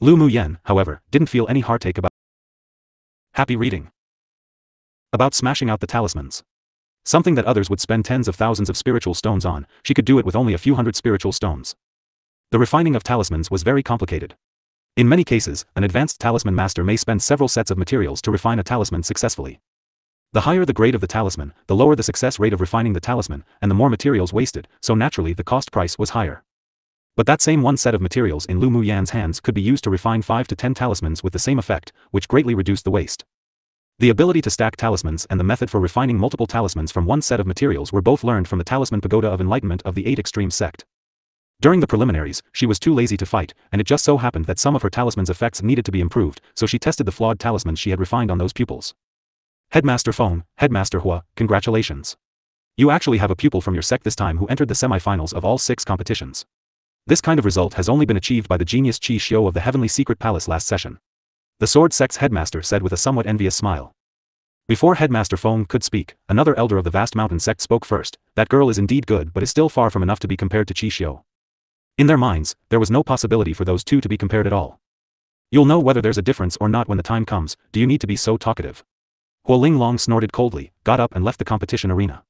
Lu Muyen, however, didn't feel any heartache about happy reading about smashing out the talismans. Something that others would spend tens of thousands of spiritual stones on, she could do it with only a few hundred spiritual stones. The refining of talismans was very complicated. In many cases, an advanced talisman master may spend several sets of materials to refine a talisman successfully. The higher the grade of the talisman, the lower the success rate of refining the talisman, and the more materials wasted, so naturally the cost price was higher. But that same one set of materials in Lu Muyan's hands could be used to refine 5 to 10 talismans with the same effect, which greatly reduced the waste. The ability to stack talismans and the method for refining multiple talismans from one set of materials were both learned from the Talisman Pagoda of Enlightenment of the 8 Extreme sect. During the preliminaries, she was too lazy to fight, and it just so happened that some of her talisman's effects needed to be improved, so she tested the flawed talismans she had refined on those pupils. Headmaster Feng, Headmaster Hua, congratulations. You actually have a pupil from your sect this time who entered the semi-finals of all 6 competitions. This kind of result has only been achieved by the genius Qi Xiu of the Heavenly Secret Palace last session. The Sword Sect's headmaster said with a somewhat envious smile. Before Headmaster Feng could speak, another elder of the vast mountain sect spoke first. That girl is indeed good but is still far from enough to be compared to Qi Xiu. In their minds, there was no possibility for those two to be compared at all. You'll know whether there's a difference or not when the time comes. Do you need to be so talkative? Huo Linglong snorted coldly, got up and left the competition arena.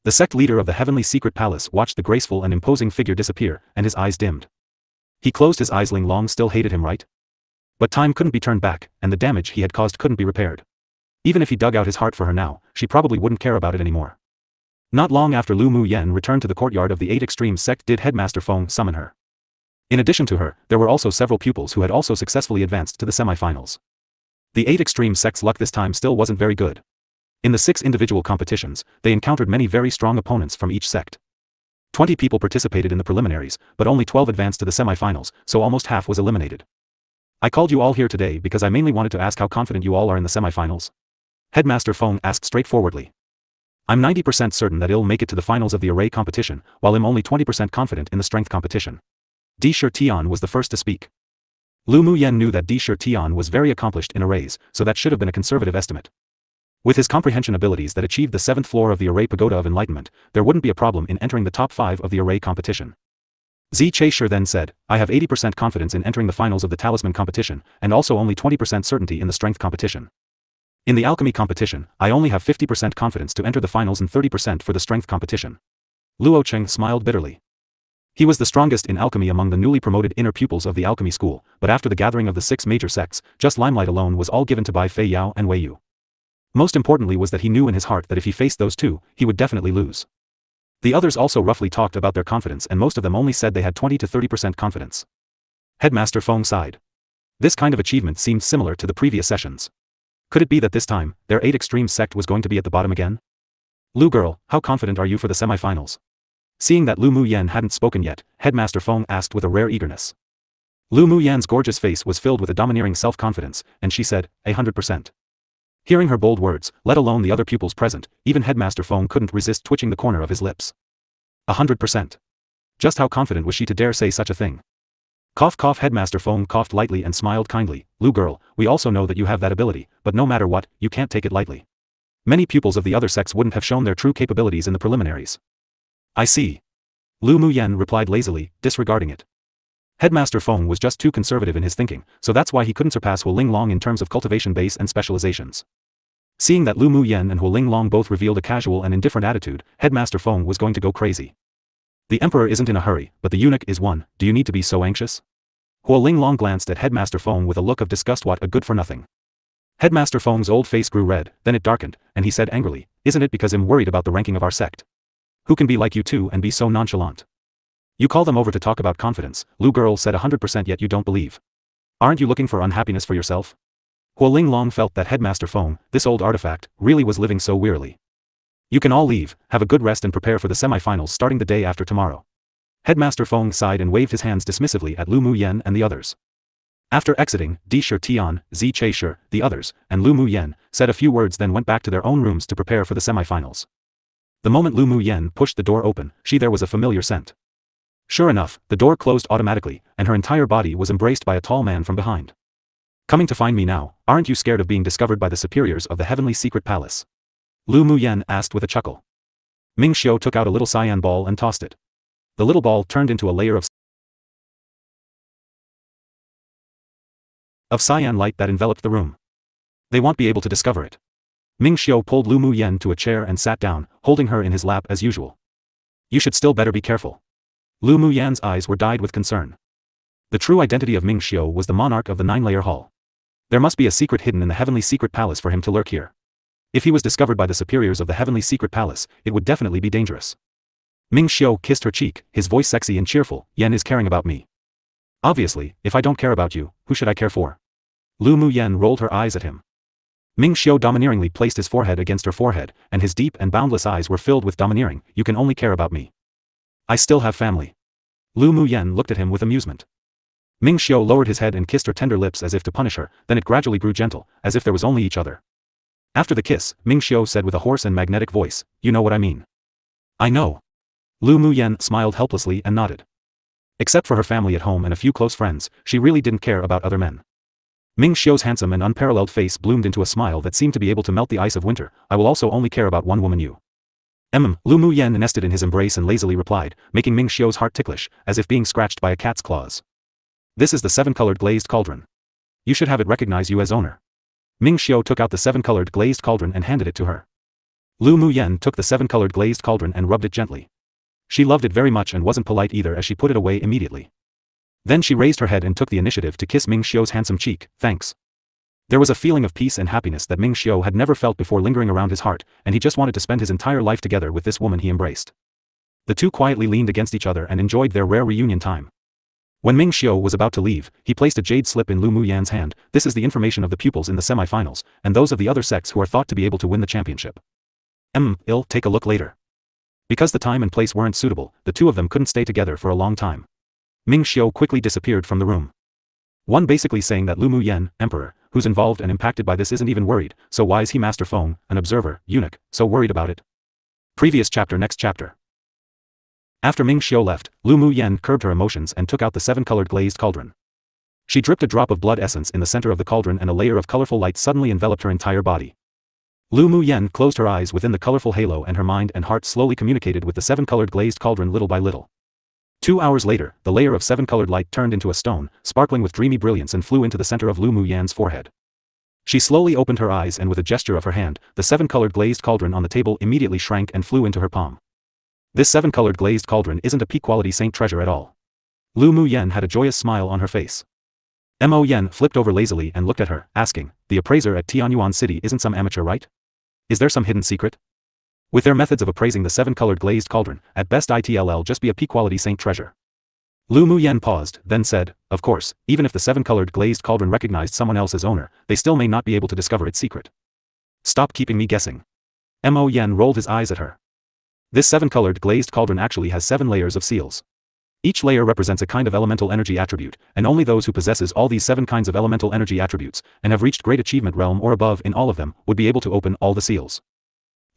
The sect leader of the Heavenly Secret Palace watched the graceful and imposing figure disappear, and his eyes dimmed. He closed his eyes. Linglong still hated him, right? But time couldn't be turned back, and the damage he had caused couldn't be repaired. Even if he dug out his heart for her now, she probably wouldn't care about it anymore. Not long after Lu Muyen returned to the courtyard of the 8 Extreme sect did Headmaster Feng summon her. In addition to her, there were also several pupils who had also successfully advanced to the semi-finals. The 8 Extreme sect's luck this time still wasn't very good. In the 6 individual competitions, they encountered many very strong opponents from each sect. 20 people participated in the preliminaries, but only 12 advanced to the semi-finals, so almost half was eliminated. I called you all here today because I mainly wanted to ask how confident you all are in the semi-finals. Headmaster Feng asked straightforwardly. I'm 90% certain that I'll make it to the finals of the array competition, while I'm only 20% confident in the strength competition. Di Shi Tian was the first to speak. Lu Muyen knew that Di Shi Tian was very accomplished in arrays, so that should have been a conservative estimate. With his comprehension abilities that achieved the 7th floor of the Array Pagoda of Enlightenment, there wouldn't be a problem in entering the top 5 of the array competition. Zi Chaisher then said, I have 80% confidence in entering the finals of the talisman competition, and also only 20% certainty in the strength competition. In the alchemy competition, I only have 50% confidence to enter the finals and 30% for the strength competition. Luo Cheng smiled bitterly. He was the strongest in alchemy among the newly promoted inner pupils of the alchemy school, but after the gathering of the 6 major sects, just limelight alone was all given to Bai Fei Yao and Wei Yu. Most importantly was that he knew in his heart that if he faced those two, he would definitely lose. The others also roughly talked about their confidence and most of them only said they had 20 to 30% confidence. Headmaster Feng sighed. This kind of achievement seemed similar to the previous sessions. Could it be that this time, their 8 Extreme sect was going to be at the bottom again? Lu girl, how confident are you for the semi-finals? Seeing that Lu Muyen hadn't spoken yet, Headmaster Feng asked with a rare eagerness. Lu Muyen's gorgeous face was filled with a domineering self-confidence, and she said, 100%. Hearing her bold words, let alone the other pupils present, even Headmaster Feng couldn't resist twitching the corner of his lips. 100%. Just how confident was she to dare say such a thing? Cough cough. Headmaster Feng coughed lightly and smiled kindly. Lu girl, we also know that you have that ability, but no matter what, you can't take it lightly. Many pupils of the other sects wouldn't have shown their true capabilities in the preliminaries. I see. Lu Muyen replied lazily, disregarding it. Headmaster Feng was just too conservative in his thinking, so that's why he couldn't surpass Huo Linglong in terms of cultivation base and specializations. Seeing that Lu Muyen and Huo Linglong both revealed a casual and indifferent attitude, Headmaster Feng was going to go crazy. The emperor isn't in a hurry, but the eunuch is one. Do you need to be so anxious? Huo Linglong glanced at Headmaster Feng with a look of disgust. What a good for nothing. Headmaster Feng's old face grew red, then it darkened, and he said angrily, isn't it because I'm worried about the ranking of our sect? Who can be like you two and be so nonchalant? You call them over to talk about confidence, Lu girl said 100% yet you don't believe. Aren't you looking for unhappiness for yourself? Huo Linglong felt that Headmaster Feng, this old artifact, really was living so wearily. You can all leave, have a good rest and prepare for the semi-finals starting the day after tomorrow. Headmaster Feng sighed and waved his hands dismissively at Lu Muyen and the others. After exiting, Di Shi Tian, Zi Chaisher, the others, and Lu Muyen, said a few words then went back to their own rooms to prepare for the semi-finals. The moment Lu Muyen pushed the door open, there was a familiar scent. Sure enough, the door closed automatically, and her entire body was embraced by a tall man from behind. Coming to find me now, aren't you scared of being discovered by the superiors of the Heavenly Secret Palace? Lu Muyen asked with a chuckle. Ming Xiu took out a little cyan ball and tossed it. The little ball turned into a layer of of cyan light that enveloped the room. They won't be able to discover it. Ming Xiu pulled Lu Muyen to a chair and sat down, holding her in his lap as usual. You should still better be careful. Lu Muyen's eyes were dyed with concern. The true identity of Ming Xiu was the monarch of the 9-layer hall. There must be a secret hidden in the heavenly secret palace for him to lurk here. If he was discovered by the superiors of the heavenly secret palace, it would definitely be dangerous. Ming Xiu kissed her cheek, his voice sexy and cheerful. Yan is caring about me. Obviously, if I don't care about you, who should I care for? Lu Muyen rolled her eyes at him. Ming Xiu domineeringly placed his forehead against her forehead, and his deep and boundless eyes were filled with domineering. You can only care about me. I still have family. Lu Muyen looked at him with amusement. Ming Xiu lowered his head and kissed her tender lips as if to punish her, then it gradually grew gentle, as if there was only each other. After the kiss, Ming Xiu said with a hoarse and magnetic voice, you know what I mean. I know. Lu Muyen smiled helplessly and nodded. Except for her family at home and a few close friends, she really didn't care about other men. Ming Xiu's handsome and unparalleled face bloomed into a smile that seemed to be able to melt the ice of winter. I will also only care about one woman, you. Lu Muyen nested in his embrace and lazily replied, making Ming Xiu's heart ticklish, as if being scratched by a cat's claws. This is the 7-colored glazed cauldron. You should have it recognize you as owner. Ming Xiu took out the 7-colored glazed cauldron and handed it to her. Lu Muyen took the 7-colored glazed cauldron and rubbed it gently. She loved it very much and wasn't polite either as she put it away immediately. Then she raised her head and took the initiative to kiss Ming Xiu's handsome cheek. Thanks. There was a feeling of peace and happiness that Ming Xiu had never felt before lingering around his heart, and he just wanted to spend his entire life together with this woman he embraced. The two quietly leaned against each other and enjoyed their rare reunion time. When Ming Xiu was about to leave, he placed a jade slip in Lu Muyen's hand. This is the information of the pupils in the semi-finals, and those of the other sects who are thought to be able to win the championship. I'll take a look later. Because the time and place weren't suitable, the two of them couldn't stay together for a long time. Ming Xiu quickly disappeared from the room. One basically saying that Lu Muyen, emperor, who's involved and impacted by this isn't even worried, so why is he Master Feng, an observer, eunuch, so worried about it? Previous chapter. Next chapter. After Ming Xiu left, Lu Muyen curbed her emotions and took out the 7-colored glazed cauldron. She dripped a drop of blood essence in the center of the cauldron and a layer of colorful light suddenly enveloped her entire body. Lu Muyen closed her eyes within the colorful halo and her mind and heart slowly communicated with the 7-colored glazed cauldron little by little. 2 hours later, the layer of 7-colored light turned into a stone, sparkling with dreamy brilliance and flew into the center of Lu Muyen's forehead. She slowly opened her eyes and with a gesture of her hand, the 7-colored glazed cauldron on the table immediately shrank and flew into her palm. This 7-colored glazed cauldron isn't a peak-quality saint treasure at all. Lu Muyen had a joyous smile on her face. Mo Yen flipped over lazily and looked at her, asking, the appraiser at Tianyuan City isn't some amateur, right? Is there some hidden secret? With their methods of appraising the 7-colored glazed cauldron, at best it'll just be a peak-quality saint treasure. Lu Muyen paused, then said, of course, even if the 7-colored glazed cauldron recognized someone else as owner, they still may not be able to discover its secret. Stop keeping me guessing. Mo Yen rolled his eyes at her. This 7-colored glazed cauldron actually has 7 layers of seals. Each layer represents a kind of elemental energy attribute, and only those who possesses all these 7 kinds of elemental energy attributes, and have reached great achievement realm or above in all of them, would be able to open all the seals.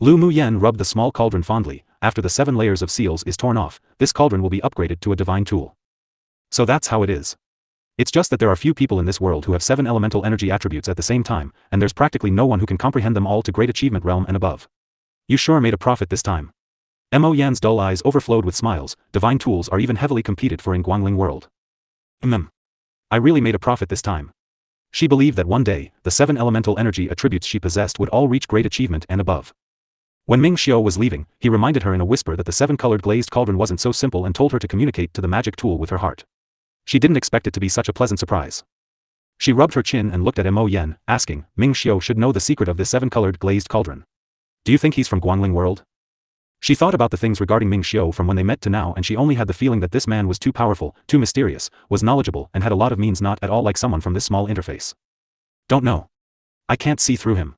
Lu Muyen rubbed the small cauldron fondly. After the 7 layers of seals is torn off, this cauldron will be upgraded to a divine tool. So that's how it is. It's just that there are few people in this world who have 7 elemental energy attributes at the same time, and there's practically no one who can comprehend them all to great achievement realm and above. You sure made a profit this time. Mo Yan's dull eyes overflowed with smiles. Divine tools are even heavily competed for in Guangling world. I really made a profit this time. She believed that one day, the 7 elemental energy attributes she possessed would all reach great achievement and above. When Ming Xiu was leaving, he reminded her in a whisper that the 7-colored glazed cauldron wasn't so simple and told her to communicate to the magic tool with her heart. She didn't expect it to be such a pleasant surprise. She rubbed her chin and looked at Mo Yen, asking, Ming Xiu should know the secret of this 7-colored glazed cauldron. Do you think he's from Guangling world? She thought about the things regarding Ming Xiu from when they met to now, and she only had the feeling that this man was too powerful, too mysterious, was knowledgeable and had a lot of means, not at all like someone from this small interface. Don't know. I can't see through him.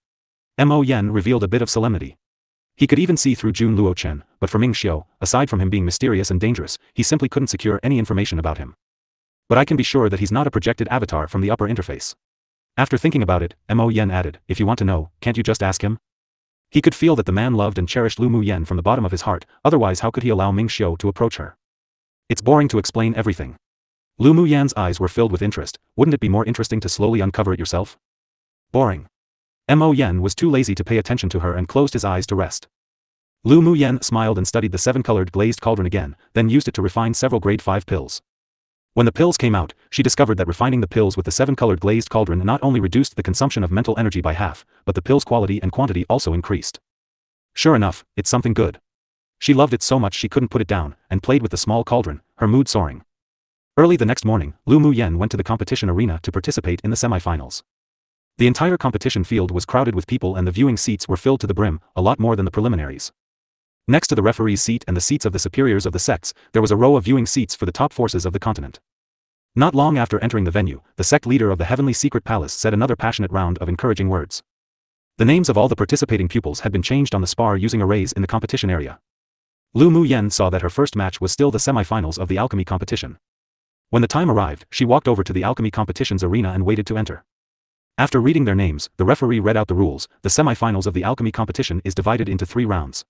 Mo Yen revealed a bit of solemnity. He could even see through Jun Luochen, but for Ming Xiu, aside from him being mysterious and dangerous, he simply couldn't secure any information about him. But I can be sure that he's not a projected avatar from the upper interface. After thinking about it, Mo Yen added, if you want to know, can't you just ask him? He could feel that the man loved and cherished Lu Muyen from the bottom of his heart, otherwise how could he allow Ming Xiu to approach her? It's boring to explain everything. Lu Muyen's eyes were filled with interest. Wouldn't it be more interesting to slowly uncover it yourself? Boring. Mo Yen was too lazy to pay attention to her and closed his eyes to rest. Lu Muyen smiled and studied the 7-colored glazed cauldron again, then used it to refine several grade 5 pills. When the pills came out, she discovered that refining the pills with the 7-colored glazed cauldron not only reduced the consumption of mental energy by half, but the pills' quality and quantity also increased. Sure enough, it's something good. She loved it so much she couldn't put it down, and played with the small cauldron, her mood soaring. Early the next morning, Lu Muyen went to the competition arena to participate in the semifinals. The entire competition field was crowded with people and the viewing seats were filled to the brim, a lot more than the preliminaries. Next to the referee's seat and the seats of the superiors of the sects, there was a row of viewing seats for the top forces of the continent. Not long after entering the venue, the sect leader of the Heavenly Secret Palace said another passionate round of encouraging words. The names of all the participating pupils had been changed on the spar using arrays in the competition area. Lu Muyen saw that her first match was still the semifinals of the alchemy competition. When the time arrived, she walked over to the alchemy competition's arena and waited to enter. After reading their names, the referee read out the rules. The semifinals of the alchemy competition is divided into 3 rounds.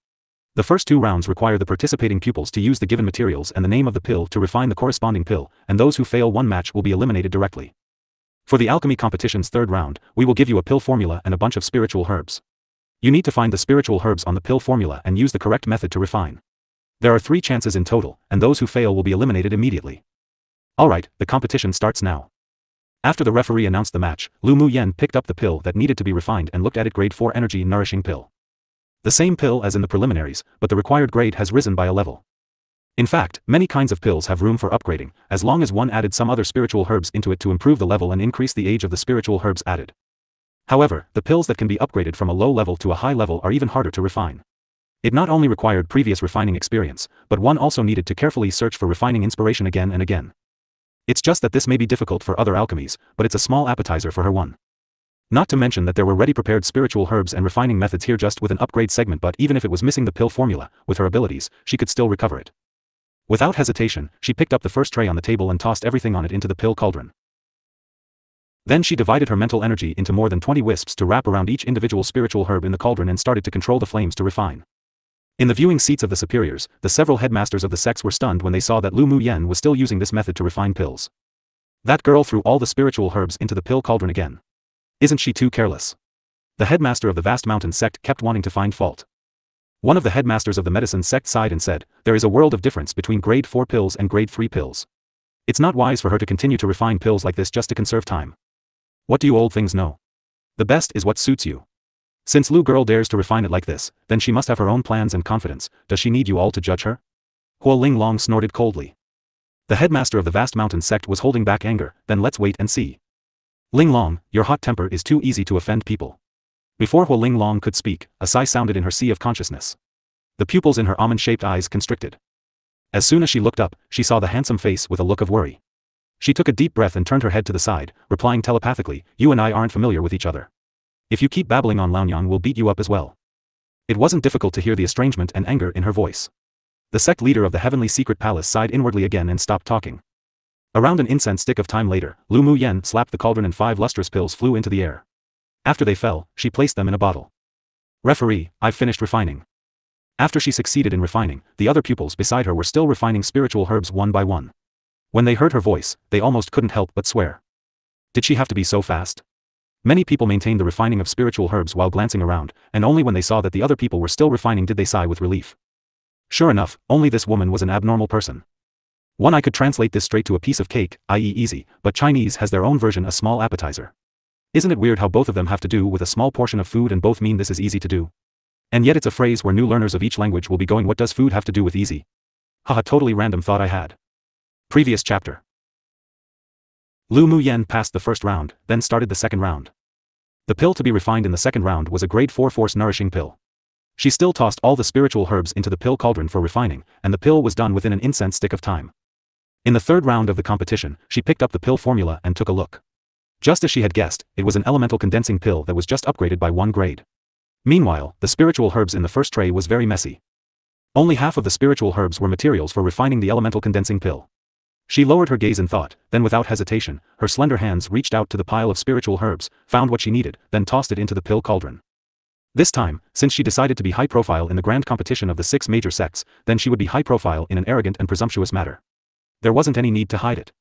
The first 2 rounds require the participating pupils to use the given materials and the name of the pill to refine the corresponding pill, and those who fail one match will be eliminated directly. For the alchemy competition's 3rd round, we will give you a pill formula and a bunch of spiritual herbs. You need to find the spiritual herbs on the pill formula and use the correct method to refine. There are 3 chances in total, and those who fail will be eliminated immediately. Alright, the competition starts now. After the referee announced the match, Lu Muyen picked up the pill that needed to be refined and looked at it. Grade 4 energy nourishing pill. The same pill as in the preliminaries, but the required grade has risen by a level. In fact, many kinds of pills have room for upgrading, as long as one added some other spiritual herbs into it to improve the level and increase the age of the spiritual herbs added. However, the pills that can be upgraded from a low level to a high level are even harder to refine. It not only required previous refining experience, but one also needed to carefully search for refining inspiration again and again. It's just that this may be difficult for other alchemies, but it's a small appetizer for her one. Not to mention that there were ready prepared spiritual herbs and refining methods here just with an upgrade segment, but even if it was missing the pill formula, with her abilities, she could still recover it. Without hesitation, she picked up the first tray on the table and tossed everything on it into the pill cauldron. Then she divided her mental energy into more than 20 wisps to wrap around each individual spiritual herb in the cauldron and started to control the flames to refine. In the viewing seats of the superiors, the several headmasters of the sects were stunned when they saw that Lu Muyen was still using this method to refine pills. That girl threw all the spiritual herbs into the pill cauldron again. Isn't she too careless? The headmaster of the Vast Mountain sect kept wanting to find fault. One of the headmasters of the medicine sect sighed and said, there is a world of difference between grade 4 pills and grade 3 pills. It's not wise for her to continue to refine pills like this just to conserve time. What do you old things know? The best is what suits you. Since Lu girl dares to refine it like this, then she must have her own plans and confidence. Does she need you all to judge her? Huo Linglong snorted coldly. The headmaster of the Vast Mountain sect was holding back anger. Then let's wait and see. Linglong, your hot temper is too easy to offend people. Before Huo Linglong could speak, a sigh sounded in her sea of consciousness. The pupils in her almond-shaped eyes constricted. As soon as she looked up, she saw the handsome face with a look of worry. She took a deep breath and turned her head to the side, replying telepathically, you and I aren't familiar with each other. If you keep babbling on, Laonyang will beat you up as well. It wasn't difficult to hear the estrangement and anger in her voice. The sect leader of the Heavenly Secret Palace sighed inwardly again and stopped talking. Around an incense stick of time later, Lu Muyen slapped the cauldron and 5 lustrous pills flew into the air. After they fell, she placed them in a bottle. Referee, I've finished refining. After she succeeded in refining, the other pupils beside her were still refining spiritual herbs one by one. When they heard her voice, they almost couldn't help but swear. Did she have to be so fast? Many people maintained the refining of spiritual herbs while glancing around, and only when they saw that the other people were still refining did they sigh with relief. Sure enough, only this woman was an abnormal person. I could translate this straight to a piece of cake, i.e. easy, but Chinese has their own version, a small appetizer. Isn't it weird how both of them have to do with a small portion of food and both mean this is easy to do? And yet it's a phrase where new learners of each language will be going, what does food have to do with easy? Haha, totally random thought I had. Previous chapter. Lu Muyen passed the first round, then started the second round. The pill to be refined in the second round was a grade 4 force nourishing pill. She still tossed all the spiritual herbs into the pill cauldron for refining, and the pill was done within an incense stick of time. In the third round of the competition, she picked up the pill formula and took a look. Just as she had guessed, it was an elemental condensing pill that was just upgraded by 1 grade. Meanwhile, the spiritual herbs in the first tray was very messy. Only half of the spiritual herbs were materials for refining the elemental condensing pill. She lowered her gaze in thought, then without hesitation, her slender hands reached out to the pile of spiritual herbs, found what she needed, then tossed it into the pill cauldron. This time, since she decided to be high profile in the grand competition of the 6 major sects, then she would be high profile in an arrogant and presumptuous matter. There wasn't any need to hide it.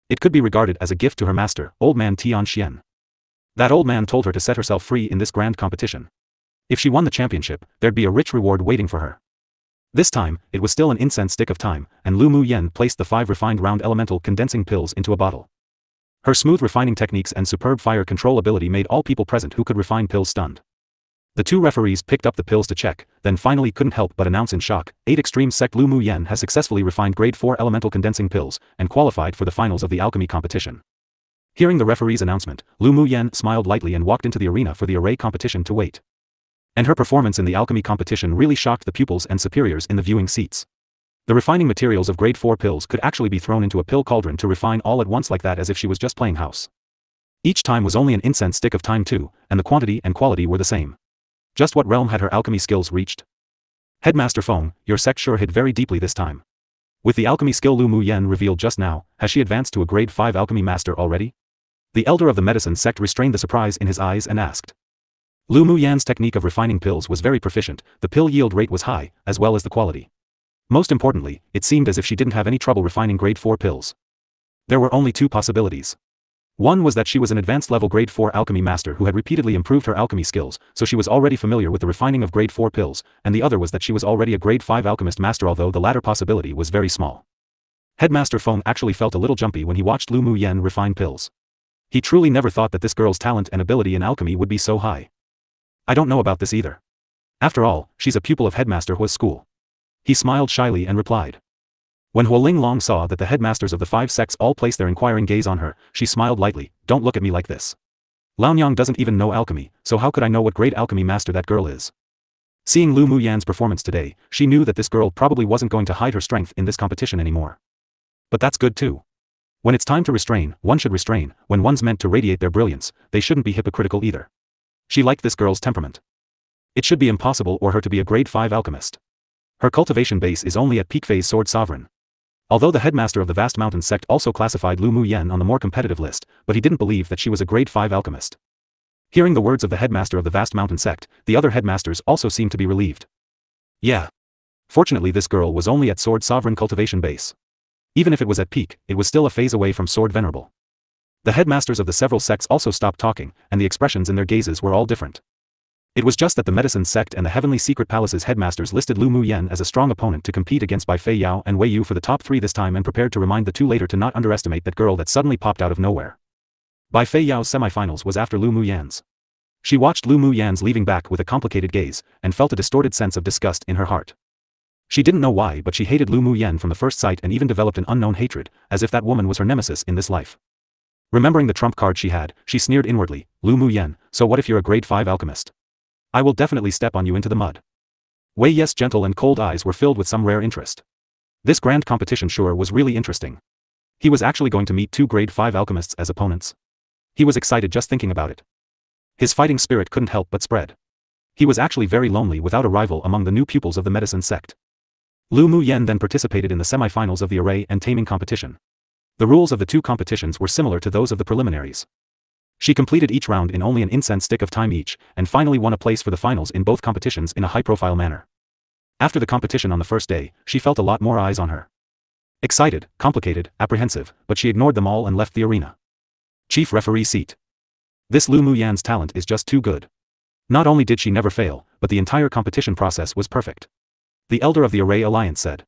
It could be regarded as a gift to her master, old man Tian Xian. That old man told her to set herself free in this grand competition. If she won the championship, there'd be a rich reward waiting for her. This time, it was still an incense stick of time, and Lu Mu Yen placed the 5 refined round elemental condensing pills into a bottle. Her smooth refining techniques and superb fire control ability made all people present who could refine pills stunned. The 2 referees picked up the pills to check, then finally couldn't help but announce in shock, 8 Extreme Sect Lu Mu Yen has successfully refined grade 4 elemental condensing pills, and qualified for the finals of the alchemy competition. Hearing the referee's announcement, Lu Mu Yen smiled lightly and walked into the arena for the array competition to wait. And her performance in the alchemy competition really shocked the pupils and superiors in the viewing seats. The refining materials of grade 4 pills could actually be thrown into a pill cauldron to refine all at once like that, as if she was just playing house. Each time was only an incense stick of time too, and the quantity and quality were the same. Just what realm had her alchemy skills reached? Headmaster Feng, your sect sure hid very deeply this time. With the alchemy skill Lu Mu Yen revealed just now, has she advanced to a grade 5 alchemy master already? The elder of the medicine sect restrained the surprise in his eyes and asked. Lu Mu Yan's technique of refining pills was very proficient, the pill yield rate was high, as well as the quality. Most importantly, it seemed as if she didn't have any trouble refining grade 4 pills. There were only 2 possibilities. One was that she was an advanced level grade 4 alchemy master who had repeatedly improved her alchemy skills, so she was already familiar with the refining of grade 4 pills, and the other was that she was already a grade 5 alchemist master, although the latter possibility was very small. Headmaster Feng actually felt a little jumpy when he watched Lu Mu Yen refine pills. He truly never thought that this girl's talent and ability in alchemy would be so high. I don't know about this either. After all, she's a pupil of Headmaster Hua's school. He smiled shyly and replied. When Hualing Long saw that the headmasters of the 5 sects all placed their inquiring gaze on her, she smiled lightly. Don't look at me like this. Laonyang doesn't even know alchemy, so how could I know what great alchemy master that girl is? Seeing Lu Mu Yan's performance today, she knew that this girl probably wasn't going to hide her strength in this competition anymore. But that's good too. When it's time to restrain, one should restrain. When one's meant to radiate their brilliance, they shouldn't be hypocritical either. She liked this girl's temperament. It should be impossible for her to be a grade 5 alchemist. Her cultivation base is only at peak phase Sword Sovereign. Although the headmaster of the Vast Mountain sect also classified Lu Mu Yen on the more competitive list, but he didn't believe that she was a grade 5 alchemist. Hearing the words of the headmaster of the Vast Mountain sect, the other headmasters also seemed to be relieved. Yeah. Fortunately this girl was only at Sword Sovereign cultivation base. Even if it was at peak, it was still a phase away from Sword Venerable. The headmasters of the several sects also stopped talking, and the expressions in their gazes were all different. It was just that the Medicine Sect and the Heavenly Secret Palace's headmasters listed Lu Mu Yen as a strong opponent to compete against Bai Fei Yao and Wei Yu for the top 3 this time, and prepared to remind the 2 later to not underestimate that girl that suddenly popped out of nowhere. Bai Fei Yao's semifinals was after Lu Mu Yan's. She watched Lu Mu Yan's leaving back with a complicated gaze, and felt a distorted sense of disgust in her heart. She didn't know why, but she hated Lu Mu Yen from the first sight and even developed an unknown hatred, as if that woman was her nemesis in this life. Remembering the trump card she had, she sneered inwardly. Lu Mu Yen, so what if you're a grade 5 alchemist? I will definitely step on you into the mud. Wei Yes' gentle and cold eyes were filled with some rare interest. This grand competition sure was really interesting. He was actually going to meet 2 grade 5 alchemists as opponents. He was excited just thinking about it. His fighting spirit couldn't help but spread. He was actually very lonely without a rival among the new pupils of the medicine sect. Lu Mu Yen then participated in the semi-finals of the array and taming competition. The rules of the 2 competitions were similar to those of the preliminaries. She completed each round in only an incense stick of time each, and finally won a place for the finals in both competitions in a high-profile manner. After the competition on the first day, she felt a lot more eyes on her. Excited, complicated, apprehensive, but she ignored them all and left the arena. Chief referee seat. This Lu Mu Yan's talent is just too good. Not only did she never fail, but the entire competition process was perfect. The elder of the Array Alliance said.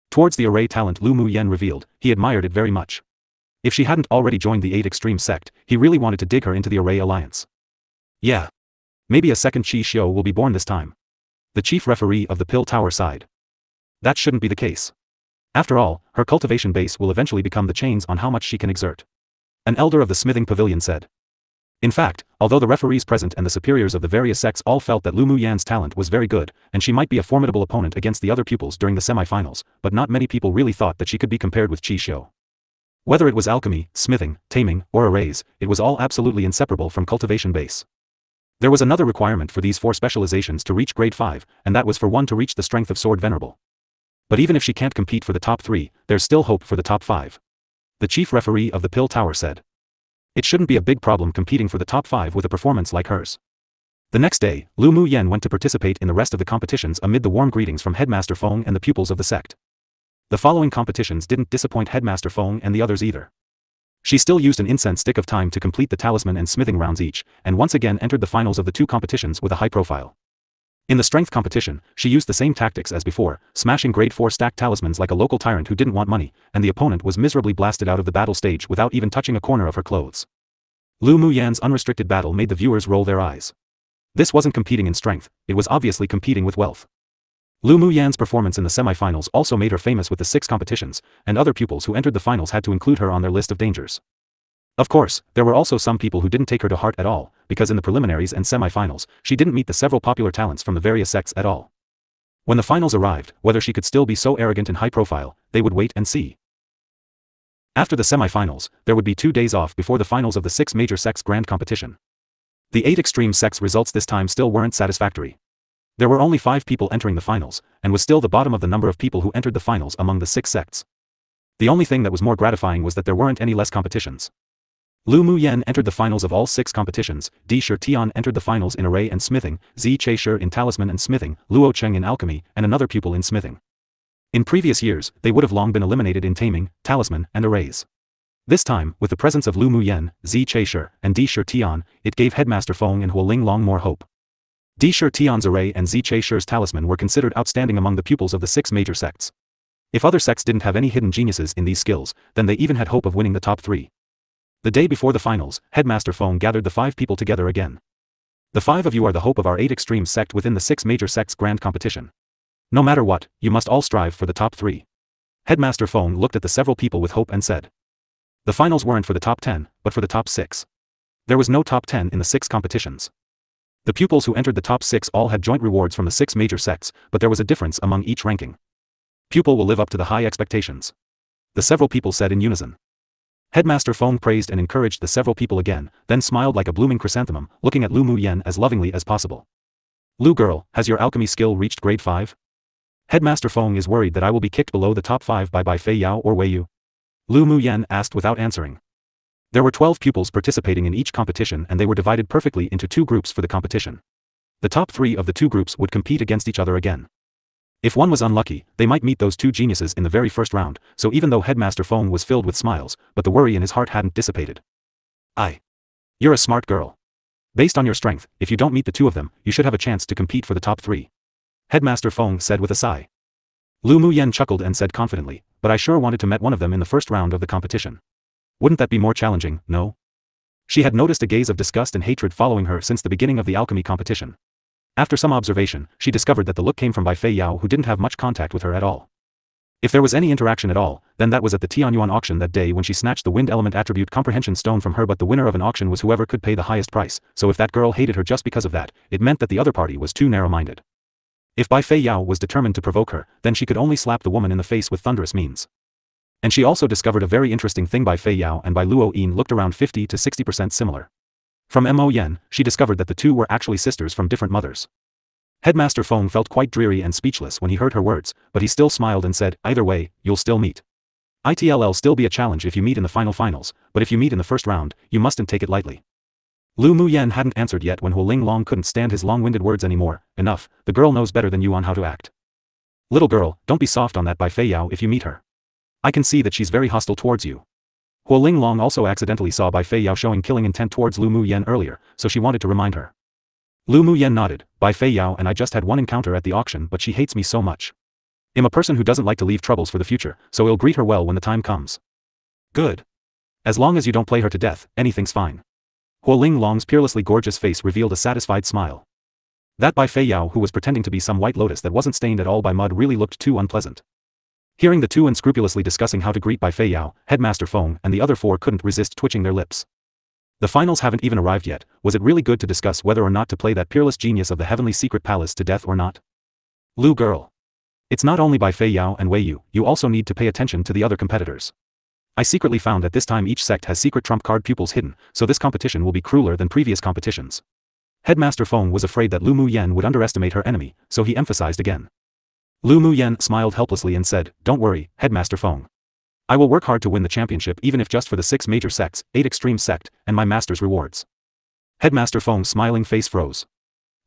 Towards the Array talent Lu Mu Yen revealed, he admired it very much. If she hadn't already joined the 8 Extreme sect, he really wanted to dig her into the Array Alliance. Yeah. Maybe a second Qi Xiu will be born this time. The chief referee of the Pill Tower sighed. That shouldn't be the case. After all, her cultivation base will eventually become the chains on how much she can exert. An elder of the smithing pavilion said. In fact, although the referees present and the superiors of the various sects all felt that Lu Mu Yan's talent was very good, and she might be a formidable opponent against the other pupils during the semi-finals, but not many people really thought that she could be compared with Qi Xiu. Whether it was alchemy, smithing, taming, or arrays, it was all absolutely inseparable from cultivation base. There was another requirement for these 4 specializations to reach grade 5, and that was for one to reach the strength of Sword Venerable. But even if she can't compete for the top 3, there's still hope for the top 5. The chief referee of the Pill Tower said. It shouldn't be a big problem competing for the top 5 with a performance like hers. The next day, Lu Mu Yen went to participate in the rest of the competitions amid the warm greetings from Headmaster Feng and the pupils of the sect. The following competitions didn't disappoint Headmaster Feng and the others either. She still used an incense stick of time to complete the talisman and smithing rounds each, and once again entered the finals of the 2 competitions with a high profile. In the strength competition, she used the same tactics as before, smashing grade 4 stacked talismans like a local tyrant who didn't want money, and the opponent was miserably blasted out of the battle stage without even touching a corner of her clothes. Lu Muyan's unrestricted battle made the viewers roll their eyes. This wasn't competing in strength, it was obviously competing with wealth. Lu Muyan's performance in the semi-finals also made her famous with the 6 competitions, and other pupils who entered the finals had to include her on their list of dangers. Of course, there were also some people who didn't take her to heart at all, because in the preliminaries and semi-finals, she didn't meet the several popular talents from the various sects at all. When the finals arrived, whether she could still be so arrogant and high-profile, they would wait and see. After the semi-finals, there would be 2 days off before the finals of the 6 major sects grand competition. The 8 extreme sects results this time still weren't satisfactory. There were only 5 people entering the finals, and was still the bottom of the number of people who entered the finals among the 6 sects. The only thing that was more gratifying was that there weren't any less competitions. Lu Muyan entered the finals of all 6 competitions, Di Shi Tian entered the finals in array and smithing, Zi Che in talisman and smithing, Luo Cheng in alchemy, and another pupil in smithing. In previous years, they would have long been eliminated in taming, talisman, and arrays. This time, with the presence of Lu Muyan, Zi Che and Di Shi Tian, it gave Headmaster Feng and Huoling Long more hope. Di Shi Tian's array and Zi Che's talisman were considered outstanding among the pupils of the 6 major sects. If other sects didn't have any hidden geniuses in these skills, then they even had hope of winning the top 3. The day before the finals, Headmaster Feng gathered the 5 people together again. The 5 of you are the hope of our 8 extreme sect within the 6 major sects grand competition. No matter what, you must all strive for the top 3. Headmaster Feng looked at the several people with hope and said. The finals weren't for the top 10, but for the top 6. There was no top 10 in the 6 competitions. The pupils who entered the top 6 all had joint rewards from the 6 major sects, but there was a difference among each ranking. Pupil will live up to the high expectations. The several people said in unison. Headmaster Feng praised and encouraged the several people again, then smiled like a blooming chrysanthemum, looking at Lu Muyan as lovingly as possible. Lu girl, has your alchemy skill reached grade 5? Headmaster Feng is worried that I will be kicked below the top 5 by Fei Yao or Wei Yu. Lu Muyan asked without answering. There were 12 pupils participating in each competition and they were divided perfectly into 2 groups for the competition. The top 3 of the 2 groups would compete against each other again. If one was unlucky, they might meet those 2 geniuses in the very first round, so even though Headmaster Feng was filled with smiles, but the worry in his heart hadn't dissipated. You're a smart girl. Based on your strength, if you don't meet the 2 of them, you should have a chance to compete for the top 3. Headmaster Feng said with a sigh. Lu Muyan chuckled and said confidently, but I sure wanted to meet one of them in the first round of the competition. Wouldn't that be more challenging, no? She had noticed a gaze of disgust and hatred following her since the beginning of the alchemy competition. After some observation, she discovered that the look came from Fei Yao who didn't have much contact with her at all. If there was any interaction at all, then that was at the Tianyuan auction that day when she snatched the wind element attribute comprehension stone from her, but the winner of an auction was whoever could pay the highest price, so if that girl hated her just because of that, it meant that the other party was too narrow-minded. If Fei Yao was determined to provoke her, then she could only slap the woman in the face with thunderous means. And she also discovered a very interesting thing. Fei Yao and Luo Yin looked around 50 to 60% similar. From Mo Yen, she discovered that the 2 were actually sisters from different mothers. Headmaster Feng felt quite dreary and speechless when he heard her words, but he still smiled and said, either way, you'll still meet. It'll still be a challenge if you meet in the finals, but if you meet in the first round, you mustn't take it lightly. Lu Muyan hadn't answered yet when Huoling Long couldn't stand his long-winded words anymore. Enough, the girl knows better than you on how to act. Little girl, don't be soft on that Fei Yao if you meet her. I can see that she's very hostile towards you. Huoling Long also accidentally saw Fei Yao showing killing intent towards Lu Muyan earlier, so she wanted to remind her. Lu Muyan nodded. Fei Yao and I just had one encounter at the auction, but she hates me so much. I'm a person who doesn't like to leave troubles for the future, so I'll greet her well when the time comes. Good. As long as you don't play her to death, anything's fine. Huoling Long's peerlessly gorgeous face revealed a satisfied smile. That Fei Yao who was pretending to be some white lotus that wasn't stained at all by mud really looked too unpleasant. Hearing the 2 unscrupulously discussing how to greet Fei Yao, Headmaster Feng and the other 4 couldn't resist twitching their lips. The finals haven't even arrived yet, was it really good to discuss whether or not to play that peerless genius of the heavenly secret palace to death or not? Lu girl. It's not only Fei Yao and Wei Yu, you also need to pay attention to the other competitors. I secretly found that this time each sect has secret trump card pupils hidden, so this competition will be crueler than previous competitions. Headmaster Feng was afraid that Lu Muyan would underestimate her enemy, so he emphasized again. Lu Muyan smiled helplessly and said, don't worry, Headmaster Feng. I will work hard to win the championship even if just for the 6 major sects, 8 extreme sect, and my master's rewards. Headmaster Feng's smiling face froze.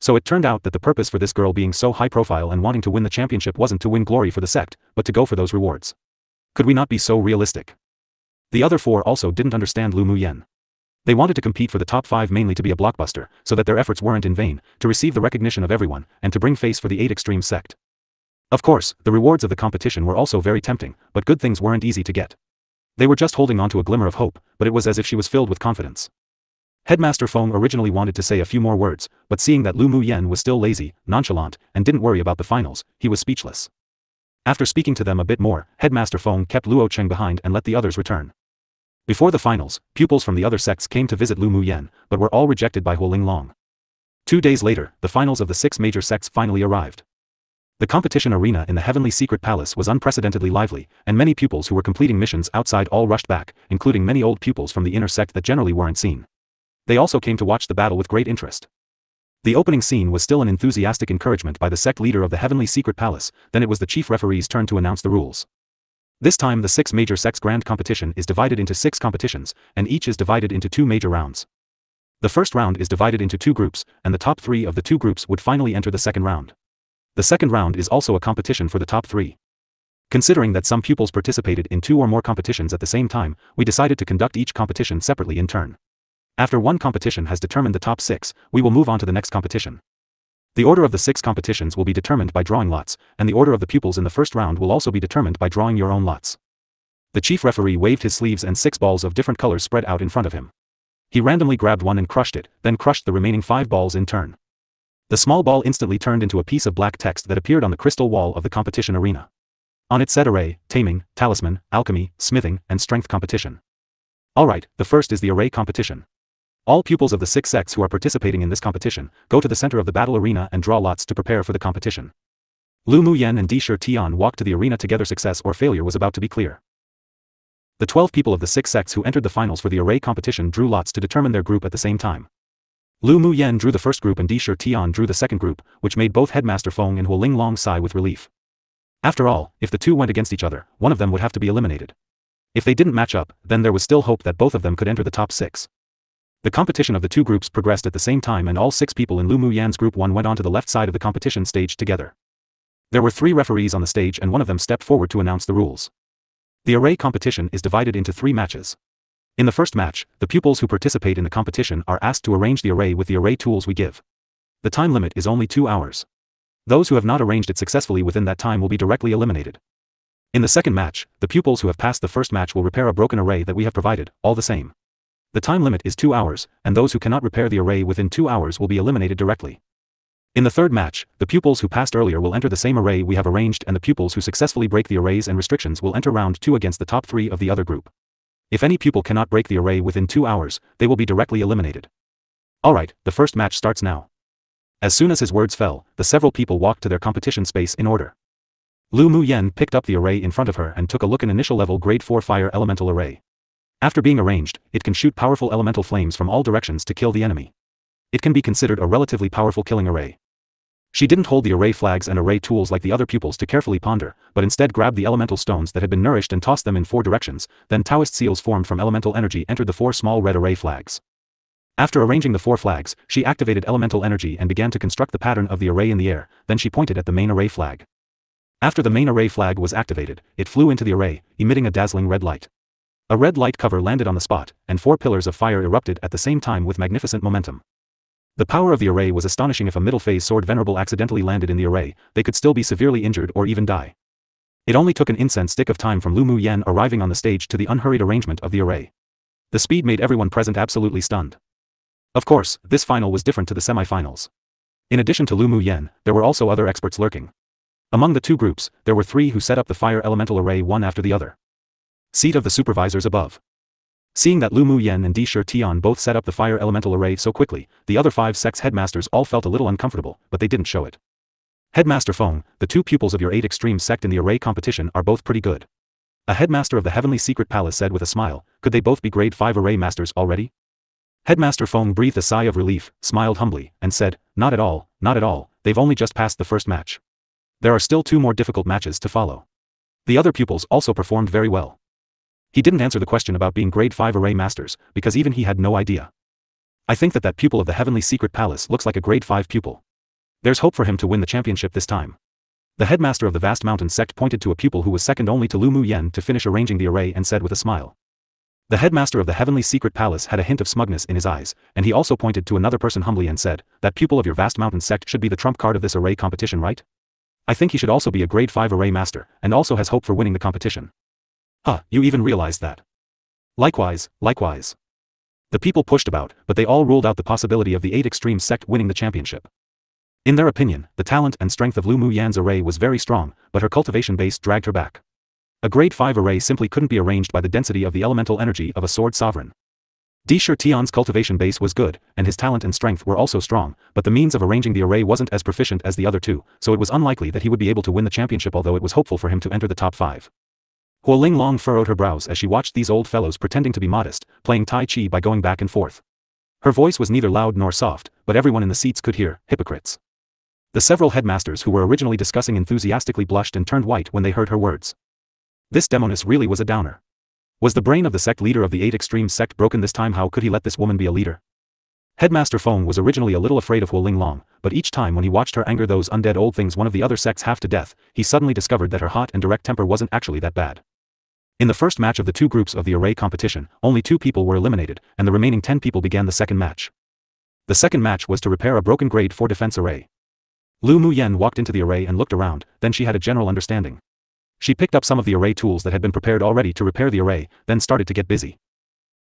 So it turned out that the purpose for this girl being so high profile and wanting to win the championship wasn't to win glory for the sect, but to go for those rewards. Could we not be so realistic? The other 4 also didn't understand Lu Muyan. They wanted to compete for the top 5 mainly to be a blockbuster, so that their efforts weren't in vain, to receive the recognition of everyone, and to bring face for the 8 extreme sect. Of course, the rewards of the competition were also very tempting, but good things weren't easy to get. They were just holding on to a glimmer of hope, but it was as if she was filled with confidence. Headmaster Feng originally wanted to say a few more words, but seeing that Lu Muyen was still lazy, nonchalant, and didn't worry about the finals, he was speechless. After speaking to them a bit more, Headmaster Feng kept Luo Cheng behind and let the others return. Before the finals, pupils from the other sects came to visit Lu Muyen, but were all rejected by Huoling Long. 2 days later, the finals of the 6 major sects finally arrived. The competition arena in the Heavenly Secret Palace was unprecedentedly lively, and many pupils who were completing missions outside all rushed back, including many old pupils from the inner sect that generally weren't seen. They also came to watch the battle with great interest. The opening scene was still an enthusiastic encouragement by the sect leader of the Heavenly Secret Palace, then it was the chief referee's turn to announce the rules. This time the 6 major sects grand competition is divided into 6 competitions, and each is divided into 2 major rounds. The first round is divided into 2 groups, and the top 3 of the 2 groups would finally enter the second round. The second round is also a competition for the top 3. Considering that some pupils participated in 2 or more competitions at the same time, we decided to conduct each competition separately in turn. After one competition has determined the top 6, we will move on to the next competition. The order of the 6 competitions will be determined by drawing lots, and the order of the pupils in the first round will also be determined by drawing your own lots. The chief referee waved his sleeves and 6 balls of different colors spread out in front of him. He randomly grabbed one and crushed it, then crushed the remaining 5 balls in turn. The small ball instantly turned into a piece of black text that appeared on the crystal wall of the competition arena. On it said array, taming, talisman, alchemy, smithing, and strength competition. Alright, the first is the array competition. All pupils of the 6 sects who are participating in this competition, go to the center of the battle arena and draw lots to prepare for the competition. Lu Muyen and Di Shi Tian walked to the arena together. Success or failure was about to be clear. The 12 people of the 6 sects who entered the finals for the array competition drew lots to determine their group at the same time. Lu Muyen drew the first group and Di Shi Tian drew the second group, which made both Headmaster Feng and Huoling Long sigh with relief. After all, if the 2 went against each other, one of them would have to be eliminated. If they didn't match up, then there was still hope that both of them could enter the top 6. The competition of the 2 groups progressed at the same time, and all 6 people in Lu Muyen's group 1 went on to the left side of the competition stage together. There were 3 referees on the stage and one of them stepped forward to announce the rules. The array competition is divided into 3 matches. In the first match, the pupils who participate in the competition are asked to arrange the array with the array tools we give. The time limit is only 2 hours. Those who have not arranged it successfully within that time will be directly eliminated. In the second match, the pupils who have passed the first match will repair a broken array that we have provided, all the same. The time limit is 2 hours, and those who cannot repair the array within 2 hours will be eliminated directly. In the third match, the pupils who passed earlier will enter the same array we have arranged, and the pupils who successfully break the arrays and restrictions will enter round 2 against the top 3 of the other group. If any pupil cannot break the array within 2 hours, they will be directly eliminated. Alright, the first match starts now. As soon as his words fell, the several people walked to their competition space in order. Lu Muyen picked up the array in front of her and took a look. An initial level grade 4 fire elemental array. After being arranged, it can shoot powerful elemental flames from all directions to kill the enemy. It can be considered a relatively powerful killing array. She didn't hold the array flags and array tools like the other pupils to carefully ponder, but instead grabbed the elemental stones that had been nourished and tossed them in 4 directions, then Taoist seals formed from elemental energy entered the 4 small red array flags. After arranging the 4 flags, she activated elemental energy and began to construct the pattern of the array in the air, then she pointed at the main array flag. After the main array flag was activated, it flew into the array, emitting a dazzling red light. A red light cover landed on the spot, and 4 pillars of fire erupted at the same time with magnificent momentum. The power of the array was astonishing. If a middle phase sword venerable accidentally landed in the array, they could still be severely injured or even die. It only took an incense stick of time from Lu Muyen arriving on the stage to the unhurried arrangement of the array. The speed made everyone present absolutely stunned. Of course, this final was different to the semi-finals. In addition to Lu Muyen, there were also other experts lurking. Among the 2 groups, there were 3 who set up the fire elemental array one after the other. Seat of the supervisors above. Seeing that Lu Muyen and Di Shi Tian both set up the fire elemental array so quickly, the other 5 sects headmasters all felt a little uncomfortable, but they didn't show it. Headmaster Feng, the 2 pupils of your 8 extreme sect in the array competition are both pretty good. A headmaster of the Heavenly Secret Palace said with a smile, could they both be grade 5 array masters already? Headmaster Feng breathed a sigh of relief, smiled humbly, and said, not at all, they've only just passed the first match. There are still 2 more difficult matches to follow. The other pupils also performed very well. He didn't answer the question about being grade 5 array masters, because even he had no idea. I think that pupil of the Heavenly Secret Palace looks like a grade 5 pupil. There's hope for him to win the championship this time. The headmaster of the Vast Mountain sect pointed to a pupil who was second only to Lu Muyen to finish arranging the array and said with a smile. The headmaster of the heavenly secret palace had a hint of smugness in his eyes, and he also pointed to another person humbly and said, that pupil of your vast mountain sect should be the trump card of this array competition, right? I think he should also be a grade 5 array master, and also has hope for winning the competition. Huh, you even realized that? Likewise. The people pushed about, but they all ruled out the possibility of the 8 extreme sect winning the championship. In their opinion, the talent and strength of Lu Mu Yan's array was very strong, but her cultivation base dragged her back. A grade 5 array simply couldn't be arranged by the density of the elemental energy of a sword sovereign. Shi Tian's cultivation base was good, and his talent and strength were also strong, but the means of arranging the array wasn't as proficient as the other two, so it was unlikely that he would be able to win the championship, although it was hopeful for him to enter the top 5. Huo Linglong furrowed her brows as she watched these old fellows pretending to be modest, playing Tai Chi by going back and forth. Her voice was neither loud nor soft, but everyone in the seats could hear, hypocrites. The several headmasters who were originally discussing enthusiastically blushed and turned white when they heard her words. This demoness really was a downer. Was the brain of the sect leader of the 8 extreme sect broken this time? How could he let this woman be a leader? Headmaster Feng was originally a little afraid of Huo Linglong, but each time when he watched her anger those undead old things one of the other sects half to death, he suddenly discovered that her hot and direct temper wasn't actually that bad. In the first match of the 2 groups of the array competition, only 2 people were eliminated, and the remaining 10 people began the second match. The second match was to repair a broken grade 4 defense array. Lu Mu Yan walked into the array and looked around, then she had a general understanding. She picked up some of the array tools that had been prepared already to repair the array, then started to get busy.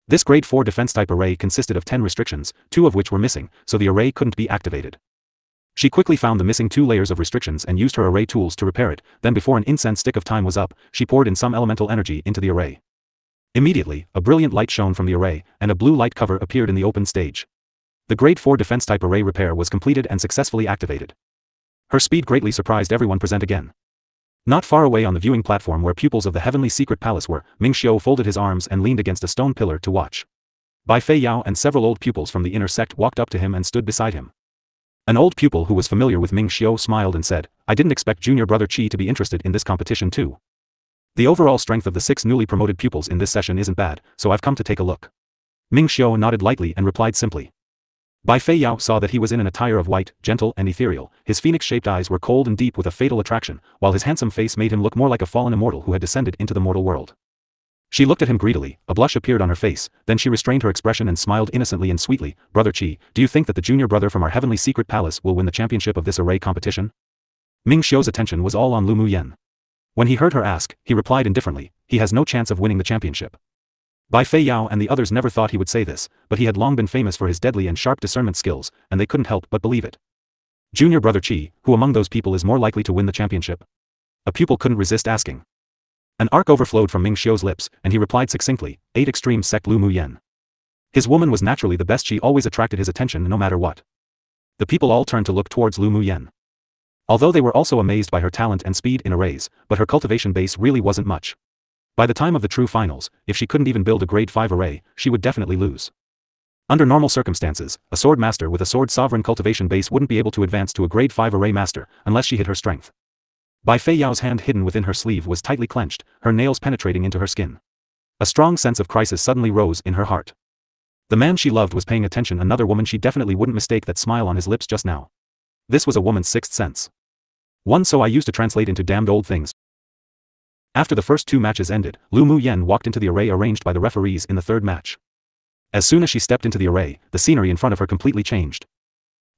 This grade 4 defense type array consisted of 10 restrictions, 2 of which were missing, so the array couldn't be activated. She quickly found the missing 2 layers of restrictions and used her array tools to repair it, then before an incense stick of time was up, she poured in some elemental energy into the array. Immediately, a brilliant light shone from the array, and a blue light cover appeared in the open stage. The grade 4 defense type array repair was completed and successfully activated. Her speed greatly surprised everyone present again. Not far away on the viewing platform where pupils of the heavenly secret palace were, Ming Xiu folded his arms and leaned against a stone pillar to watch. Bai Fei Yao and several old pupils from the inner sect walked up to him and stood beside him. An old pupil who was familiar with Ming Xiu smiled and said, I didn't expect junior brother Qi to be interested in this competition too. The overall strength of the 6 newly promoted pupils in this session isn't bad, so I've come to take a look. Ming Xiu nodded lightly and replied simply. Bai Fei Yao saw that he was in an attire of white, gentle and ethereal, his phoenix-shaped eyes were cold and deep with a fatal attraction, while his handsome face made him look more like a fallen immortal who had descended into the mortal world. She looked at him greedily, a blush appeared on her face, then she restrained her expression and smiled innocently and sweetly, Brother Qi, do you think that the junior brother from our heavenly secret palace will win the championship of this array competition? Ming Xiu's attention was all on Lu Mu Yan. When he heard her ask, he replied indifferently, he has no chance of winning the championship. Bai Fei Yao and the others never thought he would say this, but he had long been famous for his deadly and sharp discernment skills, and they couldn't help but believe it. Junior brother Qi, who among those people is more likely to win the championship? A pupil couldn't resist asking. An arc overflowed from Ming Xiu's lips, and he replied succinctly, 8 extreme sect Lu Mu Yan. His woman was naturally the best. She always attracted his attention no matter what. The people all turned to look towards Lu Mu Yan. Although they were also amazed by her talent and speed in arrays, but her cultivation base really wasn't much. By the time of the true finals, if she couldn't even build a grade 5 array, she would definitely lose. Under normal circumstances, a sword master with a sword sovereign cultivation base wouldn't be able to advance to a grade 5 array master, unless she hid her strength. Bai Fei Yao's hand hidden within her sleeve was tightly clenched, her nails penetrating into her skin. A strong sense of crisis suddenly rose in her heart. The man she loved was paying attention. Another woman she definitely wouldn't mistake that smile on his lips just now. This was a woman's sixth sense. One so I used to translate into damned old things. After the first 2 matches ended, Lu Mu Yan walked into the array arranged by the referees in the 3rd match. As soon as she stepped into the array, the scenery in front of her completely changed.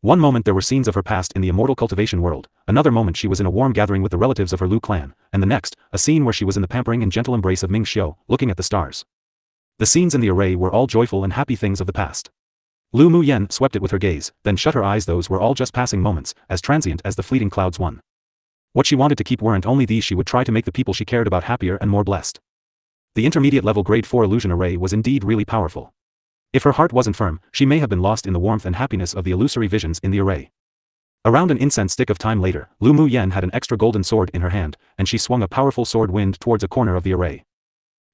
One moment there were scenes of her past in the immortal cultivation world, another moment she was in a warm gathering with the relatives of her Lu clan, and the next, a scene where she was in the pampering and gentle embrace of Ming Xiu, looking at the stars. The scenes in the array were all joyful and happy things of the past. Lu Mu Yan swept it with her gaze, then shut her eyes. Those were all just passing moments, as transient as the fleeting clouds one. What she wanted to keep weren't only these. She would try to make the people she cared about happier and more blessed. The intermediate level grade 4 illusion array was indeed really powerful. If her heart wasn't firm, she may have been lost in the warmth and happiness of the illusory visions in the array. Around an incense stick of time later, Lu Mu Yan had an extra golden sword in her hand, and she swung a powerful sword wind towards a corner of the array.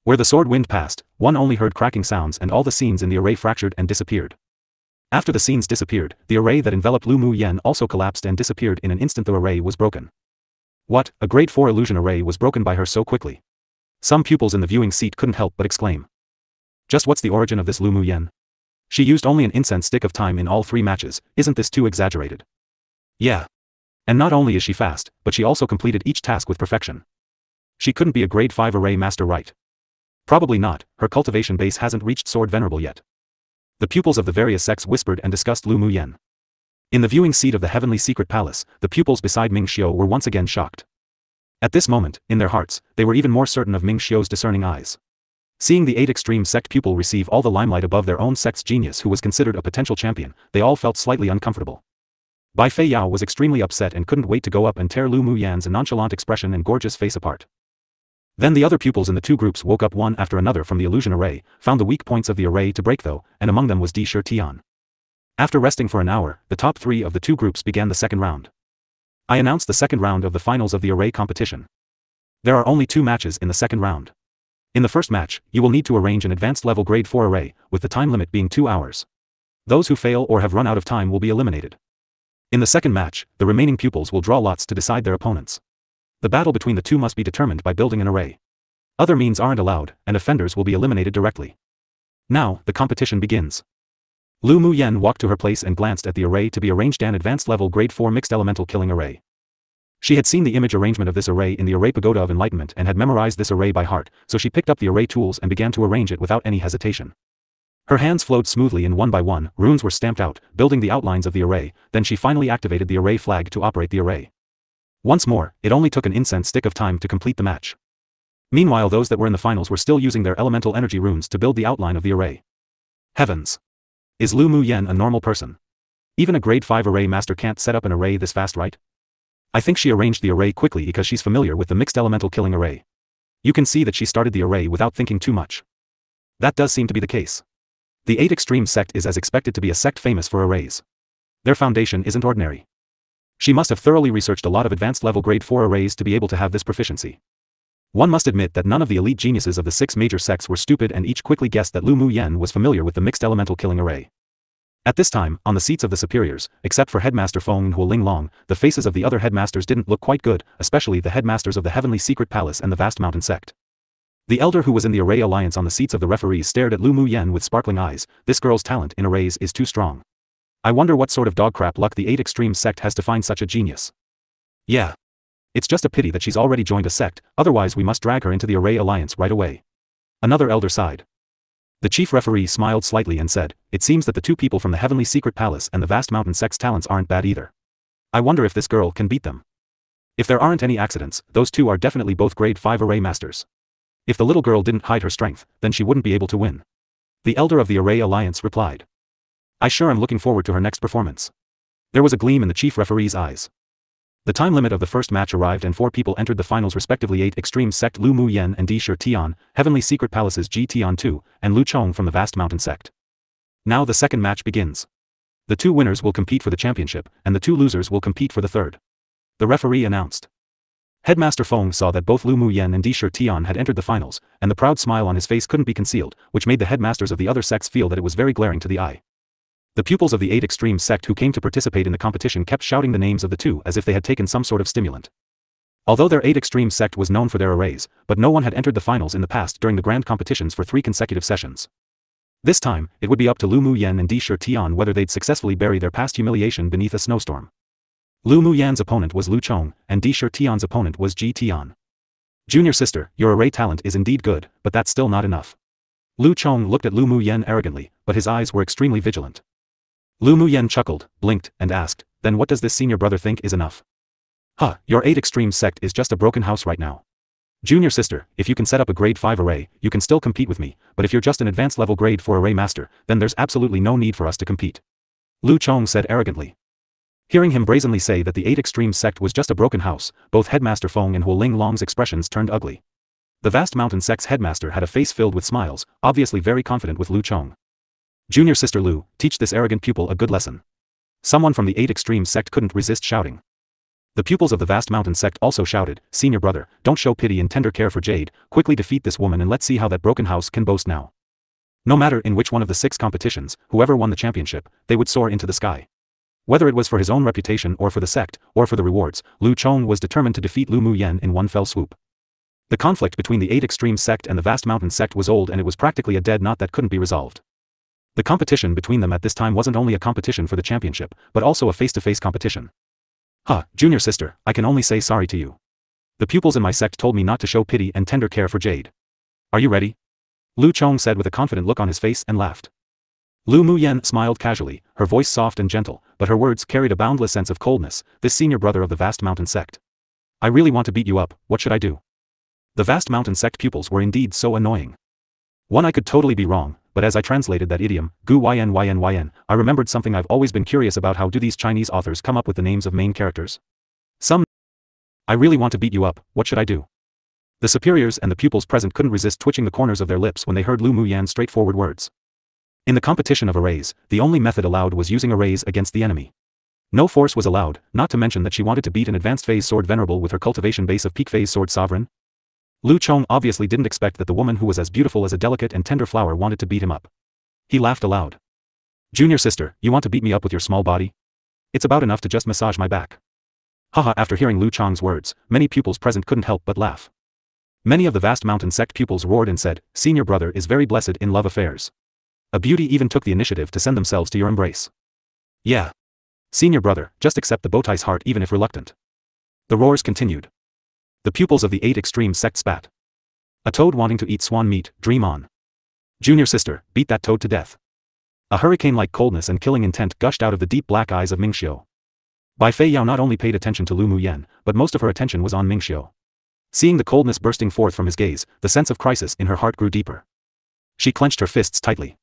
Where the sword wind passed, one only heard cracking sounds and all the scenes in the array fractured and disappeared. After the scenes disappeared, the array that enveloped Lu Mu Yan also collapsed and disappeared in an instant. The array was broken. What, a grade 4 illusion array was broken by her so quickly? Some pupils in the viewing seat couldn't help but exclaim. Just what's the origin of this Lu Mu Yan? She used only an incense stick of time in all 3 matches, isn't this too exaggerated? Yeah. And not only is she fast, but she also completed each task with perfection. She couldn't be a grade 5 array master, right? Probably not, her cultivation base hasn't reached Sword Venerable yet. The pupils of the various sects whispered and discussed Lu Muyen. In the viewing seat of the Heavenly Secret Palace, the pupils beside Ming Xiu were once again shocked. At this moment, in their hearts, they were even more certain of Ming Xiu's discerning eyes. Seeing the 8 extreme sect pupil receive all the limelight above their own sect's genius who was considered a potential champion, they all felt slightly uncomfortable. Bai Fei Yao was extremely upset and couldn't wait to go up and tear Lu Muyan's nonchalant expression and gorgeous face apart. Then the other pupils in the two groups woke up one after another from the illusion array, found the weak points of the array to break though, and among them was Di Shi Tian. After resting for an hour, the top 3 of the two groups began the second round. I announced the second round of the finals of the array competition. There are only 2 matches in the second round. In the first match, you will need to arrange an advanced level grade 4 array, with the time limit being 2 hours. Those who fail or have run out of time will be eliminated. In the second match, the remaining pupils will draw lots to decide their opponents. The battle between the two must be determined by building an array. Other means aren't allowed, and offenders will be eliminated directly. Now, the competition begins. Lu Muyen walked to her place and glanced at the array to be arranged, an advanced level grade 4 mixed elemental killing array. She had seen the image arrangement of this array in the Array Pagoda of Enlightenment and had memorized this array by heart, so she picked up the array tools and began to arrange it without any hesitation. Her hands flowed smoothly, and one by one, runes were stamped out, building the outlines of the array. Then she finally activated the array flag to operate the array. Once more, it only took an incense stick of time to complete the match. Meanwhile, those that were in the finals were still using their elemental energy runes to build the outline of the array. Heavens! Is Lu Muyen a normal person? Even a grade 5 array master can't set up an array this fast, right? I think she arranged the array quickly because she's familiar with the mixed elemental killing array. You can see that she started the array without thinking too much. That does seem to be the case. The 8 Extreme sect is as expected to be a sect famous for arrays. Their foundation isn't ordinary. She must have thoroughly researched a lot of advanced level grade 4 arrays to be able to have this proficiency. One must admit that none of the elite geniuses of the 6 major sects were stupid, and each quickly guessed that Lu Muyen was familiar with the mixed elemental killing array. At this time, on the seats of the superiors, except for Headmaster Feng and Huoling Long, the faces of the other headmasters didn't look quite good, especially the headmasters of the Heavenly Secret Palace and the Vast Mountain sect. The elder who was in the Array Alliance on the seats of the referees stared at Lu Muyen with sparkling eyes. This girl's talent in arrays is too strong. I wonder what sort of dogcrap luck the 8 Extreme sect has to find such a genius. Yeah. It's just a pity that she's already joined a sect, otherwise we must drag her into the Array Alliance right away. Another elder sighed. The chief referee smiled slightly and said, it seems that the 2 people from the Heavenly Secret Palace and the Vast Mountain sect's talents aren't bad either. I wonder if this girl can beat them. If there aren't any accidents, those 2 are definitely both grade 5 array masters. If the little girl didn't hide her strength, then she wouldn't be able to win. The elder of the Array Alliance replied. I sure am looking forward to her next performance. There was a gleam in the chief referee's eyes. The time limit of the first match arrived and 4 people entered the finals, respectively 8 Extreme sect Lu Muyen and Di Shi Tian, Heavenly Secret Palace's Ji Tian Tu, and Lu Chong from the Vast Mountain sect. Now the second match begins. The 2 winners will compete for the championship, and the 2 losers will compete for the third. The referee announced. Headmaster Feng saw that both Lu Muyen and Di Shi Tian had entered the finals, and the proud smile on his face couldn't be concealed, which made the headmasters of the other sects feel that it was very glaring to the eye. The pupils of the 8 Extreme sect who came to participate in the competition kept shouting the names of the 2 as if they had taken some sort of stimulant. Although their 8 Extreme sect was known for their arrays, but no one had entered the finals in the past during the grand competitions for 3 consecutive sessions. This time, it would be up to Lu Muyen and Di Shi Tian whether they'd successfully bury their past humiliation beneath a snowstorm. Lu Muyen's opponent was Lu Chong, and Di Shi Tian's opponent was Ji Tian. Junior sister, your array talent is indeed good, but that's still not enough. Lu Chong looked at Lu Muyen arrogantly, but his eyes were extremely vigilant. Lu Muyen chuckled, blinked, and asked, then what does this senior brother think is enough? Huh, your 8 Extreme sect is just a broken house right now. Junior sister, if you can set up a grade 5 array, you can still compete with me, but if you're just an advanced level grade 4 array master, then there's absolutely no need for us to compete. Lu Chong said arrogantly. Hearing him brazenly say that the 8 Extreme sect was just a broken house, both Headmaster Feng and Huoling Long's expressions turned ugly. The Vast Mountain sect's headmaster had a face filled with smiles, obviously very confident with Lu Chong. Junior sister Lu, teach this arrogant pupil a good lesson. Someone from the 8 Extreme sect couldn't resist shouting. The pupils of the Vast Mountain sect also shouted, senior brother, don't show pity and tender care for Jade, quickly defeat this woman and let's see how that broken house can boast now. No matter in which one of the 6 competitions, whoever won the championship, they would soar into the sky. Whether it was for his own reputation or for the sect, or for the rewards, Lu Chong was determined to defeat Lu Muyen in one fell swoop. The conflict between the 8 Extreme sect and the Vast Mountain sect was old, and it was practically a dead knot that couldn't be resolved. The competition between them at this time wasn't only a competition for the championship, but also a face-to-face competition. Huh, junior sister, I can only say sorry to you. The pupils in my sect told me not to show pity and tender care for Jade. Are you ready? Lu Chong said with a confident look on his face and laughed. Lu Muyen smiled casually, her voice soft and gentle, but her words carried a boundless sense of coldness. This senior brother of the vast mountain sect. I really want to beat you up, what should I do? The vast mountain sect pupils were indeed so annoying. One, I could totally be wrong, but as I translated that idiom, gu yn, I remembered something I've always been curious about. How do these Chinese authors come up with the names of main characters? I really want to beat you up, what should I do? The superiors and the pupils present couldn't resist twitching the corners of their lips when they heard Lu Muyan's straightforward words. In the competition of arrays, the only method allowed was using arrays against the enemy. No force was allowed, not to mention that she wanted to beat an advanced phase sword venerable with her cultivation base of peak phase sword sovereign. Lu Chong obviously didn't expect that the woman who was as beautiful as a delicate and tender flower wanted to beat him up. He laughed aloud. Junior sister, you want to beat me up with your small body? It's about enough to just massage my back. Haha. After hearing Lu Chong's words, many pupils present couldn't help but laugh. Many of the vast mountain sect pupils roared and said, Senior brother is very blessed in love affairs. A beauty even took the initiative to send themselves to your embrace. Yeah. Senior brother, just accept the bowtie's heart even if reluctant. The roars continued. The pupils of the 8 extreme sect spat. A toad wanting to eat swan meat, dream on. Junior sister, beat that toad to death. A hurricane-like coldness and killing intent gushed out of the deep black eyes of Mingxiu. Bai Fei Yao not only paid attention to Lu Muyen, but most of her attention was on Mingxiu. Seeing the coldness bursting forth from his gaze, the sense of crisis in her heart grew deeper. She clenched her fists tightly.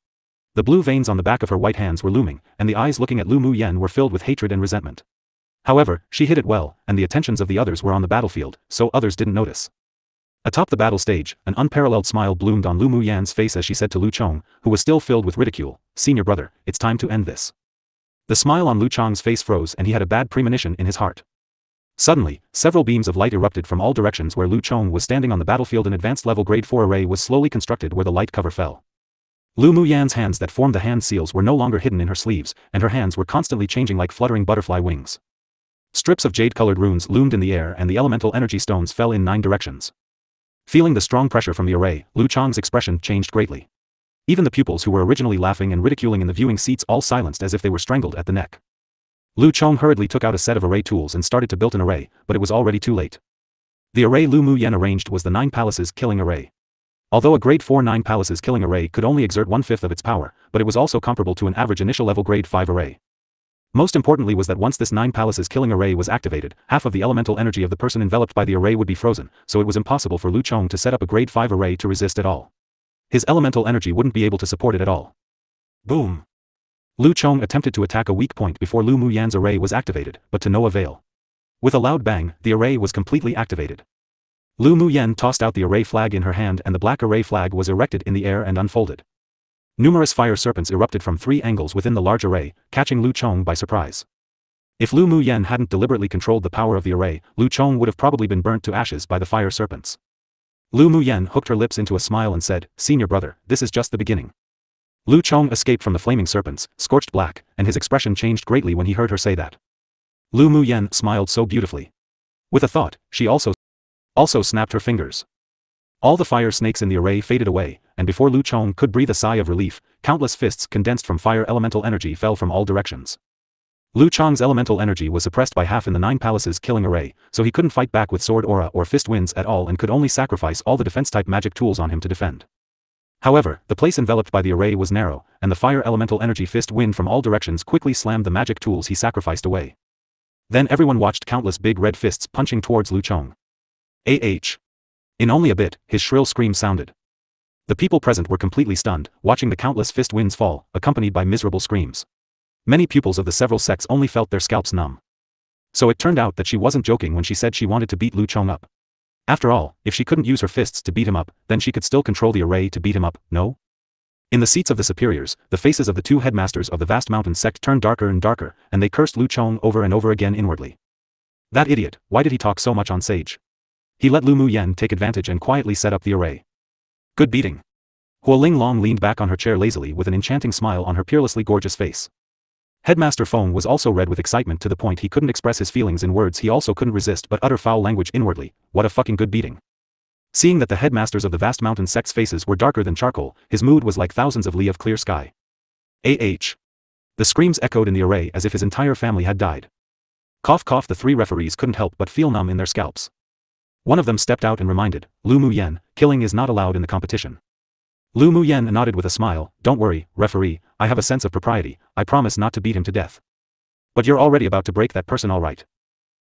The blue veins on the back of her white hands were looming, and the eyes looking at Lu Muyen were filled with hatred and resentment. However, she hid it well, and the attentions of the others were on the battlefield, so others didn't notice. Atop the battle stage, an unparalleled smile bloomed on Lu Muyen's face as she said to Lu Chong, who was still filled with ridicule, Senior brother, it's time to end this. The smile on Lu Chong's face froze and he had a bad premonition in his heart. Suddenly, several beams of light erupted from all directions where Lu Chong was standing on the battlefield. An advanced level grade 4 array was slowly constructed where the light cover fell. Lu Muyan's hands that formed the hand seals were no longer hidden in her sleeves, and her hands were constantly changing like fluttering butterfly wings. Strips of jade-colored runes loomed in the air and the elemental energy stones fell in 9 directions. Feeling the strong pressure from the array, Lu Chong's expression changed greatly. Even the pupils who were originally laughing and ridiculing in the viewing seats all silenced as if they were strangled at the neck. Lu Chong hurriedly took out a set of array tools and started to build an array, but it was already too late. The array Lu Muyen arranged was the 9 Palaces Killing Array. Although a grade 4 9 Palaces Killing Array could only exert 1/5 of its power, but it was also comparable to an average initial level grade 5 array. Most importantly was that once this 9 Palaces Killing Array was activated, half of the elemental energy of the person enveloped by the array would be frozen, so it was impossible for Lu Chong to set up a grade 5 array to resist at all. His elemental energy wouldn't be able to support it at all. Boom! Lu Chong attempted to attack a weak point before Lu Muyan's array was activated, but to no avail. With a loud bang, the array was completely activated. Lu Muyen tossed out the array flag in her hand and the black array flag was erected in the air and unfolded. Numerous fire serpents erupted from 3 angles within the large array, catching Lu Chong by surprise. If Lu Muyen hadn't deliberately controlled the power of the array, Lu Chong would have probably been burnt to ashes by the fire serpents. Lu Muyen hooked her lips into a smile and said, Senior brother, this is just the beginning. Lu Chong escaped from the flaming serpents, scorched black, and his expression changed greatly when he heard her say that. Lu Muyen smiled so beautifully. With a thought, she also snapped her fingers. All the fire snakes in the array faded away, and before Lu Chong could breathe a sigh of relief, countless fists condensed from fire elemental energy fell from all directions. Lu Chong's elemental energy was suppressed by half in the 9 Palaces Killing Array, so he couldn't fight back with sword aura or fist winds at all and could only sacrifice all the defense-type magic tools on him to defend. However, the place enveloped by the array was narrow, and the fire elemental energy fist wind from all directions quickly slammed the magic tools he sacrificed away. Then everyone watched countless big red fists punching towards Lu Chong. In only a bit, his shrill scream sounded. The people present were completely stunned, watching the countless fist winds fall, accompanied by miserable screams. Many pupils of the several sects only felt their scalps numb. So it turned out that she wasn't joking when she said she wanted to beat Lu Chong up. After all, if she couldn't use her fists to beat him up, then she could still control the array to beat him up, no? In the seats of the superiors, the faces of the 2 headmasters of the vast mountain sect turned darker and darker, and they cursed Lu Chong over and over again inwardly. That idiot, why did he talk so much on stage? He let Lu Muyen take advantage and quietly set up the array. Good beating. Huo Linglong leaned back on her chair lazily with an enchanting smile on her peerlessly gorgeous face. Headmaster Feng was also red with excitement to the point he couldn't express his feelings in words. He also couldn't resist but utter foul language inwardly. What a fucking good beating. Seeing that the headmasters of the vast mountain sect's faces were darker than charcoal, his mood was like thousands of li of clear sky. The screams echoed in the array as if his entire family had died. Cough cough. The 3 referees couldn't help but feel numb in their scalps. One of them stepped out and reminded, Lu Muyen, killing is not allowed in the competition. Lu Muyen nodded with a smile. Don't worry, referee, I have a sense of propriety, I promise not to beat him to death. But you're already about to break that person all right.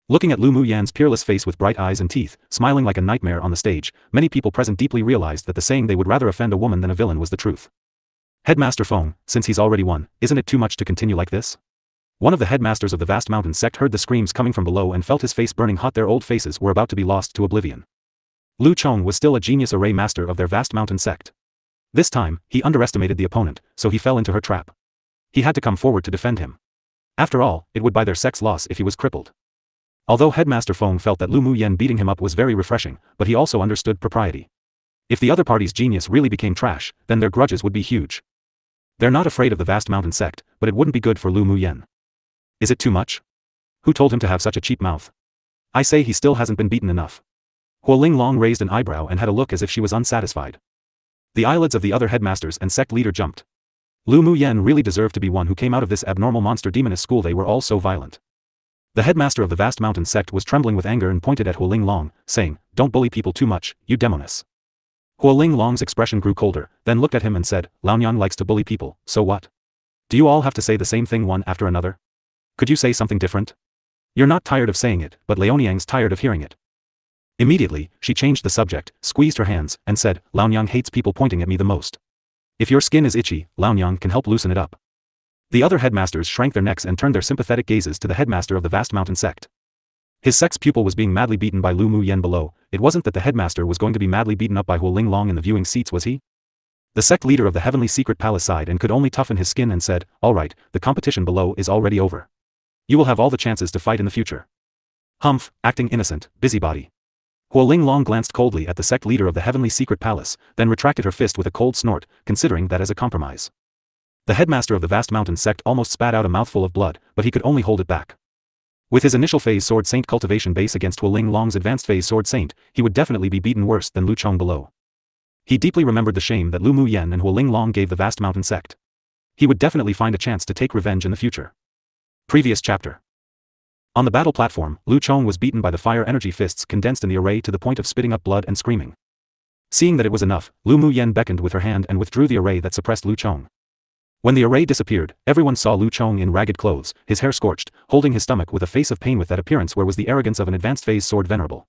Looking at Lu Muyen's peerless face with bright eyes and teeth, smiling like a nightmare on the stage, many people present deeply realized that the saying they would rather offend a woman than a villain was the truth. Headmaster Feng, since he's already won, isn't it too much to continue like this? One of the headmasters of the vast mountain sect heard the screams coming from below and felt his face burning hot. Their old faces were about to be lost to oblivion. Lu Chong was still a genius array master of their vast mountain sect. This time, he underestimated the opponent, so he fell into her trap. He had to come forward to defend him. After all, it would buy their sect's loss if he was crippled. Although Headmaster Feng felt that Lu Muyen beating him up was very refreshing, but he also understood propriety. If the other party's genius really became trash, then their grudges would be huge. They're not afraid of the vast mountain sect, but it wouldn't be good for Lu Muyen. Is it too much? Who told him to have such a cheap mouth? I say he still hasn't been beaten enough. Huoling Long raised an eyebrow and had a look as if she was unsatisfied. The eyelids of the other headmasters and sect leader jumped. Lu Muyen really deserved to be one who came out of this abnormal monster demoness school. They were all so violent. The headmaster of the vast mountain sect was trembling with anger and pointed at Huoling Long, saying, "Don't bully people too much, you demoness." Huoling Long's expression grew colder, then looked at him and said, "Laonyang likes to bully people, so what? Do you all have to say the same thing one after another? Could you say something different? You're not tired of saying it, but Laonyang's tired of hearing it." Immediately, she changed the subject, squeezed her hands, and said, "Laonyang hates people pointing at me the most. If your skin is itchy, Laonyang can help loosen it up." The other headmasters shrank their necks and turned their sympathetic gazes to the headmaster of the vast mountain sect. His sect's pupil was being madly beaten by Lu Muyen below. It wasn't that the headmaster was going to be madly beaten up by Huoling Long in the viewing seats, was he? The sect leader of the heavenly secret palace sighed and could only toughen his skin and said, "All right, the competition below is already over. You will have all the chances to fight in the future." Humph, acting innocent, busybody. Huoling Long glanced coldly at the sect leader of the heavenly secret palace, then retracted her fist with a cold snort, considering that as a compromise. The headmaster of the vast mountain sect almost spat out a mouthful of blood, but he could only hold it back. With his initial phase Sword Saint cultivation base against Huoling Long's advanced phase Sword Saint, he would definitely be beaten worse than Lu Chong below. He deeply remembered the shame that Lu Muyen and Huoling Long gave the vast mountain sect. He would definitely find a chance to take revenge in the future. Previous chapter. On the battle platform, Lu Chong was beaten by the fire energy fists condensed in the array to the point of spitting up blood and screaming. Seeing that it was enough, Lu Muyen beckoned with her hand and withdrew the array that suppressed Lu Chong. When the array disappeared, everyone saw Lu Chong in ragged clothes, his hair scorched, holding his stomach with a face of pain. With that appearance, where was the arrogance of an advanced phase sword venerable?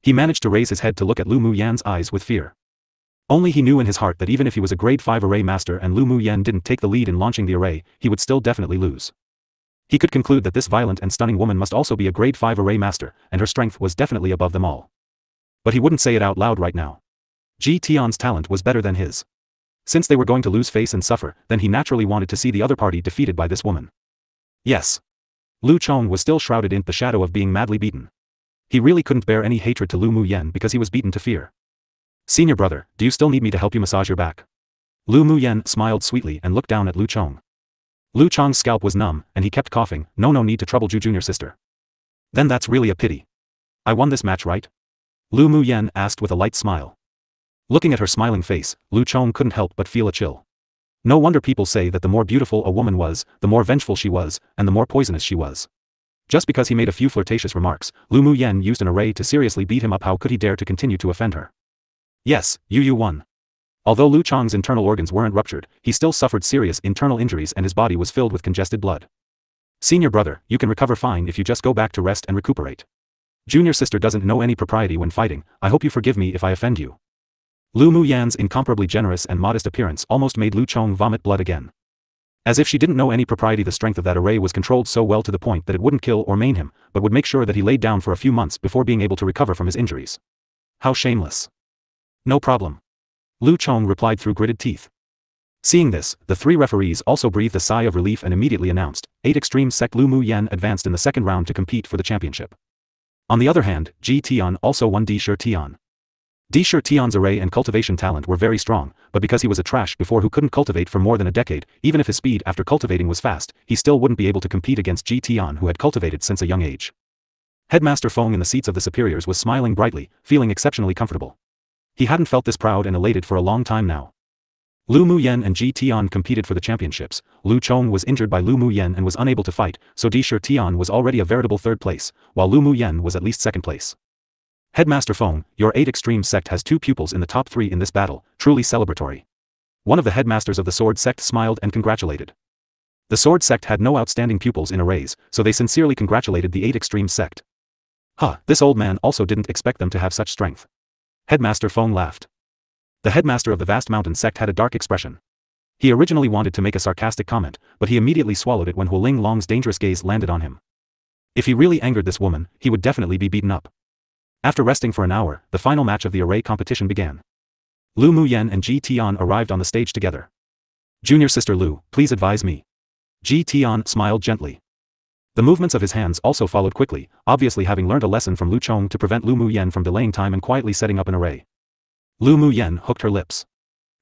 He managed to raise his head to look at Lu Muyen's eyes with fear. Only he knew in his heart that even if he was a grade 5 array master and Lu Muyen didn't take the lead in launching the array, he would still definitely lose. He could conclude that this violent and stunning woman must also be a grade 5 array master, and her strength was definitely above them all. But he wouldn't say it out loud right now. Ji Tian's talent was better than his. Since they were going to lose face and suffer, then he naturally wanted to see the other party defeated by this woman. Yes. Lu Chong was still shrouded in the shadow of being madly beaten. He really couldn't bear any hatred to Lu Muyen because he was beaten to fear. "Senior brother, do you still need me to help you massage your back?" Lu Muyen smiled sweetly and looked down at Lu Chong. Lu Chong's scalp was numb, and he kept coughing. No need to trouble Ju Junior sister. Then that's really a pity. I won this match, right? Lu Muyen asked with a light smile. Looking at her smiling face, Lu Chong couldn't help but feel a chill. No wonder people say that the more beautiful a woman was, the more vengeful she was, and the more poisonous she was. Just because he made a few flirtatious remarks, Lu Muyen used an array to seriously beat him up. How could he dare to continue to offend her? Yes, you won. Although Lu Chong's internal organs weren't ruptured, he still suffered serious internal injuries and his body was filled with congested blood. "Senior brother, you can recover fine if you just go back to rest and recuperate. Junior sister doesn't know any propriety when fighting. I hope you forgive me if I offend you." Lu Muyen's incomparably generous and modest appearance almost made Lu Chong vomit blood again. As if she didn't know any propriety, the strength of that array was controlled so well to the point that it wouldn't kill or maim him, but would make sure that he laid down for a few months before being able to recover from his injuries. How shameless. "No problem." Lu Chong replied through gritted teeth. Seeing this, the three referees also breathed a sigh of relief and immediately announced, 8 Extreme Sect Lu Muyen advanced in the second round to compete for the championship. On the other hand, Ji Tian also won Di Shi Tian. Di Shi Tian's array and cultivation talent were very strong, but because he was a trash before who couldn't cultivate for more than a decade, even if his speed after cultivating was fast, he still wouldn't be able to compete against Ji Tian, who had cultivated since a young age. Headmaster Feng in the seats of the superiors was smiling brightly, feeling exceptionally comfortable. He hadn't felt this proud and elated for a long time now. Lu Muyen and Ji Tian competed for the championships. Lu Chong was injured by Lu Muyen and was unable to fight, so Di Shi Tian was already a veritable third place, while Lu Muyen was at least second place. "Headmaster Feng, your 8 Extreme Sect has 2 pupils in the top 3 in this battle, truly celebratory." One of the headmasters of the sword sect smiled and congratulated. The sword sect had no outstanding pupils in arrays, so they sincerely congratulated the 8 extreme sect. This old man also didn't expect them to have such strength. Headmaster Feng laughed. The headmaster of the vast mountain sect had a dark expression. He originally wanted to make a sarcastic comment, but he immediately swallowed it when Huoling Long's dangerous gaze landed on him. If he really angered this woman, he would definitely be beaten up. After resting for an hour, the final match of the array competition began. Lu Muyen and Ji Tian arrived on the stage together. Junior sister Lu, please advise me. Ji Tian smiled gently. The movements of his hands also followed quickly, obviously having learned a lesson from Lu Chong to prevent Lu Muyen from delaying time and quietly setting up an array. Lu Muyen hooked her lips.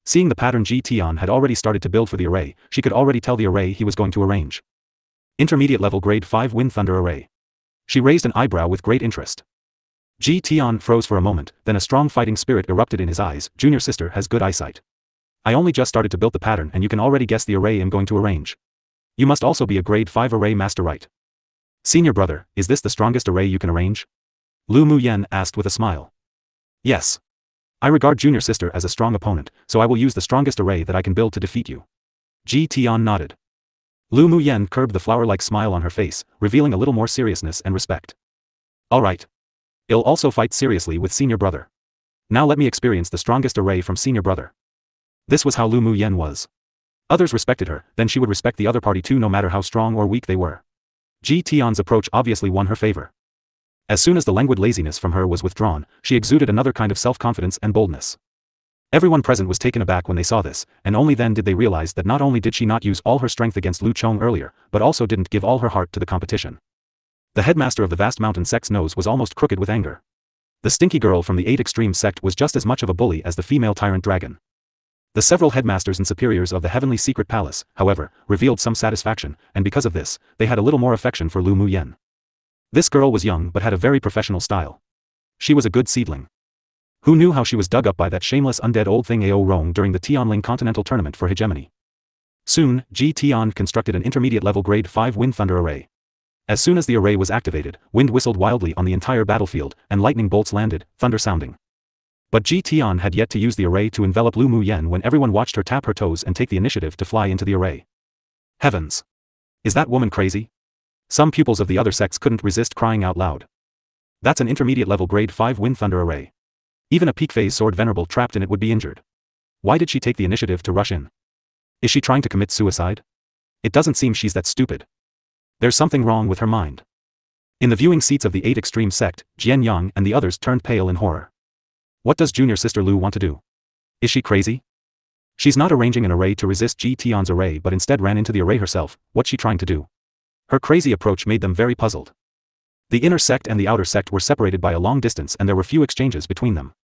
Seeing the pattern Ji Tian had already started to build for the array, she could already tell the array he was going to arrange. Intermediate level grade 5 Wind Thunder Array. She raised an eyebrow with great interest. Ji Tian froze for a moment, then a strong fighting spirit erupted in his eyes. Junior sister has good eyesight. I only just started to build the pattern and you can already guess the array I'm going to arrange. You must also be a grade 5 array master, right? Senior brother, is this the strongest array you can arrange? Lu Muyen asked with a smile. Yes. I regard junior sister as a strong opponent, so I will use the strongest array that I can build to defeat you. Ji Tian nodded. Lu Muyen curbed the flower-like smile on her face, revealing a little more seriousness and respect. Alright. I'll also fight seriously with senior brother. Now let me experience the strongest array from senior brother. This was how Lu Muyen was. Others respected her, then she would respect the other party too no matter how strong or weak they were. Ji Tian's approach obviously won her favor. As soon as the languid laziness from her was withdrawn, she exuded another kind of self-confidence and boldness. Everyone present was taken aback when they saw this, and only then did they realize that not only did she not use all her strength against Lu Chong earlier, but also didn't give all her heart to the competition. The headmaster of the vast mountain sect's nose was almost crooked with anger. The stinky girl from the 8 extreme sect was just as much of a bully as the female tyrant dragon. The several headmasters and superiors of the heavenly secret palace, however, revealed some satisfaction, and because of this, they had a little more affection for Lu Muyen. This girl was young but had a very professional style. She was a good seedling. Who knew how she was dug up by that shameless undead old thing Ao Rong during the Tianling Continental Tournament for hegemony. Soon, Ji Tian constructed an intermediate level grade 5 Wind Thunder Array. As soon as the array was activated, wind whistled wildly on the entire battlefield, and lightning bolts landed, thunder sounding. But Ji Tian had yet to use the array to envelop Lu Muyen when everyone watched her tap her toes and take the initiative to fly into the array. Heavens! Is that woman crazy? Some pupils of the other sects couldn't resist crying out loud. That's an intermediate level grade 5 Wind Thunder Array. Even a peak phase sword venerable trapped in it would be injured. Why did she take the initiative to rush in? Is she trying to commit suicide? It doesn't seem she's that stupid. There's something wrong with her mind. In the viewing seats of the 8 extreme sect, Jian Yang and the others turned pale in horror. What does junior sister Lu want to do? Is she crazy? She's not arranging an array to resist Ji Tian's array but instead ran into the array herself. What's she trying to do? Her crazy approach made them very puzzled. The inner sect and the outer sect were separated by a long distance and there were few exchanges between them.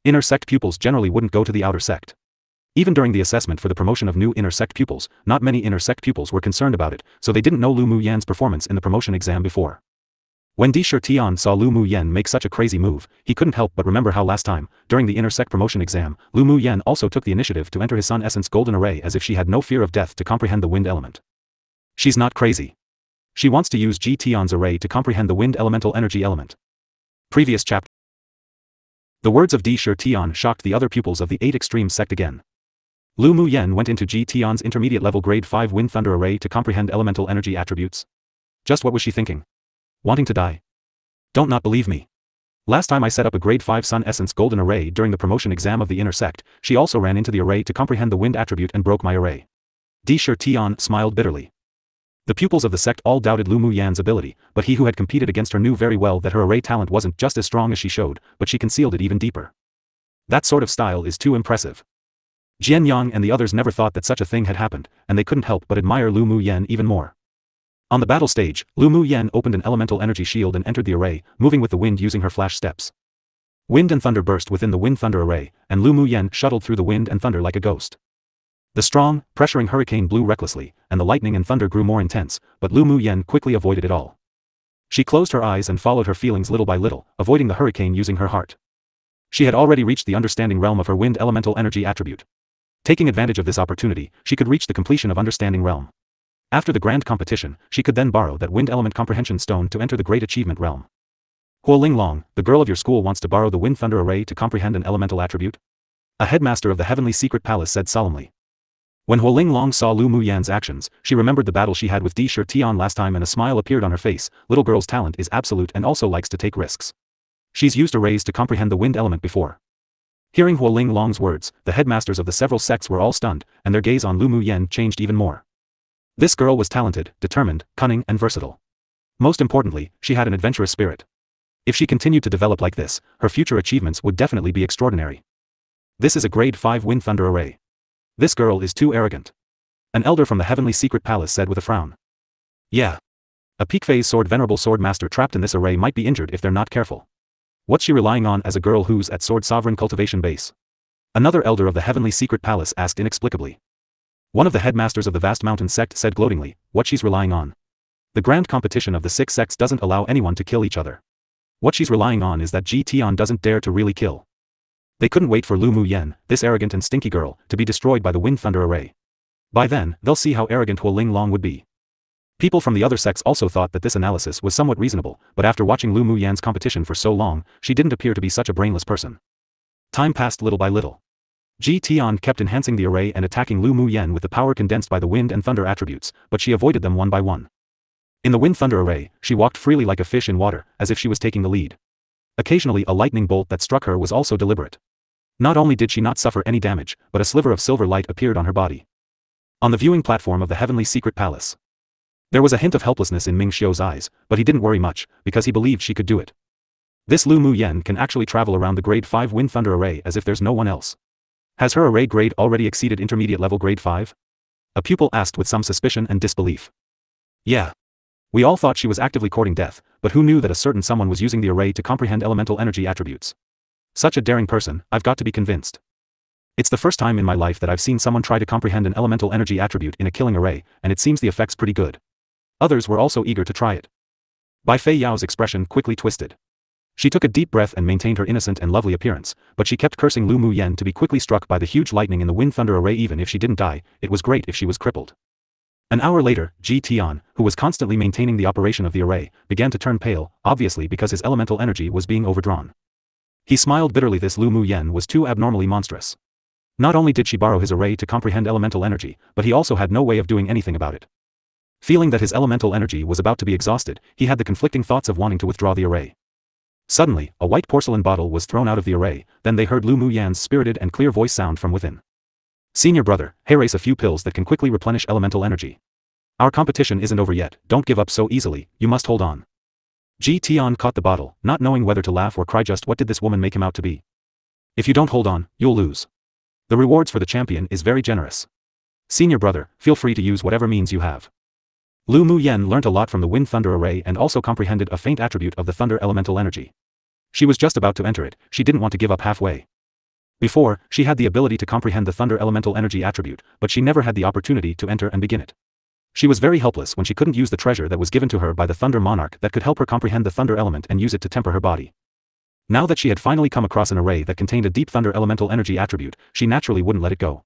Inner sect pupils generally wouldn't go to the outer sect. Even during the assessment for the promotion of new inner sect pupils, not many inner sect pupils were concerned about it, so they didn't know Lu Muyen's performance in the promotion exam before. When Di Tian saw Lu Muyen make such a crazy move, he couldn't help but remember how last time, during the inner sect promotion exam, Lu Muyen also took the initiative to enter his Sun Essence Golden Array as if she had no fear of death to comprehend the wind element. She's not crazy. She wants to use Ji Tian's array to comprehend the wind elemental energy element. Previous chapter. The words of Di Tian shocked the other pupils of the 8 extreme sect again. Lu Muyen went into Ji Tian's intermediate level grade 5 Wind Thunder Array to comprehend elemental energy attributes. Just what was she thinking? Wanting to die? Don't not believe me. Last time I set up a grade 5 Sun Essence Golden Array during the promotion exam of the inner sect, she also ran into the array to comprehend the wind attribute and broke my array. Di Tian smiled bitterly. The pupils of the sect all doubted Lu Muyen's ability, but he who had competed against her knew very well that her array talent wasn't just as strong as she showed, but she concealed it even deeper. That sort of style is too impressive. Jian Yang and the others never thought that such a thing had happened, and they couldn't help but admire Lu Muyen even more. On the battle stage, Lu Muyen opened an elemental energy shield and entered the array, moving with the wind using her flash steps. Wind and thunder burst within the wind thunder array, and Lu Muyen shuttled through the wind and thunder like a ghost. The strong, pressuring hurricane blew recklessly, and the lightning and thunder grew more intense, but Lu Muyen quickly avoided it all. She closed her eyes and followed her feelings little by little, avoiding the hurricane using her heart. She had already reached the understanding realm of her wind elemental energy attribute. Taking advantage of this opportunity, she could reach the completion of understanding realm. After the grand competition, she could then borrow that wind element comprehension stone to enter the great achievement realm. Huoling Long, the girl of your school wants to borrow the wind thunder array to comprehend an elemental attribute? A headmaster of the heavenly secret palace said solemnly. When Huoling Long saw Lu Muyan's actions, she remembered the battle she had with Di Tian last time and a smile appeared on her face. Little girl's talent is absolute and also likes to take risks. She's used arrays to comprehend the wind element before. Hearing Huoling Long's words, the headmasters of the several sects were all stunned, and their gaze on Lu Muyan changed even more. This girl was talented, determined, cunning and versatile. Most importantly, she had an adventurous spirit. If she continued to develop like this, her future achievements would definitely be extraordinary. This is a grade 5 wind thunder array. This girl is too arrogant. An elder from the heavenly secret palace said with a frown. Yeah. A peak phase sword venerable sword master trapped in this array might be injured if they're not careful. What's she relying on as a girl who's at sword sovereign cultivation base? Another elder of the heavenly secret palace asked inexplicably. One of the headmasters of the vast mountain sect said gloatingly, what she's relying on. The grand competition of the 6 sects doesn't allow anyone to kill each other. What she's relying on is that Ji Tian doesn't dare to really kill. They couldn't wait for Lu Muyan, this arrogant and stinky girl, to be destroyed by the wind thunder array. By then, they'll see how arrogant Huoling Long would be. People from the other sects also thought that this analysis was somewhat reasonable, but after watching Lu Muyan's competition for so long, she didn't appear to be such a brainless person. Time passed little by little. Ji Tian kept enhancing the array and attacking Lu Muyan with the power condensed by the wind and thunder attributes, but she avoided them one by one. In the wind thunder array, she walked freely like a fish in water, as if she was taking the lead. Occasionally a lightning bolt that struck her was also deliberate. Not only did she not suffer any damage, but a sliver of silver light appeared on her body. On the viewing platform of the heavenly secret palace. There was a hint of helplessness in Ming Xiu's eyes, but he didn't worry much, because he believed she could do it. This Lu Muyan can actually travel around the grade 5 wind thunder array as if there's no one else. Has her array grade already exceeded intermediate level grade 5? A pupil asked with some suspicion and disbelief. Yeah. We all thought she was actively courting death, but who knew that a certain someone was using the array to comprehend elemental energy attributes? Such a daring person, I've got to be convinced. It's the first time in my life that I've seen someone try to comprehend an elemental energy attribute in a killing array, and it seems the effect's pretty good. Others were also eager to try it. Bai Fei Yao's expression quickly twisted. She took a deep breath and maintained her innocent and lovely appearance, but she kept cursing Lu Muyan to be quickly struck by the huge lightning in the wind thunder array. Even if she didn't die, it was great if she was crippled. An hour later, Ji Tian, who was constantly maintaining the operation of the array, began to turn pale, obviously because his elemental energy was being overdrawn. He smiled bitterly. This Lu Muyan was too abnormally monstrous. Not only did she borrow his array to comprehend elemental energy, but he also had no way of doing anything about it. Feeling that his elemental energy was about to be exhausted, he had the conflicting thoughts of wanting to withdraw the array. Suddenly, a white porcelain bottle was thrown out of the array, then they heard Lu Muyan's spirited and clear voice sound from within. Senior brother, race a few pills that can quickly replenish elemental energy. Our competition isn't over yet, don't give up so easily, you must hold on. Ji Tian caught the bottle, not knowing whether to laugh or cry. Just what did this woman make him out to be? If you don't hold on, you'll lose. The rewards for the champion is very generous. Senior brother, feel free to use whatever means you have. Lu Muyan learnt a lot from the wind thunder array and also comprehended a faint attribute of the thunder elemental energy. She was just about to enter it, she didn't want to give up halfway. Before, she had the ability to comprehend the thunder elemental energy attribute, but she never had the opportunity to enter and begin it. She was very helpless when she couldn't use the treasure that was given to her by the Thunder Monarch that could help her comprehend the thunder element and use it to temper her body. Now that she had finally come across an array that contained a deep thunder elemental energy attribute, she naturally wouldn't let it go.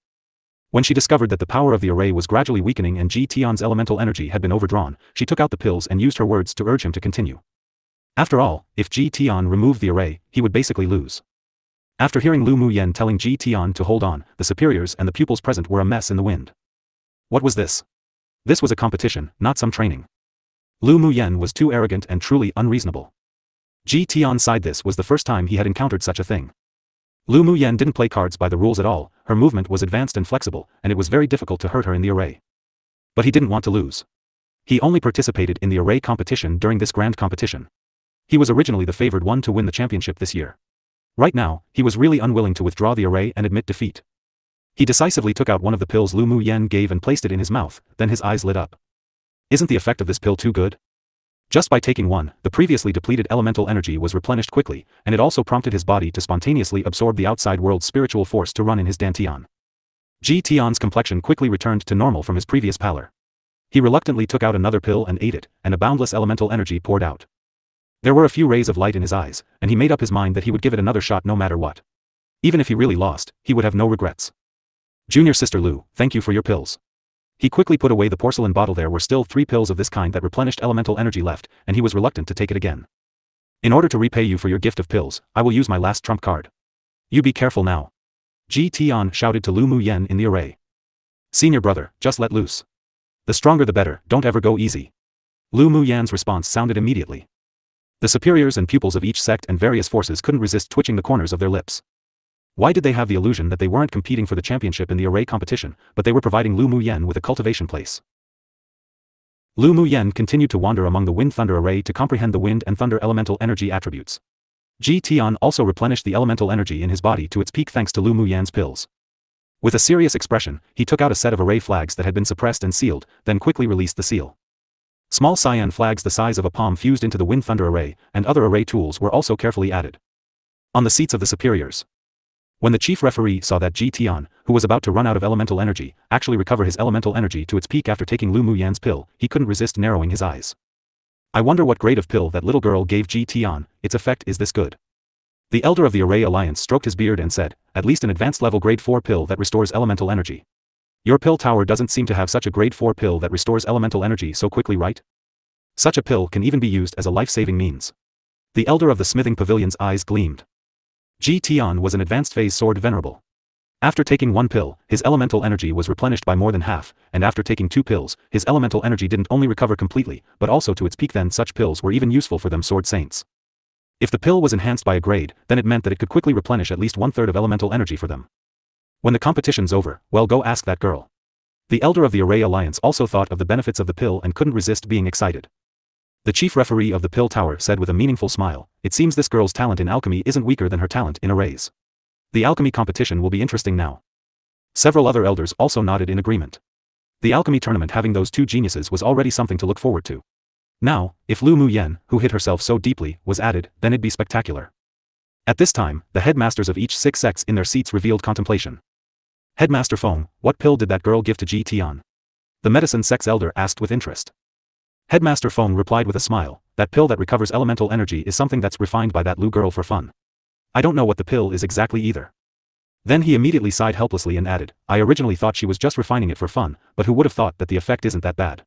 When she discovered that the power of the array was gradually weakening and Ji Tian's elemental energy had been overdrawn, she took out the pills and used her words to urge him to continue. After all, if Ji Tian removed the array, he would basically lose. After hearing Lu Muyan telling Ji Tian to hold on, the superiors and the pupils present were a mess in the wind. What was this? This was a competition, not some training. Lu Muyan was too arrogant and truly unreasonable. Ji Tian sighed. This was the first time he had encountered such a thing. Lu Muyan didn't play cards by the rules at all, her movement was advanced and flexible, and it was very difficult to hurt her in the array. But he didn't want to lose. He only participated in the array competition during this grand competition. He was originally the favored one to win the championship this year. Right now, he was really unwilling to withdraw the array and admit defeat. He decisively took out one of the pills Lu Muyan gave and placed it in his mouth, then his eyes lit up. Isn't the effect of this pill too good? Just by taking one, the previously depleted elemental energy was replenished quickly, and it also prompted his body to spontaneously absorb the outside world's spiritual force to run in his dantian. Ji Tian's complexion quickly returned to normal from his previous pallor. He reluctantly took out another pill and ate it, and a boundless elemental energy poured out. There were a few rays of light in his eyes, and he made up his mind that he would give it another shot no matter what. Even if he really lost, he would have no regrets. Junior sister Lu, thank you for your pills. He quickly put away the porcelain bottle. There were still 3 pills of this kind that replenished elemental energy left, and he was reluctant to take it again. In order to repay you for your gift of pills, I will use my last trump card. You be careful now. Ji Tian shouted to Lu Muyan in the array. Senior brother, just let loose. The stronger the better, don't ever go easy. Lu Muyan's response sounded immediately. The superiors and pupils of each sect and various forces couldn't resist twitching the corners of their lips. Why did they have the illusion that they weren't competing for the championship in the array competition, but they were providing Lu Muyan with a cultivation place? Lu Muyan continued to wander among the wind-thunder array to comprehend the wind and thunder elemental energy attributes. Ji Tian also replenished the elemental energy in his body to its peak thanks to Lu Muyan's pills. With a serious expression, he took out a set of array flags that had been suppressed and sealed, then quickly released the seal. Small cyan flags the size of a palm fused into the wind-thunder array, and other array tools were also carefully added. On the seats of the superiors. When the chief referee saw that Ji Tian, who was about to run out of elemental energy, actually recover his elemental energy to its peak after taking Lu Muyan's pill, he couldn't resist narrowing his eyes. I wonder what grade of pill that little girl gave Ji Tian, its effect is this good. The elder of the Array Alliance stroked his beard and said, at least an advanced level grade 4 pill that restores elemental energy. Your pill tower doesn't seem to have such a grade 4 pill that restores elemental energy so quickly, right? Such a pill can even be used as a life-saving means. The elder of the smithing pavilion's eyes gleamed. Ji Tian was an advanced phase sword venerable. After taking one pill, his elemental energy was replenished by more than half, and after taking 2 pills, his elemental energy didn't only recover completely, but also to its peak. Then such pills were even useful for them sword saints. If the pill was enhanced by a grade, then it meant that it could quickly replenish at least 1/3 of elemental energy for them. When the competition's over, well, go ask that girl. The elder of the Array Alliance also thought of the benefits of the pill and couldn't resist being excited. The chief referee of the pill tower said with a meaningful smile, it seems this girl's talent in alchemy isn't weaker than her talent in arrays. The alchemy competition will be interesting now. Several other elders also nodded in agreement. The alchemy tournament having those 2 geniuses was already something to look forward to. Now, if Lu Muyan, who hid herself so deeply, was added, then it'd be spectacular. At this time, the headmasters of each 6 sects in their seats revealed contemplation. Headmaster Feng, what pill did that girl give to Ji Tian? The medicine sect's elder asked with interest. Headmaster Feng replied with a smile, that pill that recovers elemental energy is something that's refined by that Lu girl for fun. I don't know what the pill is exactly either. Then he immediately sighed helplessly and added, I originally thought she was just refining it for fun, but who would have thought that the effect isn't that bad.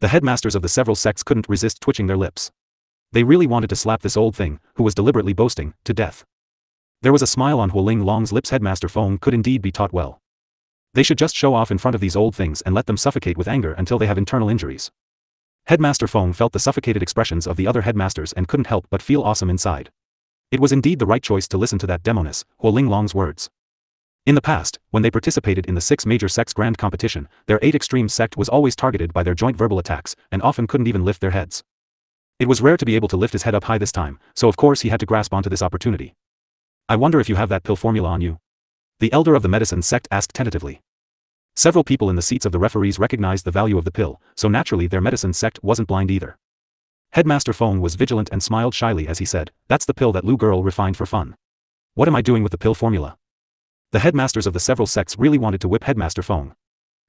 The headmasters of the several sects couldn't resist twitching their lips. They really wanted to slap this old thing, who was deliberately boasting, to death. There was a smile on Huoling Long's lips. Headmaster Feng could indeed be taught well. They should just show off in front of these old things and let them suffocate with anger until they have internal injuries. Headmaster Feng felt the suffocated expressions of the other headmasters and couldn't help but feel awesome inside. It was indeed the right choice to listen to that demoness, Huoling Long's words. In the past, when they participated in the 6 major sects grand competition, their 8 extreme sect was always targeted by their joint verbal attacks, and often couldn't even lift their heads. It was rare to be able to lift his head up high this time, so of course he had to grasp onto this opportunity. I wonder if you have that pill formula on you? The elder of the medicine sect asked tentatively. Several people in the seats of the referees recognized the value of the pill, so naturally their medicine sect wasn't blind either. Headmaster Feng was vigilant and smiled shyly as he said, that's the pill that Lu girl refined for fun. What am I doing with the pill formula? The headmasters of the several sects really wanted to whip Headmaster Feng.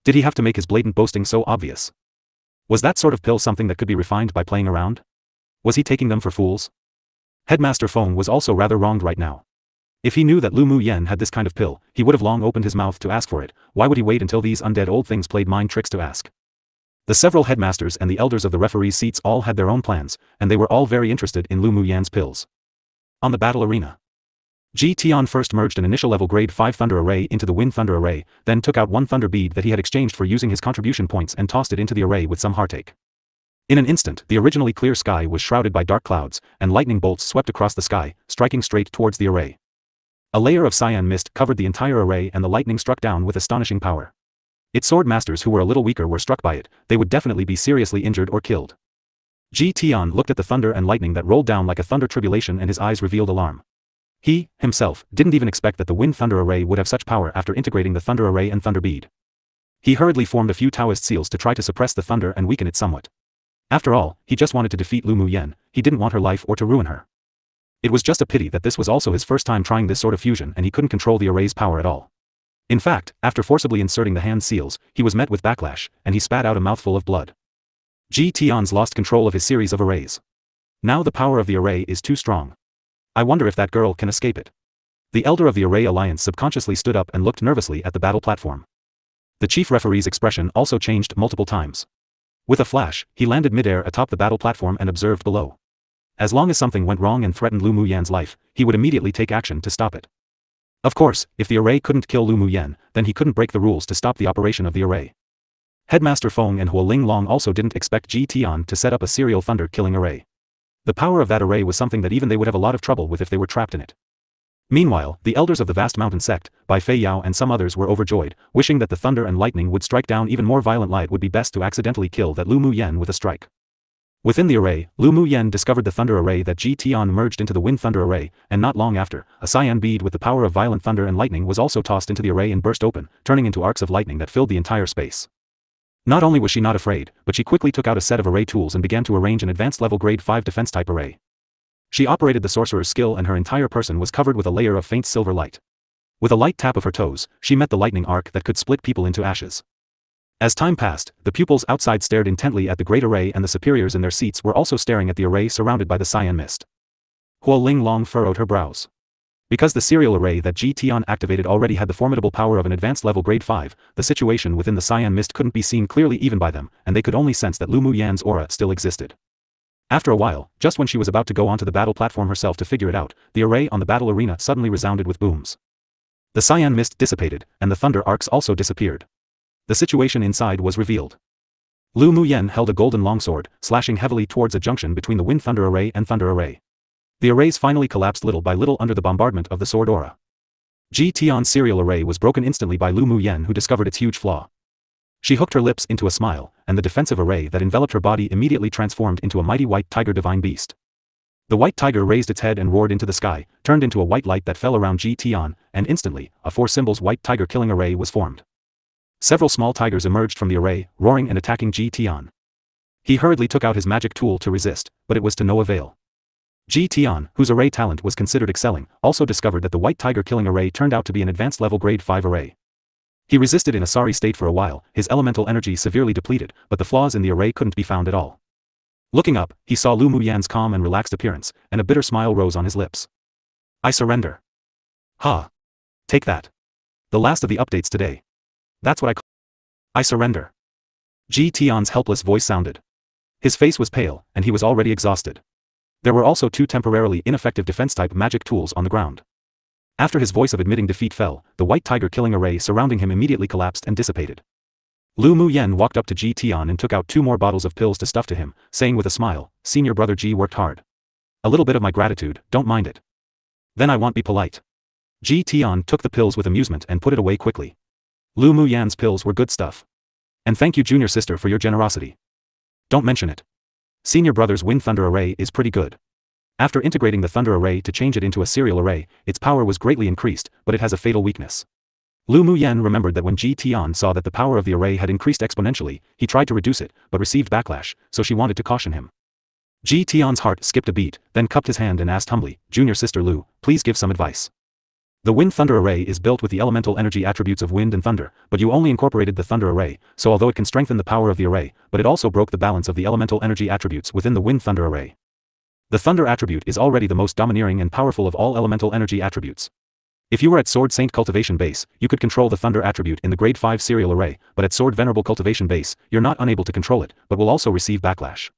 Did he have to make his blatant boasting so obvious? Was that sort of pill something that could be refined by playing around? Was he taking them for fools? Headmaster Feng was also rather wronged right now. If he knew that Lu Muyan had this kind of pill, he would have long opened his mouth to ask for it. Why would he wait until these undead old things played mind tricks to ask? The several headmasters and the elders of the referees' seats all had their own plans, and they were all very interested in Lu Muyan's pills. On the battle arena, Ji Tian first merged an initial level grade 5 thunder array into the wind thunder array, then took out one thunder bead that he had exchanged for using his contribution points and tossed it into the array with some heartache. In an instant, the originally clear sky was shrouded by dark clouds, and lightning bolts swept across the sky, striking straight towards the array. A layer of cyan mist covered the entire array and the lightning struck down with astonishing power. Its sword masters who were a little weaker were struck by it, they would definitely be seriously injured or killed. Ji Tian looked at the thunder and lightning that rolled down like a thunder tribulation and his eyes revealed alarm. He, himself, didn't even expect that the wind thunder array would have such power after integrating the thunder array and thunder bead. He hurriedly formed a few Taoist seals to try to suppress the thunder and weaken it somewhat. After all, he just wanted to defeat Lu Muyan, he didn't want her life or to ruin her. It was just a pity that this was also his first time trying this sort of fusion and he couldn't control the array's power at all. In fact, after forcibly inserting the hand seals, he was met with backlash, and he spat out a mouthful of blood. Ji Tian's lost control of his series of arrays. Now the power of the array is too strong. I wonder if that girl can escape it. The elder of the Array Alliance subconsciously stood up and looked nervously at the battle platform. The chief referee's expression also changed multiple times. With a flash, he landed midair atop the battle platform and observed below. As long as something went wrong and threatened Lu Muyan's life, he would immediately take action to stop it. Of course, if the array couldn't kill Lu Muyen, then he couldn't break the rules to stop the operation of the array. Headmaster Feng and Huo Linglong also didn't expect Ji Tian to set up a serial thunder-killing array. The power of that array was something that even they would have a lot of trouble with if they were trapped in it. Meanwhile, the elders of the vast mountain sect, Bai Fei Yao and some others were overjoyed, wishing that the thunder and lightning would strike down even more violently. It would be best to accidentally kill that Lu Muyen with a strike. Within the array, Lu Muyen discovered the thunder array that Ji Tian merged into the wind thunder array, and not long after, a cyan bead with the power of violent thunder and lightning was also tossed into the array and burst open, turning into arcs of lightning that filled the entire space. Not only was she not afraid, but she quickly took out a set of array tools and began to arrange an advanced level grade 5 defense type array. She operated the sorcerer's skill and her entire person was covered with a layer of faint silver light. With a light tap of her toes, she met the lightning arc that could split people into ashes. As time passed, the pupils outside stared intently at the great array and the superiors in their seats were also staring at the array surrounded by the cyan mist. Huo Linglong furrowed her brows. Because the serial array that Ji Tian activated already had the formidable power of an advanced level grade 5, the situation within the cyan mist couldn't be seen clearly even by them, and they could only sense that Lu Muyan's aura still existed. After a while, just when she was about to go onto the battle platform herself to figure it out, the array on the battle arena suddenly resounded with booms. The cyan mist dissipated, and the thunder arcs also disappeared. The situation inside was revealed. Lu Muyen held a golden longsword, slashing heavily towards a junction between the wind thunder array and thunder array. The arrays finally collapsed little by little under the bombardment of the sword aura. Ji Tian's serial array was broken instantly by Lu Muyen, who discovered its huge flaw. She hooked her lips into a smile, and the defensive array that enveloped her body immediately transformed into a mighty white tiger divine beast. The white tiger raised its head and roared into the sky, turned into a white light that fell around Ji Tian, and instantly, a 4 symbols white tiger killing array was formed. Several small tigers emerged from the array, roaring and attacking Ji Tian. He hurriedly took out his magic tool to resist, but it was to no avail. Ji Tian, whose array talent was considered excelling, also discovered that the white tiger killing array turned out to be an advanced level grade 5 array. He resisted in a sorry state for a while, his elemental energy severely depleted, but the flaws in the array couldn't be found at all. Looking up, he saw Lu Muyan's calm and relaxed appearance, and a bitter smile rose on his lips. I surrender. Ha! Take that. The last of the updates today. That's what I call. I surrender. Ji Tian's helpless voice sounded. His face was pale, and he was already exhausted. There were also 2 temporarily ineffective defense-type magic tools on the ground. After his voice of admitting defeat fell, the white tiger killing array surrounding him immediately collapsed and dissipated. Lu Muyen walked up to Ji Tian and took out 2 more bottles of pills to stuff to him, saying with a smile, "Senior brother Ji worked hard. A little bit of my gratitude, don't mind it." "Then I won't be polite." Ji Tian took the pills with amusement and put it away quickly. Lu Muyan's pills were good stuff. "And thank you junior sister for your generosity." "Don't mention it. Senior brother's wind thunder array is pretty good. After integrating the thunder array to change it into a serial array, its power was greatly increased, but it has a fatal weakness." Lu Muyen remembered that when Ji Tian saw that the power of the array had increased exponentially, he tried to reduce it, but received backlash, so she wanted to caution him. Ji Tian's heart skipped a beat, then cupped his hand and asked humbly, "Junior sister Lu, please give some advice. The wind thunder array is built with the elemental energy attributes of wind and thunder, but you only incorporated the thunder array, so although it can strengthen the power of the array, but it also broke the balance of the elemental energy attributes within the wind thunder array. The thunder attribute is already the most domineering and powerful of all elemental energy attributes. If you were at Sword Saint Cultivation base, you could control the thunder attribute in the grade 5 serial array, but at Sword Venerable Cultivation base, you're not unable to control it, but will also receive backlash.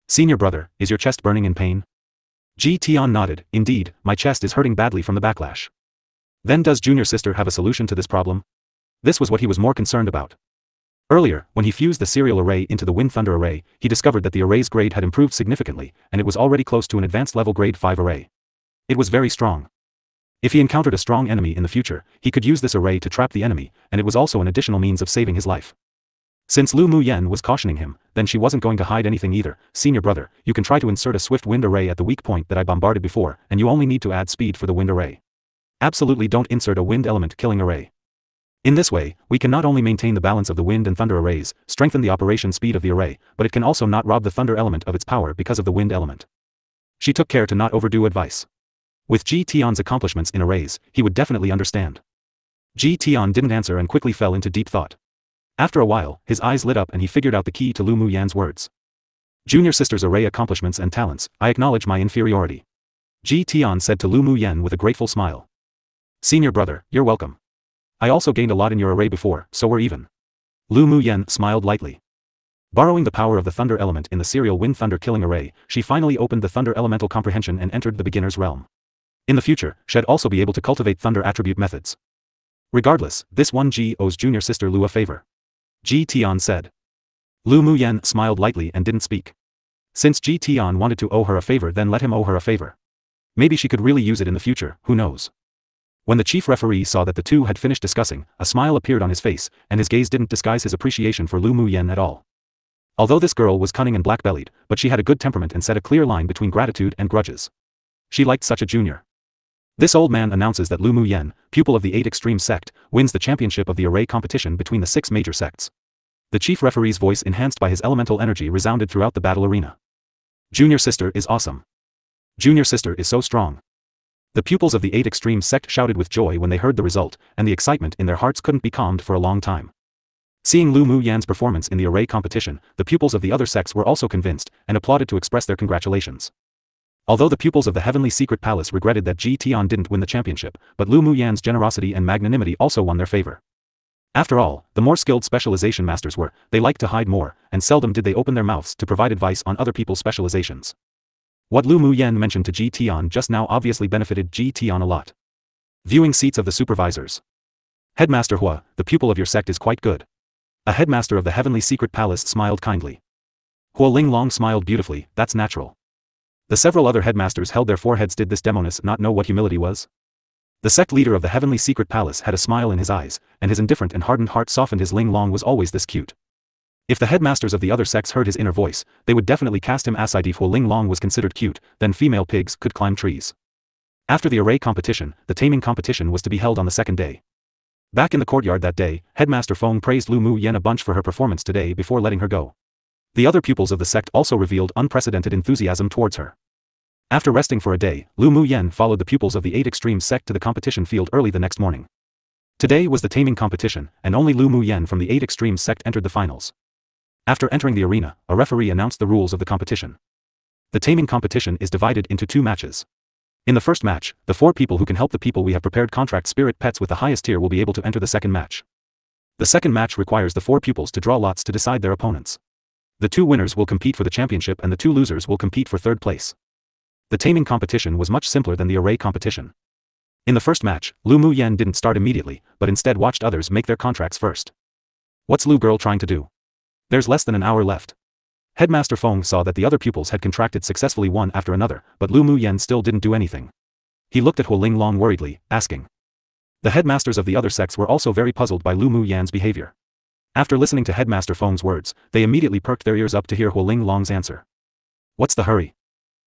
Senior brother, is your chest burning in pain?" Ji Tian nodded, "Indeed, my chest is hurting badly from the backlash." Then does junior sister have a solution to this problem? This was what he was more concerned about. Earlier, when he fused the serial array into the wind thunder array, he discovered that the array's grade had improved significantly, and it was already close to an advanced level grade 5 array. It was very strong. If he encountered a strong enemy in the future, he could use this array to trap the enemy, and it was also an additional means of saving his life. Since Lu Muyen was cautioning him, then she wasn't going to hide anything either. "Senior brother, you can try to insert a swift wind array at the weak point that I bombarded before, and you only need to add speed for the wind array. Absolutely don't insert a wind element killing array. In this way, we can not only maintain the balance of the wind and thunder arrays, strengthen the operation speed of the array, but it can also not rob the thunder element of its power because of the wind element." She took care to not overdo advice. With Ji Tian's accomplishments in arrays, he would definitely understand. Ji Tian didn't answer and quickly fell into deep thought. After a while, his eyes lit up and he figured out the key to Lu Muyan's words. "Junior sister's array accomplishments and talents, I acknowledge my inferiority," Ji Tian said to Lu Muyen with a grateful smile. "Senior brother, you're welcome. I also gained a lot in your array before, so we're even." Lu Muyen smiled lightly. Borrowing the power of the thunder element in the serial wind thunder killing array, she finally opened the thunder elemental comprehension and entered the beginner's realm. In the future, she'd also be able to cultivate thunder attribute methods. Regardless, this one Ji owes junior sister Lu a favor. Ji Tian said. Lu Muyen smiled lightly and didn't speak. Since Ji Tian wanted to owe her a favor, then let him owe her a favor. Maybe she could really use it in the future, who knows. When the chief referee saw that the two had finished discussing, a smile appeared on his face, and his gaze didn't disguise his appreciation for Lu Muyen at all. Although this girl was cunning and black-bellied, but she had a good temperament and set a clear line between gratitude and grudges. She liked such a junior. This old man announces that Lu Muyen, pupil of the 8 Extreme sect, wins the championship of the array competition between the 6 major sects. The chief referee's voice, enhanced by his elemental energy, resounded throughout the battle arena. Junior sister is awesome. Junior sister is so strong. The pupils of the 8 Extreme sect shouted with joy when they heard the result, and the excitement in their hearts couldn't be calmed for a long time. Seeing Lu Muyen's performance in the array competition, the pupils of the other sects were also convinced, and applauded to express their congratulations. Although the pupils of the Heavenly Secret Palace regretted that Ji Tian didn't win the championship, but Lu Muyen's generosity and magnanimity also won their favor. After all, the more skilled specialization masters were, they liked to hide more, and seldom did they open their mouths to provide advice on other people's specializations. What Lu Muyen mentioned to Ji Tian just now obviously benefited Ji Tian a lot. Viewing seats of the supervisors. Headmaster Hua, the pupil of your sect is quite good. A headmaster of the Heavenly Secret Palace smiled kindly. Hua Linglong smiled beautifully, that's natural. The several other headmasters held their foreheads. Did this demoness not know what humility was? The sect leader of the Heavenly Secret Palace had a smile in his eyes, and his indifferent and hardened heart softened. His Linglong was always this cute. If the headmasters of the other sects heard his inner voice, they would definitely cast him aside. If Hua Linglong was considered cute, then female pigs could climb trees. After the array competition, the taming competition was to be held on the second day. Back in the courtyard that day, Headmaster Feng praised Lu Muyen a bunch for her performance today before letting her go. The other pupils of the sect also revealed unprecedented enthusiasm towards her. After resting for a day, Lu Muyen followed the pupils of the 8 Extreme sect to the competition field early the next morning. Today was the taming competition, and only Lu Muyen from the 8 Extreme sect entered the finals. After entering the arena, a referee announced the rules of the competition. The taming competition is divided into 2 matches. In the first match, the 4 people who can help the people we have prepared contract spirit pets with the highest tier will be able to enter the second match. The second match requires the 4 pupils to draw lots to decide their opponents. The 2 winners will compete for the championship and the 2 losers will compete for third place. The taming competition was much simpler than the array competition. In the first match, Lu Muyen didn't start immediately, but instead watched others make their contracts first. What's Lu girl trying to do? There's less than an hour left. Headmaster Feng saw that the other pupils had contracted successfully one after another, but Lu Muyen still didn't do anything. He looked at Hua Linglong worriedly, asking. The headmasters of the other sects were also very puzzled by Lu Muyen's behavior. After listening to Headmaster Feng's words, they immediately perked their ears up to hear Hua Linglong's answer. What's the hurry?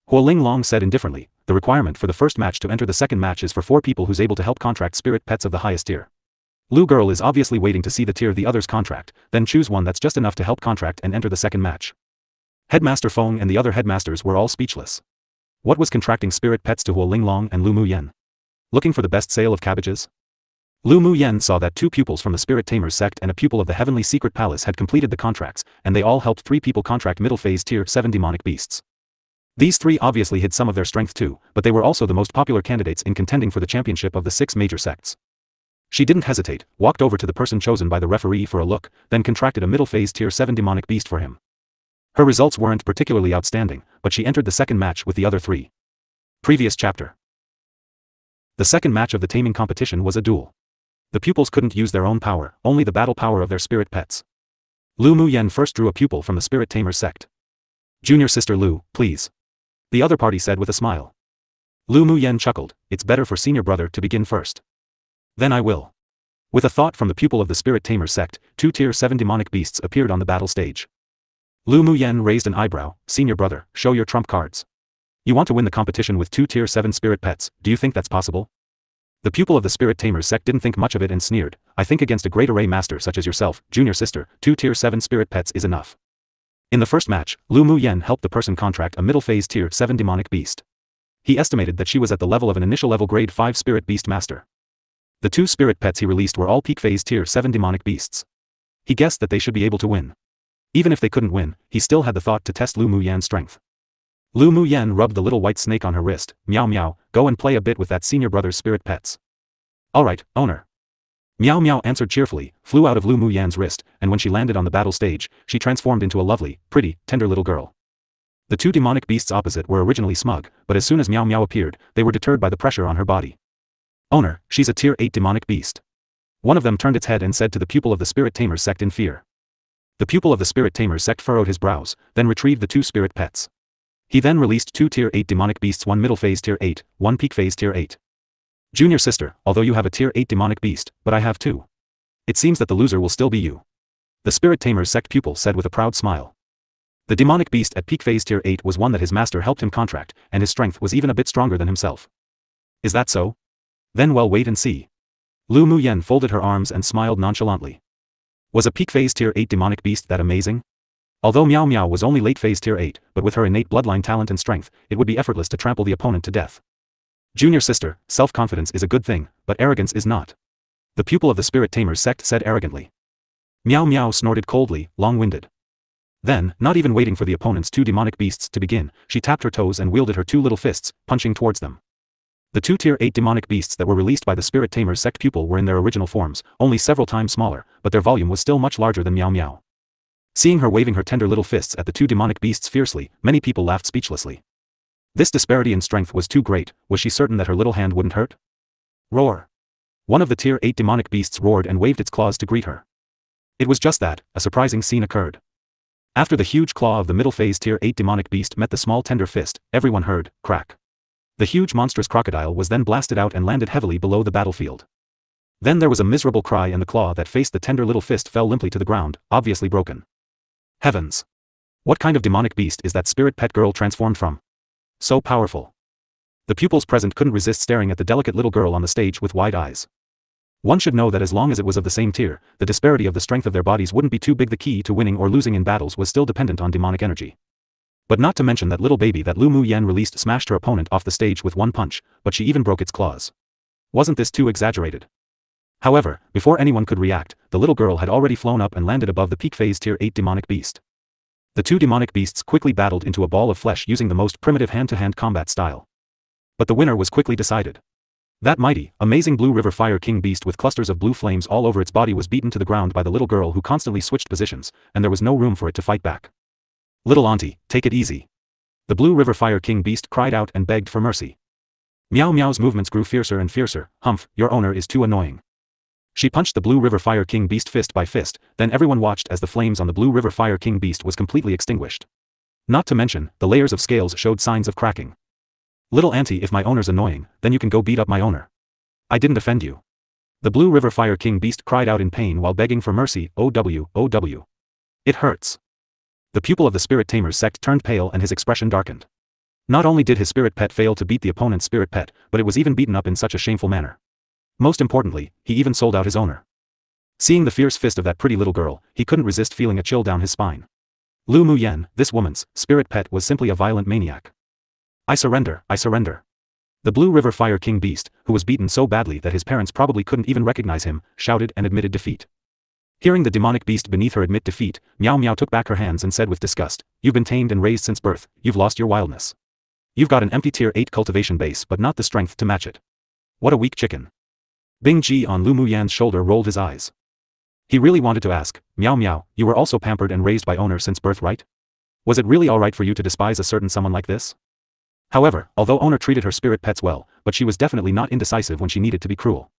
Hua Linglong said indifferently, the requirement for the first match to enter the second match is for 4 people who's able to help contract spirit pets of the highest tier. Lu girl is obviously waiting to see the tier the others contract, then choose one that's just enough to help contract and enter the second match. Headmaster Feng and the other headmasters were all speechless. What was contracting spirit pets to Hua Linglong and Lu Muyen? Looking for the best sale of cabbages? Lu Muyen saw that 2 pupils from the Spirit Tamers sect and a pupil of the Heavenly Secret Palace had completed the contracts, and they all helped 3 people contract middle phase tier 7 demonic beasts. These 3 obviously hid some of their strength too, but they were also the most popular candidates in contending for the championship of the 6 major sects. She didn't hesitate, walked over to the person chosen by the referee for a look, then contracted a middle phase tier 7 demonic beast for him. Her results weren't particularly outstanding, but she entered the second match with the other 3. Previous chapter. The second match of the taming competition was a duel. The pupils couldn't use their own power, only the battle power of their spirit pets. Lu Muyen first drew a pupil from the Spirit Tamers sect. Junior sister Lu, please. The other party said with a smile. Lu Muyen chuckled, it's better for senior brother to begin first. Then I will. With a thought from the pupil of the Spirit Tamers sect, 2 tier 7 demonic beasts appeared on the battle stage. Lu Muyen raised an eyebrow, senior brother, show your trump cards. You want to win the competition with 2 tier 7 spirit pets, do you think that's possible? The pupil of the Spirit Tamers sect didn't think much of it and sneered, I think against a great array master such as yourself, junior sister, 2 tier 7 spirit pets is enough. In the first match, Lu Muyen helped the person contract a middle phase tier 7 demonic beast. He estimated that she was at the level of an initial level grade 5 spirit beast master. The 2 spirit pets he released were all peak phase tier 7 demonic beasts. He guessed that they should be able to win. Even if they couldn't win, he still had the thought to test Lu Muyen's strength. Lu Muyen rubbed the little white snake on her wrist, meow meow, go and play a bit with that senior brother's spirit pets. Alright, owner. Meow meow answered cheerfully, flew out of Lu Muyen's wrist, and when she landed on the battle stage, she transformed into a lovely, pretty, tender little girl. The two demonic beasts opposite were originally smug, but as soon as Meow Meow appeared, they were deterred by the pressure on her body. Owner, she's a tier 8 demonic beast. One of them turned its head and said to the pupil of the Spirit Tamer sect in fear. The pupil of the Spirit Tamer sect furrowed his brows, then retrieved the two spirit pets. He then released two tier 8 demonic beasts, one middle phase tier 8, one peak phase tier 8. Junior sister, although you have a tier 8 demonic beast, but I have two. It seems that the loser will still be you. The Spirit Tamer's sect pupil said with a proud smile. The demonic beast at peak phase tier 8 was one that his master helped him contract, and his strength was even a bit stronger than himself. Is that so? Then well, wait and see. Lu Muyen folded her arms and smiled nonchalantly. Was a peak phase tier 8 demonic beast that amazing? Although Meow Meow was only late phase tier 8, but with her innate bloodline talent and strength, it would be effortless to trample the opponent to death. Junior sister, self-confidence is a good thing, but arrogance is not. The pupil of the Spirit Tamer's sect said arrogantly. Meow Meow snorted coldly, long-winded. Then, not even waiting for the opponent's two demonic beasts to begin, she tapped her toes and wielded her two little fists, punching towards them. The two tier 8 demonic beasts that were released by the Spirit Tamer's sect pupil were in their original forms, only several times smaller, but their volume was still much larger than Meow Meow. Seeing her waving her tender little fists at the two demonic beasts fiercely, many people laughed speechlessly. This disparity in strength was too great. Was she certain that her little hand wouldn't hurt? Roar! One of the tier 8 demonic beasts roared and waved its claws to greet her. It was just that, a surprising scene occurred. After the huge claw of the middle phase tier 8 demonic beast met the small tender fist, everyone heard, crack. The huge monstrous crocodile was then blasted out and landed heavily below the battlefield. Then there was a miserable cry and the claw that faced the tender little fist fell limply to the ground, obviously broken. Heavens! What kind of demonic beast is that spirit pet girl transformed from? So powerful. The pupils present couldn't resist staring at the delicate little girl on the stage with wide eyes. One should know that as long as it was of the same tier, the disparity of the strength of their bodies wouldn't be too big. The key to winning or losing in battles was still dependent on demonic energy. But not to mention that little baby that Lu Muyen released smashed her opponent off the stage with one punch, but she even broke its claws. Wasn't this too exaggerated? However, before anyone could react, the little girl had already flown up and landed above the peak phase tier 8 demonic beast. The two demonic beasts quickly battled into a ball of flesh using the most primitive hand-to-hand combat style. But the winner was quickly decided. That mighty, amazing Blue River Fire King beast with clusters of blue flames all over its body was beaten to the ground by the little girl who constantly switched positions, and there was no room for it to fight back. Little auntie, take it easy. The Blue River Fire King beast cried out and begged for mercy. Meow Meow's movements grew fiercer and fiercer. Humph, your owner is too annoying. She punched the Blue River Fire King beast fist by fist, then everyone watched as the flames on the Blue River Fire King beast was completely extinguished. Not to mention, the layers of scales showed signs of cracking. Little auntie, if my owner's annoying, then you can go beat up my owner. I didn't offend you. The Blue River Fire King beast cried out in pain while begging for mercy. OW. It hurts. The pupil of the Spirit Tamer's sect turned pale and his expression darkened. Not only did his spirit pet fail to beat the opponent's spirit pet, but it was even beaten up in such a shameful manner. Most importantly, he even sold out his owner. Seeing the fierce fist of that pretty little girl, he couldn't resist feeling a chill down his spine. Lu Muyen, this woman's spirit pet was simply a violent maniac. I surrender. The Blue River Fire King beast, who was beaten so badly that his parents probably couldn't even recognize him, shouted and admitted defeat. Hearing the demonic beast beneath her admit defeat, Meow Meow took back her hands and said with disgust, you've been tamed and raised since birth, you've lost your wildness. You've got an empty tier 8 cultivation base but not the strength to match it. What a weak chicken. Bing Ji on Lu Muyen's shoulder rolled his eyes. He really wanted to ask, Meow Meow, you were also pampered and raised by owner since birth, right? Was it really alright for you to despise a certain someone like this? However, although owner treated her spirit pets well, but she was definitely not indecisive when she needed to be cruel.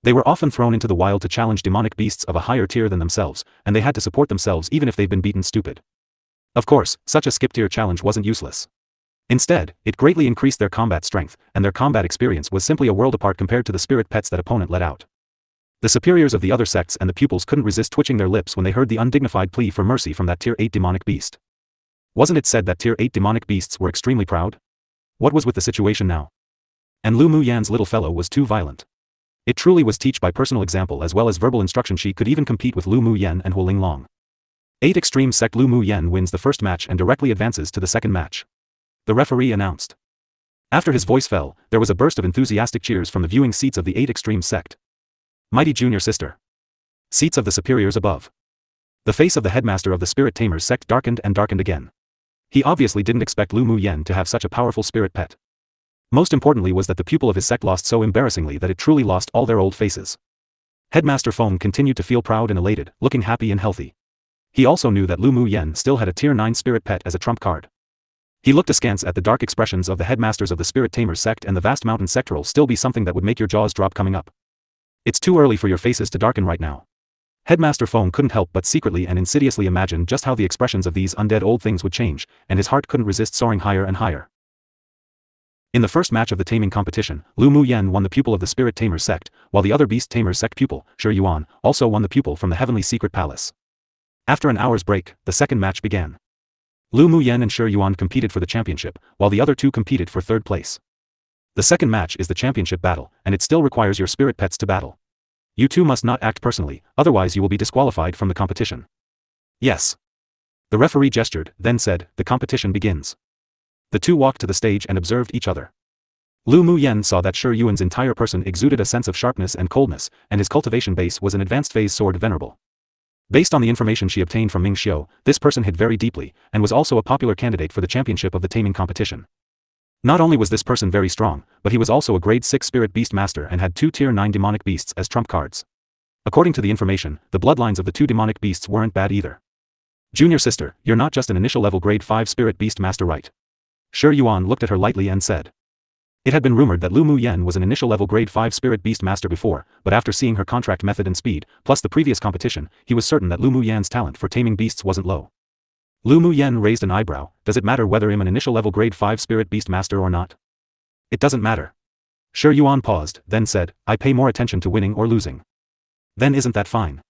They were often thrown into the wild to challenge demonic beasts of a higher tier than themselves, and they had to support themselves even if they've been beaten stupid. Of course, such a skip-tier challenge wasn't useless. Instead, it greatly increased their combat strength, and their combat experience was simply a world apart compared to the spirit pets that opponent let out. The superiors of the other sects and the pupils couldn't resist twitching their lips when they heard the undignified plea for mercy from that tier 8 demonic beast. Wasn't it said that tier 8 demonic beasts were extremely proud? What was with the situation now? And Lu Muyen's little fellow was too violent. It truly was teach by personal example as well as verbal instruction. She could even compete with Lu Muyen and Huoling Long. 8 Extreme Sect. Lu Muyen wins the first match and directly advances to the second match. The referee announced. After his voice fell, there was a burst of enthusiastic cheers from the viewing seats of the 8 Extreme Sect. Mighty junior sister. Seats of the superiors above. The face of the headmaster of the Spirit Tamer's sect darkened and darkened again. He obviously didn't expect Lu Muyen to have such a powerful spirit pet. Most importantly was that the pupil of his sect lost so embarrassingly that it truly lost all their old faces. Headmaster Feng continued to feel proud and elated, looking happy and healthy. He also knew that Lu Muyen still had a tier 9 spirit pet as a trump card. He looked askance at the dark expressions of the headmasters of the Spirit Tamers sect, and the vast mountain sect will still be something that would make your jaws drop coming up. It's too early for your faces to darken right now. Headmaster Foam couldn't help but secretly and insidiously imagine just how the expressions of these undead old things would change, and his heart couldn't resist soaring higher and higher. In the first match of the taming competition, Lu Mu Yen won the pupil of the Spirit Tamers sect, while the other Beast Tamers sect pupil, Shi Yuan, also won the pupil from the Heavenly Secret Palace. After an hour's break, the second match began. Lu Mu Yen and Shi Yuan competed for the championship, while the other two competed for third place. The second match is the championship battle, and it still requires your spirit pets to battle. You two must not act personally, otherwise you will be disqualified from the competition. Yes. The referee gestured, then said, the competition begins. The two walked to the stage and observed each other. Lu Mu Yen saw that Shi Yuan's entire person exuded a sense of sharpness and coldness, and his cultivation base was an advanced phase sword venerable. Based on the information she obtained from Ming Xiu, this person hid very deeply, and was also a popular candidate for the championship of the taming competition. Not only was this person very strong, but he was also a grade 6 spirit beast master and had 2 tier 9 demonic beasts as trump cards. According to the information, the bloodlines of the 2 demonic beasts weren't bad either. Junior sister, you're not just an initial level grade 5 spirit beast master, right? Shi Yuan looked at her lightly and said. It had been rumored that Lu Mu Yen was an initial level grade 5 spirit beast master before, but after seeing her contract method and speed, plus the previous competition, he was certain that Lu Mu Yen's talent for taming beasts wasn't low. Lu Mu Yen raised an eyebrow. Does it matter whether I'm an initial level grade 5 spirit beast master or not? It doesn't matter. Shi Yuan paused, then said, I pay more attention to winning or losing. Then isn't that fine?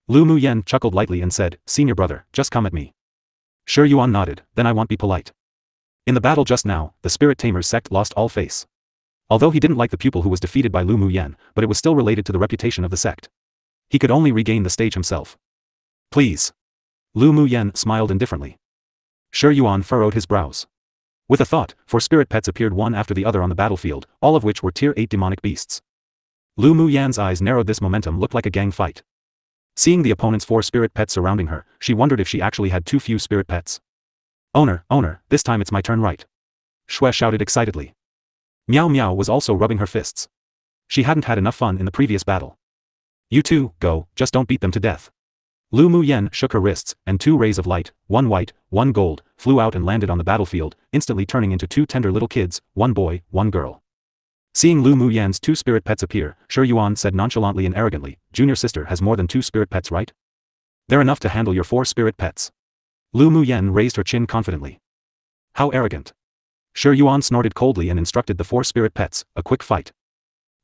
Lu Mu Yen chuckled lightly and said, senior brother, just come at me. Shi Yuan nodded, then I won't be polite. In the battle just now, the Spirit Tamers sect lost all face. Although he didn't like the pupil who was defeated by Lu Mu Yen, but it was still related to the reputation of the sect. He could only regain the stage himself. Please. Lu Mu Yen smiled indifferently. Shi Yuan furrowed his brows. With a thought, 4 spirit pets appeared one after the other on the battlefield, all of which were tier 8 demonic beasts. Lu Mu Yan's eyes narrowed. This momentum looked like a gang fight. Seeing the opponent's 4 spirit pets surrounding her, she wondered if she actually had too few spirit pets. Owner, this time it's my turn, right? Shui shouted excitedly. Meow Meow was also rubbing her fists. She hadn't had enough fun in the previous battle. You two, go, just don't beat them to death. Lu Mu Yen shook her wrists, and 2 rays of light, 1 white, 1 gold, flew out and landed on the battlefield, instantly turning into 2 tender little kids, 1 boy, 1 girl. Seeing Lu Mu Yan's 2 spirit pets appear, Shi Yuan said nonchalantly and arrogantly, Junior sister has more than 2 spirit pets, right? They're enough to handle your 4 spirit pets. Lu Mu Yen raised her chin confidently. How arrogant. Shi Yuan snorted coldly and instructed the 4 spirit pets, a quick fight.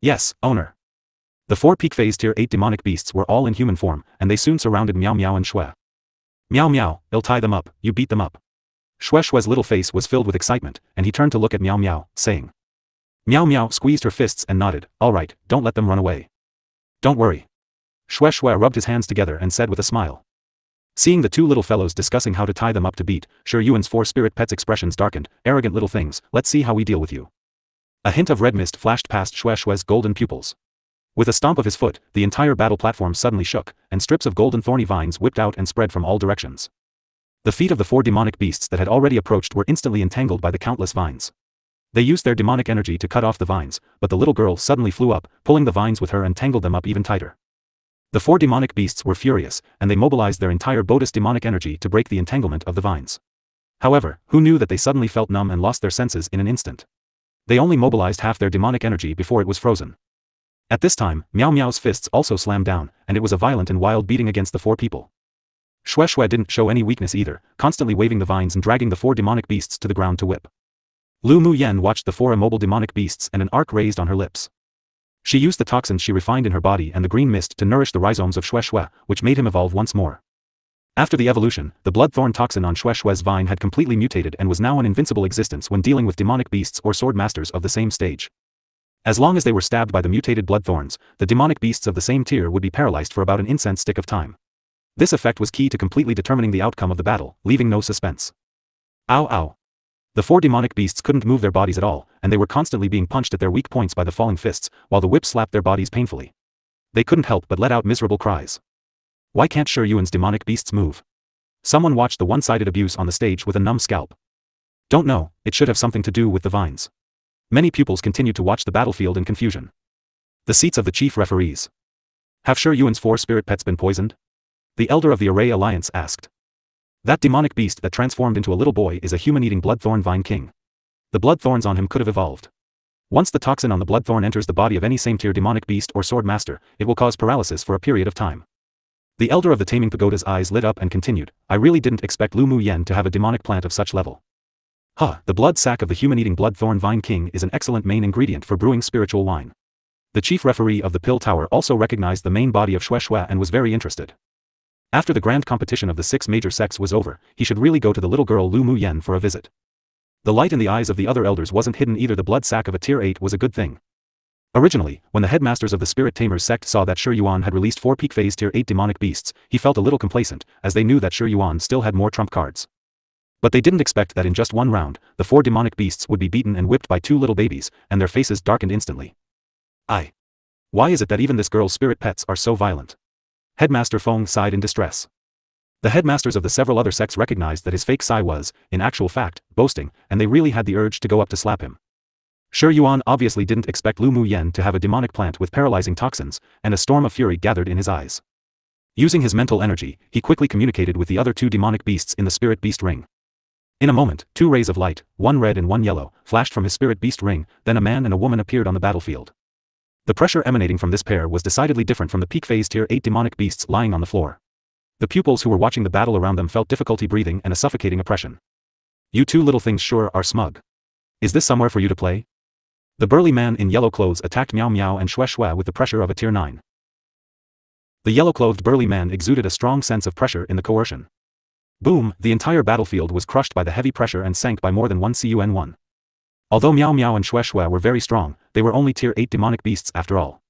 Yes, owner. The 4 peak phase tier 8 demonic beasts were all in human form, and they soon surrounded Meow Meow and Shui. Meow Meow, I'll tie them up, you beat them up. Shui's little face was filled with excitement, and he turned to look at Meow Meow, saying. Meow Meow squeezed her fists and nodded, alright, don't let them run away. Don't worry. Shui rubbed his hands together and said with a smile. Seeing the 2 little fellows discussing how to tie them up to beat, Shi Yuan's 4 spirit pets' expressions darkened. Arrogant little things, let's see how we deal with you. A hint of red mist flashed past Shui's golden pupils. With a stomp of his foot, the entire battle platform suddenly shook, and strips of golden thorny vines whipped out and spread from all directions. The feet of the 4 demonic beasts that had already approached were instantly entangled by the countless vines. They used their demonic energy to cut off the vines, but the little girl suddenly flew up, pulling the vines with her and tangled them up even tighter. The 4 demonic beasts were furious, and they mobilized their entire Bodis demonic energy to break the entanglement of the vines. However, who knew that they suddenly felt numb and lost their senses in an instant? They only mobilized half their demonic energy before it was frozen. At this time, Meow Meow's fists also slammed down, and it was a violent and wild beating against the 4 people. Shui didn't show any weakness either, constantly waving the vines and dragging the 4 demonic beasts to the ground to whip. Lu Mu Yen watched the 4 immobile demonic beasts and an arc raised on her lips. She used the toxins she refined in her body and the green mist to nourish the rhizomes of Shui, which made him evolve once more. After the evolution, the bloodthorn toxin on Shui's vine had completely mutated and was now an invincible existence when dealing with demonic beasts or sword masters of the same stage. As long as they were stabbed by the mutated bloodthorns, the demonic beasts of the same tier would be paralyzed for about an incense stick of time. This effect was key to completely determining the outcome of the battle, leaving no suspense. Ow ow. The 4 demonic beasts couldn't move their bodies at all, and they were constantly being punched at their weak points by the falling fists, while the whip slapped their bodies painfully. They couldn't help but let out miserable cries. Why can't Shi Yuan's demonic beasts move? Someone watched the one-sided abuse on the stage with a numb scalp. Don't know, it should have something to do with the vines. Many pupils continued to watch the battlefield in confusion. The seats of the chief referees. Have Shi Yuan's 4 spirit pets been poisoned? The elder of the Array Alliance asked. That demonic beast that transformed into a little boy is a human-eating bloodthorn vine king. The blood thorns on him could have evolved. Once the toxin on the bloodthorn enters the body of any same-tier demonic beast or sword master, it will cause paralysis for a period of time. The elder of the Taming Pagoda's eyes lit up and continued, I really didn't expect Lu Mu Yen to have a demonic plant of such level. The blood sac of the human-eating bloodthorn vine king is an excellent main ingredient for brewing spiritual wine. The chief referee of the Pill Tower also recognized the main body of Xue Xue and was very interested. After the grand competition of the 6 major sects was over, he should really go to the little girl Lu Mu Yen for a visit. The light in the eyes of the other elders wasn't hidden either. The blood sac of a tier 8 was a good thing. Originally, when the headmasters of the Spirit Tamers sect saw that Shi Yuan had released 4 peak phase tier 8 demonic beasts, he felt a little complacent, as they knew that Shi Yuan still had more trump cards. But they didn't expect that in just one round, the 4 demonic beasts would be beaten and whipped by 2 little babies, and their faces darkened instantly. Why is it that even this girl's spirit pets are so violent? Headmaster Feng sighed in distress. The headmasters of the several other sects recognized that his fake sigh was, in actual fact, boasting, and they really had the urge to go up to slap him. Shi Yuan obviously didn't expect Lu Mu Yen to have a demonic plant with paralyzing toxins, and a storm of fury gathered in his eyes. Using his mental energy, he quickly communicated with the other 2 demonic beasts in the spirit beast ring. In a moment, 2 rays of light, one red and one yellow, flashed from his spirit beast ring, then a man and a woman appeared on the battlefield. The pressure emanating from this pair was decidedly different from the peak phase tier 8 demonic beasts lying on the floor. The pupils who were watching the battle around them felt difficulty breathing and a suffocating oppression. You 2 little things sure are smug. Is this somewhere for you to play? The burly man in yellow clothes attacked Miao Miao and Xue Xue with the pressure of a tier 9. The yellow-clothed burly man exuded a strong sense of pressure in the coercion. Boom, the entire battlefield was crushed by the heavy pressure and sank by more than 1 CUN1. Although Miao Miao and Xue Xue were very strong, they were only tier 8 demonic beasts after all.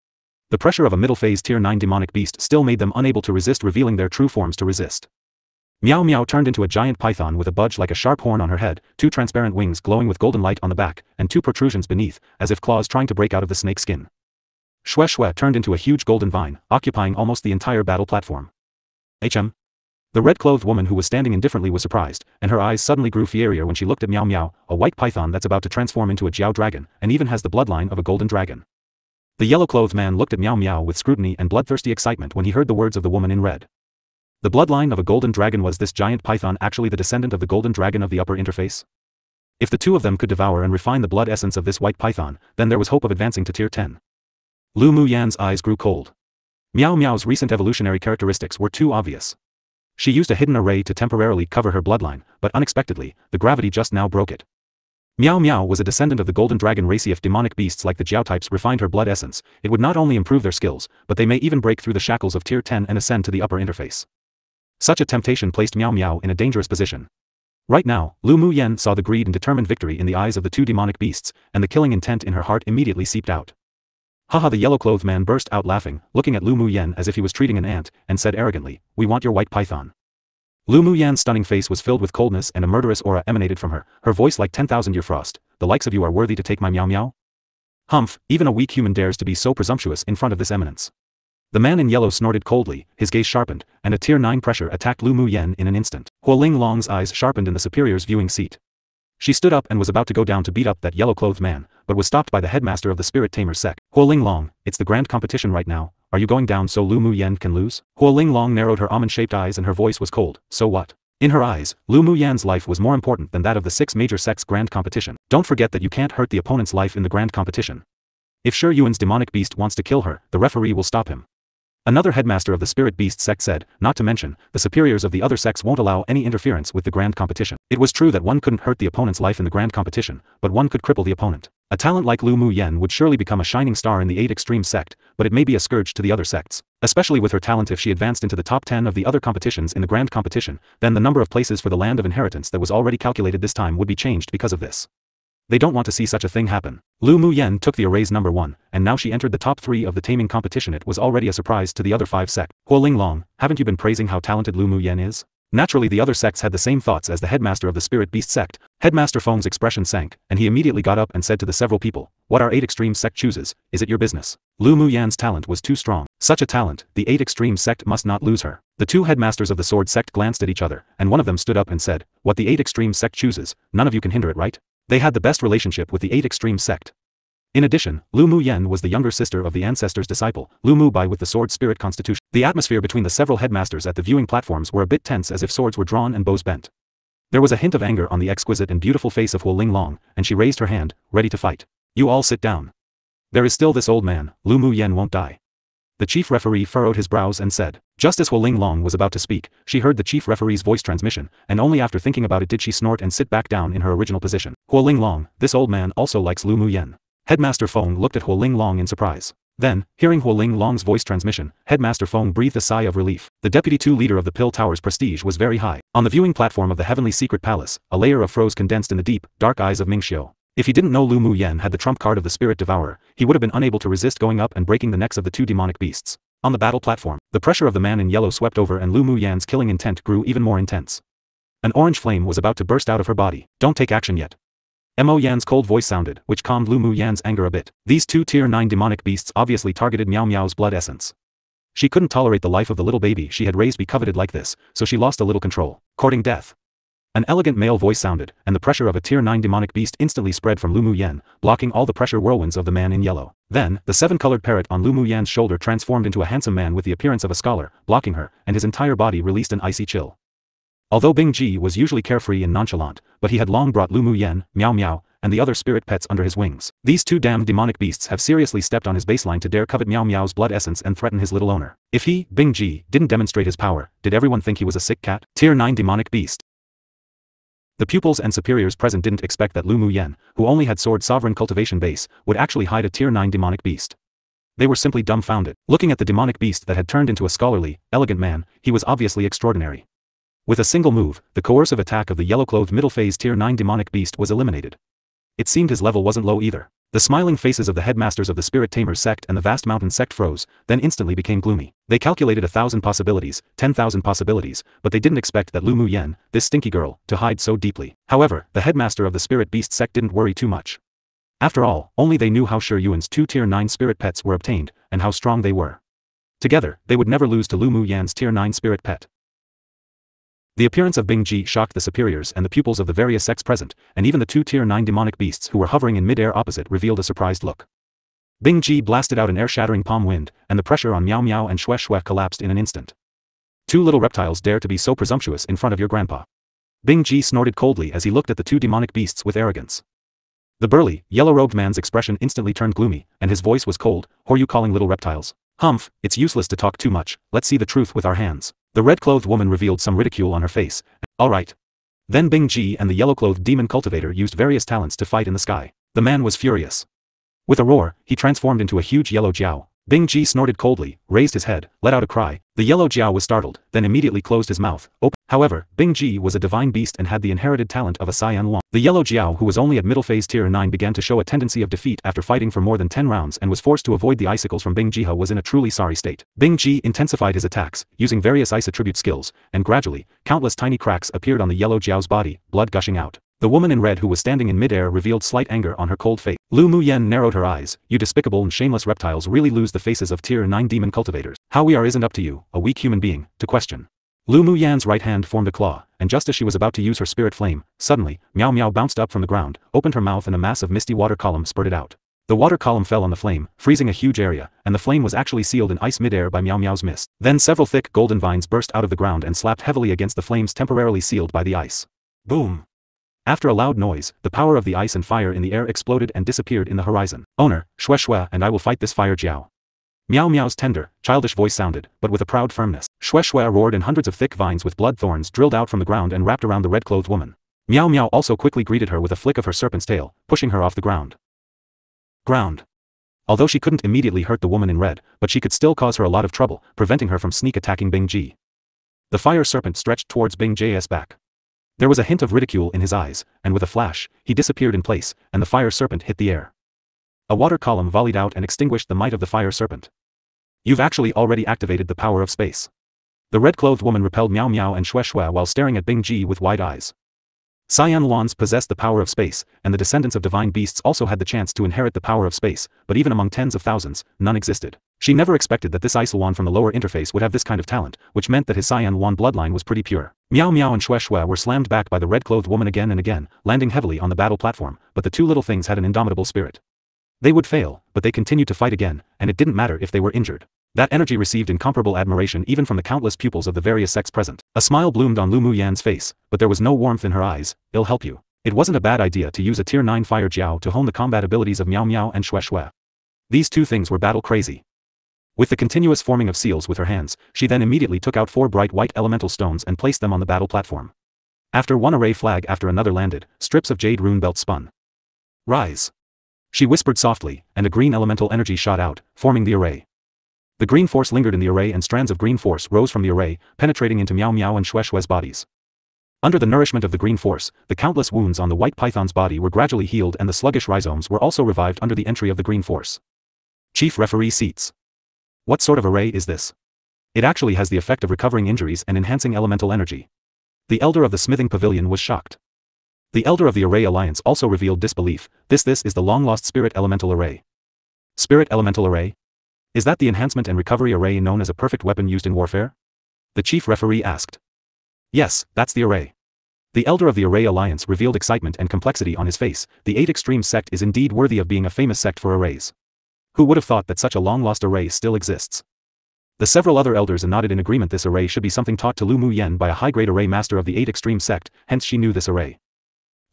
The pressure of a middle phase tier 9 demonic beast still made them unable to resist, revealing their true forms to resist. Miao Miao turned into a giant python with a budge like a sharp horn on her head, 2 transparent wings glowing with golden light on the back, and 2 protrusions beneath, as if claws trying to break out of the snake skin. Xue Xue turned into a huge golden vine, occupying almost the entire battle platform. The red-clothed woman who was standing indifferently was surprised, and her eyes suddenly grew fierier when she looked at Miao Miao, a white python that's about to transform into a Jiao dragon, and even has the bloodline of a golden dragon. The yellow-clothed man looked at Miao Miao with scrutiny and bloodthirsty excitement when he heard the words of the woman in red. The bloodline of a golden dragon. Was this giant python actually the descendant of the golden dragon of the upper interface? If the 2 of them could devour and refine the blood essence of this white python, then there was hope of advancing to tier 10. Lu Mu Yan's eyes grew cold. Miao Miao's recent evolutionary characteristics were too obvious. She used a hidden array to temporarily cover her bloodline, but unexpectedly, the gravity just now broke it. Miao Miao was a descendant of the golden dragon race. If demonic beasts like the Jiao types refined her blood essence, it would not only improve their skills, but they may even break through the shackles of tier 10 and ascend to the upper interface. Such a temptation placed Miao Miao in a dangerous position. Right now, Lu Mu Yen saw the greed and determined victory in the eyes of the 2 demonic beasts, and the killing intent in her heart immediately seeped out. Haha, the yellow-clothed man burst out laughing, looking at Lu Mu Yen as if he was treating an ant, and said arrogantly, "We want your white python." Lu Mu Yan's stunning face was filled with coldness and a murderous aura emanated from her voice like 10,000-year frost. The likes of you are worthy to take my Miao Miao? Humph, even a weak human dares to be so presumptuous in front of this eminence. The man in yellow snorted coldly, his gaze sharpened, and a tier 9 pressure attacked Lu Mu Yen in an instant. Huoling Long's eyes sharpened in the superior's viewing seat. She stood up and was about to go down to beat up that yellow-clothed man, but was stopped by the headmaster of the Spirit Tamer sect. Huoling Long, it's the grand competition right now, are you going down so Lu Mu Yen can lose? Huoling Long narrowed her almond-shaped eyes and her voice was cold, so what? In her eyes, Lu Mu Yan's life was more important than that of the 6 major sects' grand competition. Don't forget that you can't hurt the opponent's life in the grand competition. If Shi Yuan's demonic beast wants to kill her, the referee will stop him. Another headmaster of the Spirit Beast sect said, not to mention, the superiors of the other sects won't allow any interference with the grand competition. It was true that one couldn't hurt the opponent's life in the grand competition, but one could cripple the opponent. A talent like Lu Mu Yen would surely become a shining star in the 8 extreme sect, but it may be a scourge to the other sects. Especially with her talent. If she advanced into the top 10 of the other competitions in the grand competition, then the number of places for the land of inheritance that was already calculated this time would be changed because of this. They don't want to see such a thing happen. Lu Mu Yen took the arrays number 1, and now she entered the top 3 of the taming competition. It was already a surprise to the other 5 sects. Huoling Long, haven't you been praising how talented Lu Mu Yen is? Naturally the other sects had the same thoughts as the headmaster of the Spirit Beast sect. Headmaster Feng's expression sank, and he immediately got up and said to the several people, what our 8 extreme sect chooses, is it your business? Lu Mu Yan's talent was too strong. Such a talent, the 8 extreme sect must not lose her. The 2 headmasters of the sword sect glanced at each other, and one of them stood up and said, what the 8 extreme sect chooses, none of you can hinder it, right? They had the best relationship with the 8 extreme sect. In addition, Lu Mu Yen was the younger sister of the ancestor's disciple, Lu Mu Bai with the sword spirit constitution. The atmosphere between the several headmasters at the viewing platforms were a bit tense, as if swords were drawn and bows bent. There was a hint of anger on the exquisite and beautiful face of Huo Linglong, and she raised her hand, ready to fight. You all sit down. There is still this old man, Lu Mu Yen won't die. The chief referee furrowed his brows and said. Just as Huo Linglong was about to speak, she heard the chief referee's voice transmission, and only after thinking about it did she snort and sit back down in her original position. Huo Linglong, this old man also likes Lu Mu Yen. Headmaster Feng looked at Huo Linglong in surprise. Then, hearing Huo Linglong's voice transmission, Headmaster Feng breathed a sigh of relief. The Deputy 2 leader of the Pill Tower's prestige was very high. On the viewing platform of the Heavenly Secret Palace, a layer of froze condensed in the deep, dark eyes of Mingxiu. If he didn't know Lu Mu Yen had the trump card of the Spirit Devourer, he would have been unable to resist going up and breaking the necks of the 2 demonic beasts. On the battle platform, the pressure of the man in yellow swept over and Lu Mu Yan's killing intent grew even more intense. An orange flame was about to burst out of her body. Don't take action yet. Mo Yan's cold voice sounded, which calmed Lu Mu Yan's anger a bit. These 2 Tier 9 demonic beasts obviously targeted Miao Miao's blood essence. She couldn't tolerate the life of the little baby she had raised be coveted like this, so she lost a little control. Courting death. An elegant male voice sounded, and the pressure of a Tier 9 demonic beast instantly spread from Lu Mu Yan, blocking all the pressure whirlwinds of the man in yellow. Then, the 7-colored parrot on Lu Mu Yan's shoulder transformed into a handsome man with the appearance of a scholar, blocking her, and his entire body released an icy chill. Although Bing Ji was usually carefree and nonchalant, but he had long brought Lu Mu Yan, Miao Miao, and the other spirit pets under his wings. These 2 damned demonic beasts have seriously stepped on his baseline to dare covet Miao Miao's blood essence and threaten his little owner. If he, Bing Ji, didn't demonstrate his power, did everyone think he was a sick cat? Tier 9 demonic beast. The pupils and superiors present didn't expect that Lu Mu Yen, who only had sword sovereign cultivation base, would actually hide a Tier 9 demonic beast. They were simply dumbfounded. Looking at the demonic beast that had turned into a scholarly, elegant man, he was obviously extraordinary. With a single move, the coercive attack of the yellow-clothed middle-phase Tier 9 demonic beast was eliminated. It seemed his level wasn't low either. The smiling faces of the headmasters of the Spirit Tamers sect and the vast mountain sect froze, then instantly became gloomy. They calculated 1,000 possibilities, 10,000 possibilities, but they didn't expect that Lu Mu Yen, this stinky girl, to hide so deeply. However, the headmaster of the Spirit Beast sect didn't worry too much. After all, only they knew how Shi Yuan's 2 Tier 9 spirit pets were obtained, and how strong they were. Together, they would never lose to Lu Mu Yan's Tier 9 spirit pet. The appearance of Bing Ji shocked the superiors and the pupils of the various sects present, and even the 2 Tier 9 demonic beasts who were hovering in mid-air opposite revealed a surprised look. Bing Ji blasted out an air-shattering palm wind, and the pressure on Miao Miao and Xue Xue collapsed in an instant. 2 little reptiles dare to be so presumptuous in front of your grandpa. Bing Ji snorted coldly as he looked at the 2 demonic beasts with arrogance. The burly, yellow-robed man's expression instantly turned gloomy, and his voice was cold. Who are you calling little reptiles? Humph, it's useless to talk too much, let's see the truth with our hands. The red-clothed woman revealed some ridicule on her face. All right. Then Bing Ji and the yellow-clothed demon cultivator used various talents to fight in the sky. The man was furious. With a roar, he transformed into a huge yellow jiao. Bing Ji snorted coldly, raised his head, let out a cry. The yellow jiao was startled, then immediately closed his mouth. However, Bing Ji was a divine beast and had the inherited talent of a Cyan Luan. The yellow jiao, who was only at middle phase Tier 9, began to show a tendency of defeat after fighting for more than 10 rounds and was forced to avoid the icicles from Bing Jiha was in a truly sorry state. Bing Ji intensified his attacks, using various ice attribute skills, and gradually, countless tiny cracks appeared on the yellow jiao's body, blood gushing out. The woman in red who was standing in mid-air revealed slight anger on her cold face. Lu Mu Yen narrowed her eyes. You despicable and shameless reptiles really lose the faces of Tier 9 demon cultivators. How we are isn't up to you, a weak human being, to question. Lu Mu Yan's right hand formed a claw, and just as she was about to use her spirit flame, suddenly, Miao Miao bounced up from the ground, opened her mouth and a mass of misty water column spurted out. The water column fell on the flame, freezing a huge area, and the flame was actually sealed in ice mid-air by Miao Miao's mist. Then several thick golden vines burst out of the ground and slapped heavily against the flames temporarily sealed by the ice. Boom! After a loud noise, the power of the ice and fire in the air exploded and disappeared in the horizon. Owner, Xue Xue and I will fight this fire jiao. Miao Miao's tender, childish voice sounded, but with a proud firmness. Xue Xue roared and hundreds of thick vines with blood thorns drilled out from the ground and wrapped around the red-clothed woman. Miao Miao also quickly greeted her with a flick of her serpent's tail, pushing her off the ground. Although she couldn't immediately hurt the woman in red, but she could still cause her a lot of trouble, preventing her from sneak attacking Bing Ji. The fire serpent stretched towards Bing Ji's back. There was a hint of ridicule in his eyes, and with a flash, he disappeared in place, and the fire serpent hit the air. A water column volleyed out and extinguished the might of the fire serpent. You've actually already activated the power of space. The red-clothed woman repelled Miao Miao and Xue Xue while staring at Bing Ji with wide eyes. Cyan Luans possessed the power of space, and the descendants of divine beasts also had the chance to inherit the power of space, but even among tens of thousands, none existed. She never expected that this Isolwan from the lower interface would have this kind of talent, which meant that his Cyan Luan bloodline was pretty pure. Miao Miao and Xue Xue were slammed back by the red-clothed woman again and again, landing heavily on the battle platform, but the 2 little things had an indomitable spirit. They would fail, but they continued to fight again, and it didn't matter if they were injured. That energy received incomparable admiration even from the countless pupils of the various sects present. A smile bloomed on Lu Muyan's face, but there was no warmth in her eyes. It'll help you. It wasn't a bad idea to use a tier 9 fire jiao to hone the combat abilities of Miao Miao and Xue Xue. These two things were battle crazy. With the continuous forming of seals with her hands, she then immediately took out 4 bright white elemental stones and placed them on the battle platform. After one array flag after another landed, strips of jade rune belt spun. Rise. She whispered softly, and a green elemental energy shot out, forming the array. The green force lingered in the array and strands of green force rose from the array, penetrating into Miao Miao and Xue Xue's bodies. Under the nourishment of the green force, the countless wounds on the white python's body were gradually healed and the sluggish rhizomes were also revived under the entry of the green force. Chief Referee seats. What sort of array is this? It actually has the effect of recovering injuries and enhancing elemental energy. The Elder of the Smithing Pavilion was shocked. The Elder of the Array Alliance also revealed disbelief. This is the long-lost Spirit Elemental Array. Spirit Elemental Array? Is that the enhancement and recovery array known as a perfect weapon used in warfare? The Chief Referee asked. Yes, that's the array. The Elder of the Array Alliance revealed excitement and complexity on his face. The 8 Extreme sect is indeed worthy of being a famous sect for arrays. Who would have thought that such a long-lost array still exists? The several other elders nodded in agreement. This array should be something taught to Lu Muyan by a high-grade array master of the 8 Extreme sect, hence she knew this array.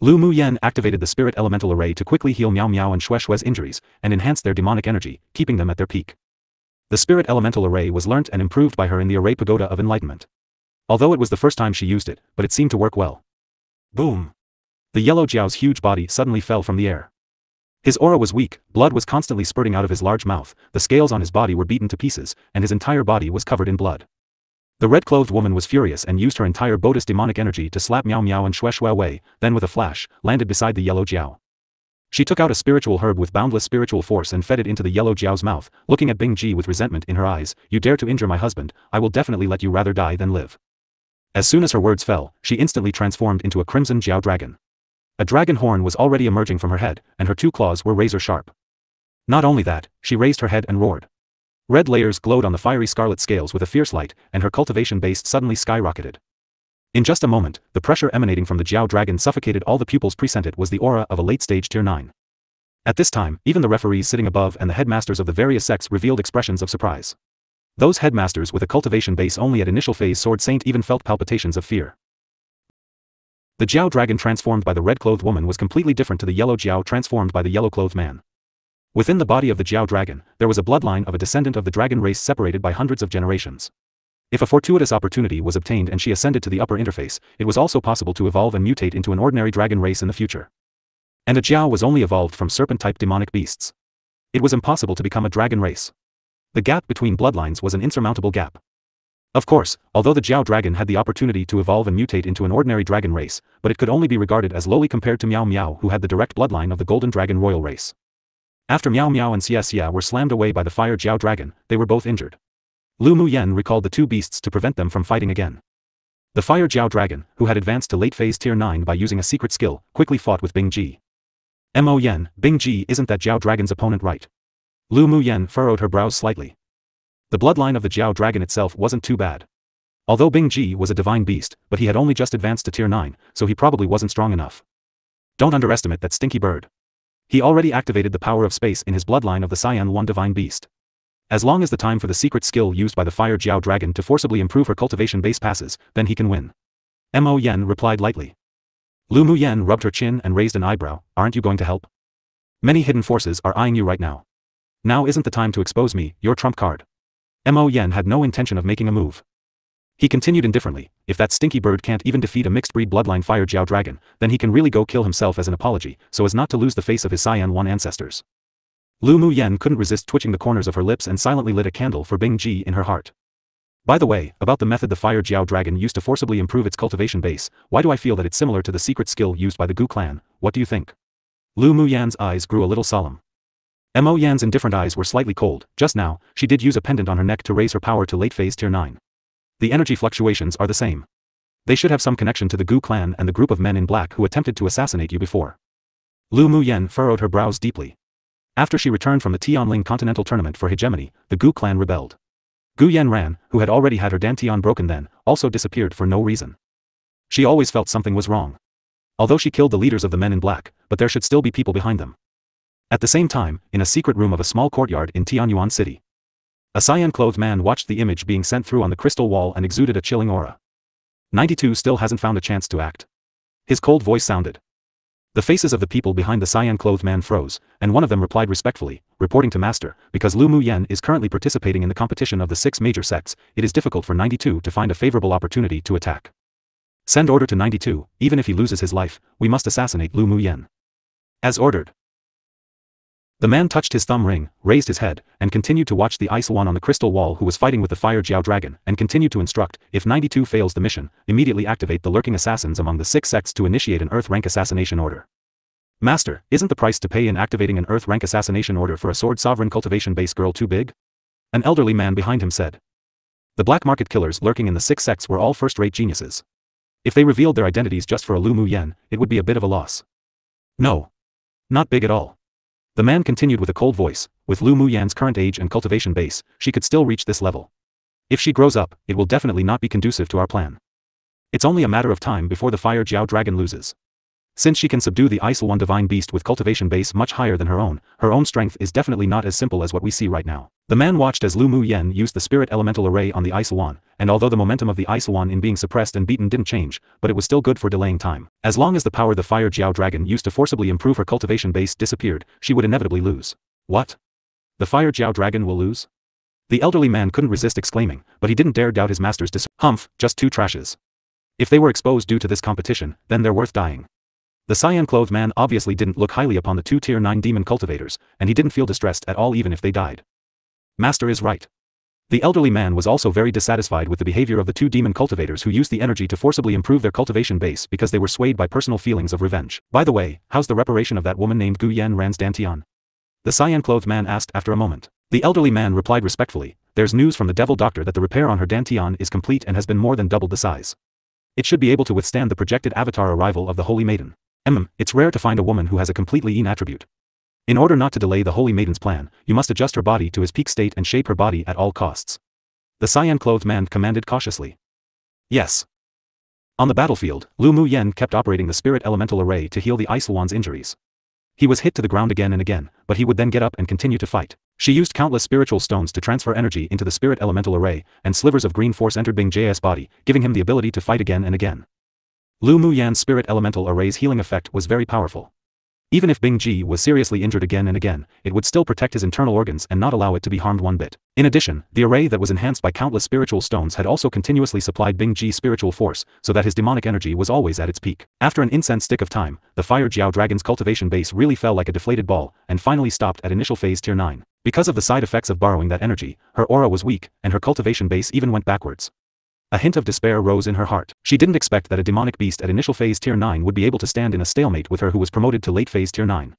Lu Muyan activated the Spirit Elemental Array to quickly heal Miao Miao and Xue Xue's injuries, and enhance their demonic energy, keeping them at their peak. The Spirit Elemental Array was learnt and improved by her in the Array Pagoda of Enlightenment. Although it was the first time she used it, but it seemed to work well. Boom! The yellow Jiao's huge body suddenly fell from the air. His aura was weak, blood was constantly spurting out of his large mouth, the scales on his body were beaten to pieces, and his entire body was covered in blood. The red-clothed woman was furious and used her entire Bodis demonic energy to slap Miao Miao and Xue Xue away, then with a flash, landed beside the yellow Jiao. She took out a spiritual herb with boundless spiritual force and fed it into the yellow Jiao's mouth, looking at Bing Ji with resentment in her eyes. You dare to injure my husband, I will definitely let you rather die than live. As soon as her words fell, she instantly transformed into a crimson Jiao dragon. A dragon horn was already emerging from her head, and her 2 claws were razor sharp. Not only that, she raised her head and roared. Red layers glowed on the fiery scarlet scales with a fierce light, and her cultivation base suddenly skyrocketed. In just a moment, the pressure emanating from the Jiao dragon suffocated all the pupils present. It was the aura of a late-stage tier 9. At this time, even the referees sitting above and the headmasters of the various sects revealed expressions of surprise. Those headmasters with a cultivation base only at initial phase Sword Saint even felt palpitations of fear. The Jiao dragon transformed by the red-clothed woman was completely different to the yellow Jiao transformed by the yellow-clothed man. Within the body of the Jiao dragon, there was a bloodline of a descendant of the dragon race separated by hundreds of generations. If a fortuitous opportunity was obtained and she ascended to the upper interface, it was also possible to evolve and mutate into an ordinary dragon race in the future. And a Jiao was only evolved from serpent-type demonic beasts. It was impossible to become a dragon race. The gap between bloodlines was an insurmountable gap. Of course, although the Jiao dragon had the opportunity to evolve and mutate into an ordinary dragon race, but it could only be regarded as lowly compared to Miao Miao who had the direct bloodline of the golden dragon royal race. After Miao Miao and Xia Xia were slammed away by the fire Jiao dragon, they were both injured. Lu Muyan recalled the 2 beasts to prevent them from fighting again. The fire Jiao dragon, who had advanced to late phase tier 9 by using a secret skill, quickly fought with Bing Ji. Mo Yen, Bing Ji isn't that Jiao dragon's opponent right? Lu Muyan furrowed her brows slightly. The bloodline of the Jiao dragon itself wasn't too bad. Although Bing Ji was a divine beast, but he had only just advanced to tier 9, so he probably wasn't strong enough. Don't underestimate that stinky bird. He already activated the power of space in his bloodline of the Cyan 1 divine beast. As long as the time for the secret skill used by the fire Jiao dragon to forcibly improve her cultivation base passes, then he can win. Mo Yen replied lightly. Lu Muyan rubbed her chin and raised an eyebrow. Aren't you going to help? Many hidden forces are eyeing you right now. Now isn't the time to expose me, your trump card. Mo Yen had no intention of making a move. He continued indifferently, if that stinky bird can't even defeat a mixed-breed bloodline fire Jiao dragon, then he can really go kill himself as an apology, so as not to lose the face of his Cyan 1 ancestors. Lu Muyan couldn't resist twitching the corners of her lips and silently lit a candle for Bing Ji in her heart. By the way, about the method the fire Jiao dragon used to forcibly improve its cultivation base, why do I feel that it's similar to the secret skill used by the Gu clan? What do you think? Lu Muyan's eyes grew a little solemn. Mo Yan's indifferent eyes were slightly cold. Just now, she did use a pendant on her neck to raise her power to late phase tier 9. The energy fluctuations are the same. They should have some connection to the Gu clan and the group of men in black who attempted to assassinate you before. Lu Muyan furrowed her brows deeply. After she returned from the Tianling Continental Tournament for hegemony, the Gu clan rebelled. Gu Yanran, who had already had her dantian broken then, also disappeared for no reason. She always felt something was wrong. Although she killed the leaders of the men in black, but there should still be people behind them. At the same time, in a secret room of a small courtyard in Tianyuan City, a cyan-clothed man watched the image being sent through on the crystal wall and exuded a chilling aura. 92 still hasn't found a chance to act. His cold voice sounded. The faces of the people behind the cyan-clothed man froze, and one of them replied respectfully, reporting to Master, because Lu Muyen is currently participating in the competition of the 6 major sects, it is difficult for 92 to find a favorable opportunity to attack. Send order to 92, even if he loses his life, we must assassinate Lu Muyen. As ordered. The man touched his thumb ring, raised his head, and continued to watch the Ice One on the crystal wall who was fighting with the Fire Jiao Dragon, and continued to instruct, if 92 fails the mission, immediately activate the lurking assassins among the 6 sects to initiate an Earth rank assassination order. Master, isn't the price to pay in activating an Earth rank assassination order for a Sword Sovereign cultivation base girl too big? An elderly man behind him said. The black market killers lurking in the 6 sects were all first-rate geniuses. If they revealed their identities just for a Lu Muyen, it would be a bit of a loss. No. Not big at all. The man continued with a cold voice, with Lu Muyen's current age and cultivation base, she could still reach this level. If she grows up, it will definitely not be conducive to our plan. It's only a matter of time before the Fire Jiao Dragon loses. Since she can subdue the Ice One divine beast with cultivation base much higher than her own strength is definitely not as simple as what we see right now. The man watched as Lu Muyen used the spirit elemental array on the Ice One, and although the momentum of the Ice One in being suppressed and beaten didn't change, but it was still good for delaying time. As long as the power the Fire Jiao Dragon used to forcibly improve her cultivation base disappeared, she would inevitably lose. What? The Fire Jiao Dragon will lose? The elderly man couldn't resist exclaiming, but he didn't dare doubt his master's Humph, just 2 trashes. If they were exposed due to this competition, then they're worth dying. The cyan-clothed man obviously didn't look highly upon the 2 tier 9 demon cultivators, and he didn't feel distressed at all even if they died. Master is right. The elderly man was also very dissatisfied with the behavior of the 2 demon cultivators who used the energy to forcibly improve their cultivation base because they were swayed by personal feelings of revenge. By the way, how's the reparation of that woman named Gu Yan Ran's Dantian? The cyan-clothed man asked after a moment. The elderly man replied respectfully, there's news from the devil doctor that the repair on her Dantian is complete and has been more than doubled the size. It should be able to withstand the projected avatar arrival of the Holy Maiden. It's rare to find a woman who has a completely yin attribute. In order not to delay the Holy Maiden's plan, you must adjust her body to his peak state and shape her body at all costs. The cyan-clothed man commanded cautiously. Yes. On the battlefield, Lu Muyen kept operating the spirit elemental array to heal the Ice One's injuries. He was hit to the ground again and again, but he would then get up and continue to fight. She used countless spiritual stones to transfer energy into the spirit elemental array, and slivers of green force entered Bing J's body, giving him the ability to fight again and again. Lu Muyan's spirit elemental array's healing effect was very powerful. Even if Bing Ji was seriously injured again and again, it would still protect his internal organs and not allow it to be harmed one bit. In addition, the array that was enhanced by countless spiritual stones had also continuously supplied Bing Ji's spiritual force, so that his demonic energy was always at its peak. After an incense stick of time, the Fire Jiao Dragon's cultivation base really fell like a deflated ball, and finally stopped at initial phase tier 9. Because of the side effects of borrowing that energy, her aura was weak, and her cultivation base even went backwards. A hint of despair rose in her heart. She didn't expect that a demonic beast at initial phase tier 9 would be able to stand in a stalemate with her who was promoted to late phase tier 9.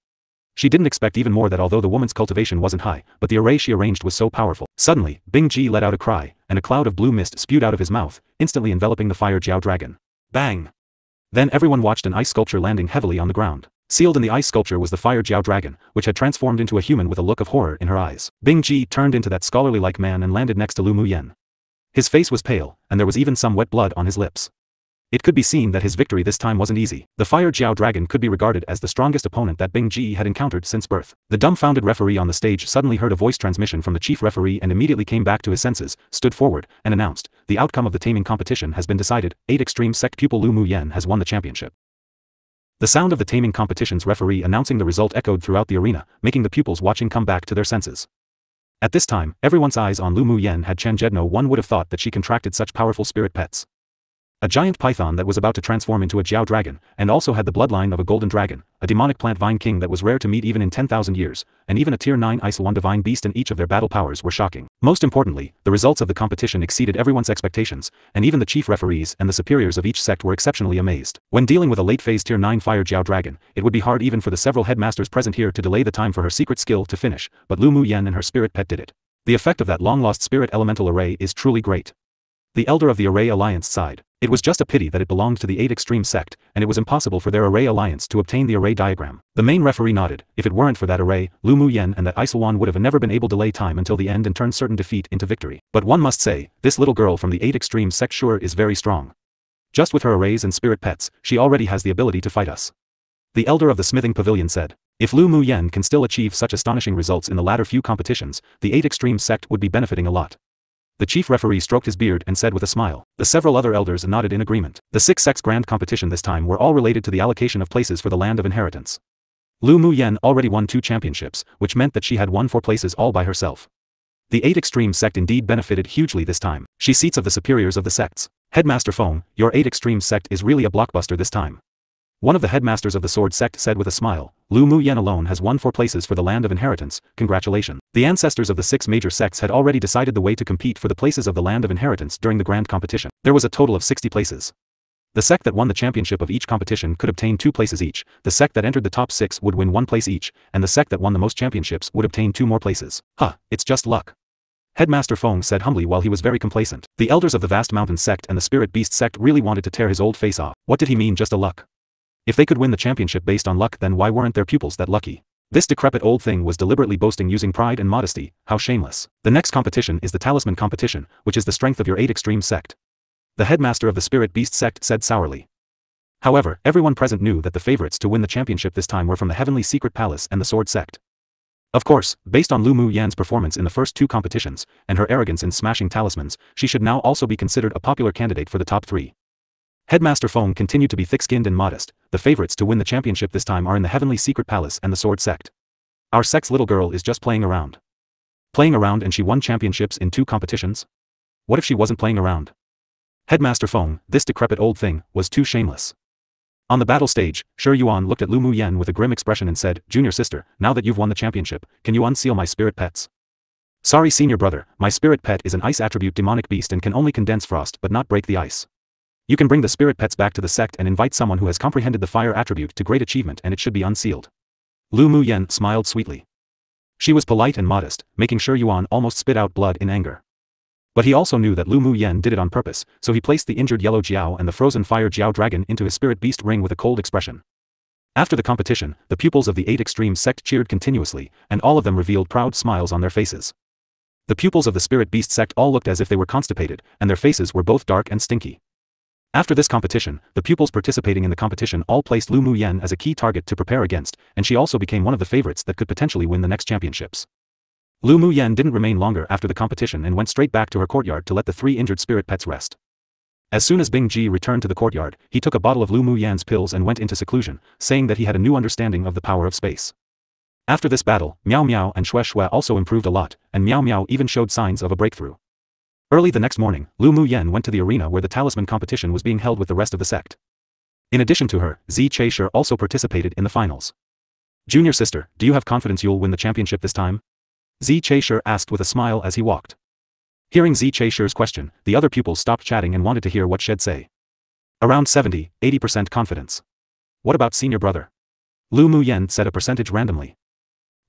She didn't expect even more that although the woman's cultivation wasn't high, but the array she arranged was so powerful. Suddenly, Bing Ji let out a cry, and a cloud of blue mist spewed out of his mouth, instantly enveloping the Fire Jiao Dragon. Bang! Then everyone watched an ice sculpture landing heavily on the ground. Sealed in the ice sculpture was the Fire Jiao Dragon, which had transformed into a human with a look of horror in her eyes. Bing Ji turned into that scholarly-like man and landed next to Lu Muyen. His face was pale, and there was even some wet blood on his lips. It could be seen that his victory this time wasn't easy. The Fire Jiao Dragon could be regarded as the strongest opponent that Bing Ji had encountered since birth. The dumbfounded referee on the stage suddenly heard a voice transmission from the chief referee and immediately came back to his senses, stood forward, and announced, the outcome of the taming competition has been decided, 8 Extreme Sect pupil Lu Muyen has won the championship. The sound of the taming competition's referee announcing the result echoed throughout the arena, making the pupils watching come back to their senses. At this time, everyone's eyes on Lu Muyen had changed. No one would have thought that she contracted such powerful spirit pets. A giant python that was about to transform into a Jiao dragon, and also had the bloodline of a golden dragon, a demonic plant vine king that was rare to meet even in 10,000 years, and even a tier 9 Ice One divine beast, and each of their battle powers were shocking. Most importantly, the results of the competition exceeded everyone's expectations, and even the chief referees and the superiors of each sect were exceptionally amazed. When dealing with a late phase tier 9 Fire Jiao dragon, it would be hard even for the several headmasters present here to delay the time for her secret skill to finish, but Lu Muyen and her spirit pet did it. The effect of that long-lost spirit elemental array is truly great. The elder of the Array Alliance sighed. It was just a pity that it belonged to the 8 Extreme sect, and it was impossible for their Array Alliance to obtain the array diagram. The main referee nodded. If it weren't for that array, Lu Muyen and that Isolwan would have never been able to delay time until the end and turn certain defeat into victory. But one must say, this little girl from the 8 Extreme sect sure is very strong. Just with her arrays and spirit pets, she already has the ability to fight us. The elder of the smithing pavilion said. If Lu Mu Yen can still achieve such astonishing results in the latter few competitions, the 8 Extreme sect would be benefiting a lot. The chief referee stroked his beard and said with a smile. The several other elders nodded in agreement. The 6 sects grand competition this time were all related to the allocation of places for the land of inheritance. Lu Mu Yen already won 2 championships, which meant that she had won 4 places all by herself. The 8 Extreme sect indeed benefited hugely this time. She seats of the superiors of the sects. Headmaster Feng, your 8 Extreme sect is really a blockbuster this time. One of the headmasters of the sword sect said with a smile. Lu Mu Yen alone has won 4 places for the land of inheritance, congratulations. The ancestors of the 6 major sects had already decided the way to compete for the places of the land of inheritance during the grand competition. There was a total of 60 places. The sect that won the championship of each competition could obtain 2 places each, the sect that entered the top 6 would win 1 place each, and the sect that won the most championships would obtain 2 more places. It's just luck. Headmaster Feng said humbly while he was very complacent. The elders of the vast mountain sect and the spirit beast sect really wanted to tear his old face off. What did he mean just a luck? If they could win the championship based on luck, then why weren't their pupils that lucky? This decrepit old thing was deliberately boasting using pride and modesty, how shameless. The next competition is the talisman competition, which is the strength of your 8 Extreme sect. The headmaster of the spirit beast sect said sourly. However, everyone present knew that the favorites to win the championship this time were from the heavenly secret palace and the sword sect. Of course, based on Lu Mu Yan's performance in the first 2 competitions, and her arrogance in smashing talismans, she should now also be considered a popular candidate for the top 3. Headmaster Feng continued to be thick-skinned and modest. The favorites to win the championship this time are in the heavenly secret palace and the sword sect. Our sect's little girl is just playing around. Playing around and she won championships in 2 competitions? What if she wasn't playing around? Headmaster Feng, this decrepit old thing, was too shameless. On the battle stage, Shi Yuan looked at Lu Mu Yen with a grim expression and said, Junior sister, now that you've won the championship, can you unseal my spirit pets? Sorry senior brother, my spirit pet is an ice attribute demonic beast and can only condense frost but not break the ice. You can bring the spirit pets back to the sect and invite someone who has comprehended the fire attribute to great achievement and it should be unsealed. Lu Mu Yen smiled sweetly. She was polite and modest, making sure Yuan almost spit out blood in anger. But he also knew that Lu Mu Yen did it on purpose, so he placed the injured yellow Jiao and the frozen fire Jiao dragon into his spirit beast ring with a cold expression. After the competition, the pupils of the 8 Extreme sect cheered continuously, and all of them revealed proud smiles on their faces. The pupils of the spirit beast sect all looked as if they were constipated, and their faces were both dark and stinky. After this competition, the pupils participating in the competition all placed Lu Mu Yen as a key target to prepare against, and she also became one of the favorites that could potentially win the next championships. Lu Mu Yen didn't remain longer after the competition and went straight back to her courtyard to let the 3 injured spirit pets rest. As soon as Bing Ji returned to the courtyard, he took a bottle of Lu Mu Yan's pills and went into seclusion, saying that he had a new understanding of the power of space. After this battle, Miao Miao and Xue Xue also improved a lot, and Miao Miao even showed signs of a breakthrough. Early the next morning, Lu Mu Yen went to the arena where the talisman competition was being held with the rest of the sect. In addition to her, Zi Chaishi also participated in the finals. Junior sister, do you have confidence you'll win the championship this time? Zi Chaishi asked with a smile as he walked. Hearing Zi Chaishi's question, the other pupils stopped chatting and wanted to hear what she'd say. Around 70–80% confidence. What about senior brother? Lu Mu Yen said a percentage randomly.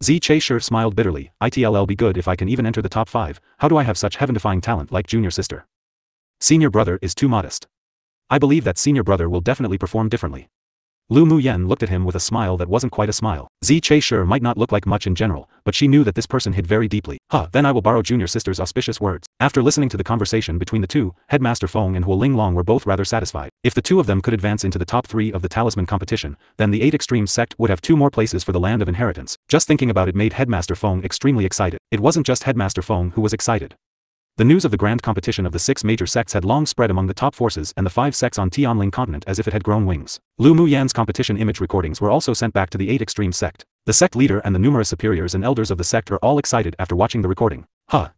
Zi Chaishi smiled bitterly. It'll be good if I can even enter the top 5, how do I have such heaven-defying talent like junior sister? Senior brother is too modest. I believe that senior brother will definitely perform differently. Lu Mu Yen looked at him with a smile that wasn't quite a smile. Zi Chaishi might not look like much in general, but she knew that this person hid very deeply. Then I will borrow junior sister's auspicious words. After listening to the conversation between the two, Headmaster Feng and Huo Linglong were both rather satisfied. If the two of them could advance into the top 3 of the talisman competition, then the 8 Extreme sect would have 2 more places for the land of inheritance. Just thinking about it made Headmaster Feng extremely excited. It wasn't just Headmaster Feng who was excited. The news of the grand competition of the 6 major sects had long spread among the top forces and the 5 sects on Tianling continent as if it had grown wings. Lu Mu Yan's competition image recordings were also sent back to the 8 Extreme sect. The sect leader and the numerous superiors and elders of the sect are all excited after watching the recording.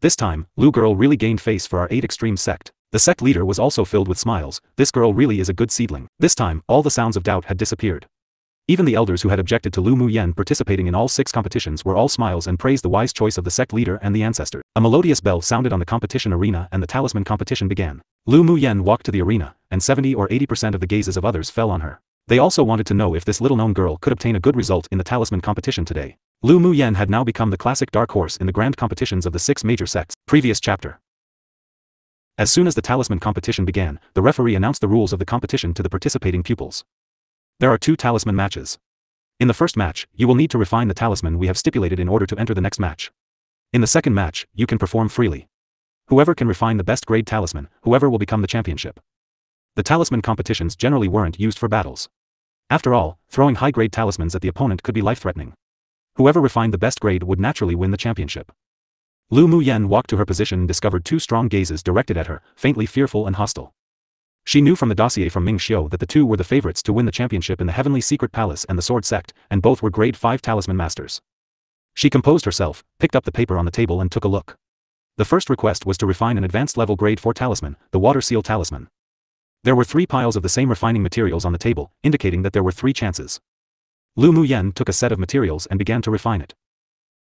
This time, Lu girl really gained face for our 8 Extreme sect. The sect leader was also filled with smiles. This girl really is a good seedling. This time, all the sounds of doubt had disappeared. Even the elders who had objected to Lu Mu Yen participating in all 6 competitions were all smiles and praised the wise choice of the sect leader and the ancestor. A melodious bell sounded on the competition arena and the talisman competition began. Lu Mu Yen walked to the arena, and 70 or 80% of the gazes of others fell on her. They also wanted to know if this little-known girl could obtain a good result in the talisman competition today. Lu Mu Yen had now become the classic dark horse in the grand competitions of the 6 major sects. Previous chapter. As soon as the talisman competition began, the referee announced the rules of the competition to the participating pupils. There are 2 talisman matches. In the first match, you will need to refine the talisman we have stipulated in order to enter the next match. In the second match, you can perform freely. Whoever can refine the best grade talisman, whoever will become the championship. The talisman competitions generally weren't used for battles. After all, throwing high-grade talismans at the opponent could be life-threatening. Whoever refined the best grade would naturally win the championship. Lu Muyen walked to her position and discovered two strong gazes directed at her, faintly fearful and hostile. She knew from the dossier from Ming Xiu that the two were the favorites to win the championship in the Heavenly Secret Palace and the Sword Sect, and both were grade 5 talisman masters. She composed herself, picked up the paper on the table and took a look. The first request was to refine an advanced level grade 4 talisman, the Water Seal Talisman. There were 3 piles of the same refining materials on the table, indicating that there were 3 chances. Lu Muyen took a set of materials and began to refine it.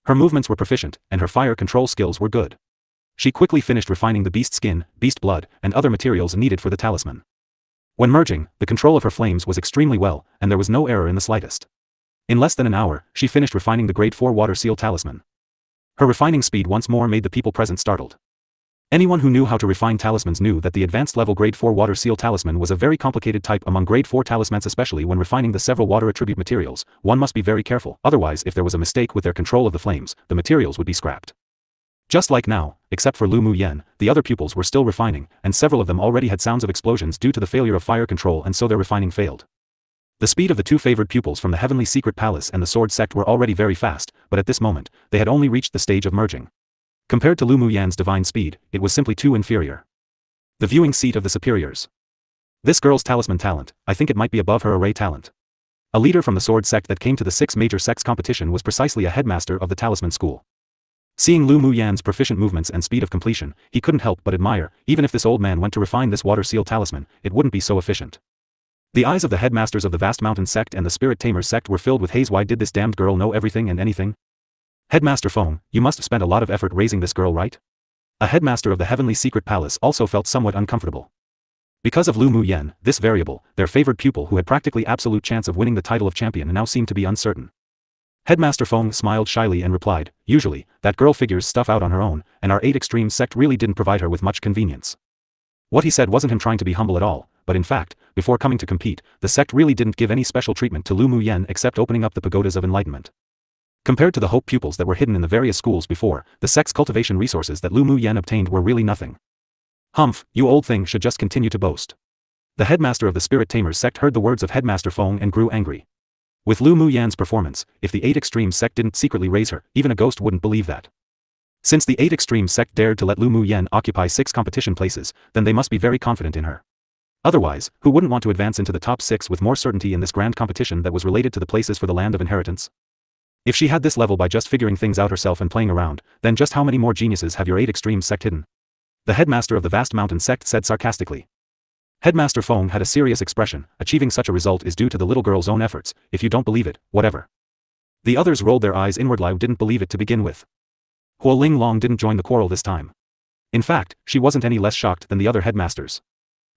Her movements were proficient, and her fire control skills were good. She quickly finished refining the beast skin, beast blood, and other materials needed for the talisman. When merging, the control of her flames was extremely well, and there was no error in the slightest. In less than an hour, she finished refining the grade 4 Water Seal Talisman. Her refining speed once more made the people present startled. Anyone who knew how to refine talismans knew that the advanced level grade 4 Water Seal Talisman was a very complicated type among grade 4 talismans, especially when refining the several water attribute materials. One must be very careful, otherwise if there was a mistake with their control of the flames, the materials would be scrapped. Just like now, except for Lu Muyen, the other pupils were still refining, and several of them already had sounds of explosions due to the failure of fire control, and so their refining failed. The speed of the two favored pupils from the Heavenly Secret Palace and the Sword Sect were already very fast, but at this moment, they had only reached the stage of merging. Compared to Lu Muyen's divine speed, it was simply too inferior. The viewing seat of the superiors. This girl's talisman talent, I think it might be above her array talent. A leader from the Sword Sect that came to the 6 major sects competition was precisely a headmaster of the talisman school. Seeing Lu Muyen's proficient movements and speed of completion, he couldn't help but admire. Even if this old man went to refine this Water Seal Talisman, it wouldn't be so efficient. The eyes of the headmasters of the Vast Mountain Sect and the Spirit Tamers Sect were filled with haze. Why did this damned girl know everything and anything? Headmaster Feng, you must have spent a lot of effort raising this girl, right? A headmaster of the Heavenly Secret Palace also felt somewhat uncomfortable. Because of Lu Muyen, this variable, their favored pupil who had practically absolute chance of winning the title of champion, now seemed to be uncertain. Headmaster Feng smiled shyly and replied, usually, that girl figures stuff out on her own, and our 8 Extreme Sect really didn't provide her with much convenience. What he said wasn't him trying to be humble at all, but in fact, before coming to compete, the sect really didn't give any special treatment to Lu Muyen except opening up the pagodas of enlightenment. Compared to the hope pupils that were hidden in the various schools before, the sect's cultivation resources that Lu Muyen obtained were really nothing. Humph, you old thing should just continue to boast. The headmaster of the Spirit Tamers Sect heard the words of Headmaster Feng and grew angry. With Lu Muyen's performance, if the 8 Extreme Sect didn't secretly raise her, even a ghost wouldn't believe that. Since the 8 Extreme Sect dared to let Lu Muyen occupy 6 competition places, then they must be very confident in her. Otherwise, who wouldn't want to advance into the top 6 with more certainty in this grand competition that was related to the places for the land of inheritance? If she had this level by just figuring things out herself and playing around, then just how many more geniuses have your 8 Extreme Sect hidden? The headmaster of the Vast Mountain Sect said sarcastically. Headmaster Feng had a serious expression. Achieving such a result is due to the little girl's own efforts. If you don't believe it, whatever. The others rolled their eyes inward. Liu didn't believe it to begin with. Huo Ling Long didn't join the quarrel this time. In fact, she wasn't any less shocked than the other headmasters.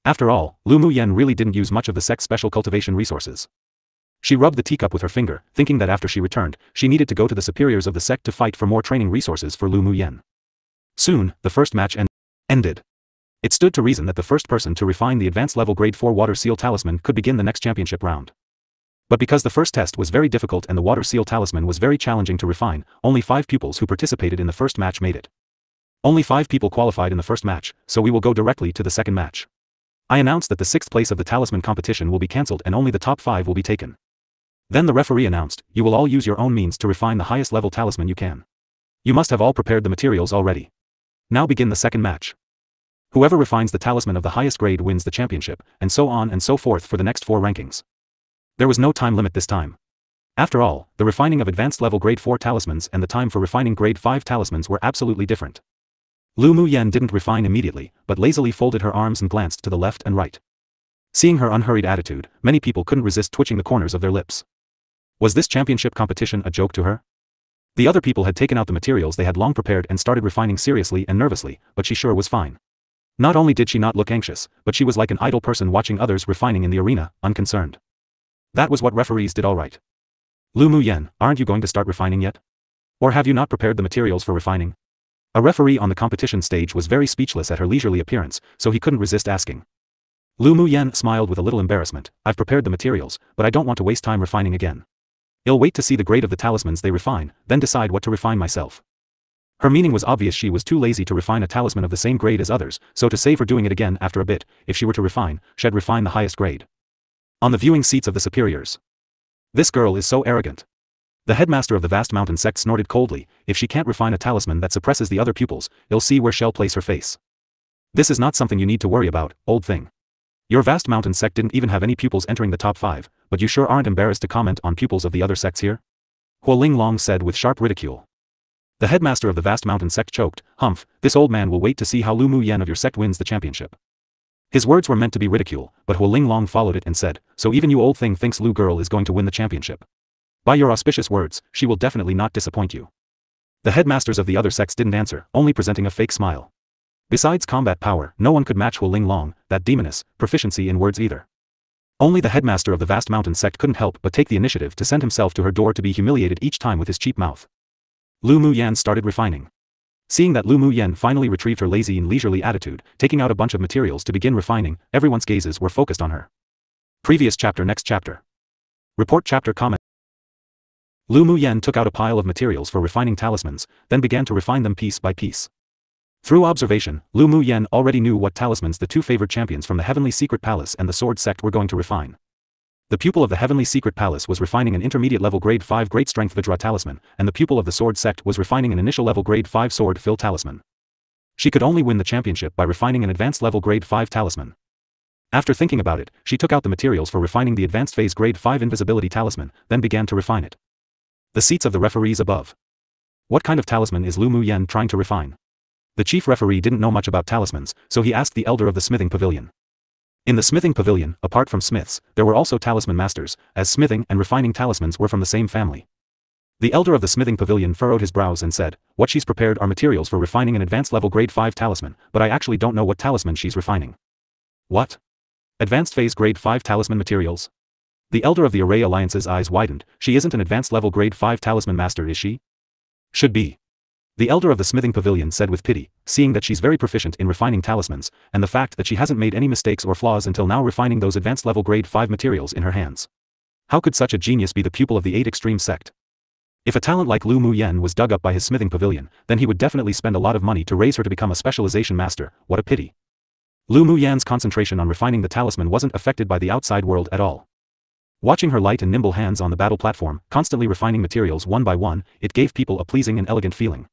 After all, Lu Muyen really didn't use much of the sect's special cultivation resources. She rubbed the teacup with her finger, thinking that after she returned, she needed to go to the superiors of the sect to fight for more training resources for Lu Muyen. Soon, the first match ended. It stood to reason that the first person to refine the advanced level grade 4 Water Seal Talisman could begin the next championship round. But because the first test was very difficult and the Water Seal Talisman was very challenging to refine, only 5 pupils who participated in the first match made it. Only 5 people qualified in the first match, so we will go directly to the second match. I announced that the 6th place of the talisman competition will be cancelled and only the top 5 will be taken. Then the referee announced, you will all use your own means to refine the highest level talisman you can. You must have all prepared the materials already. Now begin the second match. Whoever refines the talisman of the highest grade wins the championship, and so on and so forth for the next 4 rankings. There was no time limit this time. After all, the refining of advanced level grade 4 talismans and the time for refining grade 5 talismans were absolutely different. Lu Muyen didn't refine immediately, but lazily folded her arms and glanced to the left and right. Seeing her unhurried attitude, many people couldn't resist twitching the corners of their lips. Was this championship competition a joke to her? The other people had taken out the materials they had long prepared and started refining seriously and nervously, but she sure was fine. Not only did she not look anxious, but she was like an idle person watching others refining in the arena, unconcerned. That was what referees did all right. Lu Muyen, aren't you going to start refining yet? Or have you not prepared the materials for refining? A referee on the competition stage was very speechless at her leisurely appearance, so he couldn't resist asking. Lu Muyen smiled with a little embarrassment. I've prepared the materials, but I don't want to waste time refining again. I'll wait to see the grade of the talismans they refine, then decide what to refine myself. Her meaning was obvious. She was too lazy to refine a talisman of the same grade as others, so to save her doing it again after a bit, if she were to refine, she'd refine the highest grade. On the viewing seats of the superiors. This girl is so arrogant. The headmaster of the vast mountain sect snorted coldly. If she can't refine a talisman that suppresses the other pupils, you'll see where she'll place her face. This is not something you need to worry about, old thing. Your vast mountain sect didn't even have any pupils entering the top 5, but you sure aren't embarrassed to comment on pupils of the other sects here? Huoling Long said with sharp ridicule. The headmaster of the vast mountain sect choked. Humph, this old man will wait to see how Lu Mu Yen of your sect wins the championship. His words were meant to be ridicule, but Huoling Long followed it and said, so even you old thing thinks Lu girl is going to win the championship. By your auspicious words, she will definitely not disappoint you. The headmasters of the other sects didn't answer, only presenting a fake smile. Besides combat power, no one could match Huoling Long, that demoness, proficiency in words either. Only the headmaster of the vast mountain sect couldn't help but take the initiative to send himself to her door to be humiliated each time with his cheap mouth. Lu Mu Yan started refining. Seeing that Lu Mu Yan finally retrieved her lazy and leisurely attitude, taking out a bunch of materials to begin refining, everyone's gazes were focused on her. Previous chapter. Next chapter. Report chapter comment. Lu Mu Yan took out a pile of materials for refining talismans, then began to refine them piece by piece. Through observation, Lu Mu Yan already knew what talismans the two favored champions from the Heavenly Secret Palace and the Sword Sect were going to refine. The pupil of the Heavenly Secret Palace was refining an intermediate level grade 5 Great Strength Vajra talisman, and the pupil of the Sword Sect was refining an initial level grade 5 Sword Fill talisman. She could only win the championship by refining an advanced level grade 5 talisman. After thinking about it, she took out the materials for refining the advanced phase grade 5 invisibility talisman, then began to refine it. The seats of the referees above. What kind of talisman is Lu Mu Yan trying to refine? The chief referee didn't know much about talismans, so he asked the elder of the smithing pavilion. In the smithing pavilion, apart from smiths, there were also talisman masters, as smithing and refining talismans were from the same family. The elder of the smithing pavilion furrowed his brows and said, what she's prepared are materials for refining an advanced level grade 5 talisman, but I actually don't know what talisman she's refining. What? Advanced phase grade 5 talisman materials? The elder of the Array Alliance's eyes widened. She isn't an advanced level grade 5 talisman master, is she? Should be. The elder of the smithing pavilion said with pity, seeing that she's very proficient in refining talismans, and the fact that she hasn't made any mistakes or flaws until now refining those advanced level grade 5 materials in her hands. How could such a genius be the pupil of the 8 extreme sect? If a talent like Lu Mu Yan was dug up by his smithing pavilion, then he would definitely spend a lot of money to raise her to become a specialization master. What a pity. Lu Mu Yan's concentration on refining the talisman wasn't affected by the outside world at all. Watching her light and nimble hands on the battle platform, constantly refining materials one by one, it gave people a pleasing and elegant feeling.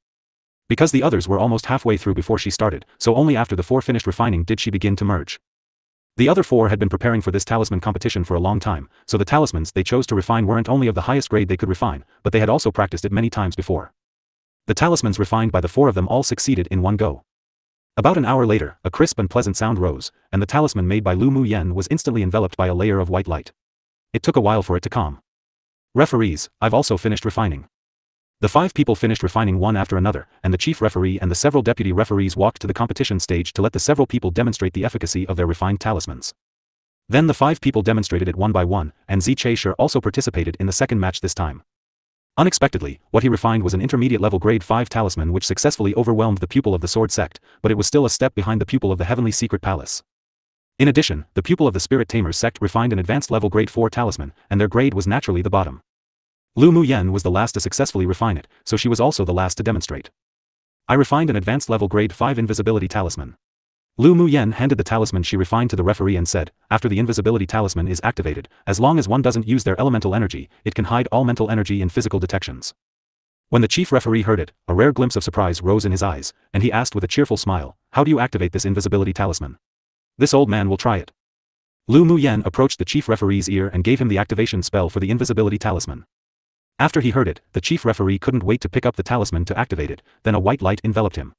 Because the others were almost halfway through before she started, so only after the 4 finished refining did she begin to merge. The other 4 had been preparing for this talisman competition for a long time, so the talismans they chose to refine weren't only of the highest grade they could refine, but they had also practiced it many times before. The talismans refined by the 4 of them all succeeded in one go. About an hour later, a crisp and pleasant sound rose, and the talisman made by Lu Mu Yan was instantly enveloped by a layer of white light. It took a while for it to calm. Referees, I've also finished refining. The 5 people finished refining one after another, and the chief referee and the several deputy referees walked to the competition stage to let the several people demonstrate the efficacy of their refined talismans. Then the 5 people demonstrated it one by one, and Zi Chaisher also participated in the second match this time. Unexpectedly, what he refined was an intermediate level grade 5 talisman which successfully overwhelmed the pupil of the Sword Sect, but it was still a step behind the pupil of the Heavenly Secret Palace. In addition, the pupil of the Spirit Tamers sect refined an advanced level grade 4 talisman, and their grade was naturally the bottom. Lu Mu Yan was the last to successfully refine it, so she was also the last to demonstrate. I refined an advanced level grade 5 invisibility talisman. Lu Mu Yan handed the talisman she refined to the referee and said, after the invisibility talisman is activated, as long as one doesn't use their elemental energy, it can hide all mental energy and physical detections. When the chief referee heard it, a rare glimpse of surprise rose in his eyes, and he asked with a cheerful smile, how do you activate this invisibility talisman? This old man will try it. Lu Mu Yan approached the chief referee's ear and gave him the activation spell for the invisibility talisman. After he heard it, the chief referee couldn't wait to pick up the talisman to activate it, then a white light enveloped him.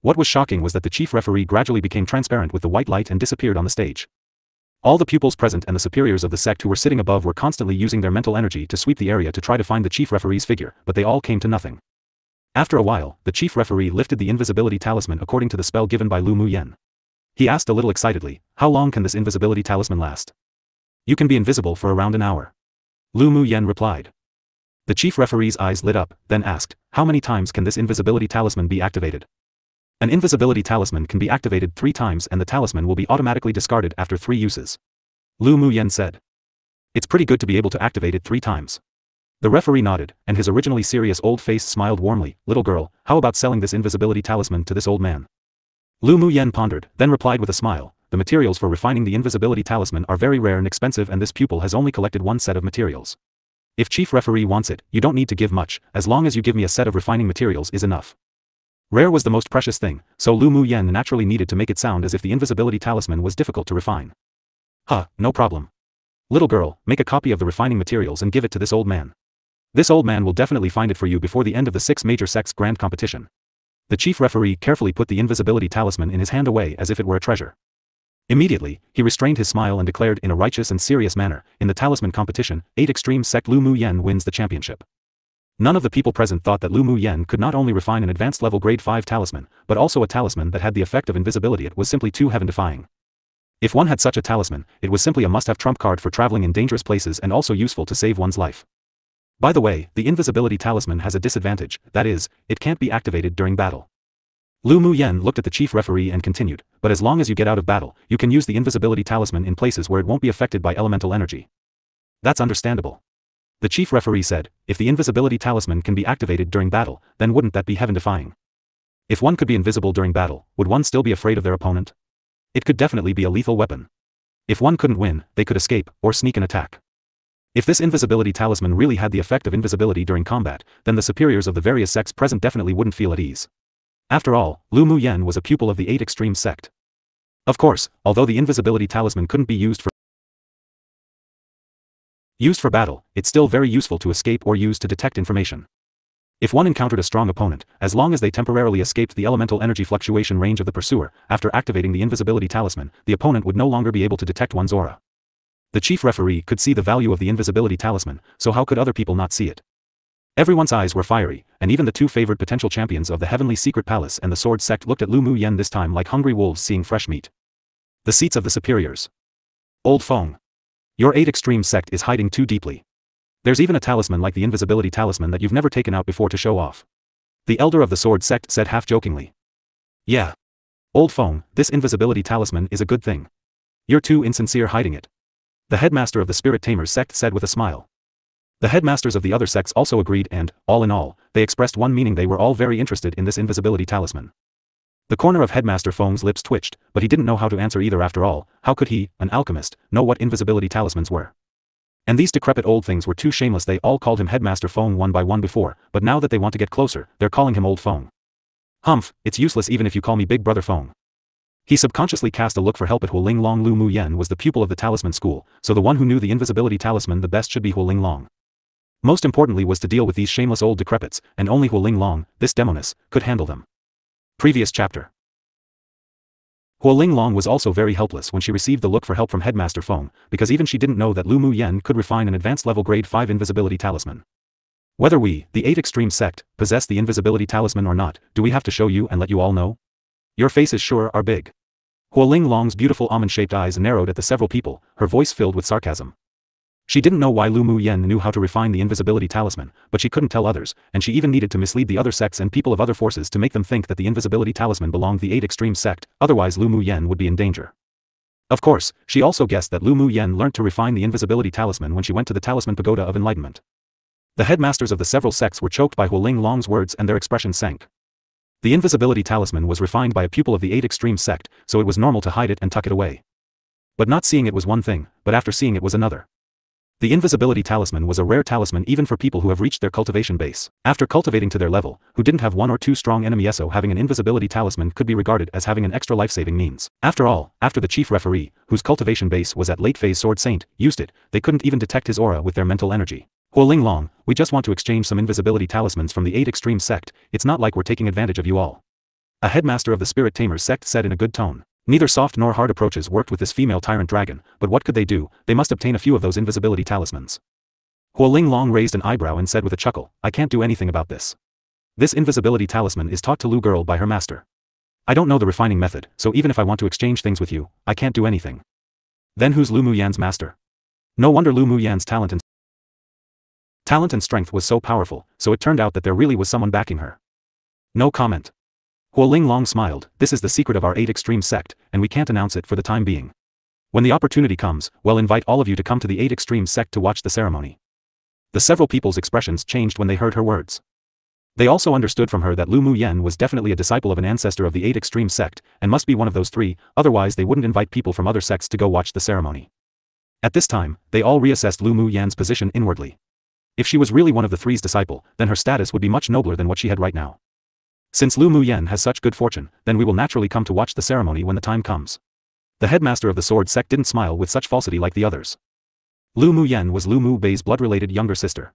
What was shocking was that the chief referee gradually became transparent with the white light and disappeared on the stage. All the pupils present and the superiors of the sect who were sitting above were constantly using their mental energy to sweep the area to try to find the chief referee's figure, but they all came to nothing. After a while, the chief referee lifted the invisibility talisman according to the spell given by Lu Mu Yan. He asked a little excitedly, how long can this invisibility talisman last? You can be invisible for around an hour. Lu Mu Yan replied. The chief referee's eyes lit up, then asked, how many times can this invisibility talisman be activated? An invisibility talisman can be activated 3 times and the talisman will be automatically discarded after 3 uses. Lu Mu Yan said. It's pretty good to be able to activate it 3 times. The referee nodded, and his originally serious old face smiled warmly. Little girl, how about selling this invisibility talisman to this old man? Lu Mu Yan pondered, then replied with a smile, the materials for refining the invisibility talisman are very rare and expensive, and this pupil has only collected one set of materials. If chief referee wants it, you don't need to give much, as long as you give me a set of refining materials is enough. Rare was the most precious thing, so Lu Mu Yen naturally needed to make it sound as if the invisibility talisman was difficult to refine. No problem. Little girl, make a copy of the refining materials and give it to this old man. This old man will definitely find it for you before the end of the 6 major sects grand competition. The chief referee carefully put the invisibility talisman in his hand away as if it were a treasure. Immediately, he restrained his smile and declared in a righteous and serious manner, in the talisman competition, 8 extreme sect Lu Mu Yen wins the championship. None of the people present thought that Lu Mu Yen could not only refine an advanced level grade 5 talisman, but also a talisman that had the effect of invisibility. It was simply too heaven-defying. If one had such a talisman, it was simply a must-have trump card for traveling in dangerous places and also useful to save one's life. By the way, the invisibility talisman has a disadvantage, that is, it can't be activated during battle. Lu Mu Yen looked at the chief referee and continued, but as long as you get out of battle, you can use the invisibility talisman in places where it won't be affected by elemental energy. That's understandable. The chief referee said, if the invisibility talisman can be activated during battle, then wouldn't that be heaven-defying? If one could be invisible during battle, would one still be afraid of their opponent? It could definitely be a lethal weapon. If one couldn't win, they could escape, or sneak an attack. If this invisibility talisman really had the effect of invisibility during combat, then the superiors of the various sects present definitely wouldn't feel at ease. After all, Lu Mu Yen was a pupil of the 8 extreme sect. Of course, although the invisibility talisman couldn't be used for battle, it's still very useful to escape or use to detect information. If one encountered a strong opponent, as long as they temporarily escaped the elemental energy fluctuation range of the pursuer, after activating the invisibility talisman, the opponent would no longer be able to detect one's aura. The chief referee could see the value of the invisibility talisman, so how could other people not see it? Everyone's eyes were fiery, and even the 2 favored potential champions of the Heavenly Secret Palace and the Sword Sect looked at Lu Mu Yen this time like hungry wolves seeing fresh meat. The seats of the superiors. Old Feng. Your 8 extreme sect is hiding too deeply. There's even a talisman like the invisibility talisman that you've never taken out before to show off. The elder of the Sword Sect said half-jokingly. Yeah. Old Feng, this invisibility talisman is a good thing. You're too insincere hiding it. The headmaster of the Spirit Tamers sect said with a smile. The headmasters of the other sects also agreed and, all in all, they expressed one meaning: they were all very interested in this invisibility talisman. The corner of Headmaster Feng's lips twitched, but he didn't know how to answer either. After all, how could he, an alchemist, know what invisibility talismans were? And these decrepit old things were too shameless. They all called him Headmaster Feng one by one before, but now that they want to get closer, they're calling him Old Feng. Humph, it's useless even if you call me Big Brother Feng. He subconsciously cast a look for help at Huoling Long. Lu Mu Yen was the pupil of the talisman school, so the one who knew the invisibility talisman the best should be Huoling Long. Most importantly was to deal with these shameless old decrepits, and only Huoling Long, this demoness, could handle them. Previous chapter. Huoling Long was also very helpless when she received the look for help from Headmaster Feng, because even she didn't know that Lu Mu Yen could refine an advanced level grade 5 invisibility talisman. Whether we, the 8 extreme sect, possess the invisibility talisman or not, do we have to show you and let you all know? Your faces sure are big. Huoling Long's beautiful almond-shaped eyes narrowed at the several people, her voice filled with sarcasm. She didn't know why Lu Mu Yen knew how to refine the invisibility talisman, but she couldn't tell others, and she even needed to mislead the other sects and people of other forces to make them think that the invisibility talisman belonged to the 8 extreme sect, otherwise Lu Mu Yen would be in danger. Of course, she also guessed that Lu Mu Yen learnt to refine the invisibility talisman when she went to the Talisman Pagoda of Enlightenment. The headmasters of the several sects were choked by Huoling Long's words and their expressions sank. The invisibility talisman was refined by a pupil of the 8 extreme sect, so it was normal to hide it and tuck it away. But not seeing it was one thing, but after seeing it was another. The invisibility talisman was a rare talisman even for people who have reached their cultivation base. After cultivating to their level, who didn't have 1 or 2 strong enemies, so having an invisibility talisman could be regarded as having an extra life-saving means. After all, after the chief referee, whose cultivation base was at late phase Sword Saint, used it, they couldn't even detect his aura with their mental energy. Huoling Long, we just want to exchange some invisibility talismans from the 8 extreme sect, it's not like we're taking advantage of you all. A headmaster of the Spirit Tamers sect said in a good tone. Neither soft nor hard approaches worked with this female tyrant dragon, but what could they do? They must obtain a few of those invisibility talismans. Huoling Long raised an eyebrow and said with a chuckle, I can't do anything about this. This invisibility talisman is taught to Lu girl by her master. I don't know the refining method, so even if I want to exchange things with you, I can't do anything. Then who's Lu Mu Yan's master? No wonder Lu Mu Yan's talent and strength was so powerful, so it turned out that there really was someone backing her. No comment. Huoling Long smiled, this is the secret of our 8 extreme sect, and we can't announce it for the time being. When the opportunity comes, we'll invite all of you to come to the 8 extreme sect to watch the ceremony. The several people's expressions changed when they heard her words. They also understood from her that Lu Mu Yen was definitely a disciple of an ancestor of the 8 extreme sect, and must be one of those 3, otherwise they wouldn't invite people from other sects to go watch the ceremony. At this time, they all reassessed Lu Mu Yen's position inwardly. If she was really one of the 3's disciple, then her status would be much nobler than what she had right now. Since Lu Mu Yen has such good fortune, then we will naturally come to watch the ceremony when the time comes. The headmaster of the sword sect didn't smile with such falsity like the others. Lu Mu Yen was Lu Mu Bei's blood-related younger sister.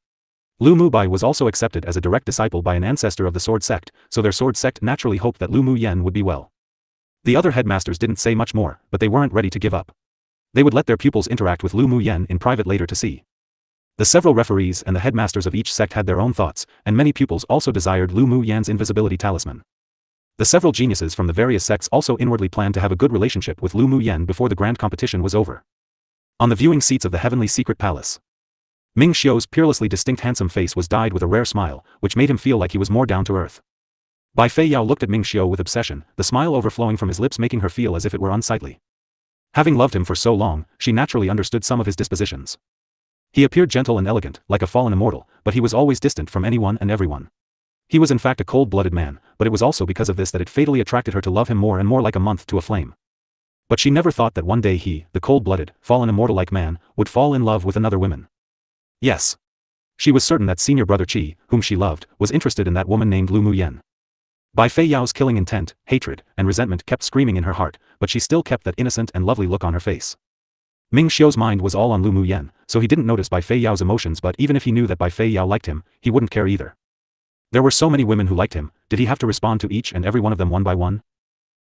Lu Mu Bai was also accepted as a direct disciple by an ancestor of the sword sect, so their sword sect naturally hoped that Lu Mu Yen would be well. The other headmasters didn't say much more, but they weren't ready to give up. They would let their pupils interact with Lu Mu Yen in private later to see. The several referees and the headmasters of each sect had their own thoughts, and many pupils also desired Lu Mu Yan's invisibility talisman. The several geniuses from the various sects also inwardly planned to have a good relationship with Lu Mu Yen before the grand competition was over. On the viewing seats of the heavenly secret palace, Ming Xiu's peerlessly distinct handsome face was dyed with a rare smile, which made him feel like he was more down to earth. Bai Fei Yao looked at Ming Xiu with obsession, the smile overflowing from his lips making her feel as if it were unsightly. Having loved him for so long, she naturally understood some of his dispositions. He appeared gentle and elegant, like a fallen immortal, but he was always distant from anyone and everyone. He was in fact a cold-blooded man, but it was also because of this that it fatally attracted her to love him more and more like a moth to a flame. But she never thought that one day he, the cold-blooded, fallen immortal-like man, would fall in love with another woman. Yes. She was certain that senior brother Qi, whom she loved, was interested in that woman named Lu Mu Yen. Bai Fei Yao's killing intent, hatred, and resentment kept screaming in her heart, but she still kept that innocent and lovely look on her face. Ming Xiu's mind was all on Lu Mu Yen, so he didn't notice Bai Fei Yao's emotions, but even if he knew that Bai Fei Yao liked him, he wouldn't care either. There were so many women who liked him, did he have to respond to each and every one of them one by one?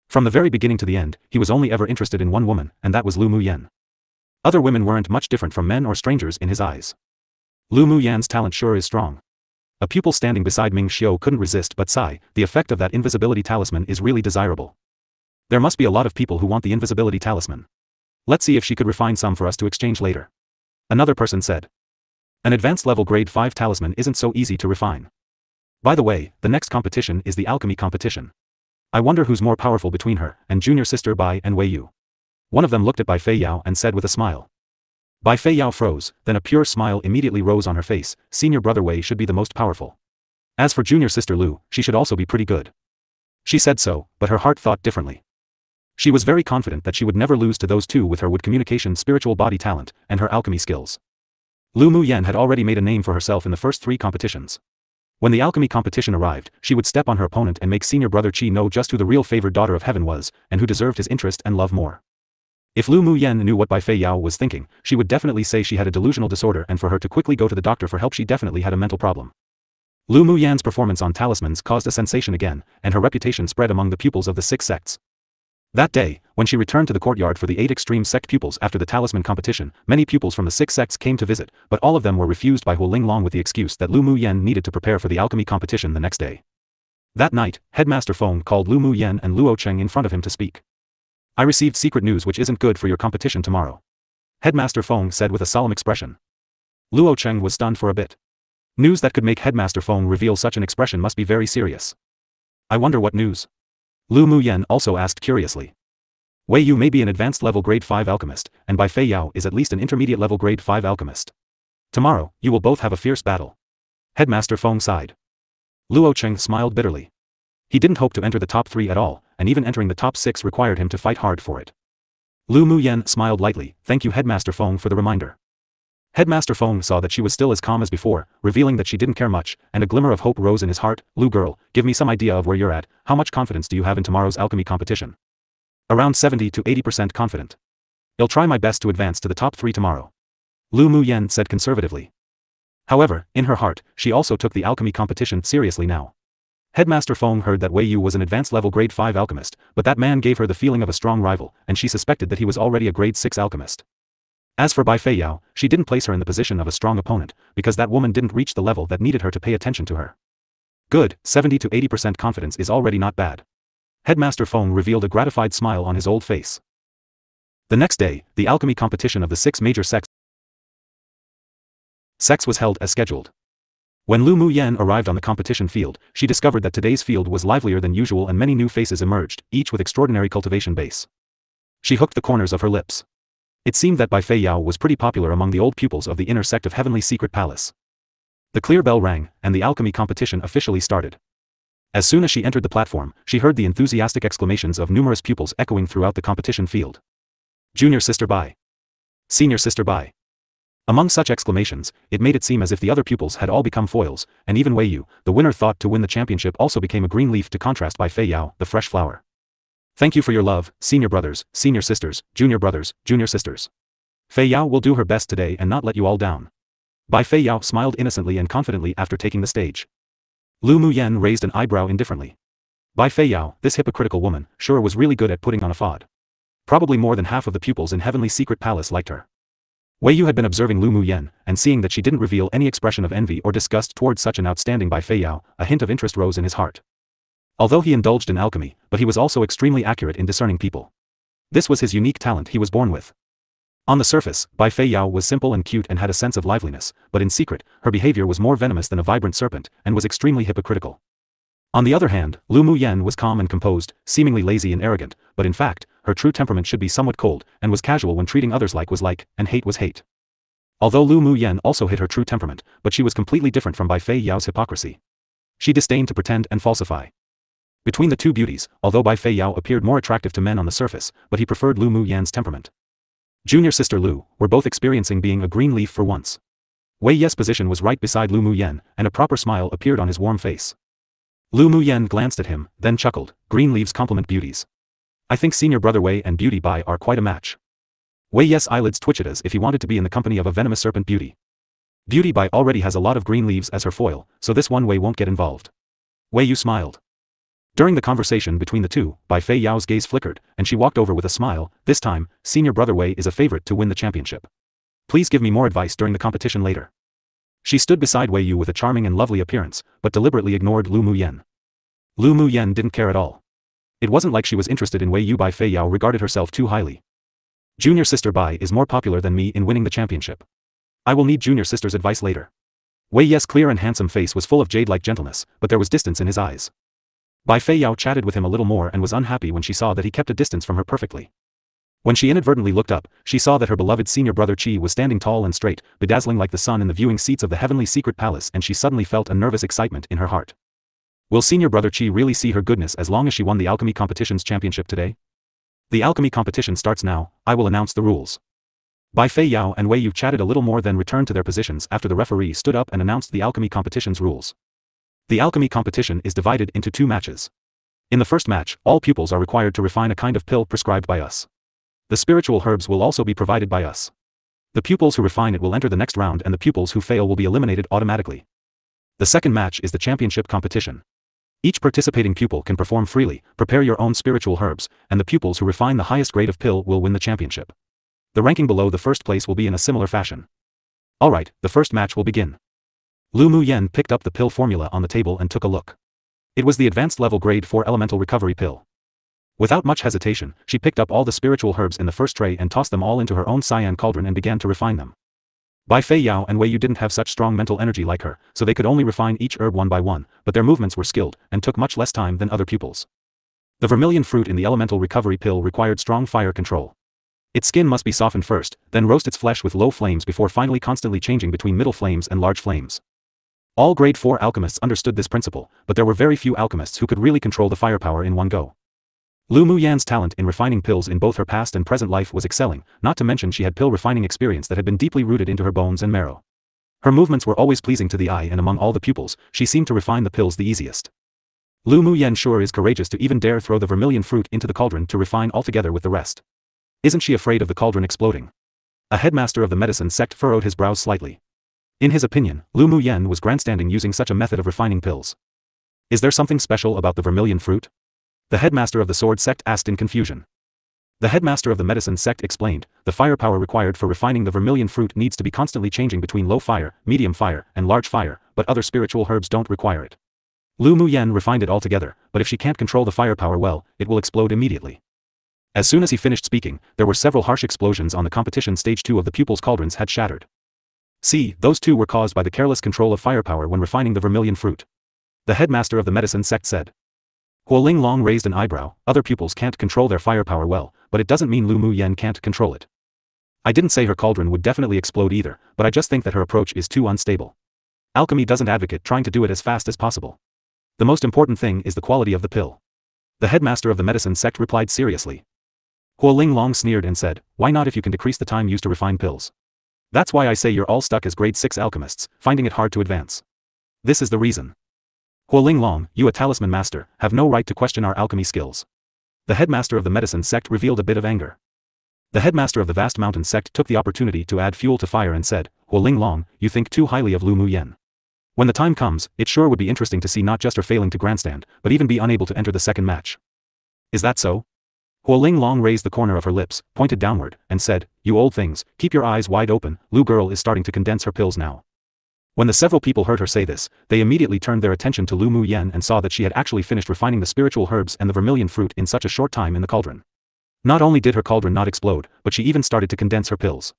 From the very beginning to the end, he was only ever interested in one woman, and that was Lu Mu Yen. Other women weren't much different from men or strangers in his eyes. Lu Mu Yan's talent sure is strong. A pupil standing beside Ming Xiu couldn't resist but sigh, the effect of that invisibility talisman is really desirable. There must be a lot of people who want the invisibility talisman. Let's see if she could refine some for us to exchange later. Another person said. An advanced level grade 5 talisman isn't so easy to refine. By the way, the next competition is the alchemy competition. I wonder who's more powerful between her and junior sister Bai and Wei Yu. One of them looked at Bai Fei Yao and said with a smile. Bai Fei Yao froze, then a pure smile immediately rose on her face. Senior brother Wei should be the most powerful. As for junior sister Lu, she should also be pretty good. She said so, but her heart thought differently. She was very confident that she would never lose to those two with her wood communication spiritual body talent, and her alchemy skills. Lu Mu Yen had already made a name for herself in the first 3 competitions. When the alchemy competition arrived, she would step on her opponent and make senior brother Qi know just who the real favored daughter of heaven was, and who deserved his interest and love more. If Lu Mu Yen knew what Bai Fei Yao was thinking, she would definitely say she had a delusional disorder, and for her to quickly go to the doctor for help she definitely had a mental problem. Lu Mu Yan's performance on talismans caused a sensation again, and her reputation spread among the pupils of the 6 sects. That day, when she returned to the courtyard for the 8 extreme sect pupils after the talisman competition, many pupils from the 6 sects came to visit, but all of them were refused by Huo Linglong with the excuse that Lu Mu Yen needed to prepare for the alchemy competition the next day. That night, Headmaster Feng called Lu Mu Yen and Luo Cheng in front of him to speak. I received secret news which isn't good for your competition tomorrow. Headmaster Feng said with a solemn expression. Luo Cheng was stunned for a bit. News that could make Headmaster Feng reveal such an expression must be very serious. I wonder what news? Lu Mu Yen also asked curiously. Wei Yu may be an advanced level grade 5 alchemist, and Bai Fei Yao is at least an intermediate level grade 5 alchemist. Tomorrow, you will both have a fierce battle. Headmaster Feng sighed. Luo Cheng smiled bitterly. He didn't hope to enter the top 3 at all, and even entering the top 6 required him to fight hard for it. Lu Mu Yen smiled lightly. Thank you Headmaster Feng for the reminder. Headmaster Feng saw that she was still as calm as before, revealing that she didn't care much, and a glimmer of hope rose in his heart. Lu girl, give me some idea of where you're at. How much confidence do you have in tomorrow's alchemy competition? Around 70 to 80% confident. I'll try my best to advance to the top 3 tomorrow. Lu Mu Yen said conservatively. However, in her heart, she also took the alchemy competition seriously now. Headmaster Feng heard that Wei Yu was an advanced level grade 5 alchemist, but that man gave her the feeling of a strong rival, and she suspected that he was already a grade 6 alchemist. As for Bai Fei Yao, she didn't place her in the position of a strong opponent, because that woman didn't reach the level that needed her to pay attention to her. Good, 70 to 80% confidence is already not bad. Headmaster Feng revealed a gratified smile on his old face. The next day, the alchemy competition of the 6 major sects was held as scheduled. When Lu Mu Yen arrived on the competition field, she discovered that today's field was livelier than usual and many new faces emerged, each with extraordinary cultivation base. She hooked the corners of her lips. It seemed that Bai Fei Yao was pretty popular among the old pupils of the inner sect of Heavenly Secret Palace. The clear bell rang, and the alchemy competition officially started. As soon as she entered the platform, she heard the enthusiastic exclamations of numerous pupils echoing throughout the competition field. Junior sister bye. Senior sister bye. Among such exclamations, it made it seem as if the other pupils had all become foils, and even Wei Yu, the winner thought to win the championship, also became a green leaf to contrast by Fei Yao, the fresh flower. Thank you for your love, senior brothers, senior sisters, junior sisters. Fei Yao will do her best today and not let you all down. Bai Fei Yao smiled innocently and confidently after taking the stage. Lu Muyen raised an eyebrow indifferently. Bai Fei Yao, this hypocritical woman, sure was really good at putting on a facade. Probably more than half of the pupils in Heavenly Secret Palace liked her. Wei Yu had been observing Lu Muyen, and seeing that she didn't reveal any expression of envy or disgust towards such an outstanding Bai Fei Yao, a hint of interest rose in his heart. Although he indulged in alchemy, but he was also extremely accurate in discerning people. This was his unique talent he was born with. On the surface, Bai Fei Yao was simple and cute and had a sense of liveliness, but in secret, her behavior was more venomous than a vibrant serpent, and was extremely hypocritical. On the other hand, Lu Muyen was calm and composed, seemingly lazy and arrogant, but in fact, her true temperament should be somewhat cold, and was casual when treating others like was like, and hate was hate. Although Lu Muyen also hid her true temperament, but she was completely different from Bai Fei Yao's hypocrisy. She disdained to pretend and falsify. Between the two beauties, although Bai Fei Yao appeared more attractive to men on the surface, but he preferred Lu Muyen's temperament. Junior sister Lu were both experiencing being a green leaf for once. Wei Ye's position was right beside Lu Muyen, and a proper smile appeared on his warm face. Lu Muyen glanced at him, then chuckled. Green leaves complement beauties. I think senior brother Wei and beauty Bai are quite a match. Wei Ye's eyelids twitched as if he wanted to be in the company of a venomous serpent beauty. Beauty Bai already has a lot of green leaves as her foil, so this one Wei won't get involved. Wei Yu smiled. During the conversation between the two, Bai Fei Yao's gaze flickered, and she walked over with a smile. This time, senior brother Wei is a favorite to win the championship. Please give me more advice during the competition later. She stood beside Wei Yu with a charming and lovely appearance, but deliberately ignored Lu Muyen. Lu Muyen didn't care at all. It wasn't like she was interested in Wei Yu. Bai Fei Yao regarded herself too highly. Junior sister Bai is more popular than me in winning the championship. I will need junior sister's advice later. Wei Ye's clear and handsome face was full of jade-like gentleness, but there was distance in his eyes. Bai Fei Yao chatted with him a little more and was unhappy when she saw that he kept a distance from her perfectly. When she inadvertently looked up, she saw that her beloved senior brother Qi was standing tall and straight, bedazzling like the sun in the viewing seats of the Heavenly Secret Palace, and she suddenly felt a nervous excitement in her heart. Will senior brother Qi really see her goodness as long as she won the alchemy competition's championship today? The alchemy competition starts now. I will announce the rules. Bai Fei Yao and Wei Yu chatted a little more, then returned to their positions after the referee stood up and announced the alchemy competition's rules. The alchemy competition is divided into 2 matches. In the first match, all pupils are required to refine a kind of pill prescribed by us. The spiritual herbs will also be provided by us. The pupils who refine it will enter the next round, and the pupils who fail will be eliminated automatically. The second match is the championship competition. Each participating pupil can perform freely, prepare your own spiritual herbs, and the pupils who refine the highest grade of pill will win the championship. The ranking below the first place will be in a similar fashion. Alright, the first match will begin. Lu Muyen picked up the pill formula on the table and took a look. It was the advanced level grade 4 elemental recovery pill. Without much hesitation, she picked up all the spiritual herbs in the first tray and tossed them all into her own cyan cauldron and began to refine them. Bai Fei Yao and Wei Yu didn't have such strong mental energy like her, so they could only refine each herb one by one, but their movements were skilled, and took much less time than other pupils. The vermilion fruit in the elemental recovery pill required strong fire control. Its skin must be softened first, then roast its flesh with low flames before finally constantly changing between middle flames and large flames. All grade 4 alchemists understood this principle, but there were very few alchemists who could really control the firepower in one go. Lu Muyan's talent in refining pills in both her past and present life was excelling, not to mention she had pill refining experience that had been deeply rooted into her bones and marrow. Her movements were always pleasing to the eye, and among all the pupils, she seemed to refine the pills the easiest. Lu Muyan sure is courageous to even dare throw the vermilion fruit into the cauldron to refine altogether with the rest. Isn't she afraid of the cauldron exploding? A headmaster of the medicine sect furrowed his brows slightly. In his opinion, Lu Muyan was grandstanding using such a method of refining pills. Is there something special about the vermilion fruit? The headmaster of the sword sect asked in confusion. The headmaster of the medicine sect explained, the firepower required for refining the vermilion fruit needs to be constantly changing between low fire, medium fire, and large fire, but other spiritual herbs don't require it. Lu Muyan refined it altogether, but if she can't control the firepower well, it will explode immediately. As soon as he finished speaking, there were several harsh explosions on the competition stage. 2 of the pupils' cauldrons had shattered. See, those 2 were caused by the careless control of firepower when refining the vermilion fruit. The headmaster of the medicine sect said. Huoling Long raised an eyebrow. Other pupils can't control their firepower well, but it doesn't mean Lu Muyan can't control it. I didn't say her cauldron would definitely explode either, but I just think that her approach is too unstable. Alchemy doesn't advocate trying to do it as fast as possible. The most important thing is the quality of the pill. The headmaster of the medicine sect replied seriously. Huoling Long sneered and said, why not if you can decrease the time used to refine pills? That's why I say you're all stuck as grade 6 alchemists, finding it hard to advance. This is the reason. Huoling Long, you a talisman master, have no right to question our alchemy skills. The headmaster of the medicine sect revealed a bit of anger. The headmaster of the vast mountain sect took the opportunity to add fuel to fire and said, Huoling Long, you think too highly of Lu Mu Yen. When the time comes, it sure would be interesting to see not just her failing to grandstand, but even be unable to enter the second match. Is that so? Huoling Long raised the corner of her lips, pointed downward, and said, you old things, keep your eyes wide open, Lu girl is starting to condense her pills now. When the several people heard her say this, they immediately turned their attention to Lu Mu Yen and saw that she had actually finished refining the spiritual herbs and the vermilion fruit in such a short time in the cauldron. Not only did her cauldron not explode, but she even started to condense her pills.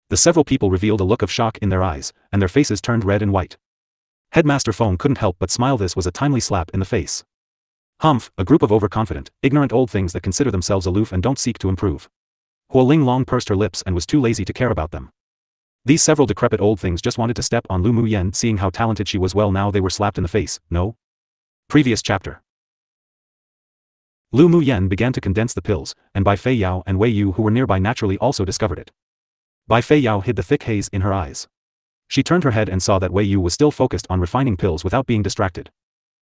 The several people revealed a look of shock in their eyes, and their faces turned red and white. Headmaster Feng couldn't help but smile. This was a timely slap in the face. Humph, a group of overconfident, ignorant old things that consider themselves aloof and don't seek to improve. Huoling Long pursed her lips and was too lazy to care about them. These several decrepit old things just wanted to step on Lu Mu Yen. Seeing how talented she was, well, now they were slapped in the face, no? Previous chapter. Lu Mu Yen began to condense the pills, and Bai Fei Yao and Wei Yu who were nearby naturally also discovered it. Bai Fei Yao hid the thick haze in her eyes. She turned her head and saw that Wei Yu was still focused on refining pills without being distracted.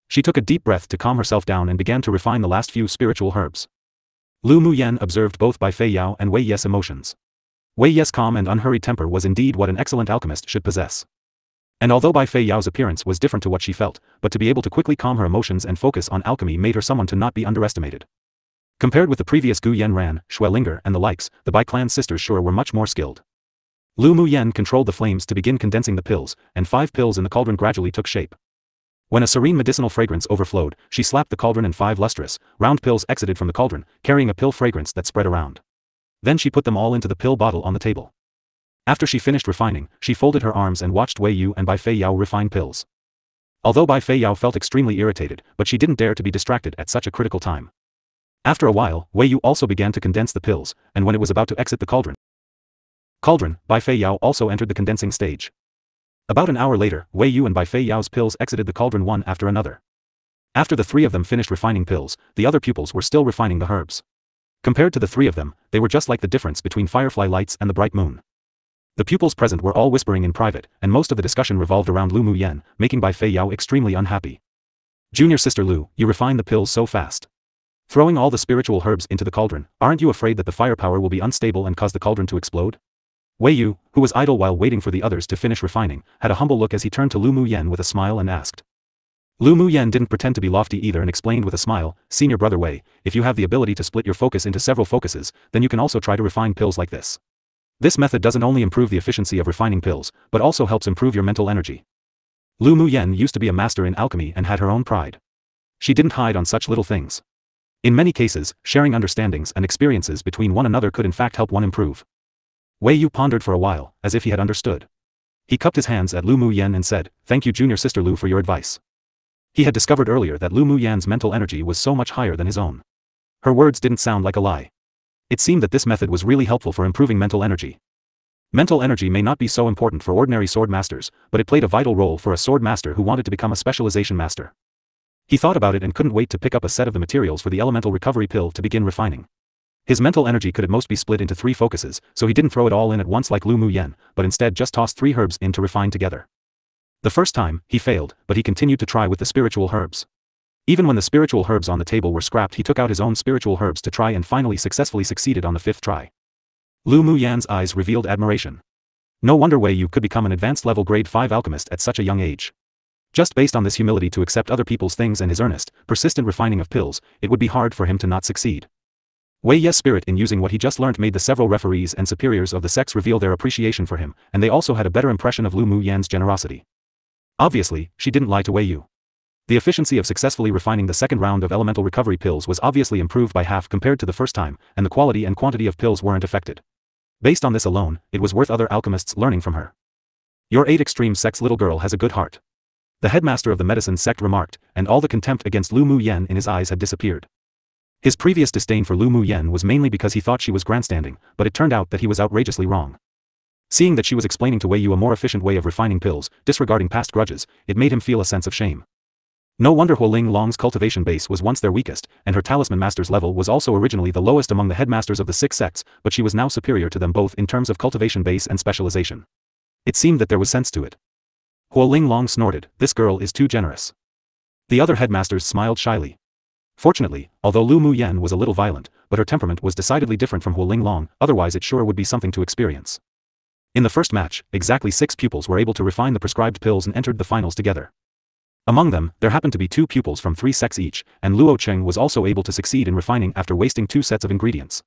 She took a deep breath to calm herself down and began to refine the last few spiritual herbs. Lu Mu Yen observed both Bai Fei Yao and Wei Yes' emotions. Wei Yes' calm and unhurried temper was indeed what an excellent alchemist should possess. And although Bai Fei Yao's appearance was different to what she felt, but to be able to quickly calm her emotions and focus on alchemy made her someone to not be underestimated. Compared with the previous Gu Yen Ran, Xue Linger and the likes, the Bai clan sisters sure were much more skilled. Lu Mu Yen controlled the flames to begin condensing the pills, and 5 pills in the cauldron gradually took shape. When a serene medicinal fragrance overflowed, she slapped the cauldron and 5 lustrous, round pills exited from the cauldron, carrying a pill fragrance that spread around. Then she put them all into the pill bottle on the table. After she finished refining, she folded her arms and watched Wei Yu and Bai Fei Yao refine pills. Although Bai Fei Yao felt extremely irritated, but she didn't dare to be distracted at such a critical time. After a while, Wei Yu also began to condense the pills, and when it was about to exit the cauldron, Bai Fei Yao also entered the condensing stage. About an hour later, Wei Yu and Bai Fei Yao's pills exited the cauldron one after another. After the 3 of them finished refining pills, the other pupils were still refining the herbs. Compared to the 3 of them, they were just like the difference between firefly lights and the bright moon. The pupils present were all whispering in private, and most of the discussion revolved around Lu Mu Yen, making Bai Fei Yao extremely unhappy. Junior sister Lu, you refine the pills so fast. Throwing all the spiritual herbs into the cauldron, aren't you afraid that the firepower will be unstable and cause the cauldron to explode? Wei Yu, who was idle while waiting for the others to finish refining, had a humble look as he turned to Lu Mu Yen with a smile and asked. Lu Mu Yen didn't pretend to be lofty either and explained with a smile, Senior brother Wei, if you have the ability to split your focus into several focuses, then you can also try to refine pills like this. This method doesn't only improve the efficiency of refining pills, but also helps improve your mental energy. Lu Mu Yen used to be a master in alchemy and had her own pride. She didn't hide on such little things. In many cases, sharing understandings and experiences between one another could in fact help one improve. Wei Yu pondered for a while, as if he had understood. He cupped his hands at Lu Mu Yen and said, thank you junior sister Lu for your advice. He had discovered earlier that Lu Mu Yan's mental energy was so much higher than his own. Her words didn't sound like a lie. It seemed that this method was really helpful for improving mental energy. Mental energy may not be so important for ordinary sword masters, but it played a vital role for a sword master who wanted to become a specialization master. He thought about it and couldn't wait to pick up a set of the materials for the elemental recovery pill to begin refining. His mental energy could at most be split into 3 focuses, so he didn't throw it all in at once like Lu Mu Yen, but instead just tossed 3 herbs in to refine together. The first time, he failed, but he continued to try with the spiritual herbs. Even when the spiritual herbs on the table were scrapped, he took out his own spiritual herbs to try and finally successfully succeeded on the 5th try. Lu Mu Yan's eyes revealed admiration. No wonder Wei Yu could become an advanced level grade 5 alchemist at such a young age. Just based on this humility to accept other people's things and his earnest, persistent refining of pills, it would be hard for him to not succeed. Wei Ye's spirit in using what he just learned made the several referees and superiors of the sects reveal their appreciation for him, and they also had a better impression of Lu Mu Yan's generosity. Obviously, she didn't lie to Wei Yu. The efficiency of successfully refining the second round of elemental recovery pills was obviously improved by half compared to the first time, and the quality and quantity of pills weren't affected. Based on this alone, it was worth other alchemists learning from her. Your 8 extreme sect's little girl has a good heart. The headmaster of the medicine sect remarked, and all the contempt against Lu Mu Yen in his eyes had disappeared. His previous disdain for Lu Mu Yen was mainly because he thought she was grandstanding, but it turned out that he was outrageously wrong. Seeing that she was explaining to Wei Yu a more efficient way of refining pills, disregarding past grudges, it made him feel a sense of shame. No wonder Huoling Long's cultivation base was once their weakest, and her talisman master's level was also originally the lowest among the headmasters of the 6 sects, but she was now superior to them both in terms of cultivation base and specialization. It seemed that there was sense to it. Huoling Long snorted, "This girl is too generous." The other headmasters smiled shyly. Fortunately, although Lu Muyan was a little violent, but her temperament was decidedly different from Huoling Long, otherwise it sure would be something to experience. In the first match, exactly 6 pupils were able to refine the prescribed pills and entered the finals together. Among them, there happened to be 2 pupils from 3 sects each, and Luo Cheng was also able to succeed in refining after wasting 2 sets of ingredients.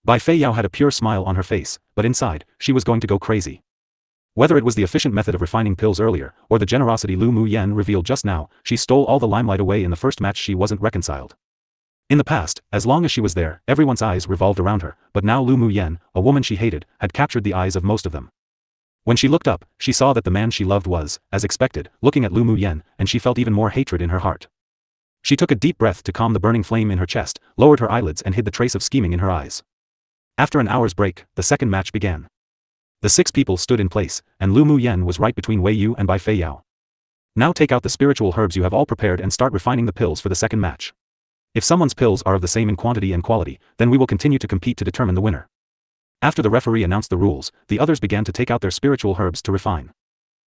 Bai Fei Yao had a pure smile on her face, but inside, she was going to go crazy. Whether it was the efficient method of refining pills earlier, or the generosity Lu Muyan revealed just now, she stole all the limelight away in the first match. She wasn't reconciled. In the past, as long as she was there, everyone's eyes revolved around her, but now Lu Muyan, a woman she hated, had captured the eyes of most of them. When she looked up, she saw that the man she loved was, as expected, looking at Lu Muyan, and she felt even more hatred in her heart. She took a deep breath to calm the burning flame in her chest, lowered her eyelids and hid the trace of scheming in her eyes. After an hour's break, the second match began. The 6 people stood in place, and Lu Muyan was right between Wei Yu and Bai Fei Yao. Now take out the spiritual herbs you have all prepared and start refining the pills for the second match. If someone's pills are of the same in quantity and quality, then we will continue to compete to determine the winner. After the referee announced the rules, the others began to take out their spiritual herbs to refine.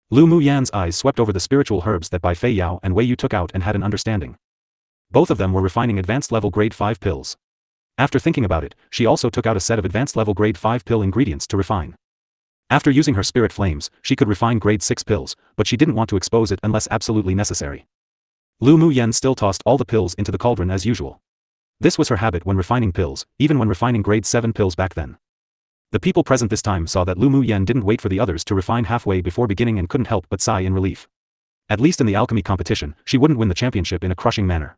Lu Muyan's eyes swept over the spiritual herbs that Bai Fei Yao and Wei Yu took out and had an understanding. Both of them were refining advanced level grade 5 pills. After thinking about it, she also took out a set of advanced level grade 5 pill ingredients to refine. After using her spirit flames, she could refine grade 6 pills, but she didn't want to expose it unless absolutely necessary. Lu Muyan still tossed all the pills into the cauldron as usual. This was her habit when refining pills, even when refining grade 7 pills back then. The people present this time saw that Lu Muyan didn't wait for the others to refine halfway before beginning and couldn't help but sigh in relief. At least in the alchemy competition, she wouldn't win the championship in a crushing manner.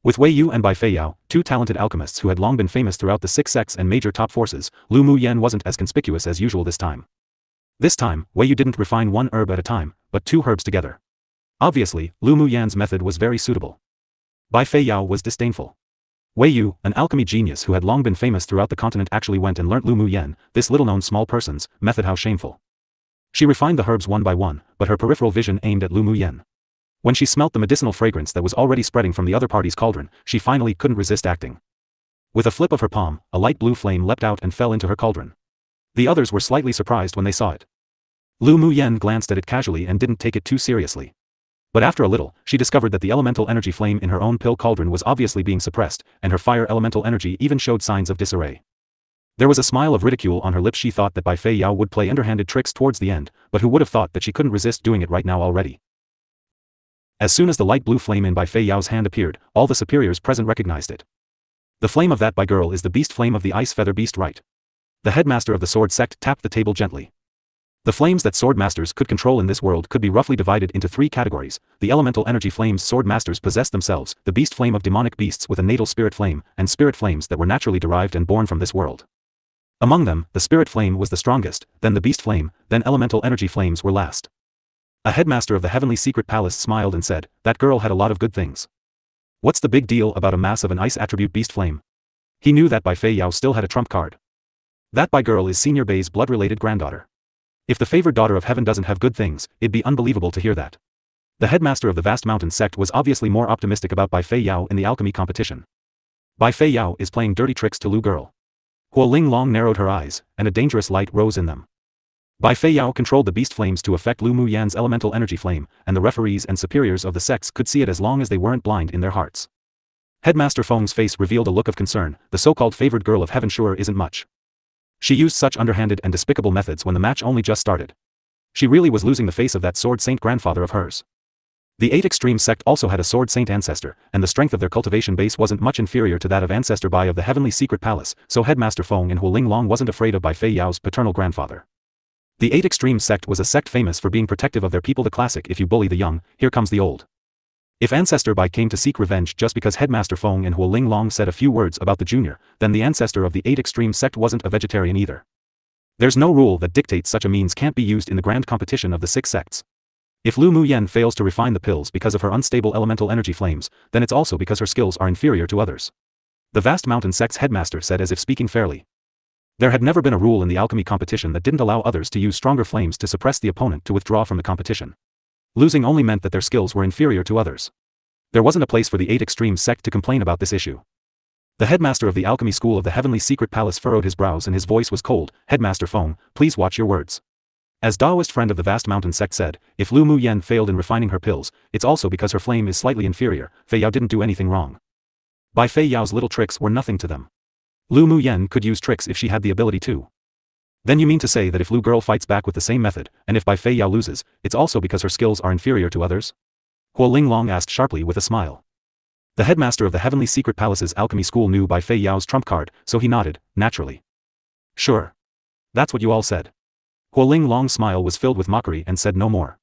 With Wei Yu and Bai Fei Yao, 2 talented alchemists who had long been famous throughout the 6 sects and major top forces, Lu Muyan wasn't as conspicuous as usual this time. This time, Wei Yu didn't refine 1 herb at a time, but 2 herbs together. Obviously, Lu Muyan's method was very suitable. Bai Fei Yao was disdainful. Wei Yu, an alchemy genius who had long been famous throughout the continent, actually went and learnt Lu Muyan, this little-known small person's, method. How shameful. She refined the herbs one by one, but her peripheral vision aimed at Lu Muyan. When she smelt the medicinal fragrance that was already spreading from the other party's cauldron, she finally couldn't resist acting. With a flip of her palm, a light blue flame leapt out and fell into her cauldron. The others were slightly surprised when they saw it. Lu Muyan glanced at it casually and didn't take it too seriously. But after a little, she discovered that the elemental energy flame in her own pill cauldron was obviously being suppressed, and her fire elemental energy even showed signs of disarray. There was a smile of ridicule on her lips. She thought that Bai Fei Yao would play underhanded tricks towards the end, but who would have thought that she couldn't resist doing it right now already. As soon as the light blue flame in Bai Fei Yao's hand appeared, all the superiors present recognized it. The flame of that Bai girl is the beast flame of the ice feather beast, right? The headmaster of the sword sect tapped the table gently. The flames that sword masters could control in this world could be roughly divided into 3 categories. The elemental energy flames sword masters possessed themselves, the beast flame of demonic beasts with a natal spirit flame, and spirit flames that were naturally derived and born from this world. Among them, the spirit flame was the strongest, then the beast flame, then elemental energy flames were last. A headmaster of the heavenly secret palace smiled and said, "That girl had a lot of good things. What's the big deal about a mass of an ice attribute beast flame?" He knew that Bai Fei Yao still had a trump card. That Bai girl is Senior Bai's blood-related granddaughter. If the favored daughter of heaven doesn't have good things, it'd be unbelievable to hear that. The headmaster of the vast mountain sect was obviously more optimistic about Bai Fei Yao in the alchemy competition. Bai Fei Yao is playing dirty tricks to Lu girl. Huoling Long narrowed her eyes, and a dangerous light rose in them. Bai Fei Yao controlled the beast flames to affect Lu Muyan's elemental energy flame, and the referees and superiors of the sects could see it as long as they weren't blind in their hearts. Headmaster Feng's face revealed a look of concern. The so-called favored girl of heaven sure isn't much. She used such underhanded and despicable methods when the match only just started. She really was losing the face of that sword saint grandfather of hers. The 8 Extreme sect also had a sword saint ancestor, and the strength of their cultivation base wasn't much inferior to that of ancestor Bai of the heavenly secret palace, so Headmaster Feng and Huoling Long wasn't afraid of Bai Fei Yao's paternal grandfather. The 8 Extreme sect was a sect famous for being protective of their people. The classic "if you bully the young, here comes the old." If Ancestor Bai came to seek revenge just because Headmaster Feng and Huoling Long said a few words about the junior, then the ancestor of the 8 Extreme sect wasn't a vegetarian either. There's no rule that dictates such a means can't be used in the grand competition of the 6 sects. If Lu Muyan fails to refine the pills because of her unstable elemental energy flames, then it's also because her skills are inferior to others. The vast mountain sect's headmaster said as if speaking fairly. There had never been a rule in the alchemy competition that didn't allow others to use stronger flames to suppress the opponent to withdraw from the competition. Losing only meant that their skills were inferior to others. There wasn't a place for the 8 Extremes sect to complain about this issue. The headmaster of the alchemy school of the Heavenly Secret Palace furrowed his brows and his voice was cold. Headmaster Feng, please watch your words. As Daoist friend of the vast mountain sect said, if Lu Mu Yen failed in refining her pills, it's also because her flame is slightly inferior. Fei Yao didn't do anything wrong. Bai Fei Yao's little tricks were nothing to them. Lu Mu Yen could use tricks if she had the ability to. Then you mean to say that if Lu girl fights back with the same method, and if Bai Fei Yao loses, it's also because her skills are inferior to others? Huo Linglong asked sharply with a smile. The headmaster of the Heavenly Secret Palace's alchemy school knew Bai Fei Yao's trump card, so he nodded, naturally. Sure. That's what you all said. Huo Linglong's smile was filled with mockery and said no more.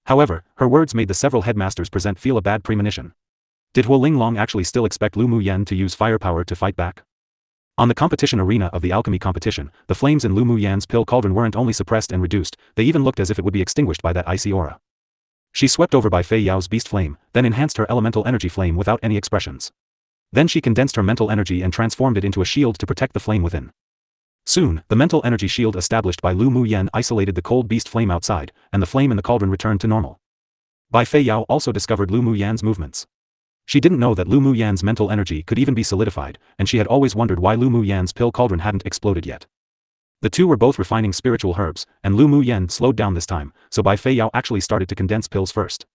However, her words made the several headmasters present feel a bad premonition. Did Huo Linglong actually still expect Lu Mu Yen to use firepower to fight back? On the competition arena of the alchemy competition, the flames in Lu Mu Yan's pill cauldron weren't only suppressed and reduced, they even looked as if it would be extinguished by that icy aura. She swept over Bai Fei Yao's beast flame, then enhanced her elemental energy flame without any expressions. Then she condensed her mental energy and transformed it into a shield to protect the flame within. Soon, the mental energy shield established by Lu Mu Yen isolated the cold beast flame outside, and the flame in the cauldron returned to normal. Bai Fei Yao also discovered Lu Mu Yan's movements. She didn't know that Lu Mu Yan's mental energy could even be solidified, and she had always wondered why Lu Mu Yan's pill cauldron hadn't exploded yet. The two were both refining spiritual herbs, and Lu Mu Yen slowed down this time, so Bai Fei Yao actually started to condense pills first.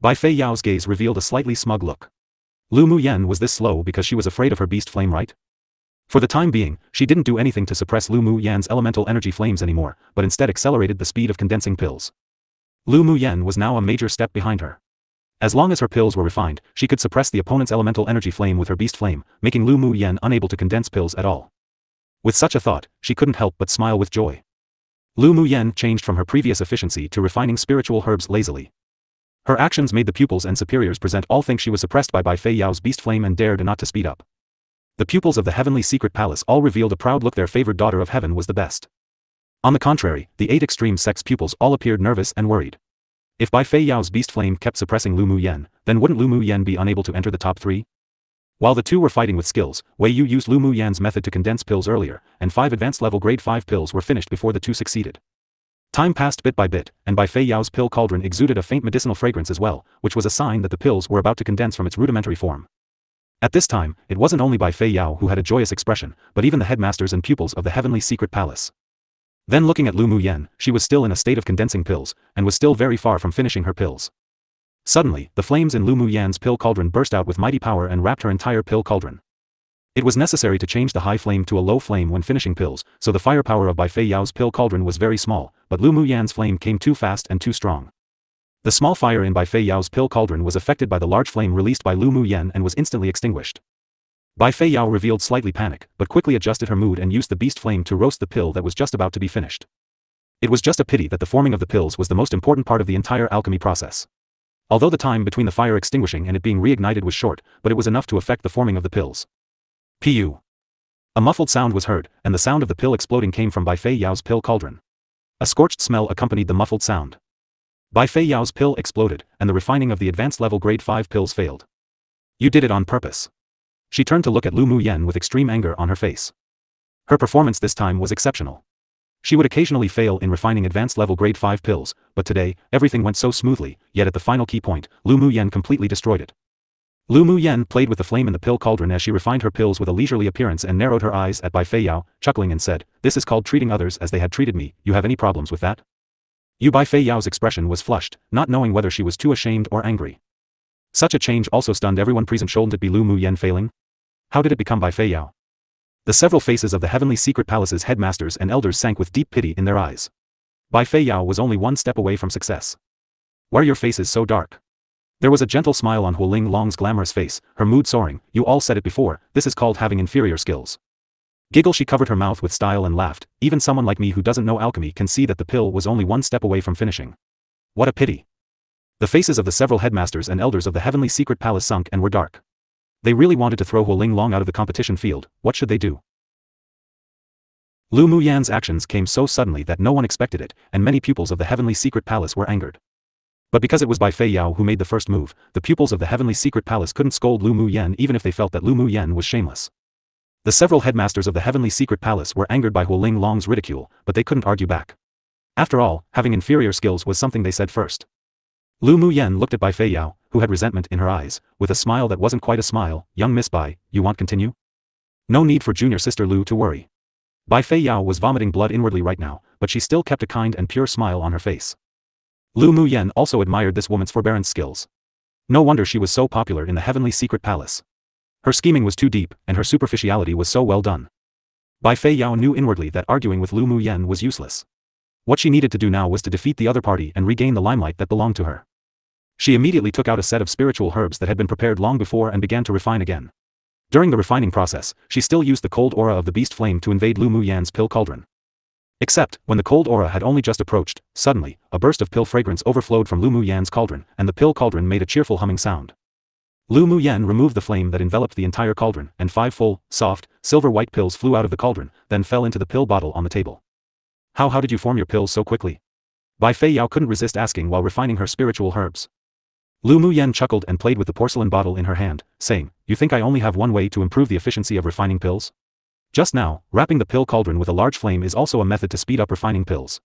Bai Fei Yao's gaze revealed a slightly smug look. Lu Mu Yen was this slow because she was afraid of her beast flame, right? For the time being, she didn't do anything to suppress Lu Mu Yan's elemental energy flames anymore, but instead accelerated the speed of condensing pills. Lu Mu Yen was now a major step behind her. As long as her pills were refined, she could suppress the opponent's elemental energy flame with her beast flame, making Lu Mu Yen unable to condense pills at all. With such a thought, she couldn't help but smile with joy. Lu Mu Yen changed from her previous efficiency to refining spiritual herbs lazily. Her actions made the pupils and superiors present all think she was suppressed by Bai Fei Yao's beast flame and dared not to speed up. The pupils of the Heavenly Secret Palace all revealed a proud look. Their favored daughter of heaven was the best. On the contrary, the 8 extreme sect's pupils all appeared nervous and worried. If Bai Fei Yao's beast flame kept suppressing Lu Mu Yen, then wouldn't Lu Mu Yen be unable to enter the top 3? While the two were fighting with skills, Wei Yu used Lu Mu Yan's method to condense pills earlier, and 5 advanced level grade 5 pills were finished before the two succeeded. Time passed bit by bit, and Bai Fei Yao's pill cauldron exuded a faint medicinal fragrance as well, which was a sign that the pills were about to condense from its rudimentary form. At this time, it wasn't only Bai Fei Yao who had a joyous expression, but even the headmasters and pupils of the Heavenly Secret Palace. Then looking at Lu Mu Yen, she was still in a state of condensing pills, and was still very far from finishing her pills. Suddenly, the flames in Lu Mu Yan's pill cauldron burst out with mighty power and wrapped her entire pill cauldron. It was necessary to change the high flame to a low flame when finishing pills, so the firepower of Bai Fei Yao's pill cauldron was very small, but Lu Mu Yan's flame came too fast and too strong. The small fire in Bai Fei Yao's pill cauldron was affected by the large flame released by Lu Mu Yen and was instantly extinguished. Bai Fei Yao revealed slightly panic, but quickly adjusted her mood and used the beast flame to roast the pill that was just about to be finished. It was just a pity that the forming of the pills was the most important part of the entire alchemy process. Although the time between the fire extinguishing and it being reignited was short, but it was enough to affect the forming of the pills. Pu. A muffled sound was heard, and the sound of the pill exploding came from Bai Fei Yao's pill cauldron. A scorched smell accompanied the muffled sound. Bai Fei Yao's pill exploded, and the refining of the advanced level grade 5 pills failed. You did it on purpose. She turned to look at Lu Mu Yen with extreme anger on her face. Her performance this time was exceptional. She would occasionally fail in refining advanced level grade 5 pills, but today, everything went so smoothly, yet at the final key point, Lu Mu Yen completely destroyed it. Lu Mu Yen played with the flame in the pill cauldron as she refined her pills with a leisurely appearance and narrowed her eyes at Bai Fei Yao, chuckling and said, "This is called treating others as they had treated me. You have any problems with that?" Bai Fei Yao's expression was flushed, not knowing whether she was too ashamed or angry. Such a change also stunned everyone present. Shouldn't it be Lu Mu Yen failing? How did it become Bai Fei Yao? The several faces of the Heavenly Secret Palace's headmasters and elders sank with deep pity in their eyes. Bai Fei Yao was only one step away from success. Why are your faces so dark? There was a gentle smile on Huo Linglong's glamorous face, her mood soaring. You all said it before, this is called having inferior skills. Giggle. She covered her mouth with style and laughed. Even someone like me who doesn't know alchemy can see that the pill was only one step away from finishing. What a pity. The faces of the several headmasters and elders of the Heavenly Secret Palace sunk and were dark. They really wanted to throw Huo Linglong out of the competition field. What should they do? Lu Mu Yan's actions came so suddenly that no one expected it, and many pupils of the Heavenly Secret Palace were angered. But because it was Bai Fei Yao who made the first move, the pupils of the Heavenly Secret Palace couldn't scold Lu Mu Yen even if they felt that Lu Mu Yen was shameless. The several headmasters of the heavenly secret palace were angered by Huoling Long's ridicule, but they couldn't argue back. After all, having inferior skills was something they said first. Lu Muyen looked at Bai Fei Yao, who had resentment in her eyes, with a smile that wasn't quite a smile. Young Miss Bai, you want continue? No need for junior sister Lu to worry. Bai Fei Yao was vomiting blood inwardly right now, but she still kept a kind and pure smile on her face. Lu Muyen also admired this woman's forbearance skills. No wonder she was so popular in the heavenly secret palace. Her scheming was too deep, and her superficiality was so well done. Bai Fei Yao knew inwardly that arguing with Lu Muyen was useless. What she needed to do now was to defeat the other party and regain the limelight that belonged to her. She immediately took out a set of spiritual herbs that had been prepared long before and began to refine again. During the refining process, she still used the cold aura of the beast flame to invade Lu Muyen's pill cauldron. Except, when the cold aura had only just approached, suddenly, a burst of pill fragrance overflowed from Lu Muyen's cauldron, and the pill cauldron made a cheerful humming sound. Lu Muyen removed the flame that enveloped the entire cauldron, and 5 full, soft, silver-white pills flew out of the cauldron, then fell into the pill bottle on the table. How did you form your pills so quickly? Bai Fei Yao couldn't resist asking while refining her spiritual herbs. Lu Muyen chuckled and played with the porcelain bottle in her hand, saying, you think I only have one way to improve the efficiency of refining pills? Just now, wrapping the pill cauldron with a large flame is also a method to speed up refining pills.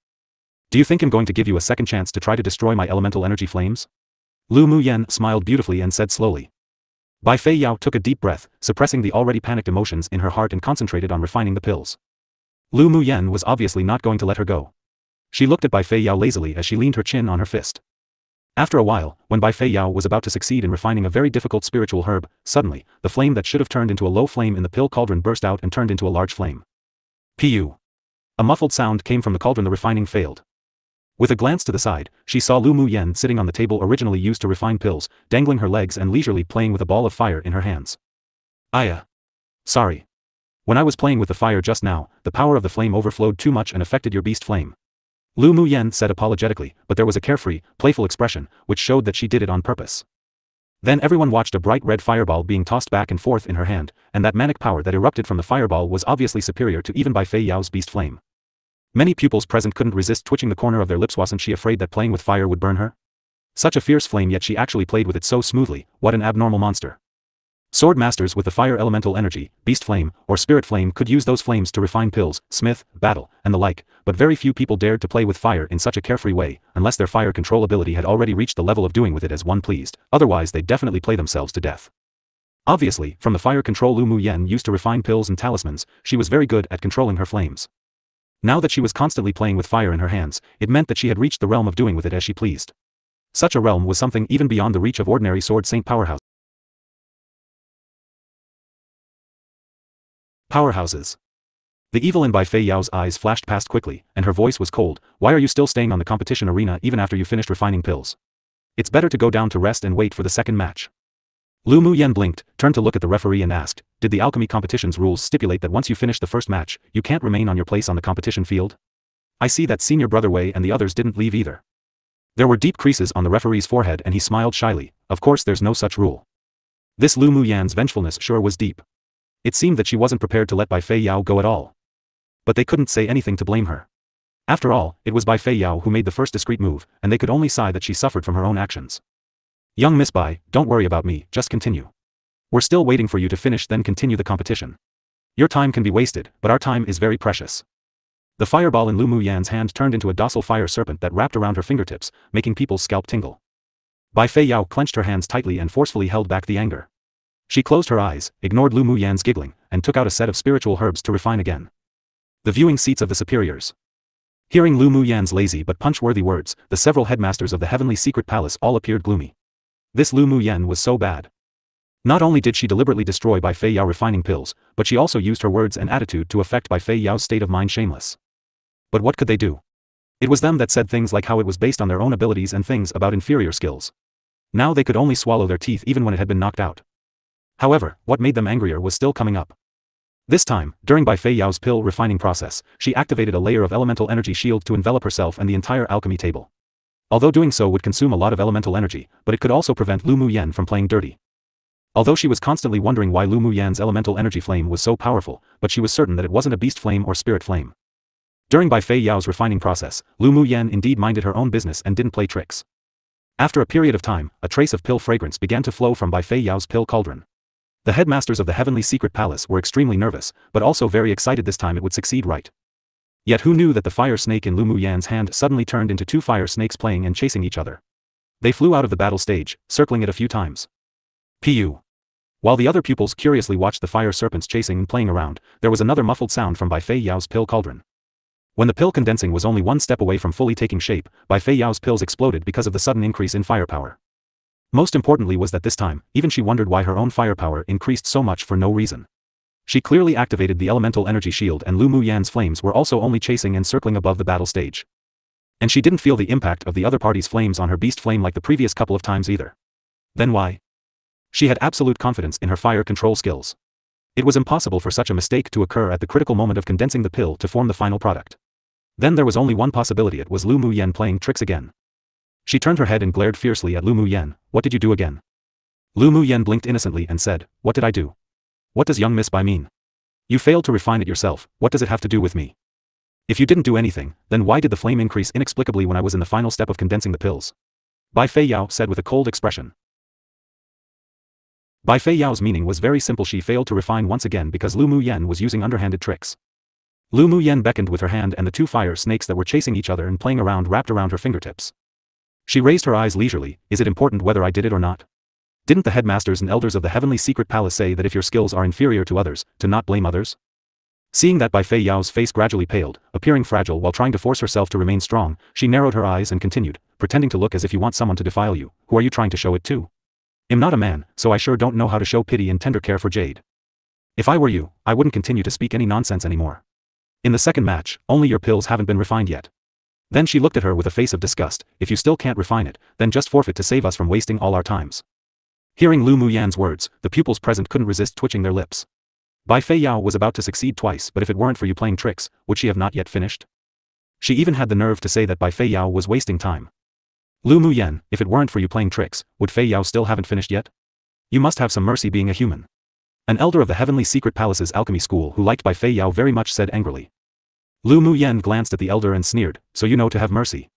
Do you think I'm going to give you a second chance to try to destroy my elemental energy flames? Lu Muyen smiled beautifully and said slowly. Bai Fei Yao took a deep breath, suppressing the already panicked emotions in her heart and concentrated on refining the pills. Lu Muyen was obviously not going to let her go. She looked at Bai Fei Yao lazily as she leaned her chin on her fist. After a while, when Bai Fei Yao was about to succeed in refining a very difficult spiritual herb, suddenly, the flame that should have turned into a low flame in the pill cauldron burst out and turned into a large flame. Pu. A muffled sound came from the cauldron. The refining failed. With a glance to the side, she saw Lu Muyen sitting on the table originally used to refine pills, dangling her legs and leisurely playing with a ball of fire in her hands. Sorry. When I was playing with the fire just now, the power of the flame overflowed too much and affected your beast flame. Lu Muyen said apologetically, but there was a carefree, playful expression, which showed that she did it on purpose. Then everyone watched a bright red fireball being tossed back and forth in her hand, and that manic power that erupted from the fireball was obviously superior to even Bai Fei Yao's beast flame. Many pupils present couldn't resist twitching the corner of their lips. Wasn't she afraid that playing with fire would burn her? Such a fierce flame, yet she actually played with it so smoothly. What an abnormal monster. Sword masters with the fire elemental energy, beast flame, or spirit flame could use those flames to refine pills, smith, battle, and the like, but very few people dared to play with fire in such a carefree way, unless their fire control ability had already reached the level of doing with it as one pleased, otherwise they'd definitely play themselves to death. Obviously, from the fire control Lu Muyen used to refine pills and talismans, she was very good at controlling her flames. Now that she was constantly playing with fire in her hands, it meant that she had reached the realm of doing with it as she pleased. Such a realm was something even beyond the reach of ordinary sword saint powerhouses. The evil in Bai Fei Yao's eyes flashed past quickly, and her voice was cold. Why are you still staying on the competition arena even after you finished refining pills? It's better to go down to rest and wait for the second match. Lu Muyen blinked, turned to look at the referee and asked, did the alchemy competition's rules stipulate that once you finish the first match, you can't remain on your place on the competition field? I see that senior brother Wei and the others didn't leave either. There were deep creases on the referee's forehead and he smiled shyly. Of course there's no such rule. This Lu Muyen's vengefulness sure was deep. It seemed that she wasn't prepared to let Bai Fei Yao go at all. But they couldn't say anything to blame her. After all, it was Bai Fei Yao who made the first discreet move, and they could only sigh that she suffered from her own actions. Young Miss Bai, don't worry about me, just continue. We're still waiting for you to finish, then continue the competition. Your time can be wasted, but our time is very precious. The fireball in Lu Muyen's hand turned into a docile fire serpent that wrapped around her fingertips, making people's scalp tingle. Bai Fei Yao clenched her hands tightly and forcefully held back the anger. She closed her eyes, ignored Lu Muyen's giggling, and took out a set of spiritual herbs to refine again. The viewing seats of the superiors. Hearing Lu Muyen's lazy but punch-worthy words, the several headmasters of the heavenly secret palace all appeared gloomy. This Lu Muyen was so bad. Not only did she deliberately destroy Bai Fei Yao refining pills, but she also used her words and attitude to affect Bai Fei Yao's state of mind. Shameless. But what could they do? It was them that said things like how it was based on their own abilities and things about inferior skills. Now they could only swallow their teeth even when it had been knocked out. However, what made them angrier was still coming up. This time, during Bai Fei Yao's pill refining process, she activated a layer of elemental energy shield to envelop herself and the entire alchemy table. Although doing so would consume a lot of elemental energy, but it could also prevent Lu Muyen from playing dirty. Although she was constantly wondering why Lu Muyen's elemental energy flame was so powerful, but she was certain that it wasn't a beast flame or spirit flame. During Bai Fei Yao's refining process, Lu Muyen indeed minded her own business and didn't play tricks. After a period of time, a trace of pill fragrance began to flow from Bai Fei Yao's pill cauldron. The headmasters of the Heavenly Secret Palace were extremely nervous, but also very excited this time it would succeed right. Yet who knew that the fire snake in Lu Muyan's hand suddenly turned into 2 fire snakes playing and chasing each other. They flew out of the battle stage, circling it a few times. Pu. While the other pupils curiously watched the fire serpents chasing and playing around, there was another muffled sound from Bai Fei Yao's pill cauldron. When the pill condensing was only 1 step away from fully taking shape, Bai Fei Yao's pills exploded because of the sudden increase in firepower. Most importantly was that this time, even she wondered why her own firepower increased so much for no reason. She clearly activated the elemental energy shield and Lu Muyan's flames were also only chasing and circling above the battle stage. And she didn't feel the impact of the other party's flames on her beast flame like the previous couple of times either. Then why? She had absolute confidence in her fire control skills. It was impossible for such a mistake to occur at the critical moment of condensing the pill to form the final product. Then there was only one possibility, it was Lu Muyan playing tricks again. She turned her head and glared fiercely at Lu Muyan. What did you do again? Lu Muyan blinked innocently and said, what did I do? What does young miss by mean? You failed to refine it yourself, what does it have to do with me? If you didn't do anything, then why did the flame increase inexplicably when I was in the final step of condensing the pills? Bai Fei Yao said with a cold expression. Bai Fei Yao's meaning was very simple, she failed to refine once again because Lu Muyan was using underhanded tricks. Lu Muyan beckoned with her hand and the 2 fire snakes that were chasing each other and playing around wrapped around her fingertips. She raised her eyes leisurely, is it important whether I did it or not? Didn't the headmasters and elders of the Heavenly Secret Palace say that if your skills are inferior to others, to not blame others? Seeing that Bai Fei Yao's face gradually paled, appearing fragile while trying to force herself to remain strong, she narrowed her eyes and continued, pretending to look as if you want someone to defile you, who are you trying to show it to? I'm not a man, so I sure don't know how to show pity and tender care for Jade. If I were you, I wouldn't continue to speak any nonsense anymore. In the second match, only your pills haven't been refined yet. Then she looked at her with a face of disgust, if you still can't refine it, then just forfeit to save us from wasting all our times. Hearing Lu Muyan's words, the pupils present couldn't resist twitching their lips. Bai Fei Yao was about to succeed twice, but if it weren't for you playing tricks, would she have not yet finished? She even had the nerve to say that Bai Fei Yao was wasting time. Lu Muyan, if it weren't for you playing tricks, would Fei Yao still haven't finished yet? You must have some mercy being a human. An elder of the Heavenly Secret Palace's Alchemy School who liked Bai Fei Yao very much said angrily. Lu Muyan glanced at the elder and sneered, so you know to have mercy.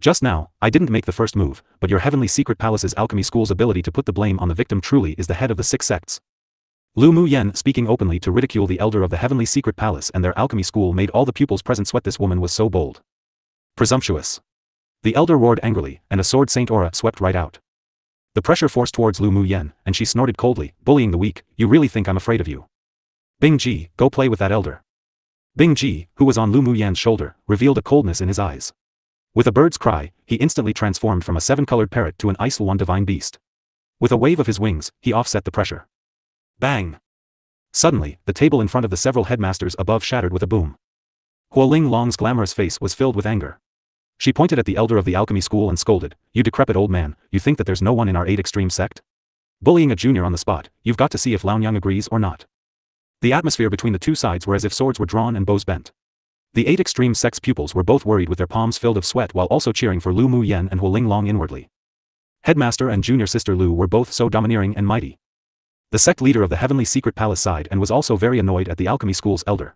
Just now, I didn't make the first move, but your Heavenly Secret Palace's Alchemy School's ability to put the blame on the victim truly is the head of the 6 sects. Lu Muyan speaking openly to ridicule the elder of the Heavenly Secret Palace and their Alchemy School made all the pupils present sweat. This woman was so bold. Presumptuous. The elder roared angrily, and a sword Saint aura swept right out. The pressure forced towards Lu Muyan, and she snorted coldly, bullying the weak, you really think I'm afraid of you? Bing Ji, go play with that elder. Bing Ji, who was on Lu Muyan's shoulder, revealed a coldness in his eyes. With a bird's cry, he instantly transformed from a 7-colored parrot to an ice one divine beast. With a wave of his wings, he offset the pressure. Bang! Suddenly, the table in front of the several headmasters above shattered with a boom. Huoling Long's glamorous face was filled with anger. She pointed at the elder of the Alchemy School and scolded, you decrepit old man, you think that there's no one in our 8 extreme sect? Bullying a junior on the spot, you've got to see if Laonyang agrees or not. The atmosphere between the 2 sides were as if swords were drawn and bows bent. The 8 extreme sect's pupils were both worried with their palms filled of sweat while also cheering for Lu Muyan and Huoling Long inwardly. Headmaster and junior sister Lu were both so domineering and mighty. The sect leader of the Heavenly Secret Palace sighed and was also very annoyed at the Alchemy School's elder.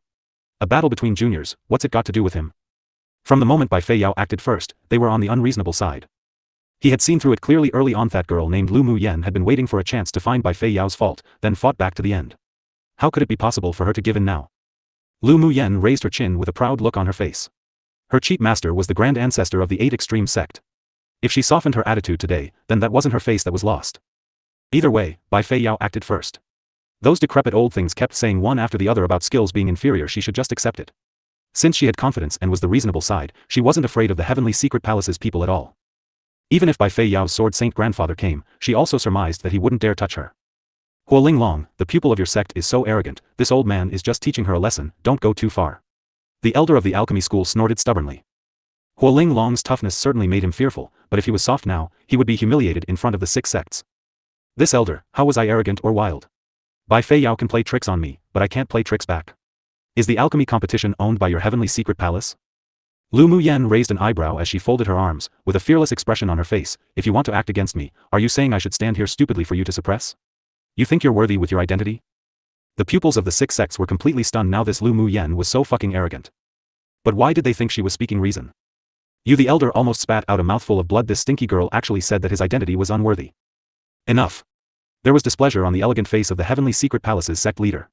A battle between juniors, what's it got to do with him? From the moment Bai Fei Yao acted first, they were on the unreasonable side. He had seen through it clearly early on. That girl named Lu Muyan had been waiting for a chance to find Bai Fei Yao's fault, then fought back to the end. How could it be possible for her to give in now? Lu Muyan raised her chin with a proud look on her face. Her chief master was the grand ancestor of the 8 extreme sect. If she softened her attitude today, then that wasn't her face that was lost. Either way, Bai Fei Yao acted first. Those decrepit old things kept saying one after the other about skills being inferior, she should just accept it. Since she had confidence and was the reasonable side, she wasn't afraid of the Heavenly Secret Palace's people at all. Even if Bai Fei Yao's sword saint grandfather came, she also surmised that he wouldn't dare touch her. Huoling Long, the pupil of your sect is so arrogant, this old man is just teaching her a lesson, don't go too far. The elder of the Alchemy School snorted stubbornly. Huoling Long's toughness certainly made him fearful, but if he was soft now, he would be humiliated in front of the 6 sects. This elder, how was I arrogant or wild? Bai Fei Yao can play tricks on me, but I can't play tricks back. Is the alchemy competition owned by your Heavenly Secret Palace? Lu Muyan raised an eyebrow as she folded her arms, with a fearless expression on her face, if you want to act against me, are you saying I should stand here stupidly for you to suppress? You think you're worthy with your identity? The pupils of the 6 sects were completely stunned now. This Lu Muyan was so fucking arrogant. But why did they think she was speaking reason? You, the elder almost spat out a mouthful of blood. This stinky girl actually said that his identity was unworthy. Enough. There was displeasure on the elegant face of the Heavenly Secret Palace's sect leader.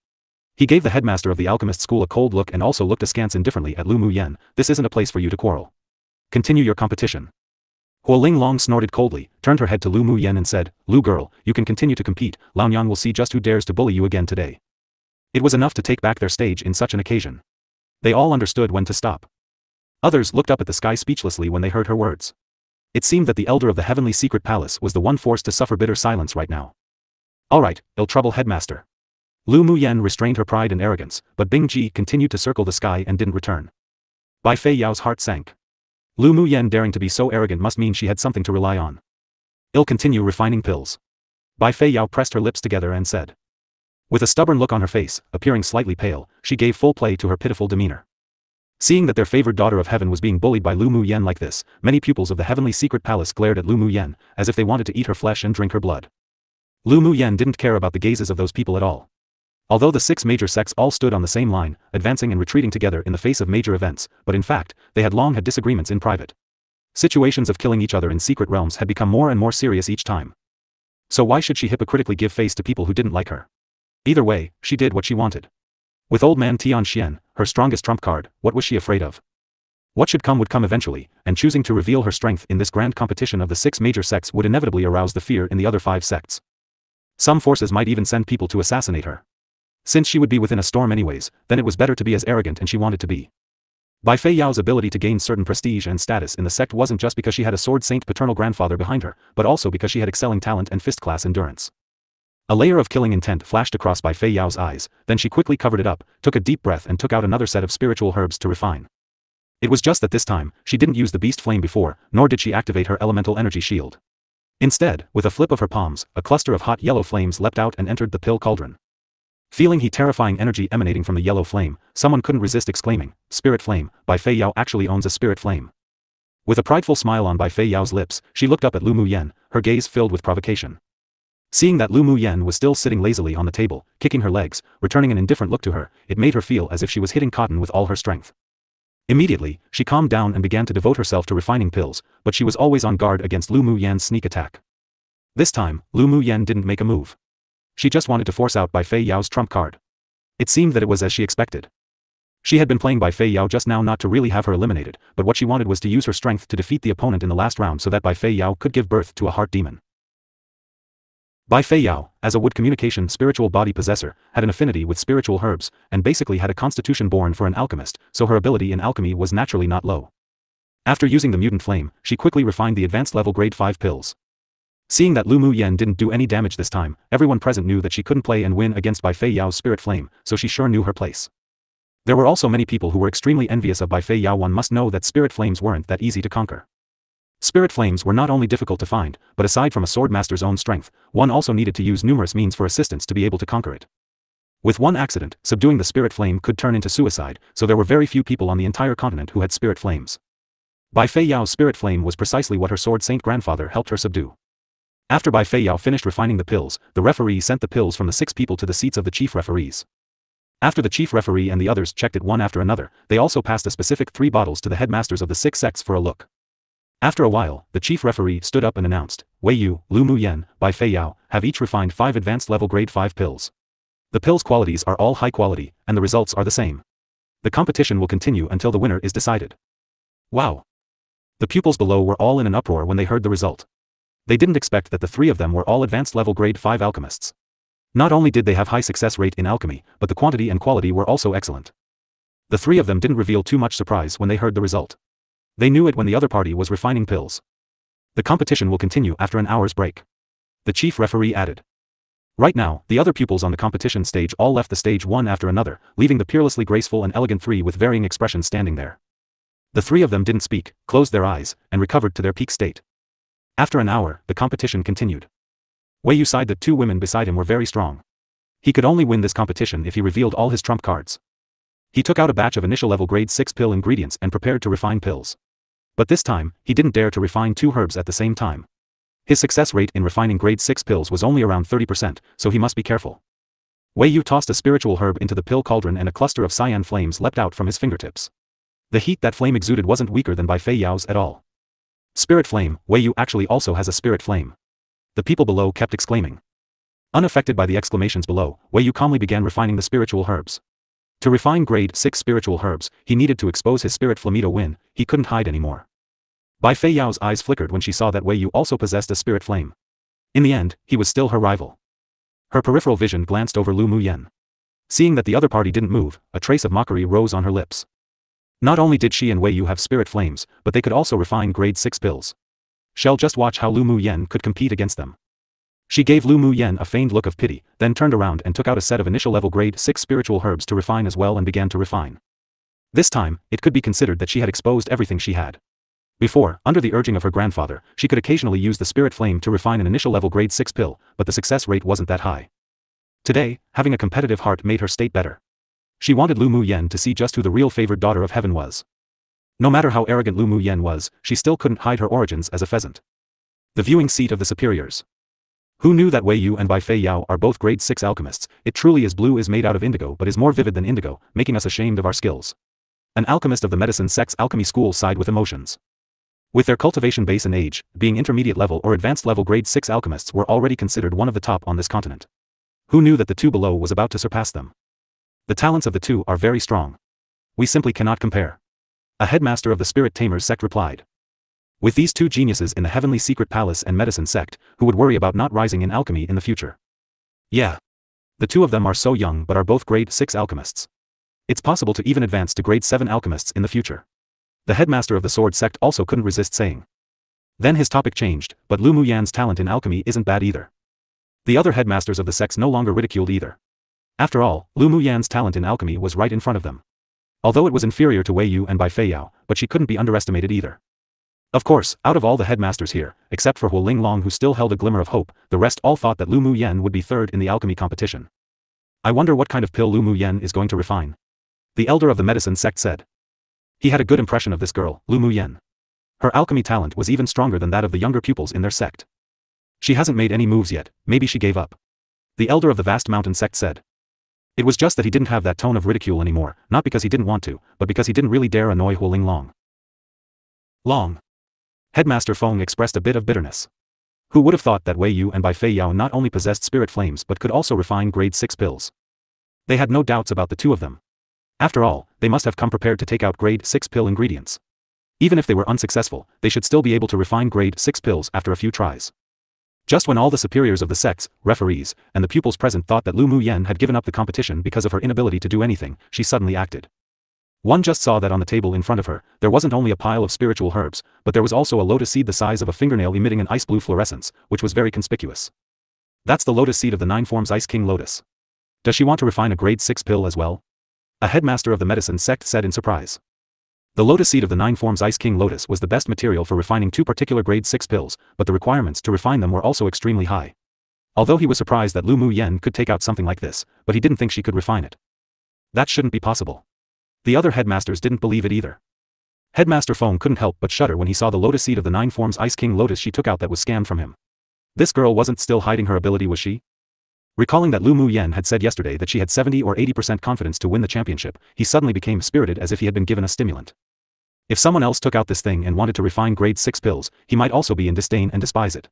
He gave the headmaster of the alchemist school a cold look and also looked askance indifferently at Lu Muyen. This isn't a place for you to quarrel. Continue your competition. Huo Ling Long snorted coldly, turned her head to Lu Muyen and said, Lu girl, you can continue to compete, Laonyang will see just who dares to bully you again today. It was enough to take back their stage in such an occasion. They all understood when to stop. Others looked up at the sky speechlessly when they heard her words. It seemed that the elder of the Heavenly Secret Palace was the one forced to suffer bitter silence right now. Alright, ill trouble headmaster. Lu Muyen restrained her pride and arrogance, but Bing Ji continued to circle the sky and didn't return. Bai Fei Yao's heart sank. Lu Muyen daring to be so arrogant must mean she had something to rely on. I'll continue refining pills. Bai Fei Yao pressed her lips together and said. With a stubborn look on her face, appearing slightly pale, she gave full play to her pitiful demeanor. Seeing that their favored daughter of heaven was being bullied by Lu Muyen like this, many pupils of the Heavenly Secret Palace glared at Lu Muyen, as if they wanted to eat her flesh and drink her blood. Lu Muyen didn't care about the gazes of those people at all. Although the 6 major sects all stood on the same line, advancing and retreating together in the face of major events, but in fact, they had long had disagreements in private. Situations of killing each other in secret realms had become more and more serious each time. So why should she hypocritically give face to people who didn't like her? Either way, she did what she wanted. With old man Tian Xian, her strongest trump card, what was she afraid of? What should come would come eventually, and choosing to reveal her strength in this grand competition of the 6 major sects would inevitably arouse the fear in the other 5 sects. Some forces might even send people to assassinate her. Since she would be within a storm anyways, then it was better to be as arrogant as she wanted to be. Bai Fei Yao's ability to gain certain prestige and status in the sect wasn't just because she had a sword saint paternal grandfather behind her, but also because she had excelling talent and fist class endurance. A layer of killing intent flashed across Bai Fei Yao's eyes, then she quickly covered it up, took a deep breath and took out another set of spiritual herbs to refine. It was just that this time, she didn't use the beast flame before, nor did she activate her elemental energy shield. Instead, with a flip of her palms, a cluster of hot yellow flames leapt out and entered the pill cauldron. Feeling heat terrifying energy emanating from the yellow flame, someone couldn't resist exclaiming, Spirit flame, Bai Fei Yao actually owns a spirit flame. With a prideful smile on Bai Fei Yao's lips, she looked up at Lu Muyen, her gaze filled with provocation. Seeing that Lu Muyen was still sitting lazily on the table, kicking her legs, returning an indifferent look to her, it made her feel as if she was hitting cotton with all her strength. Immediately, she calmed down and began to devote herself to refining pills, but she was always on guard against Lu Muyen's sneak attack. This time, Lu Muyen didn't make a move. She just wanted to force out Bai Fei Yao's trump card. It seemed that it was as she expected. She had been playing Bai Fei Yao just now not to really have her eliminated, but what she wanted was to use her strength to defeat the opponent in the last round so that Bai Fei Yao could give birth to a heart demon. Bai Fei Yao, as a wood communication spiritual body possessor, had an affinity with spiritual herbs, and basically had a constitution born for an alchemist, so her ability in alchemy was naturally not low. After using the mutant flame, she quickly refined the advanced level grade 5 pills. Seeing that Lu Muyen didn't do any damage this time, everyone present knew that she couldn't play and win against Bai Fei Yao's spirit flame, so she sure knew her place. There were also many people who were extremely envious of Bai Fei Yao. One must know that spirit flames weren't that easy to conquer. Spirit flames were not only difficult to find, but aside from a sword master's own strength, one also needed to use numerous means for assistance to be able to conquer it. With one accident, subduing the spirit flame could turn into suicide, so there were very few people on the entire continent who had spirit flames. Bai Fei Yao's spirit flame was precisely what her sword saint grandfather helped her subdue. After Bai Fei Yao finished refining the pills, the referee sent the pills from the 6 people to the seats of the chief referees. After the chief referee and the others checked it one after another, they also passed a specific 3 bottles to the headmasters of the 6 sects for a look. After a while, the chief referee stood up and announced, Wei Yu, Lu Muyen, Bai Fei Yao, have each refined 5 advanced level grade 5 pills. The pills' qualities are all high quality, and the results are the same. The competition will continue until the winner is decided. Wow! The pupils below were all in an uproar when they heard the result. They didn't expect that the 3 of them were all advanced level grade 5 alchemists. Not only did they have high success rate in alchemy, but the quantity and quality were also excellent. The 3 of them didn't reveal too much surprise when they heard the result. They knew it when the other party was refining pills. The competition will continue after an hour's break. The chief referee added. Right now, the other pupils on the competition stage all left the stage one after another, leaving the peerlessly graceful and elegant 3 with varying expressions standing there. The 3 of them didn't speak, closed their eyes, and recovered to their peak state. After an hour, the competition continued. Wei Yu sighed that 2 women beside him were very strong. He could only win this competition if he revealed all his trump cards. He took out a batch of initial level grade 6 pill ingredients and prepared to refine pills. But this time, he didn't dare to refine 2 herbs at the same time. His success rate in refining grade 6 pills was only around 30%, so he must be careful. Wei Yu tossed a spiritual herb into the pill cauldron and a cluster of cyan flames leapt out from his fingertips. The heat that flame exuded wasn't weaker than Bai Fei Yao's at all. Spirit flame, Wei Yu actually also has a spirit flame. The people below kept exclaiming. Unaffected by the exclamations below, Wei Yu calmly began refining the spiritual herbs. To refine grade 6 spiritual herbs, he needed to expose his spirit Flameto Win, he couldn't hide anymore. Bai Fei Yao's eyes flickered when she saw that Wei Yu also possessed a spirit flame. In the end, he was still her rival. Her peripheral vision glanced over Lu Muyen. Seeing that the other party didn't move, a trace of mockery rose on her lips. Not only did she and Wei Yu have spirit flames, but they could also refine grade 6 pills. Shall just watch how Lu Muyen could compete against them. She gave Lu Muyen a feigned look of pity, then turned around and took out a set of initial level grade 6 spiritual herbs to refine as well and began to refine. This time, it could be considered that she had exposed everything she had. Before, under the urging of her grandfather, she could occasionally use the spirit flame to refine an initial level grade 6 pill, but the success rate wasn't that high. Today, having a competitive heart made her state better. She wanted Lu Muyen to see just who the real favored daughter of heaven was. No matter how arrogant Lu Muyen was, she still couldn't hide her origins as a pheasant. The viewing seat of the superiors. Who knew that Wei Yu and Bai Fei Yao are both grade 6 alchemists? It truly is blue is made out of indigo but is more vivid than indigo, making us ashamed of our skills. An alchemist of the medicine sect's alchemy school sighed with emotions. With their cultivation base and age, being intermediate level or advanced level grade 6 alchemists were already considered one of the top on this continent. Who knew that the two below was about to surpass them? The talents of the two are very strong. We simply cannot compare. A headmaster of the Spirit Tamers sect replied. With these two geniuses in the Heavenly Secret Palace and Medicine sect, who would worry about not rising in alchemy in the future? Yeah. The two of them are so young but are both grade 6 alchemists. It's possible to even advance to grade 7 alchemists in the future. The headmaster of the Sword sect also couldn't resist saying. Then his topic changed, but Lu Muyan's talent in alchemy isn't bad either. The other headmasters of the sects no longer ridiculed either. After all, Lu Muyan's talent in alchemy was right in front of them. Although it was inferior to Wei Yu and Bai Fei Yao, but she couldn't be underestimated either. Of course, out of all the headmasters here, except for Huo Linglong who still held a glimmer of hope, the rest all thought that Lu Muyen would be third in the alchemy competition. I wonder what kind of pill Lu Muyen is going to refine. The elder of the medicine sect said. He had a good impression of this girl, Lu Muyen. Her alchemy talent was even stronger than that of the younger pupils in their sect. She hasn't made any moves yet, maybe she gave up. The elder of the vast mountain sect said. It was just that he didn't have that tone of ridicule anymore, not because he didn't want to, but because he didn't really dare annoy Huo Linglong. Long. Headmaster Feng expressed a bit of bitterness. Who would have thought that Wei Yu and Bai Fei Yao not only possessed spirit flames but could also refine grade 6 pills? They had no doubts about the two of them. After all, they must have come prepared to take out grade 6 pill ingredients. Even if they were unsuccessful, they should still be able to refine grade 6 pills after a few tries. Just when all the superiors of the sects, referees, and the pupils present thought that Lu Muyen had given up the competition because of her inability to do anything, she suddenly acted. One just saw that on the table in front of her, there wasn't only a pile of spiritual herbs, but there was also a lotus seed the size of a fingernail emitting an ice blue fluorescence, which was very conspicuous. That's the lotus seed of the 9 forms Ice King Lotus. Does she want to refine a grade 6 pill as well? A headmaster of the medicine sect said in surprise. The lotus seed of the 9 forms Ice King Lotus was the best material for refining two particular grade 6 pills, but the requirements to refine them were also extremely high. Although he was surprised that Lu Muyen could take out something like this, but he didn't think she could refine it. That shouldn't be possible. The other headmasters didn't believe it either. Headmaster Feng couldn't help but shudder when he saw the lotus seed of the 9 forms Ice King Lotus she took out that was scammed from him. This girl wasn't still hiding her ability, was she? Recalling that Lu Muyen had said yesterday that she had 70 or 80% confidence to win the championship, he suddenly became spirited as if he had been given a stimulant. If someone else took out this thing and wanted to refine grade 6 pills, he might also be in disdain and despise it.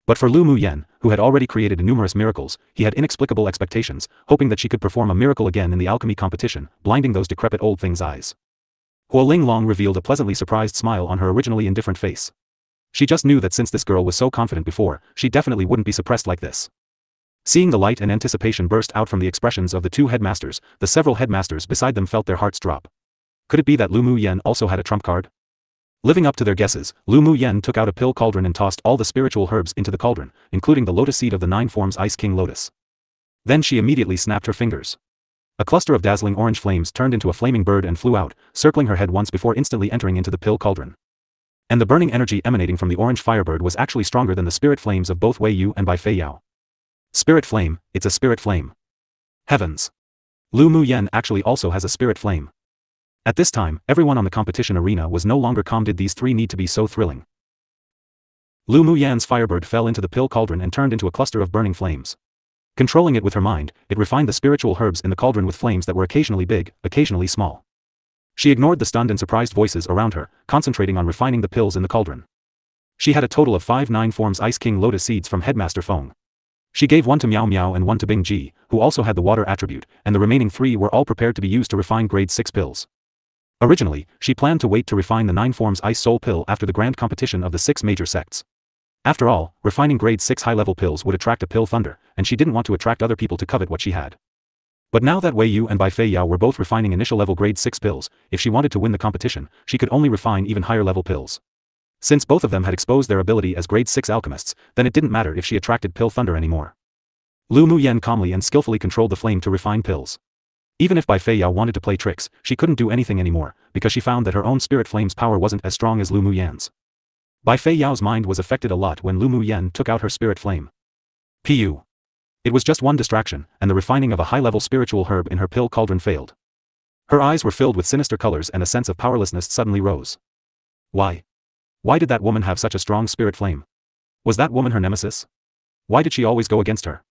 But for Lu Muyen, who had already created numerous miracles, he had inexplicable expectations, hoping that she could perform a miracle again in the alchemy competition, blinding those decrepit old things' eyes. Huo Linglong revealed a pleasantly surprised smile on her originally indifferent face. She just knew that since this girl was so confident before, she definitely wouldn't be suppressed like this. Seeing the light and anticipation burst out from the expressions of the two headmasters, the several headmasters beside them felt their hearts drop. Could it be that Lu Muyen also had a trump card? Living up to their guesses, Lu Muyen took out a pill cauldron and tossed all the spiritual herbs into the cauldron, including the lotus seed of the 9 forms Ice King Lotus. Then she immediately snapped her fingers. A cluster of dazzling orange flames turned into a flaming bird and flew out, circling her head once before instantly entering into the pill cauldron. And the burning energy emanating from the orange firebird was actually stronger than the spirit flames of both Wei Yu and Bai Fei Yao. Spirit flame, it's a spirit flame. Heavens! Lu Muyen actually also has a spirit flame. At this time, everyone on the competition arena was no longer calm. Did these three need to be so thrilling? Lu Muyan's firebird fell into the pill cauldron and turned into a cluster of burning flames. Controlling it with her mind, it refined the spiritual herbs in the cauldron with flames that were occasionally big, occasionally small. She ignored the stunned and surprised voices around her, concentrating on refining the pills in the cauldron. She had a total of 5 9 forms Ice King Lotus seeds from Headmaster Feng. She gave one to Miao Miao and one to Bing Ji, who also had the water attribute, and the remaining 3 were all prepared to be used to refine grade 6 pills. Originally, she planned to wait to refine the 9 forms Ice Soul pill after the grand competition of the 6 major sects. After all, refining grade 6 high-level pills would attract a pill thunder, and she didn't want to attract other people to covet what she had. But now that Wei Yu and Bai Fei Yao were both refining initial level grade 6 pills, if she wanted to win the competition, she could only refine even higher level pills. Since both of them had exposed their ability as grade 6 alchemists, then it didn't matter if she attracted pill thunder anymore. Lu Muyen calmly and skillfully controlled the flame to refine pills. Even if Bai Fei Yao wanted to play tricks, she couldn't do anything anymore, because she found that her own spirit flame's power wasn't as strong as Lu Muyen's. Bai Fei Yao's mind was affected a lot when Lu Muyen took out her spirit flame. Pu. It was just one distraction, and the refining of a high-level spiritual herb in her pill cauldron failed. Her eyes were filled with sinister colors and a sense of powerlessness suddenly rose. Why? Why did that woman have such a strong spirit flame? Was that woman her nemesis? Why did she always go against her?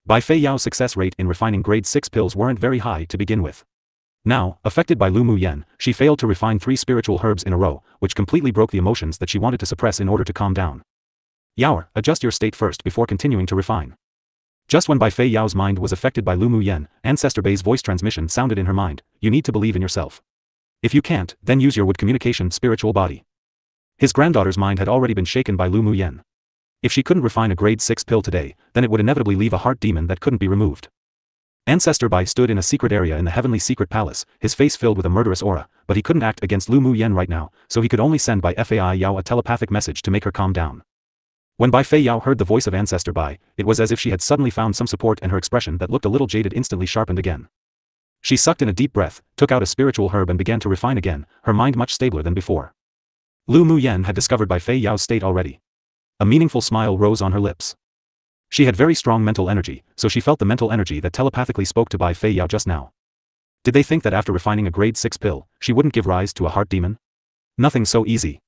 Bai Fei Yao's success rate in refining grade 6 pills weren't very high to begin with. Now, affected by Lu Muyen, she failed to refine 3 spiritual herbs in a row, which completely broke the emotions that she wanted to suppress in order to calm down. Yaoer, adjust your state first before continuing to refine. Just when Bai Fei Yao's mind was affected by Lu Muyen, Ancestor Bai's voice transmission sounded in her mind, you need to believe in yourself. If you can't, then use your wood communication spiritual body. His granddaughter's mind had already been shaken by Lu Muyen. If she couldn't refine a grade 6 pill today, then it would inevitably leave a heart demon that couldn't be removed. Ancestor Bai stood in a secret area in the heavenly secret palace, his face filled with a murderous aura, but he couldn't act against Lu Muyen right now, so he could only send Bai Fei Yao a telepathic message to make her calm down. When Bai Fei Yao heard the voice of Ancestor Bai, it was as if she had suddenly found some support, and her expression that looked a little jaded instantly sharpened again. She sucked in a deep breath, took out a spiritual herb and began to refine again, her mind much stabler than before. Lu Muyen had discovered Bai Fei Yao's state already. A meaningful smile rose on her lips. She had very strong mental energy, so she felt the mental energy that telepathically spoke to Bai Fei Yao just now. Did they think that after refining a grade 6 pill, she wouldn't give rise to a heart demon? Nothing so easy.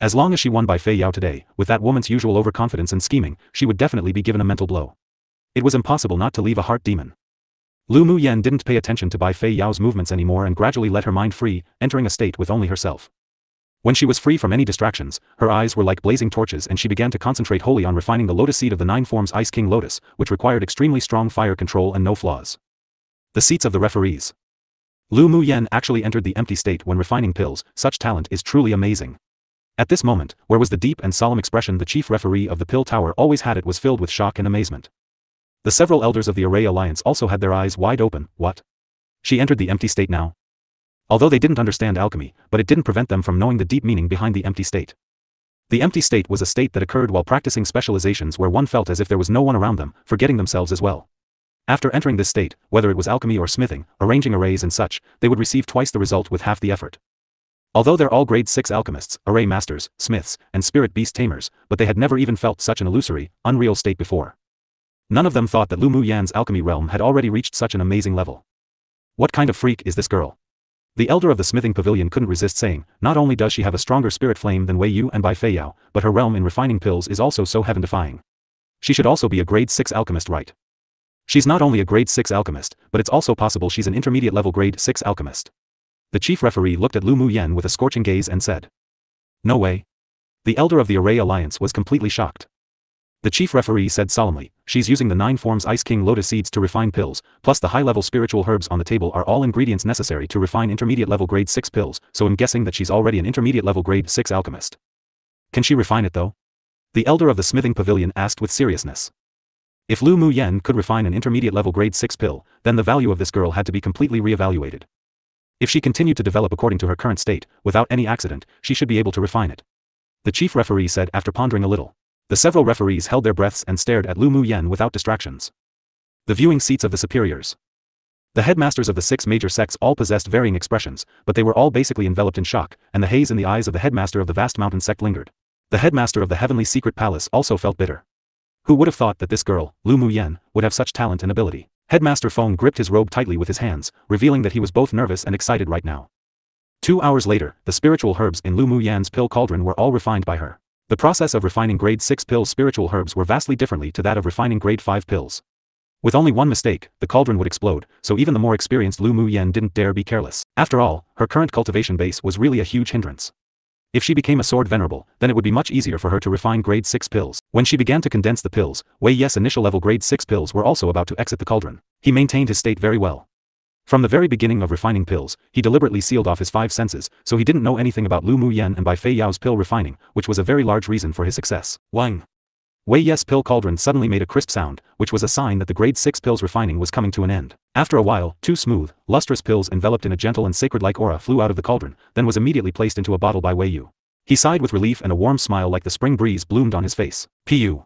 As long as she won Bai Fei Yao today, with that woman's usual overconfidence and scheming, she would definitely be given a mental blow. It was impossible not to leave a heart demon. Lu Muyen didn't pay attention to Bai Fei Yao's movements anymore and gradually let her mind free, entering a state with only herself. When she was free from any distractions, her eyes were like blazing torches and she began to concentrate wholly on refining the lotus seed of the 9 forms Ice King Lotus, which required extremely strong fire control and no flaws. The seats of the referees. Lu Muyen actually entered the empty state when refining pills, such talent is truly amazing. At this moment, where was the deep and solemn expression the chief referee of the pill tower always had, it was filled with shock and amazement. The several elders of the Array Alliance also had their eyes wide open. What? She entered the empty state now? Although they didn't understand alchemy, but it didn't prevent them from knowing the deep meaning behind the empty state. The empty state was a state that occurred while practicing specializations where one felt as if there was no one around them, forgetting themselves as well. After entering this state, whether it was alchemy or smithing, arranging arrays and such, they would receive twice the result with half the effort. Although they're all grade 6 alchemists, array masters, smiths, and spirit beast tamers, but they had never even felt such an illusory, unreal state before. None of them thought that Lu Muyen's alchemy realm had already reached such an amazing level. What kind of freak is this girl? The elder of the smithing pavilion couldn't resist saying, not only does she have a stronger spirit flame than Wei Yu and Bai Fei Yao, but her realm in refining pills is also so heaven-defying. She should also be a grade 6 alchemist, right? She's not only a grade 6 alchemist, but it's also possible she's an intermediate level grade 6 alchemist. The chief referee looked at Lu Muyen with a scorching gaze and said, no way. The elder of the Array Alliance was completely shocked. The chief referee said solemnly, she's using the 9 forms Ice King Lotus seeds to refine pills, plus the high-level spiritual herbs on the table are all ingredients necessary to refine intermediate-level grade 6 pills, so I'm guessing that she's already an intermediate-level grade 6 alchemist. Can she refine it though? The elder of the smithing pavilion asked with seriousness. If Lu Muyen could refine an intermediate-level grade 6 pill, then the value of this girl had to be completely re-evaluated. If she continued to develop according to her current state, without any accident, she should be able to refine it. The chief referee said after pondering a little. The several referees held their breaths and stared at Lu Muyen without distractions. The viewing seats of the superiors. The headmasters of the 6 major sects all possessed varying expressions, but they were all basically enveloped in shock, and the haze in the eyes of the headmaster of the vast mountain sect lingered. The headmaster of the heavenly secret palace also felt bitter. Who would have thought that this girl, Lu Muyen, would have such talent and ability? Headmaster Feng gripped his robe tightly with his hands, revealing that he was both nervous and excited right now. 2 hours later, the spiritual herbs in Lu Muyen's pill cauldron were all refined by her. The process of refining grade 6 pills spiritual herbs were vastly differently to that of refining grade 5 pills. With only one mistake, the cauldron would explode, so even the more experienced Lu Muyen didn't dare be careless. After all, her current cultivation base was really a huge hindrance. If she became a sword venerable, then it would be much easier for her to refine grade 6 pills. When she began to condense the pills, Wei Yes' initial level grade 6 pills were also about to exit the cauldron. He maintained his state very well. From the very beginning of refining pills, he deliberately sealed off his 5 senses, so he didn't know anything about Lu Mu Yen and Bai Fei Yao's pill refining, which was a very large reason for his success. Wang. Wei Yes' pill cauldron suddenly made a crisp sound, which was a sign that the grade 6 pills refining was coming to an end. After a while, 2 smooth, lustrous pills enveloped in a gentle and sacred-like aura flew out of the cauldron, then was immediately placed into a bottle by Wei Yu. He sighed with relief and a warm smile like the spring breeze bloomed on his face. Pu.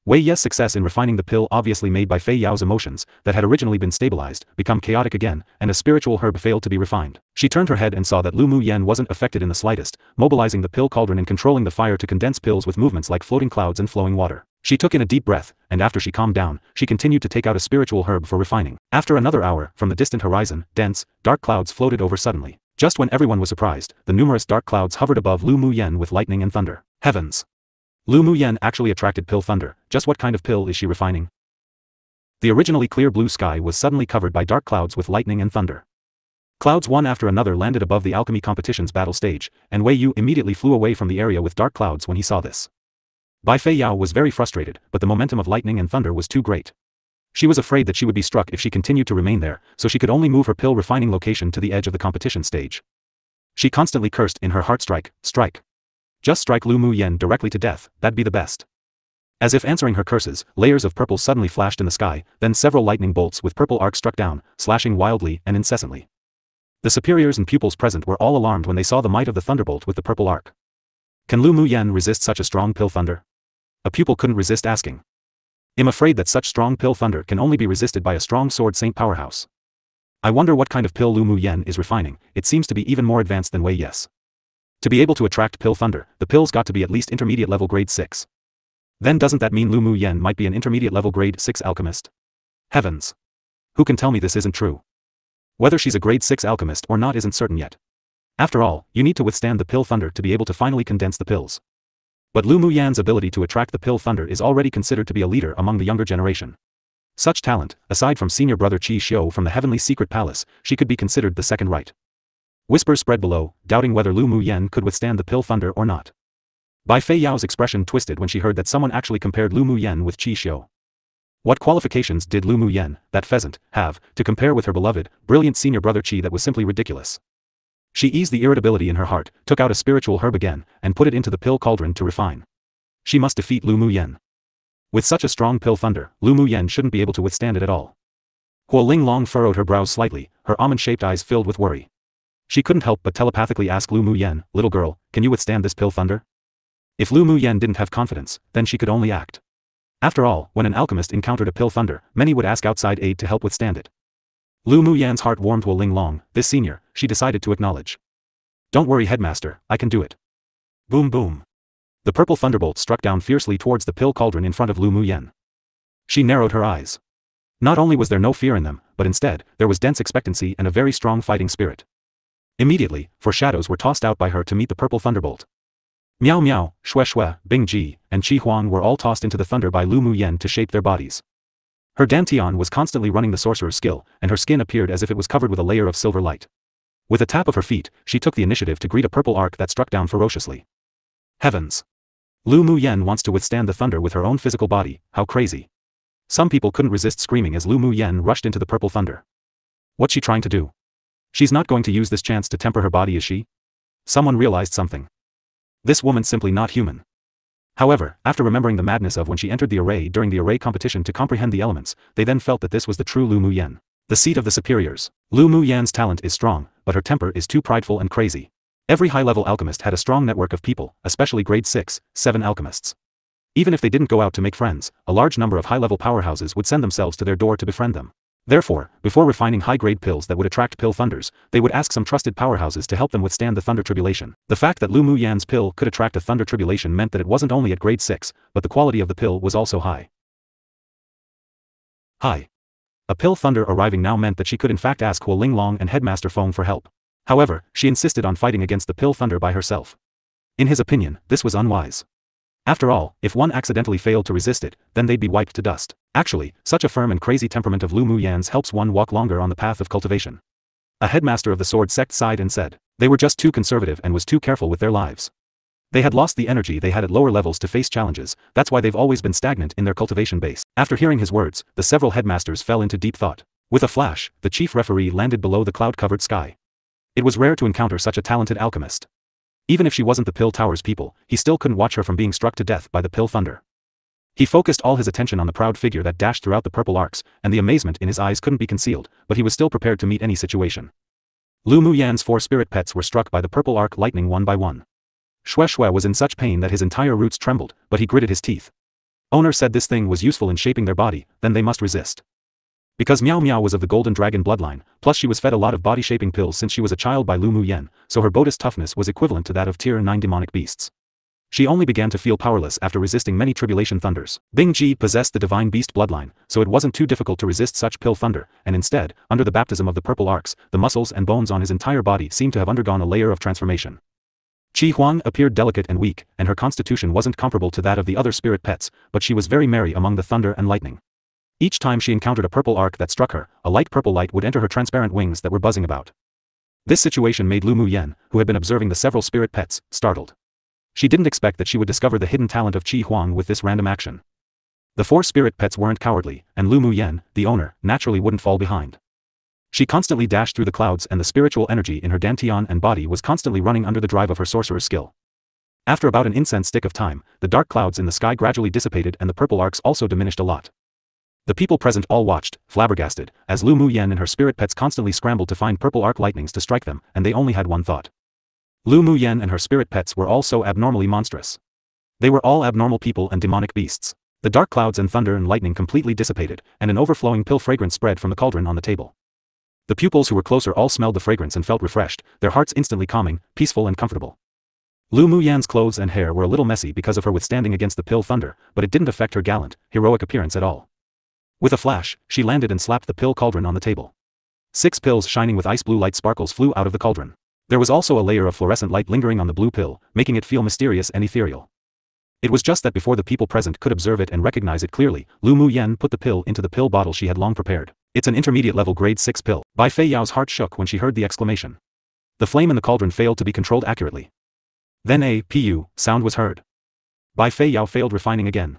Wei Yes' success in refining the pill obviously made Bai Fei Yao's emotions, that had originally been stabilized, become chaotic again, and a spiritual herb failed to be refined. She turned her head and saw that Lu Mu Yen wasn't affected in the slightest, mobilizing the pill cauldron and controlling the fire to condense pills with movements like floating clouds and flowing water. She took in a deep breath, and after she calmed down, she continued to take out a spiritual herb for refining. After another hour, from the distant horizon, dense, dark clouds floated over suddenly. Just when everyone was surprised, the numerous dark clouds hovered above Lu Mu Yen with lightning and thunder. Heavens! Lu Mu Yen actually attracted pill thunder. Just what kind of pill is she refining? The originally clear blue sky was suddenly covered by dark clouds with lightning and thunder. Clouds one after another landed above the alchemy competition's battle stage, and Wei Yu immediately flew away from the area with dark clouds when he saw this. Bai Fei Yao was very frustrated, but the momentum of lightning and thunder was too great. She was afraid that she would be struck if she continued to remain there, so she could only move her pill refining location to the edge of the competition stage. She constantly cursed in her heart, strike, strike. Just strike Lu Mu Yen directly to death, that'd be the best. As if answering her curses, layers of purple suddenly flashed in the sky, then several lightning bolts with purple arcs struck down, slashing wildly and incessantly. The superiors and pupils present were all alarmed when they saw the might of the thunderbolt with the purple arc. Can Lu Mu Yen resist such a strong pill thunder? A pupil couldn't resist asking. I'm afraid that such strong pill thunder can only be resisted by a strong sword saint powerhouse. I wonder what kind of pill Lu Mu Yen is refining. It seems to be even more advanced than Wei Yes. To be able to attract pill thunder, the pills got to be at least intermediate level grade 6. Then doesn't that mean Lu Mu Yen might be an intermediate level grade 6 alchemist? Heavens! Who can tell me this isn't true? Whether she's a grade 6 alchemist or not isn't certain yet. After all, you need to withstand the pill thunder to be able to finally condense the pills. But Lu Mu Yan's ability to attract the pill thunder is already considered to be a leader among the younger generation. Such talent, aside from senior brother Qi Xiu from the Heavenly Secret Palace, she could be considered the second right. Whispers spread below, doubting whether Lu Mu Yen could withstand the pill thunder or not. Bai Fei Yao's expression twisted when she heard that someone actually compared Lu Mu Yen with Qi Xiu. What qualifications did Lu Mu Yen, that pheasant, have, to compare with her beloved, brilliant senior brother Qi? That was simply ridiculous. She eased the irritability in her heart, took out a spiritual herb again, and put it into the pill cauldron to refine. She must defeat Lu Mu Yen. With such a strong pill thunder, Lu Mu Yen shouldn't be able to withstand it at all. Huo Ling Long furrowed her brows slightly, her almond-shaped eyes filled with worry. She couldn't help but telepathically ask Lu Mu Yen, "Little girl, can you withstand this pill thunder?" If Lu Mu Yen didn't have confidence, then she could only act. After all, when an alchemist encountered a pill thunder, many would ask outside aid to help withstand it. Lu Mu Yan's heart warmed Huo Ling Long, this senior, she decided to acknowledge. "Don't worry, headmaster, I can do it." Boom boom. The purple thunderbolt struck down fiercely towards the pill cauldron in front of Lu Mu Yen. She narrowed her eyes. Not only was there no fear in them, but instead, there was dense expectancy and a very strong fighting spirit. Immediately, foreshadows were tossed out by her to meet the purple thunderbolt. Miao Miao, Shui Shui, Bing Ji, and Qi Huang were all tossed into the thunder by Lu Mu Yen to shape their bodies. Her dantian was constantly running the sorcerer's skill, and her skin appeared as if it was covered with a layer of silver light. With a tap of her feet, she took the initiative to greet a purple arc that struck down ferociously. Heavens! Lu Mu Yen wants to withstand the thunder with her own physical body, how crazy. Some people couldn't resist screaming as Lu Mu Yen rushed into the purple thunder. What's she trying to do? She's not going to use this chance to temper her body, is she? Someone realized something. This woman's simply not human. However, after remembering the madness of when she entered the array during the array competition to comprehend the elements, they then felt that this was the true Lu Mu Yen. The seat of the superiors. Lu Mu Yan's talent is strong, but her temper is too prideful and crazy. Every high-level alchemist had a strong network of people, especially grade 6, 7 alchemists. Even if they didn't go out to make friends, a large number of high-level powerhouses would send themselves to their door to befriend them. Therefore, before refining high-grade pills that would attract pill thunders, they would ask some trusted powerhouses to help them withstand the thunder tribulation. The fact that Lu Mu Yan's pill could attract a thunder tribulation meant that it wasn't only at grade 6, but the quality of the pill was also high. A pill thunder arriving now meant that she could in fact ask Huo Ling Long and Headmaster Feng for help. However, she insisted on fighting against the pill thunder by herself. In his opinion, this was unwise. After all, if one accidentally failed to resist it, then they'd be wiped to dust. Actually, such a firm and crazy temperament of Lu Mu Yan's helps one walk longer on the path of cultivation. A headmaster of the sword sect sighed and said, they were just too conservative and was too careful with their lives. They had lost the energy they had at lower levels to face challenges, that's why they've always been stagnant in their cultivation base. After hearing his words, the several headmasters fell into deep thought. With a flash, the chief referee landed below the cloud-covered sky. It was rare to encounter such a talented alchemist. Even if she wasn't the Pill Tower's people, he still couldn't watch her from being struck to death by the Pill Thunder. He focused all his attention on the proud figure that dashed throughout the purple arcs, and the amazement in his eyes couldn't be concealed, but he was still prepared to meet any situation. Lu Muyan's 4 spirit pets were struck by the purple arc lightning one by one. Xue Xue was in such pain that his entire roots trembled, but he gritted his teeth. Owner said this thing was useful in shaping their body, then they must resist. Because Miao Miao was of the Golden Dragon bloodline, plus she was fed a lot of body-shaping pills since she was a child by Lu Muyan, so her Bodhist toughness was equivalent to that of Tier 9 demonic beasts. She only began to feel powerless after resisting many tribulation thunders. Bing Ji possessed the divine beast bloodline, so it wasn't too difficult to resist such pill thunder, and instead, under the baptism of the purple arcs, the muscles and bones on his entire body seemed to have undergone a layer of transformation. Qi Huang appeared delicate and weak, and her constitution wasn't comparable to that of the other spirit pets, but she was very merry among the thunder and lightning. Each time she encountered a purple arc that struck her, a light purple light would enter her transparent wings that were buzzing about. This situation made Lu Muyan, who had been observing the several spirit pets, startled. She didn't expect that she would discover the hidden talent of Qi Huang with this random action. The 4 spirit pets weren't cowardly, and Lu Muyan, the owner, naturally wouldn't fall behind. She constantly dashed through the clouds and the spiritual energy in her dantian and body was constantly running under the drive of her sorcerer's skill. After about an incense stick of time, the dark clouds in the sky gradually dissipated and the purple arcs also diminished a lot. The people present all watched, flabbergasted, as Lu Muyan and her spirit pets constantly scrambled to find purple arc lightnings to strike them, and they only had one thought. Lu Muyan and her spirit pets were all so abnormally monstrous. They were all abnormal people and demonic beasts. The dark clouds and thunder and lightning completely dissipated, and an overflowing pill fragrance spread from the cauldron on the table. The pupils who were closer all smelled the fragrance and felt refreshed, their hearts instantly calming, peaceful and comfortable. Lu Muyan's clothes and hair were a little messy because of her withstanding against the pill thunder, but it didn't affect her gallant, heroic appearance at all. With a flash, she landed and slapped the pill cauldron on the table. 6 pills shining with ice blue light sparkles flew out of the cauldron. There was also a layer of fluorescent light lingering on the blue pill, making it feel mysterious and ethereal. It was just that before the people present could observe it and recognize it clearly, Lu Muyan put the pill into the pill bottle she had long prepared. It's an intermediate level grade 6 pill. Bai Fei Yao's heart shook when she heard the exclamation. The flame in the cauldron failed to be controlled accurately. Then a pu sound was heard. Bai Fei Yao failed refining again.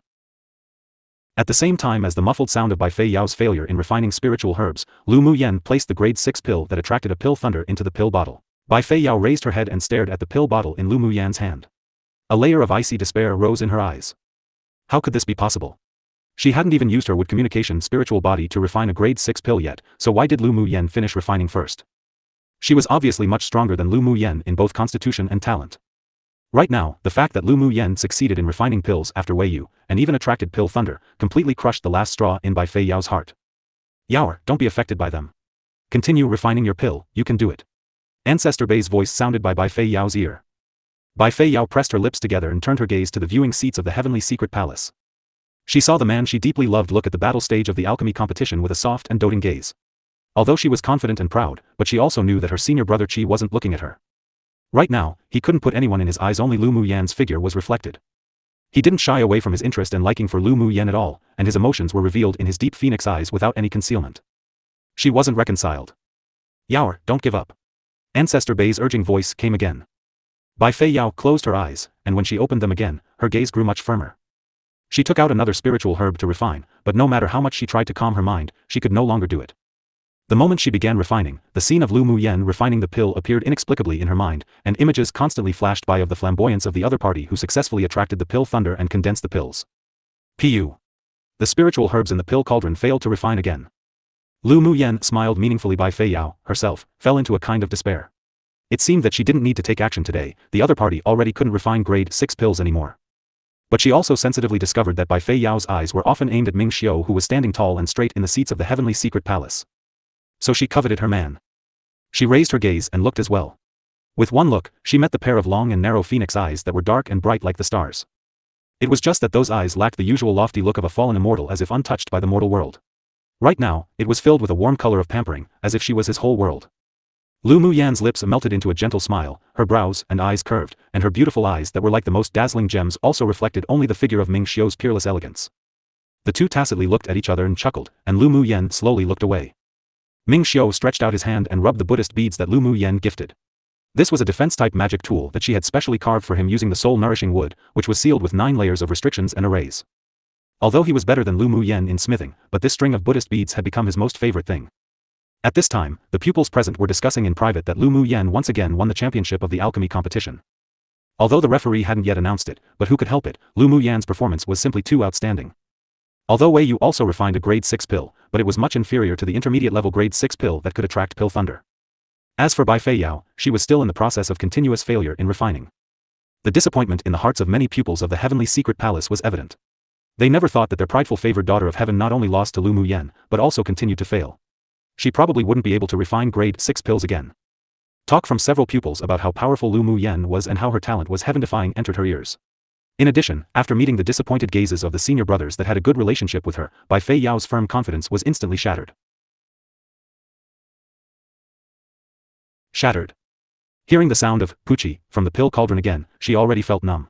At the same time as the muffled sound of Bai Fei Yao's failure in refining spiritual herbs, Lu Muyan placed the grade 6 pill that attracted a pill thunder into the pill bottle. Bai Fei Yao raised her head and stared at the pill bottle in Lu Muyan's hand. A layer of icy despair rose in her eyes. How could this be possible? She hadn't even used her wood communication spiritual body to refine a grade 6 pill yet, so why did Lu Muyan finish refining first? She was obviously much stronger than Lu Muyan in both constitution and talent. Right now, the fact that Lu Muyan succeeded in refining pills after Wei Yu, and even attracted pill thunder, completely crushed the last straw in Bai Fei Yao's heart. Yaoer, don't be affected by them. Continue refining your pill, you can do it. Ancestor Bei's voice sounded by Bai Fei Yao's ear. Bai Fei Yao pressed her lips together and turned her gaze to the viewing seats of the heavenly secret palace. She saw the man she deeply loved look at the battle stage of the alchemy competition with a soft and doting gaze. Although she was confident and proud, but she also knew that her senior brother Qi wasn't looking at her. Right now, he couldn't put anyone in his eyes, only Lu Muyan's figure was reflected. He didn't shy away from his interest and liking for Lu Muyan at all, and his emotions were revealed in his deep phoenix eyes without any concealment. She wasn't reconciled. Yaoer, don't give up. Ancestor Bei's urging voice came again. Bai Fei Yao closed her eyes, and when she opened them again, her gaze grew much firmer. She took out another spiritual herb to refine, but no matter how much she tried to calm her mind, she could no longer do it. The moment she began refining, the scene of Lu Muyan refining the pill appeared inexplicably in her mind, and images constantly flashed by of the flamboyance of the other party who successfully attracted the pill thunder and condensed the pills. Pu. The spiritual herbs in the pill cauldron failed to refine again. Lu Muyan smiled meaningfully. Bai Fei Yao, herself, fell into a kind of despair. It seemed that she didn't need to take action today, the other party already couldn't refine grade 6 pills anymore. But she also sensitively discovered that Bai Fei Yao's eyes were often aimed at Ming Xiu, who was standing tall and straight in the seats of the heavenly secret palace. So she coveted her man. She raised her gaze and looked as well. With one look, she met the pair of long and narrow phoenix eyes that were dark and bright like the stars. It was just that those eyes lacked the usual lofty look of a fallen immortal, as if untouched by the mortal world. Right now, it was filled with a warm color of pampering, as if she was his whole world. Lu Muyan's lips melted into a gentle smile, her brows and eyes curved, and her beautiful eyes that were like the most dazzling gems also reflected only the figure of Ming Xiu's peerless elegance. The two tacitly looked at each other and chuckled, and Lu Muyan slowly looked away. Ming Xiu stretched out his hand and rubbed the Buddhist beads that Lu Muyan gifted. This was a defense-type magic tool that she had specially carved for him using the soul-nourishing wood, which was sealed with 9 layers of restrictions and arrays. Although he was better than Lu Mu Yen in smithing, but this string of Buddhist beads had become his most favorite thing. At this time, the pupils present were discussing in private that Lu Mu Yen once again won the championship of the alchemy competition. Although the referee hadn't yet announced it, but who could help it, Lu Mu Yan's performance was simply too outstanding. Although Wei Yu also refined a grade 6 pill, but it was much inferior to the intermediate level grade 6 pill that could attract pill thunder. As for Bai Fei Yao, she was still in the process of continuous failure in refining. The disappointment in the hearts of many pupils of the Heavenly Secret Palace was evident. They never thought that their prideful favored daughter of heaven not only lost to Lu Mu Yen, but also continued to fail. She probably wouldn't be able to refine grade 6 pills again. Talk from several pupils about how powerful Lu Mu Yen was and how her talent was heaven-defying entered her ears. In addition, after meeting the disappointed gazes of the senior brothers that had a good relationship with her, Bai Fei Yao's firm confidence was instantly shattered. Hearing the sound of Puchi from the pill cauldron again, she already felt numb.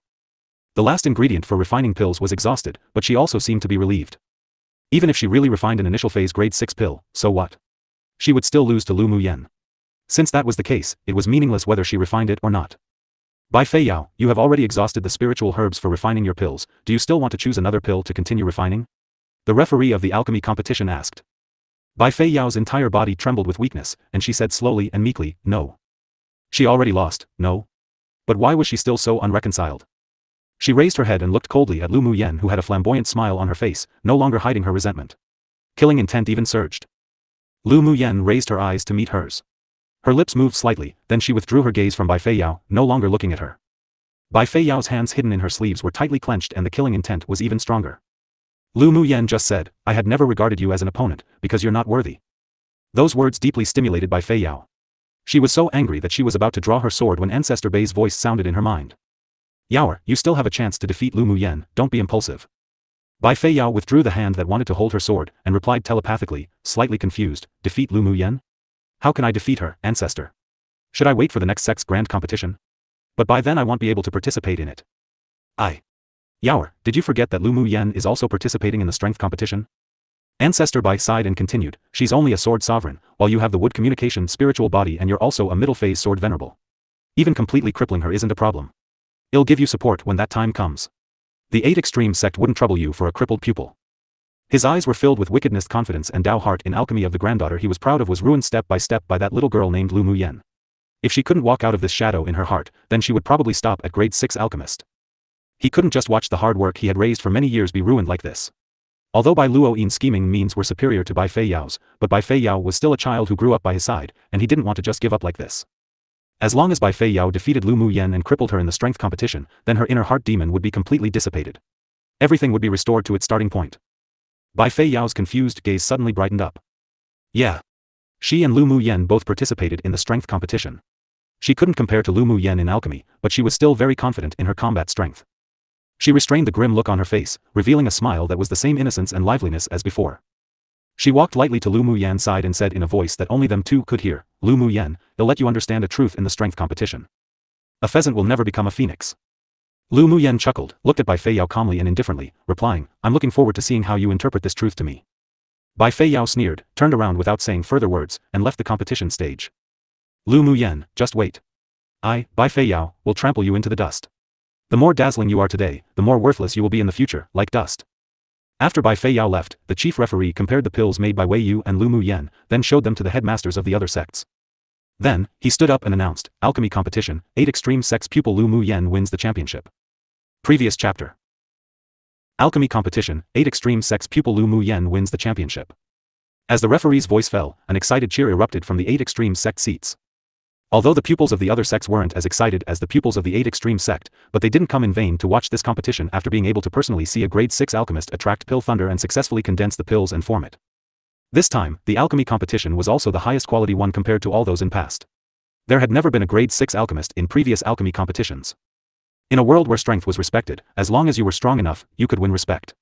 The last ingredient for refining pills was exhausted, but she also seemed to be relieved. Even if she really refined an initial phase grade 6 pill, so what? She would still lose to Lu Mu Yen. Since that was the case, it was meaningless whether she refined it or not. Bai Fei Yao, you have already exhausted the spiritual herbs for refining your pills, do you still want to choose another pill to continue refining? The referee of the alchemy competition asked. Bai Fei Yao's entire body trembled with weakness, and she said slowly and meekly, no. She already lost, no? But why was she still so unreconciled? She raised her head and looked coldly at Lu Mu Yen, who had a flamboyant smile on her face, no longer hiding her resentment. Killing intent even surged. Lu Mu Yen raised her eyes to meet hers. Her lips moved slightly, then she withdrew her gaze from Bai Fei Yao, no longer looking at her. Bai Fei Yao's hands hidden in her sleeves were tightly clenched and the killing intent was even stronger. Lu Mu Yen just said, I had never regarded you as an opponent, because you're not worthy. Those words deeply stimulated Bai Fei Yao. She was so angry that she was about to draw her sword when Ancestor Bei's voice sounded in her mind. Yaoer, you still have a chance to defeat Lu Mu Yen, don't be impulsive. Bai Fei Yao withdrew the hand that wanted to hold her sword, and replied telepathically, slightly confused, defeat Lu Mu Yen? How can I defeat her, Ancestor? Should I wait for the next sex grand competition? But by then I won't be able to participate in it. Yaoer, did you forget that Lu Mu Yen is also participating in the strength competition? Ancestor Bai sighed and continued, she's only a sword sovereign, while you have the wood communication spiritual body and you're also a middle phase sword venerable. Even completely crippling her isn't a problem. I'll give you support when that time comes. The 8 extreme sect wouldn't trouble you for a crippled pupil. His eyes were filled with wickedness, confidence and Dao heart in alchemy of the granddaughter he was proud of was ruined step by step by that little girl named Lu Mu Yen. If she couldn't walk out of this shadow in her heart, then she would probably stop at grade 6 alchemist. He couldn't just watch the hard work he had raised for many years be ruined like this. Although Bai Luoyin's scheming means were superior to Bai Fei Yao's, but Bai Fei Yao was still a child who grew up by his side, and he didn't want to just give up like this. As long as Bai Fei Yao defeated Lu Mu Yen and crippled her in the strength competition, then her inner heart demon would be completely dissipated. Everything would be restored to its starting point. Bai Fei Yao's confused gaze suddenly brightened up. Yeah. She and Lu Mu Yen both participated in the strength competition. She couldn't compare to Lu Mu Yen in alchemy, but she was still very confident in her combat strength. She restrained the grim look on her face, revealing a smile that was the same innocence and liveliness as before. She walked lightly to Lu Mu Yen's side and said in a voice that only them two could hear, Lu Mu Yen, they'll let you understand a truth in the strength competition. A pheasant will never become a phoenix. Lu Mu Yen chuckled, looked at Bai Fei Yao calmly and indifferently, replying, I'm looking forward to seeing how you interpret this truth to me. Bai Fei Yao sneered, turned around without saying further words, and left the competition stage. Lu Mu Yen, just wait. I, Bai Fei Yao, will trample you into the dust. The more dazzling you are today, the more worthless you will be in the future, like dust. After Bai Fei Yao left, the chief referee compared the pills made by Wei Yu and Lu Mu Yen, then showed them to the headmasters of the other sects. Then, he stood up and announced, Alchemy competition, 8 extreme sects pupil Lu Mu Yen wins the championship. Previous chapter. Alchemy competition, 8 extreme sects pupil Lu Mu Yen wins the championship. As the referee's voice fell, an excited cheer erupted from the 8 extreme sect seats. Although the pupils of the other sects weren't as excited as the pupils of the 8 extreme sect, but they didn't come in vain to watch this competition after being able to personally see a grade 6 alchemist attract pill thunder and successfully condense the pills and form it. This time, the alchemy competition was also the highest quality one compared to all those in past. There had never been a grade 6 alchemist in previous alchemy competitions. In a world where strength was respected, as long as you were strong enough, you could win respect.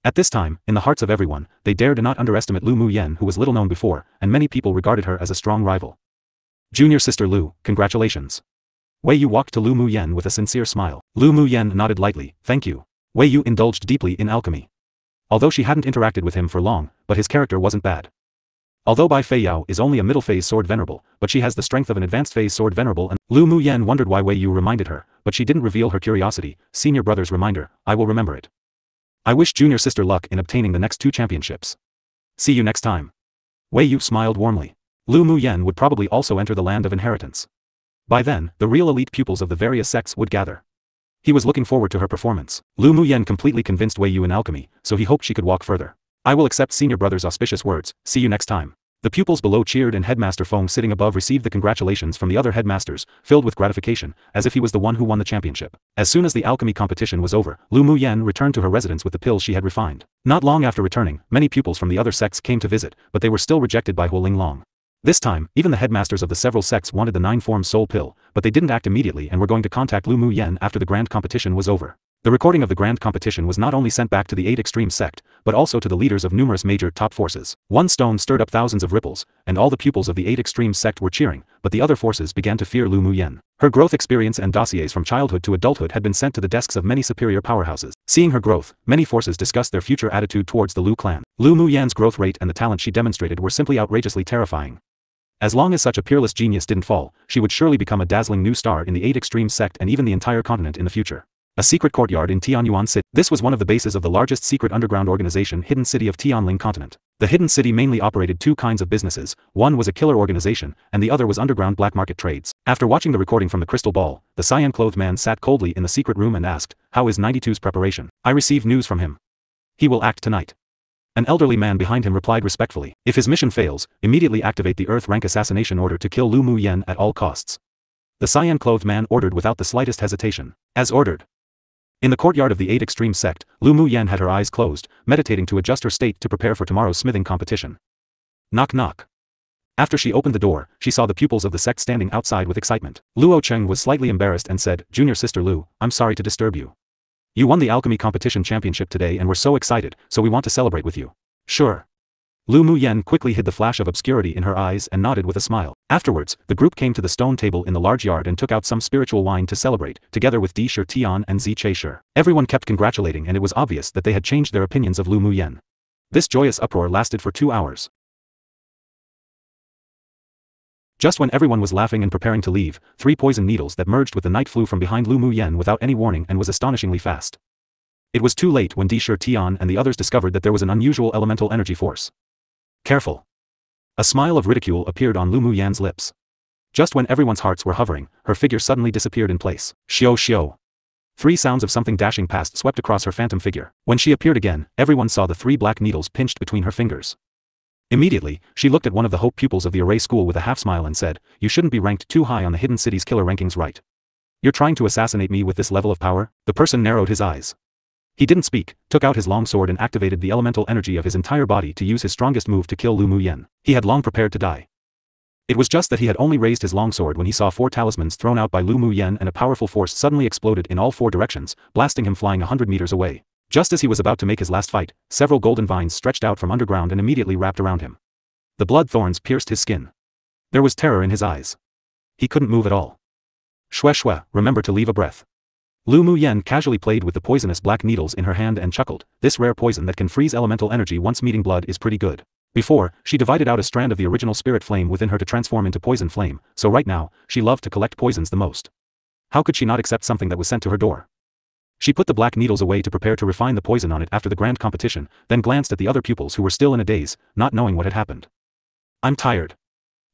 At this time, in the hearts of everyone, they dared not underestimate Lu Mu Yen, who was little known before, and many people regarded her as a strong rival. Junior sister Lu, congratulations. Wei Yu walked to Lu Mu Yen with a sincere smile. Lu Mu Yen nodded lightly, thank you. Wei Yu indulged deeply in alchemy. Although she hadn't interacted with him for long, but his character wasn't bad. Although Bai Fei Yao is only a middle phase sword venerable, but she has the strength of an advanced phase sword venerable, and Lu Mu Yen wondered why Wei Yu reminded her, but she didn't reveal her curiosity. Senior brother's reminder, I will remember it. I wish junior sister luck in obtaining the next 2 championships. See you next time. Wei Yu smiled warmly. Lu Mu Yen would probably also enter the land of inheritance. By then, the real elite pupils of the various sects would gather. He was looking forward to her performance. Lu Mu Yen completely convinced Wei Yu in alchemy, so he hoped she could walk further. I will accept senior brother's auspicious words, see you next time. The pupils below cheered and Headmaster Feng sitting above received the congratulations from the other headmasters, filled with gratification, as if he was the one who won the championship. As soon as the alchemy competition was over, Lu Mu Yen returned to her residence with the pills she had refined. Not long after returning, many pupils from the other sects came to visit, but they were still rejected by Huo Linglong. This time, even the headmasters of the several sects wanted the 9-form soul pill, but they didn't act immediately and were going to contact Lu Mu Yen after the grand competition was over. The recording of the grand competition was not only sent back to the 8 extreme sect, but also to the leaders of numerous major top forces. One stone stirred up thousands of ripples, and all the pupils of the 8 extreme sect were cheering, but the other forces began to fear Lu Mu Yen. Her growth experience and dossiers from childhood to adulthood had been sent to the desks of many superior powerhouses. Seeing her growth, many forces discussed their future attitude towards the Lu clan. Lu Mu Yan's growth rate and the talent she demonstrated were simply outrageously terrifying. As long as such a peerless genius didn't fall, she would surely become a dazzling new star in the 8 extreme sect and even the entire continent in the future. A secret courtyard in Tianyuan City. This was one of the bases of the largest secret underground organization Hidden City of Tianling continent. The Hidden City mainly operated 2 kinds of businesses, one was a killer organization, and the other was underground black market trades. After watching the recording from the crystal ball, the cyan-clothed man sat coldly in the secret room and asked, how is 92's preparation? I received news from him. He will act tonight. An elderly man behind him replied respectfully, if his mission fails, immediately activate the Earth rank assassination order to kill Lu Mu Yen at all costs. The cyan-clothed man ordered without the slightest hesitation. As ordered. In the courtyard of the 8 extreme sect, Lu Mu Yen had her eyes closed, meditating to adjust her state to prepare for tomorrow's smithing competition. Knock knock. After she opened the door, she saw the pupils of the sect standing outside with excitement. Luo Cheng was slightly embarrassed and said, Junior sister Lu, I'm sorry to disturb you. You won the alchemy competition championship today and we're so excited, so we want to celebrate with you. Sure. Lu Mu Yen quickly hid the flash of obscurity in her eyes and nodded with a smile. Afterwards, the group came to the stone table in the large yard and took out some spiritual wine to celebrate, together with Di Shi Tian and Zi Che Shi. Everyone kept congratulating and it was obvious that they had changed their opinions of Lu Mu Yen. This joyous uproar lasted for 2 hours. Just when everyone was laughing and preparing to leave, 3 poison needles that merged with the night flew from behind Lu Mu Yen without any warning and was astonishingly fast. It was too late when Di Shi Tian and the others discovered that there was an unusual elemental energy force. Careful. A smile of ridicule appeared on Lu Mu Yan's lips. Just when everyone's hearts were hovering, her figure suddenly disappeared in place. Xiao xiao. 3 sounds of something dashing past swept across her phantom figure. When she appeared again, everyone saw the 3 black needles pinched between her fingers. Immediately, she looked at one of the hope pupils of the array school with a half smile and said, you shouldn't be ranked too high on the Hidden City's killer rankings, right? You're trying to assassinate me with this level of power? The person narrowed his eyes. He didn't speak, took out his long sword and activated the elemental energy of his entire body to use his strongest move to kill Lu Mu Yen. He had long prepared to die. It was just that he had only raised his long sword when he saw 4 talismans thrown out by Lu Mu Yen and a powerful force suddenly exploded in all 4 directions, blasting him flying 100 meters away. Just as he was about to make his last fight, several golden vines stretched out from underground and immediately wrapped around him. The blood thorns pierced his skin. There was terror in his eyes. He couldn't move at all. Shue shue, remember to leave a breath. Lu Mu Yen casually played with the poisonous black needles in her hand and chuckled, this rare poison that can freeze elemental energy once meeting blood is pretty good. Before, she divided out a strand of the original spirit flame within her to transform into poison flame, so right now, she loved to collect poisons the most. How could she not accept something that was sent to her door? She put the black needles away to prepare to refine the poison on it after the grand competition, then glanced at the other pupils who were still in a daze, not knowing what had happened. I'm tired.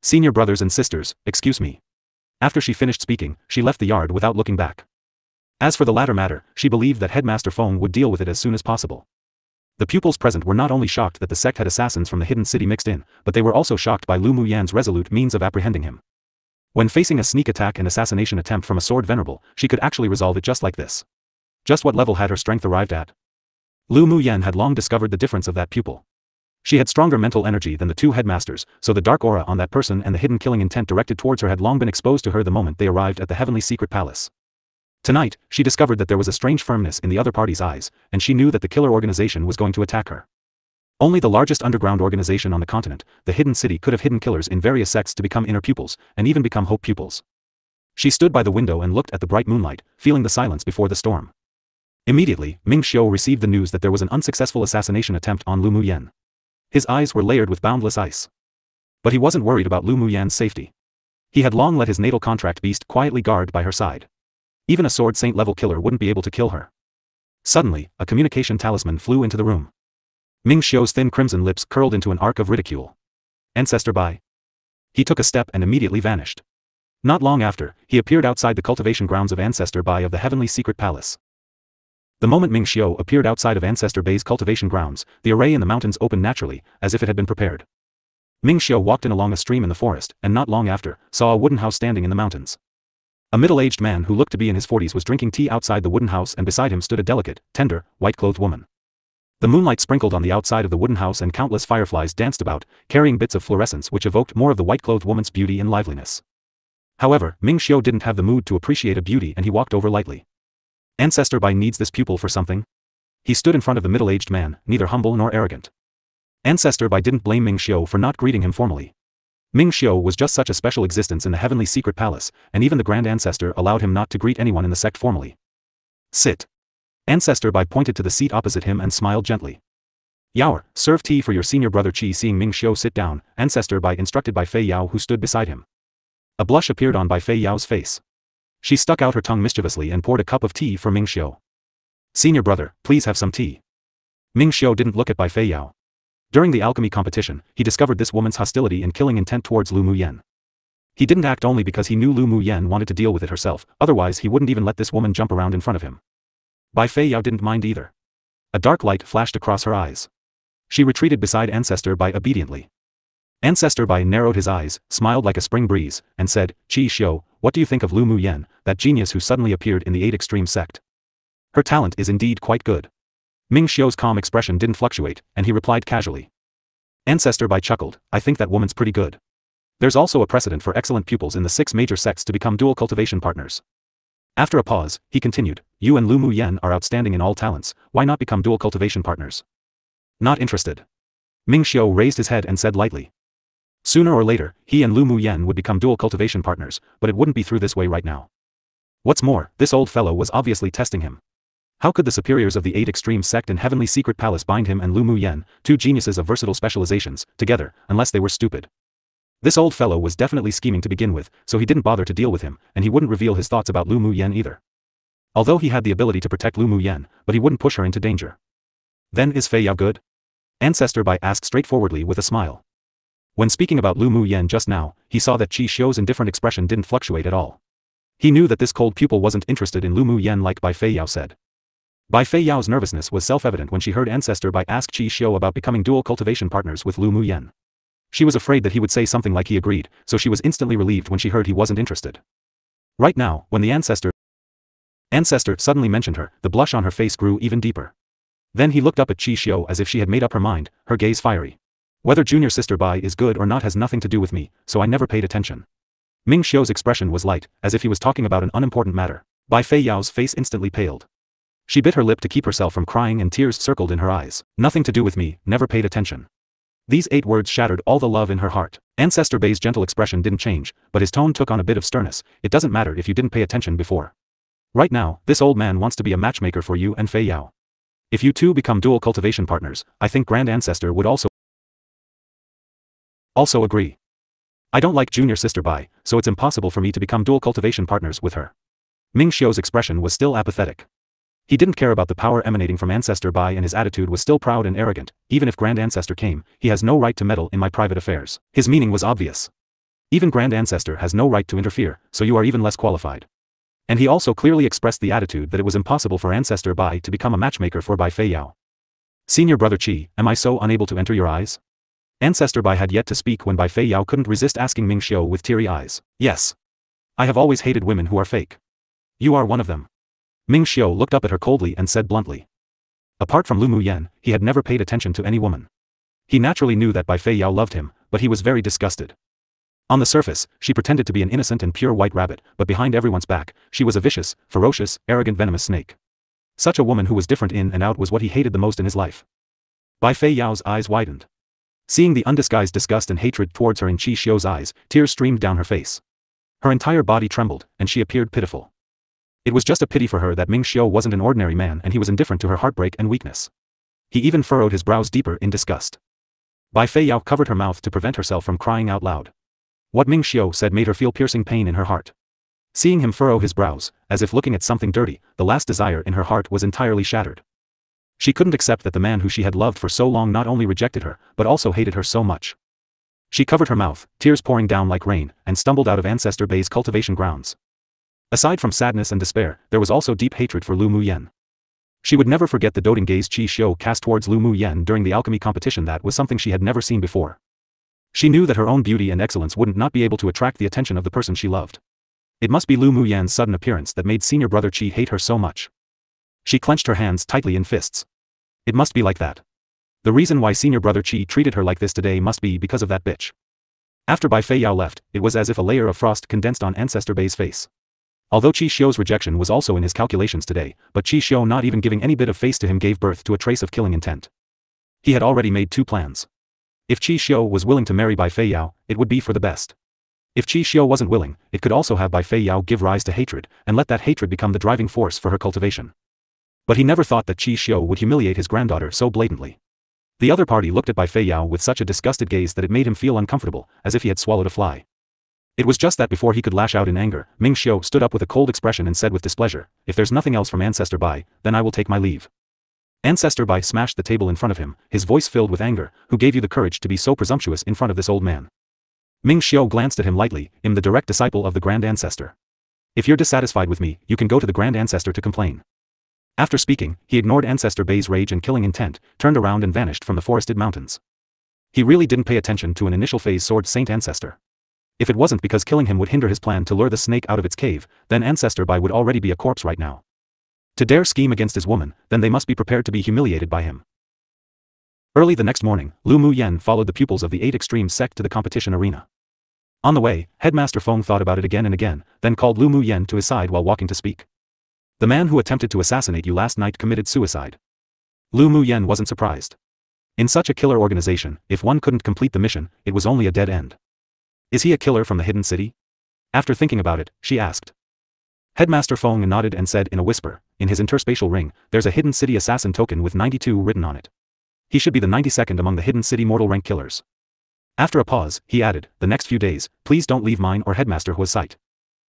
Senior brothers and sisters, excuse me. After she finished speaking, she left the yard without looking back. As for the latter matter, she believed that Headmaster Feng would deal with it as soon as possible. The pupils present were not only shocked that the sect had assassins from the Hidden City mixed in, but they were also shocked by Lu Mu Yan's resolute means of apprehending him. When facing a sneak attack and assassination attempt from a sword venerable, she could actually resolve it just like this. Just what level had her strength arrived at? Lu Mu Yan had long discovered the difference of that pupil. She had stronger mental energy than the 2 headmasters, so the dark aura on that person and the hidden killing intent directed towards her had long been exposed to her the moment they arrived at the heavenly secret palace. Tonight, she discovered that there was a strange firmness in the other party's eyes, and she knew that the killer organization was going to attack her. Only the largest underground organization on the continent, the Hidden City, could have hidden killers in various sects to become inner pupils, and even become hope pupils. She stood by the window and looked at the bright moonlight, feeling the silence before the storm. Immediately, Ming Xiu received the news that there was an unsuccessful assassination attempt on Lu Mu Yen. His eyes were layered with boundless ice. But he wasn't worried about Lu Muyan's safety. He had long let his natal contract beast quietly guard by her side. Even a sword saint-level killer wouldn't be able to kill her. Suddenly, a communication talisman flew into the room. Ming Xiu's thin crimson lips curled into an arc of ridicule. Ancestor Bai. He took a step and immediately vanished. Not long after, he appeared outside the cultivation grounds of Ancestor Bai of the Heavenly Secret Palace. The moment Ming Xiu appeared outside of Ancestor Bai's cultivation grounds, the array in the mountains opened naturally, as if it had been prepared. Ming Xiu walked in along a stream in the forest, and not long after, saw a wooden house standing in the mountains. A middle-aged man who looked to be in his 40s was drinking tea outside the wooden house, and beside him stood a delicate, tender, white-clothed woman. The moonlight sprinkled on the outside of the wooden house and countless fireflies danced about, carrying bits of fluorescence which evoked more of the white-clothed woman's beauty and liveliness. However, Ming Xiu didn't have the mood to appreciate a beauty and he walked over lightly. Ancestor Bai needs this pupil for something? He stood in front of the middle-aged man, neither humble nor arrogant. Ancestor Bai didn't blame Ming Xiu for not greeting him formally. Ming Xiu was just such a special existence in the Heavenly Secret Palace, and even the Grand Ancestor allowed him not to greet anyone in the sect formally. Sit. Ancestor Bai pointed to the seat opposite him and smiled gently. Yaoer, serve tea for your senior brother Qi. Seeing Ming Xiu sit down, Ancestor Bai instructed Bai Fei Yao who stood beside him. A blush appeared on Bai Fei Yao's face. She stuck out her tongue mischievously and poured a cup of tea for Ming Xiu. Senior brother, please have some tea. Ming Xiu didn't look at Bai Fei Yao. During the alchemy competition, he discovered this woman's hostility and killing intent towards Lu Muyan. He didn't act only because he knew Lu Muyan wanted to deal with it herself, otherwise he wouldn't even let this woman jump around in front of him. Bai Fei Yao didn't mind either. A dark light flashed across her eyes. She retreated beside Ancestor Bai obediently. Ancestor Bai narrowed his eyes, smiled like a spring breeze, and said, Qi Xiu, what do you think of Lu Muyan, that genius who suddenly appeared in the 8 Extreme sect? Her talent is indeed quite good. Ming Xiu's calm expression didn't fluctuate, and he replied casually. Ancestor Bai chuckled, I think that woman's pretty good. There's also a precedent for excellent pupils in the 6 major sects to become dual cultivation partners. After a pause, he continued, you and Lu Muyan are outstanding in all talents, why not become dual cultivation partners? Not interested. Ming Xiu raised his head and said lightly. Sooner or later, he and Lu Muyan would become dual cultivation partners, but it wouldn't be through this way right now. What's more, this old fellow was obviously testing him. How could the superiors of the 8 Extreme sect and Heavenly Secret Palace bind him and Lu Muyan, 2 geniuses of versatile specializations, together, unless they were stupid? This old fellow was definitely scheming to begin with, so he didn't bother to deal with him, and he wouldn't reveal his thoughts about Lu Muyan either. Although he had the ability to protect Lu Muyan, but he wouldn't push her into danger. Then is Fei Yao good? Ancestor Bai asked straightforwardly with a smile. When speaking about Lu Muyan just now, he saw that Qi Xiu's indifferent expression didn't fluctuate at all. He knew that this cold pupil wasn't interested in Lu Muyan like Bai Fei Yao said. Bai Fei Yao's nervousness was self-evident when she heard Ancestor Bai ask Qi Xiu about becoming dual cultivation partners with Lu Muyan. She was afraid that he would say something like he agreed, so she was instantly relieved when she heard he wasn't interested. Right now, when the Ancestor suddenly mentioned her, the blush on her face grew even deeper. Then he looked up at Qi Xiu as if she had made up her mind, her gaze fiery. Whether junior sister Bai is good or not has nothing to do with me, so I never paid attention. Ming Xiu's expression was light, as if he was talking about an unimportant matter. Bai Fei Yao's face instantly paled. She bit her lip to keep herself from crying and tears circled in her eyes. Nothing to do with me, never paid attention. These 8 words shattered all the love in her heart. Ancestor Bai's gentle expression didn't change, but his tone took on a bit of sternness. It doesn't matter if you didn't pay attention before. Right now, this old man wants to be a matchmaker for you and Fei Yao. If you two become dual cultivation partners, I think Grand Ancestor would also agree. I don't like junior sister Bai, so it's impossible for me to become dual cultivation partners with her. Ming Xiu's expression was still apathetic. He didn't care about the power emanating from Ancestor Bai and his attitude was still proud and arrogant. Even if Grand Ancestor came, he has no right to meddle in my private affairs. His meaning was obvious. Even Grand Ancestor has no right to interfere, so you are even less qualified. And he also clearly expressed the attitude that it was impossible for Ancestor Bai to become a matchmaker for Bai Fei Yao. Senior brother Qi, am I so unable to enter your eyes? Ancestor Bai had yet to speak when Bai Fei Yao couldn't resist asking Ming Xiu with teary eyes. Yes. I have always hated women who are fake. You are one of them. Ming Xiu looked up at her coldly and said bluntly. Apart from Lu Muyan, he had never paid attention to any woman. He naturally knew that Bai Fei Yao loved him, but he was very disgusted. On the surface, she pretended to be an innocent and pure white rabbit, but behind everyone's back, she was a vicious, ferocious, arrogant venomous snake. Such a woman who was different in and out was what he hated the most in his life. Bai Fei Yao's eyes widened. Seeing the undisguised disgust and hatred towards her in Qi Xiu's eyes, tears streamed down her face. Her entire body trembled, and she appeared pitiful. It was just a pity for her that Ming Xiu wasn't an ordinary man and he was indifferent to her heartbreak and weakness. He even furrowed his brows deeper in disgust. Bai Fei Yao covered her mouth to prevent herself from crying out loud. What Ming Xiao said made her feel piercing pain in her heart. Seeing him furrow his brows, as if looking at something dirty, the last desire in her heart was entirely shattered. She couldn't accept that the man who she had loved for so long not only rejected her, but also hated her so much. She covered her mouth, tears pouring down like rain, and stumbled out of Ancestor Bay's cultivation grounds. Aside from sadness and despair, there was also deep hatred for Lu Muyen. She would never forget the doting gaze Qi Xiu cast towards Lu Muyen during the alchemy competition. That was something she had never seen before. She knew that her own beauty and excellence wouldn't not be able to attract the attention of the person she loved. It must be Lu Muyen's sudden appearance that made senior brother Qi hate her so much. She clenched her hands tightly in fists. It must be like that. The reason why senior brother Qi treated her like this today must be because of that bitch. After Bai Fei Yao left, it was as if a layer of frost condensed on Ancestor Bay's face. Although Qi Xiu's rejection was also in his calculations today, but Qi Xiu not even giving any bit of face to him gave birth to a trace of killing intent. He had already made two plans. If Qi Xiu was willing to marry Bai Fei Yao, it would be for the best. If Qi Xiu wasn't willing, it could also have Bai Fei Yao give rise to hatred, and let that hatred become the driving force for her cultivation. But he never thought that Qi Xiu would humiliate his granddaughter so blatantly. The other party looked at Bai Fei Yao with such a disgusted gaze that it made him feel uncomfortable, as if he had swallowed a fly. It was just that before he could lash out in anger, Ming Xiu stood up with a cold expression and said with displeasure, "If there's nothing else from Ancestor Bai, then I will take my leave." Ancestor Bai smashed the table in front of him, his voice filled with anger. "Who gave you the courage to be so presumptuous in front of this old man?" Ming Xiu glanced at him lightly. "I'm the direct disciple of the Grand Ancestor. If you're dissatisfied with me, you can go to the Grand Ancestor to complain." After speaking, he ignored Ancestor Bai's rage and killing intent, turned around and vanished from the forested mountains. He really didn't pay attention to an initial phase Sword Saint Ancestor. If it wasn't because killing him would hinder his plan to lure the snake out of its cave, then Ancestor Bai would already be a corpse right now. To dare scheme against his woman, then they must be prepared to be humiliated by him. Early the next morning, Lu Muyen followed the pupils of the 8 Extreme sect to the competition arena. On the way, Headmaster Feng thought about it again and again, then called Lu Muyen to his side while walking to speak. "The man who attempted to assassinate you last night committed suicide." Lu Muyen wasn't surprised. In such a killer organization, if one couldn't complete the mission, it was only a dead end. "Is he a killer from the hidden city?" After thinking about it, she asked. Headmaster Feng nodded and said in a whisper, "In his interspatial ring, there's a hidden city assassin token with 92 written on it. He should be the 92nd among the hidden city mortal rank killers." After a pause, he added, "The next few days, please don't leave mine or Headmaster Hua's sight.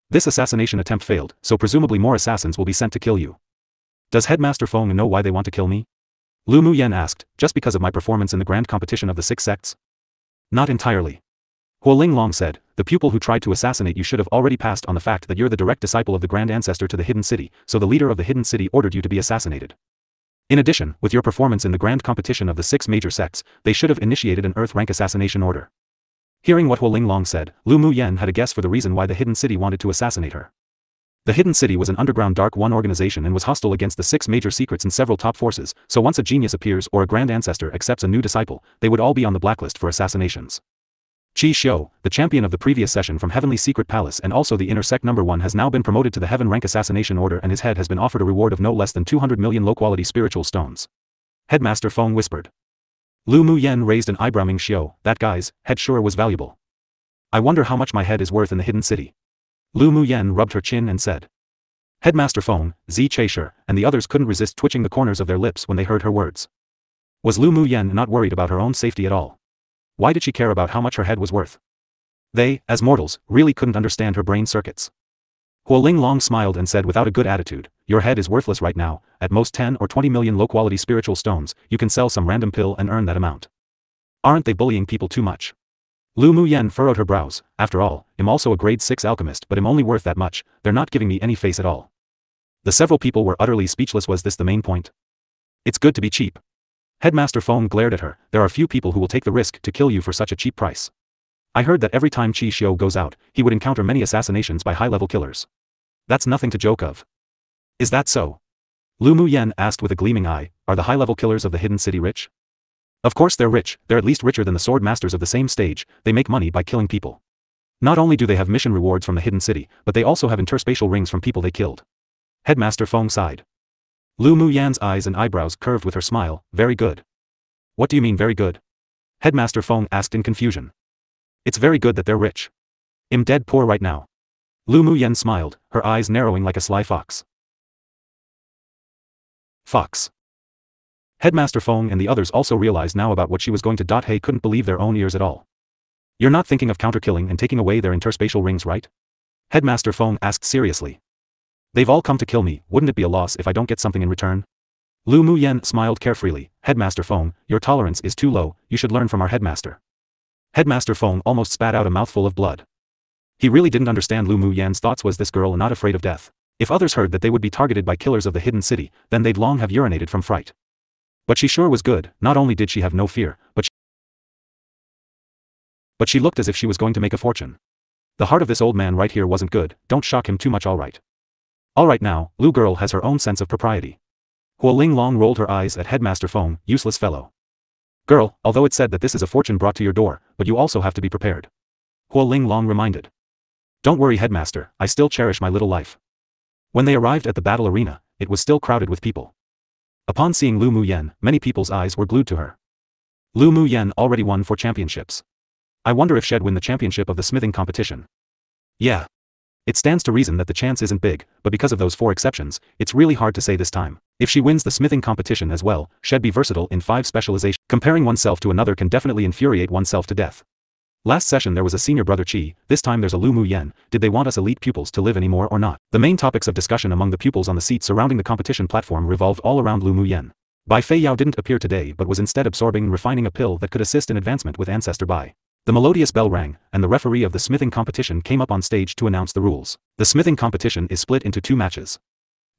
This assassination attempt failed, so presumably more assassins will be sent to kill you." "Does Headmaster Feng know why they want to kill me?" Lu Muyen asked, "Just because of my performance in the grand competition of the 6 sects?" "Not entirely." Huo Linglong said, "The pupil who tried to assassinate you should have already passed on the fact that you're the direct disciple of the Grand Ancestor to the Hidden City, so the leader of the Hidden City ordered you to be assassinated. In addition, with your performance in the grand competition of the 6 major sects, they should have initiated an Earth rank assassination order." Hearing what Huo Linglong said, Lu Muyen had a guess for the reason why the Hidden City wanted to assassinate her. The Hidden City was an underground Dark One organization and was hostile against the 6 major secrets and several top forces, so once a genius appears or a Grand Ancestor accepts a new disciple, they would all be on the blacklist for assassinations. Qi Xiu, the champion of the previous session from Heavenly Secret Palace and also the Inner Sect number 1 has now been promoted to the Heaven Rank Assassination Order and his head has been offered a reward of no less than 200 million low-quality spiritual stones. Headmaster Feng whispered. Lu Muyen raised an eyebrow. Ming Xiu, that guy's head sure was valuable. I wonder how much my head is worth in the Hidden City. Lu Muyen rubbed her chin and said. Headmaster Feng, Zi Chaisher, and the others couldn't resist twitching the corners of their lips when they heard her words. Was Lu Muyen not worried about her own safety at all? Why did she care about how much her head was worth? They, as mortals, really couldn't understand her brain circuits. Huo Linglong smiled and said without a good attitude, your head is worthless right now, at most 10 or 20 million low-quality spiritual stones, you can sell some random pill and earn that amount. Aren't they bullying people too much? Lu Muyen furrowed her brows. After all, I'm also a grade 6 alchemist but I'm only worth that much, they're not giving me any face at all. The several people were utterly speechless. Was this the main point? It's good to be cheap. Headmaster Feng glared at her. There are few people who will take the risk to kill you for such a cheap price. I heard that every time Qi Xiu goes out, he would encounter many assassinations by high-level killers. That's nothing to joke of. Is that so? Lu Muyen asked with a gleaming eye, are the high-level killers of the Hidden City rich? Of course they're rich, they're at least richer than the sword masters of the same stage, they make money by killing people. Not only do they have mission rewards from the Hidden City, but they also have interspatial rings from people they killed. Headmaster Feng sighed. Lu Muyen's eyes and eyebrows curved with her smile, very good. What do you mean very good? Headmaster Feng asked in confusion. It's very good that they're rich. I'm dead poor right now. Lu Muyen smiled, her eyes narrowing like a sly fox. Fox. Headmaster Feng and the others also realized now about what she was going to. He couldn't believe their own ears at all. You're not thinking of counter-killing and taking away their interspatial rings, right? Headmaster Feng asked seriously. They've all come to kill me, wouldn't it be a loss if I don't get something in return? Lu Muyen smiled carefreely. Headmaster Feng, your tolerance is too low, you should learn from our headmaster. Headmaster Feng almost spat out a mouthful of blood. He really didn't understand Lu Muyen's thoughts. Was this girl not afraid of death? If others heard that they would be targeted by killers of the hidden city, then they'd long have urinated from fright. But she sure was good. Not only did she have no fear, but she looked as if she was going to make a fortune. The heart of this old man right here wasn't good, don't shock him too much. Alright now, Lu girl has her own sense of propriety. Hua Linglong rolled her eyes at Headmaster Feng, useless fellow. Girl, although it said that this is a fortune brought to your door, but you also have to be prepared. Hua Linglong reminded. Don't worry Headmaster, I still cherish my little life. When they arrived at the battle arena, it was still crowded with people. Upon seeing Lu Muyen, many people's eyes were glued to her. Lu Muyen already won 4 championships. I wonder if she'd win the championship of the smithing competition. Yeah. It stands to reason that the chance isn't big, but because of those 4 exceptions, it's really hard to say this time. If she wins the smithing competition as well, she'd be versatile in 5 specializations. Comparing oneself to another can definitely infuriate oneself to death. Last session there was a senior brother Qi, this time there's a Lu Muyen. Did they want us elite pupils to live anymore or not? The main topics of discussion among the pupils on the seats surrounding the competition platform revolved all around Lu Muyen. Bai Fei Yao didn't appear today but was instead absorbing and refining a pill that could assist in advancement with Ancestor Bai. The melodious bell rang, and the referee of the smithing competition came up on stage to announce the rules. The smithing competition is split into 2 matches.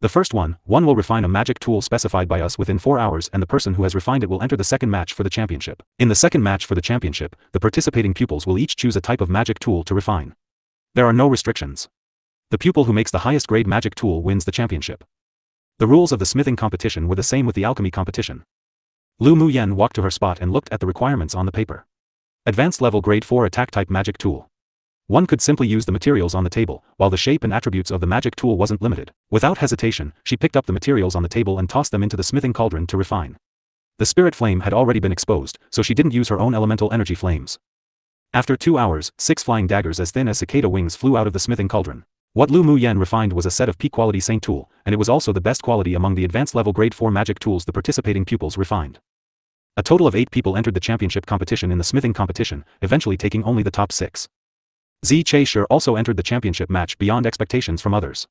The first one will refine a magic tool specified by us within 4 hours, and the person who has refined it will enter the second match for the championship. In the second match for the championship, the participating pupils will each choose a type of magic tool to refine. There are no restrictions. The pupil who makes the highest grade magic tool wins the championship. The rules of the smithing competition were the same with the alchemy competition. Lu Muyen walked to her spot and looked at the requirements on the paper. Advanced level grade 4 attack type magic tool. One could simply use the materials on the table, while the shape and attributes of the magic tool wasn't limited. Without hesitation, she picked up the materials on the table and tossed them into the smithing cauldron to refine. The spirit flame had already been exposed, so she didn't use her own elemental energy flames. After 2 hours, 6 flying daggers as thin as cicada wings flew out of the smithing cauldron. What Lu Muyen refined was a set of peak-quality saint tool, and it was also the best quality among the advanced level grade 4 magic tools the participating pupils refined. A total of 8 people entered the championship competition in the smithing competition, eventually taking only the top 6. Zi Che-Shur also entered the championship match beyond expectations from others.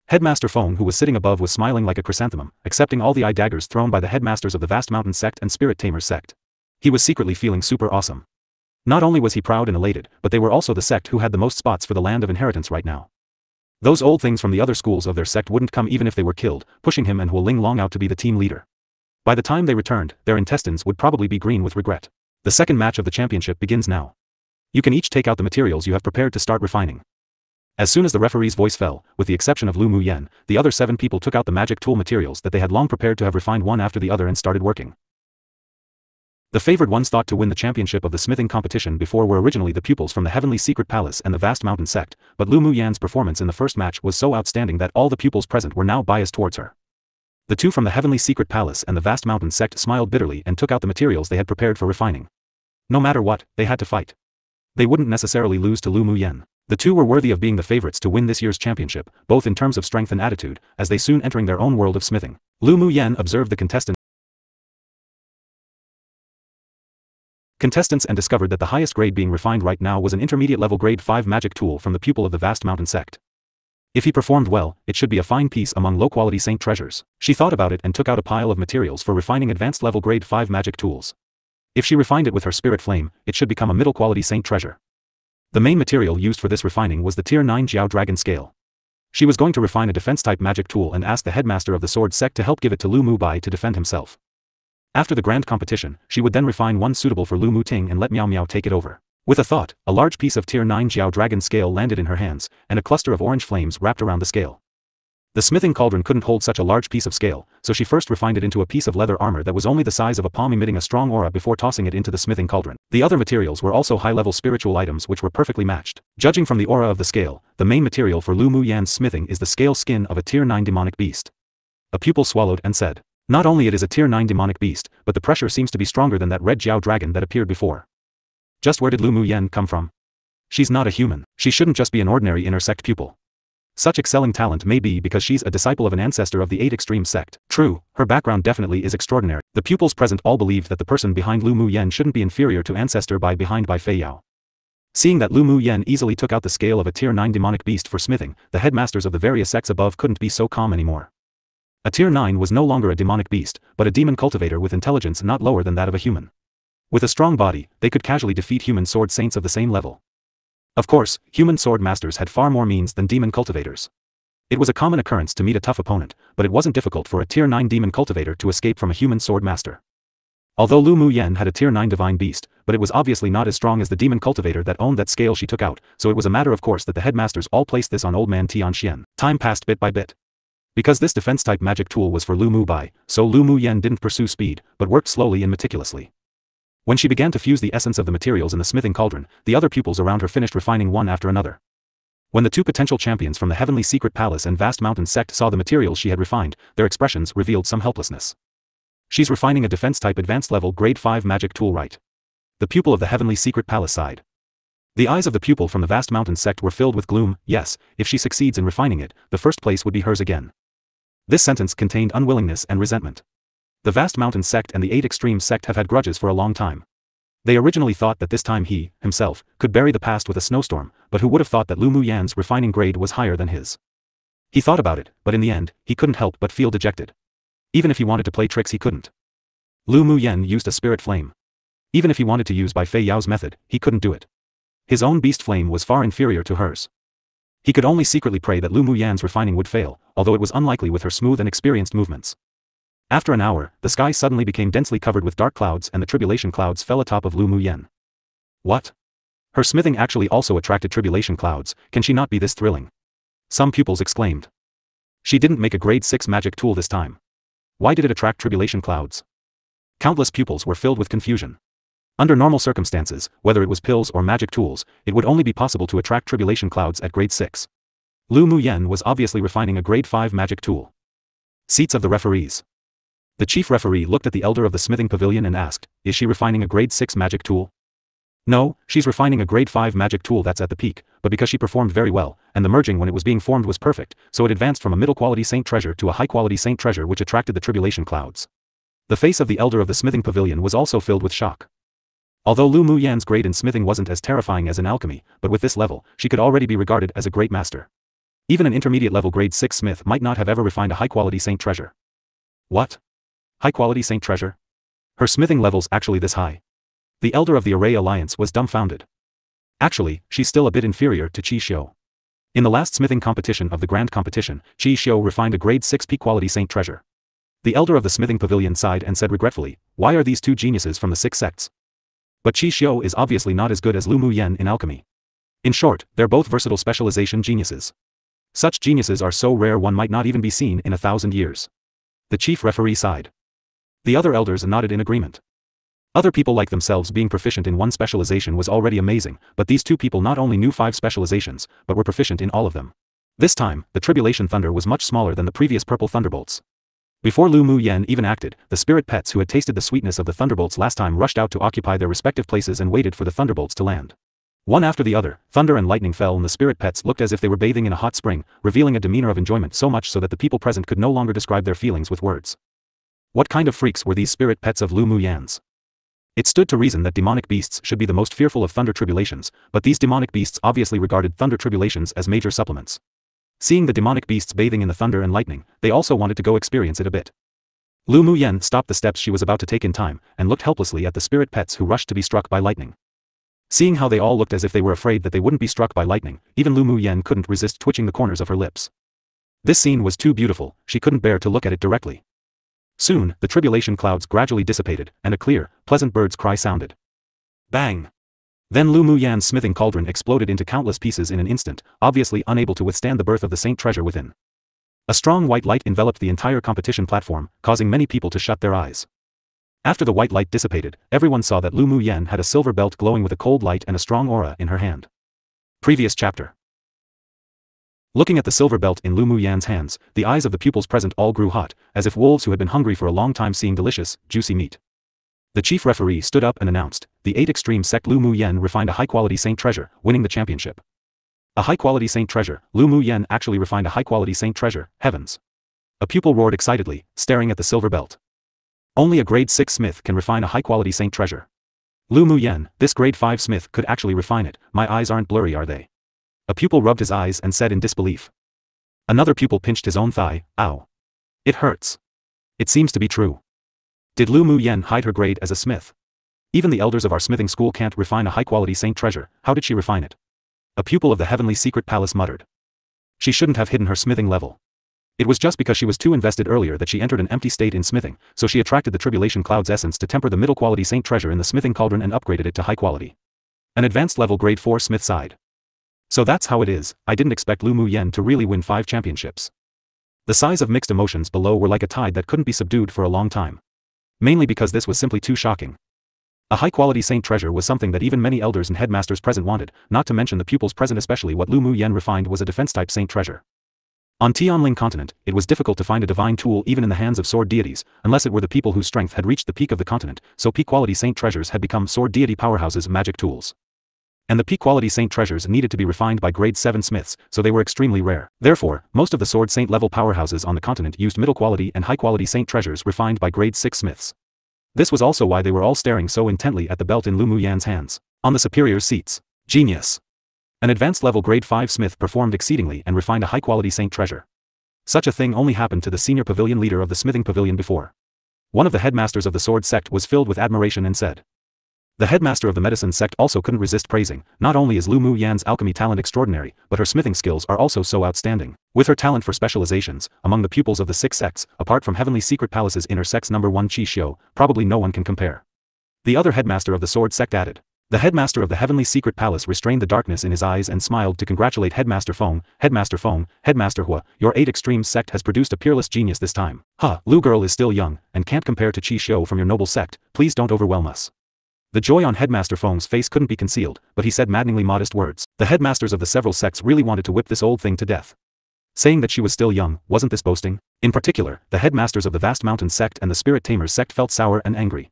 Headmaster Feng, who was sitting above, was smiling like a chrysanthemum, accepting all the eye daggers thrown by the headmasters of the Vast Mountain sect and Spirit Tamer sect. He was secretly feeling super awesome. Not only was he proud and elated, but they were also the sect who had the most spots for the land of inheritance right now. Those old things from the other schools of their sect wouldn't come even if they were killed, pushing him and Hua Linglong out to be the team leader. By the time they returned, their intestines would probably be green with regret. The second match of the championship begins now. You can each take out the materials you have prepared to start refining. As soon as the referee's voice fell, with the exception of Lu Muyen, the other 7 people took out the magic tool materials that they had long prepared to have refined one after the other and started working. The favored ones thought to win the championship of the smithing competition before were originally the pupils from the Heavenly Secret Palace and the Vast Mountain sect, but Lu Muyen's performance in the first match was so outstanding that all the pupils present were now biased towards her. The 2 from the Heavenly Secret Palace and the Vast Mountain sect smiled bitterly and took out the materials they had prepared for refining. No matter what, they had to fight. They wouldn't necessarily lose to Lu Muyen. The 2 were worthy of being the favorites to win this year's championship, both in terms of strength and attitude, as they soon entering their own world of smithing. Lu Muyen observed the contestants and discovered that the highest grade being refined right now was an intermediate level grade 5 magic tool from the pupil of the Vast Mountain sect. If he performed well, it should be a fine piece among low-quality saint treasures. She thought about it and took out a pile of materials for refining advanced level grade 5 magic tools. If she refined it with her spirit flame, it should become a middle-quality saint treasure. The main material used for this refining was the Tier 9 Jiao Dragon Scale. She was going to refine a defense-type magic tool and ask the headmaster of the sword sect to help give it to Lu Mu Bai to defend himself. After the grand competition, she would then refine one suitable for Lu Mu Ting and let Miao Miao take it over. With a thought, a large piece of Tier 9 Jiao Dragon Scale landed in her hands, and a cluster of orange flames wrapped around the scale. The smithing cauldron couldn't hold such a large piece of scale, so she first refined it into a piece of leather armor that was only the size of a palm, emitting a strong aura before tossing it into the smithing cauldron. The other materials were also high-level spiritual items which were perfectly matched. Judging from the aura of the scale, the main material for Lu Muyen's smithing is the scale skin of a Tier 9 demonic beast. A pupil swallowed and said, "Not only it is a Tier 9 demonic beast, but the pressure seems to be stronger than that red Jiao dragon that appeared before. Just where did Lu Muyen come from? She's not a human. She shouldn't just be an ordinary inner sect pupil. Such excelling talent may be because she's a disciple of an ancestor of the 8 Extreme sect. True, her background definitely is extraordinary. The pupils present all believed that the person behind Lu Mu Yen shouldn't be inferior to ancestor behind by Fei Yao. Seeing that Lu Mu Yen easily took out the scale of a tier 9 demonic beast for smithing, the headmasters of the various sects above couldn't be so calm anymore. A tier 9 was no longer a demonic beast, but a demon cultivator with intelligence not lower than that of a human. With a strong body, they could casually defeat human sword saints of the same level. Of course, human sword masters had far more means than demon cultivators. It was a common occurrence to meet a tough opponent, but it wasn't difficult for a tier 9 demon cultivator to escape from a human sword master. Although Lu Mu Yen had a tier 9 divine beast, but it was obviously not as strong as the demon cultivator that owned that scale she took out, so it was a matter of course that the headmasters all placed this on old man Tianxian. Time passed bit by bit. Because this defense-type magic tool was for Lu Mu Bai, so Lu Mu Yen didn't pursue speed, but worked slowly and meticulously. When she began to fuse the essence of the materials in the smithing cauldron, the other pupils around her finished refining one after another. When the two potential champions from the Heavenly Secret Palace and Vast Mountain sect saw the materials she had refined, their expressions revealed some helplessness. She's refining a defense-type advanced level grade 5 magic tool, right? The pupil of the Heavenly Secret Palace sighed. The eyes of the pupil from the Vast Mountain sect were filled with gloom. Yes, if she succeeds in refining it, the first place would be hers again. This sentence contained unwillingness and resentment. The Vast Mountain sect and the 8 Extreme sect have had grudges for a long time. They originally thought that this time he, himself, could bury the past with a snowstorm, but who would have thought that Lu Mu Yan's refining grade was higher than his? He thought about it, but in the end, he couldn't help but feel dejected. Even if he wanted to play tricks he couldn't. Lu Mu Yen used a spirit flame. Even if he wanted to use Bai Fei Yao's method, he couldn't do it. His own beast flame was far inferior to hers. He could only secretly pray that Lu Mu Yan's refining would fail, although it was unlikely with her smooth and experienced movements. After an hour, the sky suddenly became densely covered with dark clouds and the tribulation clouds fell atop of Lu Mu Yen. What? Her smithing actually also attracted tribulation clouds, can she not be this thrilling? Some pupils exclaimed. She didn't make a grade 6 magic tool this time. Why did it attract tribulation clouds? Countless pupils were filled with confusion. Under normal circumstances, whether it was pills or magic tools, it would only be possible to attract tribulation clouds at grade 6. Lu Mu Yen was obviously refining a grade 5 magic tool. Seats of the referees. The chief referee looked at the elder of the smithing pavilion and asked, is she refining a grade 6 magic tool? No, she's refining a grade 5 magic tool that's at the peak, but because she performed very well, and the merging when it was being formed was perfect, so it advanced from a middle-quality saint treasure to a high-quality saint treasure which attracted the tribulation clouds. The face of the elder of the smithing pavilion was also filled with shock. Although Lu Mu Yan's grade in smithing wasn't as terrifying as in alchemy, but with this level, she could already be regarded as a great master. Even an intermediate-level grade 6 smith might not have ever refined a high-quality saint treasure. What? High-quality saint treasure? Her smithing level's actually this high? The elder of the Array Alliance was dumbfounded. Actually, she's still a bit inferior to Qi Xiu. In the last smithing competition of the grand competition, Qi Xiu refined a grade 6 peak-quality saint treasure. The elder of the smithing pavilion sighed and said regretfully, why are these two geniuses from the 6 sects? But Qi Xiu is obviously not as good as Lu Mu Yen in alchemy. In short, they're both versatile specialization geniuses. Such geniuses are so rare one might not even be seen in 1,000 years. The chief referee sighed. The other elders nodded in agreement. Other people like themselves being proficient in one specialization was already amazing, but these two people not only knew 5 specializations, but were proficient in all of them. This time, the tribulation thunder was much smaller than the previous purple thunderbolts. Before Lu Mu Yen even acted, the spirit pets who had tasted the sweetness of the thunderbolts last time rushed out to occupy their respective places and waited for the thunderbolts to land. One after the other, thunder and lightning fell and the spirit pets looked as if they were bathing in a hot spring, revealing a demeanor of enjoyment so much so that the people present could no longer describe their feelings with words. What kind of freaks were these spirit pets of Lu Mu Yan's? It stood to reason that demonic beasts should be the most fearful of thunder tribulations, but these demonic beasts obviously regarded thunder tribulations as major supplements. Seeing the demonic beasts bathing in the thunder and lightning, they also wanted to go experience it a bit. Lu Mu Yen stopped the steps she was about to take in time, and looked helplessly at the spirit pets who rushed to be struck by lightning. Seeing how they all looked as if they were afraid that they wouldn't be struck by lightning, even Lu Mu Yen couldn't resist twitching the corners of her lips. This scene was too beautiful, she couldn't bear to look at it directly. Soon, the tribulation clouds gradually dissipated, and a clear, pleasant bird's cry sounded. Bang! Then Lu Mu Yan's smithing cauldron exploded into countless pieces in an instant, obviously unable to withstand the birth of the saint treasure within. A strong white light enveloped the entire competition platform, causing many people to shut their eyes. After the white light dissipated, everyone saw that Lu Mu Yen had a silver belt glowing with a cold light and a strong aura in her hand. Previous chapter. Looking at the silver belt in Lu Mu Yan's hands, the eyes of the pupils present all grew hot, as if wolves who had been hungry for a long time seeing delicious, juicy meat. The chief referee stood up and announced, the 8 Extreme sect Lu Mu Yen refined a high-quality saint treasure, winning the championship. A high-quality saint treasure. Lu Mu Yen actually refined a high-quality saint treasure. Heavens. A pupil roared excitedly, staring at the silver belt. Only a grade 6 smith can refine a high-quality saint treasure. Lu Mu Yen, this grade 5 smith could actually refine it. My eyes aren't blurry, are they? A pupil rubbed his eyes and said in disbelief. Another pupil pinched his own thigh. Ow. It hurts. It seems to be true. Did Lu Mu Yen hide her grade as a smith? Even the elders of our smithing school can't refine a high-quality saint treasure. How did she refine it? A pupil of the heavenly secret palace muttered. She shouldn't have hidden her smithing level. It was just because she was too invested earlier that she entered an empty state in smithing, so she attracted the tribulation cloud's essence to temper the middle-quality saint treasure in the smithing cauldron and upgraded it to high quality. An advanced level grade 4 smith sighed. So that's how it is. I didn't expect Lu Mu Yen to really win 5 championships. The sighs of mixed emotions below were like a tide that couldn't be subdued for a long time. Mainly because this was simply too shocking. A high-quality saint treasure was something that even many elders and headmasters present wanted, not to mention the pupils present, especially what Lu Mu Yen refined was a defense-type saint treasure. On Tianling continent, it was difficult to find a divine tool even in the hands of sword deities, unless it were the people whose strength had reached the peak of the continent, so peak-quality saint treasures had become sword deity powerhouses' magic tools. And the peak-quality saint treasures needed to be refined by grade 7 smiths, so they were extremely rare. Therefore, most of the sword saint level powerhouses on the continent used middle-quality and high-quality saint treasures refined by grade 6 smiths. This was also why they were all staring so intently at the belt in Lu Mu Yan's hands. On the superior seats. Genius. An advanced level grade 5 smith performed exceedingly and refined a high-quality saint treasure. Such a thing only happened to the senior pavilion leader of the smithing pavilion before. One of the headmasters of the sword sect was filled with admiration and said. The headmaster of the medicine sect also couldn't resist praising. Not only is Lu Mu Yan's alchemy talent extraordinary, but her smithing skills are also so outstanding. With her talent for specializations, among the pupils of the 6 sects, apart from Heavenly Secret Palace's inner sect's number 1 Qi Xiu, probably no one can compare. The other headmaster of the sword sect added. The headmaster of the Heavenly Secret Palace restrained the darkness in his eyes and smiled to congratulate Headmaster Feng. Headmaster Feng, Headmaster Hua, your 8 extremes sect has produced a peerless genius this time. Lu girl is still young, and can't compare to Qi Xiu from your noble sect, please don't overwhelm us. The joy on Headmaster Feng's face couldn't be concealed, but he said maddeningly modest words. The headmasters of the several sects really wanted to whip this old thing to death. Saying that she was still young, wasn't this boasting? In particular, the headmasters of the Vast Mountain sect and the Spirit Tamers sect felt sour and angry.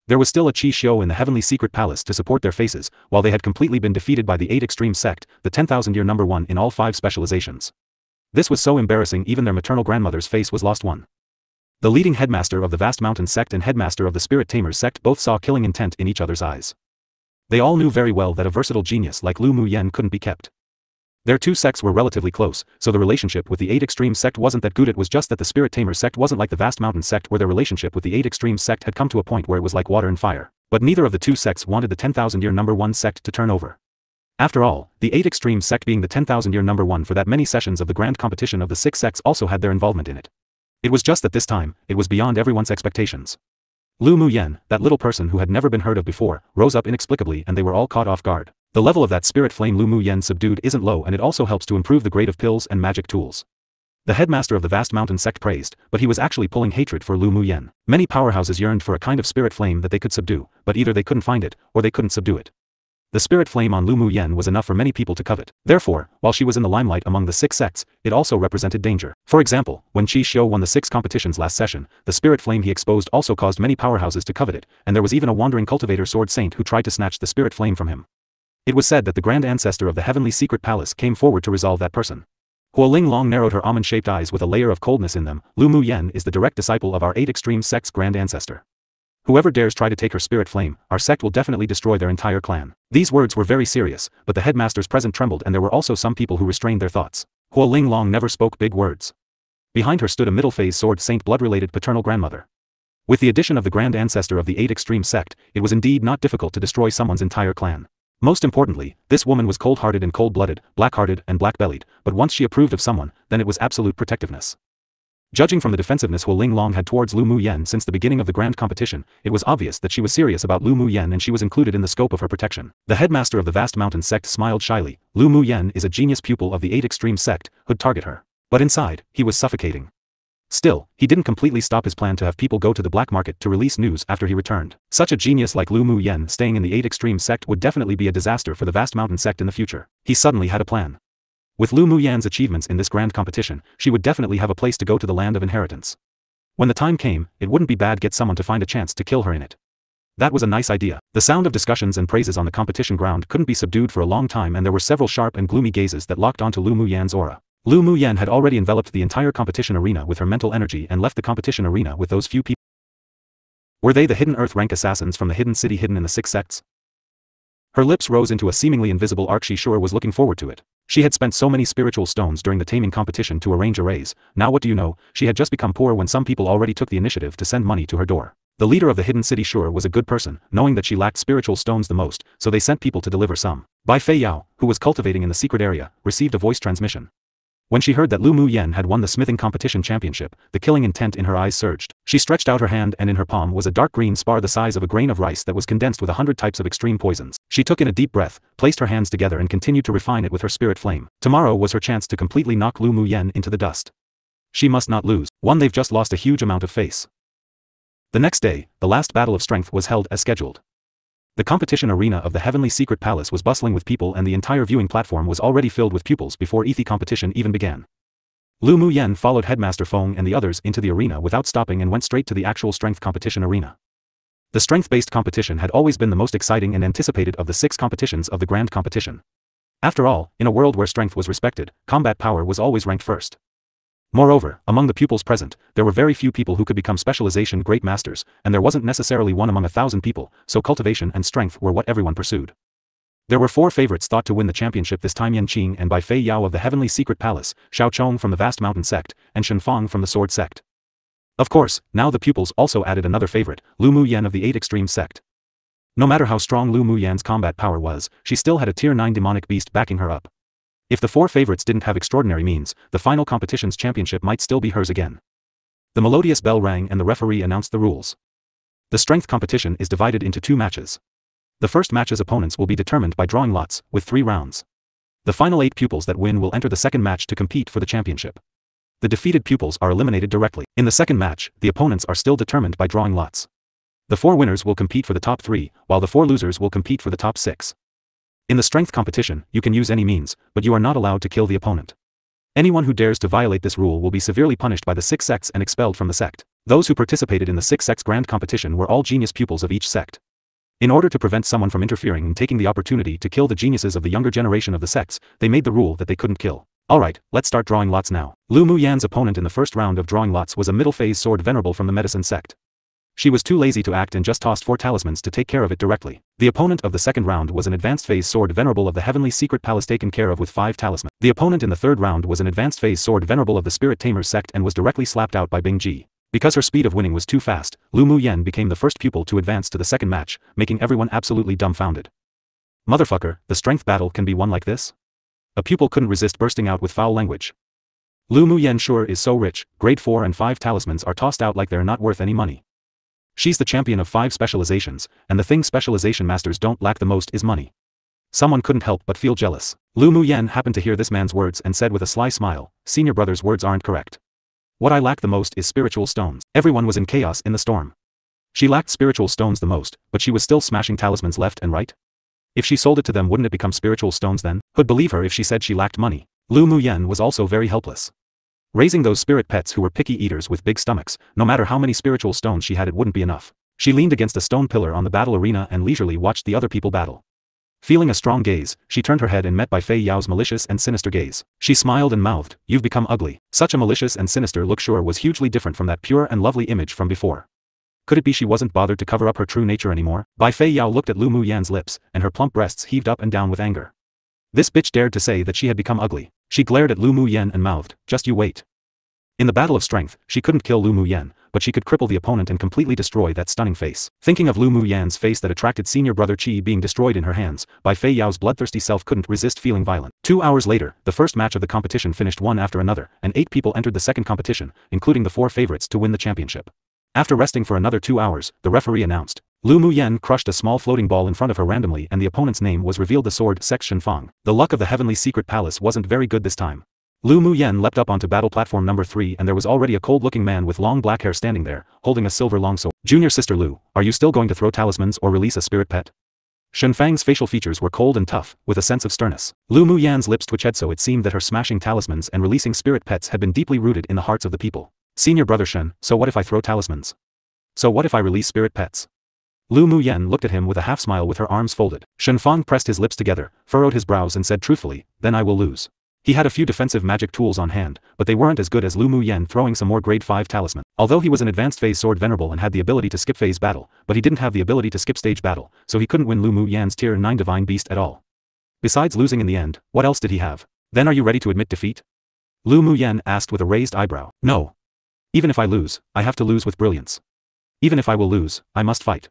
There was still a Qi Xiu in the Heavenly Secret Palace to support their faces, while they had completely been defeated by the 8 extreme sect, the 10,000-year number 1 in all 5 specializations. This was so embarrassing even their maternal grandmother's face was lost one. The leading headmaster of the Vast Mountain sect and headmaster of the Spirit Tamers sect both saw killing intent in each other's eyes. They all knew very well that a versatile genius like Lu Mu Yen couldn't be kept. Their 2 sects were relatively close, so the relationship with the 8 extreme sect wasn't that good. It was just that the Spirit Tamer sect wasn't like the Vast Mountain sect, where their relationship with the 8 extreme sect had come to a point where it was like water and fire. But neither of the 2 sects wanted the 10,000-year number 1 sect to turn over. After all, the 8 extreme sect being the 10,000-year number 1 for that many sessions of the grand competition of the 6 sects also had their involvement in it. It was just that this time, it was beyond everyone's expectations. Lu Mu Yen, that little person who had never been heard of before, rose up inexplicably and they were all caught off guard. The level of that spirit flame Lu Mu Yen subdued isn't low, and it also helps to improve the grade of pills and magic tools. The headmaster of the Vast Mountain sect praised, but he was actually pulling hatred for Lu Mu Yen. Many powerhouses yearned for a kind of spirit flame that they could subdue, but either they couldn't find it, or they couldn't subdue it. The spirit flame on Lu Mu Yen was enough for many people to covet. Therefore, while she was in the limelight among the 6 sects, it also represented danger. For example, when Qi Xiu won the 6 competitions last session, the spirit flame he exposed also caused many powerhouses to covet it, and there was even a wandering cultivator sword saint who tried to snatch the spirit flame from him. It was said that the grand ancestor of the Heavenly Secret Palace came forward to resolve that person. Hua Ling Long narrowed her almond-shaped eyes with a layer of coldness in them. Lu Mu Yen is the direct disciple of our 8 extreme sect's grand ancestor. Whoever dares try to take her spirit flame, our sect will definitely destroy their entire clan. These words were very serious, but the headmasters present trembled, and there were also some people who restrained their thoughts. Hua Ling Long never spoke big words. Behind her stood a middle-phase sword saint blood-related paternal grandmother. With the addition of the grand ancestor of the 8 extreme sect, it was indeed not difficult to destroy someone's entire clan. Most importantly, this woman was cold-hearted and cold-blooded, black-hearted and black-bellied, but once she approved of someone, then it was absolute protectiveness. Judging from the defensiveness Hua Ling Long had towards Lu Mu Yen since the beginning of the grand competition, it was obvious that she was serious about Lu Mu Yen and she was included in the scope of her protection. The headmaster of the Vast Mountain sect smiled shyly. Lu Mu Yen is a genius pupil of the 8 extreme sect, who'd target her. But inside, he was suffocating. Still, he didn't completely stop his plan to have people go to the black market to release news after he returned. Such a genius like Lu Mu Yen staying in the 8 extreme sect would definitely be a disaster for the Vast Mountain sect in the future. He suddenly had a plan. With Lu Mu Yan's achievements in this grand competition, she would definitely have a place to go to the land of inheritance. When the time came, it wouldn't be bad get someone to find a chance to kill her in it. That was a nice idea. The sound of discussions and praises on the competition ground couldn't be subdued for a long time, and there were several sharp and gloomy gazes that locked onto Lu Muyan's aura. Lu Muyan had already enveloped the entire competition arena with her mental energy and left the competition arena with those few people. Were they the hidden Earth rank assassins from the hidden city hidden in the 6 sects? Her lips rose into a seemingly invisible arc. She sure was looking forward to it. She had spent so many spiritual stones during the taming competition to arrange arrays. Now what do you know, she had just become poor when some people already took the initiative to send money to her door. The leader of the hidden city sure was a good person, knowing that she lacked spiritual stones the most, so they sent people to deliver some. Bai Fei Yao, who was cultivating in the secret area, received a voice transmission. When she heard that Lu Muyan had won the smithing competition championship, the killing intent in her eyes surged. She stretched out her hand, and in her palm was a dark green spar the size of a grain of rice that was condensed with 100 types of extreme poisons. She took in a deep breath, placed her hands together and continued to refine it with her spirit flame. Tomorrow was her chance to completely knock Lu Muyan into the dust. She must not lose. They've just lost a huge amount of face. The next day, the last battle of strength was held as scheduled. The competition arena of the Heavenly Secret Palace was bustling with people, and the entire viewing platform was already filled with pupils before the competition even began. Lu Muyan followed Headmaster Feng and the others into the arena without stopping and went straight to the actual strength competition arena. The strength-based competition had always been the most exciting and anticipated of the 6 competitions of the grand competition. After all, in a world where strength was respected, combat power was always ranked first. Moreover, among the pupils present, there were very few people who could become specialization great masters, and there wasn't necessarily one among 1,000 people, so cultivation and strength were what everyone pursued. There were 4 favorites thought to win the championship this time: Yan Qing and Bai Fei Yao of the Heavenly Secret Palace, Xiao Chong from the Vast Mountain Sect, and Shen Fang from the Sword Sect. Of course, now the pupils also added another favorite, Lu Muyan of the 8 Extreme Sect. No matter how strong Lu Muyan's combat power was, she still had a Tier 9 demonic beast backing her up. If the 4 favorites didn't have extraordinary means, the final competition's championship might still be hers again. The melodious bell rang and the referee announced the rules. The strength competition is divided into 2 matches. The first match's opponents will be determined by drawing lots, with 3 rounds. The final 8 pupils that win will enter the second match to compete for the championship. The defeated pupils are eliminated directly. In the second match, the opponents are still determined by drawing lots. The 4 winners will compete for the top 3, while the 4 losers will compete for the top 6. In the strength competition, you can use any means, but you are not allowed to kill the opponent. Anyone who dares to violate this rule will be severely punished by the 6 sects and expelled from the sect. Those who participated in the 6 sects grand competition were all genius pupils of each sect. In order to prevent someone from interfering and taking the opportunity to kill the geniuses of the younger generation of the sects, they made the rule that they couldn't kill. Alright, let's start drawing lots now. Lu Muyan's opponent in the first round of drawing lots was a middle-phase sword venerable from the medicine sect. She was too lazy to act and just tossed 4 talismans to take care of it directly. The opponent of the second round was an advanced phase sword venerable of the Heavenly Secret Palace taken care of with 5 talismans. The opponent in the third round was an advanced phase sword venerable of the Spirit Tamer sect and was directly slapped out by Bing Ji. Because her speed of winning was too fast, Lu Muyan became the first pupil to advance to the second match, making everyone absolutely dumbfounded. Motherfucker, the strength battle can be won like this? A pupil couldn't resist bursting out with foul language. Lu Muyan sure is so rich, grade 4 and 5 talismans are tossed out like they're not worth any money. She's the champion of 5 specializations, and the thing specialization masters don't lack the most is money. Someone couldn't help but feel jealous. Lu Muyan happened to hear this man's words and said with a sly smile, "Senior brother's words aren't correct. What I lack the most is spiritual stones." Everyone was in chaos in the storm. She lacked spiritual stones the most, but she was still smashing talismans left and right. If she sold it to them, wouldn't it become spiritual stones then? Who'd believe her if she said she lacked money? Lu Muyan was also very helpless. Raising those spirit pets who were picky eaters with big stomachs, no matter how many spiritual stones she had, it wouldn't be enough. She leaned against a stone pillar on the battle arena and leisurely watched the other people battle. Feeling a strong gaze, she turned her head and met Bai Fei Yao's malicious and sinister gaze. She smiled and mouthed, "You've become ugly." Such a malicious and sinister look sure was hugely different from that pure and lovely image from before. Could it be she wasn't bothered to cover up her true nature anymore? Bai Fei Yao looked at Lu Muyan's lips, and her plump breasts heaved up and down with anger. This bitch dared to say that she had become ugly. She glared at Lu Muyan and mouthed, "Just you wait." In the battle of strength, she couldn't kill Lu Muyan, but she could cripple the opponent and completely destroy that stunning face. Thinking of Lu Muyan's face that attracted senior brother Qi being destroyed in her hands, Bai Fei Yao's bloodthirsty self couldn't resist feeling violent. 2 hours later, the first match of the competition finished one after another, and 8 people entered the second competition, including the 4 favorites to win the championship. After resting for another 2 hours, the referee announced. Lu Muyan crushed a small floating ball in front of her randomly, and the opponent's name was revealed: the Sword Sect Shen Fang. The luck of the Heavenly Secret Palace wasn't very good this time. Lu Muyan leapt up onto battle platform number 3, and there was already a cold-looking man with long black hair standing there, holding a silver longsword. "Junior sister Lu, are you still going to throw talismans or release a spirit pet?" Shen Fang's facial features were cold and tough, with a sense of sternness. Lu Muyan's lips twitched, so it seemed that her smashing talismans and releasing spirit pets had been deeply rooted in the hearts of the people. "Senior brother Shen, so what if I throw talismans? So what if I release spirit pets? Lu Muyen looked at him with a half-smile with her arms folded. Shen Fang pressed his lips together, furrowed his brows and said truthfully, then I will lose. He had a few defensive magic tools on hand, but they weren't as good as Lu Muyen throwing some more grade 5 talisman. Although he was an advanced phase sword venerable and had the ability to skip phase battle, but he didn't have the ability to skip stage battle, so he couldn't win Lu Muyen's tier 9 divine beast at all. Besides losing in the end, what else did he have? Then are you ready to admit defeat? Lu Muyen asked with a raised eyebrow. No. Even if I lose, I have to lose with brilliance. Even if I will lose, I must fight.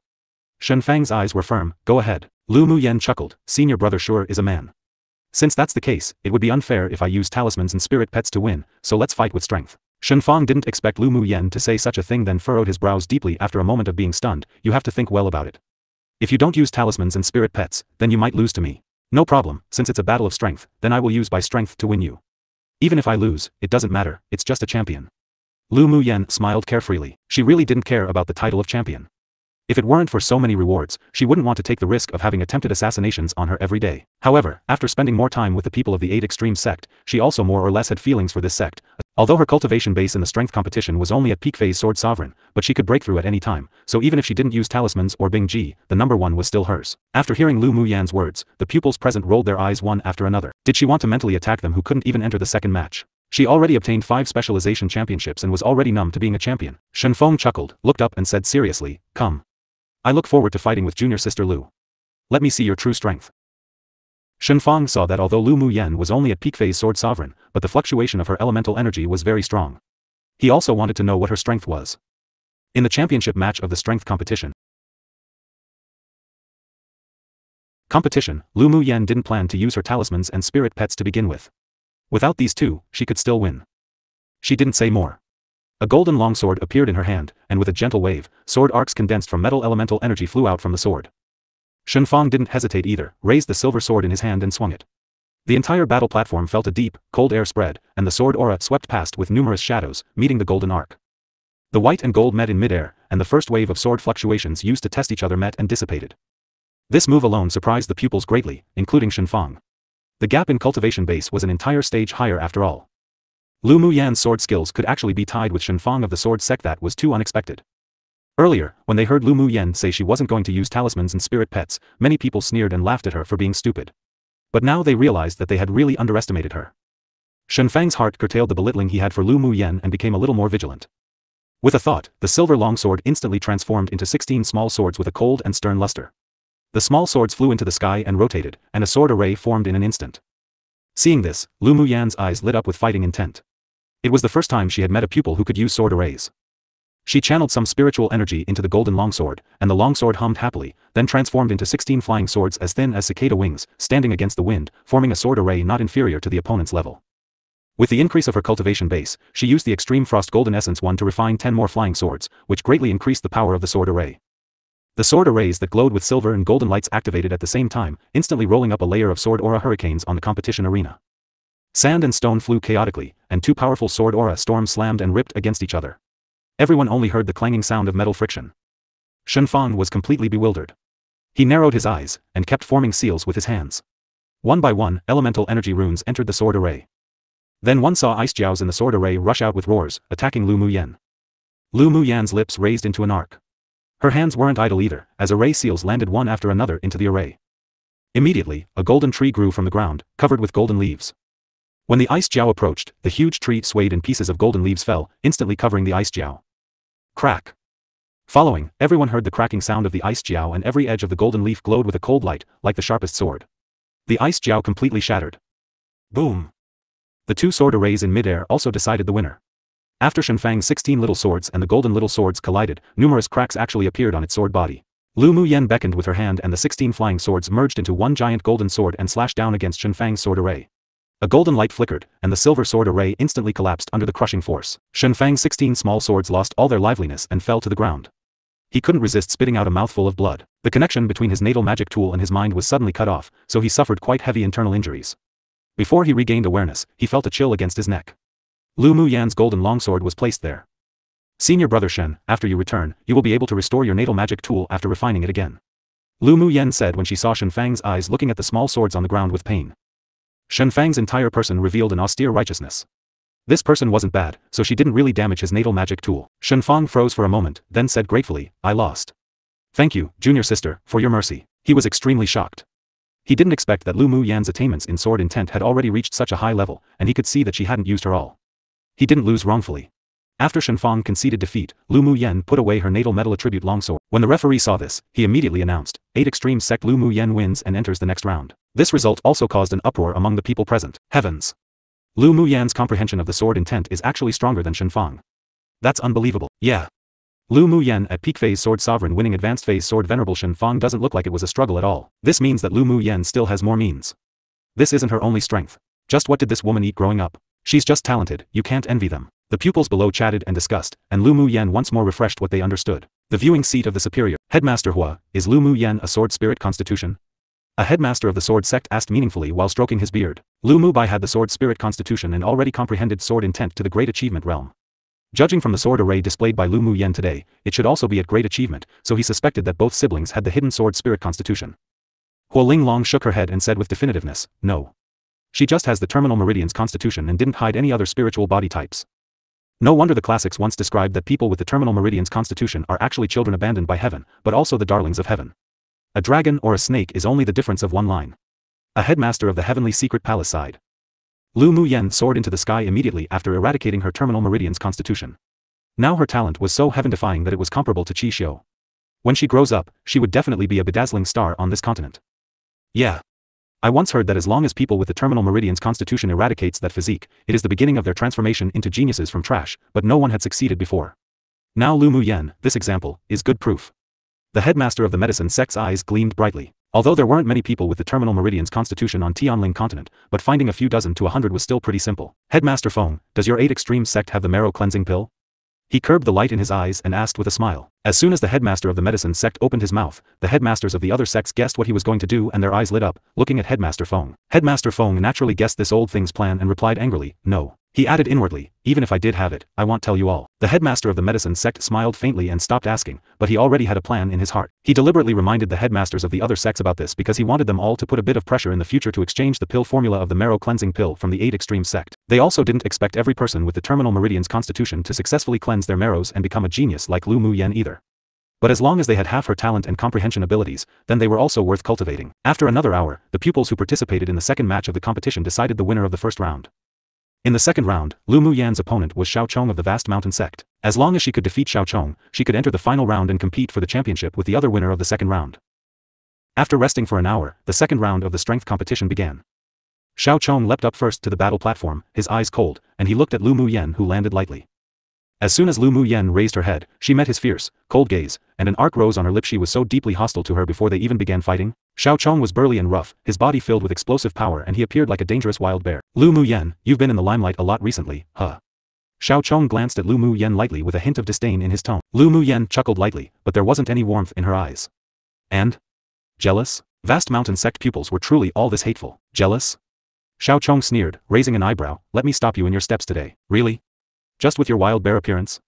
Shen Fang's eyes were firm. Go ahead. Lu Muyen chuckled. Senior brother sure is a man. Since that's the case, it would be unfair if I use talismans and spirit pets to win, so let's fight with strength. Shen Fang didn't expect Lu Muyen to say such a thing, then furrowed his brows deeply after a moment of being stunned. You have to think well about it. If you don't use talismans and spirit pets, then you might lose to me. No problem, since it's a battle of strength, then I will use by strength to win you. Even if I lose, it doesn't matter, it's just a champion. Lu Muyen smiled carefreely. She really didn't care about the title of champion. If it weren't for so many rewards, she wouldn't want to take the risk of having attempted assassinations on her every day. However, after spending more time with the people of the 8 Extreme sect, she also more or less had feelings for this sect. Although her cultivation base in the strength competition was only at peak phase sword sovereign, but she could break through at any time, so even if she didn't use talismans or Bing Ji, the number 1 was still hers. After hearing Lu Muyen's words, the pupils present rolled their eyes one after another. Did she want to mentally attack them who couldn't even enter the second match? She already obtained 5 specialization championships and was already numb to being a champion. Shen Feng chuckled, looked up and said seriously, come. I look forward to fighting with junior sister Lu. Let me see your true strength. Shen Fang saw that although Lu Muyen was only at peak phase sword sovereign, but the fluctuation of her elemental energy was very strong. He also wanted to know what her strength was. In the championship match of the strength competition, Lu Muyen didn't plan to use her talismans and spirit pets to begin with. Without these two, she could still win. She didn't say more. A golden longsword appeared in her hand, and with a gentle wave, sword arcs condensed from metal elemental energy flew out from the sword. Shen Fang didn't hesitate either, raised the silver sword in his hand and swung it. The entire battle platform felt a deep, cold air spread, and the sword aura swept past with numerous shadows, meeting the golden arc. The white and gold met in midair, and the first wave of sword fluctuations used to test each other met and dissipated. This move alone surprised the pupils greatly, including Shen Fang. The gap in cultivation base was an entire stage higher after all. Lu Muyen's sword skills could actually be tied with Shen Fang of the sword sect. That was too unexpected. Earlier, when they heard Lu Muyen say she wasn't going to use talismans and spirit pets, many people sneered and laughed at her for being stupid. But now they realized that they had really underestimated her. Shen Fang's heart curtailed the belittling he had for Lu Muyen and became a little more vigilant. With a thought, the silver longsword instantly transformed into 16 small swords with a cold and stern luster. The small swords flew into the sky and rotated, and a sword array formed in an instant. Seeing this, Lu Muyen's eyes lit up with fighting intent. It was the first time she had met a pupil who could use sword arrays. She channeled some spiritual energy into the golden longsword, and the longsword hummed happily, then transformed into 16 flying swords as thin as cicada wings, standing against the wind, forming a sword array not inferior to the opponent's level. With the increase of her cultivation base, she used the Extreme Frost Golden Essence 1 to refine 10 more flying swords, which greatly increased the power of the sword array. The sword arrays that glowed with silver and golden lights activated at the same time, instantly rolling up a layer of sword aura hurricanes on the competition arena. Sand and stone flew chaotically, and 2 powerful sword aura storms slammed and ripped against each other. Everyone only heard the clanging sound of metal friction. Shen Fang was completely bewildered. He narrowed his eyes, and kept forming seals with his hands. One by one, elemental energy runes entered the sword array. Then one saw ice jiaos in the sword array rush out with roars, attacking Lu Muyen. Lu Muyen's lips raised into an arc. Her hands weren't idle either, as array seals landed one after another into the array. Immediately, a golden tree grew from the ground, covered with golden leaves. When the ice jiao approached, the huge tree swayed and pieces of golden leaves fell, instantly covering the ice jiao. Crack. Following, everyone heard the cracking sound of the ice jiao, and every edge of the golden leaf glowed with a cold light, like the sharpest sword. The ice jiao completely shattered. Boom. The 2 sword arrays in midair also decided the winner. After Shen Fang's 16 little swords and the golden little swords collided, numerous cracks actually appeared on its sword body. Lu Muyen beckoned with her hand, and the 16 flying swords merged into one giant golden sword and slashed down against Shen Fang's sword array. A golden light flickered, and the silver sword array instantly collapsed under the crushing force. Shen Fang's 16 small swords lost all their liveliness and fell to the ground. He couldn't resist spitting out a mouthful of blood. The connection between his natal magic tool and his mind was suddenly cut off, so he suffered quite heavy internal injuries. Before he regained awareness, he felt a chill against his neck. Lu Muyen's golden longsword was placed there. Senior brother Shen, after you return, you will be able to restore your natal magic tool after refining it again. Lu Muyen said when she saw Shen Fang's eyes looking at the small swords on the ground with pain. Shen Fang's entire person revealed an austere righteousness. This person wasn't bad, so she didn't really damage his natal magic tool. Shen Fang froze for a moment, then said gratefully, I lost. Thank you, junior sister, for your mercy. He was extremely shocked. He didn't expect that Lu Mu Yan's attainments in sword intent had already reached such a high level, and he could see that she hadn't used her all. He didn't lose wrongfully. After Shenfang conceded defeat, Lu Mu Yan put away her natal metal attribute longsword. When the referee saw this, he immediately announced, 8 Extreme Sect Lu Mu Yan wins and enters the next round. This result also caused an uproar among the people present. Heavens! Lu Mu Yan's comprehension of the sword intent is actually stronger than Shenfang. That's unbelievable. Yeah. Lu Mu Yan at peak phase sword sovereign winning advanced phase sword venerable Shenfang doesn't look like it was a struggle at all. This means that Lu Mu Yan still has more means. This isn't her only strength. Just what did this woman eat growing up? She's just talented, you can't envy them. The pupils below chatted and discussed, and Lu Mu Yan once more refreshed what they understood. The viewing seat of the superior. Headmaster Hua, is Lu Mu Yan a sword spirit constitution? A headmaster of the sword sect asked meaningfully while stroking his beard. Lu Mu Bai had the sword spirit constitution and already comprehended sword intent to the great achievement realm. Judging from the sword array displayed by Lu Mu Yan today, it should also be at great achievement, so he suspected that both siblings had the hidden sword spirit constitution. Hua Ling Long shook her head and said with definitiveness, no. She just has the terminal meridian's constitution and didn't hide any other spiritual body types. No wonder the classics once described that people with the terminal meridian's constitution are actually children abandoned by heaven, but also the darlings of heaven. A dragon or a snake is only the difference of one line. A headmaster of the heavenly secret palace sighed. Lu Mu Yan soared into the sky immediately after eradicating her terminal meridian's constitution. Now her talent was so heaven-defying that it was comparable to Qi Xiu. When she grows up, she would definitely be a bedazzling star on this continent. Yeah. I once heard that as long as people with the terminal meridian's constitution eradicates that physique, it is the beginning of their transformation into geniuses from trash, but no one had succeeded before. Now Lu Mu Yan, this example, is good proof. The headmaster of the medicine sect's eyes gleamed brightly. Although there weren't many people with the terminal meridian's constitution on Tianling continent, but finding a few dozen to 100 was still pretty simple. Headmaster Feng, does your 8 extreme sect have the marrow cleansing pill? He curbed the light in his eyes and asked with a smile. As soon as the headmaster of the medicine sect opened his mouth, the headmasters of the other sects guessed what he was going to do and their eyes lit up, looking at Headmaster Feng. Headmaster Feng naturally guessed this old thing's plan and replied angrily, no. He added inwardly, even if I did have it, I won't tell you all. The headmaster of the medicine sect smiled faintly and stopped asking, but he already had a plan in his heart. He deliberately reminded the headmasters of the other sects about this because he wanted them all to put a bit of pressure in the future to exchange the pill formula of the marrow cleansing pill from the 8 extreme sect. They also didn't expect every person with the terminal meridian's constitution to successfully cleanse their marrows and become a genius like Lu Mu Yan either. But as long as they had half her talent and comprehension abilities, then they were also worth cultivating. After another hour, the pupils who participated in the second match of the competition decided the winner of the first round. In the second round, Lu Mu Yan's opponent was Xiao Chong of the Vast Mountain Sect. As long as she could defeat Xiao Chong, she could enter the final round and compete for the championship with the other winner of the second round. After resting for an hour, the second round of the strength competition began. Xiao Chong leapt up first to the battle platform, his eyes cold, and he looked at Lu Mu Yan who landed lightly. As soon as Lu Mu Yan raised her head, she met his fierce, cold gaze, and an arc rose on her lip. She was so deeply hostile to her before they even began fighting. Xiao Chong was burly and rough, his body filled with explosive power and he appeared like a dangerous wild bear. Lu Mu Yan, you've been in the limelight a lot recently, huh? Xiao Chong glanced at Lu Mu Yan lightly with a hint of disdain in his tone. Lu Mu Yan chuckled lightly, but there wasn't any warmth in her eyes. And? Jealous? Vast Mountain Sect pupils were truly all this hateful. Jealous? Xiao Chong sneered, raising an eyebrow, let me stop you in your steps today. Really? Just with your wild bear appearance?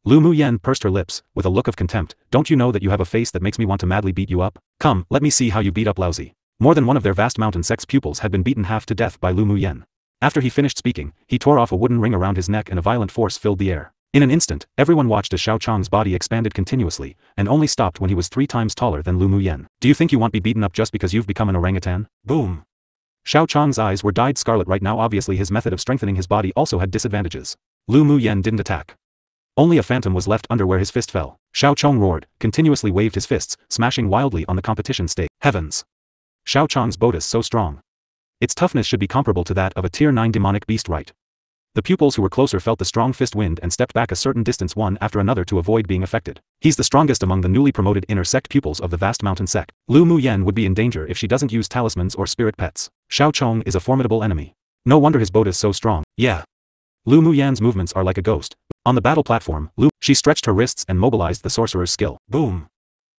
Lu Mu Yan pursed her lips, with a look of contempt, don't you know that you have a face that makes me want to madly beat you up? Come, let me see how you beat up Lousy. More than one of their Vast Mountain Sect's pupils had been beaten half to death by Lu Mu Yan. After he finished speaking, he tore off a wooden ring around his neck and a violent force filled the air. In an instant, everyone watched as Xiao Chong's body expanded continuously, and only stopped when he was 3 times taller than Lu Mu Yan. Do you think you won't be beaten up just because you've become an orangutan? Boom! Xiao Chong's eyes were dyed scarlet right now. Obviously his method of strengthening his body also had disadvantages. Lu Mu Yan didn't attack. Only a phantom was left under where his fist fell. Xiao Chong roared, continuously waved his fists, smashing wildly on the competition stage. Heavens! Xiao Chong's bodis so strong. Its toughness should be comparable to that of a tier 9 demonic beast, right? The pupils who were closer felt the strong fist wind and stepped back a certain distance one after another to avoid being affected. He's the strongest among the newly promoted inner sect pupils of the Vast Mountain Sect. Lu Mu Yan would be in danger if she doesn't use talismans or spirit pets. Xiao Chong is a formidable enemy. No wonder his bodis so strong. Yeah. Lu Mu Yan's movements are like a ghost. On the battle platform, she stretched her wrists and mobilized the sorcerer's skill. Boom!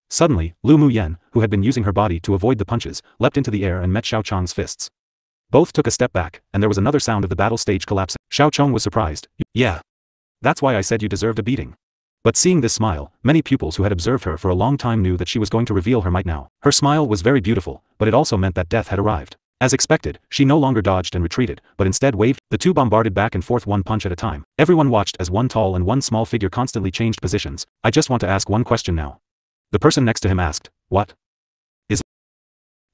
Suddenly, Lu Mu Yan, who had been using her body to avoid the punches, leapt into the air and met Xiao Chong's fists. Both took a step back, and there was another sound of the battle stage collapsing. Xiao Chong was surprised. Yeah. That's why I said you deserved a beating. But seeing this smile, many pupils who had observed her for a long time knew that she was going to reveal her might now. Her smile was very beautiful, but it also meant that death had arrived. As expected, she no longer dodged and retreated, but instead waved. The two bombarded back and forth one punch at a time. Everyone watched as one tall and one small figure constantly changed positions. I just want to ask one question now. The person next to him asked, "What is it?"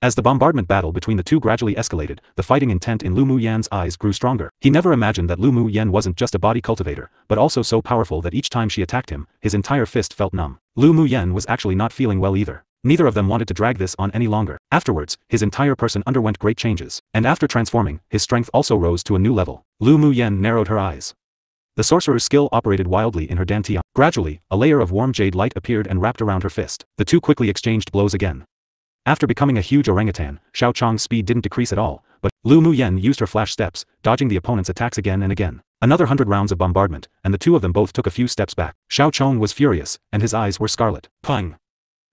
As the bombardment battle between the two gradually escalated, the fighting intent in Lu Mu Yan's eyes grew stronger. He never imagined that Lu Mu Yan wasn't just a body cultivator, but also so powerful that each time she attacked him, his entire fist felt numb. Lu Mu Yan was actually not feeling well either. Neither of them wanted to drag this on any longer. Afterwards, his entire person underwent great changes, and after transforming, his strength also rose to a new level. Lu Mu Yan narrowed her eyes. The sorcerer's skill operated wildly in her dantian. Gradually, a layer of warm jade light appeared and wrapped around her fist. The two quickly exchanged blows again. After becoming a huge orangutan, Xiao Chong's speed didn't decrease at all, but Lu Mu Yan used her flash steps, dodging the opponent's attacks again and again. Another 100 rounds of bombardment, and the two of them both took a few steps back. Xiao Chong was furious, and his eyes were scarlet. Pang!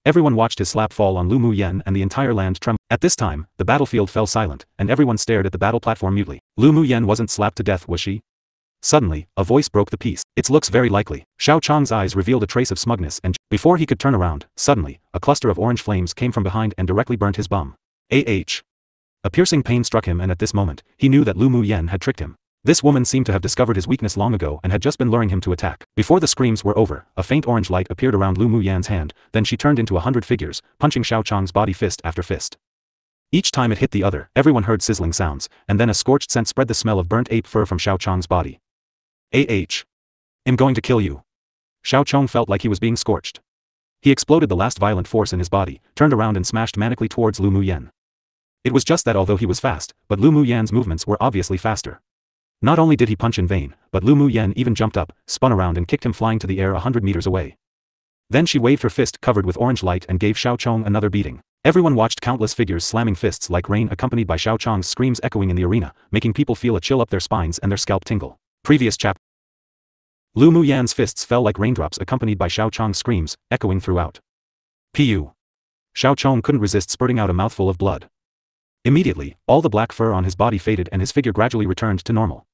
Everyone watched his slap fall on Lu Mu Yan and the entire land trembled. At this time, the battlefield fell silent, and everyone stared at the battle platform mutely. Lu Mu Yan wasn't slapped to death, was she? Suddenly, a voice broke the peace. It looks very likely. Xiao Chong's eyes revealed a trace of smugness and before he could turn around, suddenly, a cluster of orange flames came from behind and directly burnt his bum. A piercing pain struck him and at this moment, he knew that Lu Mu Yan had tricked him. This woman seemed to have discovered his weakness long ago and had just been luring him to attack. Before the screams were over, a faint orange light appeared around Lu Mu Yan's hand, then she turned into 100 figures, punching Xiao Chong's body fist after fist. Each time it hit the other, everyone heard sizzling sounds, and then a scorched scent spread the smell of burnt ape fur from Xiao Chong's body. I'm going to kill you. Xiao Chong felt like he was being scorched. He exploded the last violent force in his body, turned around and smashed manically towards Lu Mu Yan. It was just that although he was fast, but Lu Mu Yan's movements were obviously faster. Not only did he punch in vain, but Lu Mu Yan even jumped up, spun around and kicked him flying to the air 100 meters away. Then she waved her fist covered with orange light and gave Xiao Chong another beating. Everyone watched countless figures slamming fists like rain accompanied by Xiao Chong's screams echoing in the arena, making people feel a chill up their spines and their scalp tingle. Previous chapter. Lu Mu Yan's fists fell like raindrops accompanied by Xiao Chong's screams, echoing throughout. Pu. Xiao Chong couldn't resist spurting out a mouthful of blood. Immediately, all the black fur on his body faded and his figure gradually returned to normal.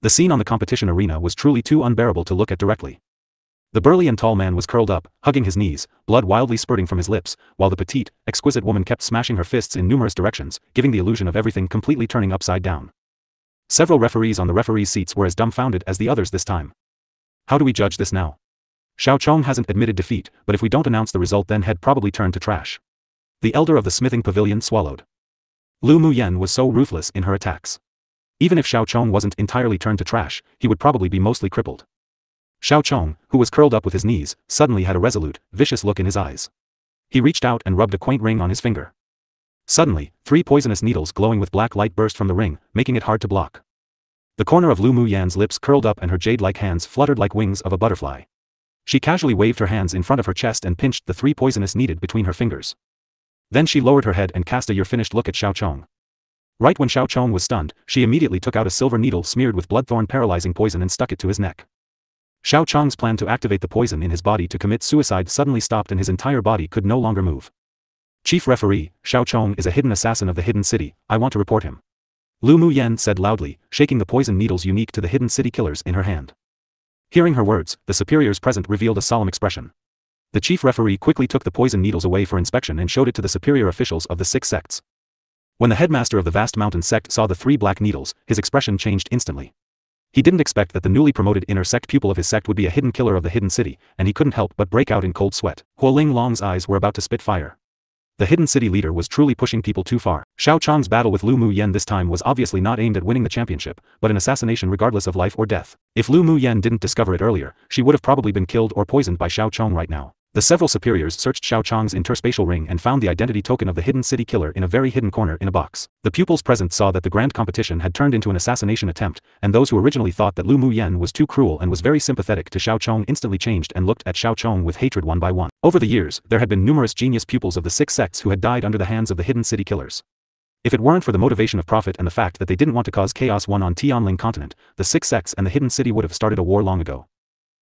The scene on the competition arena was truly too unbearable to look at directly. The burly and tall man was curled up, hugging his knees, blood wildly spurting from his lips, while the petite, exquisite woman kept smashing her fists in numerous directions, giving the illusion of everything completely turning upside down. Several referees on the referees' seats were as dumbfounded as the others this time. How do we judge this now? Xiao Chong hasn't admitted defeat, but if we don't announce the result then he'd probably turn to trash. The elder of the smithing pavilion swallowed. Lu Mu Yan was so ruthless in her attacks. Even if Xiao Chong wasn't entirely turned to trash, he would probably be mostly crippled. Xiao Chong, who was curled up with his knees, suddenly had a resolute, vicious look in his eyes. He reached out and rubbed a quaint ring on his finger. Suddenly, 3 poisonous needles glowing with black light burst from the ring, making it hard to block. The corner of Lu Mu Yan's lips curled up and her jade-like hands fluttered like wings of a butterfly. She casually waved her hands in front of her chest and pinched the 3 poisonous needed between her fingers. Then she lowered her head and cast a you're-finished look at Xiao Chong. Right when Xiao Chong was stunned, she immediately took out a silver needle smeared with bloodthorn paralyzing poison and stuck it to his neck. Xiao Chong's plan to activate the poison in his body to commit suicide suddenly stopped and his entire body could no longer move. Chief referee, Xiao Chong is a hidden assassin of the hidden city, I want to report him. Lu Mu Yan said loudly, shaking the poison needles unique to the hidden city killers in her hand. Hearing her words, the superiors present revealed a solemn expression. The chief referee quickly took the poison needles away for inspection and showed it to the superior officials of the 6 sects. When the headmaster of the vast mountain sect saw the 3 black needles, his expression changed instantly. He didn't expect that the newly promoted inner sect pupil of his sect would be a hidden killer of the hidden city, and he couldn't help but break out in cold sweat. Huo Ling Long's eyes were about to spit fire. The hidden city leader was truly pushing people too far. Xiao Chong's battle with Lu Mu Yan this time was obviously not aimed at winning the championship, but an assassination regardless of life or death. If Lu Mu Yan didn't discover it earlier, she would have probably been killed or poisoned by Xiao Chong right now. The several superiors searched Xiao Chong's interspatial ring and found the identity token of the hidden city killer in a very hidden corner in a box. The pupils present saw that the grand competition had turned into an assassination attempt, and those who originally thought that Lu Mu Yan was too cruel and was very sympathetic to Xiao Chong instantly changed and looked at Xiao Chong with hatred one by one. Over the years, there had been numerous genius pupils of the 6 sects who had died under the hands of the hidden city killers. If it weren't for the motivation of profit and the fact that they didn't want to cause chaos on Tianling continent, the 6 sects and the hidden city would have started a war long ago.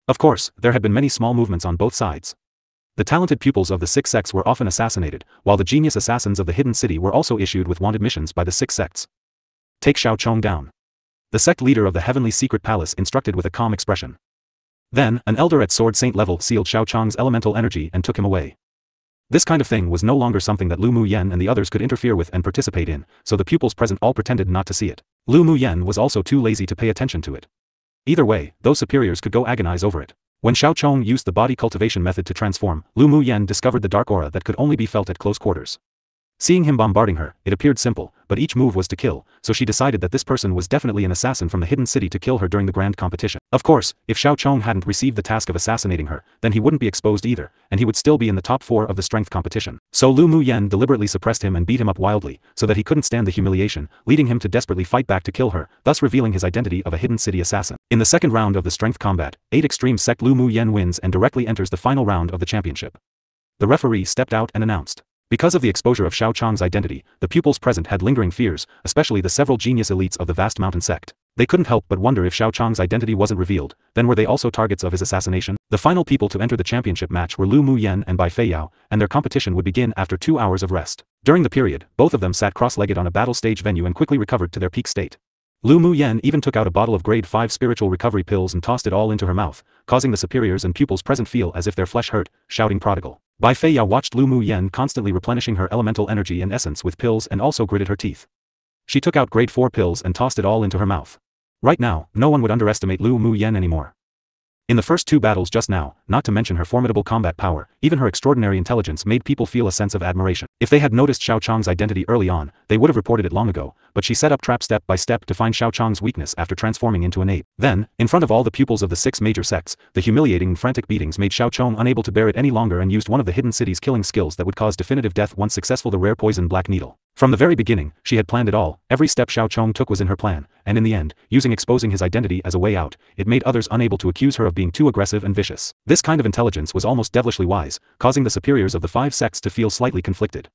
Of course, there had been many small movements on both sides. The talented pupils of the 6 sects were often assassinated, while the genius assassins of the hidden city were also issued with wanted missions by the 6 sects. Take Xiao Chong down. The sect leader of the heavenly secret palace instructed with a calm expression. Then, an elder at sword saint level sealed Xiao Chong's elemental energy and took him away. This kind of thing was no longer something that Lu Mu Yan and the others could interfere with and participate in, so the pupils present all pretended not to see it. Lu Mu Yan was also too lazy to pay attention to it. Either way, those superiors could go agonize over it. When Xiao Chong used the body cultivation method to transform, Lu Muyen discovered the dark aura that could only be felt at close quarters. Seeing him bombarding her, it appeared simple, but each move was to kill, so she decided that this person was definitely an assassin from the hidden city to kill her during the grand competition. Of course, if Xiao Chong hadn't received the task of assassinating her, then he wouldn't be exposed either, and he would still be in the top 4 of the strength competition. So Lu Muyen deliberately suppressed him and beat him up wildly, so that he couldn't stand the humiliation, leading him to desperately fight back to kill her, thus revealing his identity of a hidden city assassin. In the second round of the strength combat, 8 Extreme Sect Lu Muyen wins and directly enters the final round of the championship. The referee stepped out and announced. Because of the exposure of Xiao Chong's identity, the pupils present had lingering fears, especially the several genius elites of the vast mountain sect. They couldn't help but wonder if Xiao Chong's identity wasn't revealed, then were they also targets of his assassination? The final people to enter the championship match were Lu Muyen and Bai Feiyao, and their competition would begin after 2 hours of rest. During the period, both of them sat cross-legged on a battle stage venue and quickly recovered to their peak state. Lu Muyen even took out a bottle of grade 5 spiritual recovery pills and tossed it all into her mouth, causing the superiors and pupils present feel as if their flesh hurt, shouting prodigal. Bai Feiyao watched Lu Muyen constantly replenishing her elemental energy and essence with pills and also gritted her teeth. She took out grade 4 pills and tossed it all into her mouth. Right now, no one would underestimate Lu Muyen anymore. In the first 2 battles just now, not to mention her formidable combat power, even her extraordinary intelligence made people feel a sense of admiration. If they had noticed Xiao Chong's identity early on, they would have reported it long ago, but she set up traps step by step to find Xiao Chong's weakness after transforming into an ape. Then, in front of all the pupils of the 6 major sects, the humiliating and frantic beatings made Xiao Chong unable to bear it any longer and used one of the hidden city's killing skills that would cause definitive death once successful, the rare poison black needle. From the very beginning, she had planned it all. Every step Xiao Chong took was in her plan, and in the end, using exposing his identity as a way out, it made others unable to accuse her of being too aggressive and vicious. This kind of intelligence was almost devilishly wise, causing the superiors of the 5 sects to feel slightly conflicted.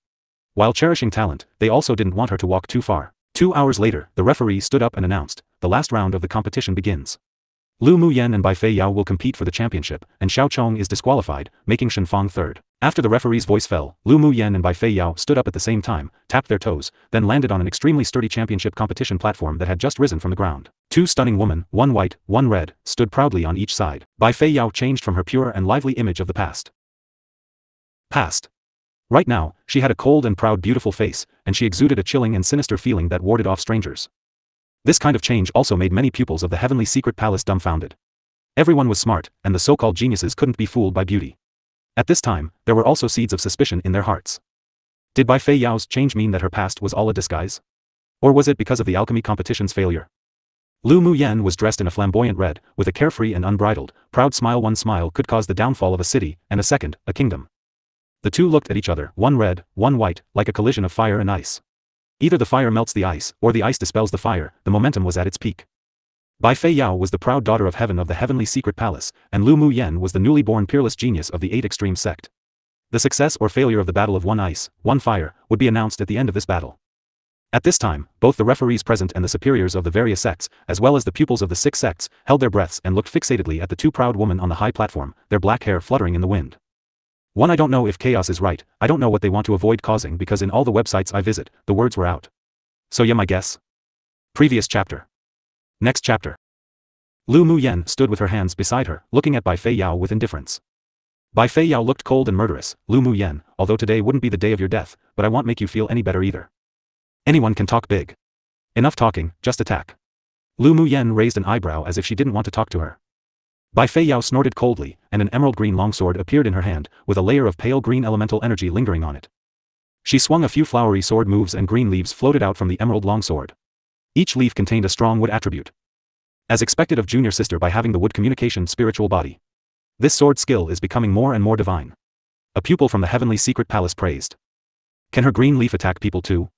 While cherishing talent, they also didn't want her to walk too far. 2 hours later, the referee stood up and announced, the last round of the competition begins. Lu Muyen and Bai Feiyao will compete for the championship, and Xiao Chong is disqualified, making Shenfang third. After the referee's voice fell, Lu Muyen and Bai Feiyao stood up at the same time, tapped their toes, then landed on an extremely sturdy championship competition platform that had just risen from the ground. 2 stunning women, one white, one red, stood proudly on each side. Bai Feiyao changed from her pure and lively image of the past. Right now, she had a cold and proud beautiful face, and she exuded a chilling and sinister feeling that warded off strangers. This kind of change also made many pupils of the heavenly secret palace dumbfounded. Everyone was smart, and the so-called geniuses couldn't be fooled by beauty. At this time, there were also seeds of suspicion in their hearts. Did Bai Feiyao's change mean that her past was all a disguise? Or was it because of the alchemy competition's failure? Lu Muyen was dressed in a flamboyant red, with a carefree and unbridled, proud smile. One smile could cause the downfall of a city, and a second, a kingdom. The two looked at each other, one red, one white, like a collision of fire and ice. Either the fire melts the ice, or the ice dispels the fire. The momentum was at its peak. Bai Feiyao was the proud daughter of heaven of the heavenly secret palace, and Lu Muyen was the newly born peerless genius of the 8 extreme sect. The success or failure of the battle of one ice, one fire, would be announced at the end of this battle. At this time, both the referees present and the superiors of the various sects, as well as the pupils of the 6 sects, held their breaths and looked fixatedly at the 2 proud women on the high platform, their black hair fluttering in the wind. I don't know if chaos is right. I don't know what they want to avoid causing, because in all the websites I visit, the words were out. So yeah, my guess. Previous chapter. Next chapter. Lu Muyen stood with her hands beside her, looking at Bai Feiyao with indifference. Bai Feiyao looked cold and murderous. Lu Muyen, although today wouldn't be the day of your death, but I won't make you feel any better either. Anyone can talk big. Enough talking, just attack. Lu Muyen raised an eyebrow as if she didn't want to talk to her. Bai Feiyao snorted coldly, and an emerald green longsword appeared in her hand, with a layer of pale green elemental energy lingering on it. She swung a few flowery sword moves and green leaves floated out from the emerald longsword. Each leaf contained a strong wood attribute. As expected of junior sister by having the wood communication spiritual body. This sword skill is becoming more and more divine. A pupil from the heavenly secret palace praised. Can her green leaf attack people too?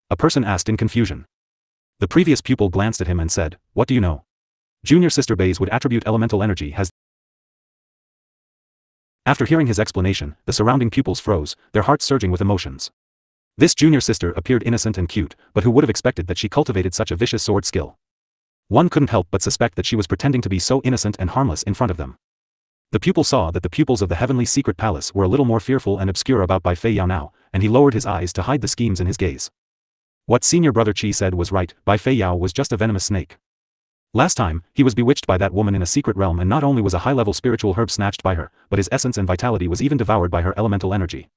A person asked in confusion. The previous pupil glanced at him and said, what do you know? Junior sister Bai's would attribute elemental energy has. After hearing his explanation, the surrounding pupils froze, their hearts surging with emotions. This junior sister appeared innocent and cute, but who would have expected that she cultivated such a vicious sword skill? One couldn't help but suspect that she was pretending to be so innocent and harmless in front of them. The pupil saw that the pupils of the heavenly secret palace were a little more fearful and obscure about Bai Feiyao now, and he lowered his eyes to hide the schemes in his gaze. What senior brother Qi said was right, Bai Feiyao was just a venomous snake. Last time, he was bewitched by that woman in a secret realm, and not only was a high-level spiritual herb snatched by her, but his essence and vitality was even devoured by her elemental energy.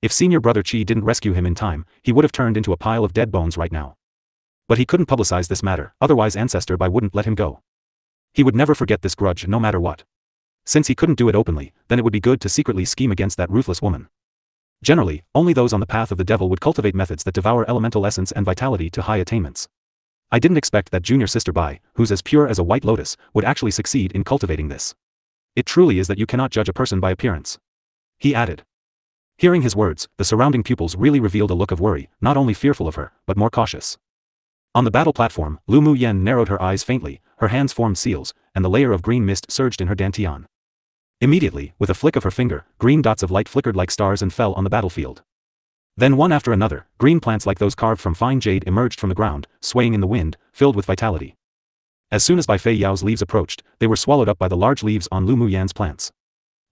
If senior brother Qi didn't rescue him in time, he would have turned into a pile of dead bones right now. But he couldn't publicize this matter, otherwise Ancestor Bai wouldn't let him go. He would never forget this grudge no matter what. Since he couldn't do it openly, then it would be good to secretly scheme against that ruthless woman. Generally, only those on the path of the devil would cultivate methods that devour elemental essence and vitality to high attainments. I didn't expect that junior sister Bai, who's as pure as a white lotus, would actually succeed in cultivating this. It truly is that you cannot judge a person by appearance. He added. Hearing his words, the surrounding pupils really revealed a look of worry, not only fearful of her, but more cautious. On the battle platform, Lu Mu Yen narrowed her eyes faintly, her hands formed seals, and the layer of green mist surged in her dantian. Immediately, with a flick of her finger, green dots of light flickered like stars and fell on the battlefield. Then one after another, green plants like those carved from fine jade emerged from the ground, swaying in the wind, filled with vitality. As soon as Bai Fei Yao's leaves approached, they were swallowed up by the large leaves on Lu Mu Yan's plants.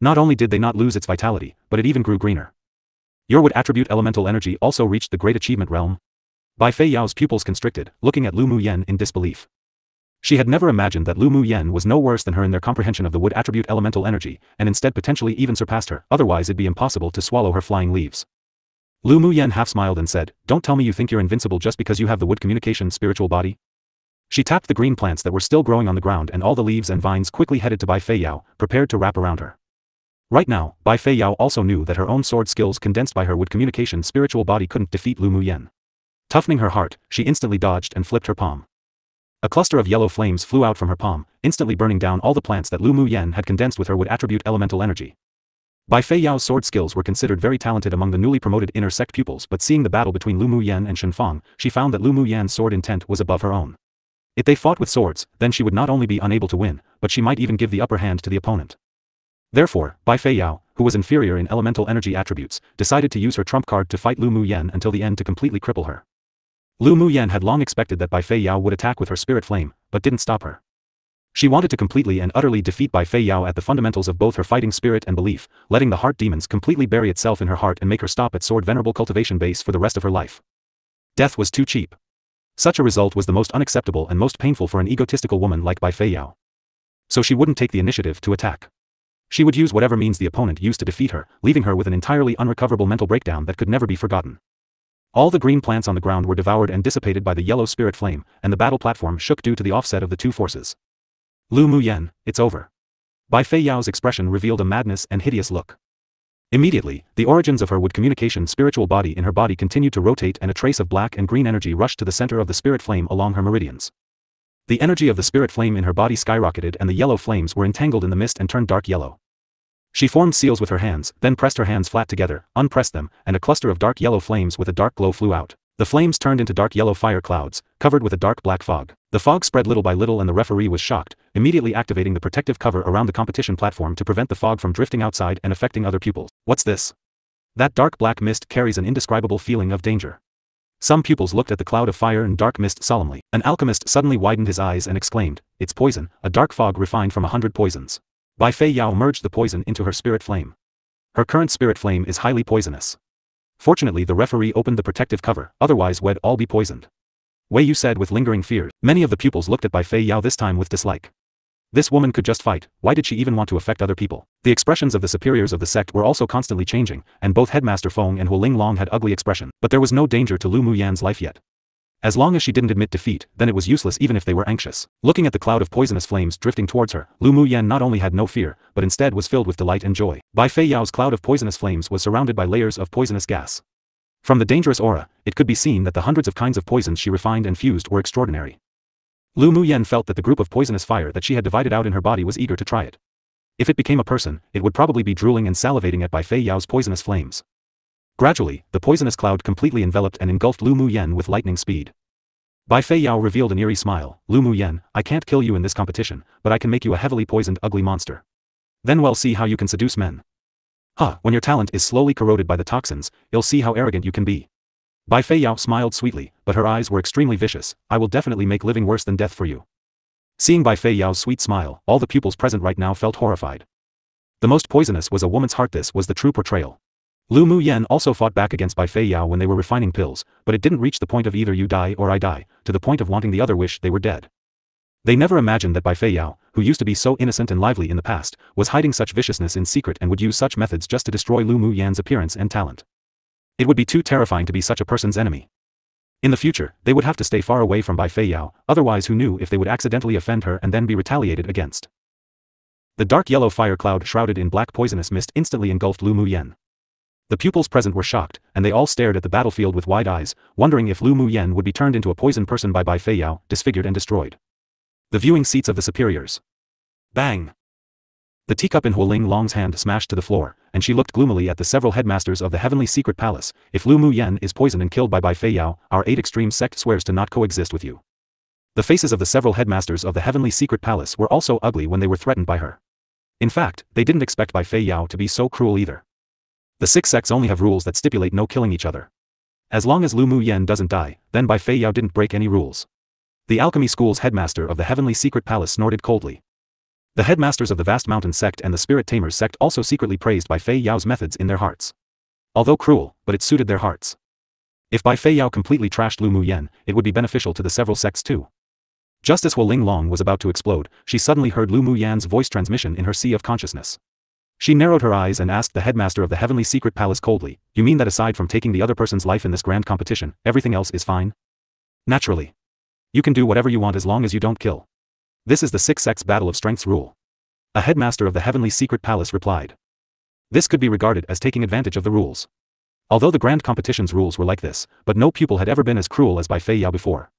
Not only did they not lose its vitality, but it even grew greener. Your wood attribute elemental energy also reached the great achievement realm. Bai Fei Yao's pupils constricted, looking at Lu Mu Yen in disbelief. She had never imagined that Lu Mu Yen was no worse than her in their comprehension of the wood attribute elemental energy, and instead potentially even surpassed her, otherwise it'd be impossible to swallow her flying leaves. Lu Mu Yen half smiled and said, "Don't tell me you think you're invincible just because you have the wood communication spiritual body?" She tapped the green plants that were still growing on the ground, and all the leaves and vines quickly headed to Bai Fei Yao, prepared to wrap around her. Right now, Bai Fei Yao also knew that her own sword skills condensed by her wood communication spiritual body couldn't defeat Lu Mu Yen. Toughening her heart, she instantly dodged and flipped her palm. A cluster of yellow flames flew out from her palm, instantly burning down all the plants that Lu Mu Yen had condensed with her wood attribute elemental energy. Bai Fei Yao's sword skills were considered very talented among the newly promoted inner sect pupils, but seeing the battle between Lu Mu Yen and Shen Fang, she found that Lu Mu Yan's sword intent was above her own. If they fought with swords, then she would not only be unable to win, but she might even give the upper hand to the opponent. Therefore, Bai Fei Yao, who was inferior in elemental energy attributes, decided to use her trump card to fight Lu Mu Yen until the end to completely cripple her. Lu Mu Yen had long expected that Bai Fei Yao would attack with her spirit flame, but didn't stop her. She wanted to completely and utterly defeat Bai Fei Yao at the fundamentals of both her fighting spirit and belief, letting the heart demons completely bury itself in her heart and make her stop at sword venerable cultivation base for the rest of her life. Death was too cheap. Such a result was the most unacceptable and most painful for an egotistical woman like Bai Fei Yao. So she wouldn't take the initiative to attack. She would use whatever means the opponent used to defeat her, leaving her with an entirely unrecoverable mental breakdown that could never be forgotten. All the green plants on the ground were devoured and dissipated by the yellow spirit flame, and the battle platform shook due to the offset of the two forces. Lu Mu Yen, it's over. Bai Fei Yao's expression revealed a madness and hideous look. Immediately, the origins of her wood communication spiritual body in her body continued to rotate, and a trace of black and green energy rushed to the center of the spirit flame along her meridians. The energy of the spirit flame in her body skyrocketed, and the yellow flames were entangled in the mist and turned dark yellow. She formed seals with her hands, then pressed her hands flat together, unpressed them, and a cluster of dark yellow flames with a dark glow flew out. The flames turned into dark yellow fire clouds, covered with a dark black fog. The fog spread little by little, and the referee was shocked, immediately activating the protective cover around the competition platform to prevent the fog from drifting outside and affecting other pupils. What's this? That dark black mist carries an indescribable feeling of danger. Some pupils looked at the cloud of fire and dark mist solemnly. An alchemist suddenly widened his eyes and exclaimed, "It's poison, a dark fog refined from 100 poisons." Bai Fei Yao merged the poison into her spirit flame. Her current spirit flame is highly poisonous. Fortunately, the referee opened the protective cover, otherwise we'd all be poisoned. Wei Yu said with lingering fear. Many of the pupils looked at Bai Fei Yao this time with dislike. This woman could just fight, why did she even want to affect other people? The expressions of the superiors of the sect were also constantly changing, and both Headmaster Feng and Hu Linglong had ugly expression, but there was no danger to Lu Mu Yan's life yet. As long as she didn't admit defeat, then it was useless even if they were anxious. Looking at the cloud of poisonous flames drifting towards her, Lu Mu Yan not only had no fear, but instead was filled with delight and joy. Bai Fei Yao's cloud of poisonous flames was surrounded by layers of poisonous gas. From the dangerous aura, it could be seen that the hundreds of kinds of poisons she refined and fused were extraordinary. Lu Mu Yan felt that the group of poisonous fire that she had divided out in her body was eager to try it. If it became a person, it would probably be drooling and salivating at Bai Fei Yao's poisonous flames. Gradually, the poisonous cloud completely enveloped and engulfed Lu Mu Yan with lightning speed. Bai Fei Yao revealed an eerie smile. Lu Mu Yan, I can't kill you in this competition, but I can make you a heavily poisoned ugly monster. Then we'll see how you can seduce men. When your talent is slowly corroded by the toxins, you'll see how arrogant you can be. Bai Fei Yao smiled sweetly, but her eyes were extremely vicious. I will definitely make living worse than death for you. Seeing Bai Fei Yao's sweet smile, all the pupils present right now felt horrified. The most poisonous was a woman's heart. This was the true portrayal. Lu Mu Yan also fought back against Bai Fei Yao when they were refining pills, but it didn't reach the point of either you die or I die, to the point of wanting the other wish they were dead. They never imagined that Bai Fei Yao, who used to be so innocent and lively in the past, was hiding such viciousness in secret and would use such methods just to destroy Lu Mu Yan's appearance and talent. It would be too terrifying to be such a person's enemy. In the future, they would have to stay far away from Bai Fei Yao, otherwise who knew if they would accidentally offend her and then be retaliated against. The dark yellow fire cloud shrouded in black poisonous mist instantly engulfed Lu Muyen. The pupils present were shocked, and they all stared at the battlefield with wide eyes, wondering if Lu Muyen would be turned into a poisoned person by Bai Fei Yao, disfigured and destroyed. The viewing seats of the superiors. Bang! The teacup in Huoling Long's hand smashed to the floor, and she looked gloomily at the several headmasters of the heavenly secret palace. If Lu Muyen is poisoned and killed by Bai Fei Yao, our 8 extreme sect swears to not coexist with you. The faces of the several headmasters of the heavenly secret palace were also ugly when they were threatened by her. In fact, they didn't expect Bai Fei Yao to be so cruel either. The 6 sects only have rules that stipulate no killing each other. As long as Lu Muyen doesn't die, then Bai Fei Yao didn't break any rules. The Alchemy School's headmaster of the heavenly secret palace snorted coldly. The headmasters of the Vast Mountain sect and the Spirit Tamers sect also secretly praised Bai Fei Yao's methods in their hearts. Although cruel, but it suited their hearts. If Bai Fei Yao completely trashed Lu Muyen, it would be beneficial to the several sects too. Just as Huoling Long was about to explode, she suddenly heard Lu Muyen's voice transmission in her sea of consciousness. She narrowed her eyes and asked the headmaster of the heavenly secret palace coldly, "You mean that aside from taking the other person's life in this grand competition, everything else is fine?" "Naturally. You can do whatever you want as long as you don't kill. This is the 6 sects battle of strengths rule." A headmaster of the heavenly secret palace replied. This could be regarded as taking advantage of the rules. Although the grand competition's rules were like this, but no pupil had ever been as cruel as Bai Fei Yao before.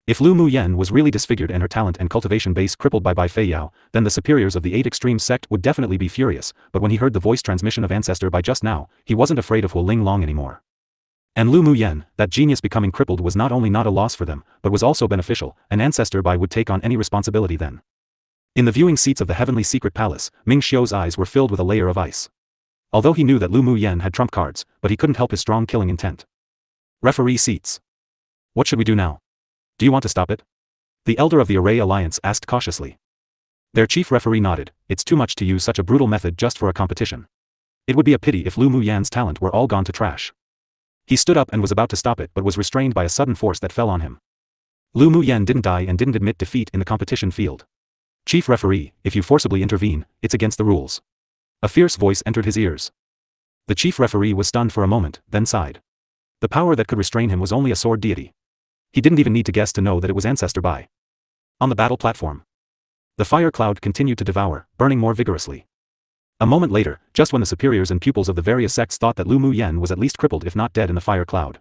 If Lu Muyen was really disfigured and her talent and cultivation base crippled by Bai Fei Yao, then the superiors of the 8 extreme sect would definitely be furious, but when he heard the voice transmission of Ancestor Bai just now, he wasn't afraid of Huoling Long anymore. And Lu Muyen, that genius becoming crippled was not only not a loss for them, but was also beneficial, and Ancestor Bai would take on any responsibility then. In the viewing seats of the heavenly secret palace, Ming Xiu's eyes were filled with a layer of ice. Although he knew that Lu Muyen had trump cards, but he couldn't help his strong killing intent. Referee seats. What should we do now? Do you want to stop it? The elder of the Array Alliance asked cautiously. Their chief referee nodded. It's too much to use such a brutal method just for a competition. It would be a pity if Lu Muyen's talent were all gone to trash. He stood up and was about to stop it but was restrained by a sudden force that fell on him. Lu Muyen didn't die and didn't admit defeat in the competition field. Chief referee, if you forcibly intervene, it's against the rules. A fierce voice entered his ears. The chief referee was stunned for a moment, then sighed. The power that could restrain him was only a sword deity. He didn't even need to guess to know that it was Ancestor Bai. On the battle platform. The fire cloud continued to devour, burning more vigorously. A moment later, just when the superiors and pupils of the various sects thought that Lu Muyen was at least crippled if not dead in the fire cloud.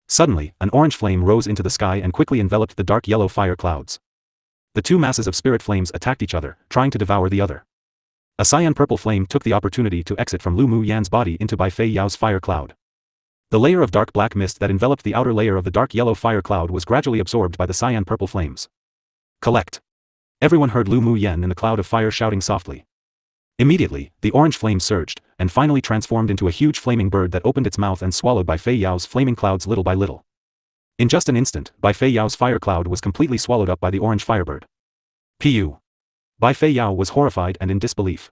Suddenly, an orange flame rose into the sky and quickly enveloped the dark yellow fire clouds. The 2 masses of spirit flames attacked each other, trying to devour the other. A cyan-purple flame took the opportunity to exit from Lu Muyen's body into Bai Fei Yao's fire cloud. The layer of dark black mist that enveloped the outer layer of the dark yellow fire cloud was gradually absorbed by the cyan-purple flames. Collect. Everyone heard Lu Muyen in the cloud of fire shouting softly. Immediately, the orange flame surged, and finally transformed into a huge flaming bird that opened its mouth and swallowed Bai Fei Yao's flaming clouds little by little. In just an instant, Bai Fei Yao's fire cloud was completely swallowed up by the orange firebird. Pu. Bai Fei Yao was horrified and in disbelief.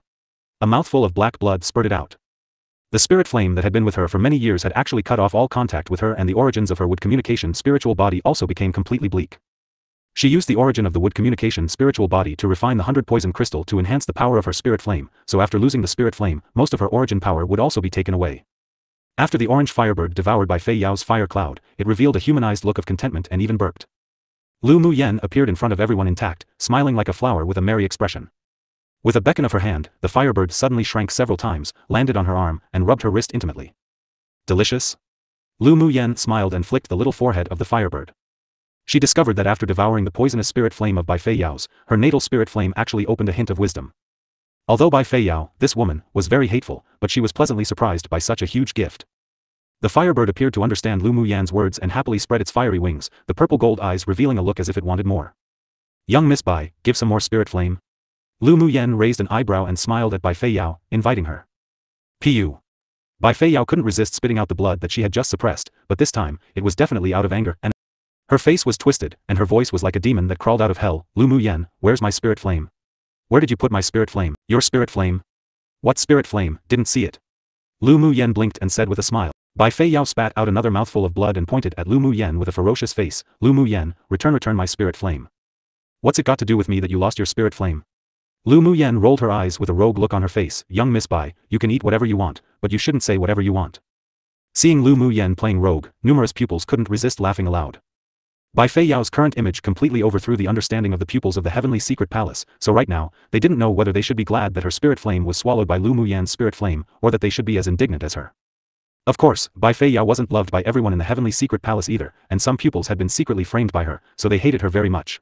A mouthful of black blood spurted out. The spirit flame that had been with her for many years had actually cut off all contact with her, and the origins of her wood communication spiritual body also became completely bleak. She used the origin of the wood communication spiritual body to refine the 100 poison crystal to enhance the power of her spirit flame, so after losing the spirit flame, most of her origin power would also be taken away. After the orange firebird devoured Bai Fei Yao's fire cloud, it revealed a humanized look of contentment and even burped. Lu Muyen appeared in front of everyone intact, smiling like a flower with a merry expression. With a beckon of her hand, the firebird suddenly shrank several times, landed on her arm, and rubbed her wrist intimately. Delicious? Lu Muyen smiled and flicked the little forehead of the firebird. She discovered that after devouring the poisonous spirit flame of Bai Fei Yao's, her natal spirit flame actually opened a hint of wisdom. Although Bai Fei Yao, this woman, was very hateful, but she was pleasantly surprised by such a huge gift. The firebird appeared to understand Lu Muyen's words and happily spread its fiery wings, the purple gold eyes revealing a look as if it wanted more. Young Miss Bai, give some more spirit flame. Lu Muyen raised an eyebrow and smiled at Bai Fei Yao, inviting her. Pu. Bai Fei Yao couldn't resist spitting out the blood that she had just suppressed, but this time, it was definitely out of anger, and her face was twisted, and her voice was like a demon that crawled out of hell. Lu Muyen, where's my spirit flame? Where did you put my spirit flame? Your spirit flame? What spirit flame? Didn't see it. Lu Muyen blinked and said with a smile. Bai Fei Yao spat out another mouthful of blood and pointed at Lu Muyen with a ferocious face. Lu Muyen, return my spirit flame. What's it got to do with me that you lost your spirit flame? Lu Muyen rolled her eyes with a rogue look on her face. Young Miss Bai, you can eat whatever you want, but you shouldn't say whatever you want. Seeing Lu Muyen playing rogue, numerous pupils couldn't resist laughing aloud. Bai Fei Yao's current image completely overthrew the understanding of the pupils of the heavenly secret palace, so right now, they didn't know whether they should be glad that her spirit flame was swallowed by Lu Muyan's spirit flame, or that they should be as indignant as her. Of course, Bai Fei Yao wasn't loved by everyone in the heavenly secret palace either, and some pupils had been secretly framed by her, so they hated her very much.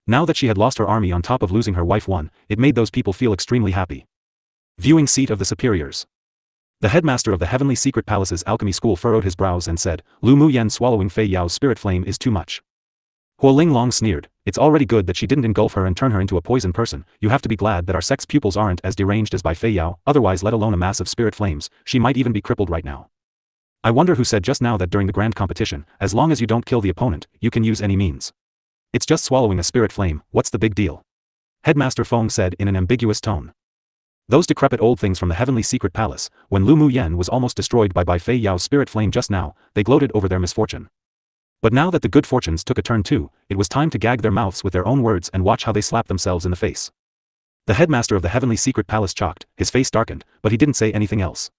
Now that she had lost her army on top of losing her wife one, it made those people feel extremely happy. Viewing seat of the superiors. The headmaster of the heavenly secret palace's alchemy school furrowed his brows and said, Lu Muyan swallowing Fei Yao's spirit flame is too much. Huo Linglong sneered, it's already good that she didn't engulf her and turn her into a poison person, you have to be glad that our sect's pupils aren't as deranged as Bai Fei Yao, otherwise let alone a mass of spirit flames, she might even be crippled right now. I wonder who said just now that during the grand competition, as long as you don't kill the opponent, you can use any means. It's just swallowing a spirit flame, what's the big deal? Headmaster Feng said in an ambiguous tone. Those decrepit old things from the heavenly secret palace, when Lu Muyan was almost destroyed by Bai Fei Yao's spirit flame just now, they gloated over their misfortune. But now that the good fortunes took a turn too, it was time to gag their mouths with their own words and watch how they slap themselves in the face. The headmaster of the heavenly secret palace chalked, his face darkened, but he didn't say anything else.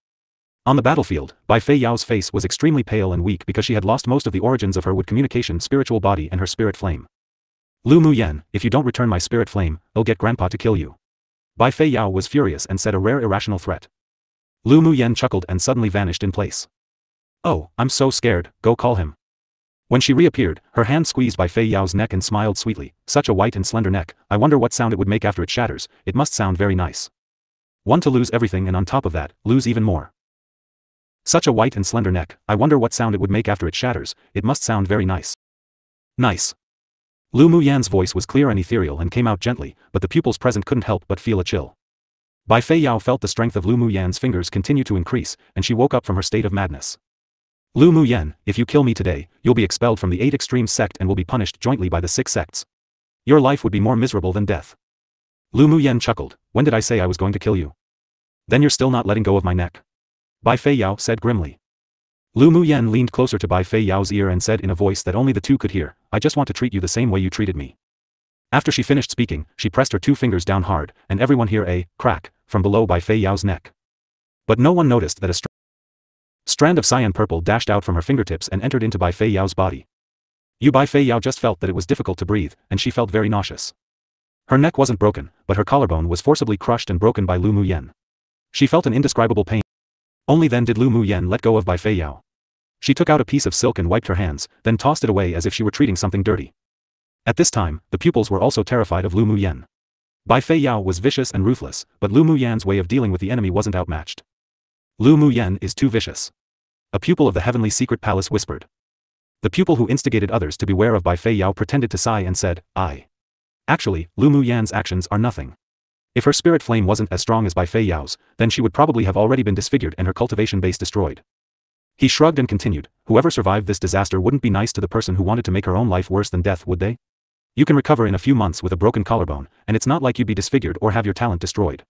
On the battlefield, Bai Fei Yao's face was extremely pale and weak because she had lost most of the origins of her wood communication spiritual body and her spirit flame. Lu Muyan, if you don't return my spirit flame, I'll get grandpa to kill you. Bai Fei Yao was furious and said a rare irrational threat. Lu Muyan chuckled and suddenly vanished in place. Oh, I'm so scared, go call him. When she reappeared, her hand squeezed Bai Fei Yao's neck and smiled sweetly, such a white and slender neck, I wonder what sound it would make after it shatters, it must sound very nice. One to lose everything and on top of that, lose even more. Such a white and slender neck, I wonder what sound it would make after it shatters, it must sound very nice. Nice. Lu Muyan's voice was clear and ethereal and came out gently, but the pupils present couldn't help but feel a chill. Bai Fei Yao felt the strength of Lu Muyan's fingers continue to increase, and she woke up from her state of madness. Lu Muyan, if you kill me today, you'll be expelled from the 8 extreme sect and will be punished jointly by the 6 sects. Your life would be more miserable than death. Lu Muyan chuckled, when did I say I was going to kill you? Then you're still not letting go of my neck. Bai Fei Yao said grimly. Lu Muyan leaned closer to Bai Fei Yao's ear and said in a voice that only the two could hear, I just want to treat you the same way you treated me. After she finished speaking, she pressed her 2 fingers down hard, and everyone heard a crack from below Bai Fei Yao's neck. But no one noticed that a strand of cyan purple dashed out from her fingertips and entered into Bai Fei Yao's body. Bai Fei Yao just felt that it was difficult to breathe, and she felt very nauseous. Her neck wasn't broken, but her collarbone was forcibly crushed and broken by Lu Muyan. She felt an indescribable pain. Only then did Lu Muyan let go of Bai Fei Yao. She took out a piece of silk and wiped her hands, then tossed it away as if she were treating something dirty. At this time, the pupils were also terrified of Lu Muyan. Bai Fei Yao was vicious and ruthless, but Lu Muyan's way of dealing with the enemy wasn't outmatched. Lu Muyan is too vicious. A pupil of the heavenly secret palace whispered. The pupil who instigated others to beware of Bai Fei Yao pretended to sigh and said, Actually, Lu Muyan's actions are nothing. If her spirit flame wasn't as strong as Bai Fei Yao's, then she would probably have already been disfigured and her cultivation base destroyed. He shrugged and continued, whoever survived this disaster wouldn't be nice to the person who wanted to make her own life worse than death, would they? You can recover in a few months with a broken collarbone, and it's not like you'd be disfigured or have your talent destroyed.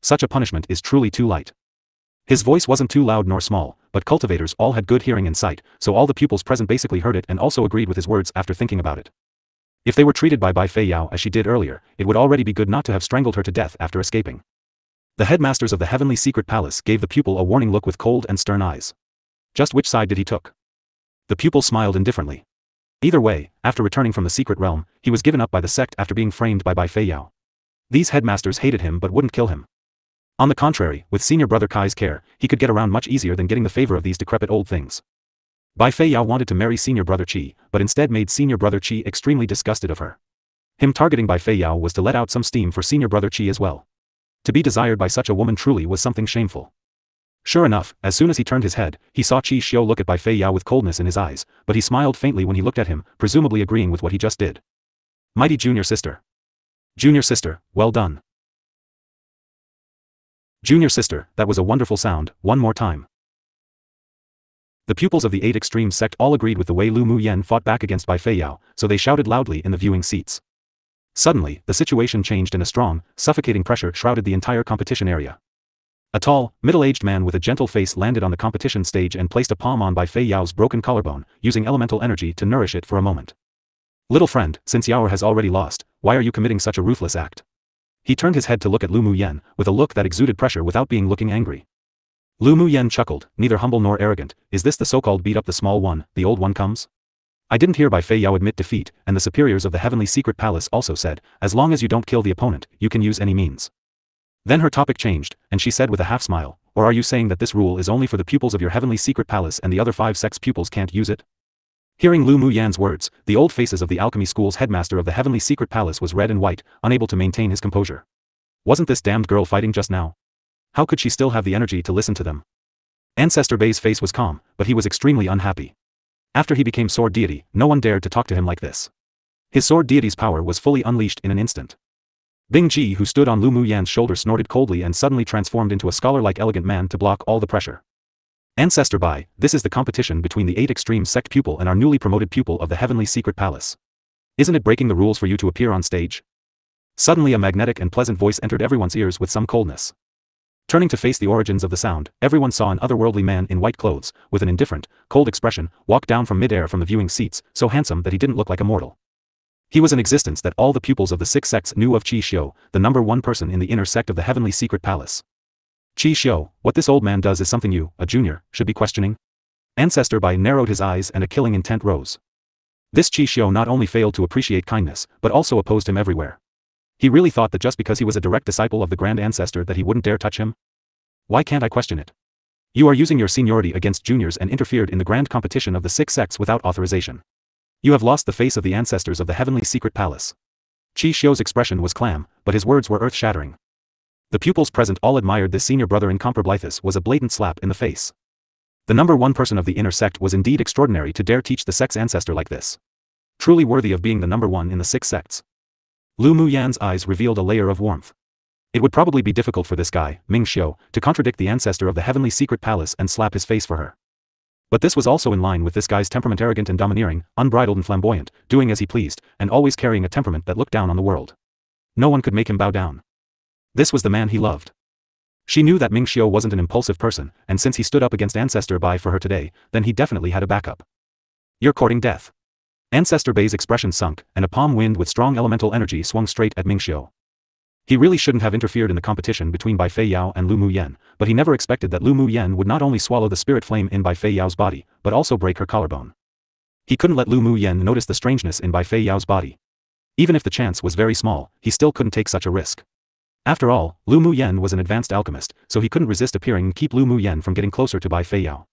Such a punishment is truly too light. His voice wasn't too loud nor small, but cultivators all had good hearing and sight, so all the pupils present basically heard it and also agreed with his words after thinking about it. If they were treated by Bai Fei Yao as she did earlier, it would already be good not to have strangled her to death after escaping. The headmasters of the heavenly secret palace gave the pupil a warning look with cold and stern eyes. Just which side did he took? The pupil smiled indifferently. Either way, after returning from the secret realm, he was given up by the sect after being framed by Bai Fei Yao. These headmasters hated him but wouldn't kill him. On the contrary, with senior brother Kai's care, he could get around much easier than getting the favor of these decrepit old things. Bai Fei Yao wanted to marry senior brother Qi, but instead made senior brother Qi extremely disgusted of her. Him targeting Bai Fei Yao was to let out some steam for senior brother Qi as well. To be desired by such a woman truly was something shameful. Sure enough, as soon as he turned his head, he saw Qi Xiu look at Bai Fei Yao with coldness in his eyes, but he smiled faintly when he looked at him, presumably agreeing with what he just did. Mighty junior sister. Junior sister, well done. Junior sister, that was a wonderful sound, one more time. The pupils of the 8 extreme sect all agreed with the way Lu Muyan fought back against Bai Fei Yao, so they shouted loudly in the viewing seats. Suddenly, the situation changed and a strong, suffocating pressure shrouded the entire competition area. A tall, middle-aged man with a gentle face landed on the competition stage and placed a palm on Bai Fei Yao's broken collarbone, using elemental energy to nourish it for a moment. Little friend, since Yao has already lost, why are you committing such a ruthless act? He turned his head to look at Lu Muyan, with a look that exuded pressure without being looking angry. Lu Muyan chuckled, neither humble nor arrogant, is this the so-called beat up the small one, the old one comes? I didn't hear Bai Fei Yao admit defeat, and the superiors of the Heavenly Secret Palace also said, as long as you don't kill the opponent, you can use any means. Then her topic changed, and she said with a half-smile, or are you saying that this rule is only for the pupils of your Heavenly Secret Palace and the other 5 sects pupils can't use it? Hearing Lu Muyan's words, the old faces of the Alchemy School's headmaster of the Heavenly Secret Palace was red and white, unable to maintain his composure. Wasn't this damned girl fighting just now? How could she still have the energy to listen to them? Ancestor Bai's face was calm, but he was extremely unhappy. After he became Sword Deity, no one dared to talk to him like this. His Sword Deity's power was fully unleashed in an instant. Bing Ji, who stood on Lu Muyan's shoulder, snorted coldly and suddenly transformed into a scholar-like elegant man to block all the pressure. Ancestor Bai, this is the competition between the 8 extreme sect pupil and our newly promoted pupil of the Heavenly Secret Palace. Isn't it breaking the rules for you to appear on stage? Suddenly a magnetic and pleasant voice entered everyone's ears with some coldness. Turning to face the origins of the sound, everyone saw an otherworldly man in white clothes, with an indifferent, cold expression, walk down from mid-air from the viewing seats, so handsome that he didn't look like a mortal. He was an existence that all the pupils of the 6 sects knew of. Qi Xiu, the number 1 person in the inner sect of the Heavenly Secret Palace. Qi Xiu, what this old man does is something you, a junior, should be questioning? Ancestor Bai narrowed his eyes and a killing intent rose. This Qi Xiu not only failed to appreciate kindness, but also opposed him everywhere. He really thought that just because he was a direct disciple of the Grand Ancestor that he wouldn't dare touch him? Why can't I question it? You are using your seniority against juniors and interfered in the grand competition of the 6 sects without authorization. You have lost the face of the ancestors of the Heavenly Secret Palace. Qi Xiu's expression was calm, but his words were earth-shattering. The pupils present all admired this senior brother incomparable. This was a blatant slap in the face. The number 1 person of the inner sect was indeed extraordinary to dare teach the sect's ancestor like this. Truly worthy of being the number 1 in the 6 sects. Lu Muyan's eyes revealed a layer of warmth. It would probably be difficult for this guy, Ming Xiu, to contradict the ancestor of the Heavenly Secret Palace and slap his face for her. But this was also in line with this guy's temperament, arrogant and domineering, unbridled and flamboyant, doing as he pleased, and always carrying a temperament that looked down on the world. No one could make him bow down. This was the man he loved. She knew that Ming Xiu wasn't an impulsive person, and since he stood up against Ancestor Bai for her today, then he definitely had a backup. You're courting death. Ancestor Bai's expression sunk, and a palm wind with strong elemental energy swung straight at Ming Xiu. He really shouldn't have interfered in the competition between Bai Fei Yao and Lu Muyan, but he never expected that Lu Muyan would not only swallow the spirit flame in Bai Fei Yao's body, but also break her collarbone. He couldn't let Lu Muyan notice the strangeness in Bai Fei Yao's body. Even if the chance was very small, he still couldn't take such a risk. After all, Lu Muyan was an advanced alchemist, so he couldn't resist appearing and keep Lu Muyan from getting closer to Bai Fei Yao.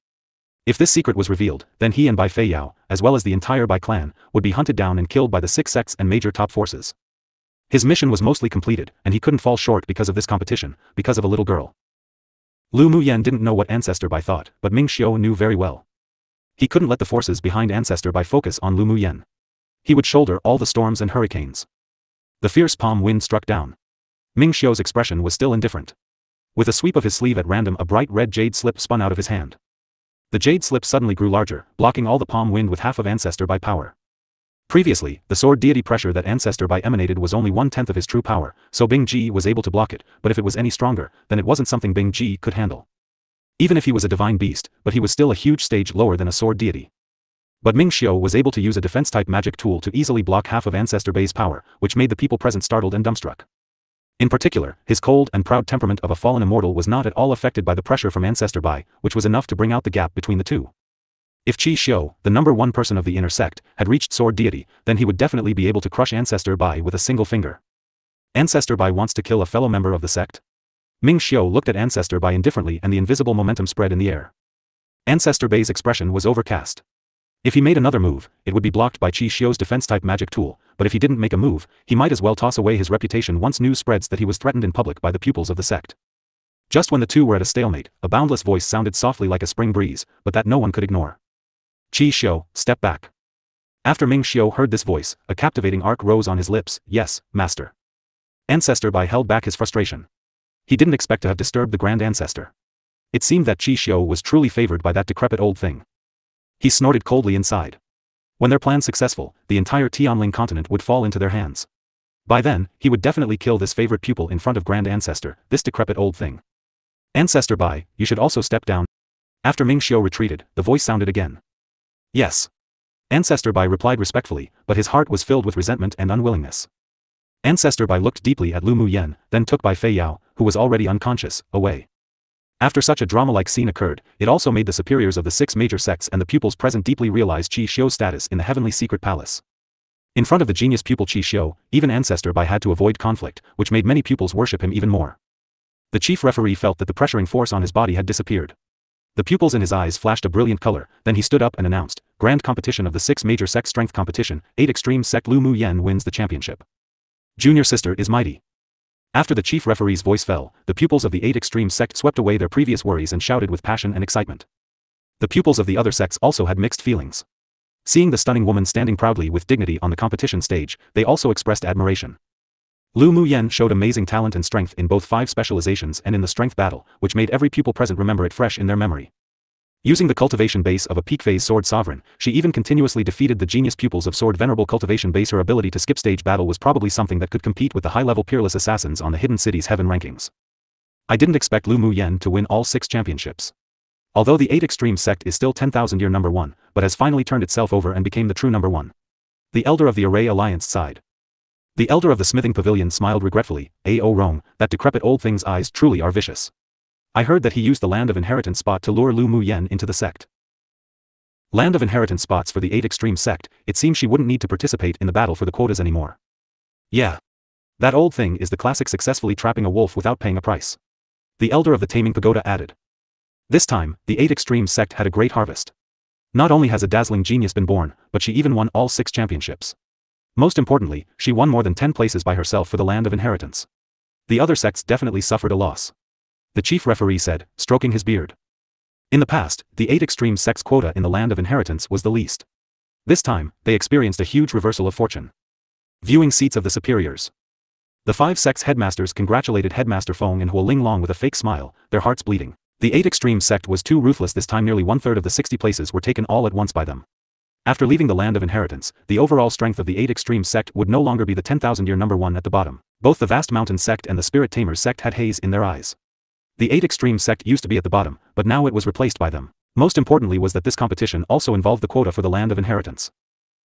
If this secret was revealed, then he and Bai Fei Yao, as well as the entire Bai clan, would be hunted down and killed by the 6 sects and major top forces. His mission was mostly completed, and he couldn't fall short because of this competition, because of a little girl. Lu Muyan didn't know what Ancestor Bai thought, but Ming Xiu knew very well. He couldn't let the forces behind Ancestor Bai focus on Lu Muyan. He would shoulder all the storms and hurricanes. The fierce palm wind struck down. Ming Xiu's expression was still indifferent. With a sweep of his sleeve at random, a bright red jade slip spun out of his hand. The jade slip suddenly grew larger, blocking all the palm wind with half of Ancestor Bai power. Previously, the sword deity pressure that Ancestor Bai emanated was only 1/10 of his true power, so Bing Ji was able to block it, but if it was any stronger, then it wasn't something Bing Ji could handle. Even if he was a divine beast, but he was still a huge stage lower than a sword deity. But Ming Xiu was able to use a defense-type magic tool to easily block half of Ancestor Bai's power, which made the people present startled and dumbstruck. In particular, his cold and proud temperament of a fallen immortal was not at all affected by the pressure from Ancestor Bai, which was enough to bring out the gap between the two. If Qi Xiu, the number 1 person of the inner sect, had reached sword deity, then he would definitely be able to crush Ancestor Bai with a single finger. Ancestor Bai wants to kill a fellow member of the sect? Ming Xiu looked at Ancestor Bai indifferently, and the invisible momentum spread in the air. Ancestor Bai's expression was overcast. If he made another move, it would be blocked by Qi Xiu's defense-type magic tool, but if he didn't make a move, he might as well toss away his reputation once news spreads that he was threatened in public by the pupils of the sect. Just when the two were at a stalemate, a boundless voice sounded softly like a spring breeze, but that no one could ignore. Qi Xiu, step back. After Ming Xiu heard this voice, a captivating arc rose on his lips. Yes, master. Ancestor Bai held back his frustration. He didn't expect to have disturbed the Grand Ancestor. It seemed that Qi Xiu was truly favored by that decrepit old thing. He snorted coldly inside. When their plan successful, the entire Tianling continent would fall into their hands. By then, he would definitely kill this favorite pupil in front of Grand Ancestor, this decrepit old thing. Ancestor Bai, you should also step down. After Ming Xiu retreated, the voice sounded again. Yes. Ancestor Bai replied respectfully, but his heart was filled with resentment and unwillingness. Ancestor Bai looked deeply at Lu Muyan, then took Bai Fei Yao, who was already unconscious, away. After such a drama-like scene occurred, it also made the superiors of the 6 major sects and the pupils present deeply realize Qi Xiu's status in the heavenly secret palace. In front of the genius pupil Qi Xiu, even Ancestor Bai had to avoid conflict, which made many pupils worship him even more. The chief referee felt that the pressuring force on his body had disappeared. The pupils in his eyes flashed a brilliant color, then he stood up and announced, Grand Competition of the 6 major sect strength competition, 8 extreme sect Lu Mu Yen wins the championship. Junior sister is mighty. After the chief referee's voice fell, the pupils of the 8 extreme sect swept away their previous worries and shouted with passion and excitement. The pupils of the other sects also had mixed feelings. Seeing the stunning woman standing proudly with dignity on the competition stage, they also expressed admiration. Lu Mu Yen showed amazing talent and strength in both 5 specializations and in the strength battle, which made every pupil present remember it fresh in their memory. Using the cultivation base of a peak phase sword sovereign, she even continuously defeated the genius pupils of sword venerable cultivation base. Her ability to skip stage battle was probably something that could compete with the high-level peerless assassins on the Hidden City's heaven rankings. I didn't expect Lu Mu Yen to win all 6 championships. Although the 8 extreme sect is still 10,000-year number 1, but has finally turned itself over and became the true number 1. The elder of the Array Alliance sighed. The elder of the smithing pavilion smiled regretfully, "A.O. Rong, that decrepit old thing's eyes truly are vicious. I heard that he used the land of inheritance spot to lure Lu Mu Yen into the sect." Land of inheritance spots for the 8 extreme sect, it seems she wouldn't need to participate in the battle for the quotas anymore. Yeah. That old thing is the classic successfully trapping a wolf without paying a price. The elder of the taming pagoda added. This time, the 8 extreme sect had a great harvest. Not only has a dazzling genius been born, but she even won all 6 championships. Most importantly, she won more than 10 places by herself for the land of inheritance. The other sects definitely suffered a loss. The chief referee said, stroking his beard. In the past, the 8 extreme sects quota in the land of inheritance was the least. This time, they experienced a huge reversal of fortune. Viewing seats of the superiors. The 5 sects headmasters congratulated Headmaster Feng and Huo Linglong with a fake smile, their hearts bleeding. The 8 extreme sect was too ruthless this time. Nearly 1/3 of the 60 places were taken all at once by them. After leaving the land of inheritance, the overall strength of the 8 extreme sect would no longer be the 10,000-year number 1 at the bottom. Both the vast mountain sect and the spirit tamers sect had haze in their eyes. The 8 extreme sect used to be at the bottom, but now it was replaced by them. Most importantly was that this competition also involved the quota for the land of inheritance.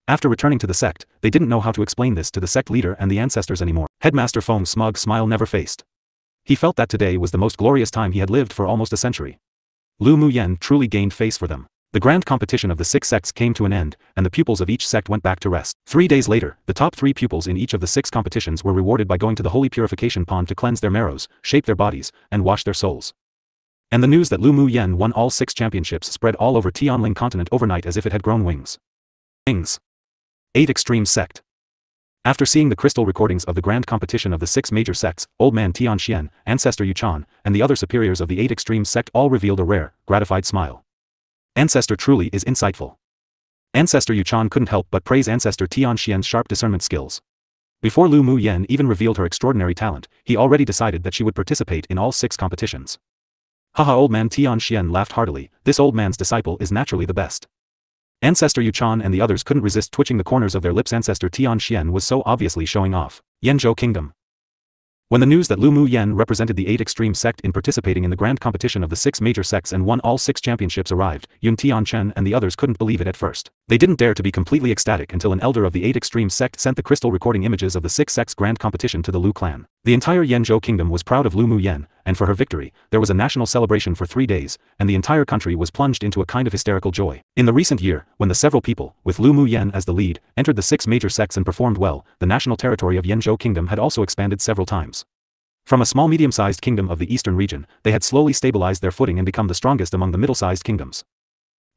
After returning to the sect, they didn't know how to explain this to the sect leader and the ancestors anymore. Headmaster Feng's smug smile never faced. He felt that today was the most glorious time he had lived for almost a century. Lu Mu Yen truly gained face for them. The grand competition of the 6 sects came to an end, and the pupils of each sect went back to rest. 3 days later, the top 3 pupils in each of the 6 competitions were rewarded by going to the holy purification pond to cleanse their marrows, shape their bodies, and wash their souls. And the news that Lu Mu Yen won all 6 championships spread all over Tianling continent overnight as if it had grown wings. 8 extreme sect. After seeing the crystal recordings of the grand competition of the 6 major sects, Old Man Tianxian, Ancestor Yuchan, and the other superiors of the 8 extreme sect all revealed a rare, gratified smile. Ancestor truly is insightful. Ancestor Yuchan couldn't help but praise Ancestor Tianxian's sharp discernment skills. Before Lu Mu Yen even revealed her extraordinary talent, he already decided that she would participate in all 6 competitions. Haha, Old Man Tianxian laughed heartily, this old man's disciple is naturally the best. Ancestor Yuchan and the others couldn't resist twitching the corners of their lips. Ancestor Tianxian was so obviously showing off. Yanzhou Kingdom. When the news that Lu Mu Yen represented the 8 extreme sect in participating in the grand competition of the 6 major sects and won all 6 championships arrived, Yun Tianchen and the others couldn't believe it at first. They didn't dare to be completely ecstatic until an elder of the 8 extreme sect sent the crystal recording images of the 6 sects grand competition to the Lu clan. The entire Yanzhou kingdom was proud of Lu Mu Yen, and for her victory, there was a national celebration for 3 days, and the entire country was plunged into a kind of hysterical joy. In the recent year, when the several people, with Lu Mu Yen as the lead, entered the 6 major sects and performed well, the national territory of Yanzhou kingdom had also expanded several times. From a small medium-sized kingdom of the eastern region, they had slowly stabilized their footing and become the strongest among the middle-sized kingdoms.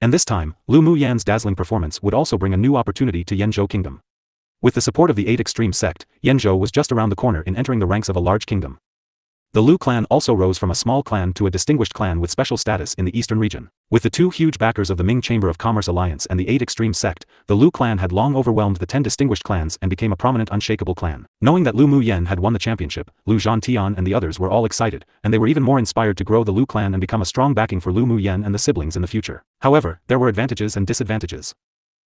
And this time, Lu Mu Yan's dazzling performance would also bring a new opportunity to Yanzhou kingdom. With the support of the 8 extreme sect, Yanzhou was just around the corner in entering the ranks of a large kingdom. The Lu clan also rose from a small clan to a distinguished clan with special status in the eastern region. With the 2 huge backers of the Ming Chamber of Commerce Alliance and the 8 extreme sect, the Lu clan had long overwhelmed the 10 distinguished clans and became a prominent unshakable clan. Knowing that Lu Mu Yen had won the championship, Lu Zhantian and the others were all excited, and they were even more inspired to grow the Lu clan and become a strong backing for Lu Mu Yen and the siblings in the future. However, there were advantages and disadvantages.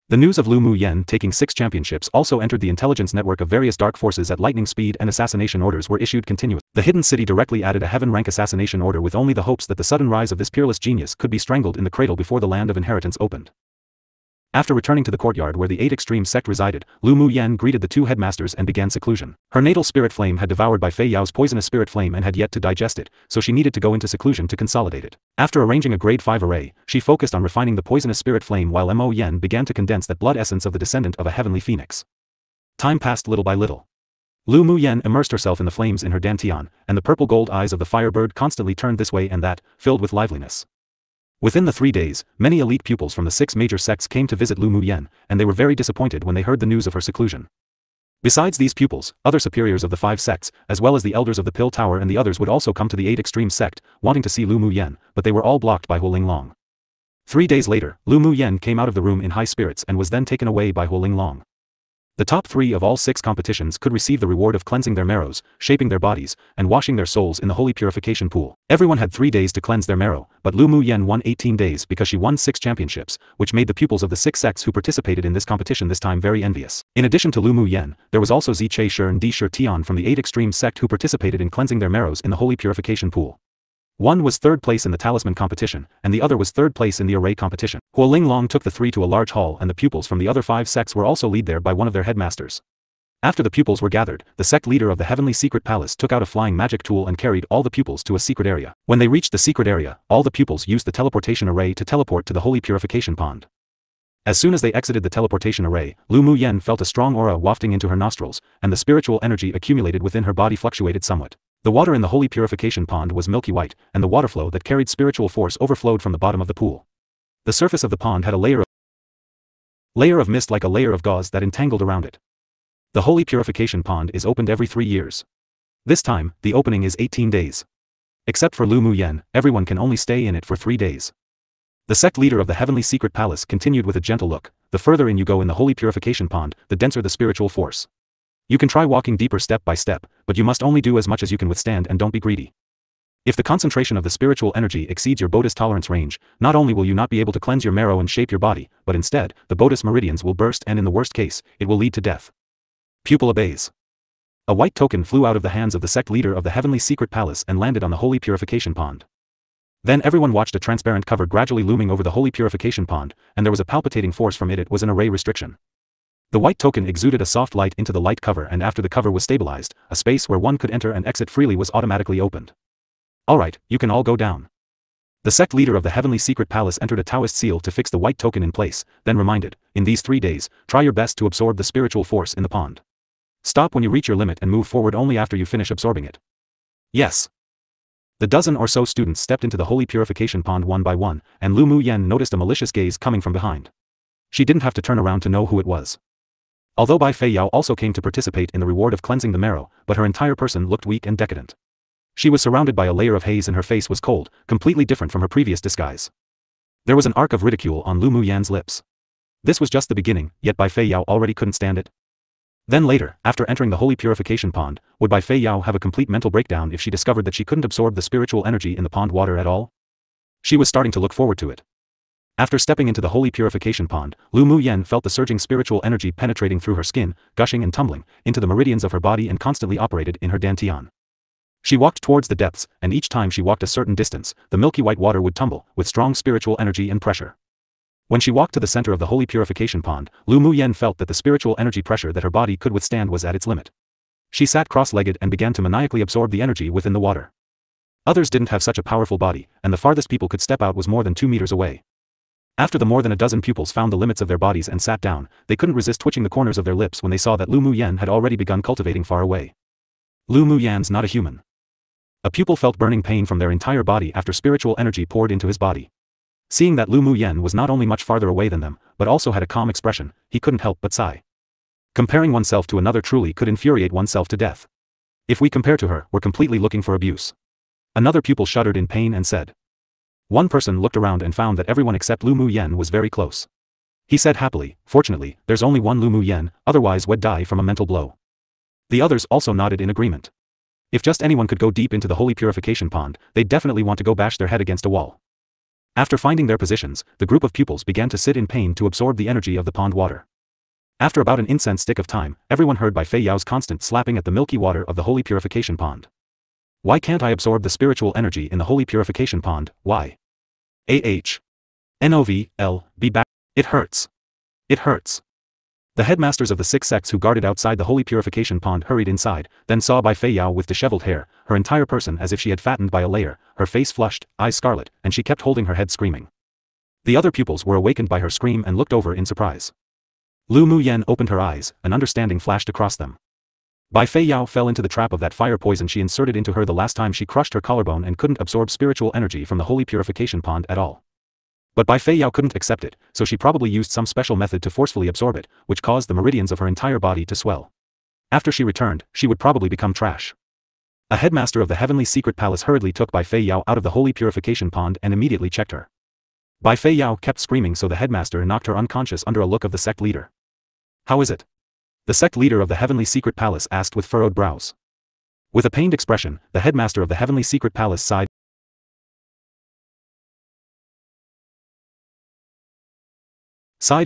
The news of Lu Mu Yen taking 6 championships also entered the intelligence network of various dark forces at lightning speed, and assassination orders were issued continuously. The Hidden City directly added a heaven rank assassination order with only the hopes that the sudden rise of this peerless genius could be strangled in the cradle before the land of inheritance opened. After returning to the courtyard where the 8 extreme sect resided, Lu Mu Yan greeted the 2 headmasters and began seclusion. Her natal spirit flame had devoured by Fei Yao's poisonous spirit flame and had yet to digest it, so she needed to go into seclusion to consolidate it. After arranging a grade 5 array, she focused on refining the poisonous spirit flame while Mo Yan began to condense that blood essence of the descendant of a heavenly phoenix. Time passed little by little. Lu Mu Yan immersed herself in the flames in her dantian, and the purple gold eyes of the firebird constantly turned this way and that, filled with liveliness. Within the 3 days, many elite pupils from the 6 major sects came to visit Lu Mu Yan, and they were very disappointed when they heard the news of her seclusion. Besides these pupils, other superiors of the 5 sects, as well as the elders of the Pill Tower and the others would also come to the 8 extreme sect, wanting to see Lu Mu Yan, but they were all blocked by Huoling Long. 3 days later, Lu Mu Yan came out of the room in high spirits and was then taken away by Huoling Long. The top 3 of all 6 competitions could receive the reward of cleansing their marrows, shaping their bodies, and washing their souls in the holy purification pool. Everyone had 3 days to cleanse their marrow, but Lu Mu Yan won 18 days because she won 6 championships, which made the pupils of the 6 sects who participated in this competition this time very envious. In addition to Lu Mu Yan, there was also Zi Che Shi and Di Shi Tian from the 8 extreme sect who participated in cleansing their marrows in the holy purification pool. One was 3rd place in the talisman competition, and the other was 3rd place in the array competition. Huoling Long took the 3 to a large hall and the pupils from the other 5 sects were also led there by one of their headmasters. After the pupils were gathered, the sect leader of the heavenly secret palace took out a flying magic tool and carried all the pupils to a secret area. When they reached the secret area, all the pupils used the teleportation array to teleport to the holy purification pond. As soon as they exited the teleportation array, Lu Mu Yan felt a strong aura wafting into her nostrils, and the spiritual energy accumulated within her body fluctuated somewhat. The water in the holy purification pond was milky white, and the water flow that carried spiritual force overflowed from the bottom of the pool. The surface of the pond had a layer of mist like a layer of gauze that entangled around it. The holy purification pond is opened every 3 years. This time, the opening is 18 days. Except for Lu Mu Yan, everyone can only stay in it for 3 days. The sect leader of the heavenly secret palace continued with a gentle look. The further in you go in the holy purification pond, the denser the spiritual force. You can try walking deeper step by step, but you must only do as much as you can withstand and don't be greedy. If the concentration of the spiritual energy exceeds your Bodhis tolerance range, not only will you not be able to cleanse your marrow and shape your body, but instead, the Bodhis meridians will burst and in the worst case, it will lead to death. Pupil obeys. A white token flew out of the hands of the sect leader of the heavenly secret palace and landed on the holy purification pond. Then everyone watched a transparent cover gradually looming over the holy purification pond, and there was a palpitating force from it. It was an array restriction. The white token exuded a soft light into the light cover, and after the cover was stabilized, a space where one could enter and exit freely was automatically opened. Alright, you can all go down. The sect leader of the heavenly secret palace entered a Taoist seal to fix the white token in place, then reminded, in these 3 days, try your best to absorb the spiritual force in the pond. Stop when you reach your limit and move forward only after you finish absorbing it. Yes. The dozen or so students stepped into the holy purification pond one by one, and Lu Mu Yan noticed a malicious gaze coming from behind. She didn't have to turn around to know who it was. Although Bai Fei Yao also came to participate in the reward of cleansing the marrow, but her entire person looked weak and decadent. She was surrounded by a layer of haze and her face was cold, completely different from her previous disguise. There was an arc of ridicule on Lu Mu Yan's lips. This was just the beginning, yet Bai Fei Yao already couldn't stand it. Then later, after entering the holy purification pond, would Bai Fei Yao have a complete mental breakdown if she discovered that she couldn't absorb the spiritual energy in the pond water at all? She was starting to look forward to it. After stepping into the holy purification pond, Lu Mu Yan felt the surging spiritual energy penetrating through her skin, gushing and tumbling, into the meridians of her body and constantly operated in her dantian. She walked towards the depths, and each time she walked a certain distance, the milky white water would tumble, with strong spiritual energy and pressure. When she walked to the center of the holy purification pond, Lu Mu Yan felt that the spiritual energy pressure that her body could withstand was at its limit. She sat cross-legged and began to maniacally absorb the energy within the water. Others didn't have such a powerful body, and the farthest people could step out was more than 2 meters away. After the more than a dozen pupils found the limits of their bodies and sat down, they couldn't resist twitching the corners of their lips when they saw that Lu Mu Yan had already begun cultivating far away. Lu Mu Yan's not a human. A pupil felt burning pain from their entire body after spiritual energy poured into his body. Seeing that Lu Mu Yan was not only much farther away than them, but also had a calm expression, he couldn't help but sigh. Comparing oneself to another truly could infuriate oneself to death. If we compare to her, we're completely looking for abuse. Another pupil shuddered in pain and said. One person looked around and found that everyone except Lu Mu Yan was very close. He said happily, fortunately, there's only one Lu Mu Yan, otherwise we'd die from a mental blow. The others also nodded in agreement. If just anyone could go deep into the holy purification pond, they'd definitely want to go bash their head against a wall. After finding their positions, the group of pupils began to sit in pain to absorb the energy of the pond water. After about an incense stick of time, everyone heard Bai Fei Yao's constant slapping at the milky water of the holy purification pond. Why can't I absorb the spiritual energy in the holy purification pond? Why? AH. NOVL, be back. It hurts. It hurts. The headmasters of the 6 sects who guarded outside the holy purification pond hurried inside, then saw Bai Fei Yao with disheveled hair, her entire person as if she had fattened by a layer, her face flushed, eyes scarlet, and she kept holding her head screaming. The other pupils were awakened by her scream and looked over in surprise. Lu Muyen opened her eyes, an understanding flashed across them. Bai Fei Yao fell into the trap of that fire poison she inserted into her the last time she crushed her collarbone and couldn't absorb spiritual energy from the holy purification pond at all. But Bai Fei Yao couldn't accept it, so she probably used some special method to forcefully absorb it, which caused the meridians of her entire body to swell. After she returned, she would probably become trash. A headmaster of the heavenly secret palace hurriedly took Bai Fei Yao out of the holy purification pond and immediately checked her. Bai Fei Yao kept screaming, so the headmaster knocked her unconscious under a look of the sect leader. "How is it?" The sect leader of the heavenly secret palace asked with furrowed brows. With a pained expression, the headmaster of the heavenly secret palace sighed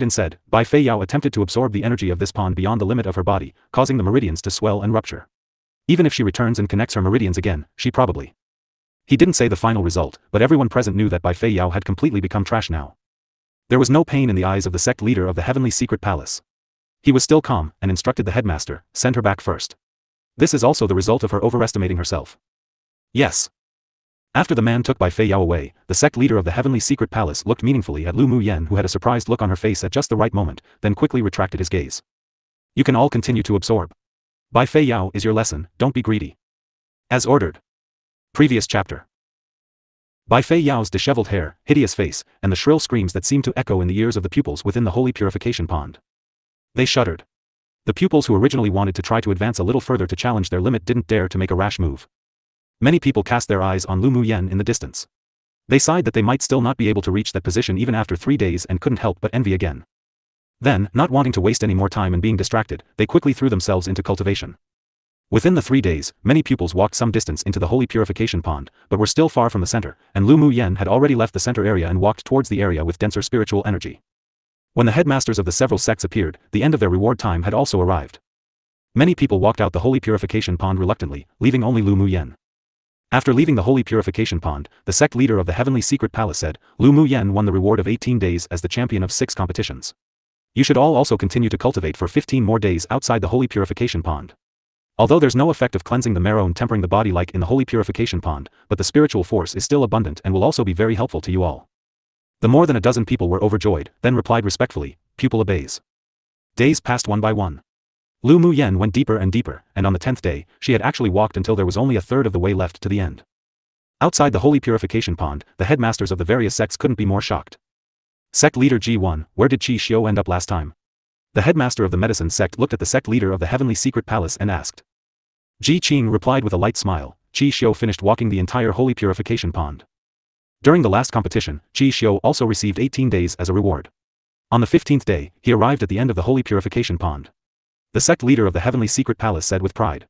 and said, Bai Fei Yao attempted to absorb the energy of this pond beyond the limit of her body, causing the meridians to swell and rupture. Even if she returns and connects her meridians again, she probably... He didn't say the final result, but everyone present knew that Bai Fei Yao had completely become trash now. There was no pain in the eyes of the sect leader of the heavenly secret palace. He was still calm, and instructed the headmaster, send her back first. This is also the result of her overestimating herself. Yes. After the man took Bai Fei Yao away, the sect leader of the heavenly secret palace looked meaningfully at Lu Muyen, who had a surprised look on her face at just the right moment, then quickly retracted his gaze. You can all continue to absorb. Bai Fei Yao is your lesson, don't be greedy. As ordered. Previous chapter. Bai Fei Yao's disheveled hair, hideous face, and the shrill screams that seemed to echo in the ears of the pupils within the holy purification pond. They shuddered. The pupils who originally wanted to try to advance a little further to challenge their limit didn't dare to make a rash move. Many people cast their eyes on Lu Muyen in the distance. They sighed that they might still not be able to reach that position even after 3 days and couldn't help but envy again. Then, not wanting to waste any more time and being distracted, they quickly threw themselves into cultivation. Within the 3 days, many pupils walked some distance into the holy purification pond, but were still far from the center, and Lu Muyen had already left the center area and walked towards the area with denser spiritual energy. When the headmasters of the several sects appeared, the end of their reward time had also arrived. Many people walked out the holy purification pond reluctantly, leaving only Lu Muyen. After leaving the holy purification pond, the sect leader of the heavenly secret palace said, Lu Muyen won the reward of 18 days as the champion of 6 competitions. You should all also continue to cultivate for 15 more days outside the holy purification pond. Although there's no effect of cleansing the marrow and tempering the body like in the holy purification pond, but the spiritual force is still abundant and will also be very helpful to you all. The more than a dozen people were overjoyed, then replied respectfully, pupil obeys. Days passed one by one. Lu Muyen went deeper and deeper, and on the 10th day, she had actually walked until there was only a third of the way left to the end. Outside the holy purification pond, the headmasters of the various sects couldn't be more shocked. Sect leader G1, where did Qi Xiu end up last time? The headmaster of the medicine sect looked at the sect leader of the heavenly secret palace and asked. Ji Qing replied with a light smile, Qi Xiu finished walking the entire holy purification pond. During the last competition, Qi Xiu also received 18 days as a reward. On the 15th day, he arrived at the end of the holy purification pond. The sect leader of the heavenly secret palace said with pride.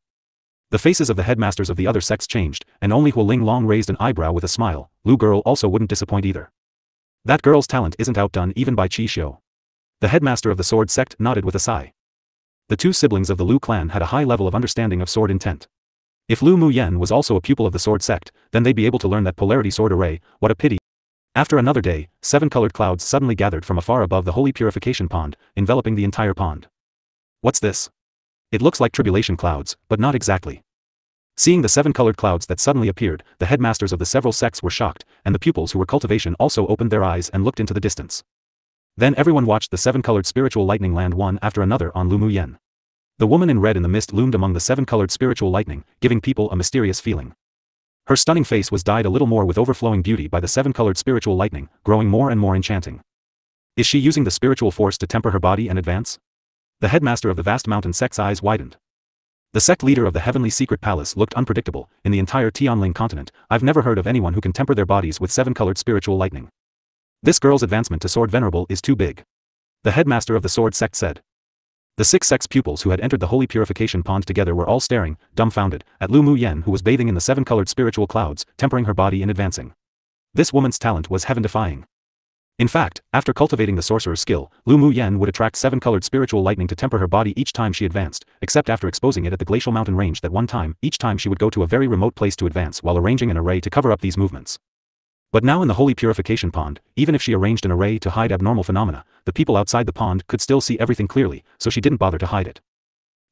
The faces of the headmasters of the other sects changed, and only Huoling Long raised an eyebrow with a smile. Lu girl also wouldn't disappoint either. That girl's talent isn't outdone even by Qi Xiu. The headmaster of the sword sect nodded with a sigh. The 2 siblings of the Lu clan had a high level of understanding of sword intent. If Lu Muyen was also a pupil of the sword sect, then they'd be able to learn that polarity sword array. What a pity. After another day, 7 colored clouds suddenly gathered from afar above the holy purification pond, enveloping the entire pond. What's this? It looks like tribulation clouds, but not exactly. Seeing the 7 colored clouds that suddenly appeared, the headmasters of the several sects were shocked, and the pupils who were cultivation also opened their eyes and looked into the distance. Then everyone watched the 7 colored spiritual lightning land one after another on Lu Muyen. The woman in red in the mist loomed among the 7 colored spiritual lightning, giving people a mysterious feeling. Her stunning face was dyed a little more with overflowing beauty by the 7 colored spiritual lightning, growing more and more enchanting. Is she using the spiritual force to temper her body and advance? The headmaster of the vast mountain sect's eyes widened. The sect leader of the heavenly secret palace looked unpredictable. In the entire Tianling continent, I've never heard of anyone who can temper their bodies with 7 colored spiritual lightning. This girl's advancement to sword venerable is too big. The headmaster of the sword sect said. The 6 sect's pupils who had entered the holy purification pond together were all staring, dumbfounded, at Lu Muyen, who was bathing in the 7 colored spiritual clouds, tempering her body and advancing. This woman's talent was heaven-defying. In fact, after cultivating the sorcerer's skill, Lu Muyen would attract 7 colored spiritual lightning to temper her body each time she advanced, except after exposing it at the glacial mountain range that one time, each time she would go to a very remote place to advance while arranging an array to cover up these movements. But now in the holy purification pond, even if she arranged an array to hide abnormal phenomena, the people outside the pond could still see everything clearly, so she didn't bother to hide it.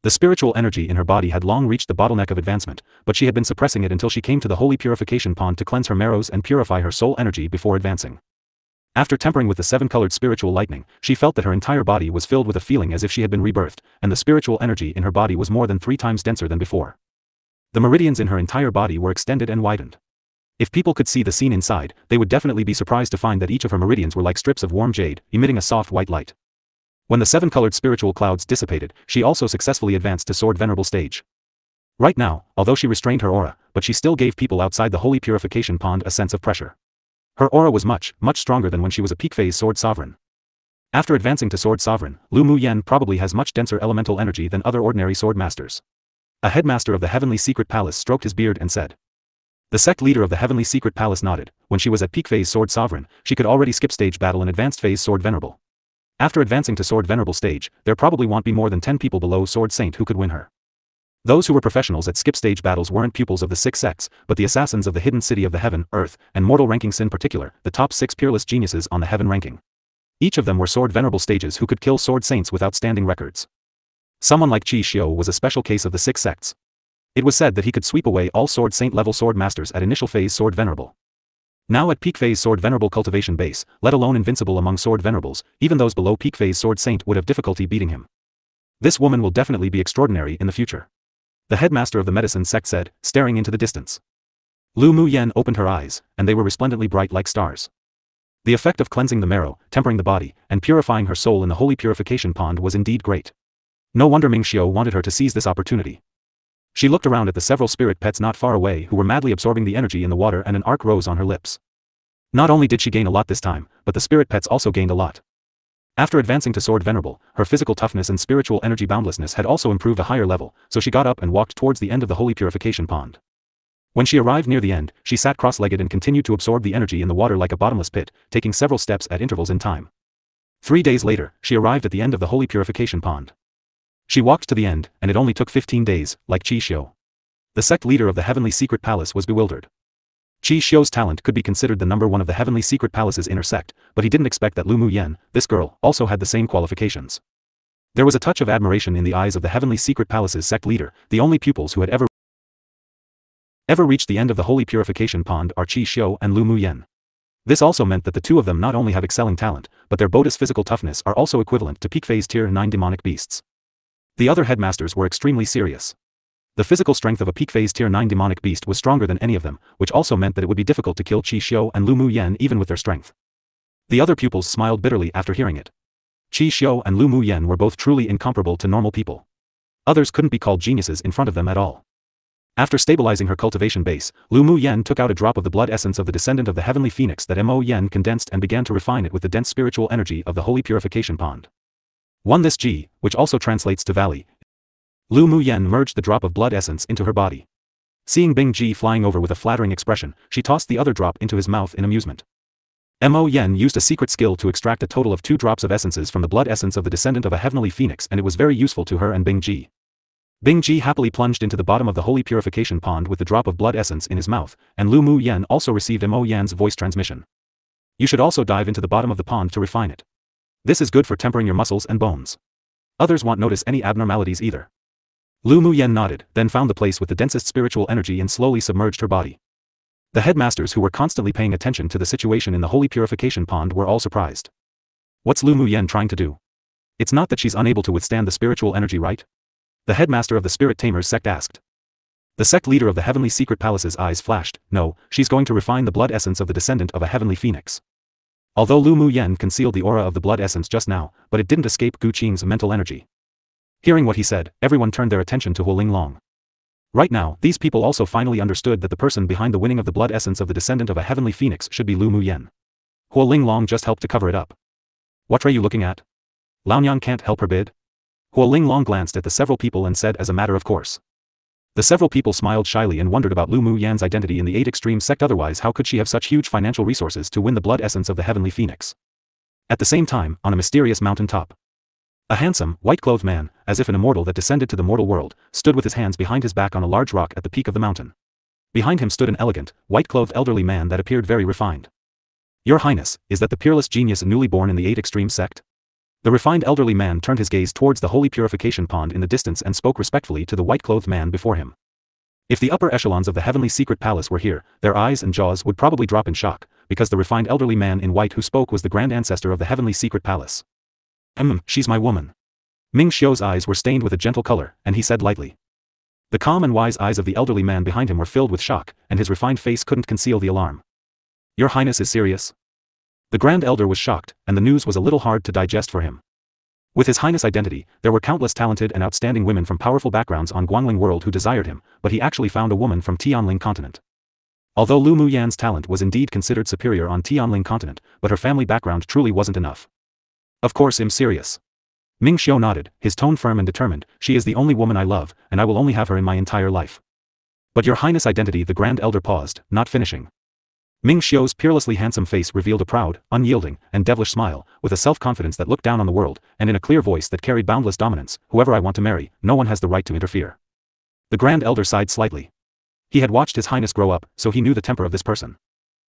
The spiritual energy in her body had long reached the bottleneck of advancement, but she had been suppressing it until she came to the holy purification pond to cleanse her marrows and purify her soul energy before advancing. After tempering with the seven-colored spiritual lightning, she felt that her entire body was filled with a feeling as if she had been rebirthed, and the spiritual energy in her body was more than 3 times denser than before. The meridians in her entire body were extended and widened. If people could see the scene inside, they would definitely be surprised to find that each of her meridians were like strips of warm jade, emitting a soft white light. When the 7-colored spiritual clouds dissipated, she also successfully advanced to Sword Venerable stage. Right now, although she restrained her aura, but she still gave people outside the holy purification pond a sense of pressure. Her aura was much stronger than when she was a peak phase Sword Sovereign. After advancing to Sword Sovereign, Lu Mu Yen probably has much denser elemental energy than other ordinary sword masters. A headmaster of the Heavenly Secret Palace stroked his beard and said. The sect leader of the Heavenly Secret Palace nodded. When she was at peak phase Sword Sovereign, she could already skip stage battle in advanced phase Sword Venerable. After advancing to Sword Venerable stage, there probably won't be more than 10 people below Sword Saint who could win her. Those who were professionals at skip stage battles weren't pupils of the 6 sects, but the assassins of the hidden city of the heaven, earth, and mortal rankings in particular, the top 6 peerless geniuses on the heaven ranking. Each of them were Sword Venerable stages who could kill Sword Saints with outstanding records. Someone like Qi Xiu was a special case of the 6 sects. It was said that he could sweep away all Sword Saint level sword masters at initial phase Sword Venerable. Now at peak phase Sword Venerable cultivation base, let alone invincible among Sword Venerables, even those below peak phase Sword Saint would have difficulty beating him. This woman will definitely be extraordinary in the future. The headmaster of the medicine sect said, staring into the distance. Lu Mu Yen opened her eyes, and they were resplendently bright like stars. The effect of cleansing the marrow, tempering the body, and purifying her soul in the holy purification pond was indeed great. No wonder Ming Xiu wanted her to seize this opportunity. She looked around at the several spirit pets not far away who were madly absorbing the energy in the water, and an arc rose on her lips. Not only did she gain a lot this time, but the spirit pets also gained a lot. After advancing to Sword Venerable, her physical toughness and spiritual energy boundlessness had also improved a higher level, so she got up and walked towards the end of the holy purification pond. When she arrived near the end, she sat cross-legged and continued to absorb the energy in the water like a bottomless pit, taking several steps at intervals in time. 3 days later, she arrived at the end of the holy purification pond. She walked to the end, and it only took 15 days, like Qi Xiu. The sect leader of the Heavenly Secret Palace was bewildered. Qi Xiu's talent could be considered the number 1 of the Heavenly Secret Palace's inner sect, but he didn't expect that Lu Mu Yen, this girl, also had the same qualifications. There was a touch of admiration in the eyes of the Heavenly Secret Palace's sect leader. The only pupils who had ever reached the end of the holy purification pond are Qi Xiu and Lu Mu Yen. This also meant that the two of them not only have excelling talent, but their Bodhi's physical toughness are also equivalent to peak phase tier 9 demonic beasts. The other headmasters were extremely serious. The physical strength of a peak phase tier 9 demonic beast was stronger than any of them, which also meant that it would be difficult to kill Qi Xiu and Lu Mu Yen even with their strength. The other pupils smiled bitterly after hearing it. Qi Xiu and Lu Mu Yen were both truly incomparable to normal people. Others couldn't be called geniuses in front of them at all. After stabilizing her cultivation base, Lu Mu Yen took out a drop of the blood essence of the descendant of the heavenly phoenix that Mo Yen condensed and began to refine it with the dense spiritual energy of the holy purification pond. One this G, which also translates to valley. Lu Mu Yen merged the drop of blood essence into her body. Seeing Bing Ji flying over with a flattering expression, she tossed the other drop into his mouth in amusement. Mo Yen used a secret skill to extract a total of 2 drops of essences from the blood essence of the descendant of a heavenly phoenix, and it was very useful to her and Bing Ji. Bing Ji happily plunged into the bottom of the holy purification pond with the drop of blood essence in his mouth, and Lu Mu Yen also received Mo Yen's voice transmission. You should also dive into the bottom of the pond to refine it. This is good for tempering your muscles and bones. Others won't notice any abnormalities either. Lu Mu Yen nodded, then found the place with the densest spiritual energy and slowly submerged her body. The headmasters who were constantly paying attention to the situation in the holy purification pond were all surprised. What's Lu Mu Yen trying to do? It's not that she's unable to withstand the spiritual energy, right? The headmaster of the Spirit Tamers sect asked. The sect leader of the Heavenly Secret Palace's eyes flashed. No, she's going to refine the blood essence of the descendant of a heavenly phoenix. Although Lu Mu Yen concealed the aura of the blood essence just now, but it didn't escape Gu Qing's mental energy. Hearing what he said, everyone turned their attention to Huo Linglong. Right now, these people also finally understood that the person behind the winning of the blood essence of the descendant of a heavenly phoenix should be Lu Mu Yen. Huo Linglong just helped to cover it up. What are you looking at? Laoyan can't help her bid? Huo Linglong glanced at the several people and said as a matter of course. The several people smiled shyly and wondered about Lu Mu Yan's identity in the 8 extreme sect, otherwise how could she have such huge financial resources to win the blood essence of the heavenly phoenix? At the same time, on a mysterious mountain top, a handsome, white-clothed man, as if an immortal that descended to the mortal world, stood with his hands behind his back on a large rock at the peak of the mountain. Behind him stood an elegant, white-clothed elderly man that appeared very refined. Your Highness, is that the peerless genius newly born in the 8 Extreme sect? The refined elderly man turned his gaze towards the holy purification pond in the distance and spoke respectfully to the white-clothed man before him. If the upper echelons of the heavenly secret palace were here, their eyes and jaws would probably drop in shock, because the refined elderly man in white who spoke was the grand ancestor of the heavenly secret palace. She's my woman. Ming Xiu's eyes were stained with a gentle color, and he said lightly. The calm and wise eyes of the elderly man behind him were filled with shock, and his refined face couldn't conceal the alarm. Your Highness is serious? The Grand Elder was shocked, and the news was a little hard to digest for him. With His Highness' identity, there were countless talented and outstanding women from powerful backgrounds on Guangling world who desired him, but he actually found a woman from Tianling continent. Although Lu Muyan's talent was indeed considered superior on Tianling continent, but her family background truly wasn't enough. Of course I'm serious. Ming Xiu nodded, his tone firm and determined. She is the only woman I love, and I will only have her in my entire life. But Your Highness' identity. The Grand Elder paused, not finishing. Ming Xiu's peerlessly handsome face revealed a proud, unyielding, and devilish smile, with a self-confidence that looked down on the world, and in a clear voice that carried boundless dominance. Whoever I want to marry, no one has the right to interfere. The Grand Elder sighed slightly. He had watched His Highness grow up, so he knew the temper of this person.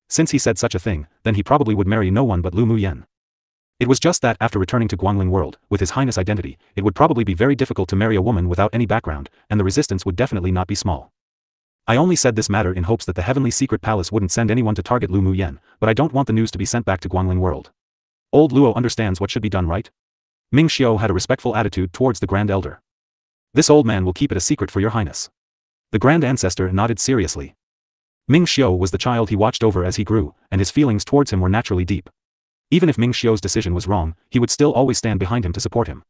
Since he said such a thing, then he probably would marry no one but Lu Muyan. It was just that after returning to Guangling world, with His Highness' identity, it would probably be very difficult to marry a woman without any background, and the resistance would definitely not be small. I only said this matter in hopes that the heavenly secret palace wouldn't send anyone to target Lu Muyan, but I don't want the news to be sent back to Guangling world. Old Luo understands what should be done, right? Ming Xiu had a respectful attitude towards the Grand Elder. This old man will keep it a secret for Your Highness. The Grand Ancestor nodded seriously. Ming Xiu was the child he watched over as he grew, and his feelings towards him were naturally deep. Even if Ming Xiu's decision was wrong, he would still always stand behind him to support him.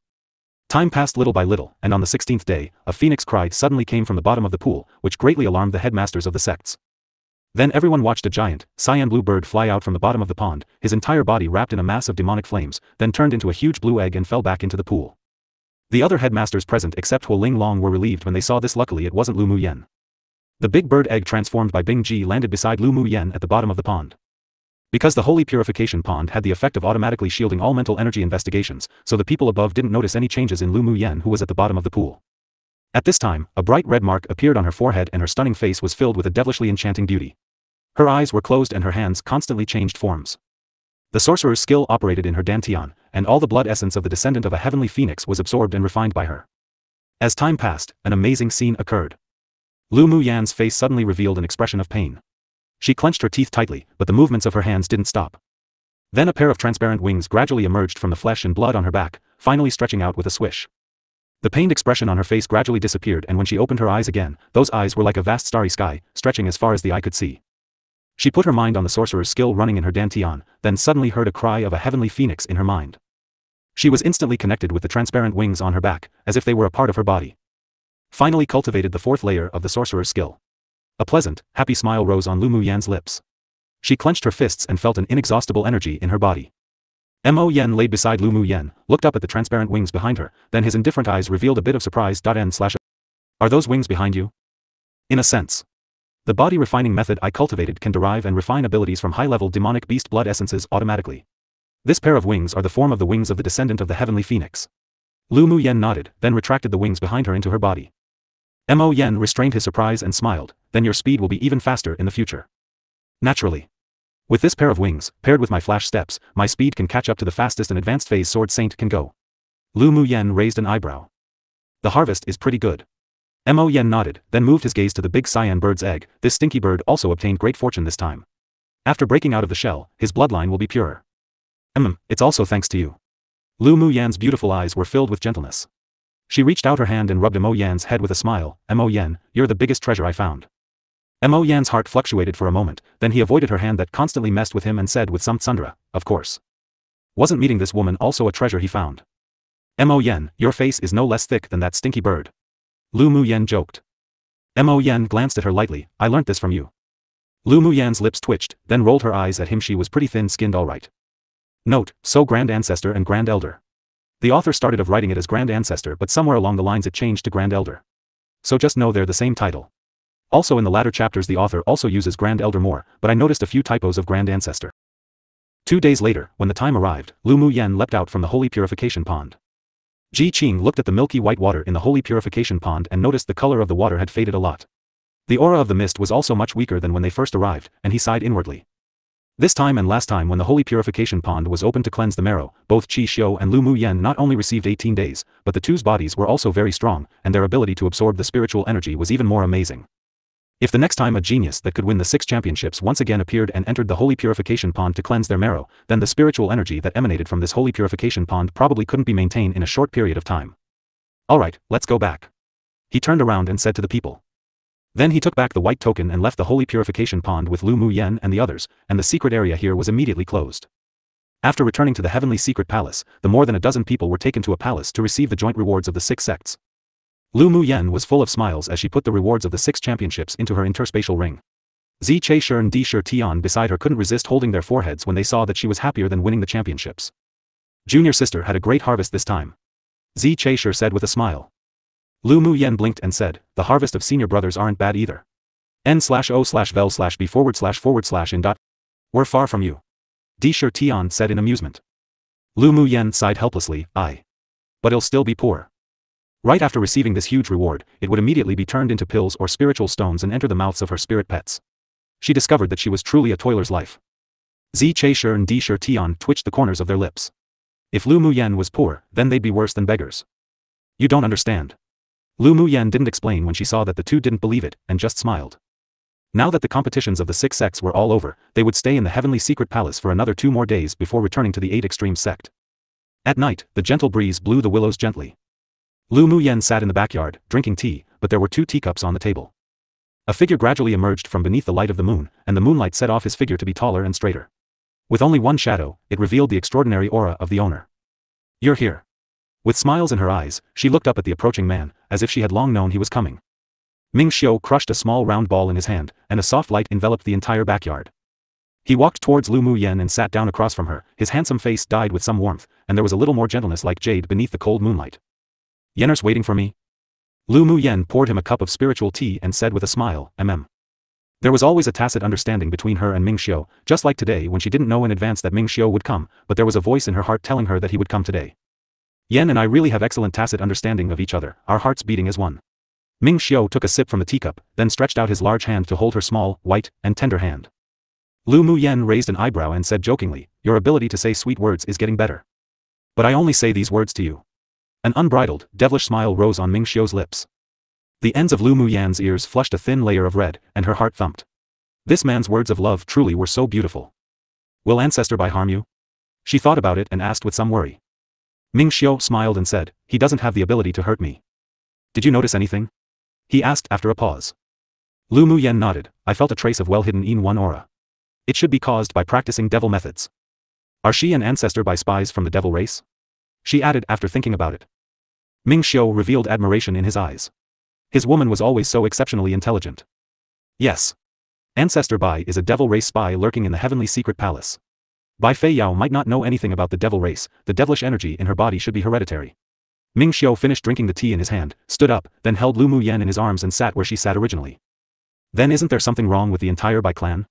Time passed little by little, and on the 16th day, a phoenix cry suddenly came from the bottom of the pool, which greatly alarmed the headmasters of the sects. Then everyone watched a giant, cyan blue bird fly out from the bottom of the pond, his entire body wrapped in a mass of demonic flames, then turned into a huge blue egg and fell back into the pool. The other headmasters present except Huo Ling Long were relieved when they saw this. Luckily it wasn't Lu Muyan. The big bird egg transformed by Bing Ji landed beside Lu Muyan at the bottom of the pond. Because the holy purification pond had the effect of automatically shielding all mental energy investigations, so the people above didn't notice any changes in Lu Muyan, who was at the bottom of the pool. At this time, a bright red mark appeared on her forehead and her stunning face was filled with a devilishly enchanting beauty. Her eyes were closed and her hands constantly changed forms. The sorcerer's skill operated in her dantian, and all the blood essence of the descendant of a heavenly phoenix was absorbed and refined by her. As time passed, an amazing scene occurred. Lu Muyan's face suddenly revealed an expression of pain. She clenched her teeth tightly, but the movements of her hands didn't stop. Then a pair of transparent wings gradually emerged from the flesh and blood on her back, finally stretching out with a swish. The pained expression on her face gradually disappeared, and when she opened her eyes again, those eyes were like a vast starry sky, stretching as far as the eye could see. She put her mind on the sorcerer's skill running in her dantian, then suddenly heard a cry of a heavenly phoenix in her mind. She was instantly connected with the transparent wings on her back, as if they were a part of her body. Finally cultivated the 4th layer of the sorcerer's skill. A pleasant, happy smile rose on Lu Muyan's lips. She clenched her fists and felt an inexhaustible energy in her body. Mo Yen laid beside Lu Muyan, looked up at the transparent wings behind her, then his indifferent eyes revealed a bit of surprise. Are those wings behind you? In a sense. The body refining method I cultivated can derive and refine abilities from high-level demonic beast blood essences automatically. This pair of wings are the form of the wings of the descendant of the heavenly phoenix. Lu Muyan nodded, then retracted the wings behind her into her body. Mo Yen restrained his surprise and smiled. Then your speed will be even faster in the future. Naturally. With this pair of wings, paired with my flash steps, my speed can catch up to the fastest an advanced phase sword saint can go. Lu Muyan raised an eyebrow. The harvest is pretty good. Mo Yen nodded, then moved his gaze to the big cyan bird's egg. This stinky bird also obtained great fortune this time. After breaking out of the shell, his bloodline will be purer. It's also thanks to you. Lu Muyan's beautiful eyes were filled with gentleness. She reached out her hand and rubbed Mo Yan's head with a smile. Mo Yan, you're the biggest treasure I found. Mo Yan's heart fluctuated for a moment, then he avoided her hand that constantly messed with him and said with some tsundra, of course. Wasn't meeting this woman also a treasure he found? Mo Yan, your face is no less thick than that stinky bird. Lu Muyan joked. Mo Yan glanced at her lightly, I learnt this from you. Lu Muyan's lips twitched, then rolled her eyes at him. She was pretty thin-skinned all right. Note, so Grand Ancestor and Grand Elder. The author started of writing it as Grand Ancestor, but somewhere along the lines it changed to Grand Elder. So just know they're the same title. Also in the latter chapters the author also uses Grand Elder more, but I noticed a few typos of Grand Ancestor. 2 days later, when the time arrived, Lu Muyan leapt out from the holy purification pond. Ji Qing looked at the milky white water in the holy purification pond and noticed the color of the water had faded a lot. The aura of the mist was also much weaker than when they first arrived, and he sighed inwardly. This time and last time when the holy purification pond was opened to cleanse the marrow, both Qi Xiu and Lu Mu Yen not only received 18 days, but the two's bodies were also very strong, and their ability to absorb the spiritual energy was even more amazing. If the next time a genius that could win the 6 championships once again appeared and entered the holy purification pond to cleanse their marrow, then the spiritual energy that emanated from this holy purification pond probably couldn't be maintained in a short period of time. Alright, let's go back. He turned around and said to the people. Then he took back the white token and left the holy purification pond with Lu Mu Yen and the others, and the secret area here was immediately closed. After returning to the heavenly secret palace, the more than a dozen people were taken to a palace to receive the joint rewards of the 6 sects. Lu Mu Yen was full of smiles as she put the rewards of the 6 championships into her interspatial ring. Zi Che Shi and Di Shi Tian beside her couldn't resist holding their foreheads when they saw that she was happier than winning the championships. Junior sister had a great harvest this time. Zi Che Shi said with a smile. Lu Mu Yen blinked and said, the harvest of senior brothers aren't bad either. N/O/vel/B//in. We're far from you. Di Shi Tian said in amusement. Lu Mu Yen sighed helplessly, aye. But it'll still be poor. Right after receiving this huge reward, it would immediately be turned into pills or spiritual stones and enter the mouths of her spirit pets. She discovered that she was truly a toiler's life. Zi Che Shi and Di Shi Tian twitched the corners of their lips. If Lu Mu Yen was poor, then they'd be worse than beggars. You don't understand. Lu Mu Yen didn't explain when she saw that the two didn't believe it, and just smiled. Now that the competitions of the 6 sects were all over, they would stay in the heavenly secret palace for another 2 more days before returning to the 8 extreme sect. At night, the gentle breeze blew the willows gently. Lu Mu Yen sat in the backyard, drinking tea, but there were 2 teacups on the table. A figure gradually emerged from beneath the light of the moon, and the moonlight set off his figure to be taller and straighter. With only one shadow, it revealed the extraordinary aura of the owner. You're here. With smiles in her eyes, she looked up at the approaching man, as if she had long known he was coming. Ming Xiu crushed a small round ball in his hand, and a soft light enveloped the entire backyard. He walked towards Lu Mu Yen and sat down across from her, his handsome face dyed with some warmth, and there was a little more gentleness like jade beneath the cold moonlight. Yenner's waiting for me? Lu Mu Yen poured him a cup of spiritual tea and said with a smile, There was always a tacit understanding between her and Ming Xiu, just like today when she didn't know in advance that Ming Xiu would come, but there was a voice in her heart telling her that he would come today. Yen and I really have excellent tacit understanding of each other, our hearts beating as one. Ming Xiu took a sip from the teacup, then stretched out his large hand to hold her small, white, and tender hand. Lu Mu Yen raised an eyebrow and said jokingly, your ability to say sweet words is getting better. But I only say these words to you. An unbridled, devilish smile rose on Ming Xiu's lips. The ends of Lu Mu Yan's ears flushed a thin layer of red, and her heart thumped. This man's words of love truly were so beautiful. Will Ancestor Bai harm you? She thought about it and asked with some worry. Ming Xiu smiled and said, he doesn't have the ability to hurt me. Did you notice anything? He asked after a pause. Lu Mu Yen nodded, I felt a trace of well-hidden Yin 1 aura. It should be caused by practicing devil methods. Are she and Ancestor Bai spies from the devil race? She added after thinking about it. Ming Xiu revealed admiration in his eyes. His woman was always so exceptionally intelligent. Yes. Ancestor Bai is a devil race spy lurking in the heavenly secret palace. Bai Fei Yao might not know anything about the devil race, the devilish energy in her body should be hereditary. Ming Xiu finished drinking the tea in his hand, stood up, then held Lu Mu Yen in his arms and sat where she sat originally. Then isn't there something wrong with the entire Bai clan?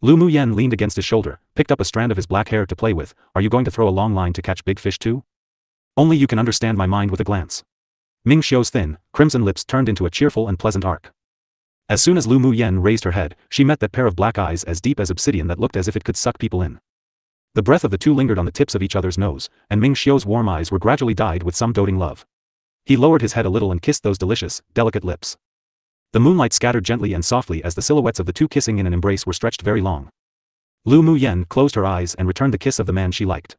Lu Mu Yen leaned against his shoulder, picked up a strand of his black hair to play with, are you going to throw a long line to catch big fish too? Only you can understand my mind with a glance. Ming Xiu's thin, crimson lips turned into a cheerful and pleasant arc. As soon as Lu Mu Yen raised her head, she met that pair of black eyes as deep as obsidian that looked as if it could suck people in. The breath of the two lingered on the tips of each other's nose, and Ming Xiu's warm eyes were gradually dyed with some doting love. He lowered his head a little and kissed those delicious, delicate lips. The moonlight scattered gently and softly as the silhouettes of the two kissing in an embrace were stretched very long. Lu Mu Yen closed her eyes and returned the kiss of the man she liked.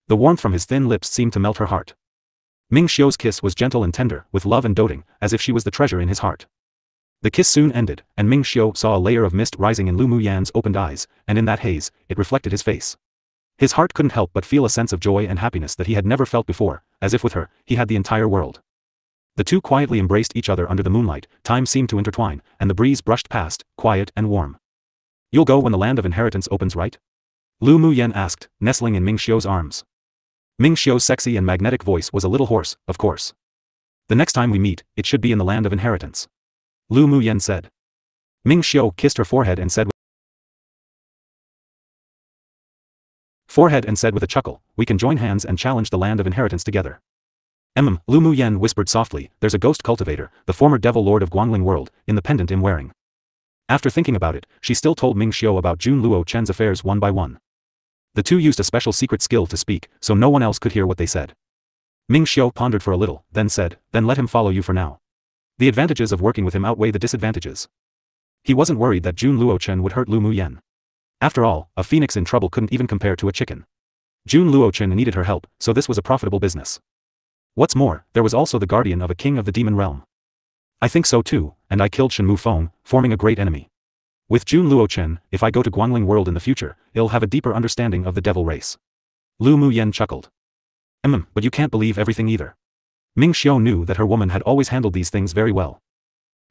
The warmth from his thin lips seemed to melt her heart. Ming Xiu's kiss was gentle and tender, with love and doting, as if she was the treasure in his heart. The kiss soon ended, and Ming Xiu saw a layer of mist rising in Lu Mu Yan's opened eyes, and in that haze, it reflected his face. His heart couldn't help but feel a sense of joy and happiness that he had never felt before, as if with her, he had the entire world. The two quietly embraced each other under the moonlight, time seemed to intertwine, and the breeze brushed past, quiet and warm. You'll go when the land of inheritance opens, right? Lu Mu Yen asked, nestling in Ming Xiu's arms. Ming Xiu's sexy and magnetic voice was a little hoarse, of course. The next time we meet, it should be in the land of inheritance. Lu Mu Yen said. Ming Xiu kissed her forehead and said with a chuckle, we can join hands and challenge the land of inheritance together. Lu Mu Yen whispered softly, there's a ghost cultivator, the former devil lord of Guangling world, in the pendant I'm wearing. After thinking about it, she still told Ming Xiu about Jun Luo Chen's affairs one by one. The two used a special secret skill to speak, so no one else could hear what they said. Ming Xiu pondered for a little, then said, "Then let him follow you for now. The advantages of working with him outweigh the disadvantages." He wasn't worried that Jun Luo Chen would hurt Lu Mu Yan. After all, a phoenix in trouble couldn't even compare to a chicken. Jun Luo Chen needed her help, so this was a profitable business. What's more, there was also the guardian of a king of the demon realm. I think so too, and I killed Shen Mufeng, forming a great enemy. With Jun Luo Chen, if I go to Guangling world in the future, I'll have a deeper understanding of the devil race. Lu Mu Yan chuckled. But you can't believe everything either. Ming Xiu knew that her woman had always handled these things very well.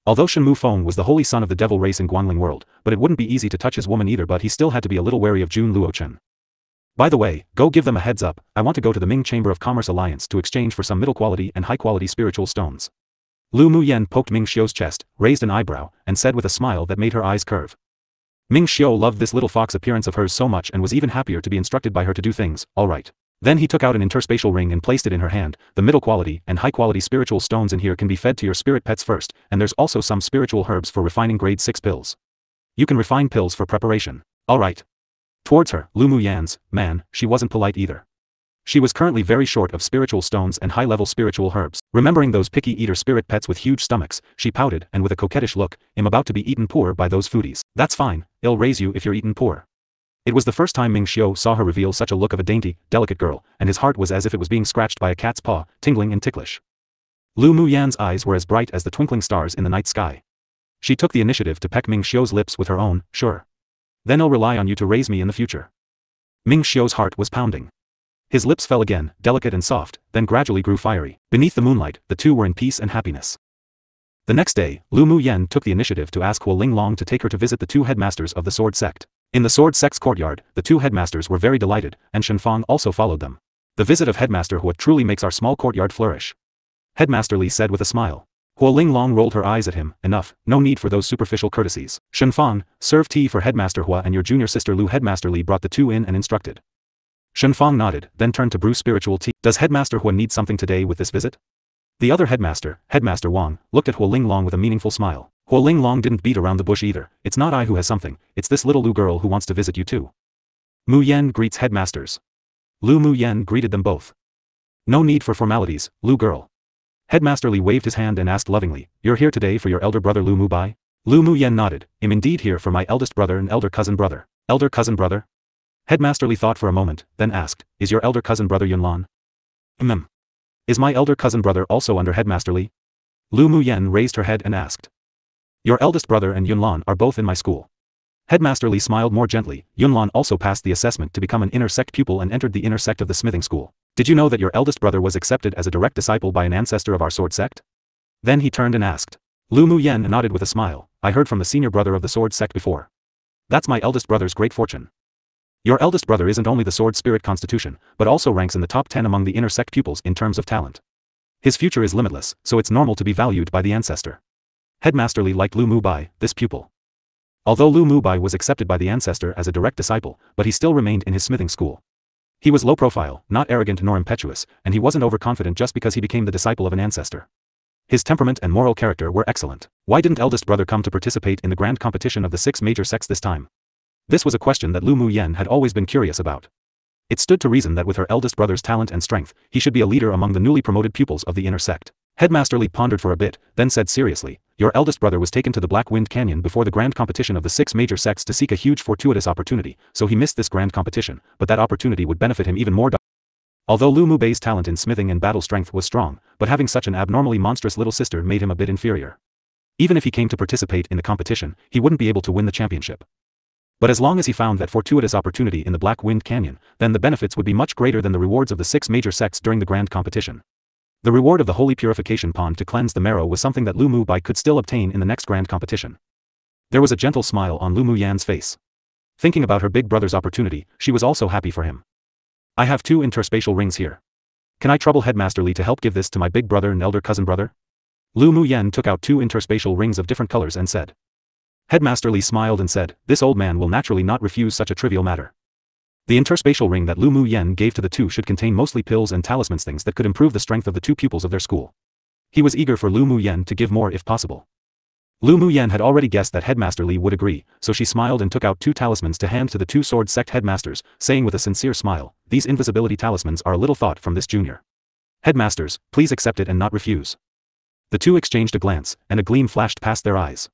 Although Shen Mufeng was the holy son of the devil race in Guangling world, but it wouldn't be easy to touch his woman either, but he still had to be a little wary of Jun Luo Chen. By the way, go give them a heads up, I want to go to the Ming Chamber of Commerce Alliance to exchange for some middle quality and high quality spiritual stones. Lu Mu Yan poked Ming Xiu's chest, raised an eyebrow, and said with a smile that made her eyes curve. Ming Xiu loved this little fox appearance of hers so much and was even happier to be instructed by her to do things, all right. Then he took out an interspatial ring and placed it in her hand. The middle quality and high quality spiritual stones in here can be fed to your spirit pets first, and there's also some spiritual herbs for refining grade 6 pills. You can refine pills for preparation. All right. Towards her, Lu Mu Yan's, man, she wasn't polite either. She was currently very short of spiritual stones and high-level spiritual herbs. Remembering those picky eater spirit pets with huge stomachs, she pouted and with a coquettish look, "I'm about to be eaten poor by those foodies." "That's fine, I'll raise you if you're eaten poor." It was the first time Ming Xiu saw her reveal such a look of a dainty, delicate girl, and his heart was as if it was being scratched by a cat's paw, tingling and ticklish. Lu Mu Yan's eyes were as bright as the twinkling stars in the night sky. She took the initiative to peck Ming Xiu's lips with her own, "Sure. Then I'll rely on you to raise me in the future." Ming Xiu's heart was pounding. His lips fell again, delicate and soft, then gradually grew fiery. Beneath the moonlight, the two were in peace and happiness. The next day, Lu Mu Yan took the initiative to ask Huo Linglong to take her to visit the two headmasters of the Sword Sect. In the Sword Sect's courtyard, the two headmasters were very delighted, and Shen Fang also followed them. "The visit of Headmaster Huo truly makes our small courtyard flourish," Headmaster Li said with a smile. Huo Linglong rolled her eyes at him. "Enough, no need for those superficial courtesies. Shen Fang, serve tea for Headmaster Huo and your junior sister Lu." Headmaster Li brought the two in and instructed. Shen Fang nodded, then turned to brew spiritual tea. "Does Headmaster Huo need something today with this visit?" The other headmaster, Headmaster Wang, looked at Huo Linglong with a meaningful smile. Huo Linglong didn't beat around the bush either. "It's not I who has something, it's this little Lu girl who wants to visit you too." Mu Yan greets headmasters. Lu Mu Yan greeted them both. "No need for formalities, Lu girl." Headmaster Li waved his hand and asked lovingly, "You're here today for your elder brother Lu Mu Bai?" Lu Mu Yan nodded. "I'm indeed here for my eldest brother and elder cousin brother." "Elder cousin brother?" Headmaster Li thought for a moment, then asked, "Is your elder cousin brother Yunlan?" Is my elder cousin brother also under Headmaster Li?" Lu Mu Yan raised her head and asked. "Your eldest brother and Yunlan are both in my school." Headmaster Li smiled more gently. "Yunlan also passed the assessment to become an inner sect pupil and entered the inner sect of the smithing school. Did you know that your eldest brother was accepted as a direct disciple by an ancestor of our sword sect?" Then he turned and asked. Lu Mu Yan nodded with a smile. "I heard from the senior brother of the sword sect before. That's my eldest brother's great fortune. Your eldest brother isn't only the sword spirit constitution, but also ranks in the top 10 among the inner sect pupils in terms of talent. His future is limitless, so it's normal to be valued by the ancestor." Headmaster Li liked Lu Mu Bai, this pupil. Although Lu Mu Bai was accepted by the ancestor as a direct disciple, but he still remained in his smithing school. He was low profile, not arrogant nor impetuous, and he wasn't overconfident just because he became the disciple of an ancestor. His temperament and moral character were excellent. Why didn't eldest brother come to participate in the grand competition of the 6 major sects this time? This was a question that Lu Mu Yan had always been curious about. It stood to reason that with her eldest brother's talent and strength, he should be a leader among the newly promoted pupils of the inner sect. Headmaster Li pondered for a bit, then said seriously, "Your eldest brother was taken to the Black Wind Canyon before the grand competition of the 6 major sects to seek a huge fortuitous opportunity, so he missed this grand competition, but that opportunity would benefit him even more." Although Lu Mu Bai's talent in smithing and battle strength was strong, but having such an abnormally monstrous little sister made him a bit inferior. Even if he came to participate in the competition, he wouldn't be able to win the championship. But as long as he found that fortuitous opportunity in the Black Wind Canyon, then the benefits would be much greater than the rewards of the 6 major sects during the grand competition. The reward of the holy purification pond to cleanse the marrow was something that Lu Mu Bai could still obtain in the next grand competition. There was a gentle smile on Lu Mu Yan's face. Thinking about her big brother's opportunity, she was also happy for him. "I have 2 interspatial rings here. Can I trouble Headmaster Li to help give this to my big brother and elder cousin brother?" Lu Mu Yan took out 2 interspatial rings of different colors and said. Headmaster Li smiled and said, "This old man will naturally not refuse such a trivial matter." The interspatial ring that Lu Mu Yan gave to the two should contain mostly pills and talismans, things that could improve the strength of the 2 pupils of their school. He was eager for Lu Mu Yan to give more if possible. Lu Muyen had already guessed that Headmaster Li would agree, so she smiled and took out 2 talismans to hand to the 2 sword sect headmasters, saying with a sincere smile, "These invisibility talismans are a little thought from this junior. Headmasters, please accept it and not refuse." The 2 exchanged a glance, and a gleam flashed past their eyes.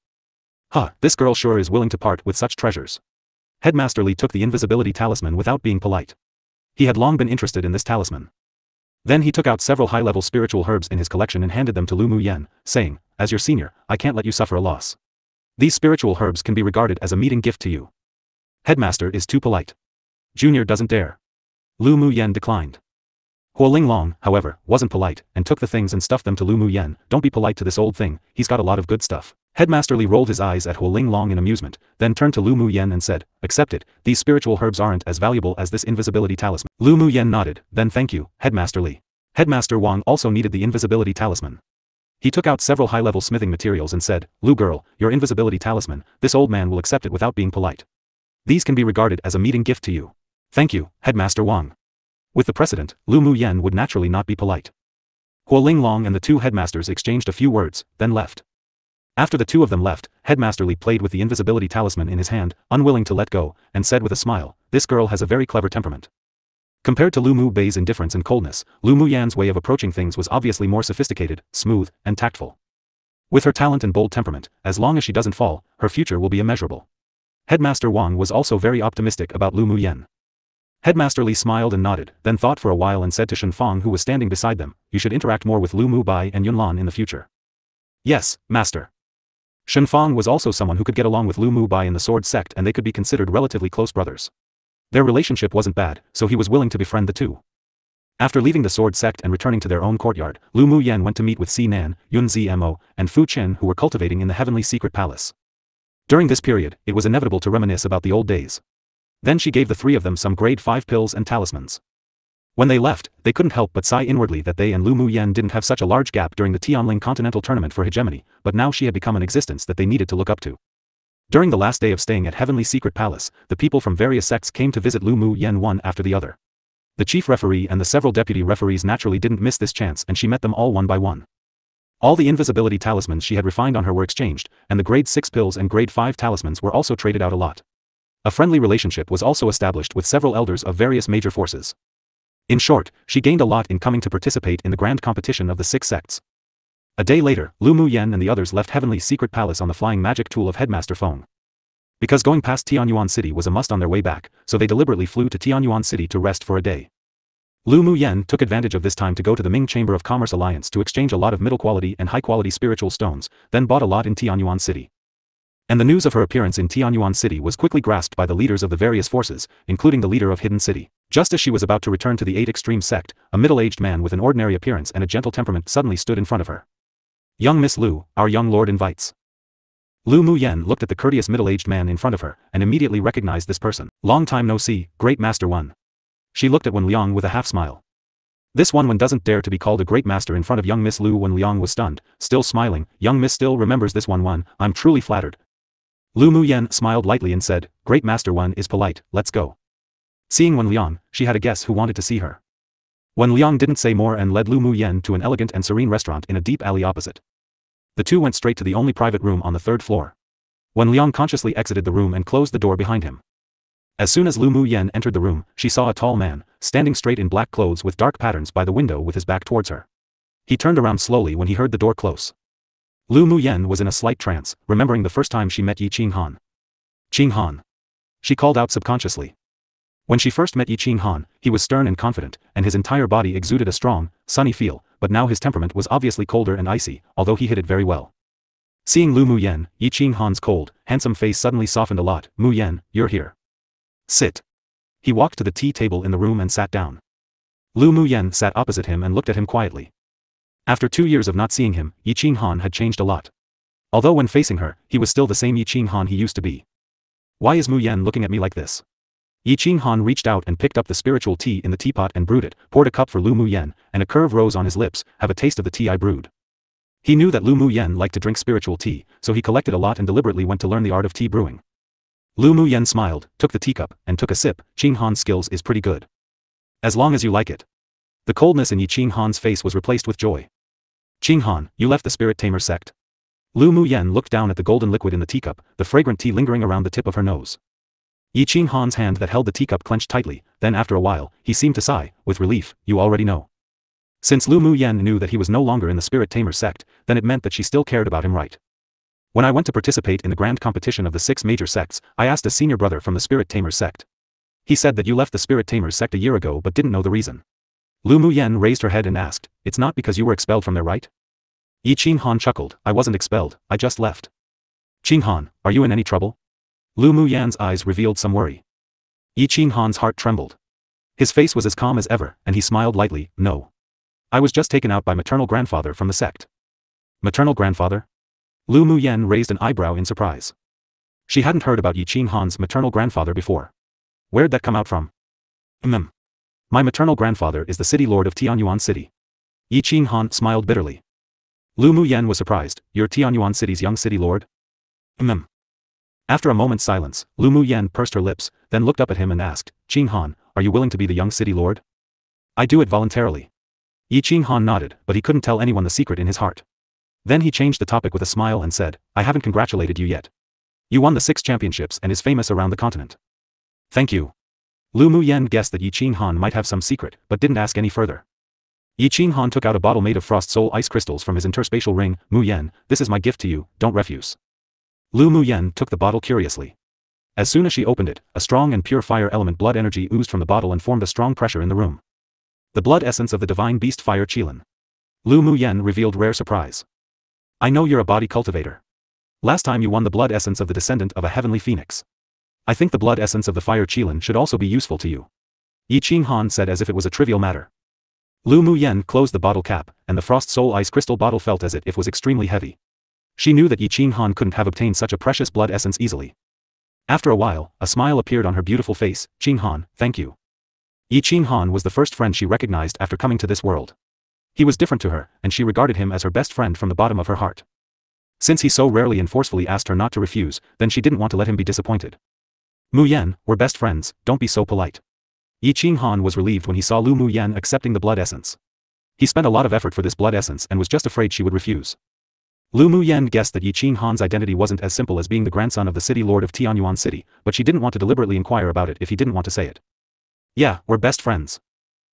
"Huh, this girl sure is willing to part with such treasures." Headmaster Li took the invisibility talisman without being polite. He had long been interested in this talisman. Then he took out several high-level spiritual herbs in his collection and handed them to Lu Muyen, saying, "As your senior, I can't let you suffer a loss. These spiritual herbs can be regarded as a meeting gift to you." Headmaster is too polite. Junior doesn't dare. Lu Muyen declined. Huo Linglong, however, wasn't polite, and took the things and stuffed them to Lu Muyen. "Don't be polite to this old thing, he's got a lot of good stuff." Headmaster Li rolled his eyes at Huo Linglong in amusement, then turned to Lu Muyen and said, "Accept it, these spiritual herbs aren't as valuable as this invisibility talisman." Lu Muyen nodded, then "Thank you, Headmaster Li." Headmaster Wang also needed the invisibility talisman. He took out several high-level smithing materials and said, "Lu girl, your invisibility talisman, this old man will accept it without being polite. These can be regarded as a meeting gift to you." "Thank you, Headmaster Wang." With the precedent, Lu Muyen would naturally not be polite. Huo Linglong and the 2 headmasters exchanged a few words, then left. After the 2 of them left, Headmaster Li played with the invisibility talisman in his hand, unwilling to let go, and said with a smile, "This girl has a very clever temperament." Compared to Lu Mu Bei's indifference and coldness, Lu Muyan's way of approaching things was obviously more sophisticated, smooth, and tactful. With her talent and bold temperament, as long as she doesn't fall, her future will be immeasurable. Headmaster Wang was also very optimistic about Lu Muyen. Headmaster Li smiled and nodded, then thought for a while and said to Shenfang who was standing beside them, "You should interact more with Lu Mu Bai and Yunlan in the future." "Yes, Master." Shenfang was also someone who could get along with Lu Mu Bai in the sword sect and they could be considered relatively close brothers. Their relationship wasn't bad, so he was willing to befriend the 2. After leaving the sword sect and returning to their own courtyard, Lu Muyen went to meet with Si Nan, Yun Zmo, and Fu Chen who were cultivating in the heavenly secret palace. During this period, it was inevitable to reminisce about the old days. Then she gave the 3 of them some grade 5 pills and talismans. When they left, they couldn't help but sigh inwardly that they and Lu Muyen didn't have such a large gap during the Tianling Continental Tournament for hegemony, but now she had become an existence that they needed to look up to. During the last day of staying at Heavenly Secret Palace, the people from various sects came to visit Lu Muyen one after the other. The chief referee and the several deputy referees naturally didn't miss this chance and she met them all one by one. All the invisibility talismans she had refined on her were exchanged, and the grade 6 pills and grade 5 talismans were also traded out a lot. A friendly relationship was also established with several elders of various major forces. In short, she gained a lot in coming to participate in the grand competition of the 6 sects. A day later, Lu Muyen and the others left Heavenly Secret Palace on the flying magic tool of Headmaster Feng. Because going past Tianyuan City was a must on their way back, so they deliberately flew to Tianyuan City to rest for a day. Lu Muyen took advantage of this time to go to the Ming Chamber of Commerce Alliance to exchange a lot of middle-quality and high-quality spiritual stones, then bought a lot in Tianyuan City. And the news of her appearance in Tianyuan City was quickly grasped by the leaders of the various forces, including the leader of Hidden City. Just as she was about to return to the 8 Extreme sect, a middle-aged man with an ordinary appearance and a gentle temperament suddenly stood in front of her. "Young Miss Lu, our young lord invites." Lu Muyen looked at the courteous middle-aged man in front of her, and immediately recognized this person. "Long time no see, great master Wen." She looked at Wen Liang with a half-smile. This Wen doesn't dare to be called a great master in front of young Miss Lu. Wen Liang was stunned, still smiling. "Young Miss still remembers this Wen, I'm truly flattered." Lu Muyen smiled lightly and said, "Great master Wen is polite, let's go." Seeing Wen Liang, she had a guess who wanted to see her. Wen Liang didn't say more and led Lu Muyen to an elegant and serene restaurant in a deep alley opposite. The 2 went straight to the only private room on the 3rd floor. Wen Liang consciously exited the room and closed the door behind him. As soon as Lu Muyen entered the room, she saw a tall man, standing straight in black clothes with dark patterns by the window with his back towards her. He turned around slowly when he heard the door close. Lu Muyen was in a slight trance, remembering the first time she met Yi Qing Han. "Qing Han." She called out subconsciously. When she first met Yi Qing Han, he was stern and confident, and his entire body exuded a strong, sunny feel, but now his temperament was obviously colder and icy, although he hid it very well. Seeing Lu Muyen, Yi Qing Han's cold, handsome face suddenly softened a lot. "Muyen, you're here. Sit." He walked to the tea table in the room and sat down. Lu Muyen sat opposite him and looked at him quietly. After 2 years of not seeing him, Yi Qing Han had changed a lot. Although when facing her, he was still the same Yi Qing Han he used to be. "Why is Muyen looking at me like this?" Yi Qing Han reached out and picked up the spiritual tea in the teapot and brewed it, poured a cup for Lu Muyen, and a curve rose on his lips. "Have a taste of the tea I brewed." He knew that Lu Muyen liked to drink spiritual tea, so he collected a lot and deliberately went to learn the art of tea brewing. Lu Muyen smiled, took the teacup, and took a sip. "Qing Han's skills is pretty good. As long as you like it." The coldness in Yi Qing Han's face was replaced with joy. "Qing Han, you left the spirit tamer sect. Lu Muyen looked down at the golden liquid in the teacup, the fragrant tea lingering around the tip of her nose. Yi Qinghan's hand that held the teacup clenched tightly, then after a while, he seemed to sigh, with relief, you already know. Since Lu Muyen knew that he was no longer in the spirit tamer sect, then it meant that she still cared about him, right? When I went to participate in the grand competition of the 6 major sects, I asked a senior brother from the spirit tamer sect. He said that you left the spirit tamer sect a year ago but didn't know the reason. Lu Muyen raised her head and asked, it's not because you were expelled from there, right? Yi Qinghan chuckled, I wasn't expelled, I just left. Qinghan, are you in any trouble? Lu Muyen's eyes revealed some worry. Yi Qinghan's heart trembled. His face was as calm as ever, and he smiled lightly, no. I was just taken out by maternal grandfather from the sect. Maternal grandfather? Lu Muyen raised an eyebrow in surprise. She hadn't heard about Yi Qinghan's maternal grandfather before. Where'd that come out from? My maternal grandfather is the city lord of Tianyuan City. Yi Qinghan smiled bitterly. Lu Muyen was surprised, you're Tianyuan City's young city lord? After a moment's silence, Lu Muyen pursed her lips, then looked up at him and asked, Qinghan, are you willing to be the young city lord? I do it voluntarily. Yi Qinghan nodded, but he couldn't tell anyone the secret in his heart. Then he changed the topic with a smile and said, I haven't congratulated you yet. You won the 6 championships and is famous around the continent. Thank you. Lu Muyen guessed that Yi Qinghan might have some secret, but didn't ask any further. Yi Qinghan took out a bottle made of frost soul ice crystals from his interspatial ring. Muyen, this is my gift to you, don't refuse. Lu Muyen took the bottle curiously. As soon as she opened it, a strong and pure fire element blood energy oozed from the bottle and formed a strong pressure in the room. The blood essence of the divine beast fire Qilin. Lu Muyen revealed rare surprise. I know you're a body cultivator. Last time you won the blood essence of the descendant of a heavenly phoenix. I think the blood essence of the fire Qilin should also be useful to you. Yi Qinghan said as if it was a trivial matter. Lu Muyen closed the bottle cap, and the frost soul ice crystal bottle felt as if it was extremely heavy. She knew that Yi Qinghan couldn't have obtained such a precious blood essence easily. After a while, a smile appeared on her beautiful face. Qinghan, thank you. Yi Qinghan was the first friend she recognized after coming to this world. He was different to her, and she regarded him as her best friend from the bottom of her heart. Since he so rarely and forcefully asked her not to refuse, then she didn't want to let him be disappointed. Muyen, we're best friends, don't be so polite. Yi Qinghan was relieved when he saw Lu Muyen accepting the blood essence. He spent a lot of effort for this blood essence and was just afraid she would refuse. Lu Muyen guessed that Yi Qinghan's identity wasn't as simple as being the grandson of the city lord of Tianyuan City, but she didn't want to deliberately inquire about it if he didn't want to say it. Yeah, we're best friends.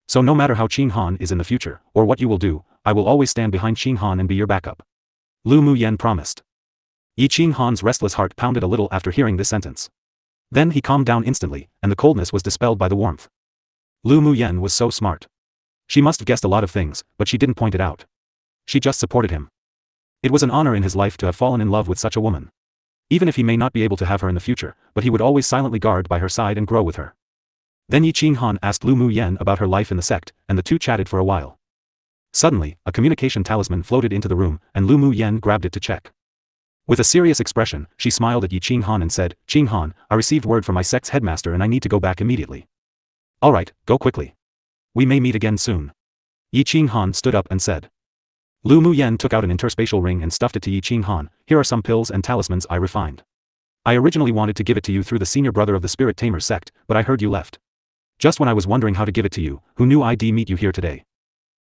So no matter how Qinghan is in the future, or what you will do, I will always stand behind Qinghan and be your backup. Lu Muyen promised. Yi Qinghan's restless heart pounded a little after hearing this sentence. Then he calmed down instantly, and the coldness was dispelled by the warmth. Lu Muyen was so smart. She must have guessed a lot of things, but she didn't point it out. She just supported him. It was an honor in his life to have fallen in love with such a woman. Even if he may not be able to have her in the future, but he would always silently guard by her side and grow with her. Then Yi Qinghan asked Lu Muyen about her life in the sect, and the two chatted for a while. Suddenly, a communication talisman floated into the room, and Lu Muyen grabbed it to check. With a serious expression, she smiled at Yi Qinghan and said, Qinghan, I received word from my sect's headmaster and I need to go back immediately. Alright, go quickly. We may meet again soon. Yi Qinghan stood up and said. Lu Muyen took out an interspatial ring and stuffed it to Yi Qinghan. Here are some pills and talismans I refined. I originally wanted to give it to you through the senior brother of the spirit tamer sect, but I heard you left. Just when I was wondering how to give it to you, who knew I'd meet you here today.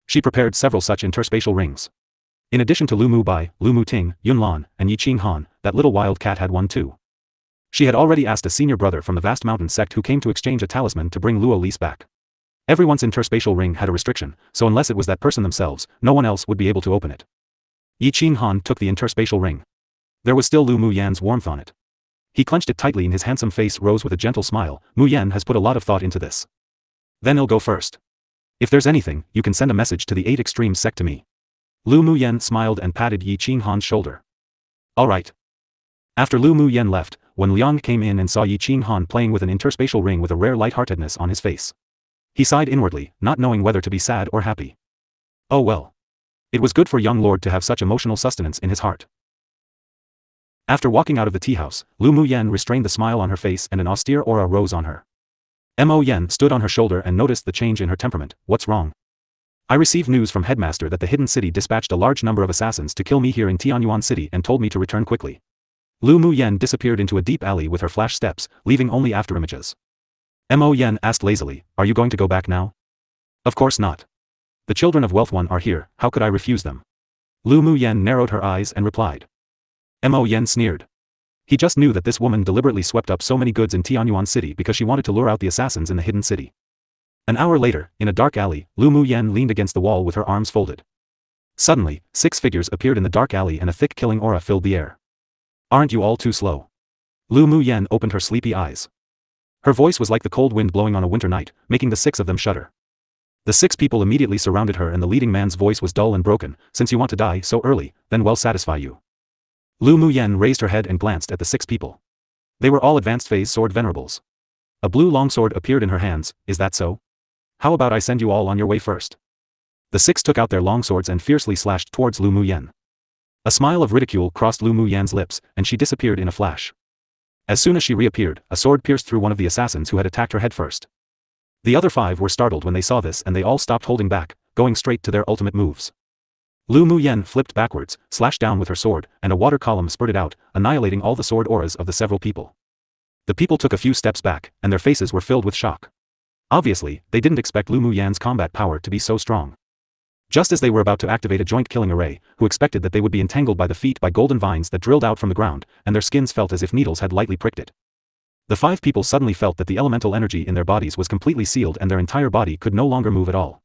She prepared several such interspatial rings. In addition to Lu Mubai, Lu Muting, Yunlan, and Yi Qinghan, that little wild cat had one too. She had already asked a senior brother from the vast mountain sect who came to exchange a talisman to bring Luo Lise back. Everyone's interspatial ring had a restriction, so unless it was that person themselves, no one else would be able to open it. Yi Qinghan took the interspatial ring. There was still Lu Muyen's warmth on it. He clenched it tightly and his handsome face rose with a gentle smile. Muyen has put a lot of thought into this. Then I'll go first. If there's anything, you can send a message to the 8 Extreme sect to me. Lu Muyen smiled and patted Yi Qinghan's shoulder. Alright. After Lu Muyen left, Wen Liang came in and saw Yi Qinghan playing with an interspatial ring with a rare lightheartedness on his face. He sighed inwardly, not knowing whether to be sad or happy. Oh well. It was good for young lord to have such emotional sustenance in his heart. After walking out of the tea house, Lu Muyen restrained the smile on her face and an austere aura rose on her. Mo Yen stood on her shoulder and noticed the change in her temperament. What's wrong? I received news from Headmaster that the Hidden City dispatched a large number of assassins to kill me here in Tianyuan City and told me to return quickly. Lu Muyen disappeared into a deep alley with her flash steps, leaving only afterimages. Mo Yen asked lazily, are you going to go back now? Of course not. The children of Wealth One are here, how could I refuse them? Lu Muyen narrowed her eyes and replied. Mo Yen sneered. He just knew that this woman deliberately swept up so many goods in Tianyuan City because she wanted to lure out the assassins in the hidden city. An hour later, in a dark alley, Lu Mu Yen leaned against the wall with her arms folded. Suddenly, 6 figures appeared in the dark alley and a thick killing aura filled the air. Aren't you all too slow? Lu Mu Yen opened her sleepy eyes. Her voice was like the cold wind blowing on a winter night, making the 6 of them shudder. The 6 people immediately surrounded her and the leading man's voice was dull and broken. Since you want to die so early, then we'll satisfy you. Lu Mu Yen raised her head and glanced at the 6 people. They were all advanced phase sword venerables. A blue longsword appeared in her hands. Is that so? How about I send you all on your way first? The 6 took out their longswords and fiercely slashed towards Lu Mu Yen. A smile of ridicule crossed Lu Mu Yan's lips, and she disappeared in a flash. As soon as she reappeared, a sword pierced through one of the assassins who had attacked her head first. The other 5 were startled when they saw this and they all stopped holding back, going straight to their ultimate moves. Lu Mu Yen flipped backwards, slashed down with her sword, and a water column spurted out, annihilating all the sword auras of the several people. The people took a few steps back, and their faces were filled with shock. Obviously, they didn't expect Lu Mu Yan's combat power to be so strong. Just as they were about to activate a joint killing array, who expected that they would be entangled by the feet by golden vines that drilled out from the ground, and their skins felt as if needles had lightly pricked it. The 5 people suddenly felt that the elemental energy in their bodies was completely sealed and their entire body could no longer move at all.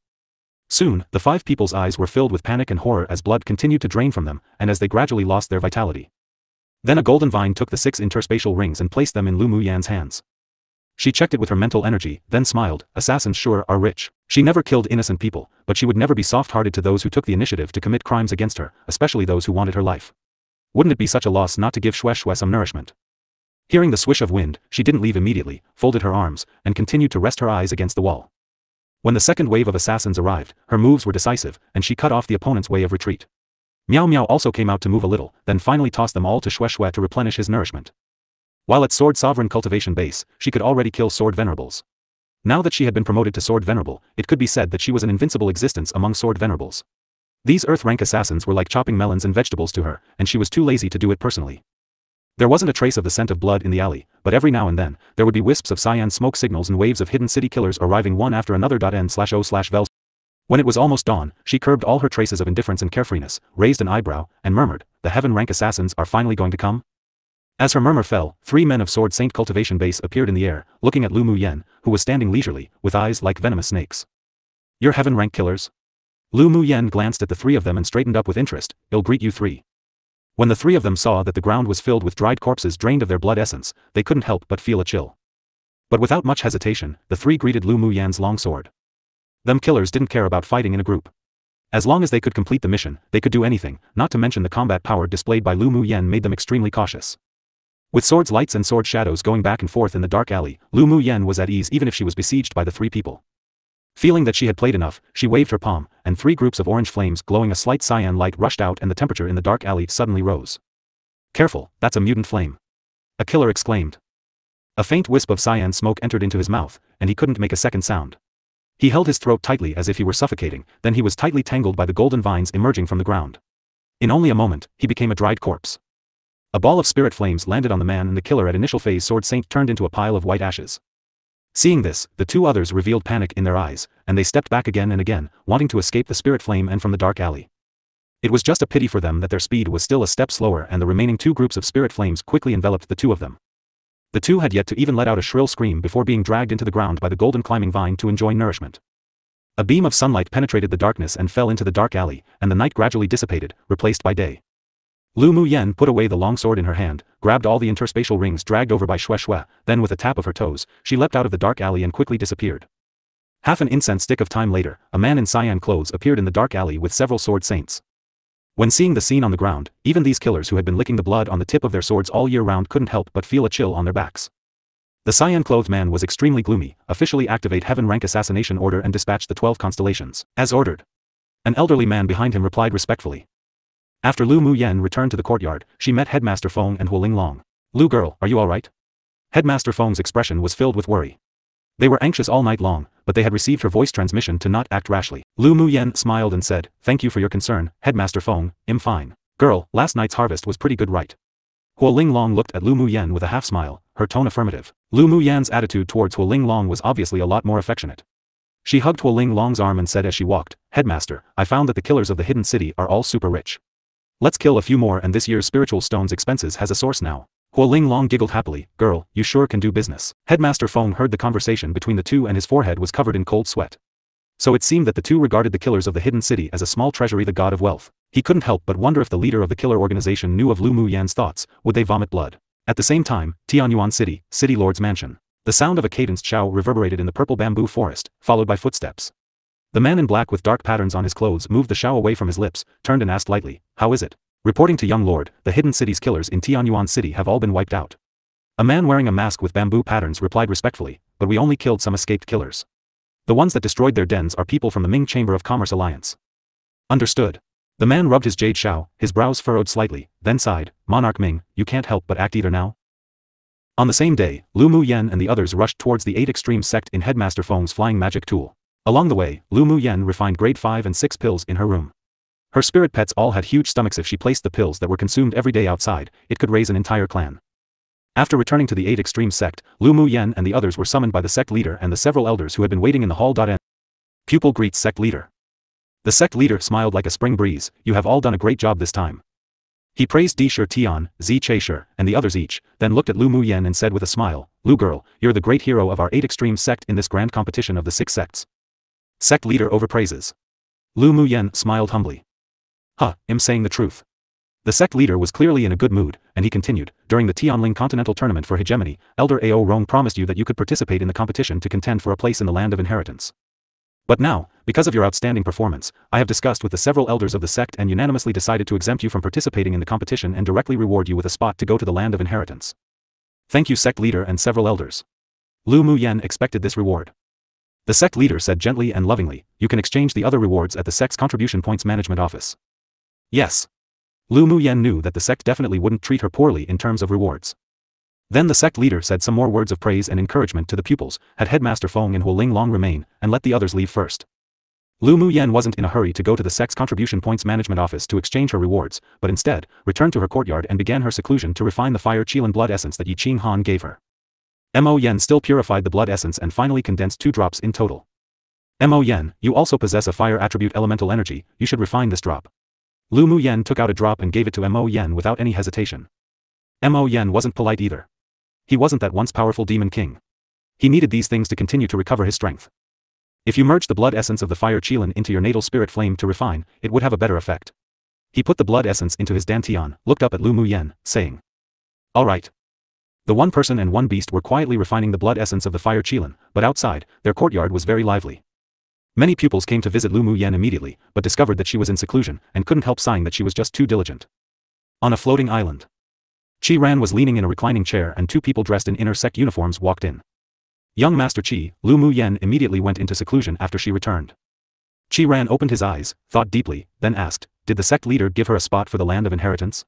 Soon, the 5 people's eyes were filled with panic and horror as blood continued to drain from them, and as they gradually lost their vitality. Then a golden vine took the 6 interspatial rings and placed them in Lu Mu Yan's hands. She checked it with her mental energy, then smiled. Assassins sure are rich. She never killed innocent people, but she would never be soft-hearted to those who took the initiative to commit crimes against her, especially those who wanted her life. Wouldn't it be such a loss not to give Shue some nourishment? Hearing the swish of wind, she didn't leave immediately, folded her arms, and continued to rest her eyes against the wall. When the second wave of assassins arrived, her moves were decisive, and she cut off the opponent's way of retreat. Miao Miao also came out to move a little, then finally tossed them all to Shue to replenish his nourishment. While at Sword Sovereign Cultivation Base, she could already kill Sword Venerables. Now that she had been promoted to Sword Venerable, it could be said that she was an invincible existence among Sword Venerables. These Earth-rank assassins were like chopping melons and vegetables to her, and she was too lazy to do it personally. There wasn't a trace of the scent of blood in the alley, but every now and then, there would be wisps of cyan smoke signals and waves of hidden city killers arriving one after another. N/O/Vel. When it was almost dawn, she curbed all her traces of indifference and carefreeness, raised an eyebrow, and murmured, "The heaven-rank assassins are finally going to come?" As her murmur fell, 3 men of Sword Saint Cultivation Base appeared in the air, looking at Lu Mu Yen, who was standing leisurely, with eyes like venomous snakes. "You're heaven-rank killers?" Lu Mu Yen glanced at the 3 of them and straightened up with interest. "I'll greet you 3. When the 3 of them saw that the ground was filled with dried corpses drained of their blood essence, they couldn't help but feel a chill. But without much hesitation, the 3 greeted Lu Mu Yan's long sword. Them killers didn't care about fighting in a group. As long as they could complete the mission, they could do anything, not to mention the combat power displayed by Lu Mu Yen made them extremely cautious. With swords lights and sword shadows going back and forth in the dark alley, Lu Mu Yen was at ease even if she was besieged by the 3 people. Feeling that she had played enough, she waved her palm, and 3 groups of orange flames glowing a slight cyan light rushed out and the temperature in the dark alley suddenly rose. "Careful, that's a mutant flame," a killer exclaimed. A faint wisp of cyan smoke entered into his mouth, and he couldn't make a second sound. He held his throat tightly as if he were suffocating, then he was tightly tangled by the golden vines emerging from the ground. In only a moment, he became a dried corpse. A ball of spirit flames landed on the man and the killer at initial phase Sword Saint turned into a pile of white ashes. Seeing this, the 2 others revealed panic in their eyes, and they stepped back again and again, wanting to escape the spirit flame and from the dark alley. It was just a pity for them that their speed was still a step slower and the remaining 2 groups of spirit flames quickly enveloped the 2 of them. The 2 had yet to even let out a shrill scream before being dragged into the ground by the golden climbing vine to enjoy nourishment. A beam of sunlight penetrated the darkness and fell into the dark alley, and the night gradually dissipated, replaced by day. Lu Mu Yen put away the long sword in her hand, grabbed all the interspatial rings dragged over by Shue, then with a tap of her toes, she leapt out of the dark alley and quickly disappeared. Half an incense stick of time later, a man in cyan clothes appeared in the dark alley with several sword saints. When seeing the scene on the ground, even these killers who had been licking the blood on the tip of their swords all year round couldn't help but feel a chill on their backs. The cyan-clothed man was extremely gloomy. "Officially activate heaven-rank assassination order and dispatch the 12 constellations, as ordered." An elderly man behind him replied respectfully. After Lu Mu Yen returned to the courtyard, she met Headmaster Feng and Huoling Long. "Lu girl, are you alright?" Headmaster Feng's expression was filled with worry. They were anxious all night long, but they had received her voice transmission to not act rashly. Lu Mu Yen smiled and said, "Thank you for your concern, Headmaster Feng, I'm fine. Girl, last night's harvest was pretty good, right?" Huoling Long looked at Lu Mu Yen with a half smile, her tone affirmative. Lu Mu Yan's attitude towards Huoling Long was obviously a lot more affectionate. She hugged Huoling Long's arm and said as she walked, "Headmaster, I found that the killers of the hidden city are all super rich. Let's kill a few more and this year's spiritual stones expenses has a source now. Huo Ling Long giggled happily. Girl, you sure can do business. Headmaster Feng heard the conversation between the two and his forehead was covered in cold sweat. So it seemed that the two regarded the killers of the hidden city as a small treasury, the god of wealth. He couldn't help but wonder if the leader of the killer organization knew of Lu Mu Yan's thoughts. Would they vomit blood? At the same time, Tianyuan City, City Lord's mansion. The sound of a cadenced chow reverberated in the purple bamboo forest, followed by footsteps. The man in black with dark patterns on his clothes moved the chow away from his lips, turned and asked lightly, "How is it?" Reporting to young lord, the hidden city's killers in Tianyuan City have all been wiped out. A man wearing a mask with bamboo patterns replied respectfully, "But we only killed some escaped killers. The ones that destroyed their dens are people from the Ming Chamber of Commerce Alliance." Understood. The man rubbed his jade chow, his brows furrowed slightly, then sighed, "Monarch Ming, you can't help but act either now." On the same day, Lu Mu Yan and the others rushed towards the 8 Extreme sect in Headmaster Feng's flying magic tool. Along the way, Lu Mu Yan refined grade 5 and 6 pills in her room. Her spirit pets all had huge stomachs. If she placed the pills that were consumed every day outside, it could raise an entire clan. After returning to the 8 Extreme sect, Lu Mu Yan and the others were summoned by the sect leader and the several elders who had been waiting in the hall. Pupil greets sect leader. The sect leader smiled like a spring breeze. "You have all done a great job this time." He praised Di Shi Tian, Zi Che and the others each, then looked at Lu Mu Yan and said with a smile, "Lu girl, you're the great hero of our 8 Extreme sect in this grand competition of the 6 sects." Sect leader overpraises. Lu Mu Yan smiled humbly. I'm saying the truth. The sect leader was clearly in a good mood, and he continued, "During the Tianling Continental Tournament for Hegemony, Elder Ao Rong promised you that you could participate in the competition to contend for a place in the land of inheritance. But now, because of your outstanding performance, I have discussed with the several elders of the sect and unanimously decided to exempt you from participating in the competition and directly reward you with a spot to go to the land of inheritance. Thank you, sect leader and several elders." Lu Mu Yan expected this reward. The sect leader said gently and lovingly, "You can exchange the other rewards at the sect's contribution points management office." Yes. Lu Mu Yan knew that the sect definitely wouldn't treat her poorly in terms of rewards. Then the sect leader said some more words of praise and encouragement to the pupils, had Headmaster Feng and Huo Ling Long remain, and let the others leave first. Lu Mu Yan wasn't in a hurry to go to the sect's contribution points management office to exchange her rewards, but instead, returned to her courtyard and began her seclusion to refine the fire Qilin blood essence that Yi Qing Han gave her. Mo Yan still purified the blood essence and finally condensed 2 drops in total. Mo Yan, you also possess a fire attribute elemental energy, you should refine this drop. Lu Mu Yan took out a drop and gave it to Mo Yan without any hesitation. Mo Yan wasn't polite either. He wasn't that once powerful demon king. He needed these things to continue to recover his strength. If you merge the blood essence of the fire Qilin into your natal spirit flame to refine, it would have a better effect. He put the blood essence into his dantian, looked up at Lu Mu Yan, saying, "All right." The one person and one beast were quietly refining the blood essence of the fire Qilin, but outside, their courtyard was very lively. Many pupils came to visit Lu Mu Yan immediately, but discovered that she was in seclusion, and couldn't help sighing that she was just too diligent. On a floating island. Qi Ran was leaning in a reclining chair and 2 people dressed in inner sect uniforms walked in. Young Master Qi, Lu Mu Yan immediately went into seclusion after she returned. Qi Ran opened his eyes, thought deeply, then asked, "Did the sect leader give her a spot for the land of inheritance?"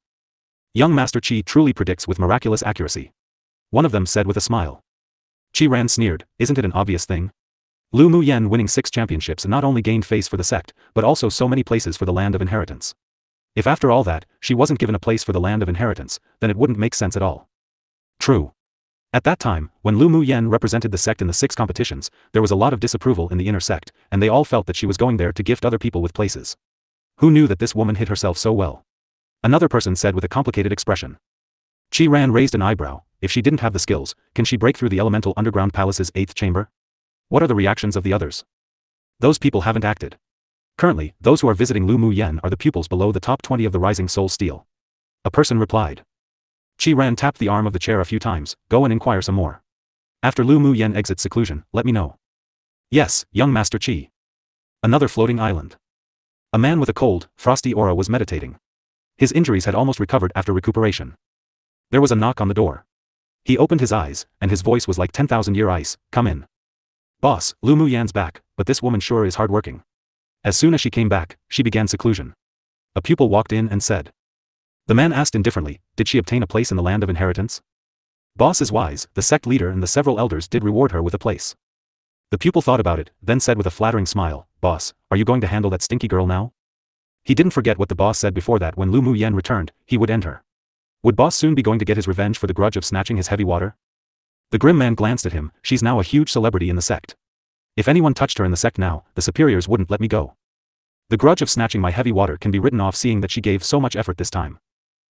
Young Master Qi truly predicts with miraculous accuracy. One of them said with a smile. Qi Ran sneered, "Isn't it an obvious thing? Lu Mu Yan winning 6 championships not only gained face for the sect, but also so many places for the land of inheritance. If after all that, she wasn't given a place for the land of inheritance, then it wouldn't make sense at all." True. At that time, when Lu Mu Yan represented the sect in the 6 competitions, there was a lot of disapproval in the inner sect, and they all felt that she was going there to gift other people with places. Who knew that this woman hid herself so well? Another person said with a complicated expression. Qi Ran raised an eyebrow. If she didn't have the skills, can she break through the elemental underground palace's 8th chamber? What are the reactions of the others? Those people haven't acted. Currently, those who are visiting Lu Mu Yan are the pupils below the top 20 of the Rising Soul Steel. A person replied. Qi Ran tapped the arm of the chair a few times, "Go and inquire some more. After Lu Mu Yan exits seclusion, let me know." "Yes, young Master Qi." Another floating island. A man with a cold, frosty aura was meditating. His injuries had almost recovered after recuperation. There was a knock on the door. He opened his eyes, and his voice was like 10,000-year ice, "Come in." "Boss, Lu Mu Yan's back, but this woman sure is hardworking." As soon as she came back, she began seclusion. A pupil walked in and said. The man asked indifferently, "Did she obtain a place in the land of inheritance?" "Boss is wise, the sect leader and the several elders did reward her with a place." The pupil thought about it, then said with a flattering smile, "Boss, are you going to handle that stinky girl now?" He didn't forget what the boss said before that when Lu Mu Yan returned, he would end her. Would boss soon be going to get his revenge for the grudge of snatching his heavy water? The grim man glanced at him. "She's now a huge celebrity in the sect. If anyone touched her in the sect now, the superiors wouldn't let me go." The grudge of snatching my heavy water can be written off, seeing that she gave so much effort this time.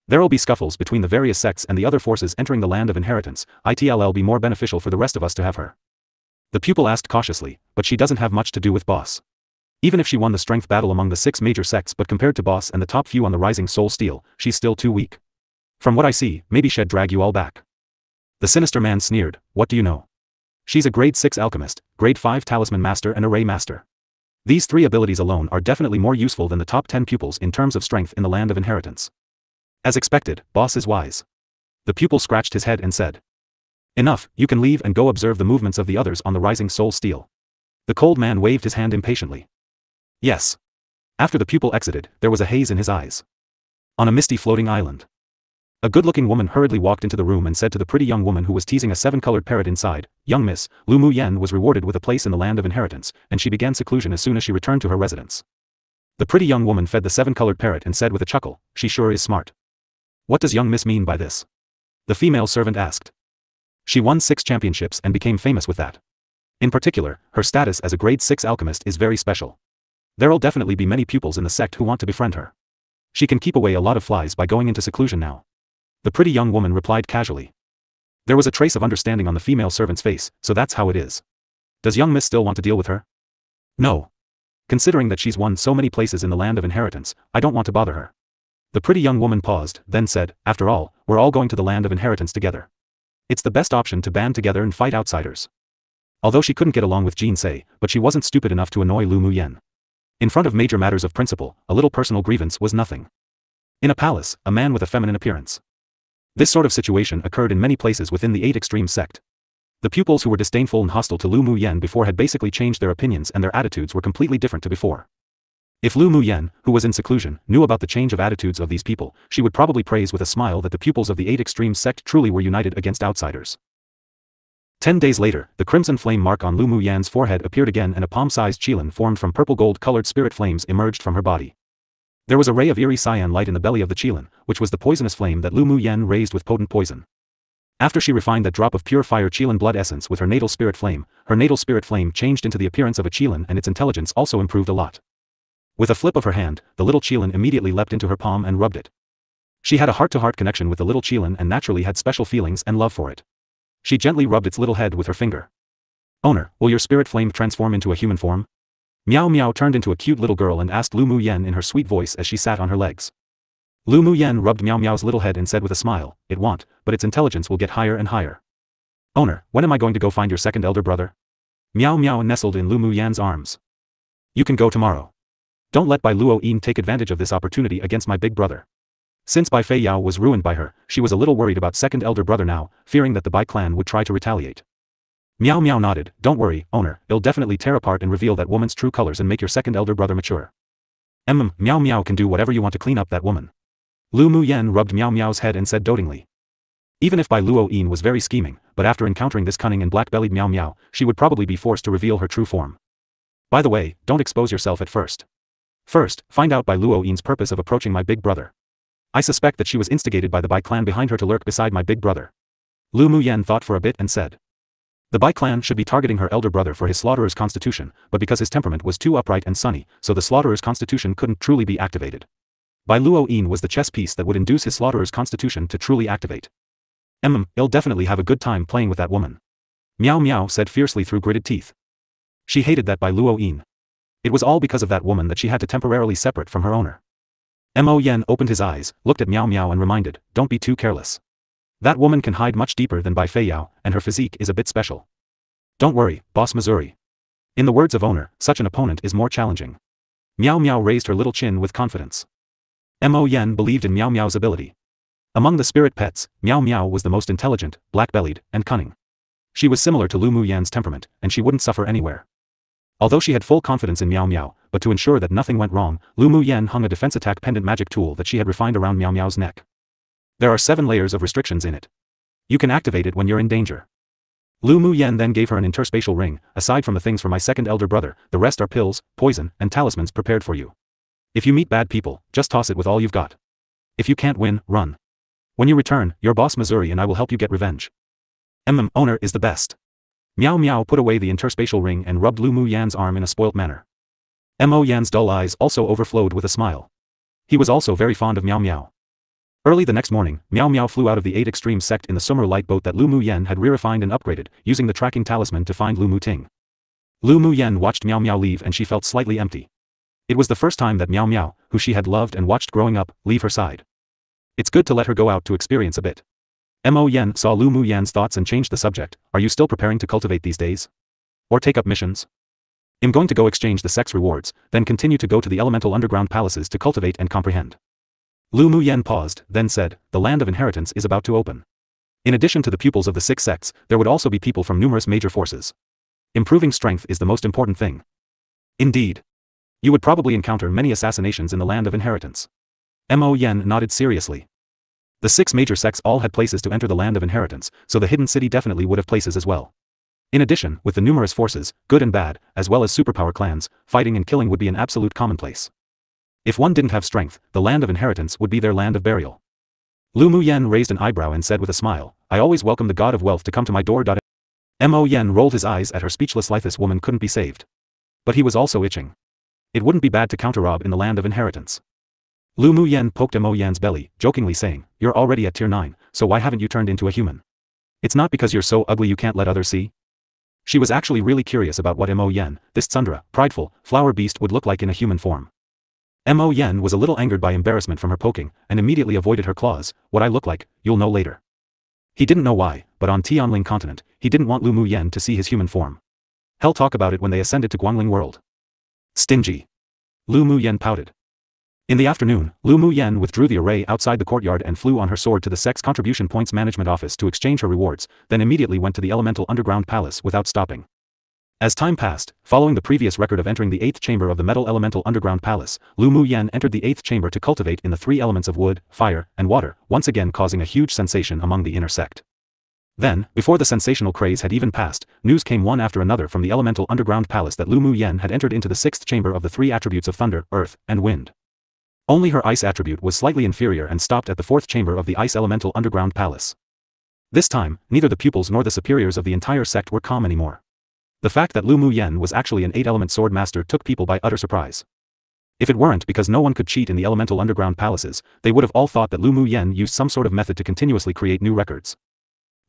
There'll be scuffles between the various sects and the other forces entering the land of inheritance. It'll be more beneficial for the rest of us to have her. The pupil asked cautiously, but she doesn't have much to do with boss. Even if she won the strength battle among the 6 major sects, but compared to boss and the top few on the rising soul steel, she's still too weak. From what I see, maybe she'd drag you all back. The sinister man sneered, what do you know? She's a grade 6 alchemist, grade 5 talisman master and array master. These 3 abilities alone are definitely more useful than the top 10 pupils in terms of strength in the land of inheritance. As expected, boss is wise. The pupil scratched his head and said. Enough, you can leave and go observe the movements of the others on the rising soul steel. The cold man waved his hand impatiently. Yes. After the pupil exited, there was a haze in his eyes. On a misty floating island. A good-looking woman hurriedly walked into the room and said to the pretty young woman who was teasing a 7-colored parrot inside, young miss, Lu Mu Yen was rewarded with a place in the land of inheritance, and she began seclusion as soon as she returned to her residence. The pretty young woman fed the 7-colored parrot and said with a chuckle, she sure is smart. What does young miss mean by this? The female servant asked. She won 6 championships and became famous with that. In particular, her status as a grade 6 alchemist is very special. There'll definitely be many pupils in the sect who want to befriend her. She can keep away a lot of flies by going into seclusion now. The pretty young woman replied casually. There was a trace of understanding on the female servant's face, so that's how it is. Does young miss still want to deal with her? No. Considering that she's won so many places in the land of inheritance, I don't want to bother her. The pretty young woman paused, then said, after all, we're all going to the land of inheritance together. It's the best option to band together and fight outsiders. Although she couldn't get along with Jin Sei, but she wasn't stupid enough to annoy Lu Mu Yen. In front of major matters of principle, a little personal grievance was nothing. In a palace, a man with a feminine appearance. This sort of situation occurred in many places within the 8 Extreme sect. The pupils who were disdainful and hostile to Lu Mu Yen before had basically changed their opinions, and their attitudes were completely different to before. If Lu Mu Yen, who was in seclusion, knew about the change of attitudes of these people, she would probably praise with a smile that the pupils of the 8 Extreme sect truly were united against outsiders. 10 days later, the crimson flame mark on Lu Mu Yan's forehead appeared again, and a palm-sized qilin formed from purple-gold-colored spirit flames emerged from her body. There was a ray of eerie cyan light in the belly of the qilin, which was the poisonous flame that Lu Mu Yen raised with potent poison. After she refined that drop of pure fire qilin blood essence with her natal spirit flame, her natal spirit flame changed into the appearance of a qilin, and its intelligence also improved a lot. With a flip of her hand, the little qilin immediately leapt into her palm and rubbed it. She had a heart-to-heart connection with the little qilin and naturally had special feelings and love for it. She gently rubbed its little head with her finger. Owner, will your spirit flame transform into a human form? Meow Meow turned into a cute little girl and asked Lu Mu Yen in her sweet voice as she sat on her legs. Lu Mu Yen rubbed Meow Meow's little head and said with a smile, it won't, but its intelligence will get higher and higher. Owner, when am I going to go find your second elder brother? Meow Meow nestled in Lu Mu Yan's arms. You can go tomorrow. Don't let Bai Luo Yin take advantage of this opportunity against my big brother. Since Bai Fei Yao was ruined by her, she was a little worried about second elder brother now, fearing that the Bai clan would try to retaliate. Meow Meow nodded, don't worry, owner, it'll definitely tear apart and reveal that woman's true colors and make your second elder brother mature. Meow Meow can do whatever you want to clean up that woman. Lu Mu Yen rubbed Meow Meow's head and said dotingly. Even if Bai Luo Yin was very scheming, but after encountering this cunning and black-bellied Meow Meow, she would probably be forced to reveal her true form. By the way, don't expose yourself at first. First, find out Bai Luo Yin's purpose of approaching my big brother. I suspect that she was instigated by the Bai clan behind her to lurk beside my big brother. Lu Mu Yen thought for a bit and said. The Bai clan should be targeting her elder brother for his slaughterer's constitution, but because his temperament was too upright and sunny, so the slaughterer's constitution couldn't truly be activated. Bai Luo Yin was the chess piece that would induce his slaughterer's constitution to truly activate. He'll definitely have a good time playing with that woman. Meow Meow said fiercely through gritted teeth. She hated that Bai Luo Yin. It was all because of that woman that she had to temporarily separate from her owner. Mo Yen opened his eyes, looked at Meow Meow and reminded, don't be too careless. That woman can hide much deeper than Bai Fei Yao, and her physique is a bit special. Don't worry, Boss Missouri. In the words of owner, such an opponent is more challenging. Meow Meow raised her little chin with confidence. Mo Yen believed in Meow Meow's ability. Among the spirit pets, Meow Meow was the most intelligent, black-bellied, and cunning. She was similar to Lu Mu Yan's temperament, and she wouldn't suffer anywhere. Although she had full confidence in Meow Meow, but to ensure that nothing went wrong, Lu Mu Yen hung a defense attack pendant magic tool that she had refined around Meow Meow's neck. There are 7 layers of restrictions in it. You can activate it when you're in danger. Lu Mu Yen then gave her an interspatial ring. Aside from the things for my second elder brother, the rest are pills, poison, and talismans prepared for you. If you meet bad people, just toss it with all you've got. If you can't win, run. When you return, your boss Missouri and I will help you get revenge. Owner is the best. Meow Meow put away the interspatial ring and rubbed Lu Mu Yan's arm in a spoilt manner. Mo Yan's dull eyes also overflowed with a smile. He was also very fond of Miao Miao. Early the next morning, Miao Miao flew out of the 8 Extreme sect in the Sumer light boat that Lu Mu Yen had refined and upgraded, using the tracking talisman to find Lu Mu Ting. Lu Mu Yen watched Miao Miao leave and she felt slightly empty. It was the first time that Miao Miao, who she had loved and watched growing up, leave her side. It's good to let her go out to experience a bit. Mo Yen saw Lu Mu Yan's thoughts and changed the subject. Are you still preparing to cultivate these days? Or take up missions? I'm going to go exchange the sect's rewards, then continue to go to the elemental underground palaces to cultivate and comprehend. Lu Mu Yen paused, then said, the land of inheritance is about to open. In addition to the pupils of the 6 sects, there would also be people from numerous major forces. Improving strength is the most important thing. Indeed. You would probably encounter many assassinations in the land of inheritance. Mo Yen nodded seriously. The 6 major sects all had places to enter the land of inheritance, so the hidden city definitely would have places as well. In addition, with the numerous forces, good and bad, as well as superpower clans, fighting and killing would be an absolute commonplace. If one didn't have strength, the land of inheritance would be their land of burial. Lu Mu Yen raised an eyebrow and said with a smile, I always welcome the god of wealth to come to my door. Mo Yen rolled his eyes at her speechless life. This woman couldn't be saved. But he was also itching. It wouldn't be bad to counter-rob in the land of inheritance. Lu Mu Yen poked Mo Yan's belly, jokingly saying, you're already at tier 9, so why haven't you turned into a human? It's not because you're so ugly you can't let others see? She was actually really curious about what Mo Yen, this tsundere, prideful, flower beast would look like in a human form. Mo Yen was a little angered by embarrassment from her poking, and immediately avoided her claws. What I look like, you'll know later. He didn't know why, but on Tianling continent, he didn't want Lu Mu Yen to see his human form. Hell, talk about it when they ascended to Guangling world. Stingy. Lu Mu Yen pouted. In the afternoon, Lu Mu Yen withdrew the array outside the courtyard and flew on her sword to the sect's contribution points management office to exchange her rewards, then immediately went to the elemental underground palace without stopping. As time passed, following the previous record of entering the 8th chamber of the metal elemental underground palace, Lu Mu Yen entered the 8th chamber to cultivate in the 3 elements of wood, fire, and water, once again causing a huge sensation among the inner sect. Then, before the sensational craze had even passed, news came one after another from the elemental underground palace that Lu Mu Yen had entered into the 6th chamber of the 3 attributes of thunder, earth, and wind. Only her ice attribute was slightly inferior and stopped at the 4th chamber of the ice elemental underground palace. This time, neither the pupils nor the superiors of the entire sect were calm anymore. The fact that Lu Mu Yen was actually an 8-element sword master took people by utter surprise. If it weren't because no one could cheat in the elemental underground palaces, they would have all thought that Lu Mu Yen used some sort of method to continuously create new records.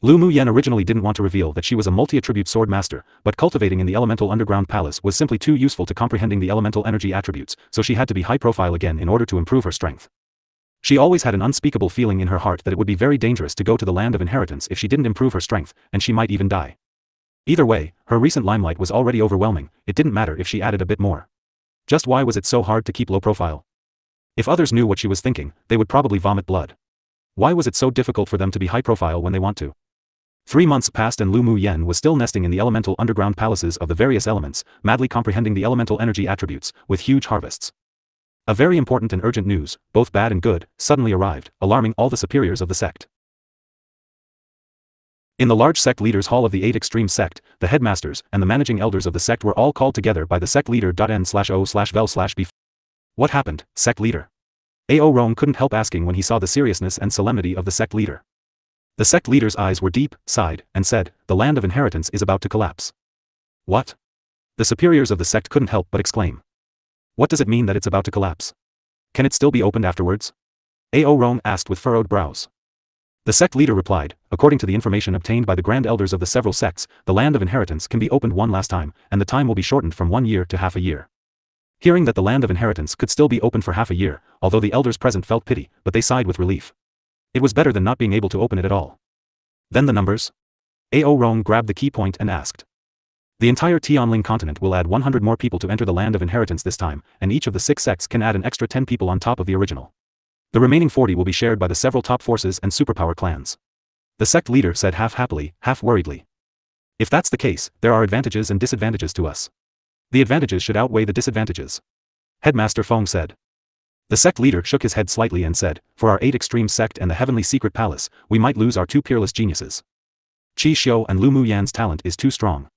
Lu Mu Yen originally didn't want to reveal that she was a multi-attribute sword master, but cultivating in the elemental underground palace was simply too useful to comprehending the elemental energy attributes, so she had to be high profile again in order to improve her strength. She always had an unspeakable feeling in her heart that it would be very dangerous to go to the land of inheritance if she didn't improve her strength, and she might even die. Either way, her recent limelight was already overwhelming, it didn't matter if she added a bit more. Just why was it so hard to keep low profile? If others knew what she was thinking, they would probably vomit blood. Why was it so difficult for them to be high profile when they want to? 3 months passed and Lu Mu Yen was still nesting in the elemental underground palaces of the various elements, madly comprehending the elemental energy attributes, with huge harvests. A very important and urgent news, both bad and good, suddenly arrived, alarming all the superiors of the sect. In the large sect leaders' hall of the 8 Extreme sect, the headmasters and the managing elders of the sect were all called together by the sect leader. N/O/vel/b. What happened, sect leader? Ao Rong couldn't help asking when he saw the seriousness and solemnity of the sect leader. The sect leader's eyes were deep, sighed, and said, the land of inheritance is about to collapse. What? The superiors of the sect couldn't help but exclaim. What does it mean that it's about to collapse? Can it still be opened afterwards? Ao Rong asked with furrowed brows. The sect leader replied, according to the information obtained by the grand elders of the several sects, the land of inheritance can be opened one last time, and the time will be shortened from 1 year to half a year. Hearing that the land of inheritance could still be opened for half a year, although the elders present felt pity, but they sighed with relief. It was better than not being able to open it at all. Then the numbers? Ao Rong grabbed the key point and asked. The entire Tianling continent will add 100 more people to enter the land of inheritance this time, and each of the 6 sects can add an extra 10 people on top of the original. The remaining 40 will be shared by the several top forces and superpower clans. The sect leader said half happily, half worriedly. If that's the case, there are advantages and disadvantages to us. The advantages should outweigh the disadvantages. Headmaster Feng said. The sect leader shook his head slightly and said, for our 8 Extreme sect and the Heavenly Secret Palace, we might lose our 2 peerless geniuses. Qi Xiu and Lu Mu Yan's talent is too strong.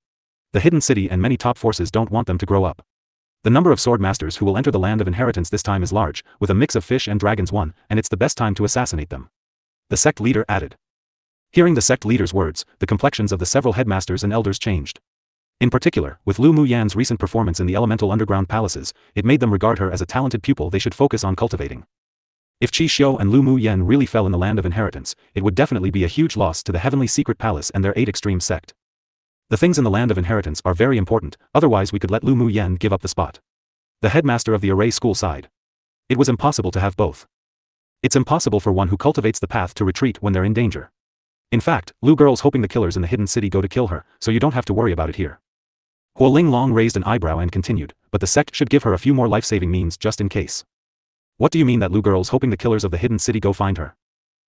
The hidden city and many top forces don't want them to grow up. The number of sword masters who will enter the land of inheritance this time is large, with a mix of fish and dragons one, and it's the best time to assassinate them. The sect leader added. Hearing the sect leader's words, the complexions of the several headmasters and elders changed. In particular, with Lu Muyan's recent performance in the elemental underground palaces, it made them regard her as a talented pupil they should focus on cultivating. If Qi Xiu and Lu Muyan really fell in the land of inheritance, it would definitely be a huge loss to the Heavenly Secret Palace and their 8 extreme sect. The things in the land of inheritance are very important, otherwise we could let Lu Muyan give up the spot. The headmaster of the array school sighed. It was impossible to have both. It's impossible for one who cultivates the path to retreat when they're in danger. In fact, Lu girl's hoping the killers in the hidden city go to kill her, so you don't have to worry about it here. Huo Linglong raised an eyebrow and continued, but the sect should give her a few more life-saving means just in case. What do you mean that Lu girl's hoping the killers of the hidden city go find her?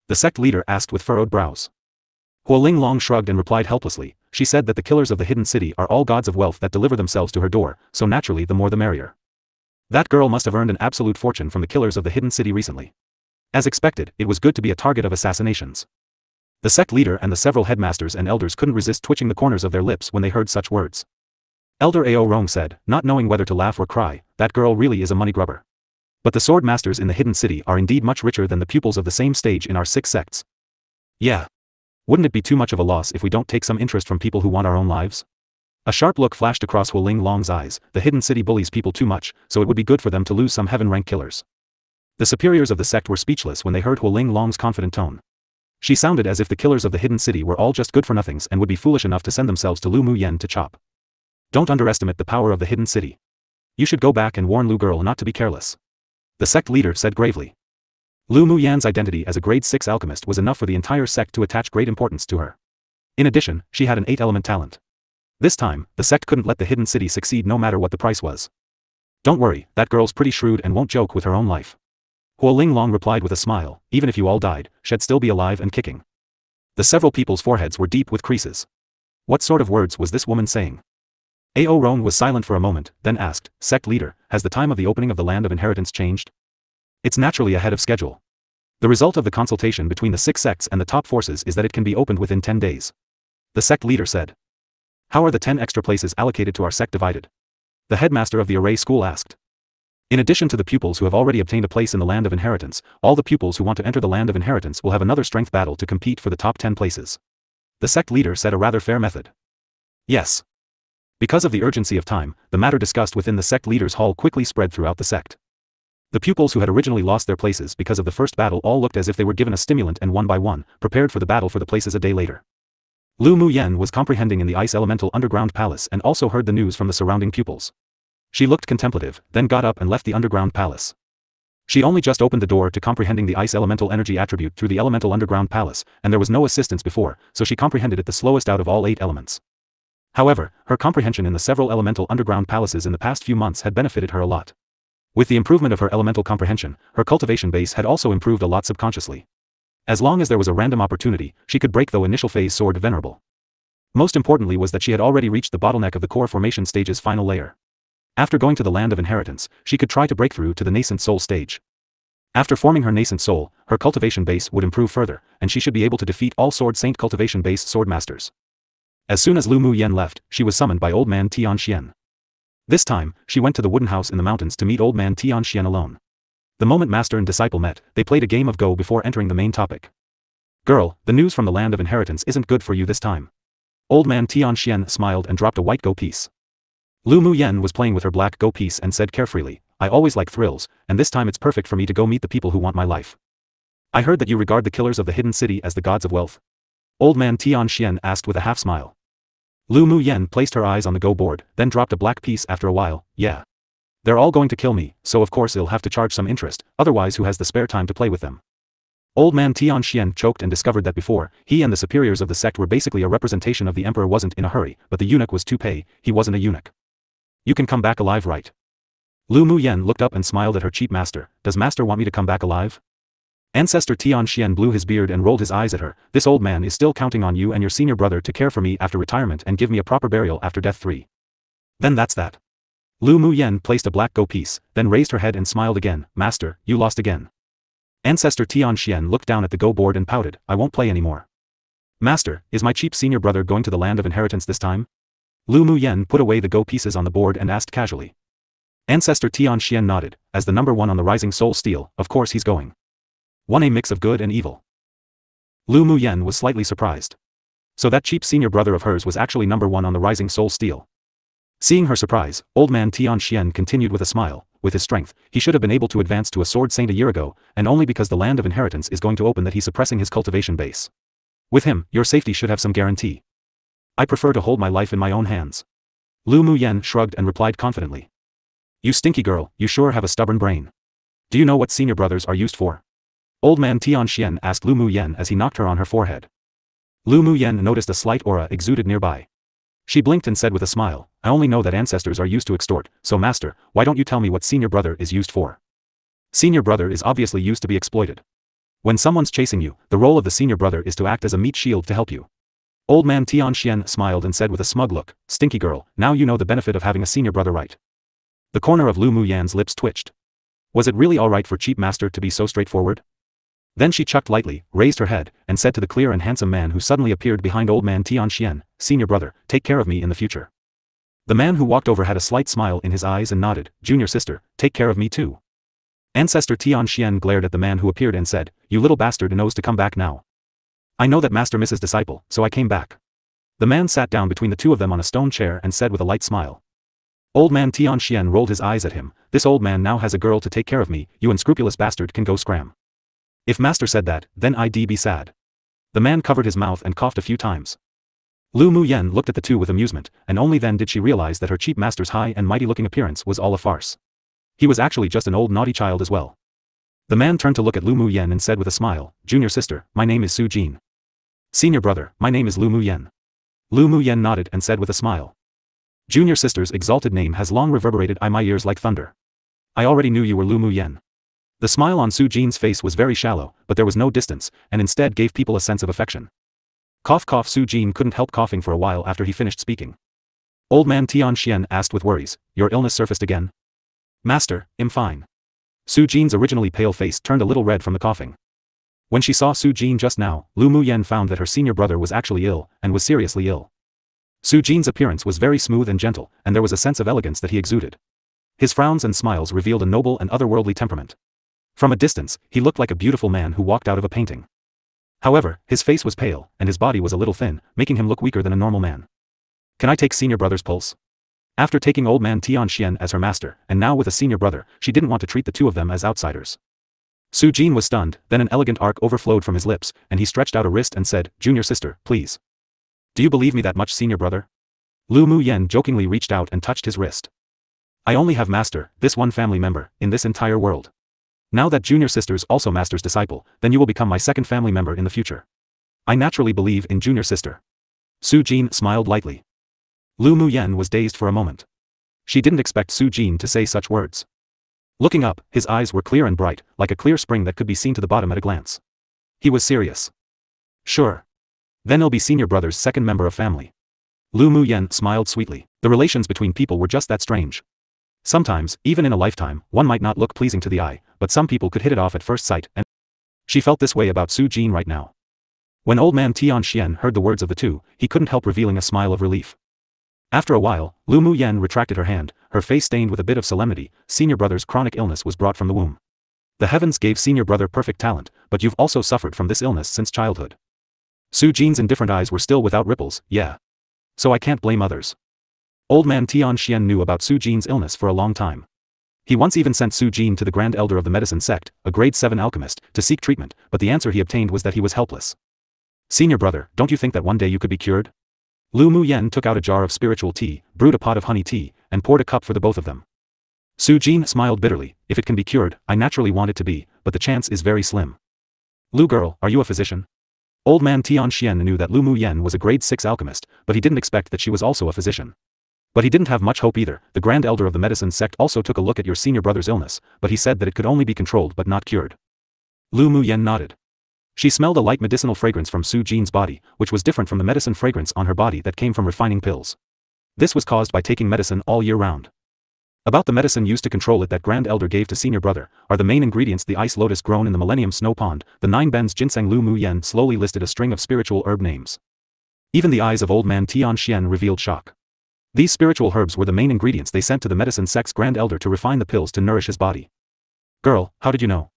The sect leader asked with furrowed brows. Huo Linglong shrugged and replied helplessly. She said that the killers of the hidden city are all gods of wealth that deliver themselves to her door, so naturally the more the merrier. That girl must have earned an absolute fortune from the killers of the hidden city recently. As expected, it was good to be a target of assassinations. The sect leader and the several headmasters and elders couldn't resist twitching the corners of their lips when they heard such words. Elder Ao Rong said, not knowing whether to laugh or cry, that girl really is a money grubber. But the sword masters in the hidden city are indeed much richer than the pupils of the same stage in our 6 sects. Yeah. Wouldn't it be too much of a loss if we don't take some interest from people who want our own lives? A sharp look flashed across Huo Linglong's eyes. The hidden city bullies people too much, so it would be good for them to lose some heaven-rank killers. The superiors of the sect were speechless when they heard Huo Linglong's confident tone. She sounded as if the killers of the hidden city were all just good-for-nothings and would be foolish enough to send themselves to Lu Muyan to chop. Don't underestimate the power of the hidden city. You should go back and warn Lu girl not to be careless. The sect leader said gravely. Lu Muyan's identity as a grade 6 alchemist was enough for the entire sect to attach great importance to her. In addition, she had an 8-element talent. This time, the sect couldn't let the hidden city succeed no matter what the price was. Don't worry, that girl's pretty shrewd and won't joke with her own life. Huo Linglong replied with a smile, even if you all died, she'd still be alive and kicking. The several people's foreheads were deep with creases. What sort of words was this woman saying? Ao Rong was silent for a moment, then asked, Sect leader, has the time of the opening of the land of inheritance changed? It's naturally ahead of schedule. The result of the consultation between the 6 sects and the top forces is that it can be opened within 10 days. The sect leader said. How are the 10 extra places allocated to our sect divided? The headmaster of the array school asked. In addition to the pupils who have already obtained a place in the land of inheritance, all the pupils who want to enter the land of inheritance will have another strength battle to compete for the top 10 places. The sect leader said a rather fair method. Yes. Because of the urgency of time, the matter discussed within the sect leaders' hall quickly spread throughout the sect. The pupils who had originally lost their places because of the first battle all looked as if they were given a stimulant and one by one, prepared for the battle for the places a day later. Lu Muyan was comprehending in the ice elemental underground palace and also heard the news from the surrounding pupils. She looked contemplative, then got up and left the underground palace. She only just opened the door to comprehending the ice elemental energy attribute through the elemental underground palace, and there was no assistance before, so she comprehended it the slowest out of all 8 elements. However, her comprehension in the several elemental underground palaces in the past few months had benefited her a lot. With the improvement of her elemental comprehension, her cultivation base had also improved a lot subconsciously. As long as there was a random opportunity, she could break the initial phase sword venerable. Most importantly was that she had already reached the bottleneck of the core formation stage's final layer. After going to the land of inheritance, she could try to break through to the nascent soul stage. After forming her nascent soul, her cultivation base would improve further, and she should be able to defeat all sword saint cultivation base sword masters. As soon as Lu Muyan left, she was summoned by Old Man Tianxian. This time, she went to the wooden house in the mountains to meet Old Man Tianxian alone. The moment master and disciple met, they played a game of Go before entering the main topic. Girl, the news from the land of inheritance isn't good for you this time. Old Man Tianxian smiled and dropped a white Go piece. Lu Muyan was playing with her black Go piece and said carefreely, I always like thrills, and this time it's perfect for me to go meet the people who want my life. I heard that you regard the killers of the hidden city as the gods of wealth. Old Man Tianxian asked with a half smile. Lu Muyan placed her eyes on the Go board, then dropped a black piece after a while, yeah. They're all going to kill me, so of course they'll have to charge some interest, otherwise who has the spare time to play with them? Old Man Tianxian choked and discovered that before, he and the superiors of the sect were basically a representation of the emperor wasn't in a hurry, but the eunuch was too pay, he wasn't a eunuch. You can come back alive, right? Lu Muyan looked up and smiled at her cheap master, does master want me to come back alive? Ancestor Tianxian blew his beard and rolled his eyes at her, this old man is still counting on you and your senior brother to care for me after retirement and give me a proper burial after death 3. Then that's that. Lu Muyan placed a black Go piece, then raised her head and smiled again, master, you lost again. Ancestor Tianxian looked down at the Go board and pouted, I won't play anymore. Master, is my cheap senior brother going to the land of inheritance this time? Lu Muyan put away the Go pieces on the board and asked casually. Ancestor Tianxian nodded, as the number 1 on the rising soul steel, of course he's going. One a mix of good and evil. Lu Muyan was slightly surprised. So that cheap senior brother of hers was actually number 1 on the rising soul steel. Seeing her surprise, old man Tian Xian continued with a smile. With his strength, he should have been able to advance to a sword saint a year ago, and only because the land of inheritance is going to open that he's suppressing his cultivation base. With him, your safety should have some guarantee. I prefer to hold my life in my own hands. Lu Muyen shrugged and replied confidently. You stinky girl, you sure have a stubborn brain. Do you know what senior brothers are used for? Old man Tian Xian asked Lu Muyen as he knocked her on her forehead. Lu Muyen noticed a slight aura exuded nearby. She blinked and said with a smile, I only know that ancestors are used to extort, so master, why don't you tell me what senior brother is used for? Senior brother is obviously used to be exploited. When someone's chasing you, the role of the senior brother is to act as a meat shield to help you. Old man Tian Xian smiled and said with a smug look, stinky girl, now you know the benefit of having a senior brother, right? The corner of Lu Muyan's lips twitched. Was it really alright for cheap master to be so straightforward? Then she chuckled lightly, raised her head, and said to the clear and handsome man who suddenly appeared behind old man Tian Xian, senior brother, take care of me in the future. The man who walked over had a slight smile in his eyes and nodded, junior sister, take care of me too. Ancestor Tian Xian glared at the man who appeared and said, you little bastard knows to come back now. I know that master misses disciple, so I came back. The man sat down between the two of them on a stone chair and said with a light smile. Old man Tian Xian rolled his eyes at him, this old man now has a girl to take care of me, you unscrupulous bastard can go scram. If master said that, then I'd be sad. The man covered his mouth and coughed a few times. Lu Muyen looked at the two with amusement, and only then did she realize that her cheap master's high and mighty looking appearance was all a farce. He was actually just an old naughty child as well. The man turned to look at Lu Muyen and said with a smile, junior sister, my name is Su Jin. Senior brother, my name is Lu Muyen. Lu Muyen nodded and said with a smile. Junior sister's exalted name has long reverberated in my ears like thunder. I already knew you were Lu Muyen. The smile on Su Jin's face was very shallow, but there was no distance, and instead gave people a sense of affection. Cough cough. Su Jin couldn't help coughing for a while after he finished speaking. Old man Tian Xian asked with worries, your illness surfaced again? Master, I'm fine. Su Jin's originally pale face turned a little red from the coughing. When she saw Su Jin just now, Lu Muyen found that her senior brother was actually ill, and was seriously ill. Su Jin's appearance was very smooth and gentle, and there was a sense of elegance that he exuded. His frowns and smiles revealed a noble and otherworldly temperament. From a distance, he looked like a beautiful man who walked out of a painting. However, his face was pale, and his body was a little thin, making him look weaker than a normal man. Can I take senior brother's pulse? After taking old man Tian Xian as her master, and now with a senior brother, she didn't want to treat the two of them as outsiders. Su Jin was stunned, then an elegant arc overflowed from his lips, and he stretched out a wrist and said, junior sister, please. Do you believe me that much, senior brother? Lu Muyen jokingly reached out and touched his wrist. I only have master, this one family member, in this entire world. Now that junior sister's also master's disciple, then you will become my second family member in the future. I naturally believe in junior sister. Su Jin smiled lightly. Lu Muyen was dazed for a moment. She didn't expect Su Jin to say such words. Looking up, his eyes were clear and bright, like a clear spring that could be seen to the bottom at a glance. He was serious. Sure. Then he'll be senior brother's second member of family. Lu Muyen smiled sweetly. The relations between people were just that strange. Sometimes, even in a lifetime, one might not look pleasing to the eye, but some people could hit it off at first sight, and she felt this way about Su Jin right now. When old man Tian Xian heard the words of the two, he couldn't help revealing a smile of relief. After a while, Lu Muyen retracted her hand, her face stained with a bit of solemnity. Senior brother's chronic illness was brought from the womb. The heavens gave senior brother perfect talent, but you've also suffered from this illness since childhood. Su Jin's indifferent eyes were still without ripples, yeah. So I can't blame others. Old man Tian Xian knew about Su Jin's illness for a long time. He once even sent Su Jin to the Grand Elder of the Medicine Sect, a grade 7 alchemist, to seek treatment, but the answer he obtained was that he was helpless. Senior brother, don't you think that one day you could be cured? Lu Muyen took out a jar of spiritual tea, brewed a pot of honey tea, and poured a cup for the both of them. Su Jin smiled bitterly, if it can be cured, I naturally want it to be, but the chance is very slim. Lu girl, are you a physician? Old man Tian Xian knew that Lu Muyen was a grade 6 alchemist, but he didn't expect that she was also a physician. But he didn't have much hope either. The Grand Elder of the Medicine Sect also took a look at your senior brother's illness, but he said that it could only be controlled but not cured. Lu Muyen nodded. She smelled a light medicinal fragrance from Su Jin's body, which was different from the medicine fragrance on her body that came from refining pills. This was caused by taking medicine all year round. About the medicine used to control it that Grand Elder gave to senior brother, are the main ingredients: the ice lotus grown in the Millennium Snow Pond, the 9 bens ginseng. Lu Muyen slowly listed a string of spiritual herb names. Even the eyes of old man Tian Xian revealed shock. These spiritual herbs were the main ingredients they sent to the medicine sect's Grand Elder to refine the pills to nourish his body. Girl, how did you know?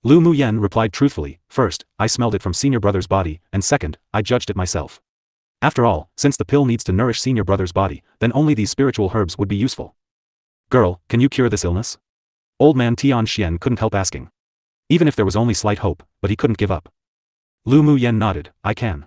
Lu Muyen replied truthfully, first, I smelled it from senior brother's body, and second, I judged it myself. After all, since the pill needs to nourish senior brother's body, then only these spiritual herbs would be useful. Girl, can you cure this illness? Old man Tian Xian couldn't help asking. Even if there was only slight hope, but he couldn't give up. Lu Mu Yen nodded, I can.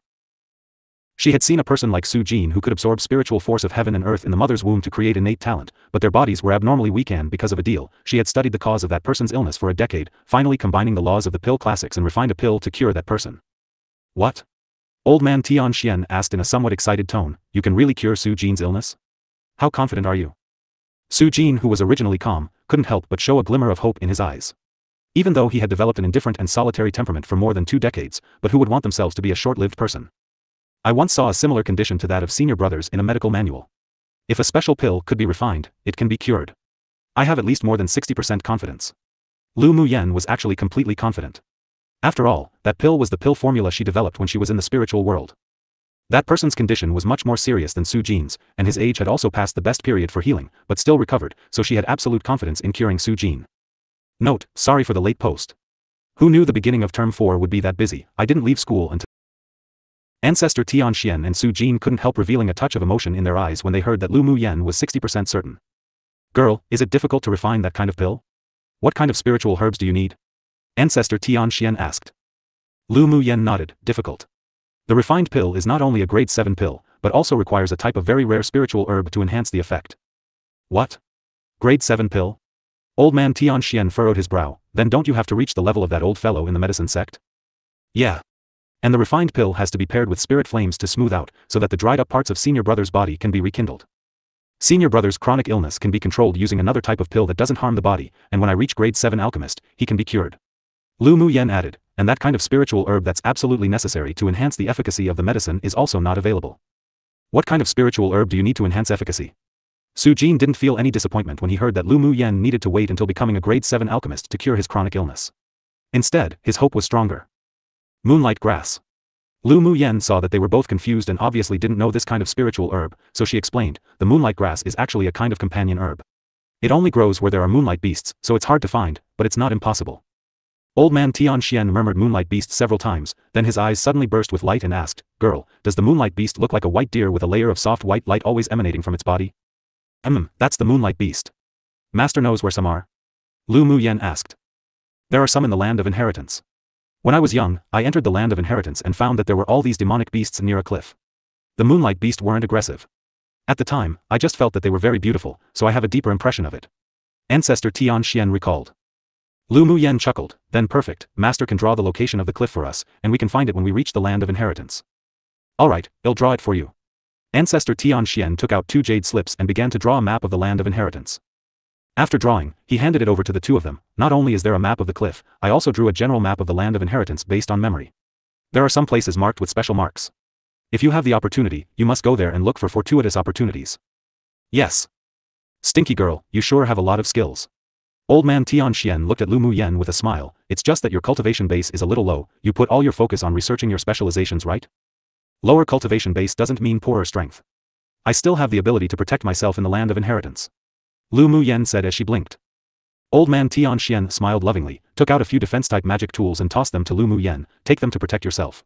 She had seen a person like Su Jin who could absorb spiritual force of heaven and earth in the mother's womb to create innate talent, but their bodies were abnormally weak and because of a deal, she had studied the cause of that person's illness for a decade, finally combining the laws of the pill classics and refined a pill to cure that person. What? Old man Tian Xian asked in a somewhat excited tone, you can really cure Su Jin's illness? How confident are you? Su Jin, who was originally calm, couldn't help but show a glimmer of hope in his eyes. Even though he had developed an indifferent and solitary temperament for more than 2 decades, but who would want themselves to be a short-lived person? I once saw a similar condition to that of senior brothers in a medical manual. If a special pill could be refined, it can be cured. I have at least more than 60% confidence. Lu Mu Yen was actually completely confident. After all, that pill was the pill formula she developed when she was in the spiritual world. That person's condition was much more serious than Su Jin's, and his age had also passed the best period for healing, but still recovered, so she had absolute confidence in curing Su Jin. Note, sorry for the late post. Who knew the beginning of term 4 would be that busy? I didn't leave school until... Ancestor Tian Xian and Su Jin couldn't help revealing a touch of emotion in their eyes when they heard that Lu Mu Yen was 60% certain. Girl, is it difficult to refine that kind of pill? What kind of spiritual herbs do you need? Ancestor Tian Xian asked. Lu Mu Yen nodded, difficult. The refined pill is not only a grade 7 pill, but also requires a type of very rare spiritual herb to enhance the effect. What? Grade 7 pill? Old man Tian Xian furrowed his brow, then don't you have to reach the level of that old fellow in the medicine sect? Yeah. And the refined pill has to be paired with spirit flames to smooth out, so that the dried up parts of senior brother's body can be rekindled. Senior brother's chronic illness can be controlled using another type of pill that doesn't harm the body, and when I reach grade 7 alchemist, he can be cured. Lu Mu Yen added, and that kind of spiritual herb that's absolutely necessary to enhance the efficacy of the medicine is also not available. What kind of spiritual herb do you need to enhance efficacy? Su Jin didn't feel any disappointment when he heard that Lu Mu Yen needed to wait until becoming a grade 7 alchemist to cure his chronic illness. Instead, his hope was stronger. Moonlight grass. Lu Mu Yen saw that they were both confused and obviously didn't know this kind of spiritual herb, so she explained, the moonlight grass is actually a kind of companion herb. It only grows where there are moonlight beasts, so it's hard to find, but it's not impossible. Old man Tian Xian murmured moonlight beast several times, then his eyes suddenly burst with light and asked, girl, does the moonlight beast look like a white deer with a layer of soft white light always emanating from its body? That's the moonlight beast. Master knows where some are? Lu Mu Yen asked. There are some in the land of inheritance. When I was young, I entered the land of inheritance and found that there were all these demonic beasts near a cliff. The moonlight beast weren't aggressive. At the time, I just felt that they were very beautiful, so I have a deeper impression of it. Ancestor Tian Xian recalled. Lu Mu Yen chuckled, then perfect, Master can draw the location of the cliff for us, and we can find it when we reach the land of inheritance. Alright, I'll draw it for you. Ancestor Tian Xian took out 2 jade slips and began to draw a map of the land of inheritance. After drawing, he handed it over to the two of them. Not only is there a map of the cliff, I also drew a general map of the land of inheritance based on memory. There are some places marked with special marks. If you have the opportunity, you must go there and look for fortuitous opportunities. Yes. Stinky girl, you sure have a lot of skills. Old man Tian Xian looked at Lu Mu Yen with a smile. It's just that your cultivation base is a little low, you put all your focus on researching your specializations, right? Lower cultivation base doesn't mean poorer strength. I still have the ability to protect myself in the land of inheritance. Lu Mu Yen said as she blinked. Old man Tian Xian smiled lovingly, took out a few defense-type magic tools and tossed them to Lu Mu Yen, take them to protect yourself.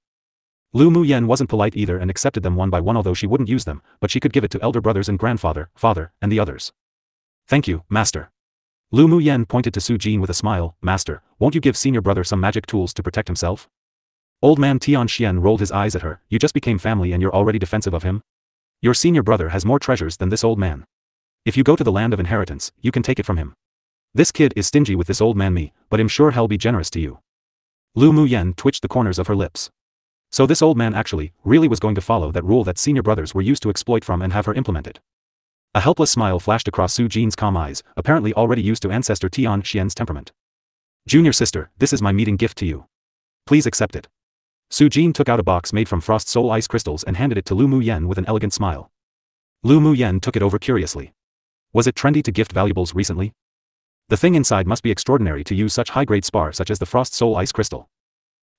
Lu Mu Yen wasn't polite either and accepted them one by one, although she wouldn't use them, but she could give it to elder brothers and grandfather, father, and the others. Thank you, master. Lu Mu Yen pointed to Su Jin with a smile, master, won't you give senior brother some magic tools to protect himself? Old man Tian Xian rolled his eyes at her, you just became family and you're already defensive of him? Your senior brother has more treasures than this old man. If you go to the land of inheritance, you can take it from him. This kid is stingy with this old man me, but I'm sure he'll be generous to you. Lu Mu Yen twitched the corners of her lips. So this old man actually, really was going to follow that rule that senior brothers were used to exploit from and have her implemented. A helpless smile flashed across Su Jin's calm eyes, apparently already used to Ancestor Tian Xian's temperament. Junior sister, this is my meeting gift to you. Please accept it. Su Jin took out a box made from frost soul ice crystals and handed it to Lu Mu Yen with an elegant smile. Lu Mu Yen took it over curiously. Was it trendy to gift valuables recently? The thing inside must be extraordinary to use such high-grade spar such as the frost soul ice crystal.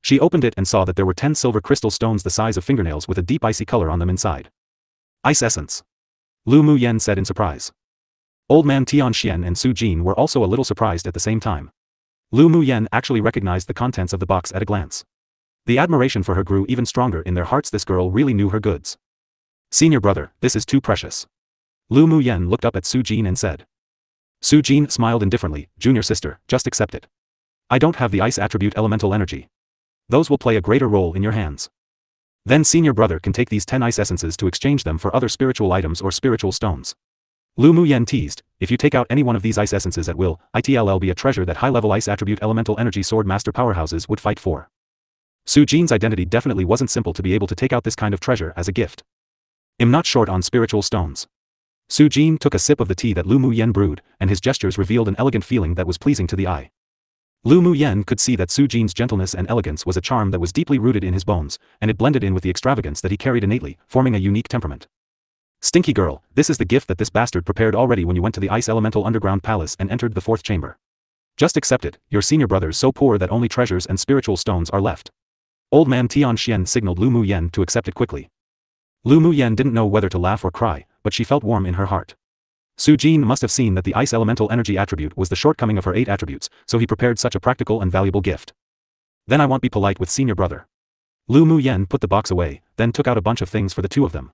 She opened it and saw that there were 10 silver crystal stones the size of fingernails with a deep icy color on them inside. Ice essence. Lu Mu Yen said in surprise. Old man Tian Xian and Su Jin were also a little surprised at the same time. Lu Mu Yen actually recognized the contents of the box at a glance. The admiration for her grew even stronger in their hearts. This girl really knew her goods. Senior brother, this is too precious. Lu Muyen looked up at Su Jin and said. Su Jin smiled indifferently, junior sister, just accept it. I don't have the ice attribute elemental energy. Those will play a greater role in your hands. Then senior brother can take these 10 ice essences to exchange them for other spiritual items or spiritual stones. Lu Muyen teased, if you take out any one of these ice essences at will, it'll be a treasure that high-level ice attribute elemental energy sword master powerhouses would fight for. Su Jin's identity definitely wasn't simple to be able to take out this kind of treasure as a gift. I'm not short on spiritual stones. Su Jin took a sip of the tea that Lu Muyen brewed, and his gestures revealed an elegant feeling that was pleasing to the eye. Lu Muyen could see that Su Jin's gentleness and elegance was a charm that was deeply rooted in his bones, and it blended in with the extravagance that he carried innately, forming a unique temperament. Stinky girl, this is the gift that this bastard prepared already when you went to the ice elemental underground palace and entered the 4th chamber. Just accept it, your senior brother's so poor that only treasures and spiritual stones are left. Old man Tian Xian signaled Lu Muyen to accept it quickly. Lu Muyen didn't know whether to laugh or cry, but she felt warm in her heart. Su Jin must have seen that the ice elemental energy attribute was the shortcoming of her 8 attributes, so he prepared such a practical and valuable gift. Then I won't be polite with senior brother. Lu Muyen put the box away, then took out a bunch of things for the two of them.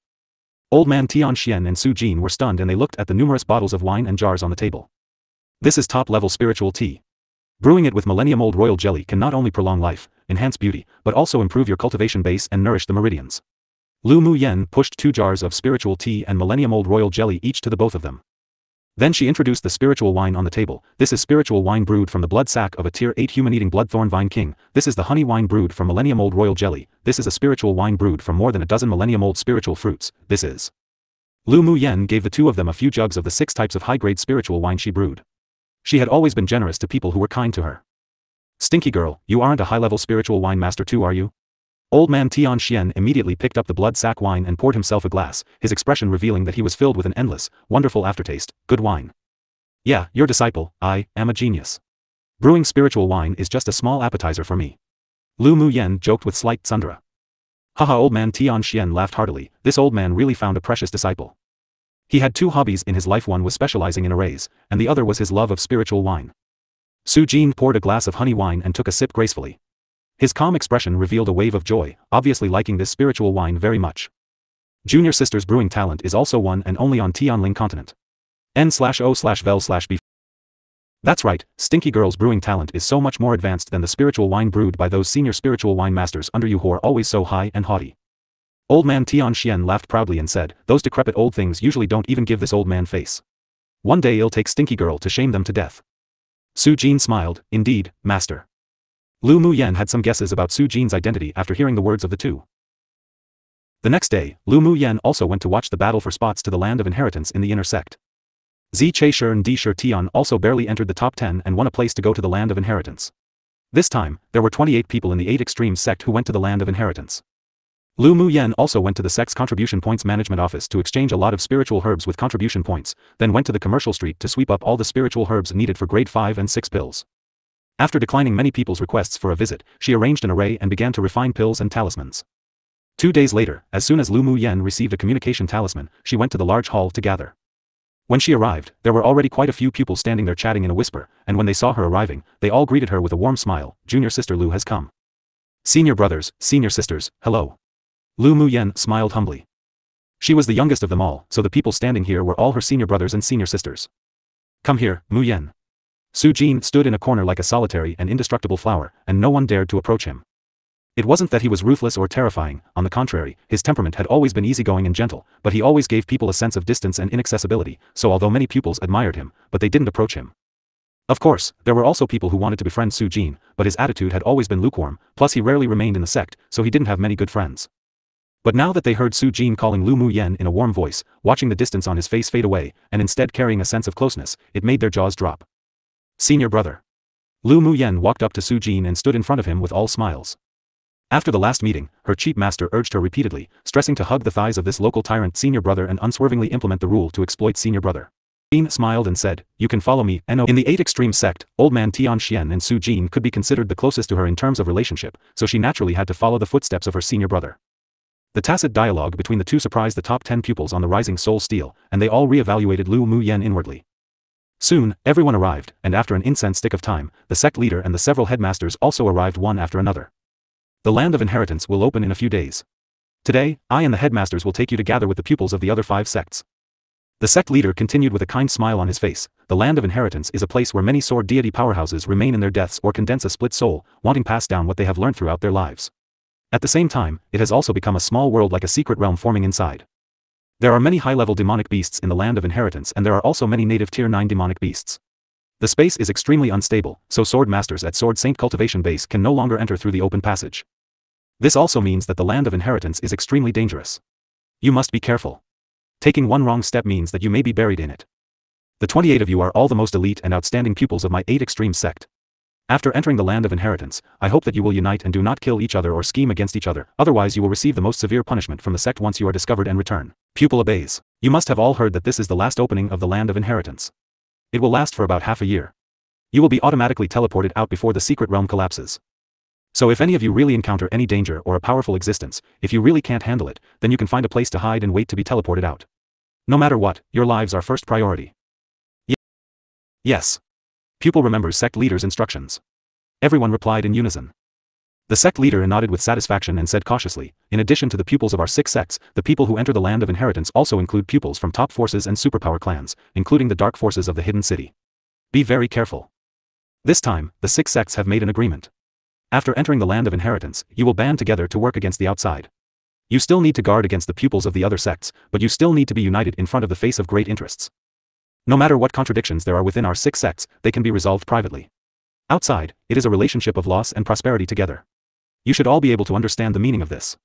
Old man Tian Xian and Su Jin were stunned and they looked at the numerous bottles of wine and jars on the table. This is top-level spiritual tea. Brewing it with millennium-old royal jelly can not only prolong life, enhance beauty, but also improve your cultivation base and nourish the meridians. Lu Muyen pushed 2 jars of spiritual tea and millennium-old royal jelly each to the both of them. Then she introduced the spiritual wine on the table. This is spiritual wine brewed from the blood sac of a tier 8 human-eating bloodthorn vine king. This is the honey wine brewed from millennium-old royal jelly. This is a spiritual wine brewed from more than a dozen millennium-old spiritual fruits. This is. Lu Muyen gave the two of them a few jugs of the 6 types of high-grade spiritual wine she brewed. She had always been generous to people who were kind to her. Stinky girl, you aren't a high-level spiritual wine master too, are you? Old man Tian Xian immediately picked up the blood sac wine and poured himself a glass, his expression revealing that he was filled with an endless, wonderful aftertaste. Good wine. Yeah, your disciple, I am a genius. Brewing spiritual wine is just a small appetizer for me. Lu Muyen joked with slight tsundere. Haha, old man Tian Xian laughed heartily. This old man really found a precious disciple. He had 2 hobbies in his life, one was specializing in arrays, and the other was his love of spiritual wine. Su Jin poured a glass of honey wine and took a sip gracefully. His calm expression revealed a wave of joy, obviously liking this spiritual wine very much. Junior sister's brewing talent is also one and only on Tianling continent. N/O/Vel/B. That's right, Stinky Girl's brewing talent is so much more advanced than the spiritual wine brewed by those senior spiritual wine masters under you who are always so high and haughty. Old man Tian Xian laughed proudly and said, those decrepit old things usually don't even give this old man face. One day it'll take Stinky Girl to shame them to death. Su Jin smiled, indeed, master. Lu Muyen had some guesses about Su Jin's identity after hearing the words of the two. The next day, Lu Muyen also went to watch the battle for spots to the land of inheritance in the inner sect. Zi Che-Shur and Di Shur-Tian also barely entered the top 10 and won a place to go to the land of inheritance. This time, there were 28 people in the 8 extremes sect who went to the land of inheritance. Lu Muyen also went to the sect's contribution points management office to exchange a lot of spiritual herbs with contribution points, then went to the commercial street to sweep up all the spiritual herbs needed for grade 5 and 6 pills. After declining many people's requests for a visit, she arranged an array and began to refine pills and talismans. 2 days later, as soon as Lu Muyen received a communication talisman, she went to the large hall to gather. When she arrived, there were already quite a few pupils standing there chatting in a whisper, and when they saw her arriving, they all greeted her with a warm smile. Junior sister Lu has come. Senior brothers, senior sisters, hello. Lu Muyen smiled humbly. She was the youngest of them all, so the people standing here were all her senior brothers and senior sisters. Come here, Muyen. Su Jin stood in a corner like a solitary and indestructible flower, and no one dared to approach him. It wasn't that he was ruthless or terrifying, on the contrary, his temperament had always been easygoing and gentle, but he always gave people a sense of distance and inaccessibility, so although many pupils admired him, but they didn't approach him. Of course, there were also people who wanted to befriend Su Jin, but his attitude had always been lukewarm, plus he rarely remained in the sect, so he didn't have many good friends. But now that they heard Su Jin calling Lu Muyen in a warm voice, watching the distance on his face fade away, and instead carrying a sense of closeness, it made their jaws drop. Senior brother. Lu Muyen walked up to Su Jin and stood in front of him with all smiles. After the last meeting, her chief master urged her repeatedly, stressing to hug the thighs of this local tyrant senior brother and unswervingly implement the rule to exploit senior brother. Jin smiled and said, you can follow me, no. In the 8 extreme sect, old man Tian Xian and Su Jin could be considered the closest to her in terms of relationship, so she naturally had to follow the footsteps of her senior brother. The tacit dialogue between the two surprised the top 10 pupils on the rising soul steel, and they all re-evaluated Lu Muyen inwardly. Soon, everyone arrived, and after an incense stick of time, the sect leader and the several headmasters also arrived one after another. The land of inheritance will open in a few days. Today, I and the headmasters will take you to gather with the pupils of the other 5 sects. The sect leader continued with a kind smile on his face. The land of inheritance is a place where many sword deity powerhouses remain in their deaths or condense a split soul, wanting pass down what they have learned throughout their lives. At the same time, it has also become a small world like a secret realm forming inside. There are many high-level demonic beasts in the land of inheritance, and there are also many native tier 9 demonic beasts. The space is extremely unstable, so sword masters at Sword Saint Cultivation Base can no longer enter through the open passage. This also means that the land of inheritance is extremely dangerous. You must be careful. Taking one wrong step means that you may be buried in it. The 28 of you are all the most elite and outstanding pupils of my 8 extreme sect. After entering the land of inheritance, I hope that you will unite and do not kill each other or scheme against each other, otherwise you will receive the most severe punishment from the sect once you are discovered and return. Pupil obeys. You must have all heard that this is the last opening of the land of inheritance. It will last for about half a year. You will be automatically teleported out before the secret realm collapses. So if any of you really encounter any danger or a powerful existence, if you really can't handle it, then you can find a place to hide and wait to be teleported out. No matter what, your lives are first priority. Yes. Pupil remembers sect leader's instructions. Everyone replied in unison. The sect leader nodded with satisfaction and said cautiously, in addition to the pupils of our 6 sects, the people who enter the land of inheritance also include pupils from top forces and superpower clans, including the dark forces of the hidden city. Be very careful. This time, the 6 sects have made an agreement. After entering the land of inheritance, you will band together to work against the outside. You still need to guard against the pupils of the other sects, but you still need to be united in front of the face of great interests. No matter what contradictions there are within our 6 sects, they can be resolved privately. Outside, it is a relationship of loss and prosperity together. You should all be able to understand the meaning of this.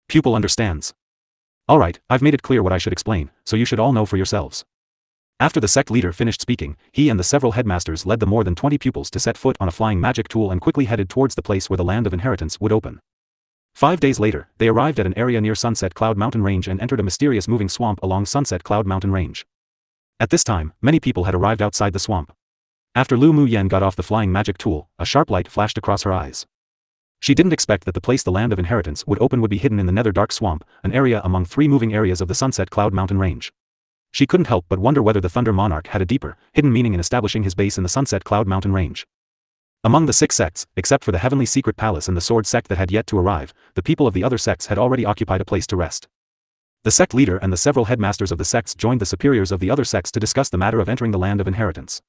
Pupil understands. Alright, I've made it clear what I should explain, so you should all know for yourselves. After the sect leader finished speaking, he and the several headmasters led the more than 20 pupils to set foot on a flying magic tool and quickly headed towards the place where the land of inheritance would open. 5 days later, they arrived at an area near Sunset Cloud Mountain Range and entered a mysterious moving swamp along Sunset Cloud Mountain Range. At this time, many people had arrived outside the swamp. After Lu Mu Yen got off the flying magic tool, a sharp light flashed across her eyes. She didn't expect that the place the land of inheritance would open would be hidden in the nether dark swamp, an area among 3 moving areas of the Sunset Cloud Mountain Range. She couldn't help but wonder whether the Thunder Monarch had a deeper, hidden meaning in establishing his base in the Sunset Cloud Mountain Range. Among the 6 sects, except for the Heavenly Secret Palace and the Sword sect that had yet to arrive, the people of the other sects had already occupied a place to rest. The sect leader and the several headmasters of the sects joined the superiors of the other sects to discuss the matter of entering the land of inheritance.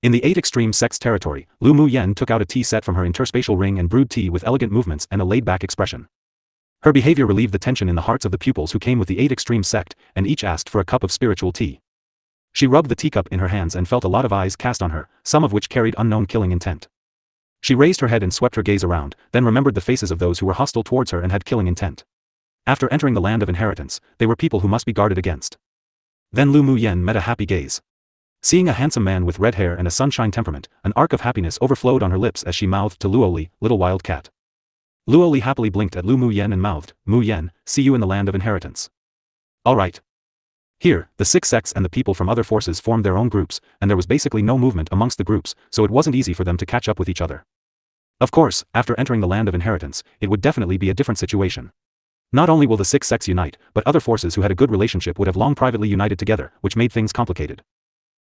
In the 8 extreme sects territory, Lu Mu Yen took out a tea set from her interspatial ring and brewed tea with elegant movements and a laid-back expression. Her behavior relieved the tension in the hearts of the pupils who came with the 8 extreme sect, and each asked for a cup of spiritual tea. She rubbed the teacup in her hands and felt a lot of eyes cast on her, some of which carried unknown killing intent. She raised her head and swept her gaze around, then remembered the faces of those who were hostile towards her and had killing intent. After entering the land of inheritance, they were people who must be guarded against. Then Lu Mu Yen met a happy gaze. Seeing a handsome man with red hair and a sunshine temperament, an arc of happiness overflowed on her lips as she mouthed to Luoli, little wild cat. Luoli happily blinked at Lu Mu Yen and mouthed, Mu Yen, see you in the land of inheritance. Alright. Here, the 6 sects and the people from other forces formed their own groups, and there was basically no movement amongst the groups, so it wasn't easy for them to catch up with each other. Of course, after entering the land of inheritance, it would definitely be a different situation. Not only will the 6 sects unite, but other forces who had a good relationship would have long privately united together, which made things complicated.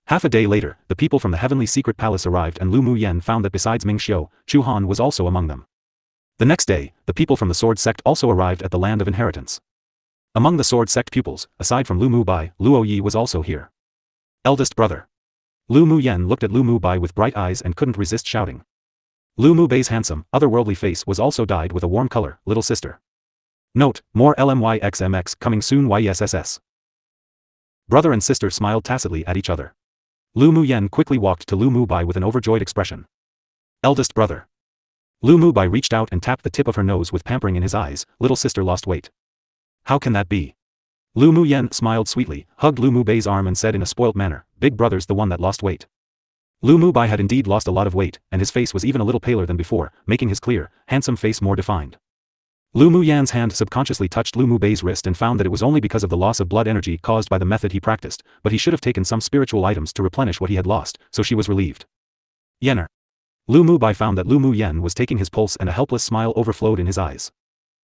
Half a day later, the people from the Heavenly Secret Palace arrived and Lu Mu Yen found that besides Ming Xiu, Chu Han was also among them. The next day, the people from the Sword sect also arrived at the land of inheritance. Among the Sword sect pupils, aside from Lu Mu Bai, Luo Yi was also here. Eldest brother. Lu Mu Yen looked at Lu Mu Bai with bright eyes and couldn't resist shouting. Lu Mu Bai's handsome, otherworldly face was also dyed with a warm color, little sister. Note, more LMYXMX coming soon YSSS. Brother and sister smiled tacitly at each other. Lu Mu Yen quickly walked to Lu Mu Bai with an overjoyed expression. Eldest brother. Lu Mu Bai reached out and tapped the tip of her nose with pampering in his eyes, little sister lost weight. How can that be? Lu Mu Yen smiled sweetly, hugged Lu Mu Bai's arm and said in a spoilt manner, big brother's the one that lost weight. Lu Mu Bai had indeed lost a lot of weight, and his face was even a little paler than before, making his clear, handsome face more defined. Lu Mu Yan's hand subconsciously touched Lu Mu Bai's wrist and found that it was only because of the loss of blood energy caused by the method he practiced, but he should have taken some spiritual items to replenish what he had lost, so she was relieved. Yenner. Lu Mu Bai found that Lu Mu Yen was taking his pulse and a helpless smile overflowed in his eyes.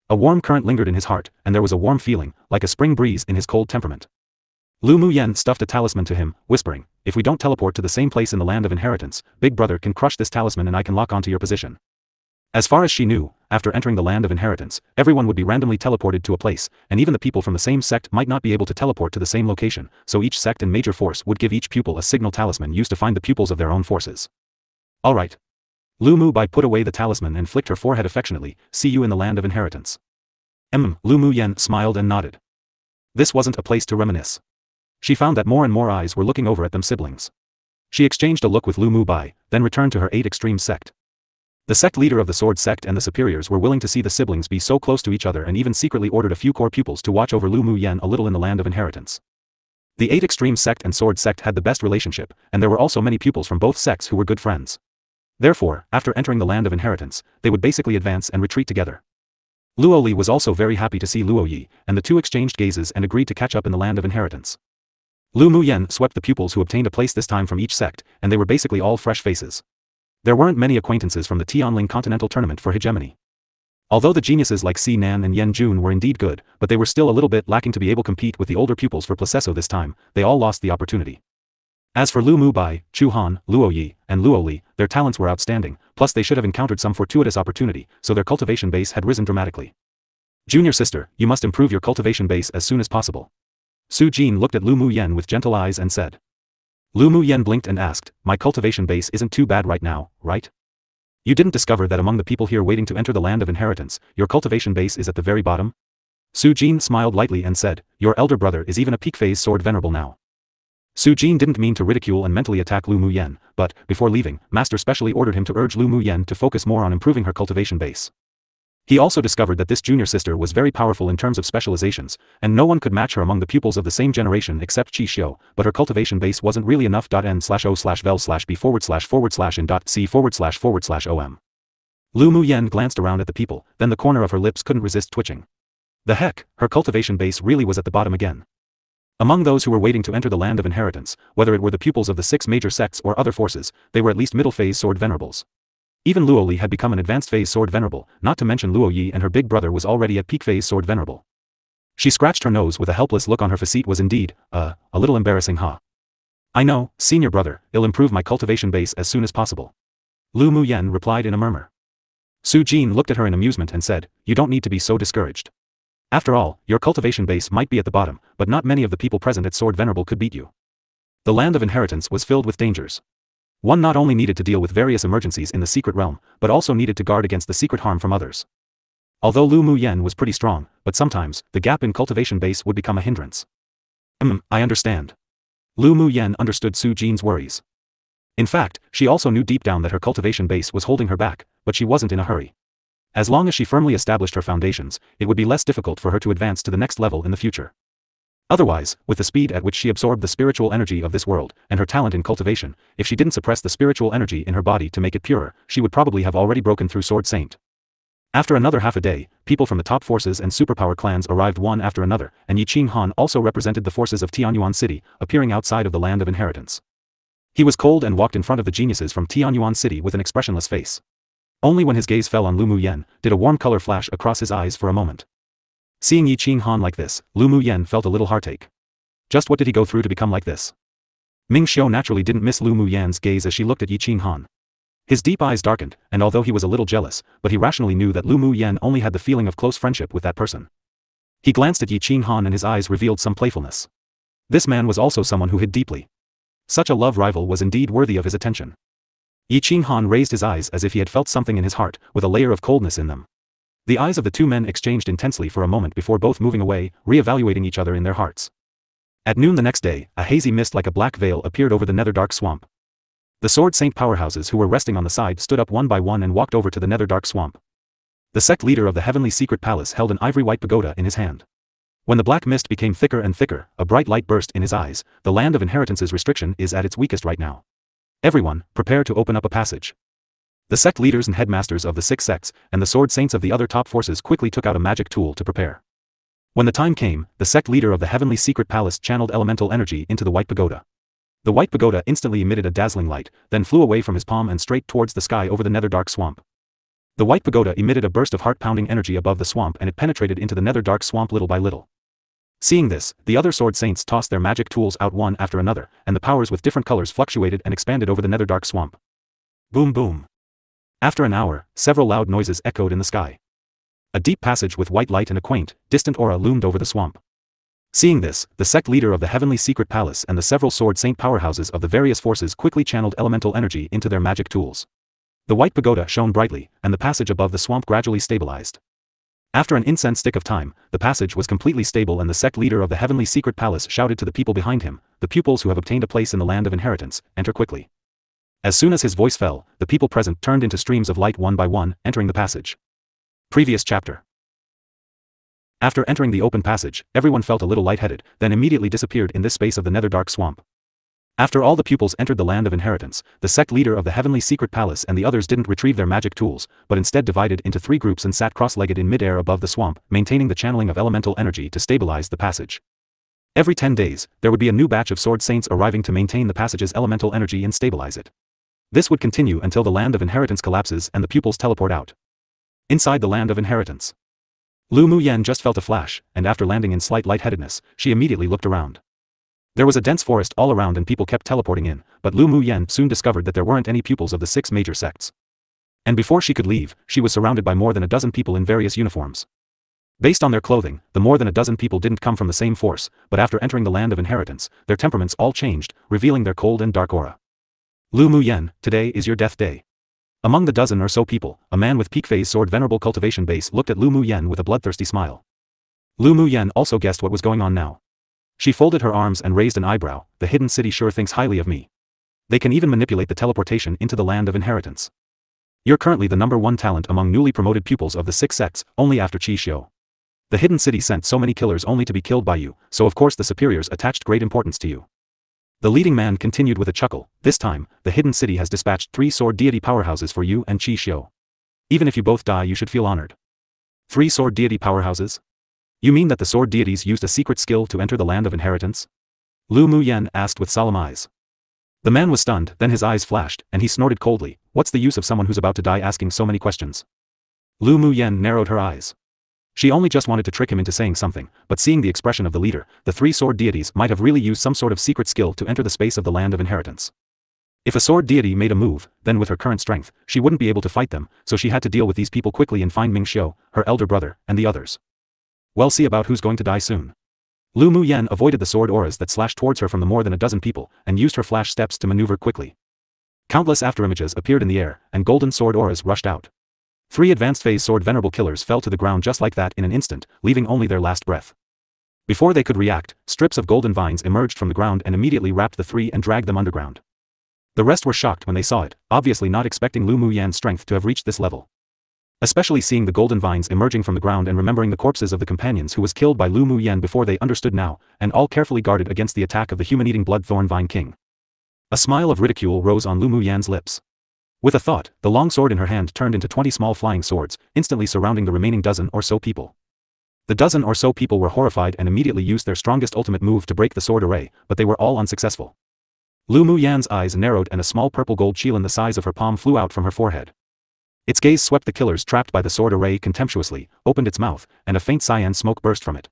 A warm current lingered in his heart, and there was a warm feeling, like a spring breeze in his cold temperament. Lu Mu Yen stuffed a talisman to him, whispering, if we don't teleport to the same place in the land of inheritance, Big Brother can crush this talisman and I can lock onto your position. As far as she knew, after entering the land of inheritance, everyone would be randomly teleported to a place, and even the people from the same sect might not be able to teleport to the same location, so each sect and major force would give each pupil a signal talisman used to find the pupils of their own forces. Alright. Lu Mu Bai put away the talisman and flicked her forehead affectionately. See you in the land of inheritance. Lu Mu Yen smiled and nodded. This wasn't a place to reminisce. She found that more and more eyes were looking over at them siblings. She exchanged a look with Lu Mu Bai, then returned to her 8 extreme sect. The sect leader of the sword sect and the superiors were willing to see the siblings be so close to each other and even secretly ordered a few core pupils to watch over Lu Mu Yen a little in the land of inheritance. The 8 extreme sect and sword sect had the best relationship, and there were also many pupils from both sects who were good friends. Therefore, after entering the land of inheritance, they would basically advance and retreat together. Luo Li was also very happy to see Luo Yi, and the two exchanged gazes and agreed to catch up in the land of inheritance. Lu Mu Yen swept the pupils who obtained a place this time from each sect, and they were basically all fresh faces. There weren't many acquaintances from the Tianling Continental Tournament for hegemony. Although the geniuses like Si Nan and Yen Jun were indeed good, but they were still a little bit lacking to be able to compete with the older pupils for Placesso this time. They all lost the opportunity. As for Lu Mu Bai, Chu Han, Luo Yi, and Luo Li, their talents were outstanding, plus they should have encountered some fortuitous opportunity, so their cultivation base had risen dramatically. Junior sister, you must improve your cultivation base as soon as possible. Su Jin looked at Lu Mu Yen with gentle eyes and said. Lu Mu Yen blinked and asked, my cultivation base isn't too bad right now, right? You didn't discover that among the people here waiting to enter the land of inheritance, your cultivation base is at the very bottom? Su Jin smiled lightly and said, your elder brother is even a peak phase sword venerable now. Su Jin didn't mean to ridicule and mentally attack Lu Mu Yen, but, before leaving, Master specially ordered him to urge Lu Mu Yen to focus more on improving her cultivation base. He also discovered that this junior sister was very powerful in terms of specializations, and no one could match her among the pupils of the same generation except Qi Xiu, but her cultivation base wasn't really enough. N/O/vel/b/in/c//.c//om. Lu Mu Yen glanced around at the people, then the corner of her lips couldn't resist twitching. The heck, her cultivation base really was at the bottom again. Among those who were waiting to enter the land of inheritance, whether it were the pupils of the 6 major sects or other forces, they were at least middle phase sword venerables. Even Luo Li had become an advanced phase sword venerable, not to mention Luo Yi and her big brother was already at peak phase sword venerable. She scratched her nose with a helpless look on her face. It was indeed, a little embarrassing, huh? I know, senior brother, I'll improve my cultivation base as soon as possible. Lu Mu Yen replied in a murmur. Su Jin looked at her in amusement and said, you don't need to be so discouraged. After all, your cultivation base might be at the bottom, but not many of the people present at sword venerable could beat you. The land of inheritance was filled with dangers. One not only needed to deal with various emergencies in the secret realm, but also needed to guard against the secret harm from others. Although Lu Mu Yen was pretty strong, but sometimes, the gap in cultivation base would become a hindrance. I understand. Lu Mu Yen understood Su Jin's worries. In fact, she also knew deep down that her cultivation base was holding her back, but she wasn't in a hurry. As long as she firmly established her foundations, it would be less difficult for her to advance to the next level in the future. Otherwise, with the speed at which she absorbed the spiritual energy of this world, and her talent in cultivation, if she didn't suppress the spiritual energy in her body to make it purer, she would probably have already broken through Sword Saint. After another half a day, people from the top forces and superpower clans arrived one after another, and Yi Qing Han also represented the forces of Tianyuan City, appearing outside of the land of inheritance. He was cold and walked in front of the geniuses from Tianyuan City with an expressionless face. Only when his gaze fell on Lu Mu Yen, did a warm color flash across his eyes for a moment. Seeing Yi Qing Han like this, Lu Mu Yen felt a little heartache. Just what did he go through to become like this? Ming Xiu naturally didn't miss Lu Mu Yan's gaze as she looked at Yi Qing Han. His deep eyes darkened, and although he was a little jealous, but he rationally knew that Lu Mu Yen only had the feeling of close friendship with that person. He glanced at Yi Qing Han and his eyes revealed some playfulness. This man was also someone who hid deeply. Such a love rival was indeed worthy of his attention. Yi Qing Han raised his eyes as if he had felt something in his heart, with a layer of coldness in them. The eyes of the two men exchanged intensely for a moment before both moving away, re-evaluating each other in their hearts. At noon the next day, a hazy mist like a black veil appeared over the Netherdark Swamp. The Sword Saint powerhouses who were resting on the side stood up one by one and walked over to the Netherdark Swamp. The sect leader of the Heavenly Secret Palace held an ivory-white pagoda in his hand. When the black mist became thicker and thicker, a bright light burst in his eyes. The land of inheritance's restriction is at its weakest right now. Everyone, prepare to open up a passage. The sect leaders and headmasters of the 6 sects, and the sword saints of the other top forces quickly took out a magic tool to prepare. When the time came, the sect leader of the Heavenly Secret Palace channeled elemental energy into the white pagoda. The white pagoda instantly emitted a dazzling light, then flew away from his palm and straight towards the sky over the Netherdark Swamp. The white pagoda emitted a burst of heart-pounding energy above the swamp and it penetrated into the Netherdark Swamp little by little. Seeing this, the other sword saints tossed their magic tools out one after another, and the powers with different colors fluctuated and expanded over the Netherdark Swamp. Boom boom. After an hour, several loud noises echoed in the sky. A deep passage with white light and a quaint, distant aura loomed over the swamp. Seeing this, the sect leader of the Heavenly Secret Palace and the several Sword Saint powerhouses of the various forces quickly channeled elemental energy into their magic tools. The white pagoda shone brightly, and the passage above the swamp gradually stabilized. After an incense stick of time, the passage was completely stable and the sect leader of the Heavenly Secret Palace shouted to the people behind him, "The pupils who have obtained a place in the land of inheritance, enter quickly." As soon as his voice fell, the people present turned into streams of light one by one, entering the passage. Previous chapter. After entering the open passage, everyone felt a little lightheaded, then immediately disappeared in this space of the netherdark swamp. After all the pupils entered the land of inheritance, the sect leader of the Heavenly Secret Palace and the others didn't retrieve their magic tools, but instead divided into 3 groups and sat cross-legged in mid-air above the swamp, maintaining the channeling of elemental energy to stabilize the passage. Every 10 days, there would be a new batch of Sword Saints arriving to maintain the passage's elemental energy and stabilize it. This would continue until the land of inheritance collapses and the pupils teleport out. Inside the land of inheritance, Lu Muyen just felt a flash, and after landing in slight lightheadedness, she immediately looked around. There was a dense forest all around and people kept teleporting in, but Lu Muyen soon discovered that there weren't any pupils of the 6 major sects. And before she could leave, she was surrounded by more than a dozen people in various uniforms. Based on their clothing, the more than a dozen people didn't come from the same force, but after entering the land of inheritance, their temperaments all changed, revealing their cold and dark aura. Lu Muyen, today is your death day. Among the dozen or so people, a man with peak phase sword venerable cultivation base looked at Lu Muyen with a bloodthirsty smile. Lu Muyen also guessed what was going on now. She folded her arms and raised an eyebrow. The hidden city sure thinks highly of me. They can even manipulate the teleportation into the land of inheritance. You're currently the #1 talent among newly promoted pupils of the 6 sects, only after Qi Xiu. The hidden city sent so many killers only to be killed by you, so of course the superiors attached great importance to you. The leading man continued with a chuckle. This time, the hidden city has dispatched 3 sword deity powerhouses for you and Qi Xiu. Even if you both die, you should feel honored. 3 sword deity powerhouses? You mean that the sword deities used a secret skill to enter the land of inheritance? Lu Muyen asked with solemn eyes. The man was stunned, then his eyes flashed, and he snorted coldly. What's the use of someone who's about to die asking so many questions? Lu Muyen narrowed her eyes. She only just wanted to trick him into saying something, but seeing the expression of the leader, the 3 sword deities might have really used some sort of secret skill to enter the space of the land of inheritance. If a sword deity made a move, then with her current strength, she wouldn't be able to fight them, so she had to deal with these people quickly and find Ming Xiu, her elder brother, and the others. We'll see about who's going to die soon. Lu Muyen avoided the sword auras that slashed towards her from the more than a dozen people, and used her flash steps to maneuver quickly. Countless afterimages appeared in the air, and golden sword auras rushed out. 3 advanced phase sword venerable killers fell to the ground just like that in an instant, leaving only their last breath. Before they could react, strips of golden vines emerged from the ground and immediately wrapped the 3 and dragged them underground. The rest were shocked when they saw it, obviously not expecting Lu Muyen's strength to have reached this level. Especially seeing the golden vines emerging from the ground and remembering the corpses of the companions who was killed by Lu Muyen before they understood now, and all carefully guarded against the attack of the human-eating blood thorn vine king. A smile of ridicule rose on Lu Muyen's lips. With a thought, the long sword in her hand turned into 20 small flying swords, instantly surrounding the remaining dozen or so people. The dozen or so people were horrified and immediately used their strongest ultimate move to break the sword array, but they were all unsuccessful. Lu Muyen's eyes narrowed and a small purple gold chelan the size of her palm flew out from her forehead. Its gaze swept the killers trapped by the sword array contemptuously, opened its mouth, and a faint cyan smoke burst from it.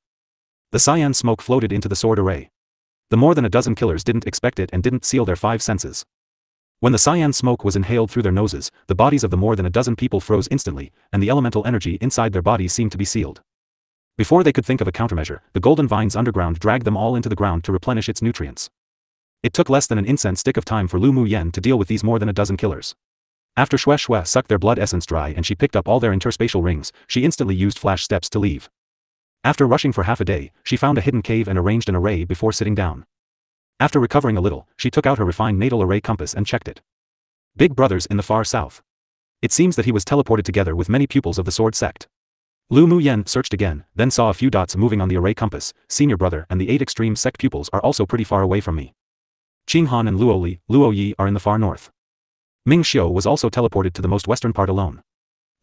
The cyan smoke floated into the sword array. The more than a dozen killers didn't expect it and didn't seal their 5 senses. When the cyan smoke was inhaled through their noses, the bodies of the more than a dozen people froze instantly, and the elemental energy inside their bodies seemed to be sealed. Before they could think of a countermeasure, the golden vines underground dragged them all into the ground to replenish its nutrients. It took less than an incense stick of time for Lu Muyen to deal with these more than a dozen killers. After Xue Xue sucked their blood essence dry and she picked up all their interspatial rings, she instantly used flash steps to leave. After rushing for half a day, she found a hidden cave and arranged an array before sitting down. After recovering a little, she took out her refined natal array compass and checked it. Big brothers in the far south. It seems that he was teleported together with many pupils of the sword sect. Lu Muyen searched again, then saw a few dots moving on the array compass. Senior brother and the 8 extreme sect pupils are also pretty far away from me. Qinghan and Luo Yi are in the far north. Ming Xiu was also teleported to the most western part alone.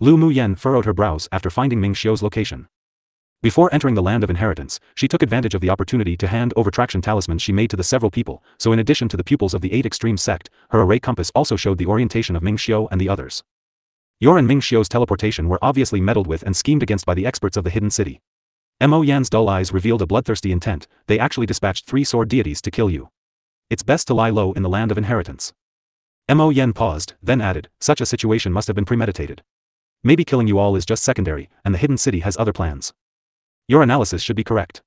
Lu Muyen furrowed her brows after finding Ming Xiu's location. Before entering the land of inheritance, she took advantage of the opportunity to hand over traction talismans she made to the several people, so in addition to the pupils of the 8 extreme sect, her array compass also showed the orientation of Ming Xiu and the others. Your and Ming Xiu's teleportation were obviously meddled with and schemed against by the experts of the hidden city. Mo Yan's dull eyes revealed a bloodthirsty intent. They actually dispatched 3 sword deities to kill you. It's best to lie low in the land of inheritance. Mo Yen paused, then added, such a situation must have been premeditated. Maybe killing you all is just secondary, and the hidden city has other plans. Your analysis should be correct.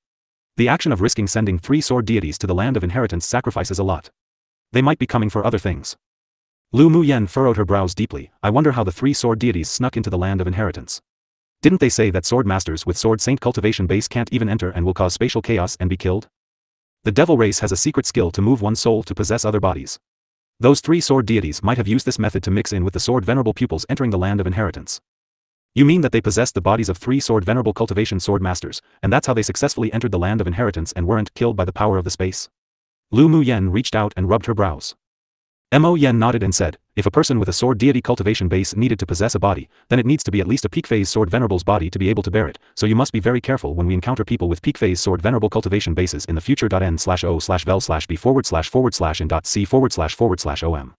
The action of risking sending 3 sword deities to the land of inheritance sacrifices a lot. They might be coming for other things. Lu Muyen furrowed her brows deeply. I wonder how the 3 sword deities snuck into the land of inheritance. Didn't they say that sword masters with sword saint cultivation base can't even enter and will cause spatial chaos and be killed? The devil race has a secret skill to move one's soul to possess other bodies. Those 3 sword deities might have used this method to mix in with the sword venerable pupils entering the land of inheritance. You mean that they possessed the bodies of 3 sword venerable cultivation sword masters, and that's how they successfully entered the land of inheritance and weren't killed by the power of the space? Lu Muyen reached out and rubbed her brows. Mo Yen nodded and said, if a person with a sword deity cultivation base needed to possess a body, then it needs to be at least a peak phase sword venerable's body to be able to bear it, so you must be very careful when we encounter people with peak phase sword venerable cultivation bases in the future. N/O/vel/b/in.c/in.c/om.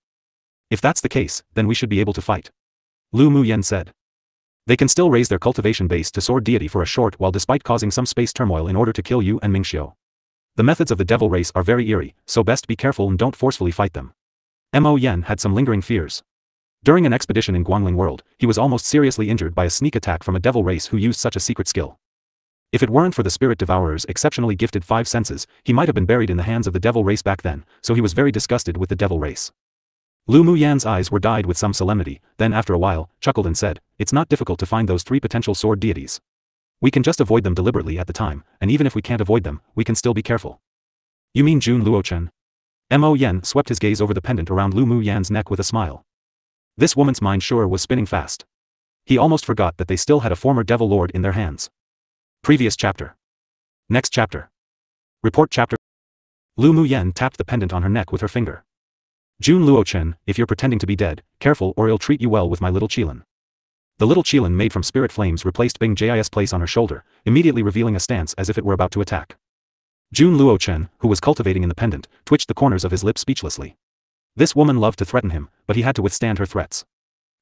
If that's the case, then we should be able to fight. Lu Muyen said. They can still raise their cultivation base to sword deity for a short while despite causing some space turmoil in order to kill you and Mingxiu. The methods of the devil race are very eerie, so best be careful and don't forcefully fight them. Mo Yen had some lingering fears. During an expedition in Guangling World, he was almost seriously injured by a sneak attack from a devil race who used such a secret skill. If it weren't for the spirit devourer's exceptionally gifted 5 senses, he might have been buried in the hands of the devil race back then, so he was very disgusted with the devil race. Lu Muyan's eyes were dyed with some solemnity, then after a while, chuckled and said, it's not difficult to find those 3 potential sword deities. We can just avoid them deliberately at the time, and even if we can't avoid them, we can still be careful. You mean Jun Luochen? Mo Yen swept his gaze over the pendant around Lu Muyan's neck with a smile. This woman's mind sure was spinning fast. He almost forgot that they still had a former devil lord in their hands. Previous chapter. Next chapter. Report chapter. Lu Muyen tapped the pendant on her neck with her finger. Jun Luochen, if you're pretending to be dead, careful or I'll treat you well with my little Qilin. The little Qilin made from spirit flames replaced Bing Jis' place on her shoulder, immediately revealing a stance as if it were about to attack. Jun Luochen, who was cultivating in the pendant, twitched the corners of his lips speechlessly. This woman loved to threaten him, but he had to withstand her threats.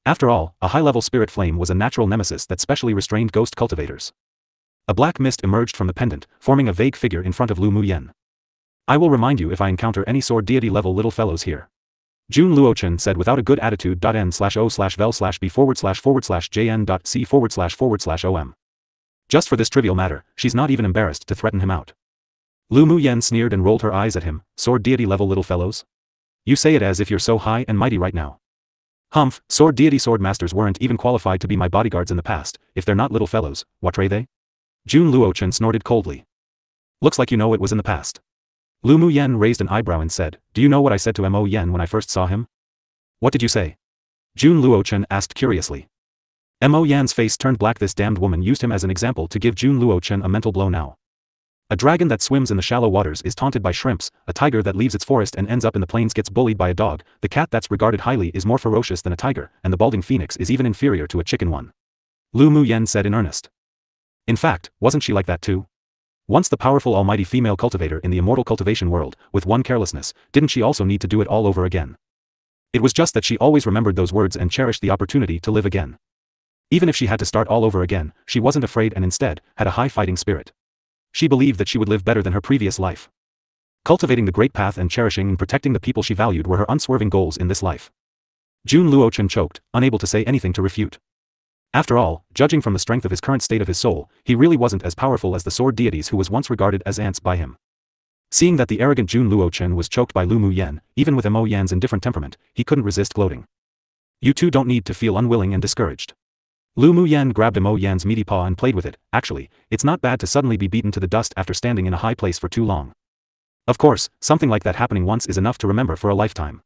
After all, a high-level spirit flame was a natural nemesis that specially restrained ghost cultivators. A black mist emerged from the pendant, forming a vague figure in front of Lu Muyen. I will remind you if I encounter any sword deity level little fellows here. Jun Luochen said without a good attitude. N/O/vel/b/jn.c/c/om. Just for this trivial matter, she's not even embarrassed to threaten him out. Lu Muyen sneered and rolled her eyes at him. Sword deity level little fellows? You say it as if you're so high and mighty right now. Humph, sword deity sword masters weren't even qualified to be my bodyguards in the past. If they're not little fellows, what are they? Jun Luochen snorted coldly. Looks like you know it was in the past. Lu Muyen raised an eyebrow and said, do you know what I said to Mo Yen when I first saw him? What did you say? Jun Luochen asked curiously. Mo Yan's face turned black. This damned woman used him as an example to give Jun Luochen a mental blow now. A dragon that swims in the shallow waters is taunted by shrimps, a tiger that leaves its forest and ends up in the plains gets bullied by a dog, the cat that's regarded highly is more ferocious than a tiger, and the balding phoenix is even inferior to a chicken one. Lu Muyen said in earnest. In fact, wasn't she like that too? Once the powerful almighty female cultivator in the immortal cultivation world, with one carelessness, didn't she also need to do it all over again? It was just that she always remembered those words and cherished the opportunity to live again. Even if she had to start all over again, she wasn't afraid and instead, had a high fighting spirit. She believed that she would live better than her previous life. Cultivating the great path and cherishing and protecting the people she valued were her unswerving goals in this life. Jun Luochen choked, unable to say anything to refute. After all, judging from the strength of his current state of his soul, he really wasn't as powerful as the sword deities who was once regarded as ants by him. Seeing that the arrogant Jun Luochen was choked by Lu Muyen, even with Mo Yan's indifferent temperament, he couldn't resist gloating. You two don't need to feel unwilling and discouraged. Lu Muyen grabbed Mo Yan's meaty paw and played with it. Actually, it's not bad to suddenly be beaten to the dust after standing in a high place for too long. Of course, something like that happening once is enough to remember for a lifetime.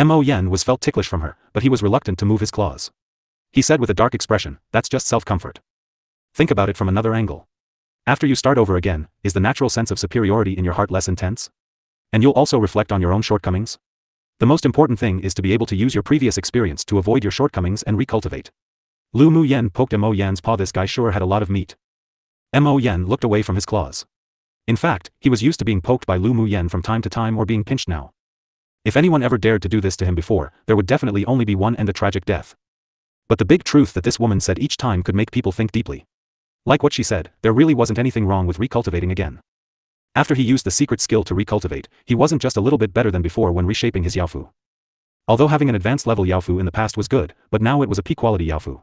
Mo Yen was felt ticklish from her, but he was reluctant to move his claws. He said with a dark expression, that's just self-comfort. Think about it from another angle. After you start over again, is the natural sense of superiority in your heart less intense? And you'll also reflect on your own shortcomings? The most important thing is to be able to use your previous experience to avoid your shortcomings and recultivate. Lu Muyen poked Mo Yan's paw. This guy sure had a lot of meat. Mo Yen looked away from his claws. In fact, he was used to being poked by Lu Muyen from time to time or being pinched now. If anyone ever dared to do this to him before, there would definitely only be one and a tragic death. But the big truth that this woman said each time could make people think deeply. Like what she said, there really wasn't anything wrong with recultivating again. After he used the secret skill to recultivate, he wasn't just a little bit better than before when reshaping his Yaofu. Although having an advanced level Yaofu in the past was good, but now it was a P-quality Yaofu.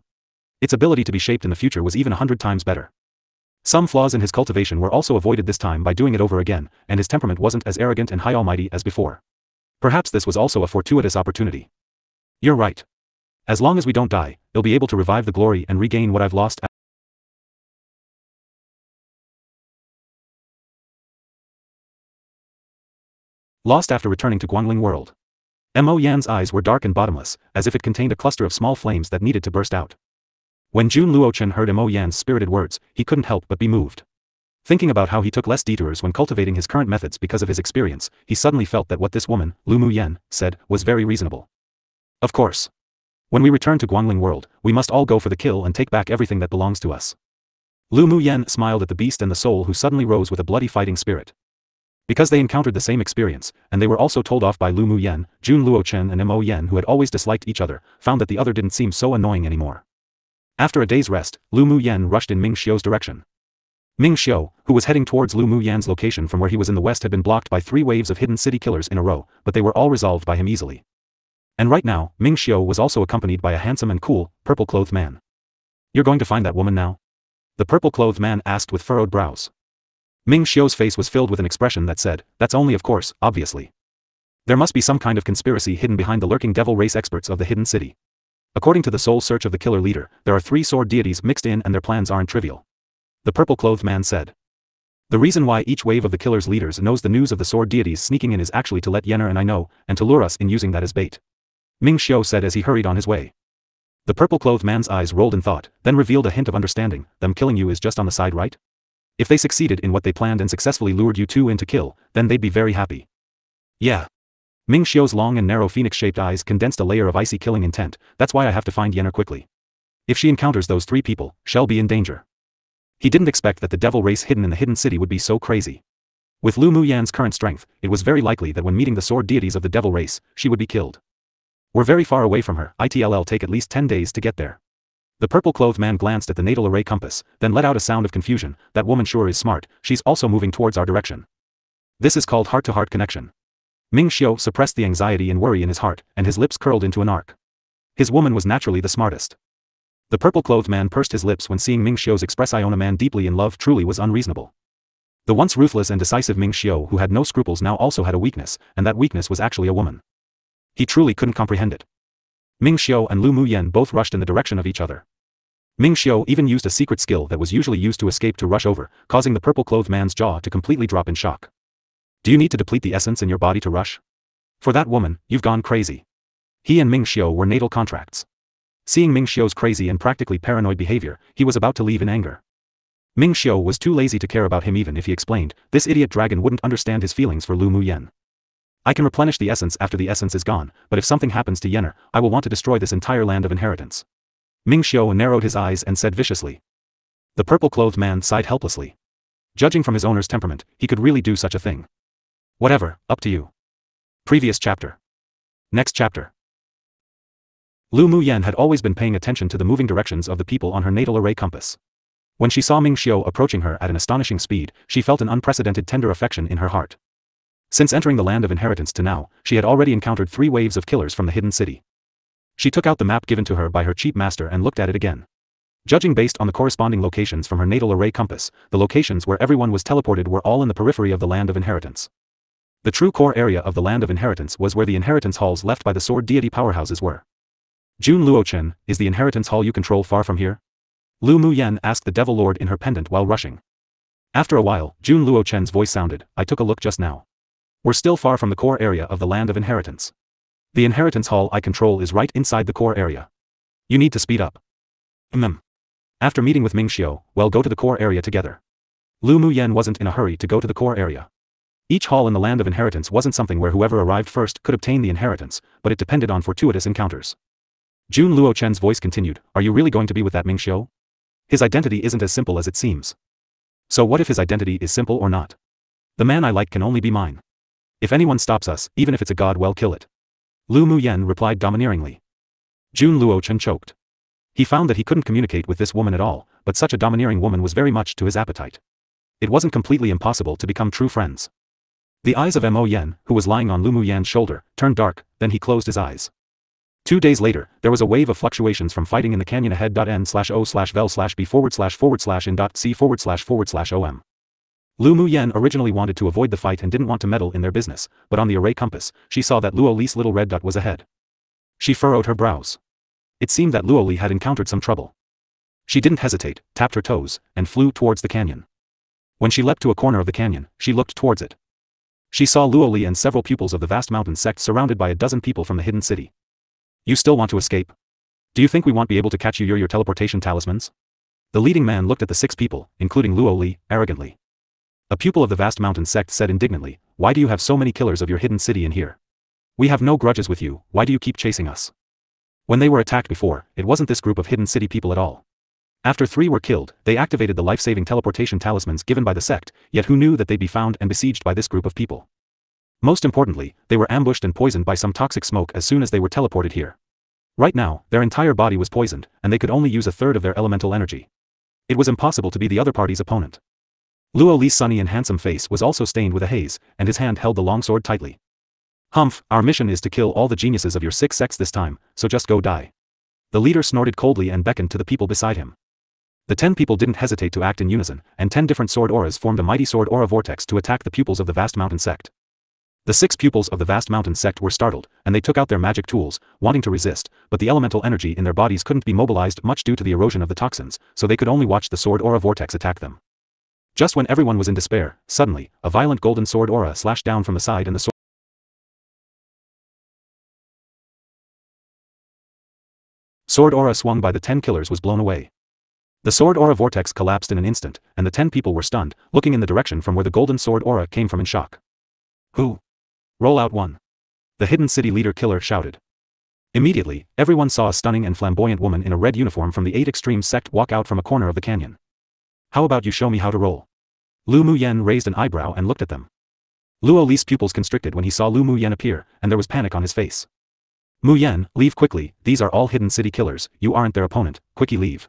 Its ability to be shaped in the future was even 100 times better. Some flaws in his cultivation were also avoided this time by doing it over again, and his temperament wasn't as arrogant and high almighty as before. Perhaps this was also a fortuitous opportunity. You're right. As long as we don't die, I'll be able to revive the glory and regain what I've lost. Lost after returning to Guangling World. Mo Yan's eyes were dark and bottomless, as if it contained a cluster of small flames that needed to burst out. When Jun Luochen heard Mo Yan's spirited words, he couldn't help but be moved. Thinking about how he took less detours when cultivating his current methods because of his experience, he suddenly felt that what this woman, Lu Mu Yan, said, was very reasonable. Of course. When we return to Guangling World, we must all go for the kill and take back everything that belongs to us. Lu Mu Yan smiled at the beast and the soul who suddenly rose with a bloody fighting spirit. Because they encountered the same experience, and they were also told off by Lu Mu Yan, Jun Luochen and Mo Yan who had always disliked each other, found that the other didn't seem so annoying anymore. After a day's rest, Lu Mu Yan rushed in Ming Xiu's direction. Ming Xiu, who was heading towards Lu Mu Yan's location from where he was in the west, had been blocked by 3 waves of hidden city killers in a row, but they were all resolved by him easily. And right now, Ming Xiu was also accompanied by a handsome and cool, purple-clothed man. You're going to find that woman now? The purple-clothed man asked with furrowed brows. Ming Xiu's face was filled with an expression that said, that's only of course, obviously. There must be some kind of conspiracy hidden behind the lurking devil race experts of the hidden city. According to the soul search of the killer leader, there are 3 sword deities mixed in and their plans aren't trivial. The purple-clothed man said. The reason why each wave of the killer's leaders knows the news of the sword deities sneaking in is actually to let Yenner and I know, and to lure us in using that as bait. Ming Xiu said as he hurried on his way. The purple-clothed man's eyes rolled in thought, then revealed a hint of understanding. Them killing you is just on the side, right? If they succeeded in what they planned and successfully lured you two in to kill, then they'd be very happy. Yeah. Ming Xiu's long and narrow phoenix-shaped eyes condensed a layer of icy killing intent. That's why I have to find Yenner quickly. If she encounters those 3 people, she'll be in danger. He didn't expect that the devil race hidden in the hidden city would be so crazy. With Lu Mu Yan's current strength, it was very likely that when meeting the sword deities of the devil race, she would be killed. We're very far away from her. It'll take at least 10 days to get there. The purple-clothed man glanced at the natal array compass, then let out a sound of confusion. That woman sure is smart, she's also moving towards our direction. This is called heart-to-heart connection. Ming Xiu suppressed the anxiety and worry in his heart, and his lips curled into an arc. His woman was naturally the smartest. The purple-clothed man pursed his lips when seeing Ming Xiu's expression. A man deeply in love truly was unreasonable. The once ruthless and decisive Ming Xiu who had no scruples now also had a weakness, and that weakness was actually a woman. He truly couldn't comprehend it. Ming Xiu and Lu Mu Yan both rushed in the direction of each other. Ming Xiu even used a secret skill that was usually used to escape to rush over, causing the purple-clothed man's jaw to completely drop in shock. Do you need to deplete the essence in your body to rush? For that woman, you've gone crazy. He and Ming Xiu were natal contracts. Seeing Ming Xiu's crazy and practically paranoid behavior, he was about to leave in anger. Ming Xiu was too lazy to care about him even if he explained. This idiot dragon wouldn't understand his feelings for Lu Mu Yan. I can replenish the essence after the essence is gone, but if something happens to Yenner, I will want to destroy this entire land of inheritance. Ming Xiu narrowed his eyes and said viciously. The purple-clothed man sighed helplessly. Judging from his owner's temperament, he could really do such a thing. Whatever, up to you. Previous chapter. Next chapter. Lu Mu Yan had always been paying attention to the moving directions of the people on her natal array compass. When she saw Ming Xiu approaching her at an astonishing speed, she felt an unprecedented tender affection in her heart. Since entering the land of inheritance to now, she had already encountered 3 waves of killers from the hidden city. She took out the map given to her by her chief master and looked at it again. Judging based on the corresponding locations from her natal array compass, the locations where everyone was teleported were all in the periphery of the land of inheritance. The true core area of the land of inheritance was where the inheritance halls left by the sword deity powerhouses were. Jun Luochen, is the inheritance hall you control far from here? Lu Mu Yan asked the devil lord in her pendant while rushing. After a while, Jun Luochen's voice sounded, I took a look just now. We're still far from the core area of the land of inheritance. The inheritance hall I control is right inside the core area. You need to speed up. After meeting with Ming Xiu, well, go to the core area together. Lu Mu Yan wasn't in a hurry to go to the core area. Each hall in the land of inheritance wasn't something where whoever arrived first could obtain the inheritance, but it depended on fortuitous encounters. Jun Luochen's voice continued, are you really going to be with that Ming Xiu? His identity isn't as simple as it seems. So what if his identity is simple or not? The man I like can only be mine. If anyone stops us, even if it's a god, well, kill it. Lu Mu Yan replied domineeringly. Jun Luochen choked. He found that he couldn't communicate with this woman at all, but such a domineering woman was very much to his appetite. It wasn't completely impossible to become true friends. The eyes of Mo Yan, who was lying on Lu Mu Yan's shoulder, turned dark, then he closed his eyes. 2 days later, there was a wave of fluctuations from fighting in the canyon ahead.n/o/vel/b/c/in.c//om. Lu Muyen originally wanted to avoid the fight and didn't want to meddle in their business, but on the array compass, she saw that Luo Li's little red dot was ahead. She furrowed her brows. It seemed that Luo Li had encountered some trouble. She didn't hesitate, tapped her toes, and flew towards the canyon. When she leapt to a corner of the canyon, she looked towards it. She saw Luo Li and several pupils of the vast mountain sect surrounded by a dozen people from the hidden city. You still want to escape? Do you think we won't be able to catch you? Your teleportation talismans? The leading man looked at the 6 people, including Luo Li, arrogantly. A pupil of the vast mountain sect said indignantly, why do you have so many killers of your hidden city in here? We have no grudges with you, why do you keep chasing us? When they were attacked before, it wasn't this group of hidden city people at all. After 3 were killed, they activated the life-saving teleportation talismans given by the sect, yet who knew that they'd be found and besieged by this group of people? Most importantly, they were ambushed and poisoned by some toxic smoke as soon as they were teleported here. Right now, their entire body was poisoned, and they could only use a third of their elemental energy. It was impossible to be the other party's opponent. Luo Li's sunny and handsome face was also stained with a haze, and his hand held the longsword tightly. Humph, our mission is to kill all the geniuses of your 6 sects this time, so just go die. The leader snorted coldly and beckoned to the people beside him. The 10 people didn't hesitate to act in unison, and 10 different sword auras formed a mighty sword aura vortex to attack the pupils of the vast mountain sect. The 6 pupils of the vast mountain sect were startled, and they took out their magic tools, wanting to resist, but the elemental energy in their bodies couldn't be mobilized much due to the erosion of the toxins, so they could only watch the sword aura vortex attack them. Just when everyone was in despair, suddenly, a violent golden sword aura slashed down from the side and the sword aura swung by the 10 killers was blown away. The sword aura vortex collapsed in an instant, and the 10 people were stunned, looking in the direction from where the golden sword aura came from in shock. Who? Roll out 1. The hidden city leader killer shouted. Immediately, everyone saw a stunning and flamboyant woman in a red uniform from the 8 Extreme sect walk out from a corner of the canyon. How about you show me how to roll? Lu Muyen raised an eyebrow and looked at them. Luo Li's pupils constricted when he saw Lu Muyen appear, and there was panic on his face. Muyen, leave quickly, these are all hidden city killers, you aren't their opponent, quickie leave.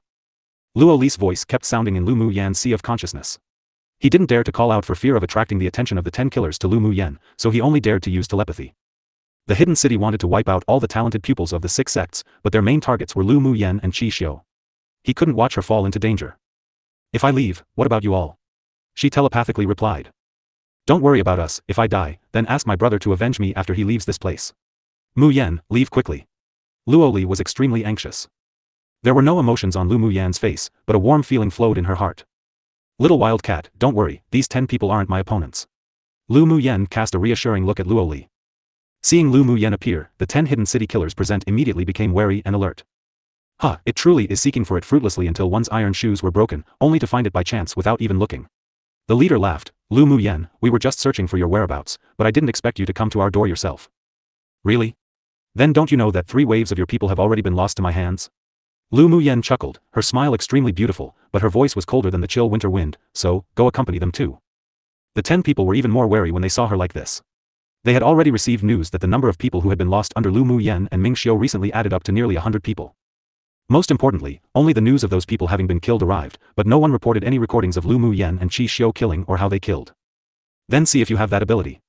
Luo Li's voice kept sounding in Lu Muyen's sea of consciousness. He didn't dare to call out for fear of attracting the attention of the 10 killers to Lu Muyen, so he only dared to use telepathy. The hidden city wanted to wipe out all the talented pupils of the 6 sects, but their main targets were Lu Muyen and Qi Xiu. He couldn't watch her fall into danger. If I leave, what about you all? She telepathically replied. Don't worry about us, if I die, then ask my brother to avenge me after he leaves this place. Muyen, leave quickly. Luo Li was extremely anxious. There were no emotions on Lu Muyen's face, but a warm feeling flowed in her heart. Little wild cat, don't worry, these 10 people aren't my opponents. Lu Muyen cast a reassuring look at Luo Li. Seeing Lu Muyen appear, the 10 hidden city killers present immediately became wary and alert. It truly is seeking for it fruitlessly until one's iron shoes were broken, only to find it by chance without even looking. The leader laughed. Lu Muyen, we were just searching for your whereabouts, but I didn't expect you to come to our door yourself. Really? Then don't you know that 3 waves of your people have already been lost to my hands? Lu Muyen chuckled, her smile extremely beautiful, but her voice was colder than the chill winter wind, so, go accompany them too. The 10 people were even more wary when they saw her like this. They had already received news that the number of people who had been lost under Lu Muyen and Ming Xiu recently added up to nearly 100 people. Most importantly, only the news of those people having been killed arrived, but no one reported any recordings of Lu Muyen and Qi Xiu killing or how they killed. Then see if you have that ability.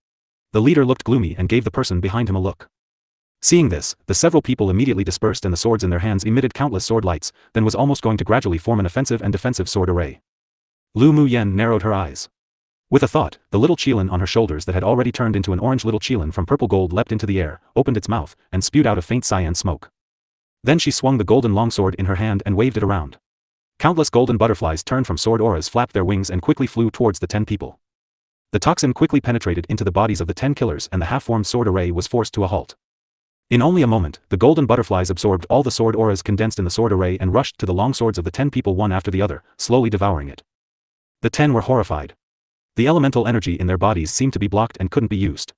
The leader looked gloomy and gave the person behind him a look. Seeing this, the several people immediately dispersed and the swords in their hands emitted countless sword lights, then was almost going to gradually form an offensive and defensive sword array. Lu Muyen narrowed her eyes. With a thought, the little qilin on her shoulders that had already turned into an orange little qilin from purple gold leapt into the air, opened its mouth, and spewed out a faint cyan smoke. Then she swung the golden longsword in her hand and waved it around. Countless golden butterflies turned from sword auras, flapped their wings and quickly flew towards the 10 people. The toxin quickly penetrated into the bodies of the 10 killers and the half-formed sword array was forced to a halt. In only a moment, the golden butterflies absorbed all the sword auras condensed in the sword array and rushed to the long swords of the 10 people one after the other, slowly devouring it. The 10 were horrified. The elemental energy in their bodies seemed to be blocked and couldn't be used.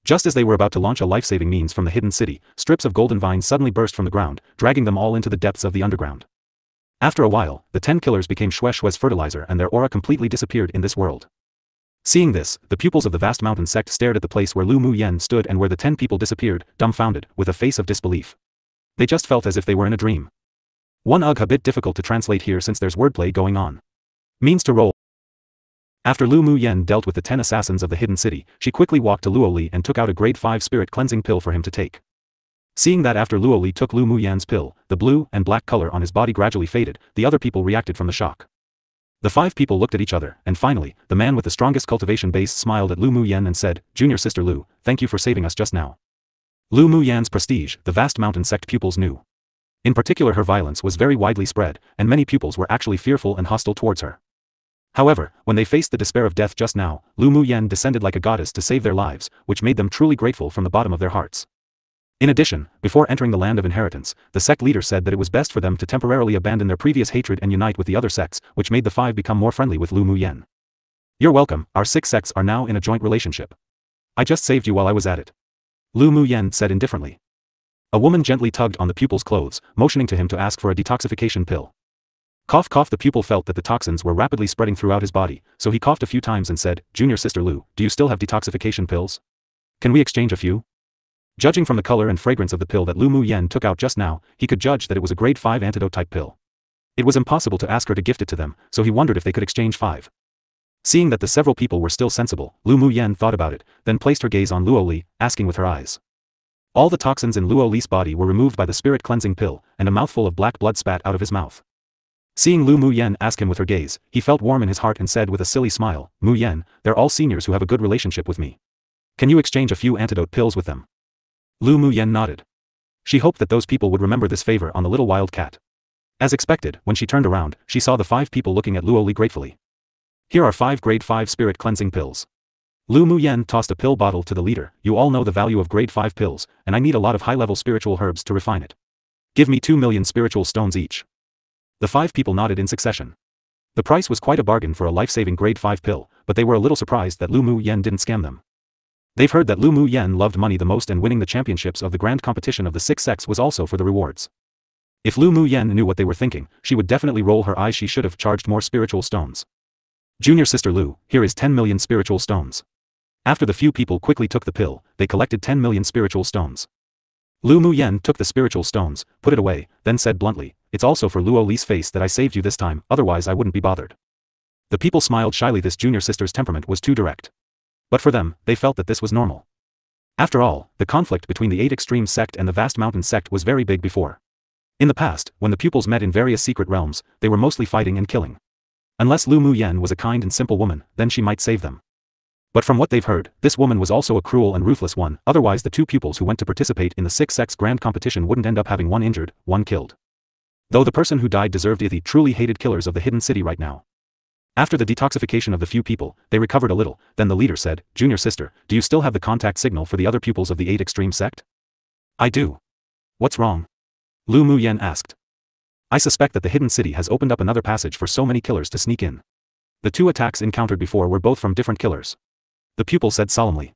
Just as they were about to launch a life-saving means from the hidden city, strips of golden vines suddenly burst from the ground, dragging them all into the depths of the underground. After a while, the 10 killers became Shue's fertilizer and their aura completely disappeared in this world. Seeing this, the pupils of the vast mountain sect stared at the place where Lu Muyen stood and where the 10 people disappeared, dumbfounded, with a face of disbelief. They just felt as if they were in a dream. A bit difficult to translate here since there's wordplay going on. Means to roll. After Lu Muyen dealt with the 10 assassins of the hidden city, she quickly walked to Luo Li and took out a grade 5 spirit cleansing pill for him to take. Seeing that after Luo Li took Lu Muyan's pill, the blue and black color on his body gradually faded, the other people reacted from the shock. The 5 people looked at each other, and finally, the man with the strongest cultivation base smiled at Lu Muyan and said, "Junior Sister Lu, thank you for saving us just now." Lu Muyan's prestige, the vast mountain sect pupils knew. In particular, her violence was very widely spread, and many pupils were actually fearful and hostile towards her. However, when they faced the despair of death just now, Lu Muyan descended like a goddess to save their lives, which made them truly grateful from the bottom of their hearts. In addition, before entering the land of inheritance, the sect leader said that it was best for them to temporarily abandon their previous hatred and unite with the other sects, which made the 5 become more friendly with Lu Muyan. "You're welcome, our 6 sects are now in a joint relationship. I just saved you while I was at it," Lu Muyan said indifferently. A woman gently tugged on the pupil's clothes, motioning to him to ask for a detoxification pill. Cough cough. The pupil felt that the toxins were rapidly spreading throughout his body, so he coughed a few times and said, "Junior Sister Lu, do you still have detoxification pills? Can we exchange a few?" Judging from the color and fragrance of the pill that Lu Muyan took out just now, he could judge that it was a grade 5 antidote-type pill. It was impossible to ask her to gift it to them, so he wondered if they could exchange 5. Seeing that the several people were still sensible, Lu Muyan thought about it, then placed her gaze on Luo Li, asking with her eyes. All the toxins in Luo Li's body were removed by the spirit-cleansing pill, and a mouthful of black blood spat out of his mouth. Seeing Lu Muyan ask him with her gaze, he felt warm in his heart and said with a silly smile, "Muyan, they're all seniors who have a good relationship with me. Can you exchange a few antidote pills with them?" Lu Muyan nodded. She hoped that those people would remember this favor on the little wild cat. As expected, when she turned around, she saw the 5 people looking at Luo Li gratefully. "Here are 5 grade 5 spirit cleansing pills." Lu Muyan tossed a pill bottle to the leader. "You all know the value of grade 5 pills, and I need a lot of high-level spiritual herbs to refine it. Give me 2 million spiritual stones each." The 5 people nodded in succession. The price was quite a bargain for a life-saving grade 5 pill, but they were a little surprised that Lu Muyan didn't scam them. They've heard that Lu Muyan loved money the most, and winning the championships of the grand competition of the 6 sects was also for the rewards. If Lu Muyan knew what they were thinking, she would definitely roll her eyes. She should have charged more spiritual stones. "Junior Sister Lu, here is 10 million spiritual stones." After the few people quickly took the pill, they collected 10 million spiritual stones. Lu Muyan took the spiritual stones, put it away, then said bluntly, "It's also for Luo Li's face that I saved you this time, otherwise I wouldn't be bothered." The people smiled shyly. This junior sister's temperament was too direct. But for them, they felt that this was normal. After all, the conflict between the 8 Extreme sect and the Vast Mountain sect was very big before. In the past, when the pupils met in various secret realms, they were mostly fighting and killing. Unless Lu Muyan was a kind and simple woman, then she might save them. But from what they've heard, this woman was also a cruel and ruthless one, otherwise the 2 pupils who went to participate in the 6 sects grand competition wouldn't end up having 1 injured, 1 killed. Though the person who died deserved it. The truly hated killers of the hidden city right now. After the detoxification of the few people, they recovered a little, then the leader said, "Junior Sister, do you still have the contact signal for the other pupils of the 8 Extreme sect?" "I do." "What's wrong?" Lu Muyan asked. "I suspect that the hidden city has opened up another passage for so many killers to sneak in. The 2 attacks encountered before were both from different killers," the pupil said solemnly.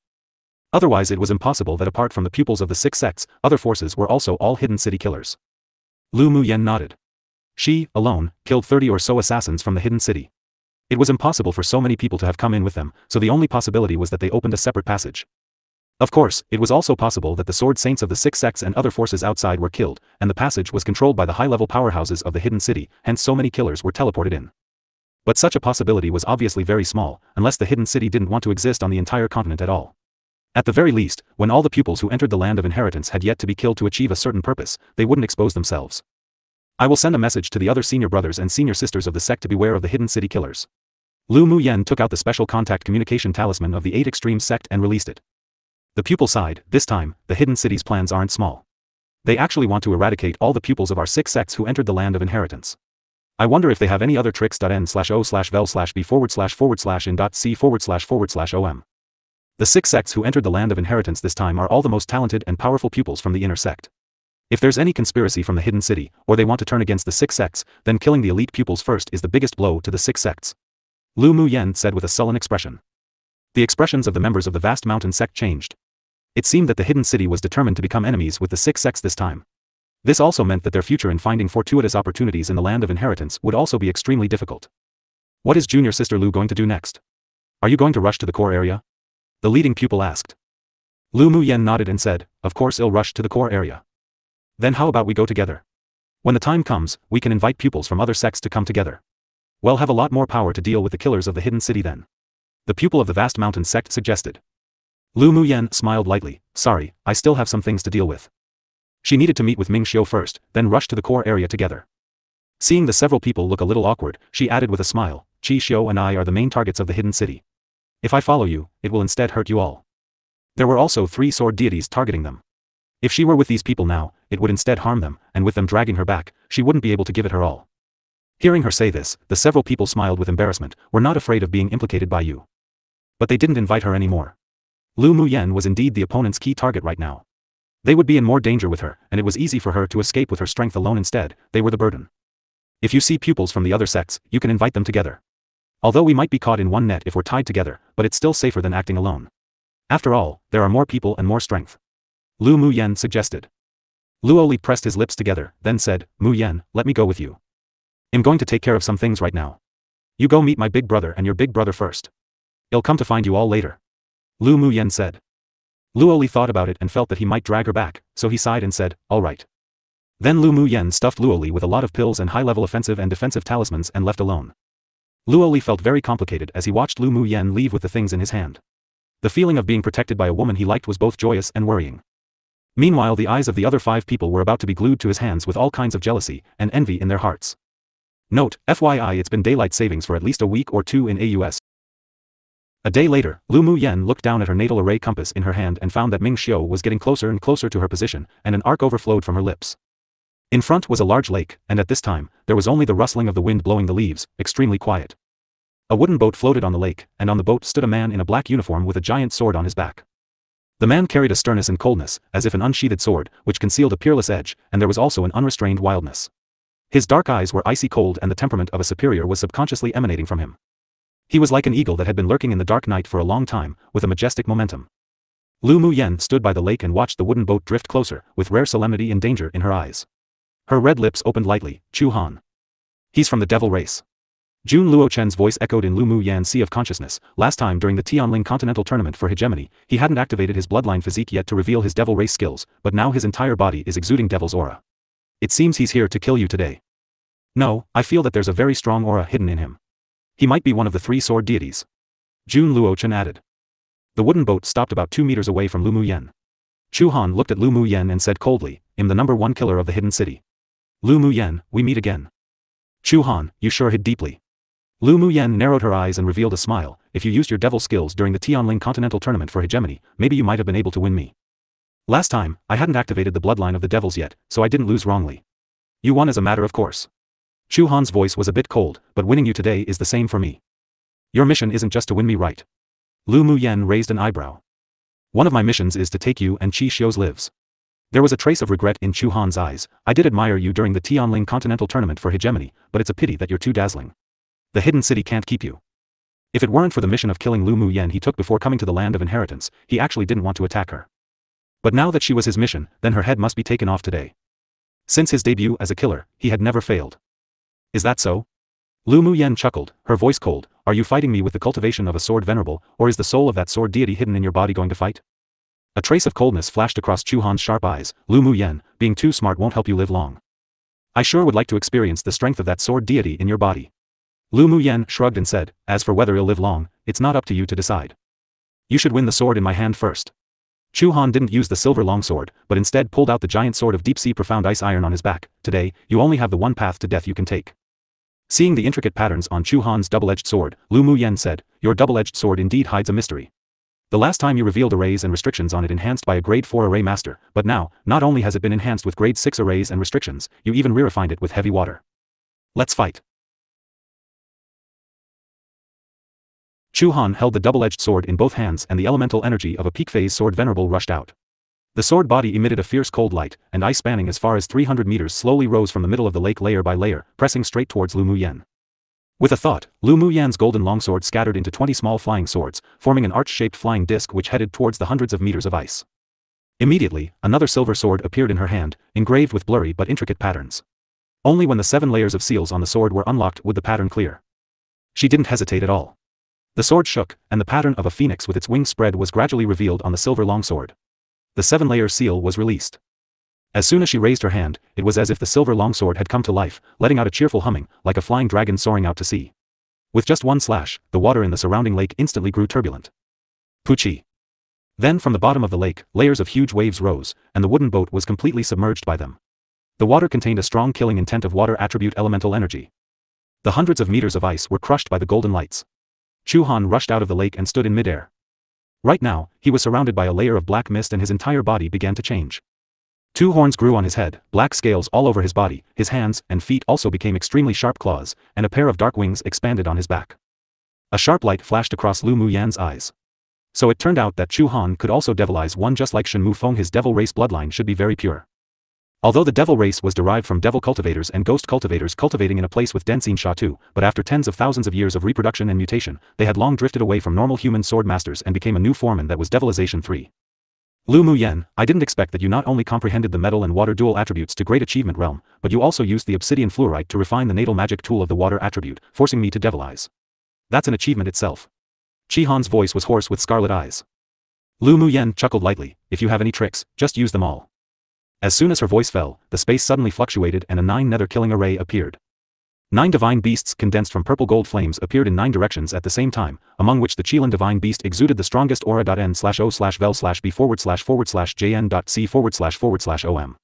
Otherwise it was impossible that apart from the pupils of the 6 sects, other forces were also all hidden city killers. Lu Muyan nodded. She, alone, killed 30 or so assassins from the hidden city. It was impossible for so many people to have come in with them, so the only possibility was that they opened a separate passage. Of course, it was also possible that the sword saints of the 6 sects and other forces outside were killed, and the passage was controlled by the high-level powerhouses of the hidden city, hence so many killers were teleported in. But such a possibility was obviously very small, unless the hidden city didn't want to exist on the entire continent at all. At the very least, when all the pupils who entered the land of inheritance had yet to be killed to achieve a certain purpose, they wouldn't expose themselves. "I will send a message to the other senior brothers and senior sisters of the sect to beware of the hidden city killers." Lu Muyan took out the special contact communication talisman of the 8 Extreme sect and released it. The pupil sighed. This time, the hidden city's plans aren't small. They actually want to eradicate all the pupils of our 6 sects who entered the land of inheritance. I wonder if they have any other tricks.n/o/vel/b/in.c//.om. The 6 sects who entered the land of inheritance this time are all the most talented and powerful pupils from the inner sect. If there's any conspiracy from the hidden city, or they want to turn against the 6 sects, then killing the elite pupils first is the biggest blow to the 6 sects. Lu Muyan said with a sullen expression. The expressions of the members of the Vast Mountain sect changed. It seemed that the hidden city was determined to become enemies with the 6 sects this time. This also meant that their future in finding fortuitous opportunities in the land of inheritance would also be extremely difficult. What is Junior Sister Lu going to do next? Are you going to rush to the core area? The leading pupil asked. Lu Muyan nodded and said, "Of course I'll rush to the core area." "Then how about we go together? When the time comes, we can invite pupils from other sects to come together. We'll have a lot more power to deal with the killers of the hidden city then," the pupil of the Vast Mountain sect suggested. Lu Muyan smiled lightly. "Sorry, I still have some things to deal with." She needed to meet with Ming Xiu first, then rush to the core area together. Seeing the several people look a little awkward, she added with a smile, Qi Xiu and I are the main targets of the hidden city. If I follow you, it will instead hurt you all. There were also 3 sword deities targeting them. If she were with these people now, it would instead harm them, and with them dragging her back, she wouldn't be able to give it her all. Hearing her say this, the several people smiled with embarrassment, were not afraid of being implicated by you. But they didn't invite her anymore. Lu Muyen was indeed the opponent's key target right now. They would be in more danger with her, and it was easy for her to escape with her strength alone. Instead, they were the burden. If you see pupils from the other sects, you can invite them together. Although we might be caught in one net if we're tied together, but it's still safer than acting alone. After all, there are more people and more strength. Lu Muyen suggested. Luoli pressed his lips together, then said, Muyen, let me go with you. I'm going to take care of some things right now. You go meet my big brother and your big brother first. I'll come to find you all later. Lu Muyen said. Luoli thought about it and felt that he might drag her back, so he sighed and said, all right. Then Lu Muyen stuffed Luoli with a lot of pills and high-level offensive and defensive talismans and left alone. Luoli felt very complicated as he watched Lu Muyen leave with the things in his hand. The feeling of being protected by a woman he liked was both joyous and worrying. Meanwhile, the eyes of the other 5 people were about to be glued to his hands with all kinds of jealousy and envy in their hearts. Note, FYI, it's been daylight savings for at least a week or 2 in AUS. A day later, Lu Muyen looked down at her natal array compass in her hand and found that Ming Xiu was getting closer and closer to her position, and an arc overflowed from her lips. In front was a large lake, and at this time, there was only the rustling of the wind blowing the leaves, extremely quiet. A wooden boat floated on the lake, and on the boat stood a man in a black uniform with a giant sword on his back. The man carried a sternness and coldness, as if an unsheathed sword, which concealed a peerless edge, and there was also an unrestrained wildness. His dark eyes were icy cold and the temperament of a superior was subconsciously emanating from him. He was like an eagle that had been lurking in the dark night for a long time, with a majestic momentum. Lu Muyen stood by the lake and watched the wooden boat drift closer, with rare solemnity and danger in her eyes. Her red lips opened lightly, Chu Han. He's from the devil race. Jun Luochen's voice echoed in Lu Muyen's sea of consciousness. Last time during the Tianling Continental Tournament for hegemony, he hadn't activated his bloodline physique yet to reveal his devil race skills, but now his entire body is exuding devil's aura. It seems he's here to kill you today. No, I feel that there's a very strong aura hidden in him. He might be one of the 3 sword deities. Jun Luochen added. The wooden boat stopped about 2 meters away from Lu Muyen. Chu Han looked at Lu Muyen and said coldly, I'm the #1 killer of the hidden city. Lu Muyen, we meet again. Chu Han, you sure hid deeply. Lu Muyen narrowed her eyes and revealed a smile. If you used your devil skills during the Tianling Continental Tournament for hegemony, maybe you might have been able to win me. Last time, I hadn't activated the bloodline of the devils yet, so I didn't lose wrongly. You won as a matter of course. Chu Han's voice was a bit cold, but winning you today is the same for me. Your mission isn't just to win me, right? Lu Muyen raised an eyebrow. One of my missions is to take you and Qi Xiu's lives. There was a trace of regret in Chu Han's eyes. I did admire you during the Tianling Continental Tournament for hegemony, but it's a pity that you're too dazzling. The hidden city can't keep you. If it weren't for the mission of killing Lu Muyen he took before coming to the land of inheritance, he actually didn't want to attack her. But now that she was his mission, then her head must be taken off today. Since his debut as a killer, he had never failed. Is that so? Lu Muyen chuckled, her voice cold. Are you fighting me with the cultivation of a sword venerable, or is the soul of that sword deity hidden in your body going to fight? A trace of coldness flashed across Chu Han's sharp eyes. Lu Muyen, being too smart won't help you live long. I sure would like to experience the strength of that sword deity in your body. Lu Muyen shrugged and said, as for whether he'll live long, it's not up to you to decide. You should win the sword in my hand first. Chu Han didn't use the silver longsword, but instead pulled out the giant sword of deep-sea profound ice iron on his back. Today, you only have the one path to death you can take. Seeing the intricate patterns on Chu Han's double-edged sword, Lu Muyen said, your double-edged sword indeed hides a mystery. The last time you revealed arrays and restrictions on it enhanced by a grade 4 array master, but now, not only has it been enhanced with grade 6 arrays and restrictions, you even re-refined it with heavy water. Let's fight. Chu Han held the double-edged sword in both hands and the elemental energy of a peak phase sword venerable rushed out. The sword body emitted a fierce cold light, and ice spanning as far as 300 meters slowly rose from the middle of the lake layer by layer, pressing straight towards Lu Muyen. With a thought, Lu Muyen's golden longsword scattered into 20 small flying swords, forming an arch-shaped flying disc which headed towards the hundreds of meters of ice. Immediately, another silver sword appeared in her hand, engraved with blurry but intricate patterns. Only when the 7 layers of seals on the sword were unlocked would the pattern clear. She didn't hesitate at all. The sword shook, and the pattern of a phoenix with its wings spread was gradually revealed on the silver longsword. The 7-layer seal was released. As soon as she raised her hand, it was as if the silver longsword had come to life, letting out a cheerful humming, like a flying dragon soaring out to sea. With just one slash, the water in the surrounding lake instantly grew turbulent. Puchi! Then from the bottom of the lake, layers of huge waves rose, and the wooden boat was completely submerged by them. The water contained a strong killing intent of water attribute elemental energy. The hundreds of meters of ice were crushed by the golden lights. Chu Han rushed out of the lake and stood in midair. Right now, he was surrounded by a layer of black mist and his entire body began to change. Two horns grew on his head, black scales all over his body, his hands and feet also became extremely sharp claws, and a pair of dark wings expanded on his back. A sharp light flashed across Lu Muyan's eyes. So it turned out that Chu Han could also devilize one just like Shen Mufeng. His devil race bloodline should be very pure. Although the devil race was derived from devil cultivators and ghost cultivators cultivating in a place with Densin Sha too, but after tens of thousands of years of reproduction and mutation, they had long drifted away from normal human sword masters and became a new form, and that was Devilization 3. Lu Muyan, I didn't expect that you not only comprehended the metal and water dual attributes to great achievement realm, but you also used the obsidian fluorite to refine the natal magic tool of the water attribute, forcing me to devilize. That's an achievement itself. Chi Han's voice was hoarse with scarlet eyes. Lu Muyan chuckled lightly, if you have any tricks, just use them all. As soon as her voice fell, the space suddenly fluctuated and a 9 nether killing array appeared. 9 divine beasts condensed from purple gold flames appeared in 9 directions at the same time, among which the Chilan divine beast exuded the strongest aura. N/O/vel/b/jn.c/jn.c/om.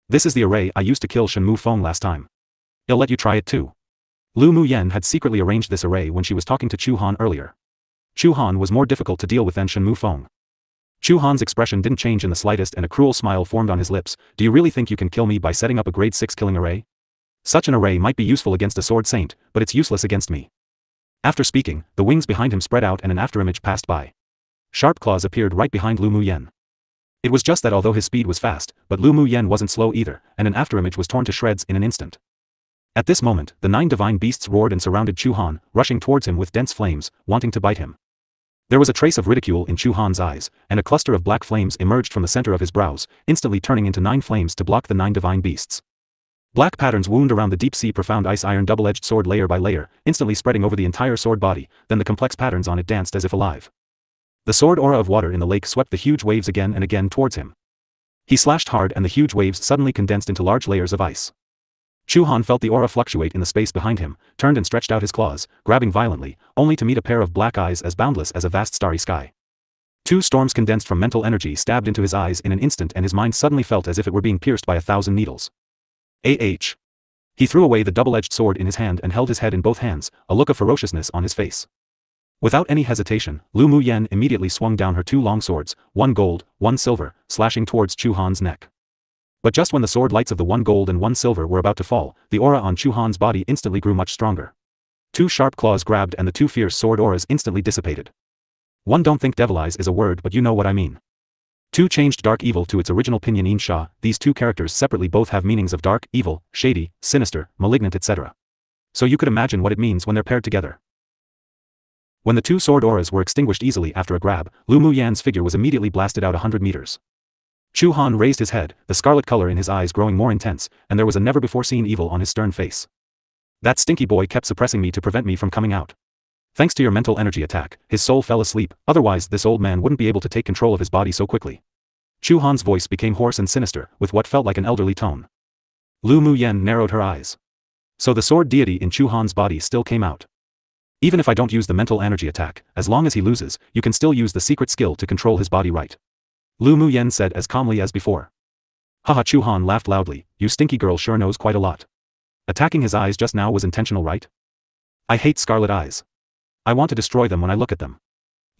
This is the array I used to kill Shen Mufeng last time. I'll let you try it too. Lu Muyan had secretly arranged this array when she was talking to Chu Han earlier. Chu Han was more difficult to deal with than Shen Mufeng. Chu Han's expression didn't change in the slightest and a cruel smile formed on his lips. Do you really think you can kill me by setting up a grade 6 killing array? Such an array might be useful against a sword saint, but it's useless against me. After speaking, the wings behind him spread out and an afterimage passed by. Sharp claws appeared right behind Lu Muyan. It was just that although his speed was fast, but Lu Muyan wasn't slow either, and an afterimage was torn to shreds in an instant. At this moment, the 9 divine beasts roared and surrounded Chu Han, rushing towards him with dense flames, wanting to bite him. There was a trace of ridicule in Chu Han's eyes, and a cluster of black flames emerged from the center of his brows, instantly turning into 9 flames to block the 9 divine beasts. Black patterns wound around the deep-sea profound ice iron double-edged sword layer by layer, instantly spreading over the entire sword body, then the complex patterns on it danced as if alive. The sword aura of water in the lake swept the huge waves again and again towards him. He slashed hard and the huge waves suddenly condensed into large layers of ice. Chu Han felt the aura fluctuate in the space behind him, turned and stretched out his claws, grabbing violently, only to meet a pair of black eyes as boundless as a vast starry sky. 2 storms condensed from mental energy stabbed into his eyes in an instant and his mind suddenly felt as if it were being pierced by 1,000 needles. He threw away the double-edged sword in his hand and held his head in both hands, a look of ferociousness on his face. Without any hesitation, Lu Muyan immediately swung down her 2 long swords, 1 gold, 1 silver, slashing towards Chu Han's neck. But just when the sword lights of the 1 gold and 1 silver were about to fall, the aura on Chu Han's body instantly grew much stronger. 2 sharp claws grabbed and the 2 fierce sword auras instantly dissipated. One don't think devilize is a word, but you know what I mean. 2 changed dark evil to its original pinyin sha. These 2 characters separately both have meanings of dark, evil, shady, sinister, malignant, etc. So you could imagine what it means when they're paired together. When the 2 sword auras were extinguished easily after a grab, Lu Muyan's figure was immediately blasted out 100 meters. Chu Han raised his head, the scarlet color in his eyes growing more intense, and there was a never-before-seen evil on his stern face. That stinky boy kept suppressing me to prevent me from coming out. Thanks to your mental energy attack, his soul fell asleep, otherwise this old man wouldn't be able to take control of his body so quickly. Chu Han's voice became hoarse and sinister, with what felt like an elderly tone. Lu Muyan narrowed her eyes. So the sword deity in Chu Han's body still came out. Even if I don't use the mental energy attack, as long as he loses, you can still use the secret skill to control his body, right? Lu Muyan said as calmly as before. Haha, Chu Han laughed loudly, you stinky girl sure knows quite a lot. Attacking his eyes just now was intentional, right? I hate scarlet eyes. I want to destroy them when I look at them.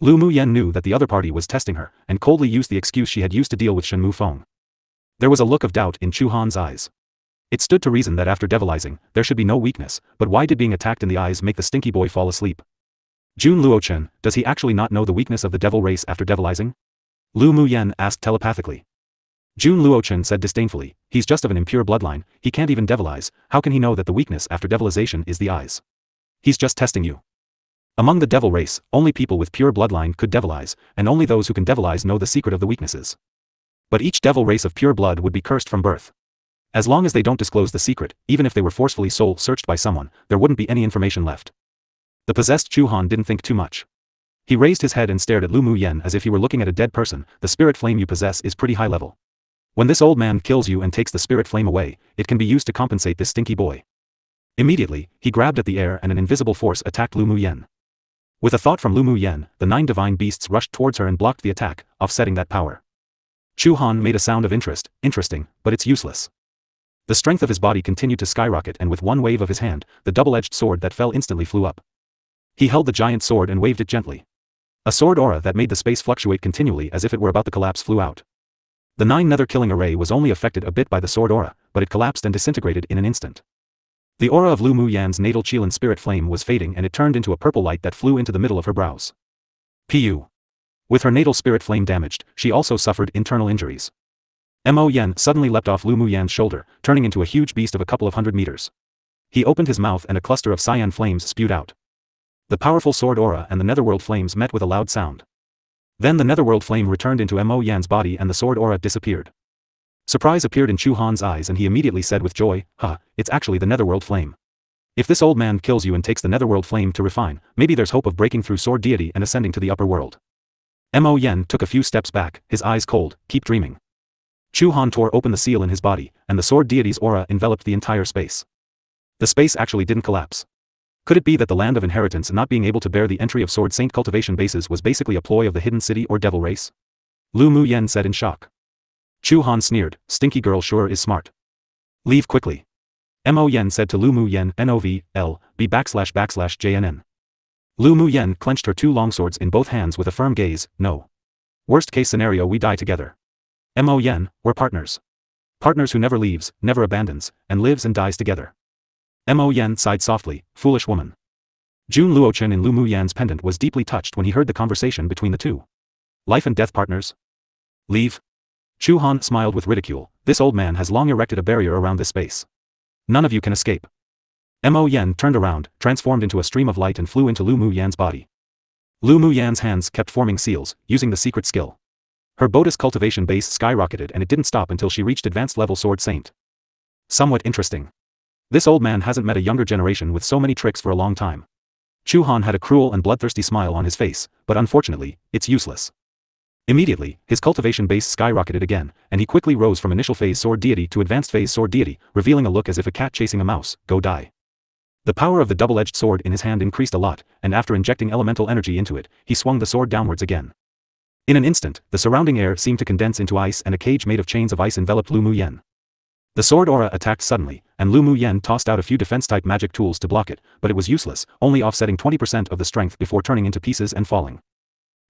Lu Muyan knew that the other party was testing her, and coldly used the excuse she had used to deal with Shen Mufeng. There was a look of doubt in Chu Han's eyes. It stood to reason that after devilizing, there should be no weakness, but why did being attacked in the eyes make the stinky boy fall asleep? Jun Luochen, does he actually not know the weakness of the devil race after devilizing? Lu Muyan asked telepathically. Jun Luochen said disdainfully, he's just of an impure bloodline, he can't even devilize, how can he know that the weakness after devilization is the eyes? He's just testing you. Among the devil race, only people with pure bloodline could devilize, and only those who can devilize know the secret of the weaknesses. But each devil race of pure blood would be cursed from birth. As long as they don't disclose the secret, even if they were forcefully soul-searched by someone, there wouldn't be any information left. The possessed Chu Han didn't think too much. He raised his head and stared at Lu Muyan as if he were looking at a dead person. The spirit flame you possess is pretty high level. When this old man kills you and takes the spirit flame away, it can be used to compensate this stinky boy. Immediately, he grabbed at the air and an invisible force attacked Lu Muyan. With a thought from Lu Mu Yen, the 9 divine beasts rushed towards her and blocked the attack, offsetting that power. Chu Han made a sound of interest. Interesting, but it's useless. The strength of his body continued to skyrocket, and with one wave of his hand, the double-edged sword that fell instantly flew up. He held the giant sword and waved it gently. A sword aura that made the space fluctuate continually as if it were about to collapse flew out. The 9 nether-killing array was only affected a bit by the sword aura, but it collapsed and disintegrated in an instant. The aura of Lu Mu Yan's natal Qilin spirit flame was fading, and it turned into a purple light that flew into the middle of her brows. Pu. With her natal spirit flame damaged, she also suffered internal injuries. Mo Yen suddenly leapt off Lu Mu Yan's shoulder, turning into a huge beast of a couple of 100 meters. He opened his mouth and a cluster of cyan flames spewed out. The powerful sword aura and the netherworld flames met with a loud sound. Then the netherworld flame returned into Mo Yan's body and the sword aura disappeared. Surprise appeared in Chu Han's eyes, and he immediately said with joy, it's actually the netherworld flame. If this old man kills you and takes the netherworld flame to refine, maybe there's hope of breaking through sword deity and ascending to the upper world. Mo Yen took a few steps back, his eyes cold. Keep dreaming. Chu Han tore open the seal in his body, and the sword deity's aura enveloped the entire space. The space actually didn't collapse. Could it be that the land of inheritance not being able to bear the entry of sword saint cultivation bases was basically a ploy of the hidden city or devil race? Lu Mu Yen said in shock. Chu Han sneered, stinky girl sure is smart. Leave quickly. Mo Yen said to Lu Mu Yen, NOV/B/JNN. Lu Mu Yen clenched her 2 longswords in both hands with a firm gaze. No. Worst case scenario, we die together. Mo Yen, we're partners. Partners who never leaves, never abandons, and lives and dies together. Mo Yen sighed softly, foolish woman. Jun Luochen in Lu Mu Yan's pendant was deeply touched when he heard the conversation between the two. Life and death partners? Leave? Chu Han smiled with ridicule. This old man has long erected a barrier around this space. None of you can escape. Mo Yen turned around, transformed into a stream of light, and flew into Lu Mu Yan's body. Lu Mu Yan's hands kept forming seals, using the secret skill. Her Bodis cultivation base skyrocketed, and it didn't stop until she reached advanced level sword saint. Somewhat interesting. This old man hasn't met a younger generation with so many tricks for a long time. Chu Han had a cruel and bloodthirsty smile on his face, but unfortunately, it's useless. Immediately, his cultivation base skyrocketed again, and he quickly rose from initial phase sword deity to advanced phase sword deity, revealing a look as if a cat chasing a mouse. Go die. The power of the double-edged sword in his hand increased a lot, and after injecting elemental energy into it, he swung the sword downwards again. In an instant, the surrounding air seemed to condense into ice, and a cage made of chains of ice enveloped Lu Mu Yen. The sword aura attacked suddenly, and Lu Mu Yen tossed out a few defense-type magic tools to block it, but it was useless, only offsetting 20% of the strength before turning into pieces and falling.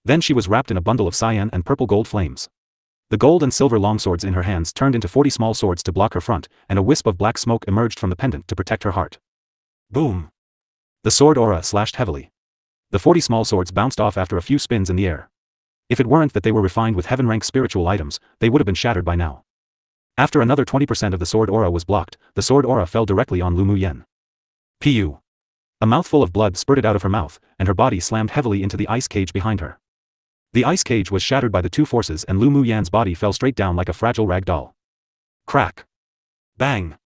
Then she was wrapped in a bundle of cyan and purple gold flames. The gold and silver longswords in her hands turned into 40 small swords to block her front, and a wisp of black smoke emerged from the pendant to protect her heart. Boom! The sword aura slashed heavily. The 40 small swords bounced off after a few spins in the air. If it weren't that they were refined with heaven-rank spiritual items, they would have been shattered by now. After another 20% of the sword aura was blocked, the sword aura fell directly on Lu Mu Yen. Pu. A mouthful of blood spurted out of her mouth, and her body slammed heavily into the ice cage behind her. The ice cage was shattered by the 2 forces, and Lu Mu Yan's body fell straight down like a fragile rag doll. Crack. Bang.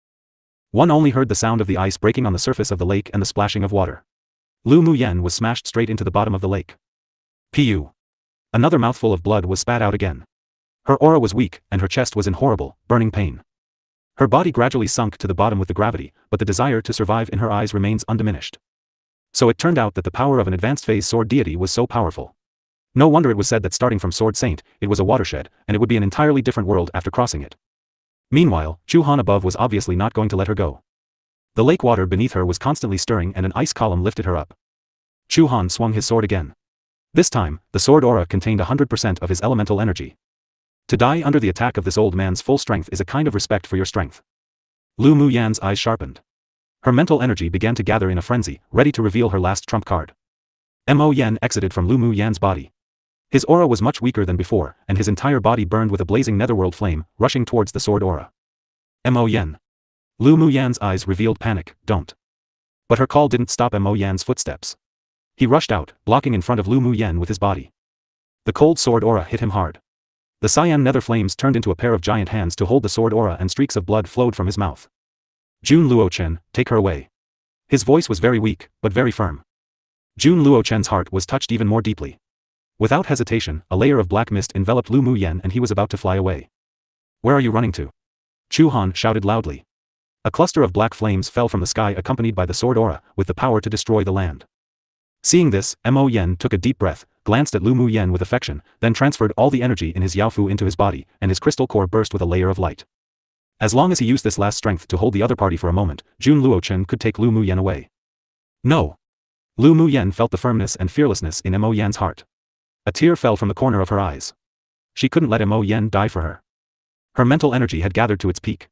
One only heard the sound of the ice breaking on the surface of the lake and the splashing of water. Lu Mu Yen was smashed straight into the bottom of the lake. Pu. Another mouthful of blood was spat out again. Her aura was weak, and her chest was in horrible, burning pain. Her body gradually sunk to the bottom with the gravity, but the desire to survive in her eyes remains undiminished. So it turned out that the power of an advanced phase sword deity was so powerful. No wonder it was said that starting from Sword Saint, it was a watershed, and it would be an entirely different world after crossing it. Meanwhile, Chu Han above was obviously not going to let her go. The lake water beneath her was constantly stirring, and an ice column lifted her up. Chu Han swung his sword again. This time, the sword aura contained 100% of his elemental energy. To die under the attack of this old man's full strength is a kind of respect for your strength. Lu Mu Yan's eyes sharpened. Her mental energy began to gather in a frenzy, ready to reveal her last trump card. Mo Yen exited from Lu Mu Yan's body. His aura was much weaker than before, and his entire body burned with a blazing netherworld flame, rushing towards the sword aura. Mo Yen. Lu Mu Yan's eyes revealed panic. Don't. But her call didn't stop Mo Yan's footsteps. He rushed out, blocking in front of Lu Mu Yen with his body. The cold sword aura hit him hard. The cyan nether flames turned into a pair of giant hands to hold the sword aura, and streaks of blood flowed from his mouth. Jun Luochen, take her away. His voice was very weak, but very firm. Jun Luochen's heart was touched even more deeply. Without hesitation, a layer of black mist enveloped Lu Mu Yen, and he was about to fly away. Where are you running to? Chu Han shouted loudly. A cluster of black flames fell from the sky, accompanied by the sword aura, with the power to destroy the land. Seeing this, Mo Yen took a deep breath, glanced at Lu Mu Yen with affection, then transferred all the energy in his Yaofu into his body, and his crystal core burst with a layer of light. As long as he used this last strength to hold the other party for a moment, Jun Luochen could take Lu Mu Yen away. No. Lu Mu Yen felt the firmness and fearlessness in Mo Yen's heart. A tear fell from the corner of her eyes. She couldn't let Mo Yen die for her. Her mental energy had gathered to its peak.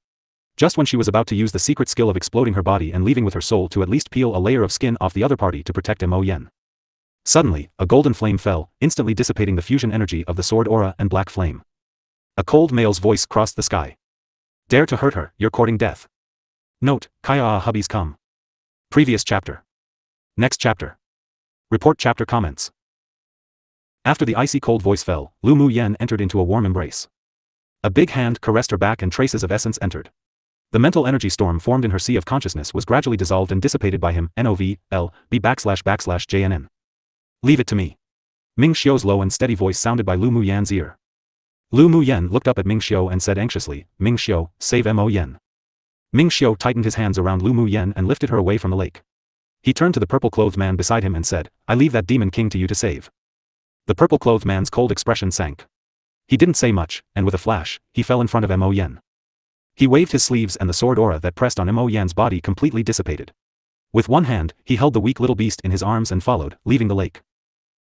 Just when she was about to use the secret skill of exploding her body and leaving with her soul to at least peel a layer of skin off the other party to protect Mo Yen. Suddenly, a golden flame fell, instantly dissipating the fusion energy of the sword aura and black flame. A cold male's voice crossed the sky. Dare to hurt her, you're courting death. Note, Kaya hubbies come. Previous chapter. Next chapter. Report chapter comments. After the icy cold voice fell, Lu Mu Yen entered into a warm embrace. A big hand caressed her back and traces of essence entered. The mental energy storm formed in her sea of consciousness was gradually dissolved and dissipated by him, NOV-L-B_JNN. Leave it to me. Ming Xiu's low and steady voice sounded by Lu Mu Yan's ear. Lu Mu Yen looked up at Ming Xiu and said anxiously, Ming Xiu, save Mo Yen. Ming Xiu tightened his hands around Lu Mu Yen and lifted her away from the lake. He turned to the purple-clothed man beside him and said, I leave that demon king to you to save. The purple-clothed man's cold expression sank. He didn't say much, and with a flash, he fell in front of Mo Yen. He waved his sleeves and the sword aura that pressed on Mo Yan's body completely dissipated. With one hand, he held the weak little beast in his arms and followed, leaving the lake.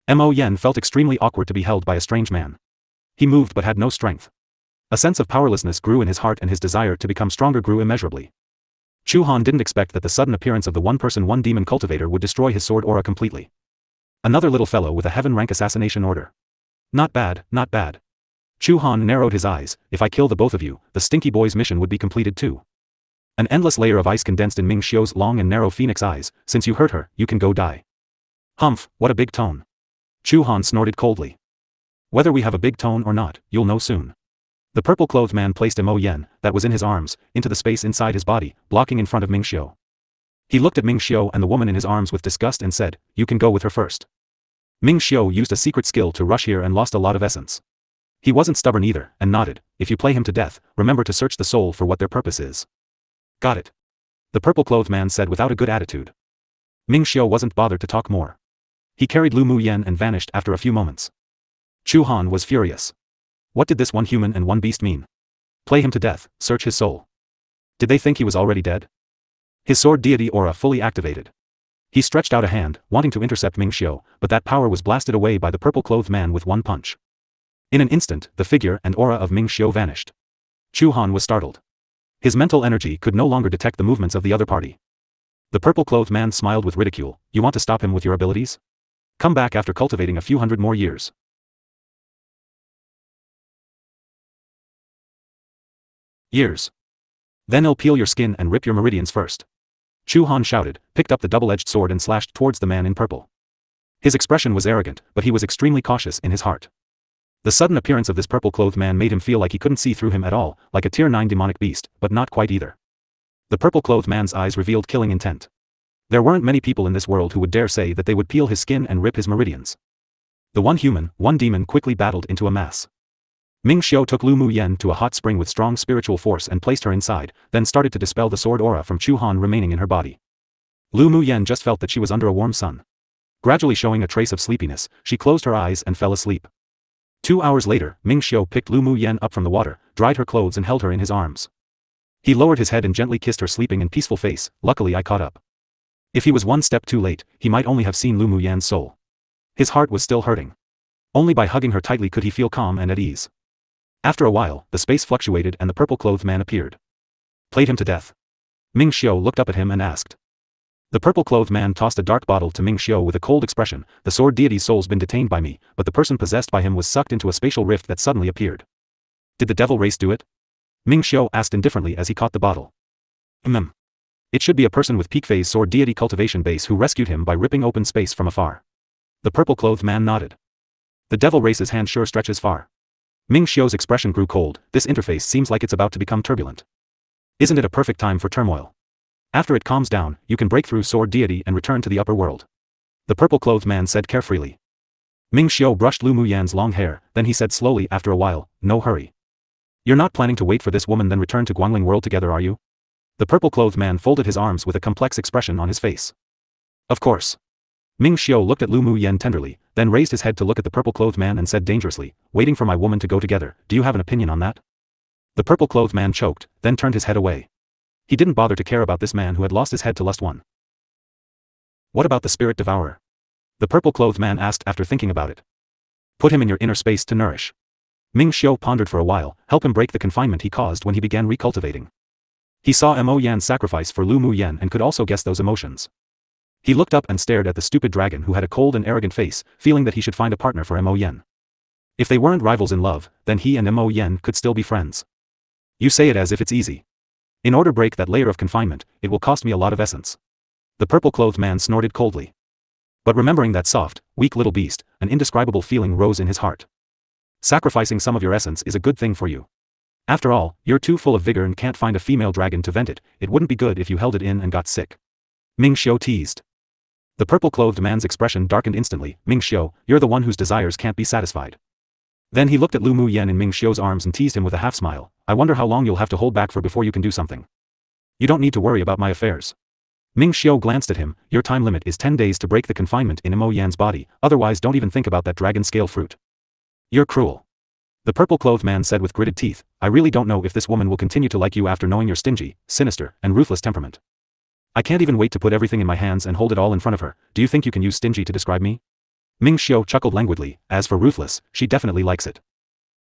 Mo Yen felt extremely awkward to be held by a strange man. He moved but had no strength. A sense of powerlessness grew in his heart and his desire to become stronger grew immeasurably. Chu Han didn't expect that the sudden appearance of the one-person one-demon cultivator would destroy his sword aura completely. Another little fellow with a heaven-rank assassination order. Not bad, not bad. Chu Han narrowed his eyes, if I kill the both of you, the stinky boy's mission would be completed too. An endless layer of ice condensed in Ming Xiu's long and narrow phoenix eyes, since you hurt her, you can go die. Humph, what a big tone. Chu Han snorted coldly. Whether we have a big tone or not, you'll know soon. The purple-clothed man placed Mo Yen, that was in his arms, into the space inside his body, blocking in front of Ming Xiu. He looked at Ming Xiu and the woman in his arms with disgust and said, you can go with her first. Ming Xiu used a secret skill to rush here and lost a lot of essence. He wasn't stubborn either, and nodded, if you play him to death, remember to search the soul for what their purpose is. Got it. The purple-clothed man said without a good attitude. Ming Xiu wasn't bothered to talk more. He carried Lu Mu Yen and vanished after a few moments. Chu Han was furious. What did this one human and one beast mean? Play him to death, search his soul. Did they think he was already dead? His sword deity aura fully activated. He stretched out a hand, wanting to intercept Ming Xiu, but that power was blasted away by the purple-clothed man with one punch. In an instant, the figure and aura of Ming Xiu vanished. Chu Han was startled. His mental energy could no longer detect the movements of the other party. The purple-clothed man smiled with ridicule, you want to stop him with your abilities? Come back after cultivating a few hundred more years. Then I'll peel your skin and rip your meridians first. Chu Han shouted, picked up the double-edged sword and slashed towards the man in purple. His expression was arrogant, but he was extremely cautious in his heart. The sudden appearance of this purple-clothed man made him feel like he couldn't see through him at all, like a tier 9 demonic beast, but not quite either. The purple-clothed man's eyes revealed killing intent. There weren't many people in this world who would dare say that they would peel his skin and rip his meridians. The one human, one demon quickly battled into a mass. Ming Xiu took Lu Mu Yen to a hot spring with strong spiritual force and placed her inside, then started to dispel the sword aura from Chu Han remaining in her body. Lu Mu Yen just felt that she was under a warm sun. Gradually showing a trace of sleepiness, she closed her eyes and fell asleep. 2 hours later, Ming Xiu picked Lu Mu Yen up from the water, dried her clothes and held her in his arms. He lowered his head and gently kissed her sleeping and peaceful face. Luckily I caught up. If he was one step too late, he might only have seen Lu Mu Yen's soul. His heart was still hurting. Only by hugging her tightly could he feel calm and at ease. After a while, the space fluctuated and the purple-clothed man appeared. Played him to death. Ming Xiu looked up at him and asked. The purple-clothed man tossed a dark bottle to Ming Xiu with a cold expression, the sword deity's soul's been detained by me, but the person possessed by him was sucked into a spatial rift that suddenly appeared. Did the devil race do it? Ming Xiu asked indifferently as he caught the bottle. It should be a person with peak phase sword deity cultivation base who rescued him by ripping open space from afar. The purple-clothed man nodded. The devil race's hand sure stretches far. Ming Xiu's expression grew cold, this interface seems like it's about to become turbulent. Isn't it a perfect time for turmoil? After it calms down, you can break through sword deity and return to the upper world. The purple-clothed man said carefreely. Ming Xiu brushed Lu Mu Yan's long hair, then he said slowly after a while, no hurry. You're not planning to wait for this woman then return to Guangling world together are you? The purple-clothed man folded his arms with a complex expression on his face. Of course. Ming Xiu looked at Lu Mu Yen tenderly, then raised his head to look at the purple-clothed man and said dangerously, waiting for my woman to go together, do you have an opinion on that? The purple-clothed man choked, then turned his head away. He didn't bother to care about this man who had lost his head to lust one. What about the spirit devourer? The purple-clothed man asked after thinking about it. Put him in your inner space to nourish. Ming Xiu pondered for a while, help him break the confinement he caused when he began recultivating. He saw Mo Yan's sacrifice for Lu Mu Yen and could also guess those emotions. He looked up and stared at the stupid dragon who had a cold and arrogant face, feeling that he should find a partner for Mo Yen. If they weren't rivals in love, then he and Mo Yen could still be friends. You say it as if it's easy. In order to break that layer of confinement, it will cost me a lot of essence. The purple-clothed man snorted coldly. But remembering that soft, weak little beast, an indescribable feeling rose in his heart. Sacrificing some of your essence is a good thing for you. After all, you're too full of vigor and can't find a female dragon to vent it, it wouldn't be good if you held it in and got sick. Ming Xiu teased. The purple-clothed man's expression darkened instantly, Ming Xiu, you're the one whose desires can't be satisfied. Then he looked at Lu Mu Yen in Ming Xiu's arms and teased him with a half-smile, I wonder how long you'll have to hold back for before you can do something. You don't need to worry about my affairs. Ming Xiu glanced at him, your time limit is 10 days to break the confinement in Mo Yan's body, otherwise don't even think about that dragon scale fruit. You're cruel. The purple-clothed man said with gritted teeth, I really don't know if this woman will continue to like you after knowing your stingy, sinister, and ruthless temperament. I can't even wait to put everything in my hands and hold it all in front of her, do you think you can use stingy to describe me? Ming Xiu chuckled languidly, as for ruthless, she definitely likes it.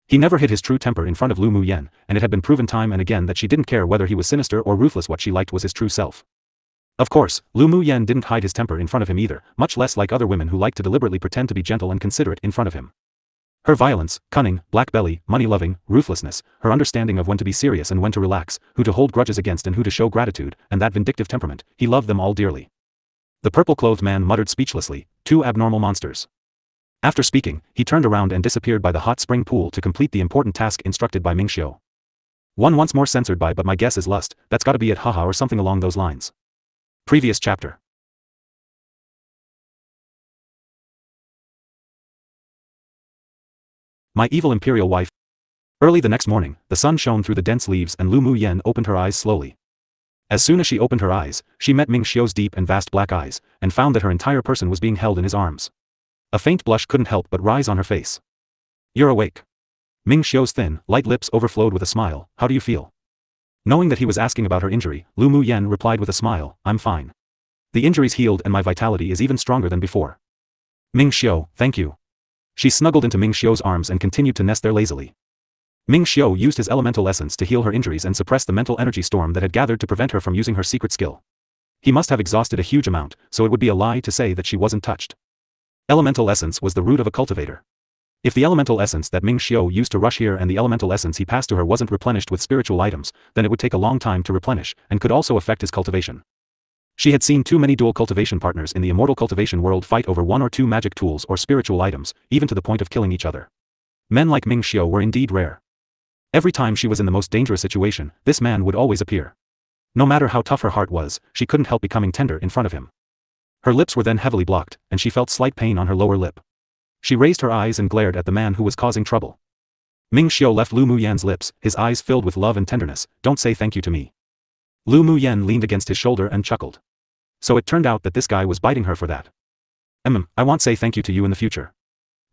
He never hid his true temper in front of Lu Mu Yen, and it had been proven time and again that she didn't care whether he was sinister or ruthless, what she liked was his true self. Of course, Lu Mu Yen didn't hide his temper in front of him either, much less like other women who like to deliberately pretend to be gentle and considerate in front of him. Her violence, cunning, black belly, money-loving, ruthlessness, her understanding of when to be serious and when to relax, who to hold grudges against and who to show gratitude, and that vindictive temperament, he loved them all dearly. The purple-clothed man muttered speechlessly, two abnormal monsters. After speaking, he turned around and disappeared by the hot spring pool to complete the important task instructed by Ming Xiu. One once more censored by but my guess is lust, that's gotta be it haha or something along those lines. Previous chapter. My evil imperial wife. Early the next morning, the sun shone through the dense leaves and Lu Mu Yen opened her eyes slowly. As soon as she opened her eyes, she met Ming Xiu's deep and vast black eyes, and found that her entire person was being held in his arms. A faint blush couldn't help but rise on her face. You're awake. Ming Xiu's thin, light lips overflowed with a smile, how do you feel? Knowing that he was asking about her injury, Lu Mu Yen replied with a smile, I'm fine. The injury's healed and my vitality is even stronger than before. Ming Xiu, thank you. She snuggled into Ming Xiu's arms and continued to nest there lazily. Ming Xiu used his elemental essence to heal her injuries and suppress the mental energy storm that had gathered to prevent her from using her secret skill. He must have exhausted a huge amount, so it would be a lie to say that she wasn't touched. Elemental essence was the root of a cultivator. If the elemental essence that Ming Xiu used to rush here and the elemental essence he passed to her wasn't replenished with spiritual items, then it would take a long time to replenish, and could also affect his cultivation. She had seen too many dual cultivation partners in the immortal cultivation world fight over one or two magic tools or spiritual items, even to the point of killing each other. Men like Ming Xiu were indeed rare. Every time she was in the most dangerous situation, this man would always appear. No matter how tough her heart was, she couldn't help becoming tender in front of him. Her lips were then heavily blocked, and she felt slight pain on her lower lip. She raised her eyes and glared at the man who was causing trouble. Ming Xiu left Lu Mu Yan's lips, his eyes filled with love and tenderness, don't say thank you to me. Lu Mu Yen leaned against his shoulder and chuckled. So it turned out that this guy was biting her for that. I won't say thank you to you in the future.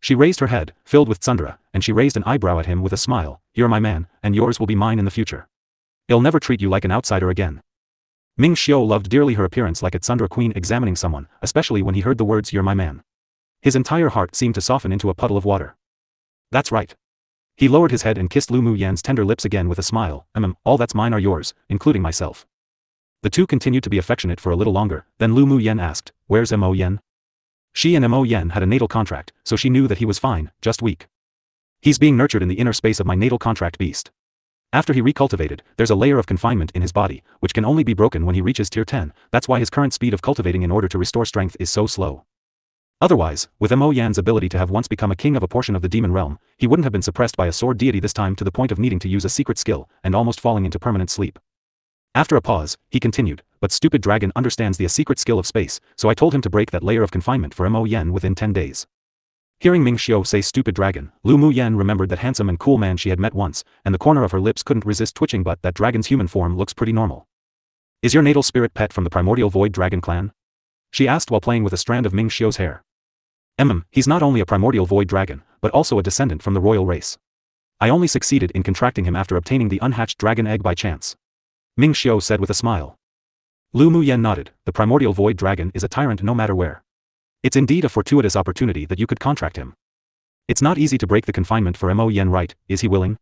She raised her head, filled with tsundere, and she raised an eyebrow at him with a smile, you're my man, and yours will be mine in the future. I'll never treat you like an outsider again. Ming Xiu loved dearly her appearance like a tsundere queen examining someone, especially when he heard the words you're my man. His entire heart seemed to soften into a puddle of water. That's right. He lowered his head and kissed Lu Mu Yan's tender lips again with a smile, all that's mine are yours, including myself. The two continued to be affectionate for a little longer, then Lu Mu Yen asked, where's Mo Yen? She and Mo Yen had a natal contract, so she knew that he was fine, just weak. He's being nurtured in the inner space of my natal contract beast. After he recultivated, there's a layer of confinement in his body, which can only be broken when he reaches tier 10, that's why his current speed of cultivating in order to restore strength is so slow. Otherwise, with Mo Yan's ability to have once become a king of a portion of the demon realm, he wouldn't have been suppressed by a sword deity this time to the point of needing to use a secret skill, and almost falling into permanent sleep. After a pause, he continued, but stupid dragon understands the secret skill of space, so I told him to break that layer of confinement for Mo Yen within 10 days. Hearing Ming Xiu say stupid dragon, Lu Mu Yen remembered that handsome and cool man she had met once, and the corner of her lips couldn't resist twitching, but that dragon's human form looks pretty normal. Is your natal spirit pet from the primordial void dragon clan? she asked while playing with a strand of Ming Xiu's hair. He's not only a primordial void dragon, but also a descendant from the royal race. I only succeeded in contracting him after obtaining the unhatched dragon egg by chance. Ming Xiu said with a smile. Lu Muyen nodded. The primordial void dragon is a tyrant no matter where. It's indeed a fortuitous opportunity that you could contract him. It's not easy to break the confinement for Mo Yen, right? Is he willing?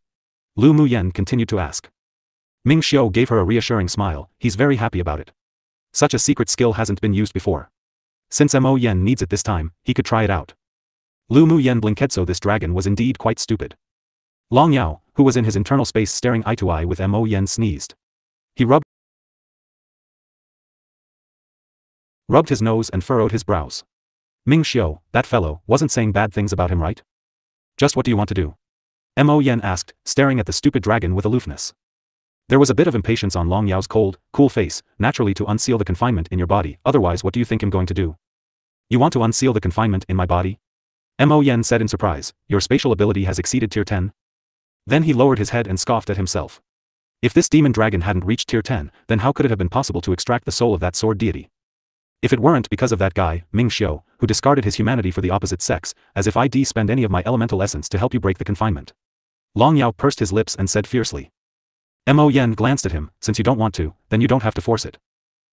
Lu Muyen continued to ask. Ming Xiu gave her a reassuring smile. He's very happy about it. Such a secret skill hasn't been used before. Since Mo Yen needs it this time, he could try it out. Lu Muyen blinked, so this dragon was indeed quite stupid. Long Yao, who was in his internal space staring eye to eye with Mo Yen, sneezed. He rubbed his nose and furrowed his brows. Ming Xiu, that fellow, wasn't saying bad things about him, right? Just what do you want to do? Mo Yen asked, staring at the stupid dragon with aloofness. There was a bit of impatience on Long Yao's cold, cool face. Naturally, to unseal the confinement in your body, otherwise what do you think I'm going to do? You want to unseal the confinement in my body? Mo Yen said in surprise. Your spatial ability has exceeded tier 10? Then he lowered his head and scoffed at himself. If this demon dragon hadn't reached tier 10, then how could it have been possible to extract the soul of that sword deity? If it weren't because of that guy, Ming Xiu, who discarded his humanity for the opposite sex, as if I'd spend any of my elemental essence to help you break the confinement. Long Yao pursed his lips and said fiercely. Mo Yen glanced at him. Since you don't want to, then you don't have to force it.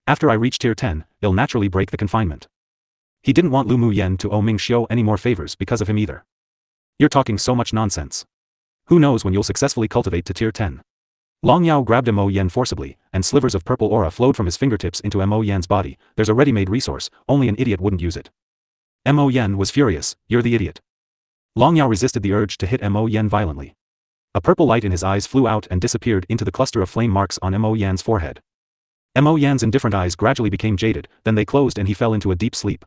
After I reach tier 10, it'll naturally break the confinement. He didn't want Lu Muyen to owe Ming Xiu any more favors because of him either. You're talking so much nonsense. Who knows when you'll successfully cultivate to tier 10. Long Yao grabbed Mo Yen forcibly, and slivers of purple aura flowed from his fingertips into Mo Yen's body. There's a ready-made resource, only an idiot wouldn't use it. Mo Yen was furious. You're the idiot. Long Yao resisted the urge to hit Mo Yen violently. A purple light in his eyes flew out and disappeared into the cluster of flame marks on Mo Yen's forehead. Mo Yen's indifferent eyes gradually became jaded, then they closed and he fell into a deep sleep.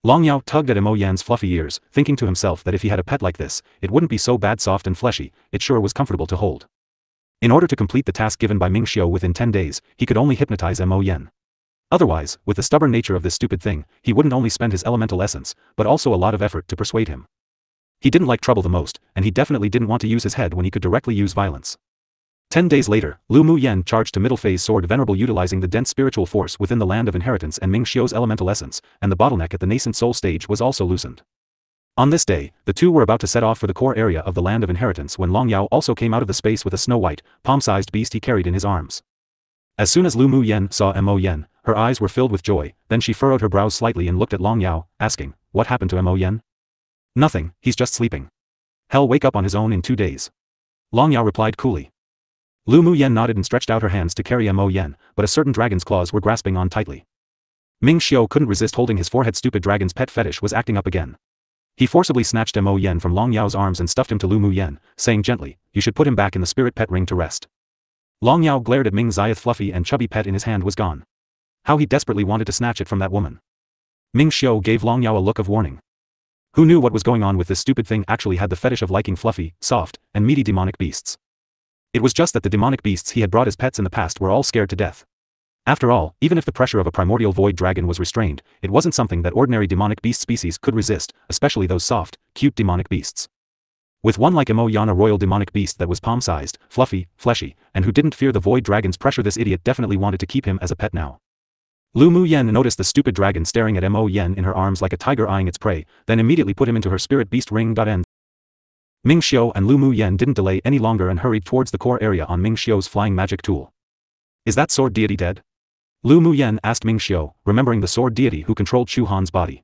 Long Yao tugged at Mo Yen's fluffy ears, thinking to himself that if he had a pet like this, it wouldn't be so bad, soft and fleshy. It sure was comfortable to hold. In order to complete the task given by Ming Xiu within 10 days, he could only hypnotize Mo Yen. Otherwise, with the stubborn nature of this stupid thing, he wouldn't only spend his elemental essence, but also a lot of effort to persuade him. He didn't like trouble the most, and he definitely didn't want to use his head when he could directly use violence. 10 days later, Lu Muyen charged to middle phase sword venerable, utilizing the dense spiritual force within the land of inheritance and Ming Xiu's elemental essence, and the bottleneck at the nascent soul stage was also loosened. On this day, the two were about to set off for the core area of the land of inheritance when Long Yao also came out of the space with a snow-white, palm-sized beast he carried in his arms. As soon as Lu Muyen saw Mo Yen, her eyes were filled with joy, then she furrowed her brows slightly and looked at Long Yao, asking, what happened to Mo Yen? Nothing, he's just sleeping. He'll wake up on his own in 2 days. Long Yao replied coolly. Lu Muyen nodded and stretched out her hands to carry Mo Yen, but a certain dragon's claws were grasping on tightly. Ming Xiu couldn't resist holding his forehead. Stupid dragon's pet fetish was acting up again. He forcibly snatched Mo Yen from Long Yao's arms and stuffed him to Lu Muyen, saying gently, you should put him back in the spirit pet ring to rest. Long Yao glared at Ming Xia's fluffy and chubby pet in his hand was gone. How he desperately wanted to snatch it from that woman. Ming Xiu gave Long Yao a look of warning. Who knew what was going on with this stupid thing? Actually had the fetish of liking fluffy, soft, and meaty demonic beasts. It was just that the demonic beasts he had brought as pets in the past were all scared to death. After all, even if the pressure of a primordial void dragon was restrained, it wasn't something that ordinary demonic beast species could resist, especially those soft, cute demonic beasts. With one like Mo Yen, a royal demonic beast that was palm-sized, fluffy, fleshy, and who didn't fear the void dragon's pressure, this idiot definitely wanted to keep him as a pet now. Lu Muyen noticed the stupid dragon staring at Mo Yen in her arms like a tiger eyeing its prey, then immediately put him into her spirit beast ring. Ming Xiu and Lu Muyen didn't delay any longer and hurried towards the core area on Ming Xiu's flying magic tool. Is that sword deity dead? Lu Muyen asked Ming Xiu, remembering the sword deity who controlled Chu Han's body.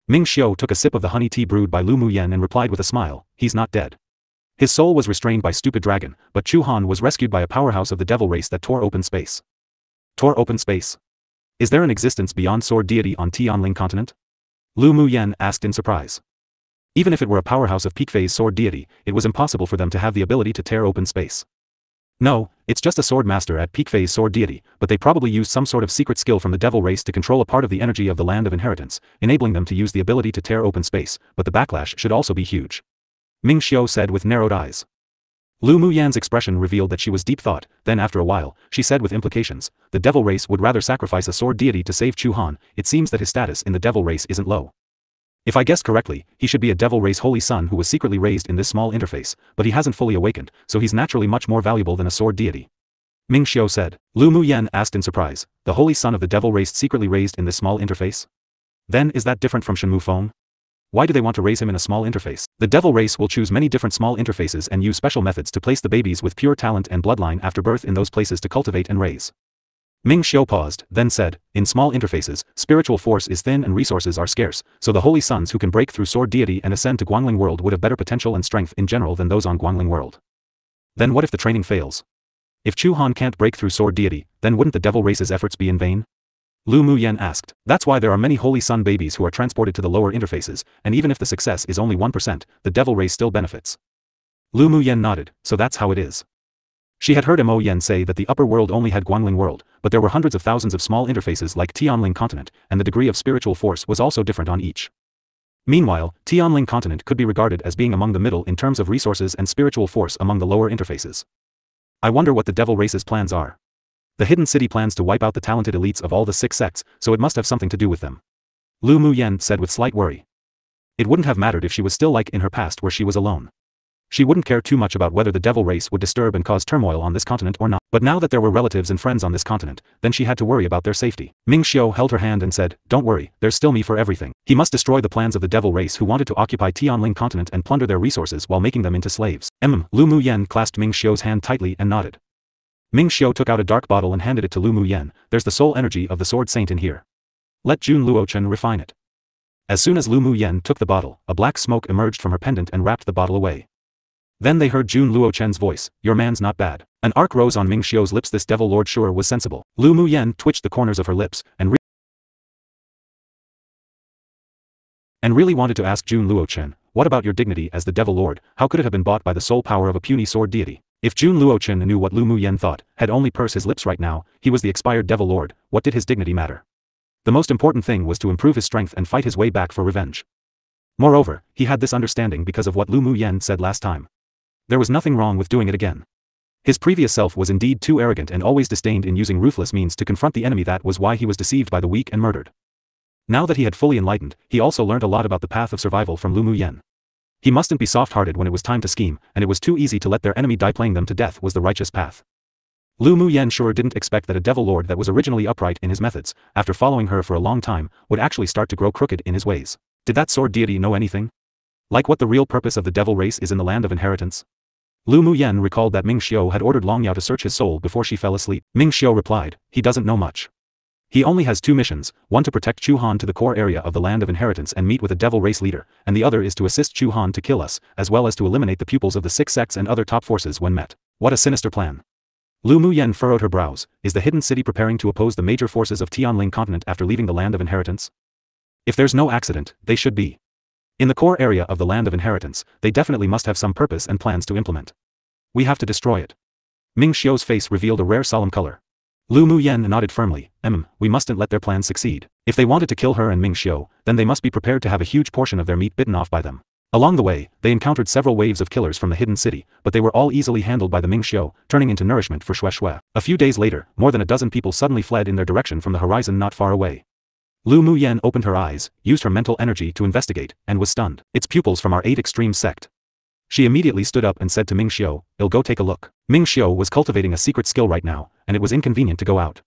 Ming Xiu took a sip of the honey tea brewed by Lu Muyen and replied with a smile, he's not dead. His soul was restrained by stupid dragon, but Chu Han was rescued by a powerhouse of the devil race that tore open space. Tore open space? Is there an existence beyond sword deity on Tianling continent? Lu Muyen asked in surprise. Even if it were a powerhouse of peak phase sword deity, it was impossible for them to have the ability to tear open space. No, it's just a sword master at peak phase sword deity, but they probably used some sort of secret skill from the devil race to control a part of the energy of the land of inheritance, enabling them to use the ability to tear open space, but the backlash should also be huge. Ming Xiu said with narrowed eyes. Lu Muyen's expression revealed that she was deep thought, then after a while, she said with implications, the devil race would rather sacrifice a sword deity to save Chu Han. It seems that his status in the devil race isn't low. If I guessed correctly, he should be a devil race holy son who was secretly raised in this small interface, but he hasn't fully awakened, so he's naturally much more valuable than a sword deity. Ming Xiao said. Lu Muyen asked in surprise, the holy son of the devil race secretly raised in this small interface? Then is that different from Shenmu Feng? Why do they want to raise him in a small interface? The devil race will choose many different small interfaces and use special methods to place the babies with pure talent and bloodline after birth in those places to cultivate and raise. Ming Xiao paused, then said, in small interfaces, spiritual force is thin and resources are scarce, so the holy sons who can break through sword deity and ascend to Guangling world would have better potential and strength in general than those on Guangling world. Then what if the training fails? If Chu Han can't break through sword deity, then wouldn't the devil race's efforts be in vain? Lu Muyen asked. That's why there are many holy sun babies who are transported to the lower interfaces, and even if the success is only 1%, the devil race still benefits. Lu Muyen nodded, so that's how it is. She had heard Mo Yen say that the upper world only had Guangling world, but there were hundreds of thousands of small interfaces like Tianling continent, and the degree of spiritual force was also different on each. Meanwhile, Tianling continent could be regarded as being among the middle in terms of resources and spiritual force among the lower interfaces. I wonder what the devil race's plans are. The hidden city plans to wipe out the talented elites of all the 6 sects, so it must have something to do with them. Lu Muyen said with slight worry. It wouldn't have mattered if she was still like in her past where she was alone. She wouldn't care too much about whether the devil race would disturb and cause turmoil on this continent or not. But now that there were relatives and friends on this continent, then she had to worry about their safety. Ming Xiao held her hand and said, don't worry, there's still me for everything. He must destroy the plans of the devil race who wanted to occupy Tianling continent and plunder their resources while making them into slaves. Lu Muyen clasped Ming Xiao's hand tightly and nodded. Ming Xiao took out a dark bottle and handed it to Lu Muyen. There's the soul energy of the sword saint in here. Let Jun Luochen refine it. As soon as Lu Muyen took the bottle, a black smoke emerged from her pendant and wrapped the bottle away. Then they heard Jun Luochen's voice, your man's not bad. An arc rose on Ming Xiao's lips. This devil lord sure was sensible. Lu Muyen twitched the corners of her lips, and really wanted to ask Jun Luochen, what about your dignity as the devil lord, how could it have been bought by the soul power of a puny sword deity? If Jun Luochen knew what Lu Muyen thought, had only pursed his lips right now, he was the expired devil lord, what did his dignity matter? The most important thing was to improve his strength and fight his way back for revenge. Moreover, he had this understanding because of what Lu Muyen said last time. There was nothing wrong with doing it again. His previous self was indeed too arrogant and always disdained in using ruthless means to confront the enemy. That was why he was deceived by the weak and murdered. Now that he had fully enlightened, he also learned a lot about the path of survival from Lu Muyen. He mustn't be soft-hearted when it was time to scheme, and it was too easy to let their enemy die. Playing them to death was the righteous path. Lu Muyen sure didn't expect that a devil lord that was originally upright in his methods, after following her for a long time, would actually start to grow crooked in his ways. Did that sword deity know anything? Like what the real purpose of the devil race is in the land of inheritance? Lu Muyen recalled that Ming Xiao had ordered Long Yao to search his soul before she fell asleep. Ming Xiao replied, he doesn't know much. He only has 2 missions, one to protect Chu Han to the core area of the land of inheritance and meet with a devil race leader, and the other is to assist Chu Han to kill us, as well as to eliminate the pupils of the 6 sects and other top forces when met. What a sinister plan. Lu Muyen furrowed her brows. Is the hidden city preparing to oppose the major forces of Tianling continent after leaving the land of inheritance? If there's no accident, they should be. In the core area of the land of inheritance, they definitely must have some purpose and plans to implement. We have to destroy it. Ming Xiao's face revealed a rare solemn color. Lu Muyen nodded firmly, we mustn't let their plans succeed. If they wanted to kill her and Ming Xiao, then they must be prepared to have a huge portion of their meat bitten off by them. Along the way, they encountered several waves of killers from the hidden city, but they were all easily handled by the Ming Xiao, turning into nourishment for Xue Xue. A few days later, more than a dozen people suddenly fled in their direction from the horizon not far away. Lu Muyen opened her eyes, used her mental energy to investigate, and was stunned. It's pupils from our 8 extreme sect. She immediately stood up and said to Ming Xiao, I'll go take a look. Ming Xiao was cultivating a secret skill right now, and it was inconvenient to go out.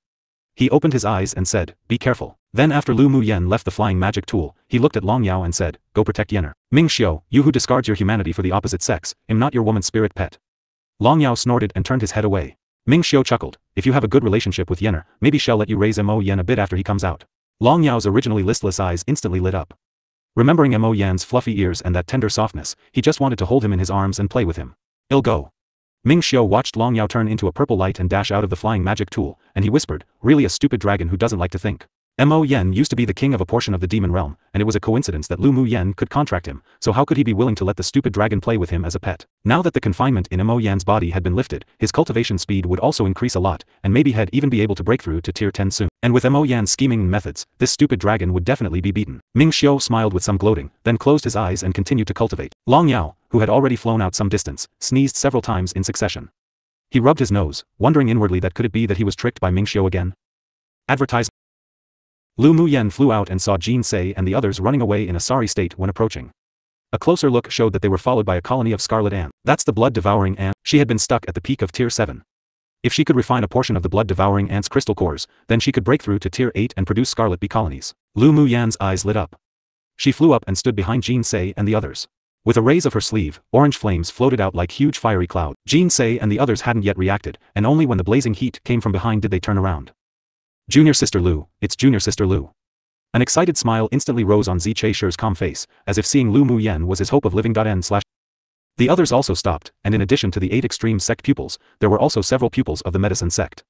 He opened his eyes and said, be careful. Then after Lu Muyen left the flying magic tool, he looked at Long Yao and said, go protect Yenner. Ming Xiao, you who discards your humanity for the opposite sex, am not your woman's spirit pet. Long Yao snorted and turned his head away. Ming Xiao chuckled, if you have a good relationship with Yenner, maybe she'll let you raise Mo Yen a bit after he comes out. Long Yao's originally listless eyes instantly lit up. Remembering Mo Yan's fluffy ears and that tender softness, he just wanted to hold him in his arms and play with him. I'll go. Ming Xiao watched Long Yao turn into a purple light and dash out of the flying magic tool, and he whispered, really a stupid dragon who doesn't like to think. Mo Yen used to be the king of a portion of the demon realm, and it was a coincidence that Lu Muyen could contract him, so how could he be willing to let the stupid dragon play with him as a pet? Now that the confinement in Mo Yan's body had been lifted, his cultivation speed would also increase a lot, and maybe he'd even be able to break through to tier 10 soon. And with Mo Yan's scheming methods, this stupid dragon would definitely be beaten. Ming Xiao smiled with some gloating, then closed his eyes and continued to cultivate. Long Yao, who had already flown out some distance, sneezed several times in succession. He rubbed his nose, wondering inwardly that could it be that he was tricked by Ming Xiao again? Advertisement. Lu Muyen flew out and saw Jin Sei and the others running away in a sorry state when approaching. A closer look showed that they were followed by a colony of scarlet ants. That's the blood-devouring ant. She had been stuck at the peak of tier 7. If she could refine a portion of the blood-devouring ant's crystal cores, then she could break through to Tier 8 and produce scarlet bee colonies. Lu Muyan's eyes lit up. She flew up and stood behind Jin Se and the others. With a raise of her sleeve, orange flames floated out like huge fiery clouds. Jin Se and the others hadn't yet reacted, and only when the blazing heat came from behind did they turn around. Junior Sister Lu, it's Junior Sister Lu. An excited smile instantly rose on Zi Che-shir's calm face, as if seeing Lu Muyan was his hope of living. The others also stopped, and in addition to the 8 extreme sect pupils, there were also several pupils of the medicine sect.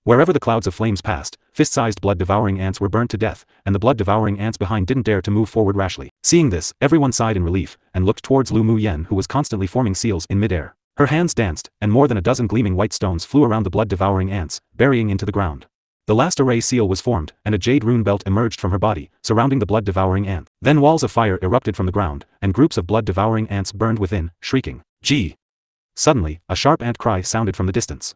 Wherever the clouds of flames passed, fist-sized blood-devouring ants were burnt to death, and the blood-devouring ants behind didn't dare to move forward rashly. Seeing this, everyone sighed in relief, and looked towards Lu Muyan, who was constantly forming seals in midair. Her hands danced, and more than a dozen gleaming white stones flew around the blood-devouring ants, burying into the ground. The last array seal was formed, and a jade rune belt emerged from her body, surrounding the blood-devouring ant. Then walls of fire erupted from the ground, and groups of blood-devouring ants burned within, shrieking, "Gee!" Suddenly, a sharp ant cry sounded from the distance.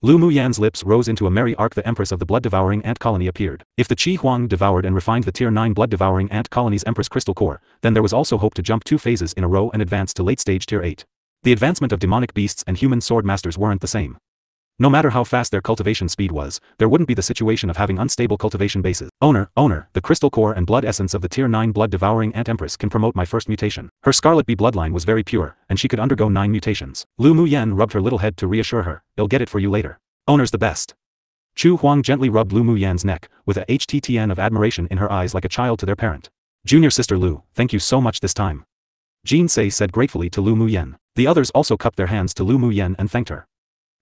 Lu Muyan's lips rose into a merry arc. The empress of the blood-devouring ant colony appeared. If the Qi Huang devoured and refined the Tier 9 blood-devouring ant colony's empress crystal core, then there was also hope to jump 2 phases in a row and advance to late-stage Tier 8. The advancement of demonic beasts and human sword masters weren't the same. No matter how fast their cultivation speed was, there wouldn't be the situation of having unstable cultivation bases. Owner, the crystal core and blood essence of the Tier 9 blood-devouring ant empress can promote my first mutation. Her scarlet bee bloodline was very pure, and she could undergo 9 mutations. Lu Muyan rubbed her little head to reassure her, "I'll get it for you later. Owner's the best." Chu Huang gently rubbed Lu Muyan's neck, with a HTTN of admiration in her eyes like a child to their parent. "Junior Sister Lu, thank you so much this time," Jin Se said gratefully to Lu Muyan. The others also cupped their hands to Lu Muyan and thanked her.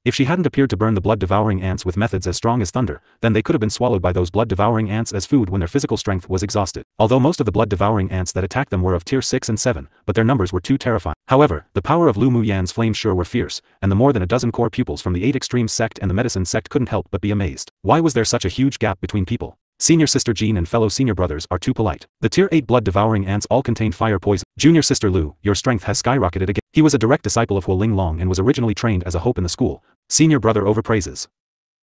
If she hadn't appeared to burn the blood-devouring ants with methods as strong as thunder, then they could have been swallowed by those blood-devouring ants as food when their physical strength was exhausted. Although most of the blood-devouring ants that attacked them were of Tier 6 and 7, but their numbers were too terrifying. However, the power of Lu Muyan's flames sure were fierce, and the more than a dozen core pupils from the 8 extreme sect and the medicine sect couldn't help but be amazed. Why was there such a huge gap between people? Senior Sister Jean and fellow senior brothers are too polite. The Tier 8 blood-devouring ants all contained fire poison. Junior Sister Lu, your strength has skyrocketed again. He was a direct disciple of Huo Ling Long and was originally trained as a hope in the school. Senior brother overpraises.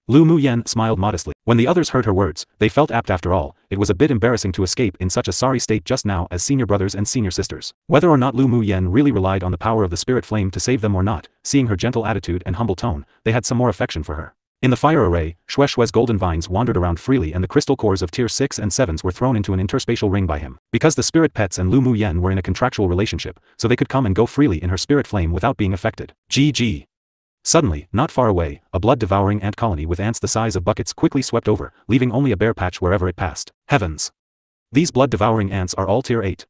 Lu Muyan smiled modestly. When the others heard her words, they felt apt after all. It was a bit embarrassing to escape in such a sorry state just now as senior brothers and senior sisters. Whether or not Lu Muyan really relied on the power of the spirit flame to save them or not, seeing her gentle attitude and humble tone, they had some more affection for her. In the fire array, Shue's golden vines wandered around freely and the crystal cores of Tier 6 and 7s were thrown into an interspatial ring by him. Because the spirit pets and Lu Muyan were in a contractual relationship, so they could come and go freely in her spirit flame without being affected. GG. Suddenly, not far away, a blood-devouring ant colony with ants the size of buckets quickly swept over, leaving only a bare patch wherever it passed. Heavens! These blood-devouring ants are all Tier 8.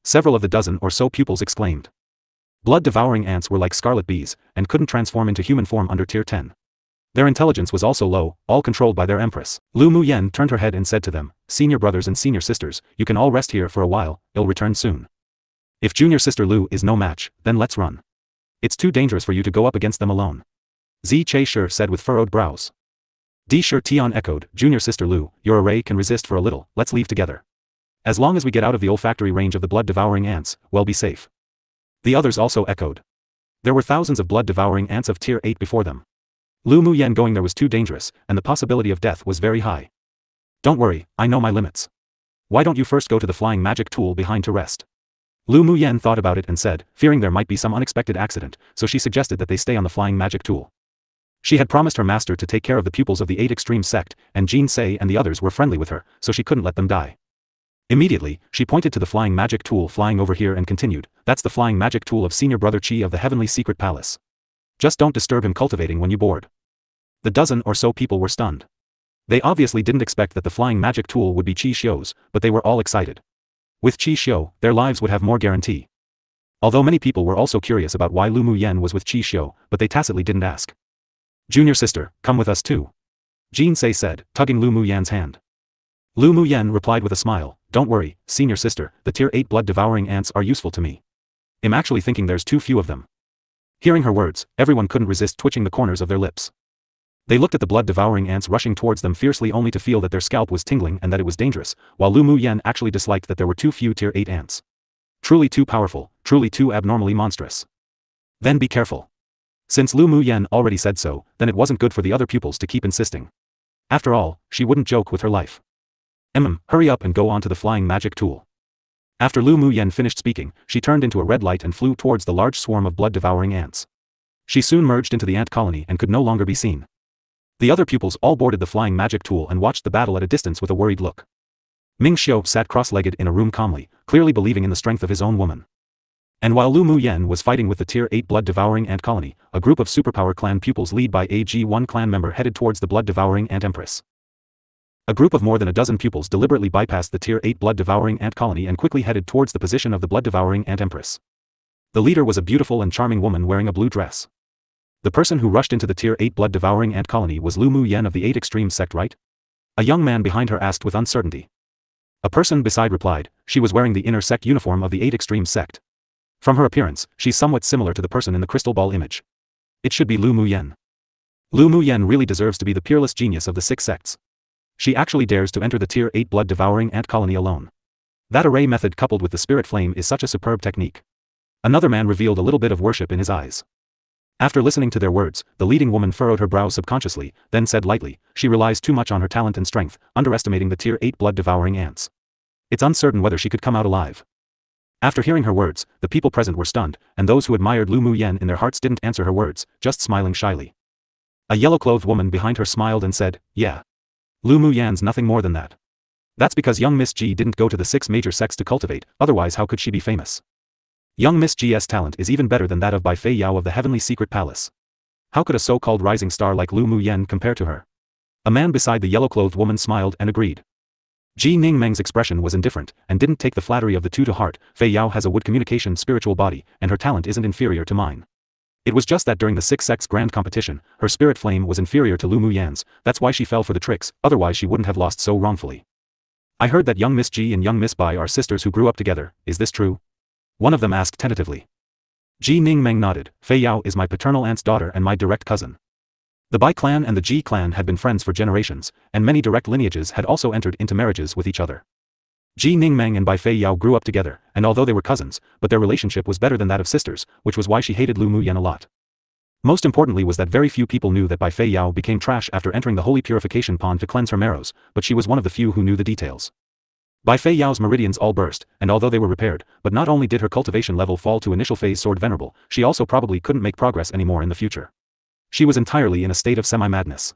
Several of the dozen or so pupils exclaimed. Blood-devouring ants were like scarlet bees, and couldn't transform into human form under Tier 10. Their intelligence was also low, all controlled by their empress. Lu Muyan turned her head and said to them, "Senior brothers and senior sisters, you can all rest here for a while, I'll return soon. If Junior Sister Lu is no match, then let's run. It's too dangerous for you to go up against them alone." Zi Che-shir said with furrowed brows. Di Shir Tian echoed, "Junior Sister Lu, your array can resist for a little, let's leave together. As long as we get out of the olfactory range of the blood-devouring ants, we'll be safe." The others also echoed. There were thousands of blood-devouring ants of Tier 8 before them. Lu Muyan going there was too dangerous, and the possibility of death was very high. "Don't worry, I know my limits. Why don't you first go to the flying magic tool behind to rest?" Lu Muyan thought about it and said, fearing there might be some unexpected accident, so she suggested that they stay on the flying magic tool. She had promised her master to take care of the pupils of the 8 extreme sect, and Jin Se and the others were friendly with her, so she couldn't let them die. Immediately, she pointed to the flying magic tool flying over here and continued, "That's the flying magic tool of Senior Brother Qi of the Heavenly Secret Palace. Just don't disturb him cultivating when you board." The dozen or so people were stunned. They obviously didn't expect that the flying magic tool would be Qi Xiu's, but they were all excited. With Qi Xiu, their lives would have more guarantee. Although many people were also curious about why Lu Muyan was with Qi Xiu, but they tacitly didn't ask. "Junior sister, come with us too," Jin Se said, tugging Lu Muyan's hand. Lu Muyan replied with a smile, "Don't worry, senior sister, the Tier 8 blood-devouring ants are useful to me. I'm actually thinking there's too few of them." Hearing her words, everyone couldn't resist twitching the corners of their lips. They looked at the blood-devouring ants rushing towards them fiercely only to feel that their scalp was tingling and that it was dangerous, while Lu Muyan actually disliked that there were too few Tier 8 ants. Truly too powerful, truly too abnormally monstrous. Then be careful. Since Lu Muyan already said so, then it wasn't good for the other pupils to keep insisting. After all, she wouldn't joke with her life. Hurry up and go on to the flying magic tool." After Lu Muyan finished speaking, she turned into a red light and flew towards the large swarm of blood-devouring ants. She soon merged into the ant colony and could no longer be seen. The other pupils all boarded the flying magic tool and watched the battle at a distance with a worried look. Ming Xiu sat cross-legged in a room calmly, clearly believing in the strength of his own woman. And while Lu Muyen was fighting with the Tier 8 blood-devouring ant colony, a group of superpower clan pupils led by a G1 clan member headed towards the blood-devouring ant empress. A group of more than a dozen pupils deliberately bypassed the Tier 8 blood-devouring ant colony and quickly headed towards the position of the blood-devouring ant empress. The leader was a beautiful and charming woman wearing a blue dress. The person who rushed into the Tier 8 blood-devouring ant colony was Lu Muyen of the 8 Extreme sect, right? A young man behind her asked with uncertainty. A person beside replied, she was wearing the inner sect uniform of the 8 Extreme sect. From her appearance, she's somewhat similar to the person in the crystal ball image. It should be Lu Muyen. Lu Muyen really deserves to be the peerless genius of the 6 sects. She actually dares to enter the Tier 8 blood-devouring ant colony alone. That array method coupled with the spirit flame is such a superb technique. Another man revealed a little bit of worship in his eyes. After listening to their words, the leading woman furrowed her brows subconsciously, then said lightly, she relies too much on her talent and strength, underestimating the Tier 8 blood-devouring ants. It's uncertain whether she could come out alive. After hearing her words, the people present were stunned, and those who admired Lu Muyen in their hearts didn't answer her words, just smiling shyly. A yellow-clothed woman behind her smiled and said, yeah. Lu Muyen's nothing more than that. That's because young Miss G didn't go to the 6 major sects to cultivate, otherwise how could she be famous? Young Miss G's talent is even better than that of Bai Fei Yao of the Heavenly Secret Palace. How could a so-called rising star like Lu Muyen compare to her? A man beside the yellow-clothed woman smiled and agreed. Ji Ningmeng's expression was indifferent, and didn't take the flattery of the two to heart. Fei Yao has a wood communication spiritual body, and her talent isn't inferior to mine. It was just that during the 6 sects grand competition, her spirit flame was inferior to Lu Muyen's, that's why she fell for the tricks, otherwise she wouldn't have lost so wrongfully. I heard that young Miss G and young Miss Bai are sisters who grew up together, is this true? One of them asked tentatively. Ji Ningmeng nodded, Fei Yao is my paternal aunt's daughter and my direct cousin. The Bai clan and the Ji clan had been friends for generations, and many direct lineages had also entered into marriages with each other. Ji Ningmeng and Bai Fei Yao grew up together, and although they were cousins, but their relationship was better than that of sisters, which was why she hated Lu Muyen a lot. Most importantly was that very few people knew that Bai Fei Yao became trash after entering the holy purification pond to cleanse her marrows, but she was one of the few who knew the details. Bai Fei Yao's meridians all burst, and although they were repaired, but not only did her cultivation level fall to initial phase sword venerable, she also probably couldn't make progress anymore in the future. She was entirely in a state of semi-madness.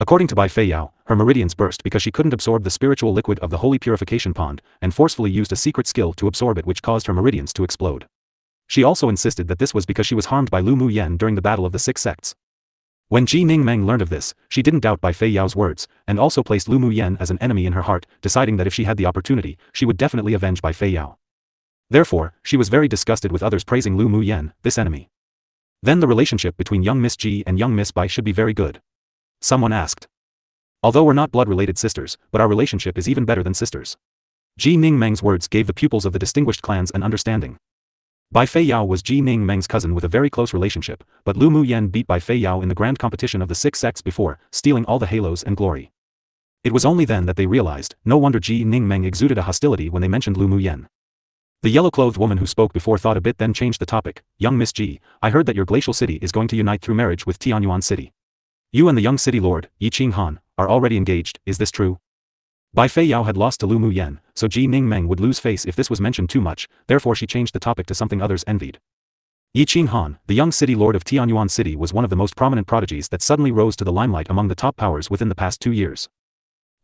According to Bai Fei Yao, her meridians burst because she couldn't absorb the spiritual liquid of the holy purification pond, and forcefully used a secret skill to absorb it which caused her meridians to explode. She also insisted that this was because she was harmed by Lu Muyen during the battle of the 6 sects. When Ji Ningmeng learned of this, she didn't doubt Bai Fei Yao's words, and also placed Lu Muyen as an enemy in her heart, deciding that if she had the opportunity, she would definitely avenge Bai Fei Yao. Therefore, she was very disgusted with others praising Lu Muyen, this enemy. Then the relationship between young Miss Ji and young Miss Bai should be very good. Someone asked. Although we're not blood-related sisters, but our relationship is even better than sisters. Ji Ningmeng's words gave the pupils of the distinguished clans an understanding. Bai Fei Yao was Ji Ningmeng's cousin with a very close relationship, but Lu Muyen beat Bai Fei Yao in the grand competition of the 6 sects before, stealing all the halos and glory. It was only then that they realized, no wonder Ji Ningmeng exuded a hostility when they mentioned Lu Muyen. The yellow-clothed woman who spoke before thought a bit then changed the topic, young Miss Ji, I heard that your glacial city is going to unite through marriage with Tianyuan City. You and the young city lord, Yi Qinghan, are already engaged, is this true? Bai Fei Yao had lost to Lu Muyen, so Ji Ningmeng would lose face if this was mentioned too much, therefore she changed the topic to something others envied. Yi Qinghan, the young city lord of Tianyuan City, was one of the most prominent prodigies that suddenly rose to the limelight among the top powers within the past 2 years.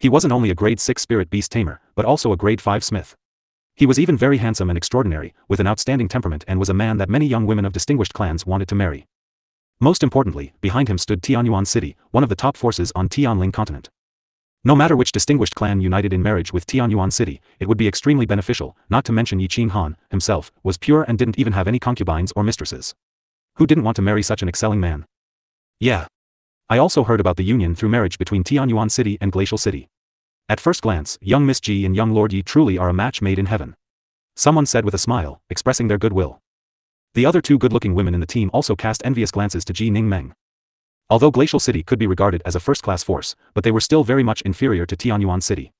He wasn't only a grade 6 spirit beast tamer, but also a grade 5 smith. He was even very handsome and extraordinary, with an outstanding temperament, and was a man that many young women of distinguished clans wanted to marry. Most importantly, behind him stood Tianyuan City, one of the top forces on Tianling continent. No matter which distinguished clan united in marriage with Tianyuan City, it would be extremely beneficial, not to mention Yi Qinghan, himself, was pure and didn't even have any concubines or mistresses. Who didn't want to marry such an excelling man? Yeah. I also heard about the union through marriage between Tianyuan City and Glacial City. At first glance, young Miss Ji and young Lord Yi truly are a match made in heaven. Someone said with a smile, expressing their goodwill. The other 2 good-looking women in the team also cast envious glances to Ji Ningmeng. Although Glacial City could be regarded as a first-class force, but they were still very much inferior to Tianyuan City.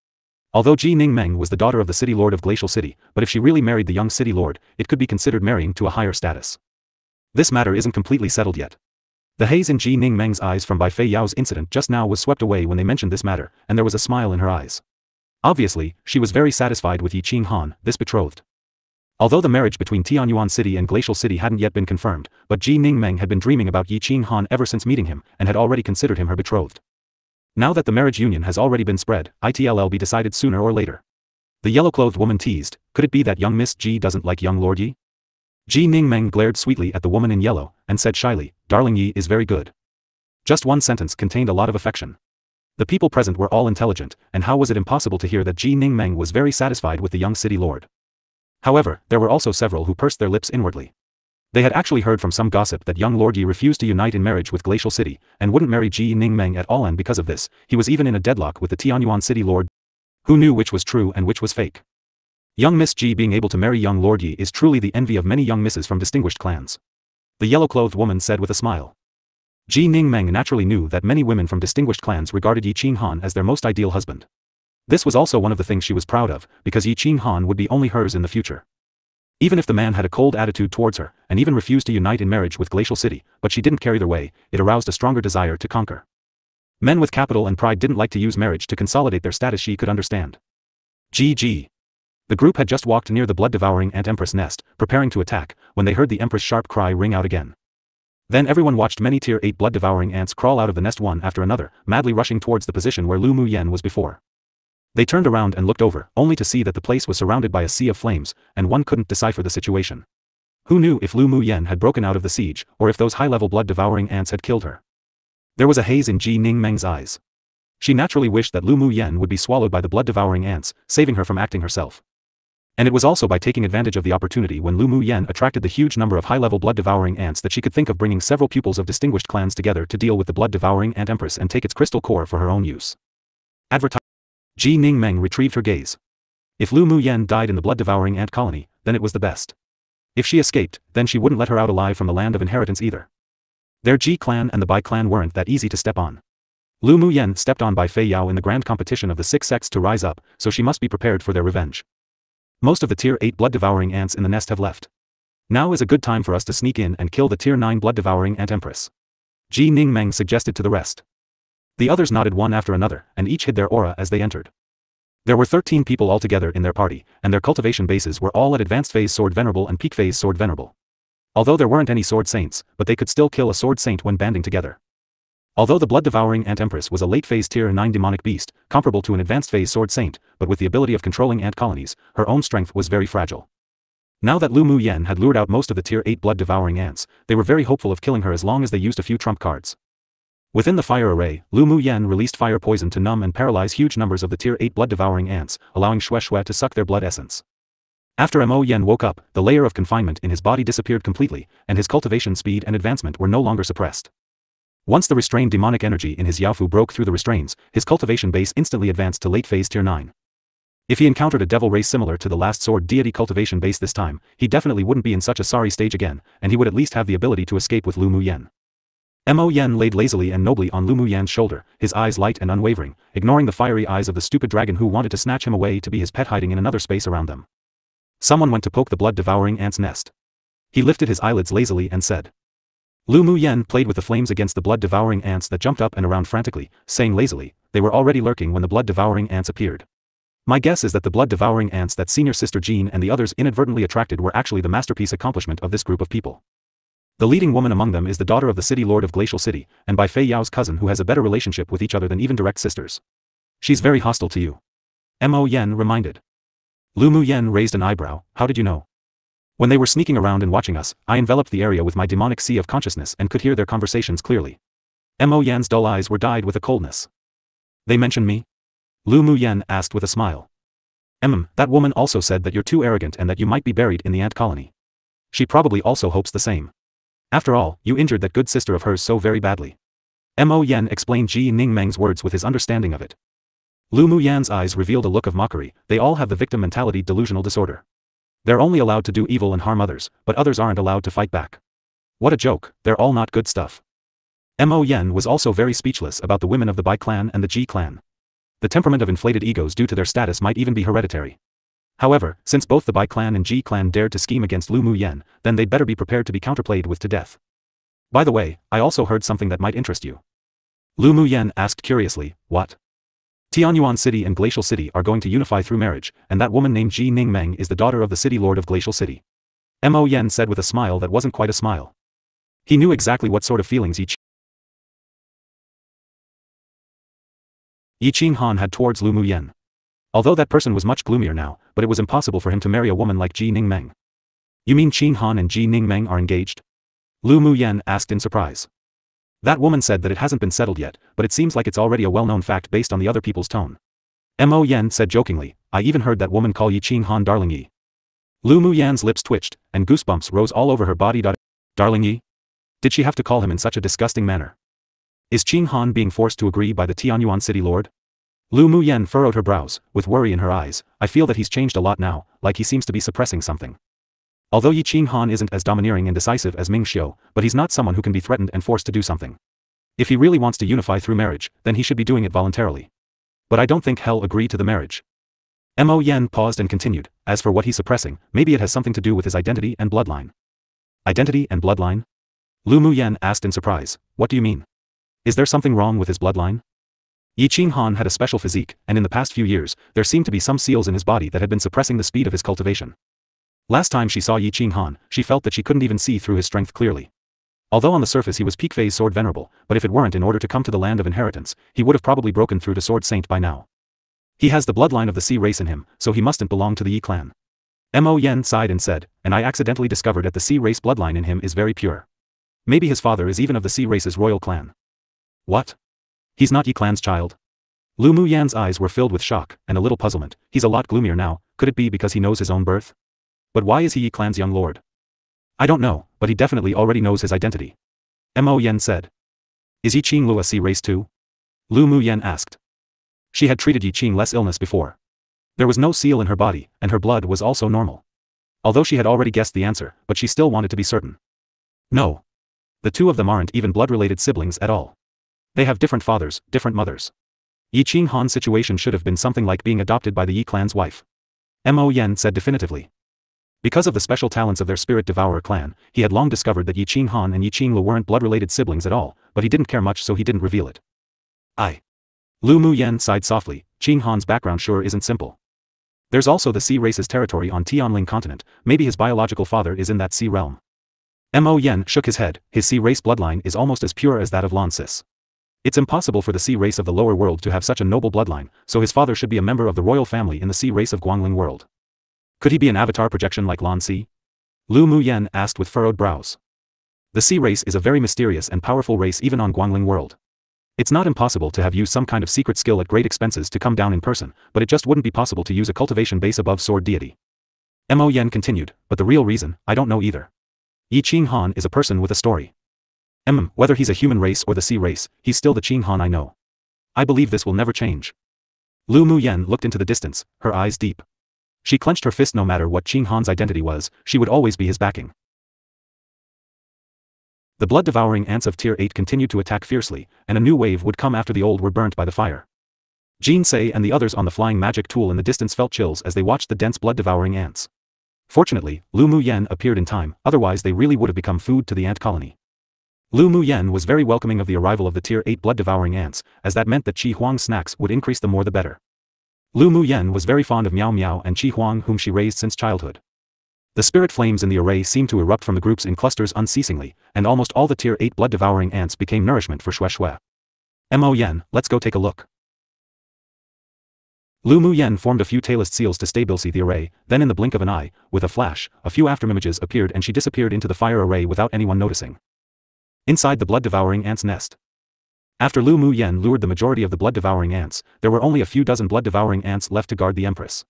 Although Ji Ningmeng was the daughter of the city lord of Glacial City, but if she really married the young city lord, it could be considered marrying to a higher status. This matter isn't completely settled yet. The haze in Ji Ningmeng's eyes from Bai Fei Yao's incident just now was swept away when they mentioned this matter, and there was a smile in her eyes. Obviously, she was very satisfied with Yi Qinghan, this betrothed. Although the marriage between Tianyuan City and Glacial City hadn't yet been confirmed, but Ji Ningmeng had been dreaming about Yi Qinghan ever since meeting him, and had already considered him her betrothed. Now that the marriage union has already been spread, it'll be decided sooner or later. The yellow-clothed woman teased, could it be that young Miss Ji doesn't like young Lord Yi? Ji Ningmeng glared sweetly at the woman in yellow, and said shyly, darling Yi is very good. Just one sentence contained a lot of affection. The people present were all intelligent, and how was it impossible to hear that Ji Ningmeng was very satisfied with the young city lord? However, there were also several who pursed their lips inwardly. They had actually heard from some gossip that young Lord Yi refused to unite in marriage with Glacial City, and wouldn't marry Ji Ningmeng at all, and because of this, he was even in a deadlock with the Tianyuan City lord. Who knew which was true and which was fake? Young Miss Ji being able to marry young Lord Yi is truly the envy of many young misses from distinguished clans. The yellow-clothed woman said with a smile. Ji Ningmeng naturally knew that many women from distinguished clans regarded Yi Qinghan as their most ideal husband. This was also one of the things she was proud of, because Yi Qinghan would be only hers in the future. Even if the man had a cold attitude towards her, and even refused to unite in marriage with Glacial City, but she didn't carry their way, it aroused a stronger desire to conquer. Men with capital and pride didn't like to use marriage to consolidate their status, she could understand. GG. The group had just walked near the blood-devouring Ant Empress nest, preparing to attack, when they heard the Empress' sharp cry ring out again. Then everyone watched many Tier 8 blood-devouring ants crawl out of the nest one after another, madly rushing towards the position where Lu Muyen was before. They turned around and looked over, only to see that the place was surrounded by a sea of flames, and one couldn't decipher the situation. Who knew if Lu Muyen had broken out of the siege, or if those high-level blood-devouring ants had killed her? There was a haze in Ji Ningmeng's eyes. She naturally wished that Lu Muyen would be swallowed by the blood-devouring ants, saving her from acting herself. And it was also by taking advantage of the opportunity when Lu Muyen attracted the huge number of high-level blood-devouring ants that she could think of bringing several pupils of distinguished clans together to deal with the blood-devouring ant empress and take its crystal core for her own use. Ji Ningmeng retrieved her gaze. If Lu Muyen died in the blood-devouring ant colony, then it was the best. If she escaped, then she wouldn't let her out alive from the land of inheritance either. Their Ji clan and the Bai clan weren't that easy to step on. Lu Muyen stepped on by Fei Yao in the grand competition of the 6 sects to rise up, so she must be prepared for their revenge. Most of the Tier 8 blood-devouring ants in the nest have left. Now is a good time for us to sneak in and kill the Tier 9 blood-devouring ant empress. Ji Ningmeng suggested to the rest. The others nodded one after another, and each hid their aura as they entered. There were 13 people altogether in their party, and their cultivation bases were all at Advanced Phase Sword Venerable and Peak Phase Sword Venerable. Although there weren't any Sword Saints, but they could still kill a Sword Saint when banding together. Although the blood-devouring ant empress was a late phase Tier 9 demonic beast, comparable to an advanced phase Sword Saint, but with the ability of controlling ant colonies, her own strength was very fragile. Now that Lu Muyen had lured out most of the Tier 8 blood-devouring ants, they were very hopeful of killing her as long as they used a few trump cards. Within the fire array, Lu Muyen released fire poison to numb and paralyze huge numbers of the Tier 8 blood-devouring ants, allowing Xue Xue to suck their blood essence. After Mo Yen woke up, the layer of confinement in his body disappeared completely, and his cultivation speed and advancement were no longer suppressed. Once the restrained demonic energy in his Yaofu broke through the restraints, his cultivation base instantly advanced to late phase Tier 9. If he encountered a devil race similar to the last sword deity cultivation base this time, he definitely wouldn't be in such a sorry stage again, and he would at least have the ability to escape with Lu Muyen. Mo Yen laid lazily and nobly on Lu Muyen's shoulder, his eyes light and unwavering, ignoring the fiery eyes of the stupid dragon who wanted to snatch him away to be his pet hiding in another space around them. Someone went to poke the blood-devouring ant's nest. He lifted his eyelids lazily and said. Lu Muyen played with the flames against the blood-devouring ants that jumped up and around frantically, saying lazily, they were already lurking when the blood-devouring ants appeared. My guess is that the blood-devouring ants that Senior Sister Jean and the others inadvertently attracted were actually the masterpiece accomplishment of this group of people. The leading woman among them is the daughter of the city lord of Glacial City, and by Fei Yao's cousin who has a better relationship with each other than even direct sisters. She's very hostile to you. Mo Yen reminded. Lu Muyen raised an eyebrow, how did you know? When they were sneaking around and watching us, I enveloped the area with my demonic sea of consciousness and could hear their conversations clearly. Mo Yen's dull eyes were dyed with a coldness. They mention me? Lu Muyen asked with a smile. That woman also said that you're too arrogant and that you might be buried in the ant colony. She probably also hopes the same. After all, you injured that good sister of hers so very badly. Mo Yen explained Ji Ningmeng's words with his understanding of it. Lu Muyen's eyes revealed a look of mockery, they all have the victim mentality delusional disorder. They're only allowed to do evil and harm others, but others aren't allowed to fight back. What a joke, they're all not good stuff. Mo Yen was also very speechless about the women of the Bai clan and the Ji clan. The temperament of inflated egos due to their status might even be hereditary. However, since both the Bai clan and Ji clan dared to scheme against Lu Muyen, then they'd better be prepared to be counterplayed with to death. By the way, I also heard something that might interest you. Lu Muyen asked curiously, what? Tianyuan City and Glacial City are going to unify through marriage, and that woman named Ji Ningmeng is the daughter of the city lord of Glacial City. Mo Yen said with a smile that wasn't quite a smile. He knew exactly what sort of feelings Yi Qing Han had towards Lu Muyen. Although that person was much gloomier now, but it was impossible for him to marry a woman like Ji Ningmeng. You mean Qing Han and Ji Ningmeng are engaged? Lu Muyen asked in surprise. That woman said that it hasn't been settled yet, but it seems like it's already a well-known fact based on the other people's tone. Mo Yen said jokingly, I even heard that woman call Yi Qing Han Darling Yi. Lu Muyan's lips twitched, and goosebumps rose all over her body. Darling Yi? Did she have to call him in such a disgusting manner? Is Qing Han being forced to agree by the Tianyuan city lord? Lu Muyen furrowed her brows, with worry in her eyes. I feel that he's changed a lot now, like he seems to be suppressing something. Although Yi Qing Han isn't as domineering and decisive as Ming Xiu, but he's not someone who can be threatened and forced to do something. If he really wants to unify through marriage, then he should be doing it voluntarily. But I don't think he'll agree to the marriage. Mo Yen paused and continued, as for what he's suppressing, maybe it has something to do with his identity and bloodline. Identity and bloodline? Lu Muyen asked in surprise, what do you mean? Is there something wrong with his bloodline? Yi Qing Han had a special physique, and in the past few years, there seemed to be some seals in his body that had been suppressing the speed of his cultivation. Last time she saw Yi Qing Han, she felt that she couldn't even see through his strength clearly. Although on the surface he was peak phase sword venerable, but if it weren't in order to come to the land of inheritance, he would have probably broken through to sword saint by now. He has the bloodline of the sea race in him, so he mustn't belong to the Yi clan. Mo Yen sighed and said, and I accidentally discovered that the sea race bloodline in him is very pure. Maybe his father is even of the sea race's royal clan. What? He's not Yi clan's child? Lu Muyan's eyes were filled with shock, and a little puzzlement. He's a lot gloomier now, could it be because he knows his own birth? But why is he Yi clan's young lord? I don't know, but he definitely already knows his identity. Mo Yen said. Is Yi Qing Lu a sea race too? Lu Muyen asked. She had treated Yi Qing less illness before. There was no seal in her body, and her blood was also normal. Although she had already guessed the answer, but she still wanted to be certain. No. The two of them aren't even blood-related siblings at all. They have different fathers, different mothers. Yi Qing Han's situation should have been something like being adopted by the Yi clan's wife. Mo Yen said definitively. Because of the special talents of their spirit devourer clan, he had long discovered that Yi Qing Han and Yi Qing Lu weren't blood-related siblings at all, but he didn't care much so he didn't reveal it. Lu Muyen sighed softly, Qing Han's background sure isn't simple. There's also the sea race's territory on Tianling continent, maybe his biological father is in that sea realm. Mo Yen shook his head, his sea race bloodline is almost as pure as that of Lan Sis. It's impossible for the sea race of the lower world to have such a noble bloodline, so his father should be a member of the royal family in the sea race of Guangling world. Could he be an avatar projection like Lan Si? Lu Muyen asked with furrowed brows. The sea race is a very mysterious and powerful race even on Guangling world. It's not impossible to have used some kind of secret skill at great expenses to come down in person, but it just wouldn't be possible to use a cultivation base above sword deity. Mo Yen continued, but the real reason, I don't know either. Yi Qing Han is a person with a story. Whether he's a human race or the sea race, he's still the Qing Han I know. I believe this will never change. Lu Muyen looked into the distance, her eyes deep. She clenched her fist. No matter what Qing Han's identity was, she would always be his backing. The blood-devouring ants of Tier 8 continued to attack fiercely, and a new wave would come after the old were burnt by the fire. Jin Sei and the others on the flying magic tool in the distance felt chills as they watched the dense blood-devouring ants. Fortunately, Lu Muyen appeared in time, otherwise they really would have become food to the ant colony. Lu Muyen was very welcoming of the arrival of the Tier 8 blood-devouring ants, as that meant that Qi Huang's snacks would increase the more the better. Lu Muyen was very fond of Miao Miao and Qi Huang, whom she raised since childhood. The spirit flames in the array seemed to erupt from the groups in clusters unceasingly, and almost all the Tier 8 blood-devouring ants became nourishment for Xue Xue. Mo Yen, let's go take a look. Lu Muyen formed a few tailless seals to stabilize the array, then in the blink of an eye, with a flash, a few afterimages appeared and she disappeared into the fire array without anyone noticing. Inside the blood-devouring ant's nest. After Lu Muyen lured the majority of the blood-devouring ants, there were only a few dozen blood-devouring ants left to guard the Empress.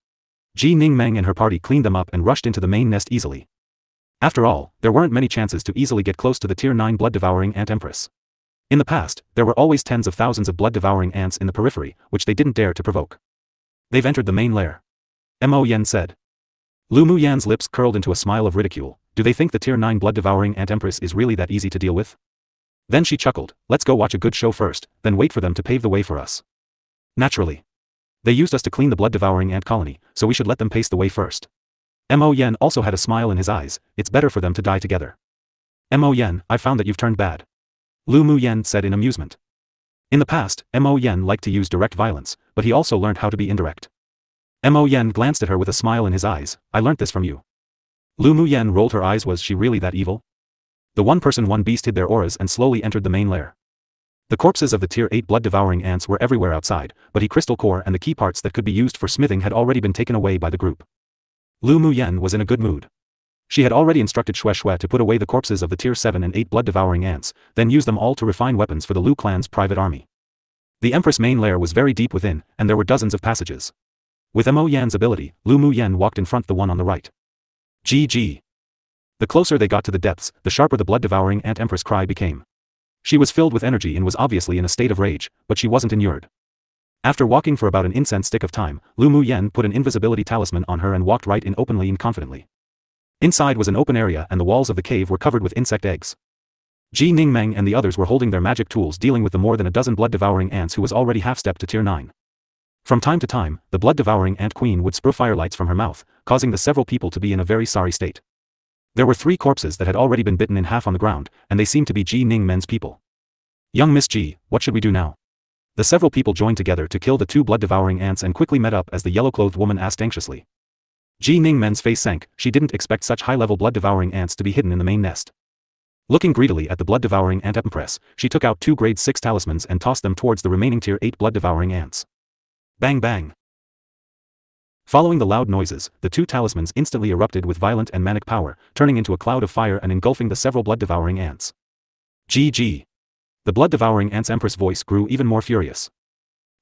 Ji Ningmeng and her party cleaned them up and rushed into the main nest easily. After all, there weren't many chances to easily get close to the Tier 9 blood-devouring ant Empress. In the past, there were always tens of thousands of blood-devouring ants in the periphery, which they didn't dare to provoke. They've entered the main lair. Mo Yen said. Lu Muyan's lips curled into a smile of ridicule. Do they think the Tier 9 blood-devouring ant Empress is really that easy to deal with? Then she chuckled, let's go watch a good show first, then wait for them to pave the way for us. Naturally. They used us to clean the blood-devouring ant colony, so we should let them pace the way first. Mo Yen also had a smile in his eyes, it's better for them to die together. Mo Yen, I found that you've turned bad. Lu Muyen said in amusement. In the past, Mo Yen liked to use direct violence, but he also learned how to be indirect. Mo Yen glanced at her with a smile in his eyes. I learnt this from you. Lu Mu Yen rolled her eyes. Was she really that evil? The one person one beast hid their auras and slowly entered the main lair. The corpses of the tier 8 blood-devouring ants were everywhere outside, but the crystal core and the key parts that could be used for smithing had already been taken away by the group. Lu Mu Yen was in a good mood. She had already instructed Xue Xue to put away the corpses of the tier 7 and 8 blood-devouring ants, then use them all to refine weapons for the Lu clan's private army. The Empress main lair was very deep within, and there were dozens of passages. With Mo Yan's ability, Lu Mu Yen walked in front the one on the right. GG. The closer they got to the depths, the sharper the blood-devouring ant Empress cry became. She was filled with energy and was obviously in a state of rage, but she wasn't inured. After walking for about an incense stick of time, Lu Mu Yen put an invisibility talisman on her and walked right in openly and confidently. Inside was an open area and the walls of the cave were covered with insect eggs. Ji Ningmeng and the others were holding their magic tools dealing with the more than a dozen blood-devouring ants who was already half-stepped to tier 9. From time to time, the blood-devouring ant queen would sprue firelights from her mouth, causing the several people to be in a very sorry state. There were 3 corpses that had already been bitten in half on the ground, and they seemed to be Ji Ningmen's people. Young Miss Ji, what should we do now? The several people joined together to kill the 2 blood-devouring ants and quickly met up as the yellow-clothed woman asked anxiously. Ji Ningmen's face sank. She didn't expect such high-level blood-devouring ants to be hidden in the main nest. Looking greedily at the blood-devouring ant empress, she took out 2 grade 6 talismans and tossed them towards the remaining tier 8 blood-devouring ants. Bang bang. Following the loud noises, the 2 talismans instantly erupted with violent and manic power, turning into a cloud of fire and engulfing the several blood-devouring ants. GG. The blood-devouring ant's empress voice grew even more furious.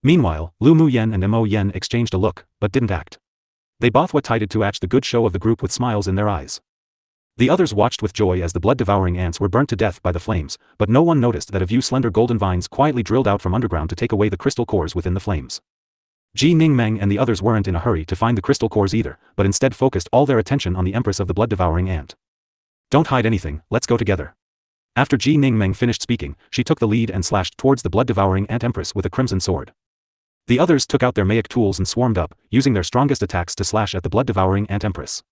Meanwhile, Lu Mu Yen and Mo Yen exchanged a look, but didn't act. They both waited to watch the good show of the group with smiles in their eyes. The others watched with joy as the blood-devouring ants were burnt to death by the flames, but no one noticed that a few slender golden vines quietly drilled out from underground to take away the crystal cores within the flames. Ji Ningmeng and the others weren't in a hurry to find the crystal cores either, but instead focused all their attention on the empress of the blood-devouring ant. Don't hide anything, let's go together. After Ji Ningmeng finished speaking, she took the lead and slashed towards the blood-devouring ant empress with a crimson sword. The others took out their magic tools and swarmed up, using their strongest attacks to slash at the blood-devouring ant empress.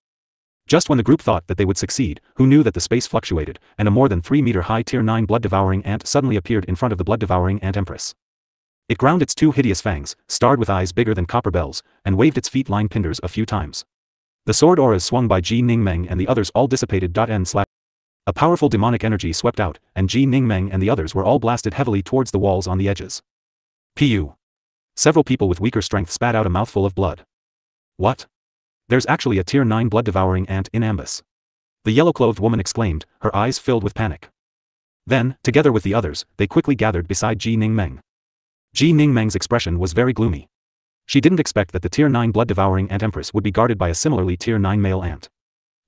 Just when the group thought that they would succeed, who knew that the space fluctuated, and a more than 3-meter-high tier 9 blood-devouring ant suddenly appeared in front of the blood-devouring ant empress. It ground its 2 hideous fangs, starred with eyes bigger than copper bells, and waved its feet-line pinders a few times. The sword auras swung by Ji Ningmeng and the others all dissipated. A powerful demonic energy swept out, and Ji Ningmeng and the others were all blasted heavily towards the walls on the edges. Pu. Several people with weaker strength spat out a mouthful of blood. What? There's actually a tier 9 blood-devouring ant in ambush. The yellow-clothed woman exclaimed, her eyes filled with panic. Then, together with the others, they quickly gathered beside Ji Ningmeng. Ji Ningmeng's expression was very gloomy. She didn't expect that the tier 9 blood-devouring ant empress would be guarded by a similarly tier 9 male ant.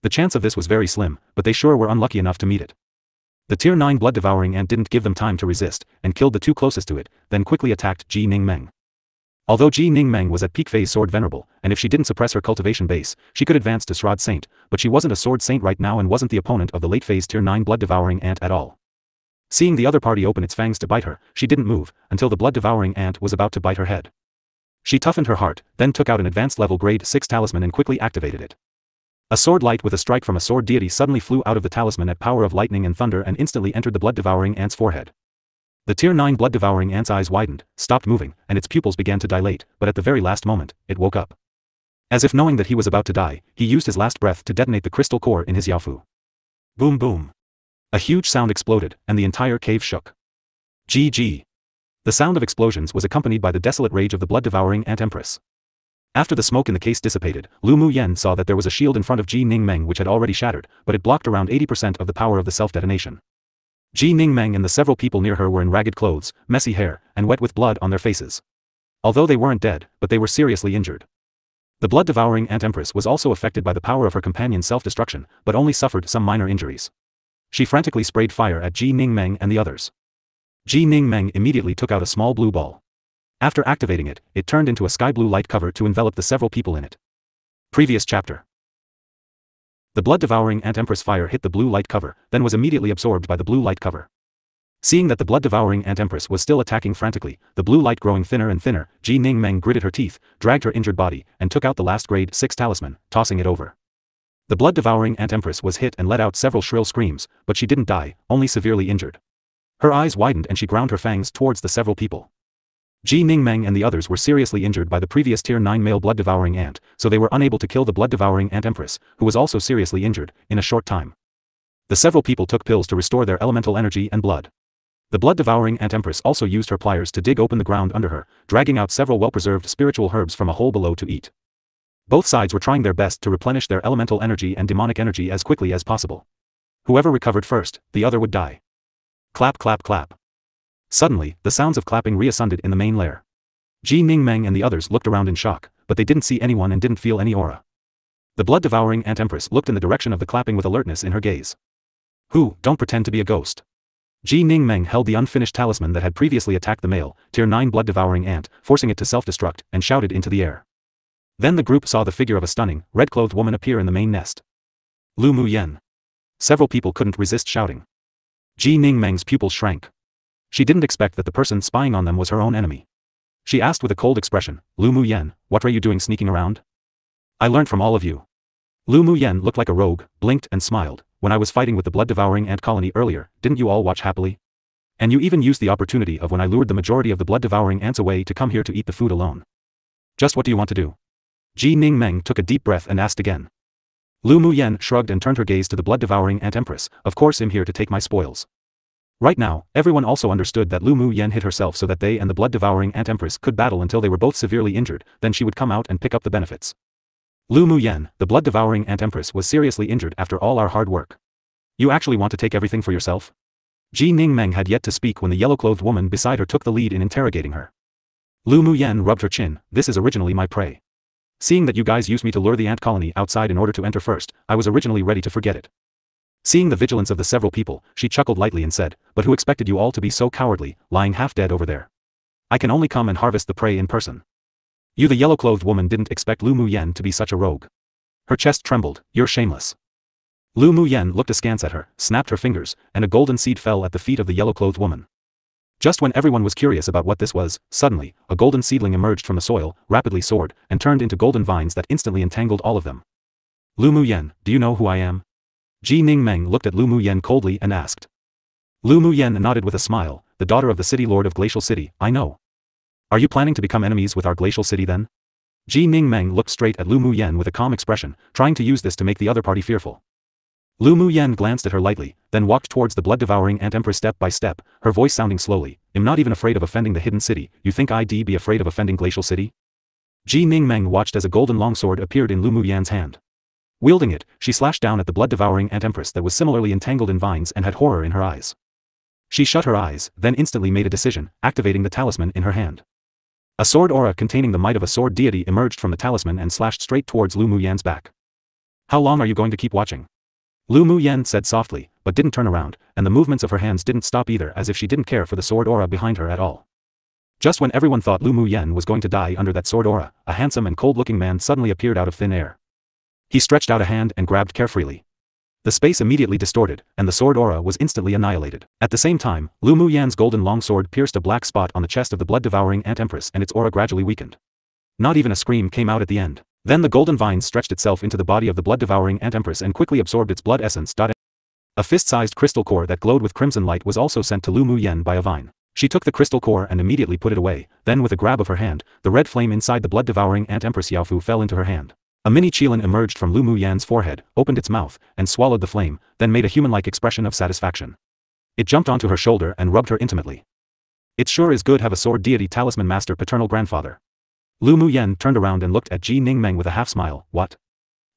The chance of this was very slim, but they sure were unlucky enough to meet it. The tier 9 blood-devouring ant didn't give them time to resist, and killed the 2 closest to it, then quickly attacked Ji Ningmeng. Although Ji Ningmeng was at peak phase sword venerable, and if she didn't suppress her cultivation base, she could advance to Shroud Saint, but she wasn't a sword saint right now and wasn't the opponent of the late phase tier 9 blood-devouring ant at all. Seeing the other party open its fangs to bite her, she didn't move, until the blood-devouring ant was about to bite her head. She toughened her heart, then took out an advanced level grade 6 talisman and quickly activated it. A sword light with a strike from a sword deity suddenly flew out of the talisman at power of lightning and thunder and instantly entered the blood-devouring ant's forehead. The tier 9 blood-devouring ant's eyes widened, stopped moving, and its pupils began to dilate, but at the very last moment, it woke up. As if knowing that he was about to die, he used his last breath to detonate the crystal core in his Yaofu. Boom boom. A huge sound exploded, and the entire cave shook. GG. The sound of explosions was accompanied by the desolate rage of the blood-devouring ant empress. After the smoke in the case dissipated, Lu Mu Yen saw that there was a shield in front of Ji Ningmeng which had already shattered, but it blocked around 80% of the power of the self-detonation. Ji Ningmeng and the several people near her were in ragged clothes, messy hair, and wet with blood on their faces. Although they weren't dead, but they were seriously injured. The blood-devouring ant empress was also affected by the power of her companion's self-destruction, but only suffered some minor injuries. She frantically sprayed fire at Ji Ningmeng and the others. Ji Ningmeng immediately took out a small blue ball. After activating it, it turned into a sky blue light cover to envelop the several people in it. Previous chapter. The blood-devouring ant empress fire hit the blue light cover, then was immediately absorbed by the blue light cover. Seeing that the blood-devouring ant empress was still attacking frantically, the blue light growing thinner and thinner, Ji Ningmeng gritted her teeth, dragged her injured body, and took out the last grade 6 talisman, tossing it over. The blood-devouring ant empress was hit and let out several shrill screams, but she didn't die, only severely injured. Her eyes widened and she ground her fangs towards the several people. Ji Ningmeng and the others were seriously injured by the previous Tier 9 male blood-devouring ant, so they were unable to kill the blood-devouring ant empress, who was also seriously injured, in a short time. The several people took pills to restore their elemental energy and blood. The blood-devouring ant empress also used her pliers to dig open the ground under her, dragging out several well-preserved spiritual herbs from a hole below to eat. Both sides were trying their best to replenish their elemental energy and demonic energy as quickly as possible. Whoever recovered first, the other would die. Clap clap clap. Suddenly, the sounds of clapping reascended in the main lair. Ji Ningmeng and the others looked around in shock, but they didn't see anyone and didn't feel any aura. The blood-devouring ant empress looked in the direction of the clapping with alertness in her gaze. Who, don't pretend to be a ghost. Ji Ningmeng held the unfinished talisman that had previously attacked the male, Tier 9 blood-devouring ant, forcing it to self-destruct, and shouted into the air. Then the group saw the figure of a stunning, red-clothed woman appear in the main nest. Lu Mu Yen. Several people couldn't resist shouting. Ji Ningmeng's pupils shrank. She didn't expect that the person spying on them was her own enemy. She asked with a cold expression, Lu Mu Yen, what were you doing sneaking around? I learned from all of you. Lu Mu Yen looked like a rogue, blinked and smiled. When I was fighting with the blood-devouring ant colony earlier, didn't you all watch happily? And you even used the opportunity of when I lured the majority of the blood-devouring ants away to come here to eat the food alone. Just what do you want to do? Ji Ningmeng took a deep breath and asked again. Lu Mu Yen shrugged and turned her gaze to the blood-devouring ant empress. Of course I'm here to take my spoils. Right now, everyone also understood that Lu Mu Yen hid herself so that they and the blood-devouring ant empress could battle until they were both severely injured, then she would come out and pick up the benefits. Lu Mu Yen, the blood-devouring ant empress, was seriously injured after all our hard work. You actually want to take everything for yourself? Ji Ningmeng had yet to speak when the yellow-clothed woman beside her took the lead in interrogating her. Lu Mu Yen rubbed her chin. This is originally my prey. Seeing that you guys used me to lure the ant colony outside in order to enter first, I was originally ready to forget it. Seeing the vigilance of the several people, she chuckled lightly and said, but who expected you all to be so cowardly, lying half dead over there? I can only come and harvest the prey in person. You, the yellow-clothed woman, didn't expect Lu Mu Yen to be such a rogue. Her chest trembled. You're shameless. Lu Mu Yen looked askance at her, snapped her fingers, and a golden seed fell at the feet of the yellow-clothed woman. Just when everyone was curious about what this was, suddenly, a golden seedling emerged from the soil, rapidly soared, and turned into golden vines that instantly entangled all of them. Lu Mu Yen, do you know who I am? Ji Ningmeng looked at Lu Mu Yen coldly and asked. Lu Mu Yen nodded with a smile. The daughter of the city lord of Glacial City, I know. Are you planning to become enemies with our Glacial City then? Ji Ningmeng looked straight at Lu Mu Yen with a calm expression, trying to use this to make the other party fearful. Lu Mu Yen glanced at her lightly, then walked towards the blood-devouring ant empress step by step, her voice sounding slowly. I'm not even afraid of offending the hidden city. You think I'd be afraid of offending Glacial City? Ji Ningmeng watched as a golden longsword appeared in Lu Mu Yen's hand. Wielding it, she slashed down at the blood-devouring ant empress that was similarly entangled in vines and had horror in her eyes. She shut her eyes, then instantly made a decision, activating the talisman in her hand. A sword aura containing the might of a sword deity emerged from the talisman and slashed straight towards Lu Mu Yen's back. How long are you going to keep watching? Lu Mu Yen said softly, but didn't turn around, and the movements of her hands didn't stop either, as if she didn't care for the sword aura behind her at all. Just when everyone thought Lu Mu Yen was going to die under that sword aura, a handsome and cold-looking man suddenly appeared out of thin air. He stretched out a hand and grabbed carefreely. The space immediately distorted, and the sword aura was instantly annihilated. At the same time, Lu Mu Yan's golden longsword pierced a black spot on the chest of the blood-devouring ant empress and its aura gradually weakened. Not even a scream came out at the end. Then the golden vine stretched itself into the body of the blood-devouring ant empress and quickly absorbed its blood essence. A fist-sized crystal core that glowed with crimson light was also sent to Lu Mu Yen by a vine. She took the crystal core and immediately put it away, then with a grab of her hand, the red flame inside the blood-devouring ant empress Yaofu fell into her hand. A mini qilin emerged from Lu Mu Yan's forehead, opened its mouth, and swallowed the flame, then made a human-like expression of satisfaction. It jumped onto her shoulder and rubbed her intimately. It sure is good have a sword deity talisman master paternal grandfather. Lu Mu Yen turned around and looked at Ji Ningmeng with a half-smile. What?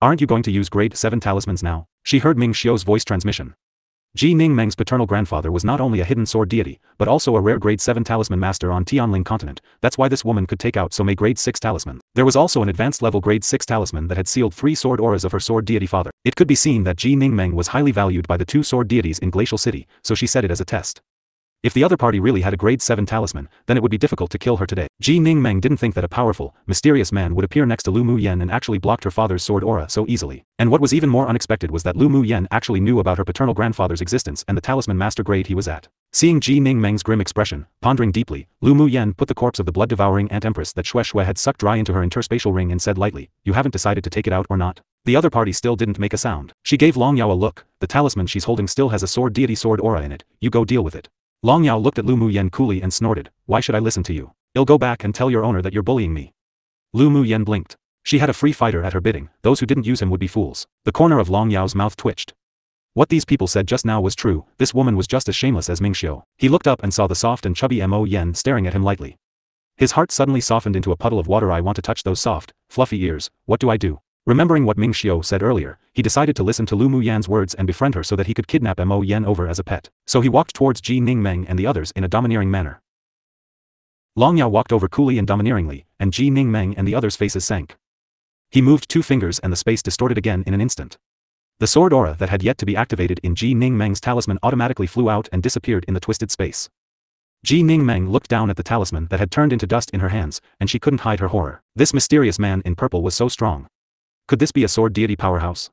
Aren't you going to use grade 7 talismans now? She heard Ming Xiu's voice transmission. Ji Ningmeng's paternal grandfather was not only a hidden sword deity, but also a rare grade 7 talisman master on Tianling continent. That's why this woman could take out so many grade 6 talismans. There was also an advanced level grade 6 talisman that had sealed 3 sword auras of her sword deity father. It could be seen that Ji Ningmeng was highly valued by the 2 sword deities in Glacial City, so she set it as a test. If the other party really had a grade 7 talisman, then it would be difficult to kill her today. Ji Ningmeng didn't think that a powerful, mysterious man would appear next to Lu Mu Yen and actually blocked her father's sword aura so easily. And what was even more unexpected was that Lu Mu Yen actually knew about her paternal grandfather's existence and the talisman master grade he was at. Seeing Ji Ningmeng's grim expression, pondering deeply, Lu Mu Yen put the corpse of the blood-devouring ant empress that Xue Xue had sucked dry into her interspatial ring and said lightly, "You haven't decided to take it out or not?" The other party still didn't make a sound. She gave Long Yao a look. The talisman she's holding still has a sword deity sword aura in it. You go deal with it. Long Yao looked at Lu Muyen coolly and snorted, "Why should I listen to you? I'll go back and tell your owner that you're bullying me." Lu Muyen blinked. She had a free fighter at her bidding, those who didn't use him would be fools. The corner of Long Yao's mouth twitched. What these people said just now was true, this woman was just as shameless as Mingxiu. He looked up and saw the soft and chubby Mo Yen staring at him lightly. His heart suddenly softened into a puddle of water. I want to touch those soft, fluffy ears, what do I do? Remembering what Mingxiu said earlier, he decided to listen to Lu Muyan's words and befriend her so that he could kidnap Mo Yen over as a pet. So he walked towards Ji Ningmeng and the others in a domineering manner. Long Yao walked over coolly and domineeringly, and Ji Ningmeng and the others' faces sank. He moved 2 fingers and the space distorted again in an instant. The sword aura that had yet to be activated in Ji Ningmeng's talisman automatically flew out and disappeared in the twisted space. Ji Ningmeng looked down at the talisman that had turned into dust in her hands, and she couldn't hide her horror. This mysterious man in purple was so strong. Could this be a sword deity powerhouse?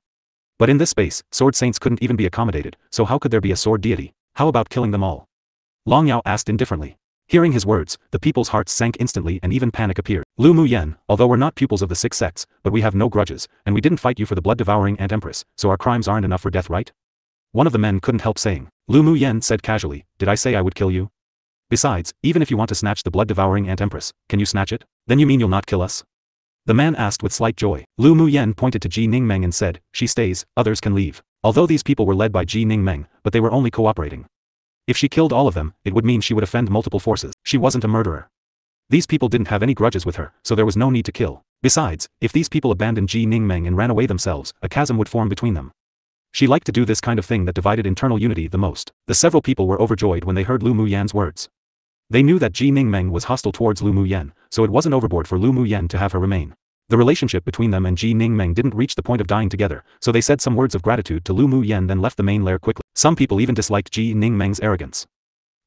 But in this space, sword saints couldn't even be accommodated, so how could there be a sword deity? How about killing them all? Long Yao asked indifferently. Hearing his words, the people's hearts sank instantly and even panic appeared. Lu Muyen, although we're not pupils of the 6 sects, but we have no grudges, and we didn't fight you for the blood-devouring Ant Empress, so our crimes aren't enough for death, right? One of the men couldn't help saying. Lu Muyen said casually, did I say I would kill you? Besides, even if you want to snatch the blood-devouring Ant Empress, can you snatch it? Then you mean you'll not kill us? The man asked with slight joy. Lu Muyen pointed to Ji Ningmeng and said, she stays, others can leave. Although these people were led by Ji Ningmeng, but they were only cooperating. If she killed all of them, it would mean she would offend multiple forces. She wasn't a murderer. These people didn't have any grudges with her, so there was no need to kill. Besides, if these people abandoned Ji Ningmeng and ran away themselves, a chasm would form between them. She liked to do this kind of thing that divided internal unity the most. The several people were overjoyed when they heard Lu Muyen's words. They knew that Ji Ningmeng was hostile towards Lu Muyen, so it wasn't overboard for Lu Muyen to have her remain. The relationship between them and Ji Ningmeng didn't reach the point of dying together, so they said some words of gratitude to Lu Muyen then left the main lair quickly. Some people even disliked Ji Ningmeng's arrogance.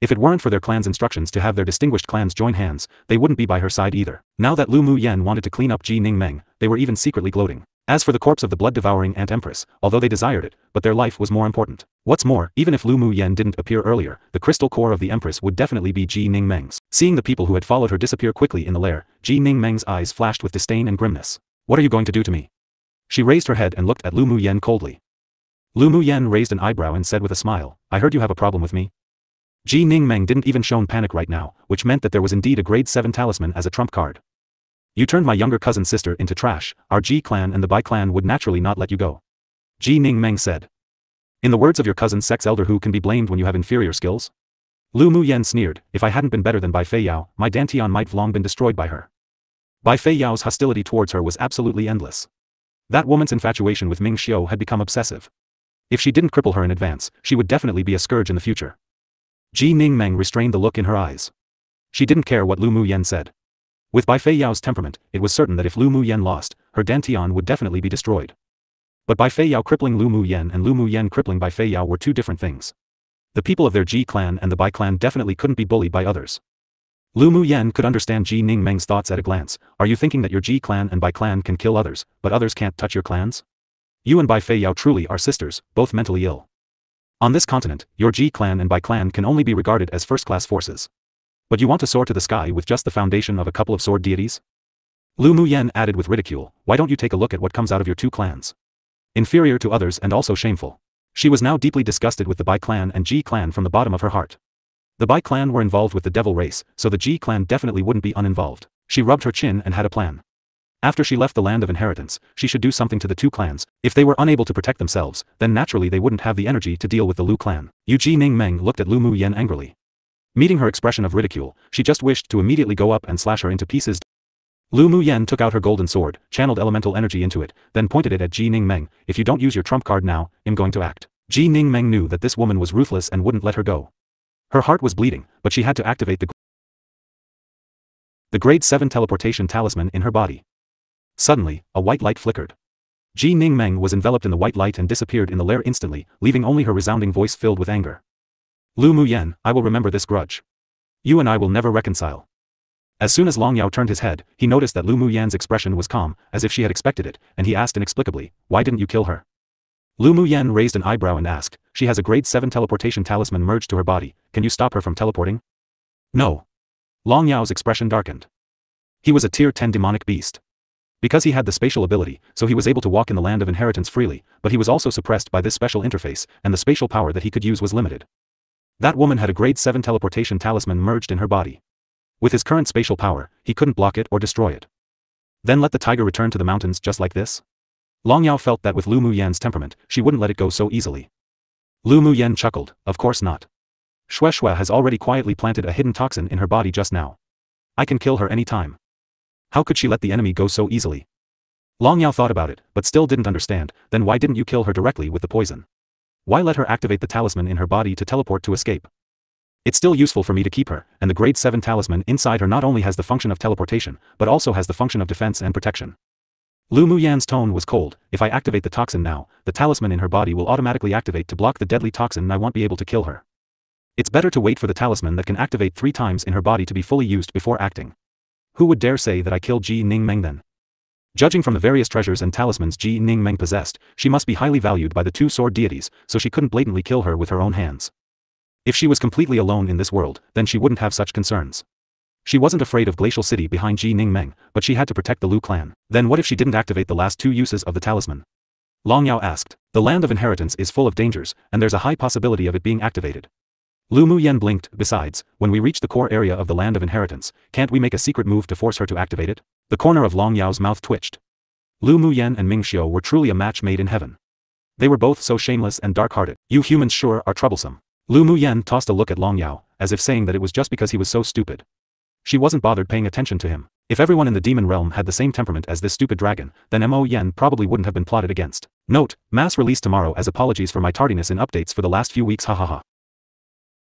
If it weren't for their clan's instructions to have their distinguished clans join hands, they wouldn't be by her side either. Now that Lu Muyen wanted to clean up Ji Ningmeng, they were even secretly gloating. As for the corpse of the blood-devouring Ant Empress, although they desired it, but their life was more important. What's more, even if Lu Muyen didn't appear earlier, the crystal core of the Empress would definitely be Ji Ningmeng's. Seeing the people who had followed her disappear quickly in the lair, Ji Ningmeng's eyes flashed with disdain and grimness. What are you going to do to me? She raised her head and looked at Lu Muyen coldly. Lu Muyen raised an eyebrow and said with a smile, I heard you have a problem with me. Ji Ningmeng didn't even show panic right now, which meant that there was indeed a grade 7 talisman as a trump card. You turned my younger cousin's sister into trash, our Ji clan and the Bai clan would naturally not let you go. Ji Ningmeng said. In the words of your cousin's sex elder, who can be blamed when you have inferior skills? Lu Muyen sneered, if I hadn't been better than Bai Fei Yao, my Dantian might have long been destroyed by her. Bai Fei Yao's hostility towards her was absolutely endless. That woman's infatuation with Mingxiu had become obsessive. If she didn't cripple her in advance, she would definitely be a scourge in the future. Ji Ningmeng restrained the look in her eyes. She didn't care what Lu Muyen said. With Bai Fei Yao's temperament, it was certain that if Lu Muyen lost, her Dantian would definitely be destroyed. But Bai Fei Yao crippling Lu Muyen and Lu Muyen crippling Bai Fei Yao were 2 different things. The people of their Ji clan and the Bai clan definitely couldn't be bullied by others. Lu Muyen could understand Ji Ningmeng's thoughts at a glance. Are you thinking that your Ji clan and Bai clan can kill others, but others can't touch your clans? You and Bai Fei Yao truly are sisters, both mentally ill. On this continent, your Ji clan and Bai clan can only be regarded as first-class forces. But you want to soar to the sky with just the foundation of a couple of sword deities? Lu Muyen added with ridicule, why don't you take a look at what comes out of your 2 clans? Inferior to others and also shameful. She was now deeply disgusted with the Bai clan and Ji clan from the bottom of her heart. The Bai clan were involved with the devil race, so the Ji clan definitely wouldn't be uninvolved. She rubbed her chin and had a plan. After she left the land of inheritance, she should do something to the 2 clans. If they were unable to protect themselves, then naturally they wouldn't have the energy to deal with the Lu clan. Ji Ningmeng looked at Lu Muyen angrily. Meeting her expression of ridicule, she just wished to immediately go up and slash her into pieces. Lu Muyen took out her golden sword, channeled elemental energy into it, then pointed it at Ji Ningmeng. If you don't use your trump card now, I'm going to act. Ji Ningmeng knew that this woman was ruthless and wouldn't let her go. Her heart was bleeding, but she had to activate the grade 7 teleportation talisman in her body. Suddenly, a white light flickered. Ji Ningmeng was enveloped in the white light and disappeared in the lair instantly, leaving only her resounding voice filled with anger. Lu Muyen, I will remember this grudge. You and I will never reconcile. As soon as Long Yao turned his head, he noticed that Lu Muyen's expression was calm, as if she had expected it, and he asked inexplicably, why didn't you kill her? Lu Muyen raised an eyebrow and asked, she has a grade 7 teleportation talisman merged to her body, can you stop her from teleporting? No. Long Yao's expression darkened. He was a tier 10 demonic beast. Because he had the spatial ability, so he was able to walk in the land of inheritance freely, but he was also suppressed by this special interface, and the spatial power that he could use was limited. That woman had a grade 7 teleportation talisman merged in her body. With his current spatial power, he couldn't block it or destroy it. Then let the tiger return to the mountains just like this? Long Yao felt that with Lu Muyan's temperament, she wouldn't let it go so easily. Lu Muyan chuckled, of course not. Xue Xue has already quietly planted a hidden toxin in her body just now. I can kill her any time. How could she let the enemy go so easily? Long Yao thought about it, but still didn't understand. Then why didn't you kill her directly with the poison? Why let her activate the talisman in her body to teleport to escape? It's still useful for me to keep her, and the grade 7 talisman inside her not only has the function of teleportation, but also has the function of defense and protection. Lu Muyan's tone was cold. If I activate the toxin now, the talisman in her body will automatically activate to block the deadly toxin and I won't be able to kill her. It's better to wait for the talisman that can activate 3 times in her body to be fully used before acting. Who would dare say that I killed Ji Ningmeng then? Judging from the various treasures and talismans Ji Ningmeng possessed, she must be highly valued by the 2 sword deities, so she couldn't blatantly kill her with her own hands. If she was completely alone in this world, then she wouldn't have such concerns. She wasn't afraid of Glacial City behind Ji Ningmeng, but she had to protect the Lu clan. Then what if she didn't activate the last 2 uses of the talisman? Long Yao asked. The land of inheritance is full of dangers, and there's a high possibility of it being activated. Lu Muyan blinked. Besides, when we reach the core area of the land of inheritance, can't we make a secret move to force her to activate it? The corner of Long Yao's mouth twitched. Lu Muyan and Ming Xiu were truly a match made in heaven. They were both so shameless and dark-hearted. You humans sure are troublesome. Lu Muyan tossed a look at Long Yao, as if saying that it was just because he was so stupid. She wasn't bothered paying attention to him. If everyone in the demon realm had the same temperament as this stupid dragon, then Mo Yen probably wouldn't have been plotted against. Note, mass release tomorrow as apologies for my tardiness in updates for the last few weeks, hahaha.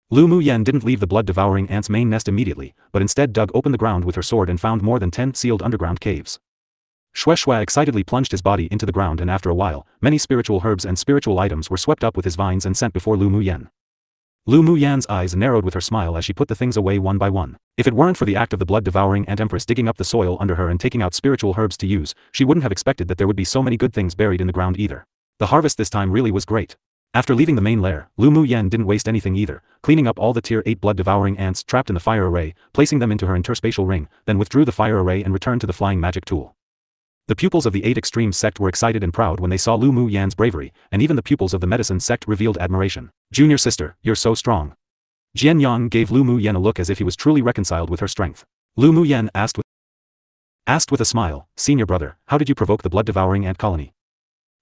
Lu Muyan didn't leave the blood-devouring ant's main nest immediately, but instead dug open the ground with her sword and found more than 10 sealed underground caves. Xue Xue excitedly plunged his body into the ground, and after a while, many spiritual herbs and spiritual items were swept up with his vines and sent before Lu Muyan. Lu Muyan's eyes narrowed with her smile as she put the things away one by one. If it weren't for the act of the blood-devouring ant empress digging up the soil under her and taking out spiritual herbs to use, she wouldn't have expected that there would be so many good things buried in the ground either. The harvest this time really was great. After leaving the main lair, Lu Muyan didn't waste anything either, cleaning up all the tier 8 blood-devouring ants trapped in the fire array, placing them into her interspatial ring, then withdrew the fire array and returned to the flying magic tool. The pupils of the 8 Extremes sect were excited and proud when they saw Lu Muyan's bravery, and even the pupils of the medicine sect revealed admiration. Junior sister, you're so strong. Jian Yang gave Lu Muyan a look as if he was truly reconciled with her strength. Lu Muyan asked with a smile, Senior brother, how did you provoke the blood-devouring ant colony?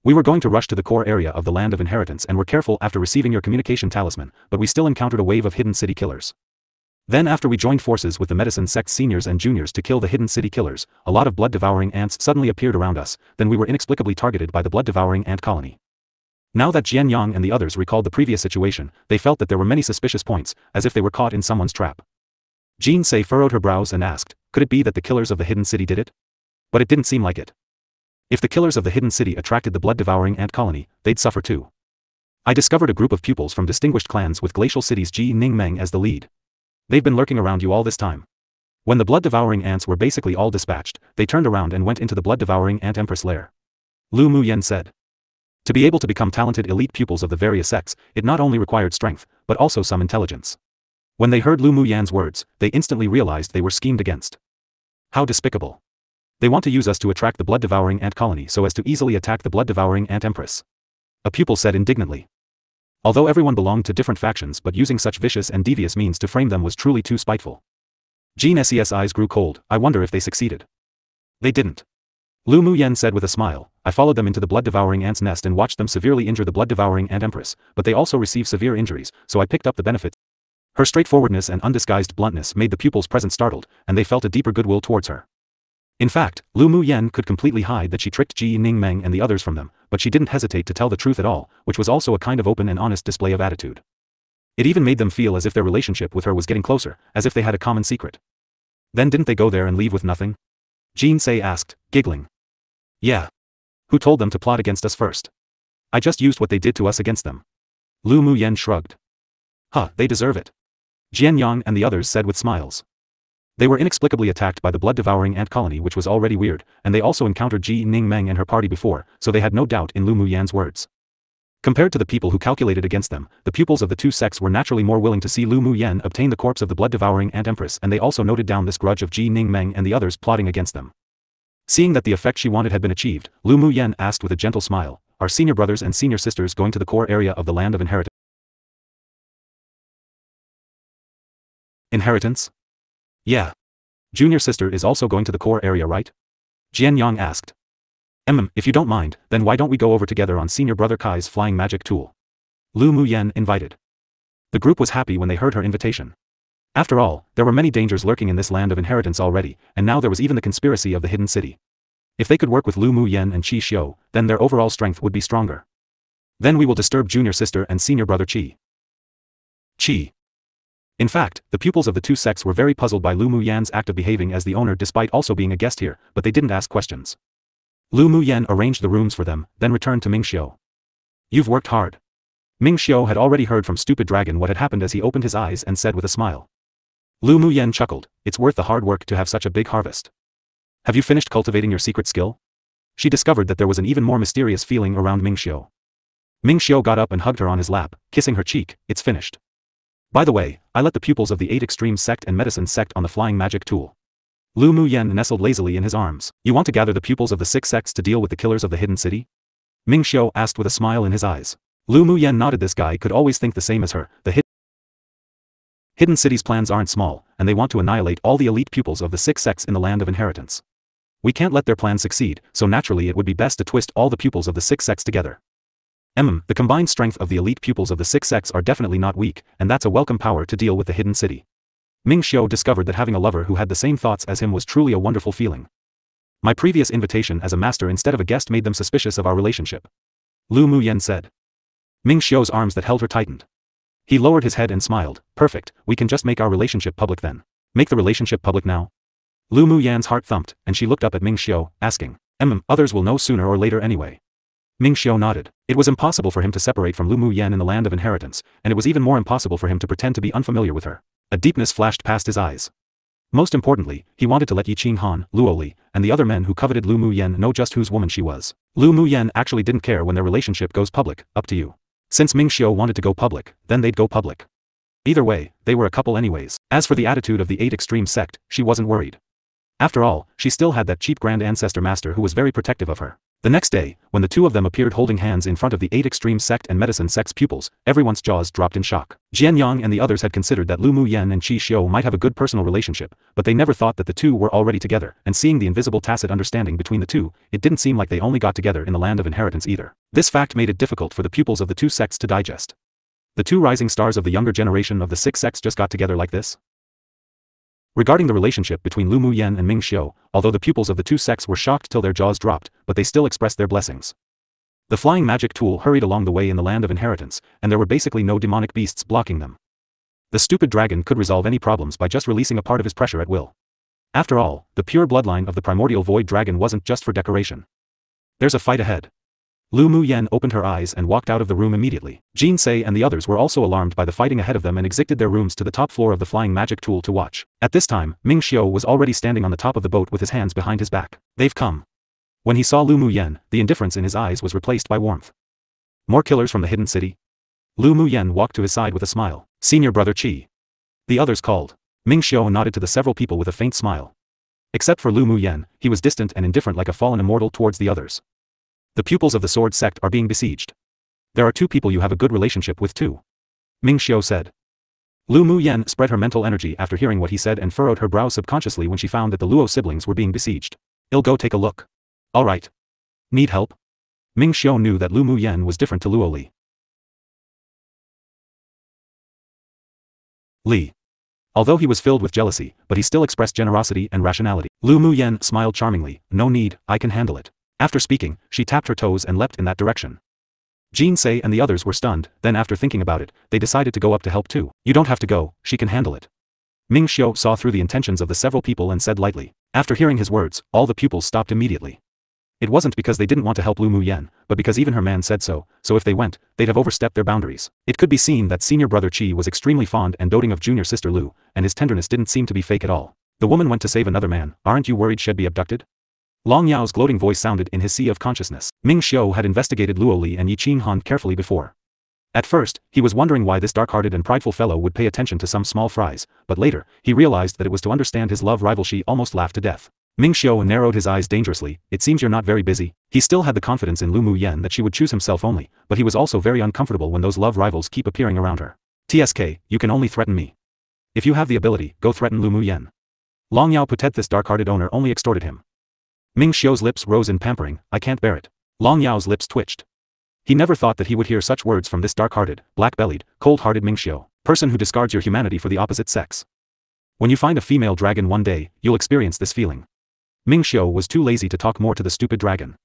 We were going to rush to the core area of the land of inheritance and were careful after receiving your communication talisman, but we still encountered a wave of hidden city killers. Then after we joined forces with the medicine sect seniors and juniors to kill the hidden city killers, a lot of blood-devouring ants suddenly appeared around us, then we were inexplicably targeted by the blood-devouring ant colony. Now that Jian Yang and the others recalled the previous situation, they felt that there were many suspicious points, as if they were caught in someone's trap. Jean Sei furrowed her brows and asked, could it be that the killers of the hidden city did it? But it didn't seem like it. If the killers of the hidden city attracted the blood-devouring ant colony, they'd suffer too. I discovered a group of pupils from distinguished clans with Glacial City's Ji Ningmeng as the lead. They've been lurking around you all this time. When the blood-devouring ants were basically all dispatched, they turned around and went into the blood-devouring ant empress lair. Lu Muyan said. To be able to become talented elite pupils of the various sects, it not only required strength, but also some intelligence. When they heard Lu Muyan's words, they instantly realized they were schemed against. How despicable. They want to use us to attract the blood-devouring ant colony so as to easily attack the blood-devouring ant empress. A pupil said indignantly. Although everyone belonged to different factions, but using such vicious and devious means to frame them was truly too spiteful. Jean Ses' eyes grew cold. I wonder if they succeeded. They didn't. Lu Muyan said with a smile, I followed them into the blood-devouring ant's nest and watched them severely injure the blood-devouring ant empress, but they also received severe injuries, so I picked up the benefits. Her straightforwardness and undisguised bluntness made the pupils present startled, and they felt a deeper goodwill towards her. In fact, Lu Muyan could completely hide that she tricked Ji Ningmeng and the others from them, but she didn't hesitate to tell the truth at all, which was also a kind of open and honest display of attitude. It even made them feel as if their relationship with her was getting closer, as if they had a common secret. Then didn't they go there and leave with nothing? Jean Sei asked, giggling. Yeah. Who told them to plot against us first? I just used what they did to us against them. Lu Muyan shrugged. Huh, they deserve it. Jian Yang and the others said with smiles. They were inexplicably attacked by the blood-devouring ant colony, which was already weird, and they also encountered Ji Ningmeng and her party before, so they had no doubt in Lu Muyan's words. Compared to the people who calculated against them, the pupils of the 2 sects were naturally more willing to see Lu Muyan obtain the corpse of the blood-devouring ant empress, and they also noted down this grudge of Ji Ningmeng and the others plotting against them. Seeing that the effect she wanted had been achieved, Lu Muyan asked with a gentle smile, are senior brothers and senior sisters going to the core area of the land of inheritance? Inheritance? Yeah. Junior sister is also going to the core area, right? Jian Yang asked. If you don't mind, then why don't we go over together on senior brother Kai's flying magic tool? Lu Muyen invited. The group was happy when they heard her invitation. After all, there were many dangers lurking in this land of inheritance already, and now there was even the conspiracy of the hidden city. If they could work with Lu Muyen and Qi Xiu, then their overall strength would be stronger. Then we will disturb junior sister and senior brother Qi. Qi. In fact, the pupils of the two sects were very puzzled by Lu Muyen's act of behaving as the owner despite also being a guest here, but they didn't ask questions. Lu Muyen arranged the rooms for them, then returned to Ming Xiu. You've worked hard. Ming Xiu had already heard from Stupid Dragon what had happened as he opened his eyes and said with a smile. Lu Muyen chuckled, it's worth the hard work to have such a big harvest. Have you finished cultivating your secret skill? She discovered that there was an even more mysterious feeling around Ming Xiu. Ming Xiu got up and hugged her on his lap, kissing her cheek. It's finished. By the way, I let the pupils of the 8 Extreme Sect and Medicine Sect on the flying magic tool. Lu Muyen nestled lazily in his arms. You want to gather the pupils of the 6 sects to deal with the killers of the hidden city? Ming Xiu asked with a smile in his eyes. Lu Muyen nodded. This guy could always think the same as her. The hidden city's plans aren't small, and they want to annihilate all the elite pupils of the 6 sects in the land of inheritance. We can't let their plans succeed, so naturally it would be best to twist all the pupils of the 6 sects together. The combined strength of the elite pupils of the 6 sects are definitely not weak, and that's a welcome power to deal with the hidden city. Ming Xiu discovered that having a lover who had the same thoughts as him was truly a wonderful feeling. My previous invitation as a master instead of a guest made them suspicious of our relationship. Lu Muyen said. Ming Xiu's arms that held her tightened. He lowered his head and smiled. Perfect, we can just make our relationship public then. Make the relationship public now? Lu Muyen's heart thumped, and she looked up at Ming Xiu, asking. Others will know sooner or later anyway. Ming Xiu nodded. It was impossible for him to separate from Lu Muyen in the land of inheritance, and it was even more impossible for him to pretend to be unfamiliar with her. A deepness flashed past his eyes. Most importantly, he wanted to let Yi Qing Han, Luo Li, and the other men who coveted Lu Muyen know just whose woman she was. Lu Muyen actually didn't care when their relationship goes public, up to you. Since Ming Xiu wanted to go public, then they'd go public. Either way, they were a couple anyways. As for the attitude of the 8 Extreme Sect, she wasn't worried. After all, she still had that cheap Grand Ancestor Master who was very protective of her. The next day, when the two of them appeared holding hands in front of the 8 Extreme Sect and Medicine Sect's pupils, everyone's jaws dropped in shock. Jian Yang and the others had considered that Lu Muyen and Qi Xiu might have a good personal relationship, but they never thought that the two were already together, and seeing the invisible tacit understanding between the two, it didn't seem like they only got together in the land of inheritance either. This fact made it difficult for the pupils of the two sects to digest. The two rising stars of the younger generation of the 6 sects just got together like this? Regarding the relationship between Lu Muyen and Ming Xiu, although the pupils of the two sects were shocked till their jaws dropped, but they still expressed their blessings. The flying magic tool hurried along the way in the land of inheritance, and there were basically no demonic beasts blocking them. The stupid dragon could resolve any problems by just releasing a part of his pressure at will. After all, the pure bloodline of the primordial void dragon wasn't just for decoration. There's a fight ahead. Lu Muyen opened her eyes and walked out of the room immediately. Jin Sei and the others were also alarmed by the fighting ahead of them and exited their rooms to the top floor of the flying magic tool to watch. At this time, Ming Xiu was already standing on the top of the boat with his hands behind his back. They've come. When he saw Lu Muyen, the indifference in his eyes was replaced by warmth. More killers from the hidden city? Lu Muyen walked to his side with a smile. Senior brother Qi. The others called. Ming Xiu nodded to the several people with a faint smile. Except for Lu Muyen, he was distant and indifferent like a fallen immortal towards the others. The pupils of the sword sect are being besieged. There are two people you have a good relationship with too. Ming Xiu said. Lu Muyen spread her mental energy after hearing what he said and furrowed her brows subconsciously when she found that the Luo siblings were being besieged. I'll go take a look. Alright. Need help? Ming Xiu knew that Lu Muyen was different to Luo Li. Li. Although he was filled with jealousy, but he still expressed generosity and rationality. Lu Muyen smiled charmingly. No need, I can handle it. After speaking, she tapped her toes and leapt in that direction. Jin Sei and the others were stunned, then after thinking about it, they decided to go up to help too. You don't have to go, she can handle it. Ming Xiu saw through the intentions of the several people and said lightly. After hearing his words, all the pupils stopped immediately. It wasn't because they didn't want to help Lu Muyen, but because even her man said so, so if they went, they'd have overstepped their boundaries. It could be seen that senior brother Qi was extremely fond and doting of junior sister Lu, and his tenderness didn't seem to be fake at all. The woman went to save another man, aren't you worried she'd be abducted? Long Yao's gloating voice sounded in his sea of consciousness. Ming Xiu had investigated Luo Li and Yi Qing Han carefully before. At first, he was wondering why this dark-hearted and prideful fellow would pay attention to some small fries, but later, he realized that it was to understand his love rival. She almost laughed to death. Ming Xiu narrowed his eyes dangerously. It seems you're not very busy. He still had the confidence in Lu Muyen that she would choose himself only, but he was also very uncomfortable when those love rivals keep appearing around her. TSK, you can only threaten me. If you have the ability, go threaten Lu Muyen. Long Yao Putet, this dark-hearted owner only extorted him. Ming Xiu's lips rose in pampering, I can't bear it. Long Yao's lips twitched. He never thought that he would hear such words from this dark-hearted, black-bellied, cold-hearted Ming Xiu, person who discards your humanity for the opposite sex. When you find a female dragon one day, you'll experience this feeling. Ming Xiu was too lazy to talk more to the stupid dragon.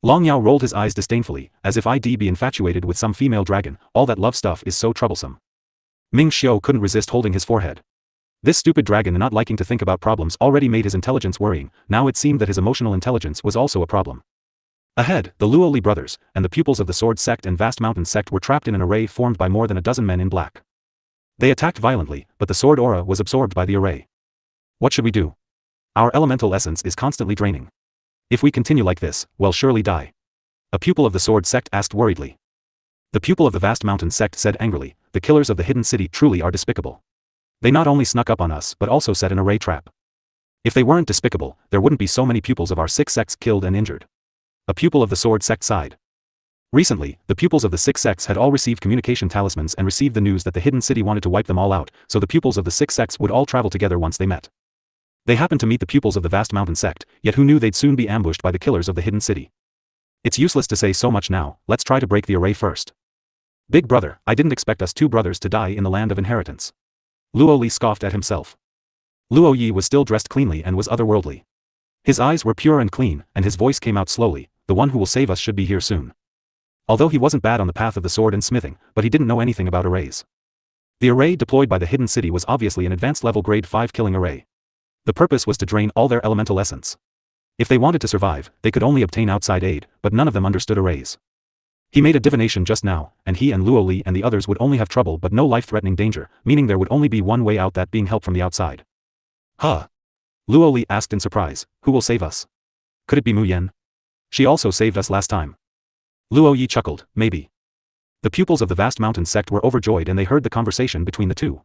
Long Yao rolled his eyes disdainfully, as if I'd be infatuated with some female dragon, all that love stuff is so troublesome. Ming Xiu couldn't resist holding his forehead. This stupid dragon, not liking to think about problems, already made his intelligence worrying. Now it seemed that his emotional intelligence was also a problem. Ahead, the Luoli brothers, and the pupils of the Sword Sect and Vast Mountain Sect were trapped in an array formed by more than a dozen men in black. They attacked violently, but the sword aura was absorbed by the array. What should we do? Our elemental essence is constantly draining. If we continue like this, we'll surely die. A pupil of the Sword Sect asked worriedly. The pupil of the Vast Mountain Sect said angrily, the killers of the hidden city truly are despicable. They not only snuck up on us but also set an array trap. If they weren't despicable, there wouldn't be so many pupils of our 6 sects killed and injured. A pupil of the Sword Sect sighed. Recently, the pupils of the 6 sects had all received communication talismans and received the news that the hidden city wanted to wipe them all out, so the pupils of the 6 sects would all travel together once they met. They happened to meet the pupils of the Vast Mountain Sect, yet who knew they'd soon be ambushed by the killers of the hidden city. It's useless to say so much now, let's try to break the array first. Big brother, I didn't expect us 2 brothers to die in the land of inheritance. Luo Li scoffed at himself. Luo Yi was still dressed cleanly and was otherworldly. His eyes were pure and clean, and his voice came out slowly, the one who will save us should be here soon. Although he wasn't bad on the path of the sword and smithing, but he didn't know anything about arrays. The array deployed by the hidden city was obviously an advanced level grade 5 killing array. The purpose was to drain all their elemental essence. If they wanted to survive, they could only obtain outside aid, but none of them understood arrays. He made a divination just now, and he and Luo Li and the others would only have trouble but no life-threatening danger, meaning there would only be one way out, that being help from the outside. Huh? Luo Li asked in surprise, who will save us? Could it be Mu Yan? She also saved us last time. Luo Yi chuckled, maybe. The pupils of the Vast Mountain Sect were overjoyed and they heard the conversation between the two.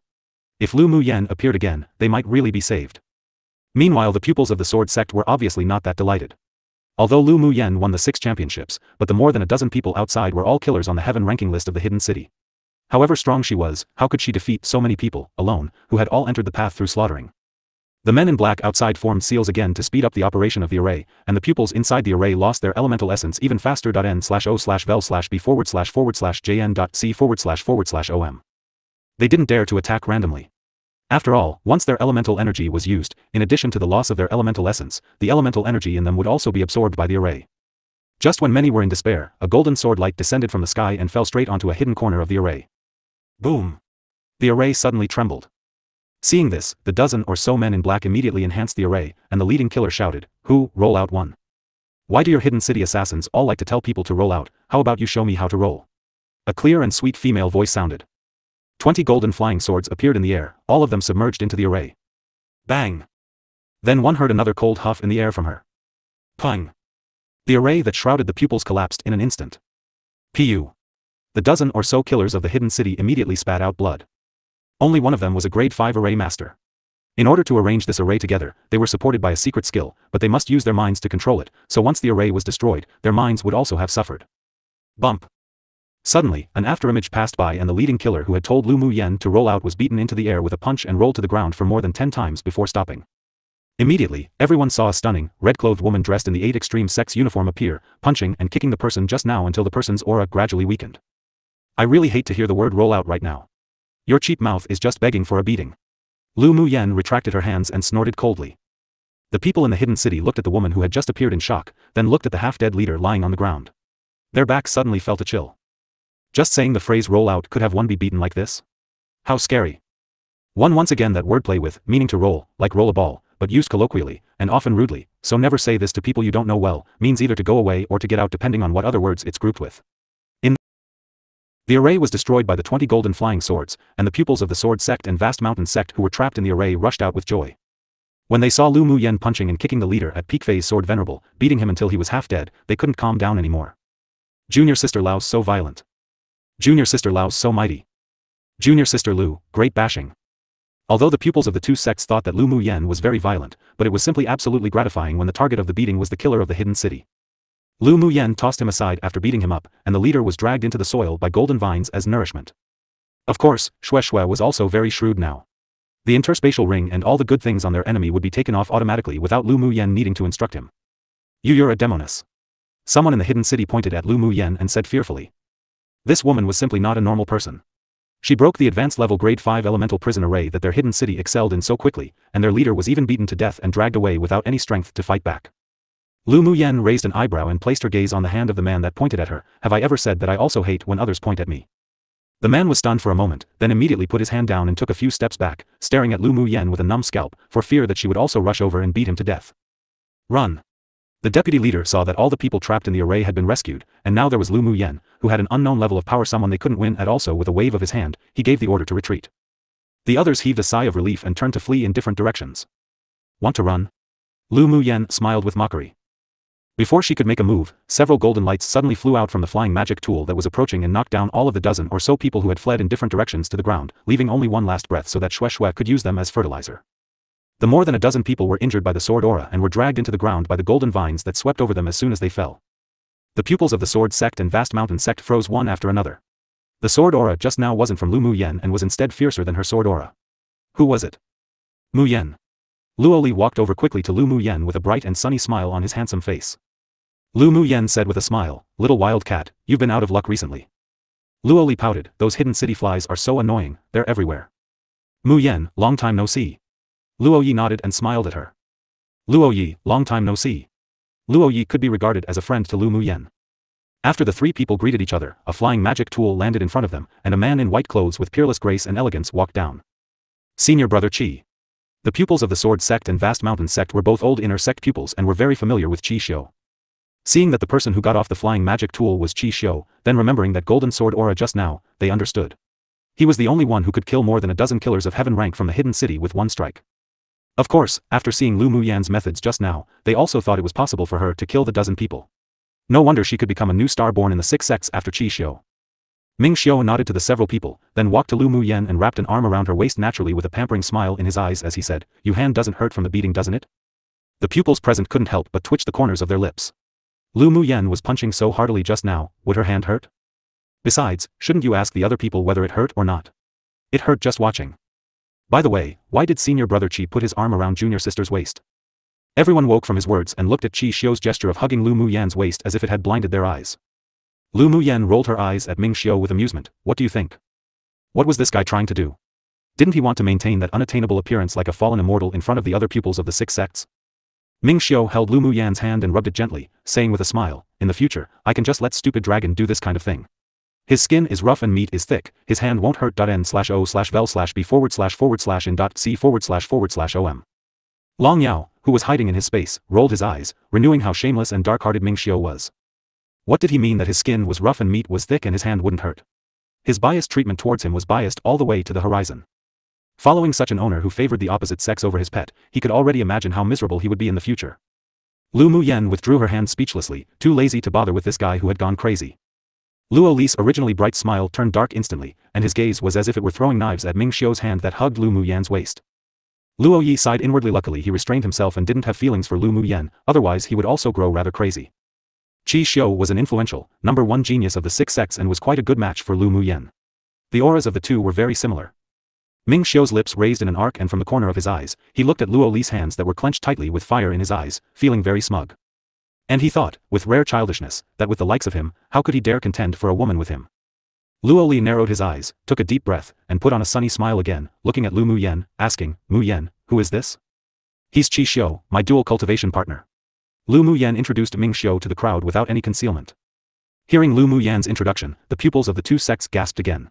If Lu Mu Yan appeared again, they might really be saved. Meanwhile, the pupils of the Sword Sect were obviously not that delighted. Although Lu Mu Yan won the 6 championships, but the more than a dozen people outside were all killers on the heaven ranking list of the hidden city. However strong she was, how could she defeat so many people, alone, who had all entered the path through slaughtering? The men in black outside formed seals again to speed up the operation of the array, and the pupils inside the array lost their elemental essence even faster. N/O/vel/b/jn.c/c/om. They didn't dare to attack randomly. After all, once their elemental energy was used, in addition to the loss of their elemental essence, the elemental energy in them would also be absorbed by the array. Just when many were in despair, a golden sword light descended from the sky and fell straight onto a hidden corner of the array. Boom! The array suddenly trembled. Seeing this, the dozen or so men in black immediately enhanced the array, and the leading killer shouted, "Who, roll out one? Why do your hidden city assassins all like to tell people to roll out? How about you show me how to roll?" A clear and sweet female voice sounded. 20 golden flying swords appeared in the air, all of them submerged into the array. Bang! Then one heard another cold huff in the air from her. Pung! The array that shrouded the pupils collapsed in an instant. Pu! The dozen or so killers of the hidden city immediately spat out blood. Only one of them was a grade 5 array master. In order to arrange this array together, they were supported by a secret skill, but they must use their minds to control it, so once the array was destroyed, their minds would also have suffered. Bump! Suddenly, an afterimage passed by and the leading killer who had told Lu Mu Yan to roll out was beaten into the air with a punch and rolled to the ground for more than 10 times before stopping. Immediately, everyone saw a stunning, red-clothed woman dressed in the 8 extreme sects uniform appear, punching and kicking the person just now until the person's aura gradually weakened. I really hate to hear the word roll out right now. Your cheap mouth is just begging for a beating. Lu Mu Yan retracted her hands and snorted coldly. The people in the hidden city looked at the woman who had just appeared in shock, then looked at the half-dead leader lying on the ground. Their backs suddenly felt a chill. Just saying the phrase roll out could have one be beaten like this? How scary. Once again that wordplay with, meaning to roll, like roll a ball, but used colloquially, and often rudely, so never say this to people you don't know well, means either to go away or to get out depending on what other words it's grouped with. The array was destroyed by the 20 golden flying swords, and the pupils of the Sword Sect and Vast Mountain Sect who were trapped in the array rushed out with joy. When they saw Lu Mu Yan punching and kicking the leader at peak phase Sword Venerable, beating him until he was half dead, they couldn't calm down anymore. Junior Sister Lao's so violent. Junior Sister Lao's so mighty. Junior Sister Lu, great bashing. Although the pupils of the 2 sects thought that Lu Mu Yan was very violent, but it was simply absolutely gratifying when the target of the beating was the killer of the hidden city. Lu Mu Yan tossed him aside after beating him up, and the leader was dragged into the soil by golden vines as nourishment. Of course, Xue Xue was also very shrewd now. The interspatial ring and all the good things on their enemy would be taken off automatically without Lu Muyen needing to instruct him. You're a demoness. Someone in the hidden city pointed at Lu Muyen and said fearfully. This woman was simply not a normal person. She broke the advanced level grade 5 elemental prison array that their hidden city excelled in so quickly, and their leader was even beaten to death and dragged away without any strength to fight back. Lu Muyen raised an eyebrow and placed her gaze on the hand of the man that pointed at her. Have I ever said that I also hate when others point at me? The man was stunned for a moment, then immediately put his hand down and took a few steps back, staring at Lu Muyen with a numb scalp, for fear that she would also rush over and beat him to death. Run! The deputy leader saw that all the people trapped in the array had been rescued, and now there was Lu Muyen, who had an unknown level of power someone they couldn't win at. Also with a wave of his hand, he gave the order to retreat. The others heaved a sigh of relief and turned to flee in different directions. Want to run? Lu Muyen smiled with mockery. Before she could make a move, several golden lights suddenly flew out from the flying magic tool that was approaching and knocked down all of the dozen or so people who had fled in different directions to the ground, leaving only one last breath so that Xue Xue could use them as fertilizer. The more than a dozen people were injured by the sword aura and were dragged into the ground by the golden vines that swept over them as soon as they fell. The pupils of the sword sect and vast mountain sect froze one after another. The sword aura just now wasn't from Lu Muyen and was instead fiercer than her sword aura. Who was it? Muyen. Luoli walked over quickly to Lu Muyen with a bright and sunny smile on his handsome face. Lu Muyen said with a smile, "Little wild cat, you've been out of luck recently." Luoli pouted, "Those hidden city flies are so annoying, they're everywhere." Muyen, long time no see. Luoyi nodded and smiled at her. Luoyi, long time no see. Luoyi could be regarded as a friend to Lu Muyen. After the three people greeted each other, a flying magic tool landed in front of them, and a man in white clothes with peerless grace and elegance walked down. Senior Brother Qi. The pupils of the Sword Sect and Vast Mountain Sect were both old inner sect pupils and were very familiar with Qi Xiu. Seeing that the person who got off the flying magic tool was Qi Xiu, then remembering that golden sword aura just now, they understood. He was the only one who could kill more than a dozen killers of heaven rank from the hidden city with one strike. Of course, after seeing Lu Muyen's methods just now, they also thought it was possible for her to kill the dozen people. No wonder she could become a new star born in the six sects after Qi Xiu. Ming Xiu nodded to the several people, then walked to Lu Muyen and wrapped an arm around her waist naturally with a pampering smile in his eyes as he said, "Your hand doesn't hurt from the beating, doesn't it?" The pupils present couldn't help but twitch the corners of their lips. Lu Muyen was punching so heartily just now, would her hand hurt? Besides, shouldn't you ask the other people whether it hurt or not? It hurt just watching. By the way, why did Senior Brother Qi put his arm around Junior Sister's waist? Everyone woke from his words and looked at Qi Xiu's gesture of hugging Lu Muyen's waist as if it had blinded their eyes. Lu Muyen rolled her eyes at Ming Xiu with amusement. What do you think? What was this guy trying to do? Didn't he want to maintain that unattainable appearance like a fallen immortal in front of the other pupils of the six sects? Ming Xiu held Lu Muyen's hand and rubbed it gently, saying with a smile, "In the future, I can just let stupid dragon do this kind of thing. His skin is rough and meat is thick, his hand won't hurt. N/O/vel/b/in.c/in.c/om." Long Yao, who was hiding in his space, rolled his eyes, renewing how shameless and dark-hearted Ming Xiu was. What did he mean that his skin was rough and meat was thick and his hand wouldn't hurt? His biased treatment towards him was biased all the way to the horizon. Following such an owner who favored the opposite sex over his pet, he could already imagine how miserable he would be in the future. Lu Muyen withdrew her hand speechlessly, too lazy to bother with this guy who had gone crazy. Luo Li's originally bright smile turned dark instantly, and his gaze was as if it were throwing knives at Ming Xiu's hand that hugged Lu Muyen's waist. Luo Yi sighed inwardly. Luckily he restrained himself and didn't have feelings for Lu Muyen, otherwise he would also grow rather crazy. Qi Xiu was an influential, number one genius of the six sects and was quite a good match for Lu Muyen. The auras of the two were very similar. Ming Xiu's lips raised in an arc and from the corner of his eyes, he looked at Luo Li's hands that were clenched tightly with fire in his eyes, feeling very smug. And he thought, with rare childishness, that with the likes of him, how could he dare contend for a woman with him? Luo Li narrowed his eyes, took a deep breath, and put on a sunny smile again, looking at Lu Muyen, asking, "Muyen, who is this?" "He's Qi Xiu, my dual cultivation partner." Lu Muyen introduced Ming Xiu to the crowd without any concealment. Hearing Lu Muyen's introduction, the pupils of the two sects gasped again.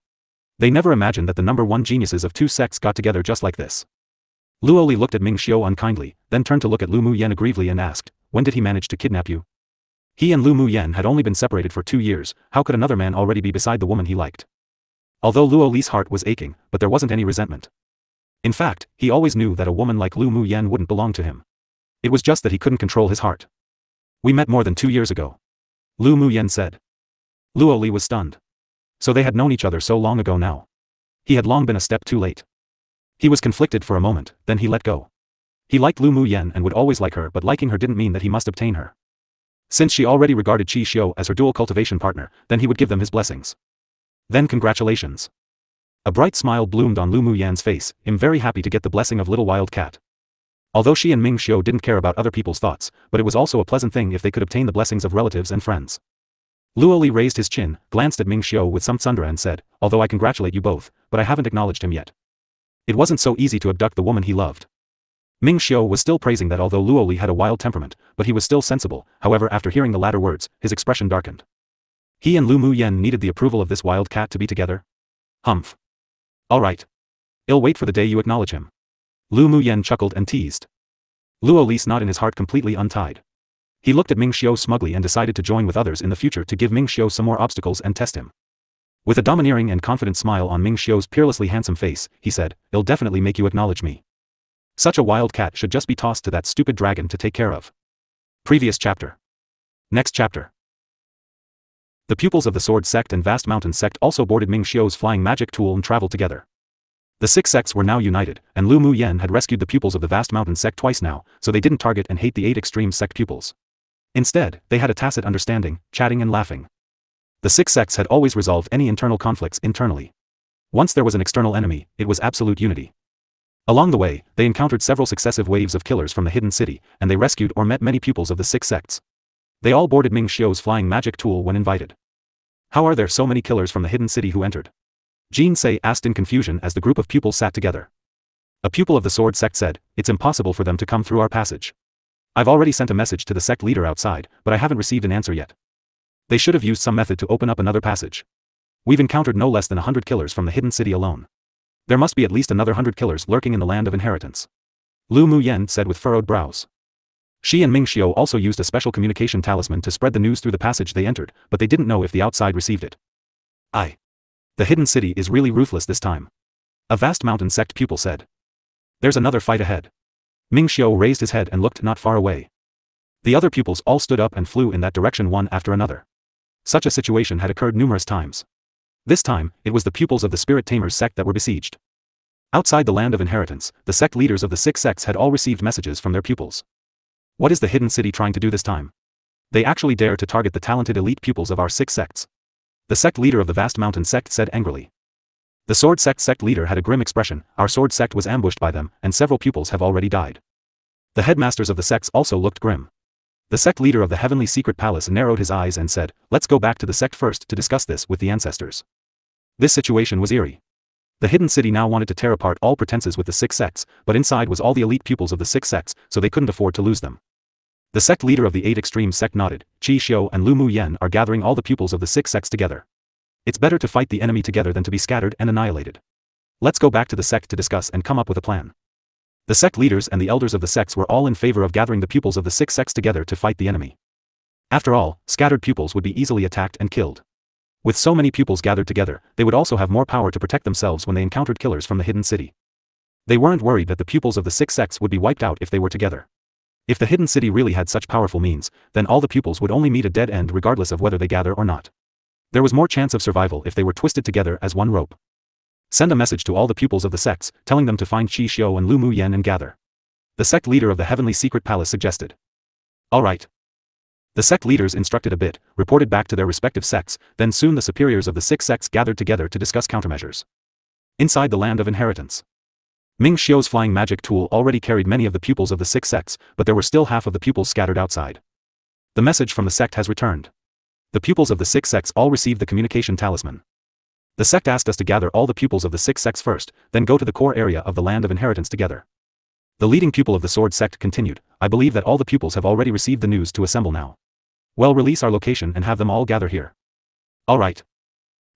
They never imagined that the number one geniuses of two sects got together just like this. Luo Li looked at Ming Xiu unkindly, then turned to look at Lu Muyen aggrievely and asked, "When did he manage to kidnap you?" He and Lu Muyen had only been separated for 2 years, how could another man already be beside the woman he liked? Although Luo Li's heart was aching, but there wasn't any resentment. In fact, he always knew that a woman like Lu Muyen wouldn't belong to him. It was just that he couldn't control his heart. "We met more than 2 years ago," Lu Muyen said. Luo Li was stunned. So they had known each other so long ago now. He had long been a step too late. He was conflicted for a moment, then he let go. He liked Lu Muyen and would always like her, but liking her didn't mean that he must obtain her. Since she already regarded Qi Xiu as her dual cultivation partner, then he would give them his blessings. Then congratulations. A bright smile bloomed on Lu Muyan's face. I'm very happy to get the blessing of little wild cat. Although she and Ming Xiu didn't care about other people's thoughts, but it was also a pleasant thing if they could obtain the blessings of relatives and friends. Luoli raised his chin, glanced at Ming Xiu with some thunder and said, although I congratulate you both, but I haven't acknowledged him yet. It wasn't so easy to abduct the woman he loved. Ming Xiu was still praising that although Luoli had a wild temperament, but he was still sensible. However, after hearing the latter words, his expression darkened. He and Lu Muyan needed the approval of this wild cat to be together? Humph. All right. I'll wait for the day you acknowledge him. Lu Muyan chuckled and teased. Luoli's knot in his heart completely untied. He looked at Ming Xiu smugly and decided to join with others in the future to give Ming Xiu some more obstacles and test him. With a domineering and confident smile on Ming Xiu's peerlessly handsome face, he said, I'll definitely make you acknowledge me. Such a wild cat should just be tossed to that stupid dragon to take care of. Previous chapter. Next chapter. The pupils of the Sword Sect and Vast Mountain Sect also boarded Ming Xiu's flying magic tool and traveled together. The 6 sects were now united, and Lu Muyan had rescued the pupils of the Vast Mountain Sect twice now, so they didn't target and hate the 8 extreme sect pupils. Instead, they had a tacit understanding, chatting and laughing. The 6 sects had always resolved any internal conflicts internally. Once there was an external enemy, it was absolute unity. Along the way, they encountered several successive waves of killers from the hidden city, and they rescued or met many pupils of the 6 sects. They all boarded Ming Xiu's flying magic tool when invited. How are there so many killers from the hidden city who entered? Jin Sei asked in confusion as the group of pupils sat together. A pupil of the Sword Sect said, it's impossible for them to come through our passage. I've already sent a message to the sect leader outside, but I haven't received an answer yet. They should have used some method to open up another passage. We've encountered no less than 100 killers from the hidden city alone. There must be at least another 100 killers lurking in the land of inheritance. Lu Muyan said with furrowed brows. She and Ming Xiu also used a special communication talisman to spread the news through the passage they entered, but they didn't know if the outside received it. The hidden city is really ruthless this time. A Vast Mountain Sect pupil said. There's another fight ahead. Ming Xiu raised his head and looked not far away. The other pupils all stood up and flew in that direction one after another. Such a situation had occurred numerous times. This time, it was the pupils of the Spirit Tamers sect that were besieged. Outside the land of inheritance, the sect leaders of the 6 sects had all received messages from their pupils. What is the hidden city trying to do this time? They actually dare to target the talented elite pupils of our 6 sects. The sect leader of the Vast Mountain Sect said angrily. The Sword Sect leader had a grim expression. Our Sword Sect was ambushed by them, and several pupils have already died. The headmasters of the sects also looked grim. The sect leader of the Heavenly Secret Palace narrowed his eyes and said, let's go back to the sect first to discuss this with the ancestors. This situation was eerie. The hidden city now wanted to tear apart all pretenses with the 6 sects, but inside was all the elite pupils of the 6 sects, so they couldn't afford to lose them. The sect leader of the 8 extreme sect nodded. Qi Xiu and Lu Muyan are gathering all the pupils of the 6 sects together. It's better to fight the enemy together than to be scattered and annihilated. Let's go back to the sect to discuss and come up with a plan. The sect leaders and the elders of the sects were all in favor of gathering the pupils of the 6 sects together to fight the enemy. After all, scattered pupils would be easily attacked and killed. With so many pupils gathered together, they would also have more power to protect themselves when they encountered killers from the hidden city. They weren't worried that the pupils of the 6 sects would be wiped out if they were together. If the hidden city really had such powerful means, then all the pupils would only meet a dead end regardless of whether they gather or not. There was more chance of survival if they were twisted together as one rope. Send a message to all the pupils of the sects, telling them to find Qi Xiu and Lu Muyan and gather. The sect leader of the Heavenly Secret Palace suggested. All right. The sect leaders instructed a bit, reported back to their respective sects, then soon the superiors of the 6 sects gathered together to discuss countermeasures. Inside the land of inheritance. Ming Xiu's flying magic tool already carried many of the pupils of the 6 sects, but there were still half of the pupils scattered outside. The message from the sect has returned. The pupils of the 6 sects all received the communication talisman. The sect asked us to gather all the pupils of the 6 sects first, then go to the core area of the land of inheritance together. The leading pupil of the Sword Sect continued, I believe that all the pupils have already received the news to assemble now. Well, release our location and have them all gather here. All right.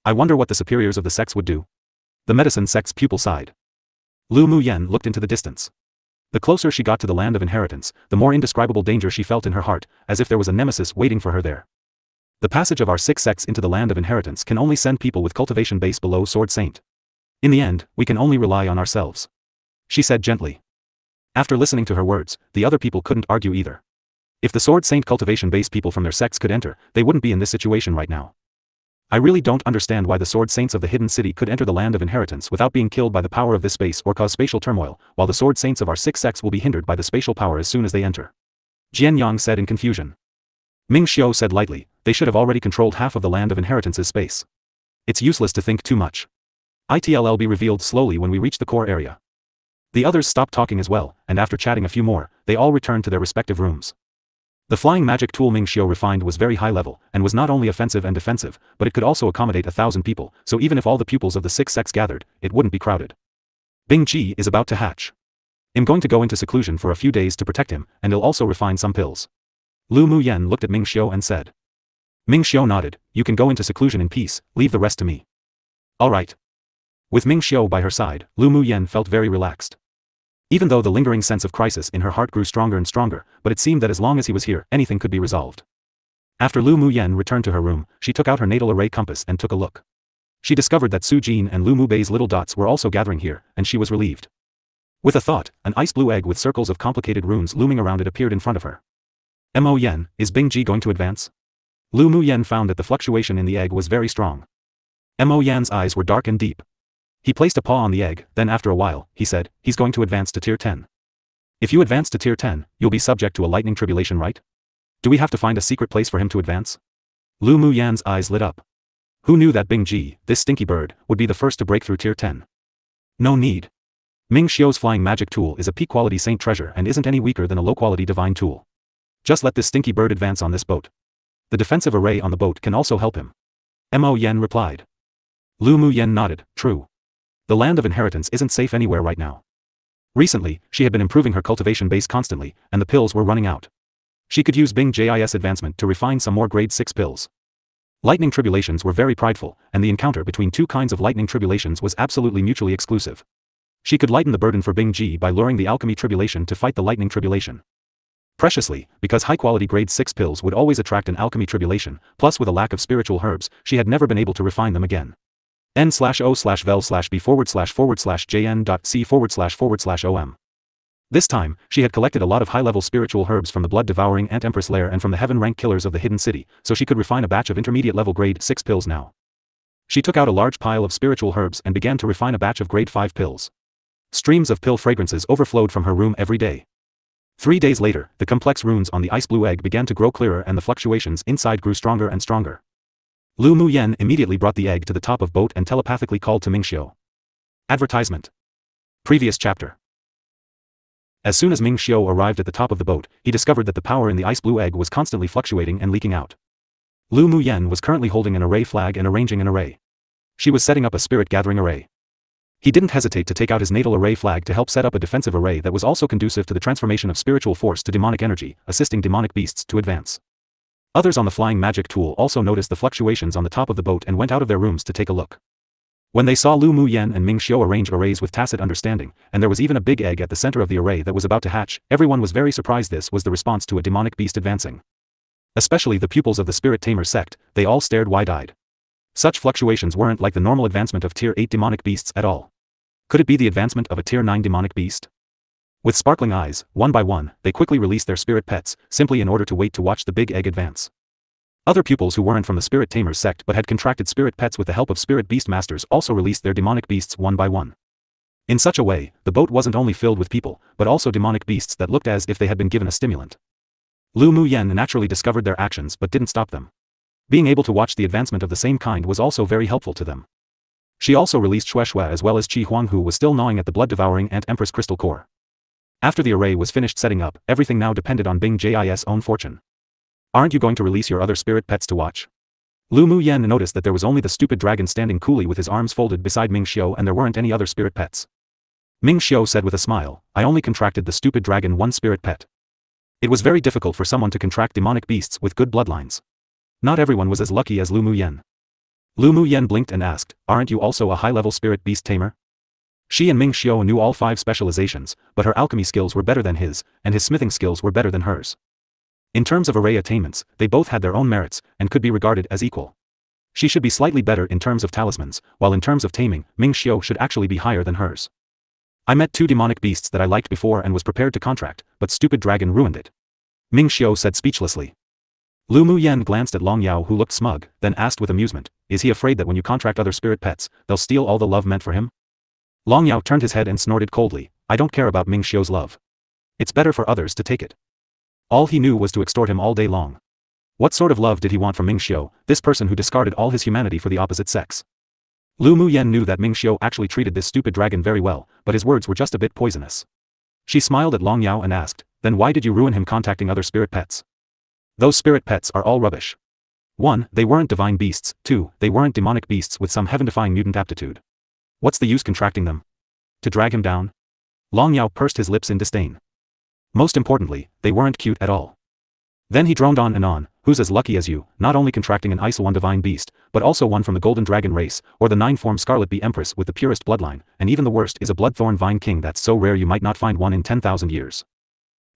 I wonder what the superiors of the sects would do. The medicine sect's pupil sighed. Lu Muyan looked into the distance. The closer she got to the land of inheritance, the more indescribable danger she felt in her heart, as if there was a nemesis waiting for her there. The passage of our 6 sects into the land of inheritance can only send people with cultivation base below Sword Saint. In the end, we can only rely on ourselves. She said gently. After listening to her words, the other people couldn't argue either. If the Sword Saint cultivation base people from their sects could enter, they wouldn't be in this situation right now. I really don't understand why the Sword Saints of the hidden city could enter the land of inheritance without being killed by the power of this space or cause spatial turmoil, while the Sword Saints of our 6 sects will be hindered by the spatial power as soon as they enter. Jian Yang said in confusion. Ming Xiu said lightly, they should have already controlled half of the land of inheritance's space. It's useless to think too much. It'll be revealed slowly when we reach the core area. The others stopped talking as well, and after chatting a few more, they all returned to their respective rooms. The flying magic tool Ming Xiu refined was very high level, and was not only offensive and defensive, but it could also accommodate 1,000 people, so even if all the pupils of the 6 sects gathered, it wouldn't be crowded. Bing Ji is about to hatch. I'm going to go into seclusion for a few days to protect him, and he'll also refine some pills. Lu Muyen looked at Ming Xiu and said. Ming Xiu nodded. You can go into seclusion in peace, leave the rest to me. Alright. With Ming Xiu by her side, Lu Muyen felt very relaxed. Even though the lingering sense of crisis in her heart grew stronger and stronger, but it seemed that as long as he was here, anything could be resolved. After Lu Muyen returned to her room, she took out her natal array compass and took a look. She discovered that Su Jin and Lu Mubei's little dots were also gathering here, and she was relieved. With a thought, an ice blue egg with circles of complicated runes looming around it appeared in front of her. Mo Yen, is Bing Ji going to advance? Lu Muyen found that the fluctuation in the egg was very strong. Mo Yan's eyes were dark and deep. He placed a paw on the egg, then after a while, he said, he's going to advance to tier 10. If you advance to tier 10, you'll be subject to a lightning tribulation, right? Do we have to find a secret place for him to advance? Lu Muyen's eyes lit up. Who knew that Bing Ji, this stinky bird, would be the first to break through tier 10? No need. Ming Xiu's flying magic tool is a peak-quality saint treasure and isn't any weaker than a low-quality divine tool. Just let this stinky bird advance on this boat. The defensive array on the boat can also help him. Mo Yen replied. Lu Muyen nodded, true. The land of inheritance isn't safe anywhere right now. Recently, she had been improving her cultivation base constantly, and the pills were running out. She could use Bing Ji's advancement to refine some more grade 6 pills. Lightning tribulations were very prideful, and the encounter between two kinds of lightning tribulations was absolutely mutually exclusive. She could lighten the burden for Bing Ji by luring the alchemy tribulation to fight the lightning tribulation. Preciously, because high-quality grade 6 pills would always attract an alchemy tribulation, plus with a lack of spiritual herbs, she had never been able to refine them again. n/o/vel/b/jn.c//om. This time, she had collected a lot of high-level spiritual herbs from the blood-devouring Ant Empress lair and from the heaven-rank killers of the hidden city, so she could refine a batch of intermediate-level grade 6 pills now. She took out a large pile of spiritual herbs and began to refine a batch of grade 5 pills. Streams of pill fragrances overflowed from her room every day. 3 days later, the complex runes on the ice blue egg began to grow clearer and the fluctuations inside grew stronger and stronger. Lu Muyen immediately brought the egg to the top of boat and telepathically called to Ming Xiu. Advertisement. Previous chapter. As soon as Ming Xiu arrived at the top of the boat, he discovered that the power in the ice blue egg was constantly fluctuating and leaking out. Lu Muyen was currently holding an array flag and arranging an array. She was setting up a spirit gathering array. He didn't hesitate to take out his natal array flag to help set up a defensive array that was also conducive to the transformation of spiritual force to demonic energy, assisting demonic beasts to advance. Others on the flying magic tool also noticed the fluctuations on the top of the boat and went out of their rooms to take a look. When they saw Lu Muyen and Ming Xiu arrange arrays with tacit understanding, and there was even a big egg at the center of the array that was about to hatch, everyone was very surprised. This was the response to a demonic beast advancing. Especially the pupils of the spirit tamer sect, they all stared wide-eyed. Such fluctuations weren't like the normal advancement of tier 8 demonic beasts at all. Could it be the advancement of a tier 9 demonic beast? With sparkling eyes, one by one, they quickly released their spirit pets, simply in order to wait to watch the big egg advance. Other pupils who weren't from the spirit tamer sect but had contracted spirit pets with the help of spirit beast masters also released their demonic beasts one by one. In such a way, the boat wasn't only filled with people, but also demonic beasts that looked as if they had been given a stimulant. Lu Muyen naturally discovered their actions but didn't stop them. Being able to watch the advancement of the same kind was also very helpful to them. She also released Xue Xue as well as Qi Huang, who was still gnawing at the blood-devouring Ant Empress crystal core. After the array was finished setting up, everything now depended on Bing Ji's own fortune. Aren't you going to release your other spirit pets to watch? Lu Muyen noticed that there was only the stupid dragon standing coolly with his arms folded beside Ming Xiu and there weren't any other spirit pets. Ming Xiu said with a smile, I only contracted the stupid dragon one spirit pet. It was very difficult for someone to contract demonic beasts with good bloodlines. Not everyone was as lucky as Lu Muyen. Lu Muyen blinked and asked, aren't you also a high-level spirit beast tamer? She and Ming Xiu knew all 5 specializations, but her alchemy skills were better than his, and his smithing skills were better than hers. In terms of array attainments, they both had their own merits, and could be regarded as equal. She should be slightly better in terms of talismans, while in terms of taming, Ming Xiu should actually be higher than hers. I met 2 demonic beasts that I liked before and was prepared to contract, but stupid dragon ruined it. Ming Xiu said speechlessly. Lu Muyen glanced at Long Yao who looked smug, then asked with amusement, is he afraid that when you contract other spirit pets, they'll steal all the love meant for him? Long Yao turned his head and snorted coldly, I don't care about Ming Xiu's love. It's better for others to take it. All he knew was to extort him all day long. What sort of love did he want from Ming Xiu, this person who discarded all his humanity for the opposite sex? Lu Muyen knew that Ming Xiu actually treated this stupid dragon very well, but his words were just a bit poisonous. She smiled at Long Yao and asked, then why did you ruin him contacting other spirit pets? Those spirit pets are all rubbish. 1. They weren't divine beasts, 2. They weren't demonic beasts with some heaven-defying mutant aptitude. What's the use contracting them? To drag him down? Long Yao pursed his lips in disdain. Most importantly, they weren't cute at all. Then he droned on and on, who's as lucky as you, not only contracting an ISO-1 divine beast, but also one from the Golden Dragon race, or the 9-form Scarlet Bee Empress with the purest bloodline, and even the worst is a Bloodthorn Vine King that's so rare you might not find one in 10,000 years.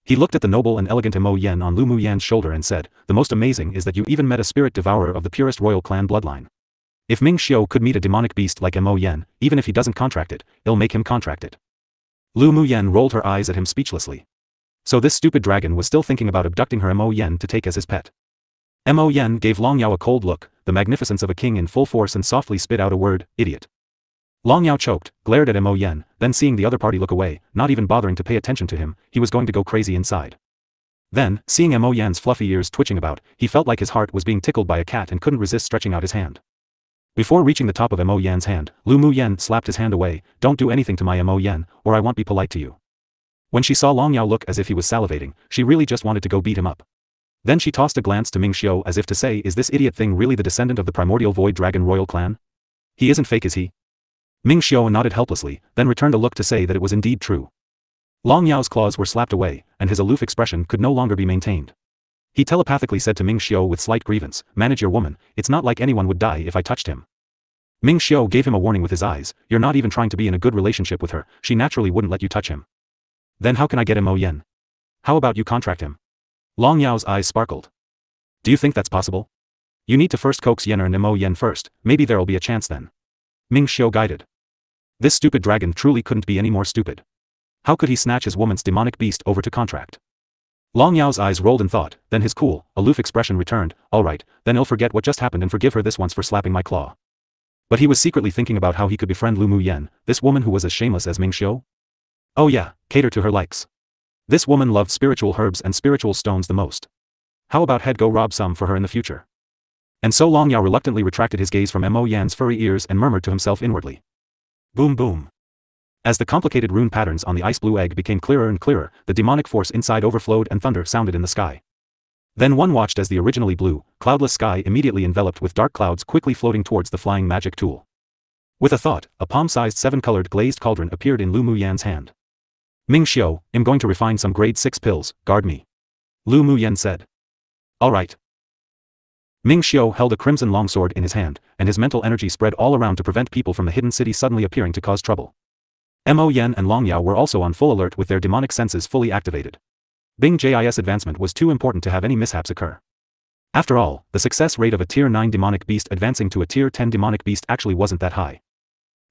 He looked at the noble and elegant Mo Yen on Lu Muyen's shoulder and said, the most amazing is that you even met a spirit devourer of the purest royal clan bloodline. If Ming Xiu could meet a demonic beast like Mo Yen, even if he doesn't contract it, it'll make him contract it. Lu Muyen rolled her eyes at him speechlessly. So this stupid dragon was still thinking about abducting her Mo Yen to take as his pet. Mo Yen gave Long Yao a cold look, the magnificence of a king in full force, and softly spit out a word, idiot. Long Yao choked, glared at Mo Yen, then seeing the other party look away, not even bothering to pay attention to him, he was going to go crazy inside. Then, seeing Mo Yen's fluffy ears twitching about, he felt like his heart was being tickled by a cat and couldn't resist stretching out his hand. Before reaching the top of Mo Yen's hand, Lu Muyen slapped his hand away, don't do anything to my Mo Yen, or I won't be polite to you. When she saw Long Yao look as if he was salivating, she really just wanted to go beat him up. Then she tossed a glance to Ming Xiu as if to say, is this idiot thing really the descendant of the primordial void dragon royal clan? He isn't fake, is he? Ming Xiu nodded helplessly, then returned a look to say that it was indeed true. Long Yao's claws were slapped away, and his aloof expression could no longer be maintained. He telepathically said to Ming Xiu with slight grievance, manage your woman, it's not like anyone would die if I touched him. Ming Xiu gave him a warning with his eyes, you're not even trying to be in a good relationship with her, she naturally wouldn't let you touch him. Then how can I get him Mo Yen? How about you contract him? Long Yao's eyes sparkled. Do you think that's possible? You need to first coax Yen and Mo Yen first, maybe there'll be a chance then. Ming Xiu guided. This stupid dragon truly couldn't be any more stupid. How could he snatch his woman's demonic beast over to contract? Long Yao's eyes rolled in thought, then his cool, aloof expression returned, alright, then he'll forget what just happened and forgive her this once for slapping my claw. But he was secretly thinking about how he could befriend Lu Muyen, this woman who was as shameless as Ming Xiu. Oh yeah, cater to her likes. This woman loved spiritual herbs and spiritual stones the most. How about head go rob some for her in the future? And so Long Yao reluctantly retracted his gaze from Mo Yan's furry ears and murmured to himself inwardly. Boom boom. As the complicated rune patterns on the ice blue egg became clearer and clearer, the demonic force inside overflowed and thunder sounded in the sky. Then one watched as the originally blue, cloudless sky immediately enveloped with dark clouds quickly floating towards the flying magic tool. With a thought, a palm-sized 7-colored glazed cauldron appeared in Lu Muyen's hand. Ming Xiu, I'm going to refine some grade 6 pills, guard me. Lu Muyen said. Alright. Ming Xiu held a crimson longsword in his hand, and his mental energy spread all around to prevent people from the hidden city suddenly appearing to cause trouble. Mo Yen and Long Yao were also on full alert with their demonic senses fully activated. Bing Jis advancement was too important to have any mishaps occur. After all, the success rate of a tier 9 demonic beast advancing to a tier 10 demonic beast actually wasn't that high.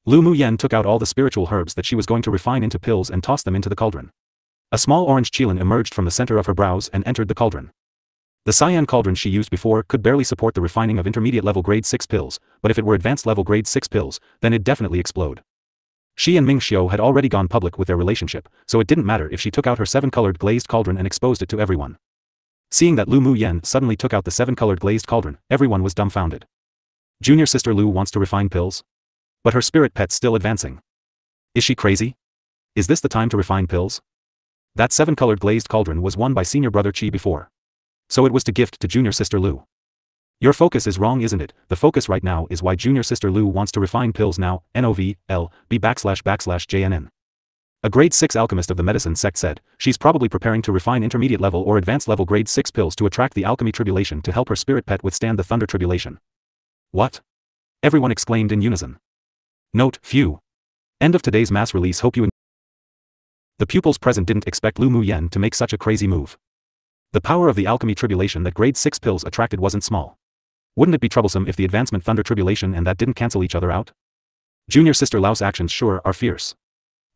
Lu Muyen took out all the spiritual herbs that she was going to refine into pills and tossed them into the cauldron. A small orange qilin emerged from the center of her brows and entered the cauldron. The cyan cauldron she used before could barely support the refining of intermediate level grade 6 pills, but if it were advanced level grade 6 pills, then it'd definitely explode. She and Ming Xiu had already gone public with their relationship, so it didn't matter if she took out her 7-colored glazed cauldron and exposed it to everyone. Seeing that Lu Muyen suddenly took out the 7-colored glazed cauldron, everyone was dumbfounded. Junior sister Lu wants to refine pills? But her spirit pet's still advancing. Is she crazy? Is this the time to refine pills? That 7-colored glazed cauldron was won by senior brother Qi before. So it was to gift to junior sister Lu. Your focus is wrong, isn't it? The focus right now is why junior sister Lu wants to refine pills now, NOVLB //JNN. A grade 6 alchemist of the medicine sect said, she's probably preparing to refine intermediate level or advanced level grade 6 pills to attract the alchemy tribulation to help her spirit pet withstand the thunder tribulation. What? Everyone exclaimed in unison. Note, phew. End of today's mass release. Hope you The pupils present didn't expect Lu Muyen to make such a crazy move. The power of the alchemy tribulation that grade 6 pills attracted wasn't small. Wouldn't it be troublesome if the advancement thunder tribulation and that didn't cancel each other out? Junior sister Lau's actions sure are fierce.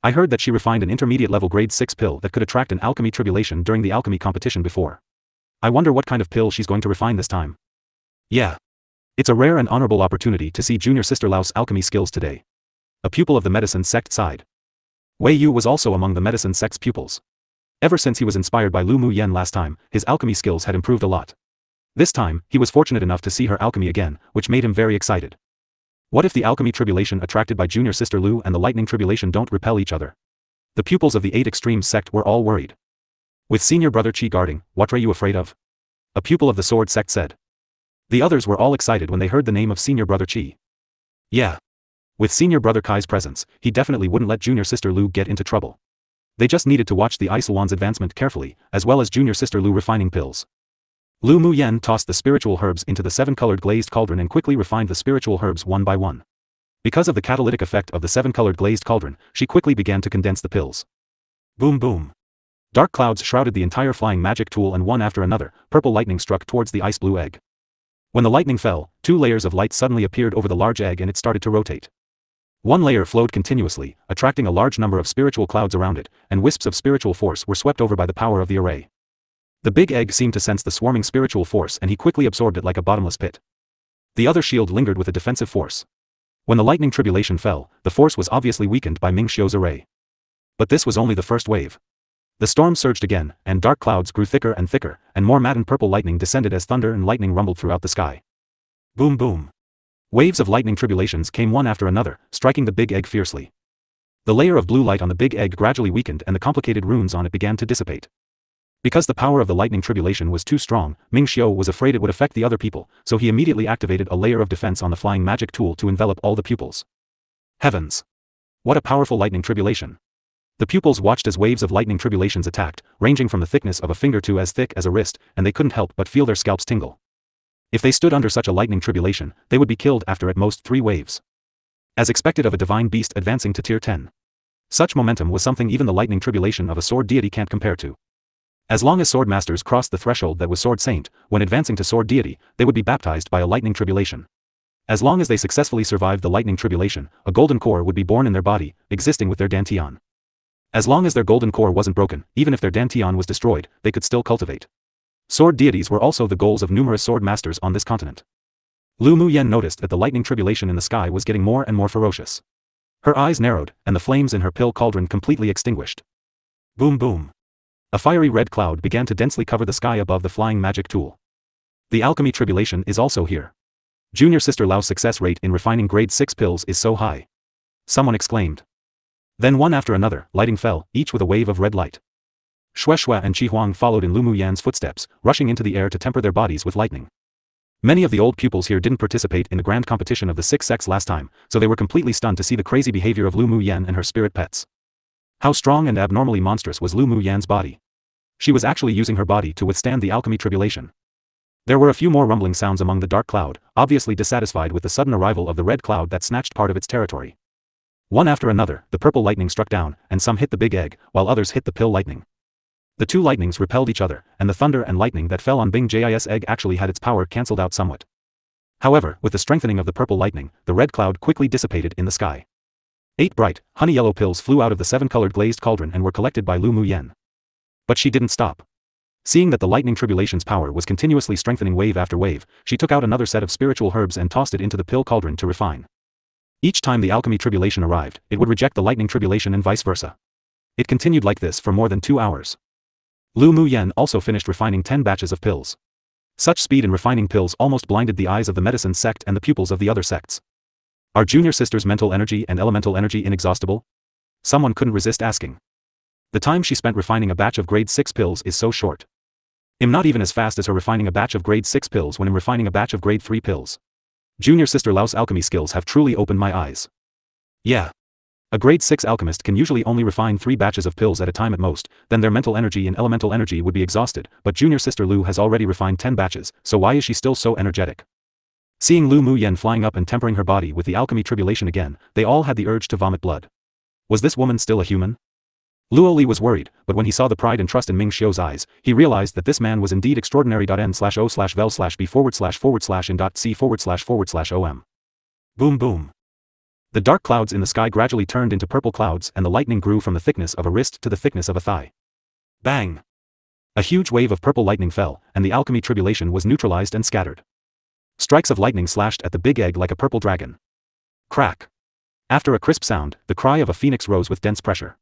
I heard that she refined an intermediate level grade 6 pill that could attract an alchemy tribulation during the alchemy competition before. I wonder what kind of pill she's going to refine this time. Yeah. It's a rare and honorable opportunity to see junior sister Lau's alchemy skills today. A pupil of the medicine sect sighed. Wei Yu was also among the medicine sect's pupils. Ever since he was inspired by Lu Muyen last time, his alchemy skills had improved a lot. This time, he was fortunate enough to see her alchemy again, which made him very excited. What if the alchemy tribulation attracted by junior sister Lu and the lightning tribulation don't repel each other? The pupils of the 8 Extremes sect were all worried. With senior brother Qi guarding, what are you afraid of? A pupil of the sword sect said. The others were all excited when they heard the name of senior brother Qi. Yeah. With senior brother Kai's presence, he definitely wouldn't let junior sister Lu get into trouble. They just needed to watch the Isolwan's advancement carefully, as well as junior sister Lu refining pills. Lu Muyen tossed the spiritual herbs into the 7-colored glazed cauldron and quickly refined the spiritual herbs one by one. Because of the catalytic effect of the 7-colored glazed cauldron, she quickly began to condense the pills. Boom boom. Dark clouds shrouded the entire flying magic tool, and one after another, purple lightning struck towards the ice blue egg. When the lightning fell, 2 layers of light suddenly appeared over the large egg and it started to rotate. One layer flowed continuously, attracting a large number of spiritual clouds around it, and wisps of spiritual force were swept over by the power of the array. The big egg seemed to sense the swarming spiritual force and he quickly absorbed it like a bottomless pit. The other shield lingered with a defensive force. When the lightning tribulation fell, the force was obviously weakened by Ming Xiu's array. But this was only the first wave. The storm surged again, and dark clouds grew thicker, and more maddened purple lightning descended as thunder and lightning rumbled throughout the sky. Boom boom. Waves of lightning tribulations came one after another, striking the big egg fiercely. The layer of blue light on the big egg gradually weakened and the complicated runes on it began to dissipate. Because the power of the lightning tribulation was too strong, Ming Xiu was afraid it would affect the other people, so he immediately activated a layer of defense on the flying magic tool to envelop all the pupils. Heavens! What a powerful lightning tribulation! The pupils watched as waves of lightning tribulations attacked, ranging from the thickness of a finger to as thick as a wrist, and they couldn't help but feel their scalps tingle. If they stood under such a lightning tribulation, they would be killed after at most 3 waves. As expected of a divine beast advancing to tier 10. Such momentum was something even the lightning tribulation of a sword deity can't compare to. As long as sword masters crossed the threshold that was sword saint, when advancing to sword deity, they would be baptized by a lightning tribulation. As long as they successfully survived the lightning tribulation, a golden core would be born in their body, existing with their dantian. As long as their golden core wasn't broken, even if their dantian was destroyed, they could still cultivate. Sword deities were also the goals of numerous sword masters on this continent. Lu Muyen noticed that the lightning tribulation in the sky was getting more and more ferocious. Her eyes narrowed, and the flames in her pill cauldron completely extinguished. Boom boom. A fiery red cloud began to densely cover the sky above the flying magic tool. The alchemy tribulation is also here. Junior sister Lau's success rate in refining grade 6 pills is so high. Someone exclaimed. Then one after another, lighting fell, each with a wave of red light. Shueshua and Qi Huang followed in Lu Muyan's footsteps, rushing into the air to temper their bodies with lightning. Many of the old pupils here didn't participate in the grand competition of the 6 sects last time, so they were completely stunned to see the crazy behavior of Lu Muyan and her spirit pets. How strong and abnormally monstrous was Lu Muyan's body. She was actually using her body to withstand the alchemy tribulation. There were a few more rumbling sounds among the dark cloud, obviously dissatisfied with the sudden arrival of the red cloud that snatched part of its territory. One after another, the purple lightning struck down, and some hit the big egg, while others hit the pill lightning. The 2 lightnings repelled each other, and the thunder and lightning that fell on Bing Jis egg actually had its power cancelled out somewhat. However, with the strengthening of the purple lightning, the red cloud quickly dissipated in the sky. 8 bright, honey-yellow pills flew out of the 7-colored glazed cauldron and were collected by Lu Muyen. But she didn't stop. Seeing that the lightning tribulation's power was continuously strengthening wave after wave, she took out another set of spiritual herbs and tossed it into the pill cauldron to refine. Each time the alchemy tribulation arrived, it would reject the lightning tribulation and vice versa. It continued like this for more than 2 hours. Lu Muyen also finished refining 10 batches of pills. Such speed in refining pills almost blinded the eyes of the medicine sect and the pupils of the other sects. Are junior sisters' mental energy and elemental energy inexhaustible? Someone couldn't resist asking. The time she spent refining a batch of grade 6 pills is so short. I'm not even as fast as her refining a batch of grade 6 pills when I'm refining a batch of grade 3 pills. Junior sister Lau's alchemy skills have truly opened my eyes. Yeah. A grade 6 alchemist can usually only refine 3 batches of pills at a time at most, then their mental energy and elemental energy would be exhausted, but junior sister Lu has already refined 10 batches, so why is she still so energetic? Seeing Lu Muyen flying up and tempering her body with the alchemy tribulation again, they all had the urge to vomit blood. Was this woman still a human? Luo Li was worried, but when he saw the pride and trust in Ming Xiu's eyes, he realized that this man was indeed extraordinary. N/O/vel/b/in.c//om. Boom boom. The dark clouds in the sky gradually turned into purple clouds and the lightning grew from the thickness of a wrist to the thickness of a thigh. Bang! A huge wave of purple lightning fell, and the alchemy tribulation was neutralized and scattered. Strikes of lightning slashed at the big egg like a purple dragon. Crack! After a crisp sound, the cry of a phoenix rose with dense pressure.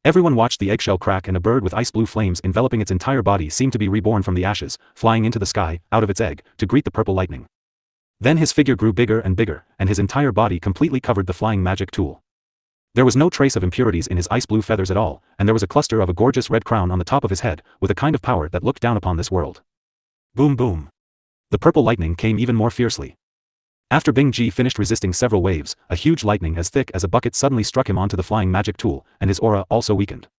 Everyone watched the eggshell crack and a bird with ice blue flames enveloping its entire body seemed to be reborn from the ashes, flying into the sky, out of its egg, to greet the purple lightning. Then his figure grew bigger and bigger, and his entire body completely covered the flying magic tool. There was no trace of impurities in his ice blue feathers at all, and there was a cluster of a gorgeous red crown on the top of his head, with a kind of power that looked down upon this world. Boom boom. The purple lightning came even more fiercely. After Bing Ji finished resisting several waves, a huge lightning as thick as a bucket suddenly struck him onto the flying magic tool, and his aura also weakened.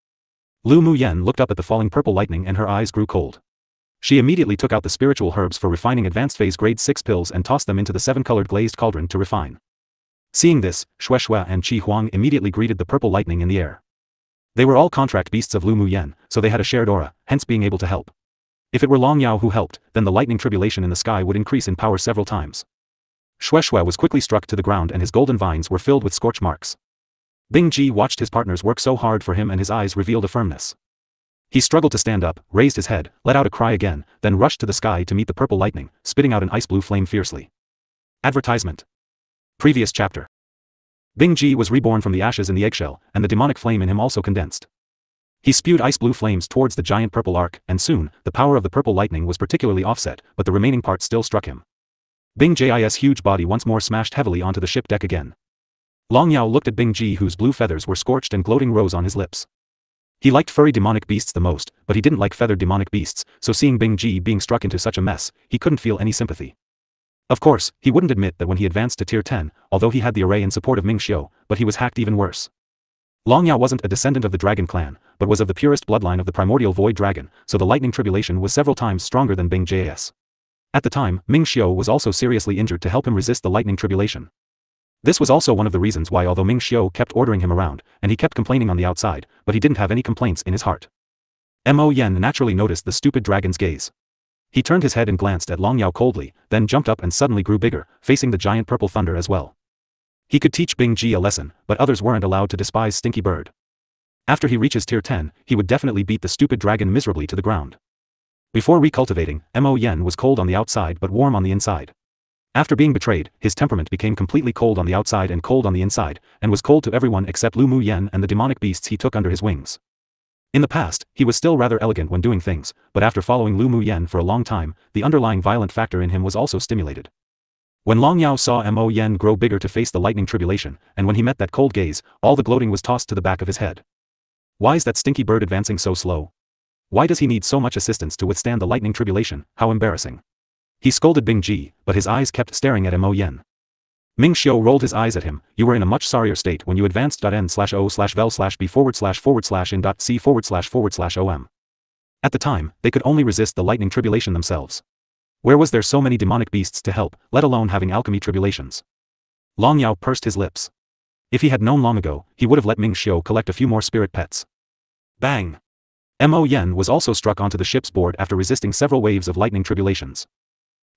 Lu Muyen looked up at the falling purple lightning and her eyes grew cold. She immediately took out the spiritual herbs for refining advanced phase grade 6 pills and tossed them into the 7-colored glazed cauldron to refine. Seeing this, Xue Xue and Qi Huang immediately greeted the purple lightning in the air. They were all contract beasts of Lu Muyen, so they had a shared aura, hence being able to help. If it were Long Yao who helped, then the lightning tribulation in the sky would increase in power several times. Xue Xue was quickly struck to the ground and his golden vines were filled with scorch marks. Bing Ji watched his partners work so hard for him and his eyes revealed a firmness. He struggled to stand up, raised his head, let out a cry again, then rushed to the sky to meet the purple lightning, spitting out an ice blue flame fiercely. Advertisement. Previous chapter. Bing Ji was reborn from the ashes in the eggshell, and the demonic flame in him also condensed. He spewed ice blue flames towards the giant purple arc, and soon, the power of the purple lightning was particularly offset, but the remaining part still struck him. Bing Ji's huge body once more smashed heavily onto the ship deck again. Long Yao looked at Bing Ji whose blue feathers were scorched and gloating rose on his lips. He liked furry demonic beasts the most, but he didn't like feathered demonic beasts, so seeing Bing Ji being struck into such a mess, he couldn't feel any sympathy. Of course, he wouldn't admit that when he advanced to tier 10, although he had the array in support of Ming Xiu, but he was hacked even worse. Long Yao wasn't a descendant of the dragon clan, but was of the purest bloodline of the primordial void dragon, so the lightning tribulation was several times stronger than Bing Ji's. At the time, Ming Xiu was also seriously injured to help him resist the lightning tribulation. This was also one of the reasons why although Ming Xiu kept ordering him around, and he kept complaining on the outside, but he didn't have any complaints in his heart. Mo Yen naturally noticed the stupid dragon's gaze. He turned his head and glanced at Long Yao coldly, then jumped up and suddenly grew bigger, facing the giant purple thunder as well. He could teach Bing Ji a lesson, but others weren't allowed to despise Stinky Bird. After he reaches tier 10, he would definitely beat the stupid dragon miserably to the ground. Before recultivating, Mo Yen was cold on the outside but warm on the inside. After being betrayed, his temperament became completely cold on the outside and cold on the inside, and was cold to everyone except Lu Muyen and the demonic beasts he took under his wings. In the past, he was still rather elegant when doing things, but after following Lu Muyen for a long time, the underlying violent factor in him was also stimulated. When Long Yao saw Mo Yen grow bigger to face the lightning tribulation, and when he met that cold gaze, all the gloating was tossed to the back of his head. Why is that Stinky Bird advancing so slow? Why does he need so much assistance to withstand the lightning tribulation? How embarrassing. He scolded Bing Ji, but his eyes kept staring at Mo Yen. Ming Xiu rolled his eyes at him. You were in a much sorrier state when you advanced.n/o/vel/b/in.c/in.c/om. At the time, they could only resist the lightning tribulation themselves. Where was there so many demonic beasts to help, let alone having alchemy tribulations? Long Yao pursed his lips. If he had known long ago, he would have let Ming Xiu collect a few more spirit pets. Bang! Mo Yen was also struck onto the ship's board after resisting several waves of lightning tribulations.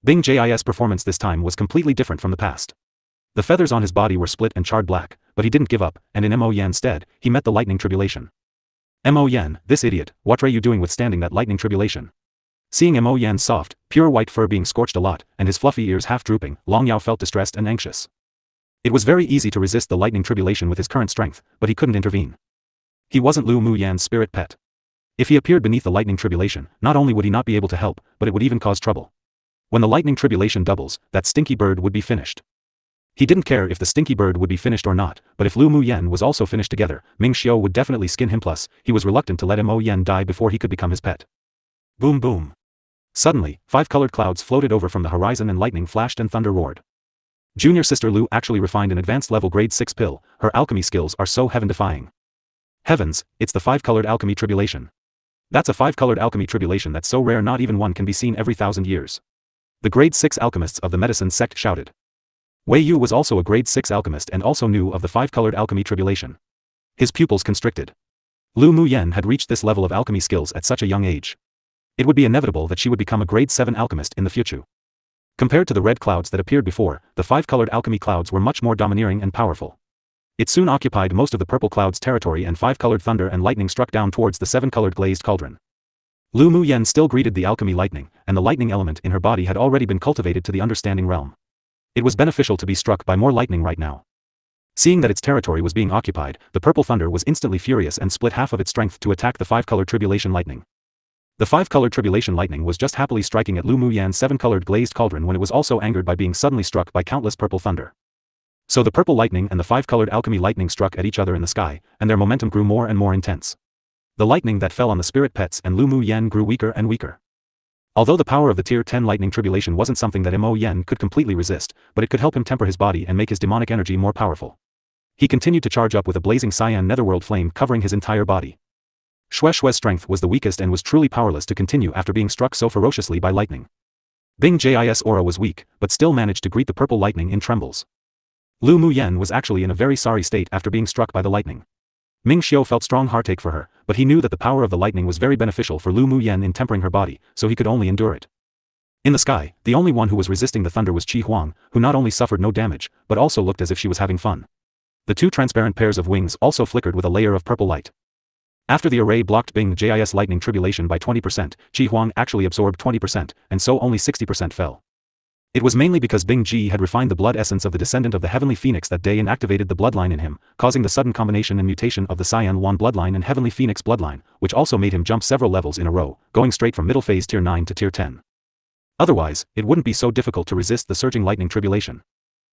Bing Ji's performance this time was completely different from the past. The feathers on his body were split and charred black, but he didn't give up, and in Mo Yen's stead, he met the lightning tribulation. Mo Yen, this idiot, what are you doing withstanding that lightning tribulation? Seeing Mo Yen's soft, pure white fur being scorched a lot, and his fluffy ears half drooping, Long Yao felt distressed and anxious. It was very easy to resist the lightning tribulation with his current strength, but he couldn't intervene. He wasn't Lu Muyen's spirit pet. If he appeared beneath the lightning tribulation, not only would he not be able to help, but it would even cause trouble. When the lightning tribulation doubles, that Stinky Bird would be finished. He didn't care if the Stinky Bird would be finished or not, but if Lu Muyen was also finished together, Ming Xiu would definitely skin him. Plus, he was reluctant to let Mo Yen die before he could become his pet. Boom boom. Suddenly, 5 colored clouds floated over from the horizon and lightning flashed and thunder roared. Junior sister Lu actually refined an advanced level grade 6 pill, her alchemy skills are so heaven-defying. Heavens, it's the 5-colored alchemy tribulation. That's a 5-colored alchemy tribulation that's so rare not even one can be seen every 1,000 years. The grade 6 alchemists of the medicine sect shouted. Wei Yu was also a grade 6 alchemist and also knew of the 5-colored alchemy tribulation. His pupils constricted. Lu Muyen had reached this level of alchemy skills at such a young age. It would be inevitable that she would become a grade 7 alchemist in the future. Compared to the red clouds that appeared before, the 5-colored alchemy clouds were much more domineering and powerful. It soon occupied most of the purple cloud's territory and 5-colored thunder and lightning struck down towards the 7-colored glazed cauldron. Lu Muyen still greeted the alchemy lightning, and the lightning element in her body had already been cultivated to the understanding realm. It was beneficial to be struck by more lightning right now. Seeing that its territory was being occupied, the purple thunder was instantly furious and split half of its strength to attack the 5-colored tribulation lightning. The 5-colored tribulation lightning was just happily striking at Lu Muyan's 7-colored glazed cauldron when it was also angered by being suddenly struck by countless purple thunder. So the purple lightning and the 5-colored alchemy lightning struck at each other in the sky, and their momentum grew more and more intense. The lightning that fell on the spirit pets and Lu Muyan grew weaker and weaker. Although the power of the Tier 10 lightning tribulation wasn't something that Mo Yen could completely resist, but it could help him temper his body and make his demonic energy more powerful. He continued to charge up with a blazing cyan netherworld flame covering his entire body. Xue Xue's strength was the weakest and was truly powerless to continue after being struck so ferociously by lightning. Bing Jis' aura was weak, but still managed to greet the purple lightning in trembles. Lu Muyan was actually in a very sorry state after being struck by the lightning. Ming Xiu felt strong heartache for her, but he knew that the power of the lightning was very beneficial for Lu Muyan in tempering her body, so he could only endure it. In the sky, the only one who was resisting the thunder was Qi Huang, who not only suffered no damage, but also looked as if she was having fun. The 2 transparent pairs of wings also flickered with a layer of purple light. After the array blocked Bing Jis' lightning tribulation by 20%, Qi Huang actually absorbed 20%, and so only 60% fell. It was mainly because Bing Ji had refined the blood essence of the descendant of the Heavenly Phoenix that day and activated the bloodline in him, causing the sudden combination and mutation of the Cyan Wan bloodline and Heavenly Phoenix bloodline, which also made him jump several levels in a row, going straight from middle phase Tier 9 to Tier 10. Otherwise, it wouldn't be so difficult to resist the surging lightning tribulation.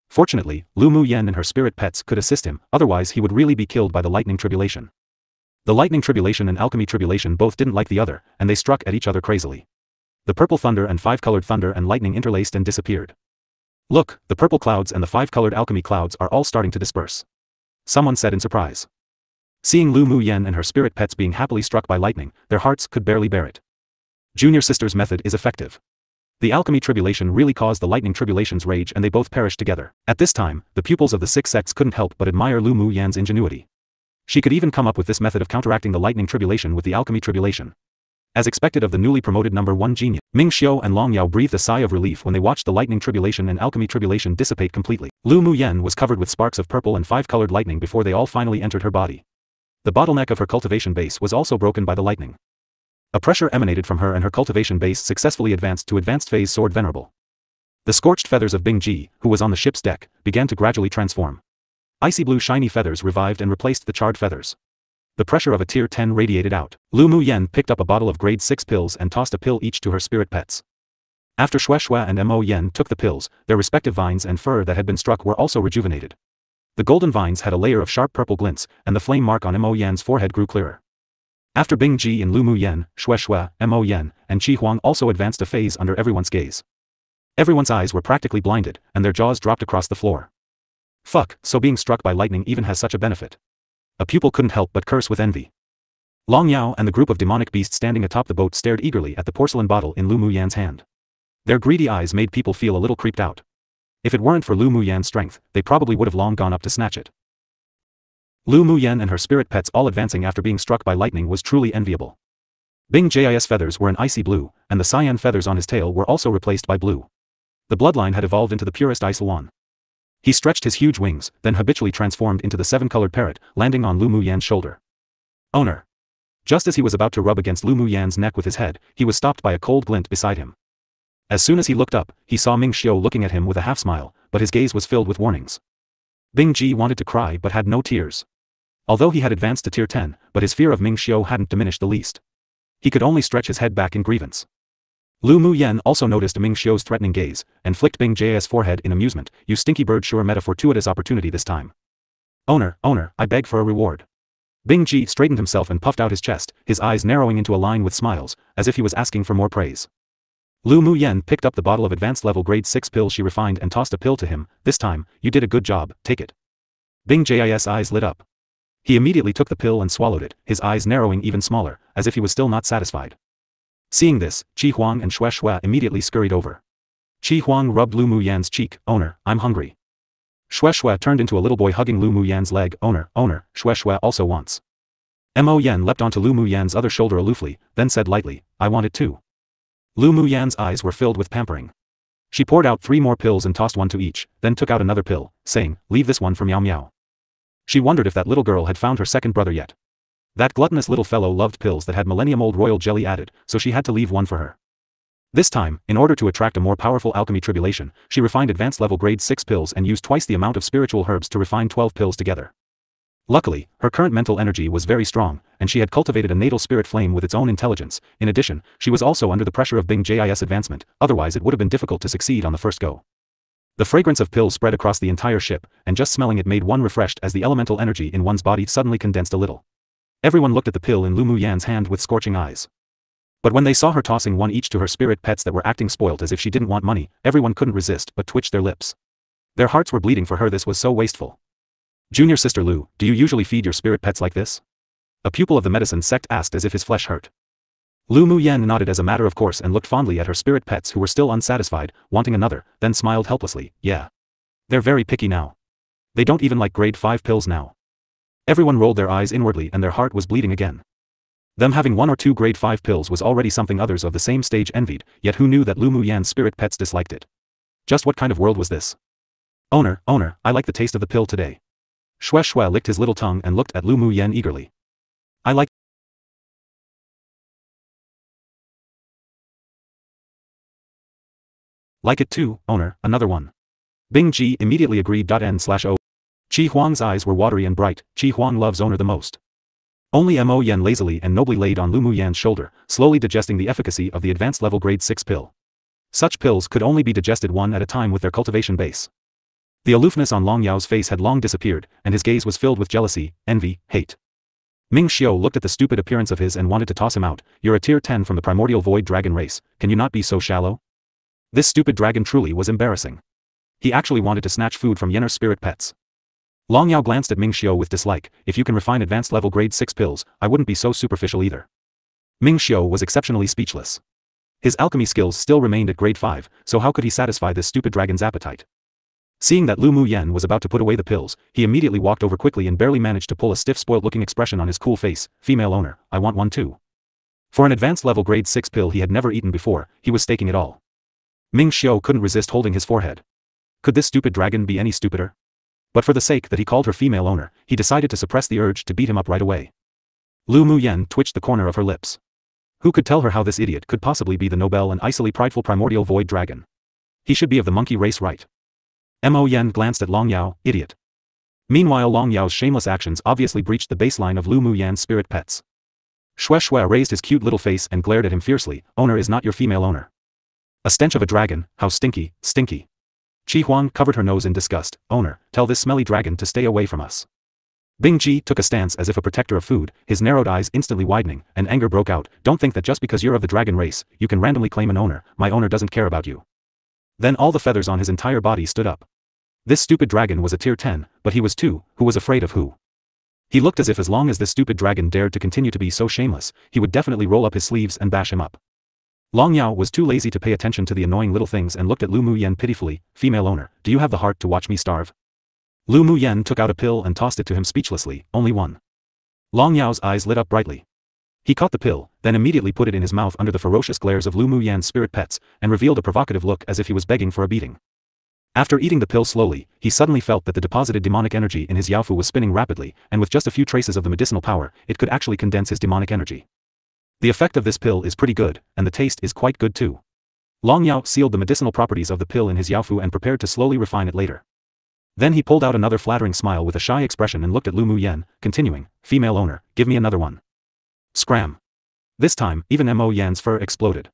Fortunately, Lu Muyan and her spirit pets could assist him, otherwise he would really be killed by the lightning tribulation. The lightning tribulation and alchemy tribulation both didn't like the other, and they struck at each other crazily. The purple thunder and 5-colored thunder and lightning interlaced and disappeared. Look, the purple clouds and the 5-colored alchemy clouds are all starting to disperse. Someone said in surprise. Seeing Lu Muyan and her spirit pets being happily struck by lightning, their hearts could barely bear it. Junior sister's method is effective. The alchemy tribulation really caused the lightning tribulation's rage and they both perished together. At this time, the pupils of the 6 sects couldn't help but admire Lu Muyan's ingenuity. She could even come up with this method of counteracting the lightning tribulation with the alchemy tribulation. As expected of the newly promoted number 1 genius, Ming Xiu and Long Yao breathed a sigh of relief when they watched the lightning tribulation and alchemy tribulation dissipate completely. Lu Muyan was covered with sparks of purple and 5-colored lightning before they all finally entered her body. The bottleneck of her cultivation base was also broken by the lightning. A pressure emanated from her and her cultivation base successfully advanced to advanced phase Sword Venerable. The scorched feathers of Bing Ji, who was on the ship's deck, began to gradually transform. Icy blue shiny feathers revived and replaced the charred feathers. The pressure of a Tier 10 radiated out. Lu Muyan picked up a bottle of grade 6 pills and tossed a pill each to her spirit pets. After Xue Xue and Mo Yen took the pills, their respective vines and fur that had been struck were also rejuvenated. The golden vines had a layer of sharp purple glints, and the flame mark on Mo Yan's forehead grew clearer. After Bing Ji and Lu Muyan, Xue Xue, Mo Yen, and Qi Huang also advanced a phase under everyone's gaze. Everyone's eyes were practically blinded, and their jaws dropped across the floor. Fuck, so being struck by lightning even has such a benefit. A pupil couldn't help but curse with envy. Long Yao and the group of demonic beasts standing atop the boat stared eagerly at the porcelain bottle in Lu Muyan's hand. Their greedy eyes made people feel a little creeped out. If it weren't for Lu Muyan's strength, they probably would have long gone up to snatch it. Lu Muyan and her spirit pets all advancing after being struck by lightning was truly enviable. Bing Jis' feathers were an icy blue, and the cyan feathers on his tail were also replaced by blue. The bloodline had evolved into the purest ice one. He stretched his huge wings, then habitually transformed into the 7-colored parrot, landing on Lu Muyan's shoulder. Owner. Just as he was about to rub against Lu Muyan's neck with his head, he was stopped by a cold glint beside him. As soon as he looked up, he saw Ming Xiu looking at him with a half-smile, but his gaze was filled with warnings. Bing Ji wanted to cry but had no tears. Although he had advanced to Tier 10, but his fear of Ming Xiu hadn't diminished the least. He could only stretch his head back in grievance. Lu Muyan also noticed Ming Xiu's threatening gaze, and flicked Bing Jis' forehead in amusement. You stinky bird, sure met a fortuitous opportunity this time. Owner, I beg for a reward. Bing Ji straightened himself and puffed out his chest, his eyes narrowing into a line with smiles, as if he was asking for more praise. Lu Muyan picked up the bottle of advanced level grade 6 pills she refined and tossed a pill to him. This time, you did a good job, take it. Bing Jis' eyes lit up. He immediately took the pill and swallowed it, his eyes narrowing even smaller, as if he was still not satisfied. Seeing this, Qi Huang and Xue Xue immediately scurried over. Qi Huang rubbed Lu Muyan's cheek. Owner, I'm hungry. Xue Xue turned into a little boy hugging Lu Muyan's leg. Owner, Xue Xue also wants. Mo Yen leapt onto Lu Muyan's other shoulder aloofly, then said lightly, I want it too. Lu Muyan's eyes were filled with pampering. She poured out 3 more pills and tossed one to each, then took out another pill, saying, leave this one for Miao Miao. She wondered if that little girl had found her second brother yet. That gluttonous little fellow loved pills that had millennium-old royal jelly added, so she had to leave one for her. This time, in order to attract a more powerful alchemy tribulation, she refined advanced level grade 6 pills and used twice the amount of spiritual herbs to refine 12 pills together. Luckily, her current mental energy was very strong, and she had cultivated a natal spirit flame with its own intelligence. In addition, she was also under the pressure of Bing Jis advancement, otherwise it would have been difficult to succeed on the first go. The fragrance of pills spread across the entire ship, and just smelling it made one refreshed as the elemental energy in one's body suddenly condensed a little. Everyone looked at the pill in Lu Muyan's hand with scorching eyes. But when they saw her tossing one each to her spirit pets that were acting spoilt as if she didn't want money, everyone couldn't resist but twitched their lips. Their hearts were bleeding for her. This was so wasteful. Junior Sister Lu, do you usually feed your spirit pets like this? A pupil of the medicine sect asked as if his flesh hurt. Lu Muyan nodded as a matter of course and looked fondly at her spirit pets who were still unsatisfied, wanting another, then smiled helplessly. Yeah. They're very picky now. They don't even like grade 5 pills now. Everyone rolled their eyes inwardly and their heart was bleeding again. Them having 1 or 2 grade 5 pills was already something others of the same stage envied, yet who knew that Lu Muyan's spirit pets disliked it? Just what kind of world was this? Owner, I like the taste of the pill today. Shue Shue licked his little tongue and looked at Lu Muyan eagerly. I like it too, owner, another one. Bing Ji immediately agreed. N/O. Qi Huang's eyes were watery and bright. Qi Huang loves owner the most. Only Mo Yen lazily and nobly laid on Lu Muyan's shoulder, slowly digesting the efficacy of the advanced level grade 6 pill. Such pills could only be digested one at a time with their cultivation base. The aloofness on Long Yao's face had long disappeared, and his gaze was filled with jealousy, envy, hate. Ming Xiu looked at the stupid appearance of his and wanted to toss him out. You're a tier 10 from the primordial void dragon race, can you not be so shallow? This stupid dragon truly was embarrassing. He actually wanted to snatch food from Yenner's spirit pets. Long Yao glanced at Ming Xiu with dislike. If you can refine advanced level grade 6 pills, I wouldn't be so superficial either. Ming Xiu was exceptionally speechless. His alchemy skills still remained at grade 5, so how could he satisfy this stupid dragon's appetite? Seeing that Lu Muyan was about to put away the pills, he immediately walked over quickly and barely managed to pull a stiff spoiled-looking expression on his cool face. Female owner, I want one too. For an advanced level grade 6 pill he had never eaten before, he was staking it all. Ming Xiu couldn't resist holding his forehead. Could this stupid dragon be any stupider? But for the sake that he called her female owner, he decided to suppress the urge to beat him up right away. Lu Muyan twitched the corner of her lips. Who could tell her how this idiot could possibly be the noble and icily prideful primordial void dragon? He should be of the monkey race, right? Mo Yen glanced at Long Yao, idiot. Meanwhile Long Yao's shameless actions obviously breached the baseline of Lu Muyan's spirit pets. Shue Shue raised his cute little face and glared at him fiercely. Owner is not your female owner. A stench of a dragon, how stinky, stinky. Qi Huang covered her nose in disgust. Owner, tell this smelly dragon to stay away from us. Bing Ji took a stance as if a protector of food, his narrowed eyes instantly widening, and anger broke out. Don't think that just because you're of the dragon race, you can randomly claim an owner. My owner doesn't care about you. Then all the feathers on his entire body stood up. This stupid dragon was a tier 10, but he was too, who was afraid of who? He looked as if as long as this stupid dragon dared to continue to be so shameless, he would definitely roll up his sleeves and bash him up. Long Yao was too lazy to pay attention to the annoying little things and looked at Lu Muyan pitifully. Female owner, do you have the heart to watch me starve? Lu Muyan took out a pill and tossed it to him speechlessly. Only one. Long Yao's eyes lit up brightly. He caught the pill, then immediately put it in his mouth under the ferocious glares of Lu Muyan's spirit pets, and revealed a provocative look as if he was begging for a beating. After eating the pill slowly, he suddenly felt that the deposited demonic energy in his Yaofu was spinning rapidly, and with just a few traces of the medicinal power, it could actually condense his demonic energy. The effect of this pill is pretty good, and the taste is quite good too. Long Yao sealed the medicinal properties of the pill in his Yaofu and prepared to slowly refine it later. Then he pulled out another flattering smile with a shy expression and looked at Lu Muyan, continuing, female owner, give me another one. Scram. This time, even Mo Yan's fur exploded.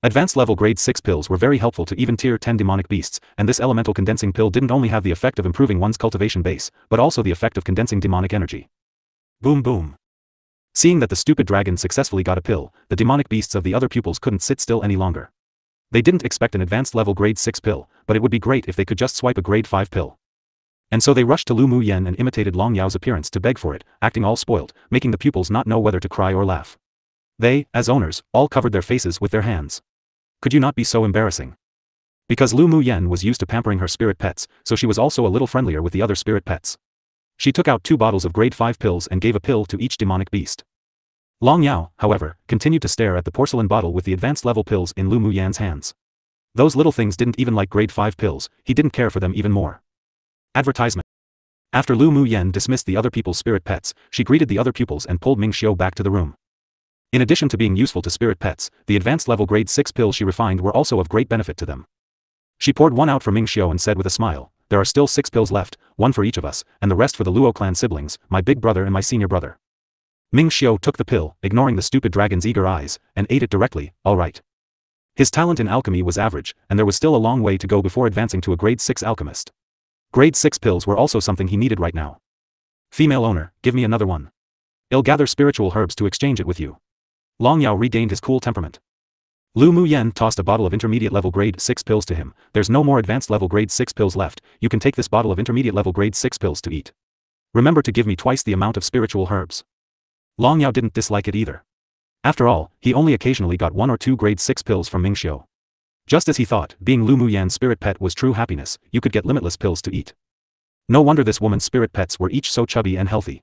Advanced level grade 6 pills were very helpful to even tier 10 demonic beasts, and this elemental condensing pill didn't only have the effect of improving one's cultivation base, but also the effect of condensing demonic energy. Boom boom. Seeing that the stupid dragon successfully got a pill, the demonic beasts of the other pupils couldn't sit still any longer. They didn't expect an advanced level grade 6 pill, but it would be great if they could just swipe a grade 5 pill. And so they rushed to Lu Muyan and imitated Long Yao's appearance to beg for it, acting all spoiled, making the pupils not know whether to cry or laugh. They, as owners, all covered their faces with their hands. Could you not be so embarrassing? Because Lu Muyan was used to pampering her spirit pets, so she was also a little friendlier with the other spirit pets. She took out 2 bottles of grade 5 pills and gave a pill to each demonic beast. Long Yao, however, continued to stare at the porcelain bottle with the advanced level pills in Lu Muyan's hands. Those little things didn't even like grade 5 pills, he didn't care for them even more. Advertisement. After Lu Muyan dismissed the other people's spirit pets, she greeted the other pupils and pulled Ming Xiu back to the room. In addition to being useful to spirit pets, the advanced level grade 6 pills she refined were also of great benefit to them. She poured one out for Ming Xiu and said with a smile, there are still 6 pills left, 1 for each of us, and the rest for the Luo clan siblings, my big brother and my senior brother. Ming Xiu took the pill, ignoring the stupid dragon's eager eyes, and ate it directly, all right. His talent in alchemy was average, and there was still a long way to go before advancing to a grade 6 alchemist. Grade 6 pills were also something he needed right now. Female owner, give me another one. I'll gather spiritual herbs to exchange it with you. Long Yao regained his cool temperament. Lu Muyen tossed a bottle of intermediate level grade 6 pills to him. There's no more advanced level grade 6 pills left, you can take this bottle of intermediate level grade 6 pills to eat. Remember to give me twice the amount of spiritual herbs. Long Yao didn't dislike it either. After all, he only occasionally got 1 or 2 grade 6 pills from Ming Xiu. Just as he thought, being Lu Muyan's spirit pet was true happiness, you could get limitless pills to eat. No wonder this woman's spirit pets were each so chubby and healthy.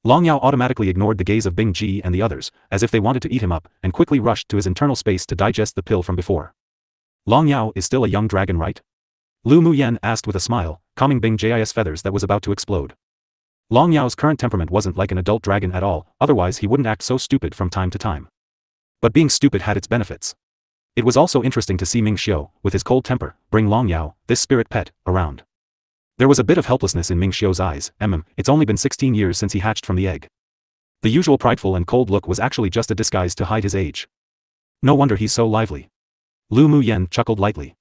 Long Yao automatically ignored the gaze of Bing Ji and the others, as if they wanted to eat him up, and quickly rushed to his internal space to digest the pill from before. Long Yao is still a young dragon, right? Lu Muyen asked with a smile, calming Bing Ji's feathers that was about to explode. Long Yao's current temperament wasn't like an adult dragon at all, otherwise he wouldn't act so stupid from time to time. But being stupid had its benefits. It was also interesting to see Ming Xiu, with his cold temper, bring Long Yao, this spirit pet, around. There was a bit of helplessness in Ming Xiu's eyes. It's only been 16 years since he hatched from the egg. The usual prideful and cold look was actually just a disguise to hide his age. No wonder he's so lively. Lu Muyen chuckled lightly.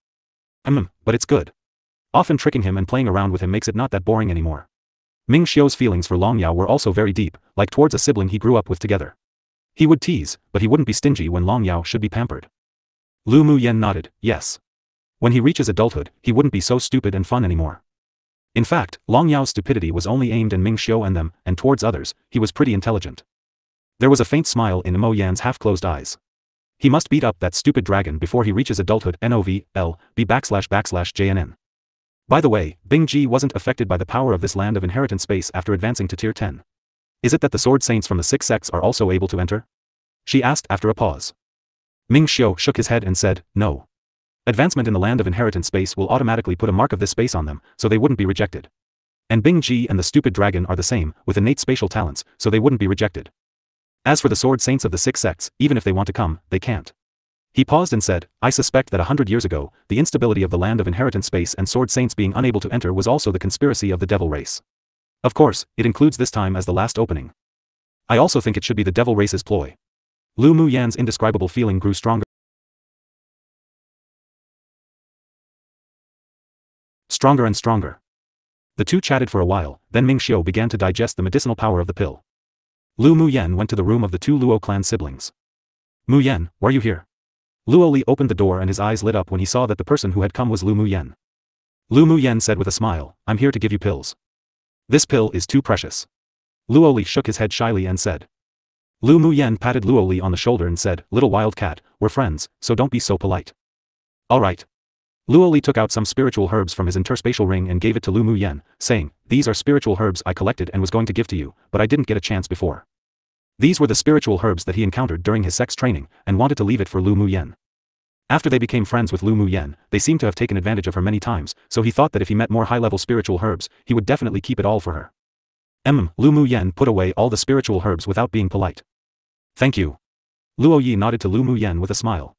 But it's good. Often tricking him and playing around with him makes it not that boring anymore. Ming Xiu's feelings for Long Yao were also very deep, like towards a sibling he grew up with together. He would tease, but he wouldn't be stingy when Long Yao should be pampered. Lu Muyen nodded, yes. When he reaches adulthood, he wouldn't be so stupid and fun anymore. In fact, Long Yao's stupidity was only aimed at Ming Xiu and them, and towards others, he was pretty intelligent. There was a faint smile in Mo Yan's half-closed eyes. He must beat up that stupid dragon before he reaches adulthood. NOVLB//JNN. By the way, Bing Ji wasn't affected by the power of this land of inheritance space after advancing to tier 10. Is it that the sword saints from the 6 sects are also able to enter? She asked after a pause. Ming Xiu shook his head and said, no. Advancement in the land of inheritance space will automatically put a mark of this space on them, so they wouldn't be rejected. And Bing Ji and the stupid dragon are the same, with innate spatial talents, so they wouldn't be rejected. As for the sword saints of the 6 sects, even if they want to come, they can't. He paused and said, I suspect that 100 years ago, the instability of the land of inheritance space and sword saints being unable to enter was also the conspiracy of the devil race. Of course, it includes this time as the last opening. I also think it should be the devil race's ploy. Lu Muyan's indescribable feeling grew stronger. Stronger and stronger. The two chatted for a while, then Ming Xiu began to digest the medicinal power of the pill. Lu Muyen went to the room of the 2 Luo clan siblings. Muyen, were you here? Luo Li opened the door and his eyes lit up when he saw that the person who had come was Lu Muyen. Lu Muyen said with a smile, I'm here to give you pills. This pill is too precious. Luo Li shook his head shyly and said. Lu Muyen patted Luo Li on the shoulder and said, little wild cat, we're friends, so don't be so polite. All right. Luo Li took out some spiritual herbs from his interspatial ring and gave it to Lu Muyen, saying, these are spiritual herbs I collected and was going to give to you, but I didn't get a chance before. These were the spiritual herbs that he encountered during his sex training, and wanted to leave it for Lu Muyen. After they became friends with Lu Muyen, they seemed to have taken advantage of her many times, so he thought that if he met more high-level spiritual herbs, he would definitely keep it all for her. Lu Muyen put away all the spiritual herbs without being polite. Thank you. Luo Yi nodded to Lu Muyen with a smile.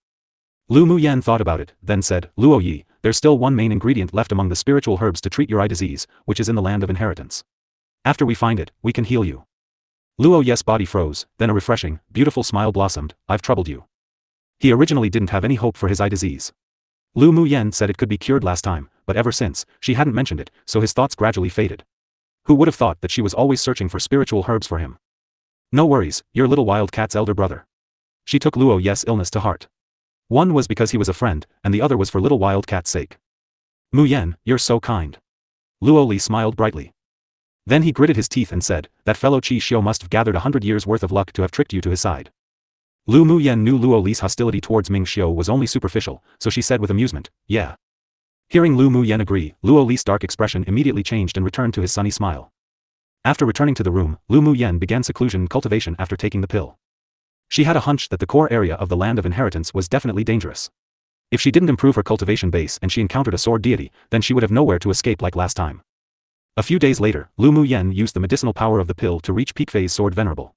Lu Muyen thought about it, then said, Luo Yi, there's still one main ingredient left among the spiritual herbs to treat your eye disease, which is in the land of inheritance. After we find it, we can heal you. Luo Yi's body froze, then a refreshing, beautiful smile blossomed, I've troubled you. He originally didn't have any hope for his eye disease. Lu Muyen said it could be cured last time, but ever since, she hadn't mentioned it, so his thoughts gradually faded. Who would have thought that she was always searching for spiritual herbs for him? No worries, you're little wild cat's elder brother. She took Luo Yi's illness to heart. One was because he was a friend, and the other was for little wild cat's sake. Muyen, you're so kind. Luo Li smiled brightly. Then he gritted his teeth and said, that fellow Qi Xiu must have gathered 100 years worth of luck to have tricked you to his side. Lu Muyen knew Luo Li's hostility towards Ming Xiu was only superficial, so she said with amusement, yeah. Hearing Lu Muyen agree, Luo Li's dark expression immediately changed and returned to his sunny smile. After returning to the room, Lu Muyen began seclusion and cultivation after taking the pill. She had a hunch that the core area of the land of inheritance was definitely dangerous. If she didn't improve her cultivation base and she encountered a sword deity, then she would have nowhere to escape like last time. A few days later, Lu Muyen used the medicinal power of the pill to reach peak phase sword venerable.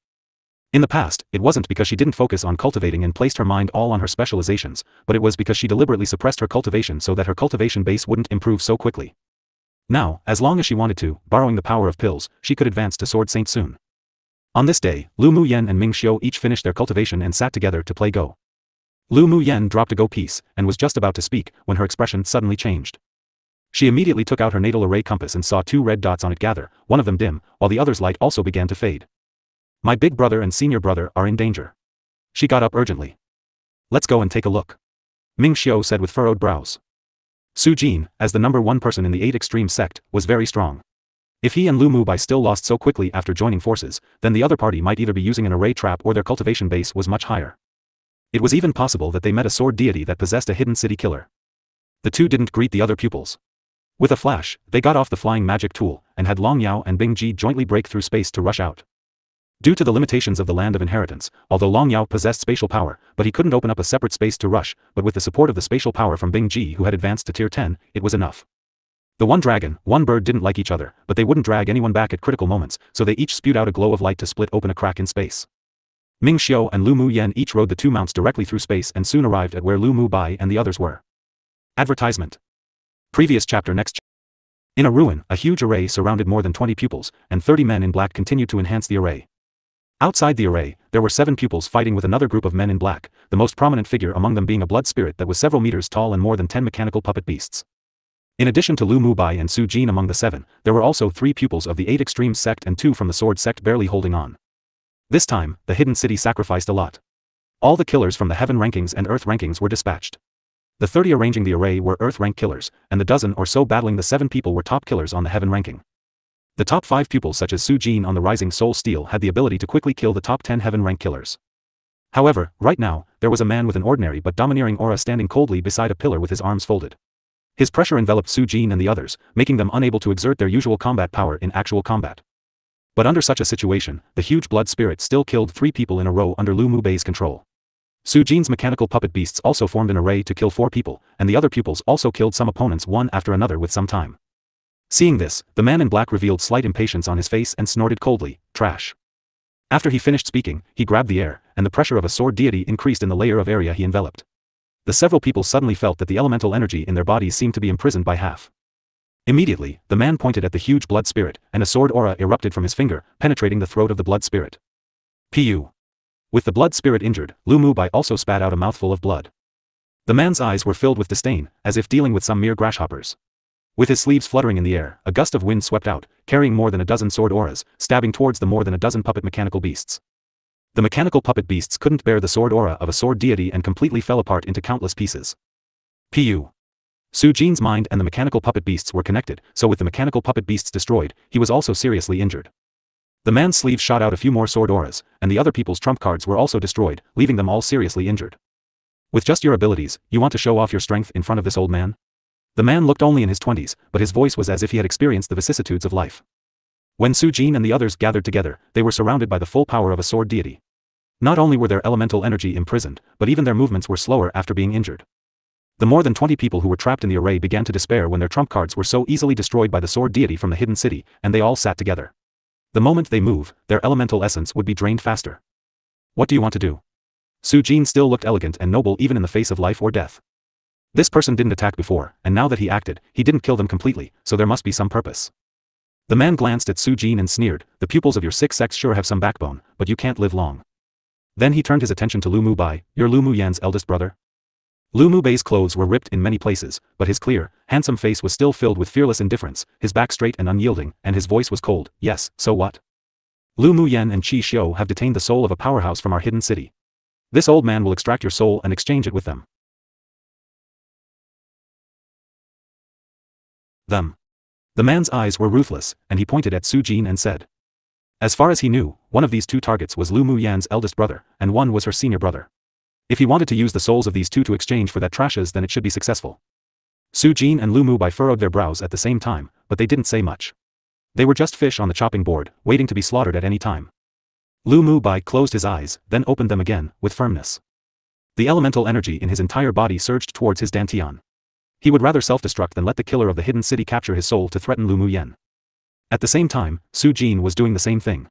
In the past, it wasn't because she didn't focus on cultivating and placed her mind all on her specializations, but it was because she deliberately suppressed her cultivation so that her cultivation base wouldn't improve so quickly. Now, as long as she wanted to, borrowing the power of pills, she could advance to Sword Saint soon. On this day, Lu Mu Yen and Ming Xiu each finished their cultivation and sat together to play Go. Lu Mu Yen dropped a Go piece, and was just about to speak, when her expression suddenly changed. She immediately took out her natal array compass and saw 2 red dots on it gather, one of them dim, while the other's light also began to fade. My big brother and senior brother are in danger. She got up urgently. Let's go and take a look. Ming Xiu said with furrowed brows. Su Jin, as the #1 person in the 8 Extreme sect, was very strong. If he and Lu Mu Bai still lost so quickly after joining forces, then the other party might either be using an array trap or their cultivation base was much higher. It was even possible that they met a sword deity that possessed a hidden city killer. The two didn't greet the other pupils. With a flash, they got off the flying magic tool, and had Long Yao and Bing Ji jointly break through space to rush out. Due to the limitations of the Land of Inheritance, although Long Yao possessed spatial power, but he couldn't open up a separate space to rush, but with the support of the spatial power from Bing Ji who had advanced to tier 10, it was enough. The one dragon, one bird didn't like each other, but they wouldn't drag anyone back at critical moments, so they each spewed out a glow of light to split open a crack in space. Ming Xiu and Lu Mu Yen each rode the 2 mounts directly through space and soon arrived at where Lu Mu Bai and the others were. Advertisement. Previous chapter. Next. In a ruin, a huge array surrounded more than 20 pupils, and 30 men in black continued to enhance the array. Outside the array, there were 7 pupils fighting with another group of men in black, the most prominent figure among them being a blood spirit that was several meters tall and more than 10 mechanical puppet beasts. In addition to Lu Mu Bai and Su Jin among the 7, there were also 3 pupils of the 8 Extreme sect and 2 from the Sword sect barely holding on. This time, the hidden city sacrificed a lot. All the killers from the Heaven rankings and Earth rankings were dispatched. The 30 arranging the array were Earth rank killers, and the dozen or so battling the 7 people were top killers on the Heaven ranking. The top 5 pupils such as Su Jin on the Rising Soul Steel had the ability to quickly kill the top 10 Heaven rank killers. However, right now, there was a man with an ordinary but domineering aura standing coldly beside a pillar with his arms folded. His pressure enveloped Su Jin and the others, making them unable to exert their usual combat power in actual combat. But under such a situation, the huge blood spirit still killed 3 people in a row under Lu Mu Bai's control. Su Jin's mechanical puppet beasts also formed an array to kill 4 people, and the other pupils also killed some opponents one after another with some time. Seeing this, the man in black revealed slight impatience on his face and snorted coldly, "Trash." After he finished speaking, he grabbed the air, and the pressure of a sword deity increased in the layer of area he enveloped. The several people suddenly felt that the elemental energy in their bodies seemed to be imprisoned by half. Immediately, the man pointed at the huge blood spirit, and a sword aura erupted from his finger, penetrating the throat of the blood spirit. Pu. With the blood spirit injured, Lu Mu Bai also spat out a mouthful of blood. The man's eyes were filled with disdain, as if dealing with some mere grasshoppers. With his sleeves fluttering in the air, a gust of wind swept out, carrying more than a dozen sword auras, stabbing towards the more than a dozen puppet mechanical beasts. The mechanical puppet beasts couldn't bear the sword aura of a sword deity and completely fell apart into countless pieces. Pu. Su Jin's mind and the mechanical puppet beasts were connected, so with the mechanical puppet beasts destroyed, he was also seriously injured. The man's sleeves shot out a few more sword auras, and the other people's trump cards were also destroyed, leaving them all seriously injured. With just your abilities, you want to show off your strength in front of this old man? The man looked only in his 20s, but his voice was as if he had experienced the vicissitudes of life. When Su Jin and the others gathered together, they were surrounded by the full power of a sword deity. Not only were their elemental energy imprisoned, but even their movements were slower after being injured. The more than 20 people who were trapped in the array began to despair when their trump cards were so easily destroyed by the sword deity from the hidden city, and they all sat together. The moment they move, their elemental essence would be drained faster. What do you want to do? Su Jin still looked elegant and noble even in the face of life or death. This person didn't attack before, and now that he acted, he didn't kill them completely, so there must be some purpose. The man glanced at Su Jin and sneered, "The pupils of your 6 sects sure have some backbone, but you can't live long." Then he turned his attention to Lu Mu Bai, "You're Lu Mu Yan's eldest brother?" Lu Mu Bai's clothes were ripped in many places, but his clear, handsome face was still filled with fearless indifference, his back straight and unyielding, and his voice was cold, "Yes, so what? Lu Mu Yan and Qi Xiu have detained the soul of a powerhouse from our hidden city. This old man will extract your soul and exchange it with them." Them. The man's eyes were ruthless, and he pointed at Su Jin and said. As far as he knew, one of these 2 targets was Lu Mu Yan's eldest brother, and one was her senior brother. If he wanted to use the souls of these 2 to exchange for that trashes, then it should be successful. Su Jin and Lu Mu Bai furrowed their brows at the same time, but they didn't say much. They were just fish on the chopping board, waiting to be slaughtered at any time. Lu Mu Bai closed his eyes, then opened them again, with firmness. The elemental energy in his entire body surged towards his dantian. He would rather self-destruct than let the killer of the hidden city capture his soul to threaten Lu Mu Yan. At the same time, Su Jin was doing the same thing.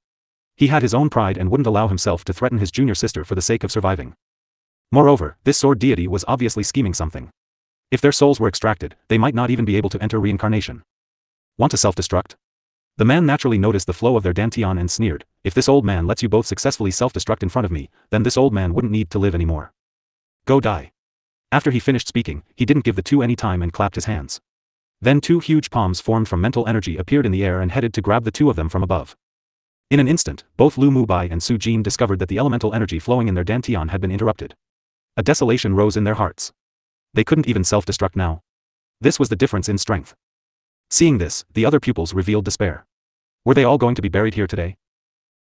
He had his own pride and wouldn't allow himself to threaten his junior sister for the sake of surviving. Moreover, this sword deity was obviously scheming something. If their souls were extracted, they might not even be able to enter reincarnation. Want to self-destruct? The man naturally noticed the flow of their dantian and sneered, if this old man lets you both successfully self-destruct in front of me, then this old man wouldn't need to live anymore. Go die. After he finished speaking, he didn't give the two any time and clapped his hands. Then two huge palms formed from mental energy appeared in the air and headed to grab the two of them from above. In an instant, both Lu Mubai and Su Jin discovered that the elemental energy flowing in their dantian had been interrupted. A desolation rose in their hearts. They couldn't even self-destruct now. This was the difference in strength. Seeing this, the other pupils revealed despair. Were they all going to be buried here today?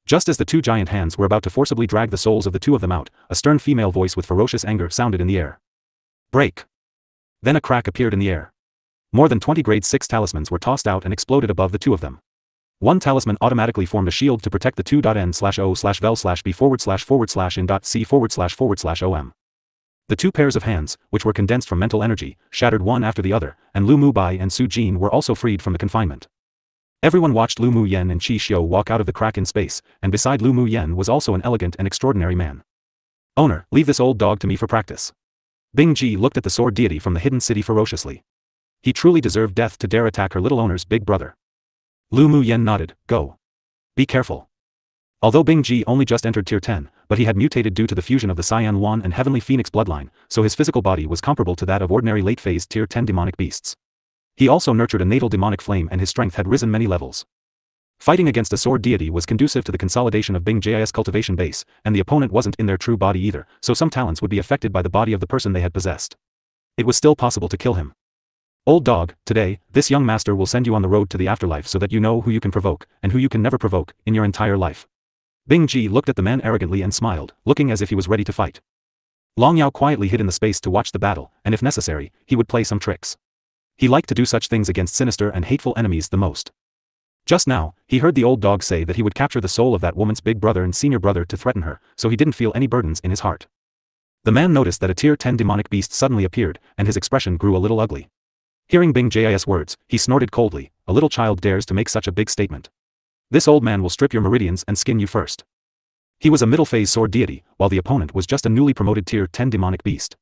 Just as the two giant hands were about to forcibly drag the souls of the two of them out, a stern female voice with ferocious anger sounded in the air. Break! Then a crack appeared in the air. More than 20 grade 6 talismans were tossed out and exploded above the two of them. One talisman automatically formed a shield to protect the 2.n/o/vel/b/in.c//om. The two pairs of hands, which were condensed from mental energy, shattered one after the other, and Lu Mubai and Su Jin were also freed from the confinement. Everyone watched Lu Mu Yen and Qi Xiu walk out of the crack in space, and beside Lu Mu Yen was also an elegant and extraordinary man. Owner, leave this old dog to me for practice. Bing Ji looked at the sword deity from the hidden city ferociously. He truly deserved death to dare attack her little owner's big brother. Lu Mu Yen nodded, go. Be careful. Although Bing Ji only just entered Tier 10, but he had mutated due to the fusion of the Cyan Wan and Heavenly Phoenix bloodline, so his physical body was comparable to that of ordinary late-phase Tier 10 demonic beasts. He also nurtured a natal demonic flame and his strength had risen many levels. Fighting against a sword deity was conducive to the consolidation of Bing Ji's cultivation base, and the opponent wasn't in their true body either, so some talents would be affected by the body of the person they had possessed. It was still possible to kill him. Old dog, today, this young master will send you on the road to the afterlife so that you know who you can provoke, and who you can never provoke, in your entire life. Bing Ji looked at the man arrogantly and smiled, looking as if he was ready to fight. Long Yao quietly hid in the space to watch the battle, and if necessary, he would play some tricks. He liked to do such things against sinister and hateful enemies the most. Just now, he heard the old dog say that he would capture the soul of that woman's big brother and senior brother to threaten her, so he didn't feel any burdens in his heart. The man noticed that a Tier 10 demonic beast suddenly appeared, and his expression grew a little ugly. Hearing Bing Ji's words, he snorted coldly, a little child dares to make such a big statement. This old man will strip your meridians and skin you first. He was a middle-phase sword deity, while the opponent was just a newly promoted Tier 10 demonic beast.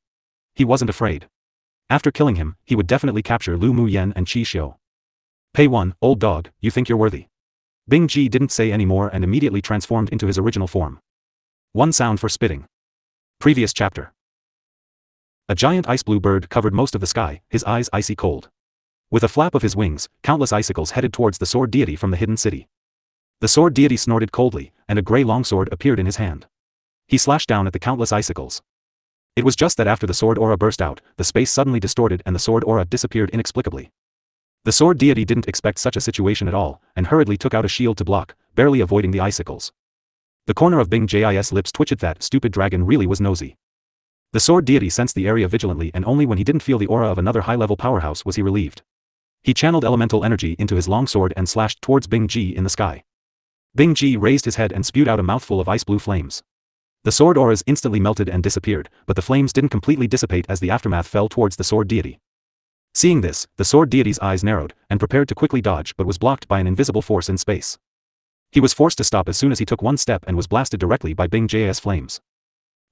He wasn't afraid. After killing him, he would definitely capture Lu Mu Yen and Qi Xiu. Pay one, old dog, you think you're worthy. Bing Ji didn't say any more and immediately transformed into his original form. One sound for spitting. Previous chapter. A giant ice blue bird covered most of the sky, his eyes icy cold. With a flap of his wings, countless icicles headed towards the sword deity from the hidden city. The sword deity snorted coldly, and a grey longsword appeared in his hand. He slashed down at the countless icicles. It was just that after the sword aura burst out, the space suddenly distorted and the sword aura disappeared inexplicably. The sword deity didn't expect such a situation at all, and hurriedly took out a shield to block, barely avoiding the icicles. The corner of Bing Ji's lips twitched. That stupid dragon really was nosy. The sword deity sensed the area vigilantly, and only when he didn't feel the aura of another high-level powerhouse was he relieved. He channeled elemental energy into his longsword and slashed towards Bing Ji in the sky. Bing Ji raised his head and spewed out a mouthful of ice blue flames. The sword auras instantly melted and disappeared, but the flames didn't completely dissipate as the aftermath fell towards the sword deity. Seeing this, the sword deity's eyes narrowed, and prepared to quickly dodge but was blocked by an invisible force in space. He was forced to stop as soon as he took one step and was blasted directly by Bing Ji's flames.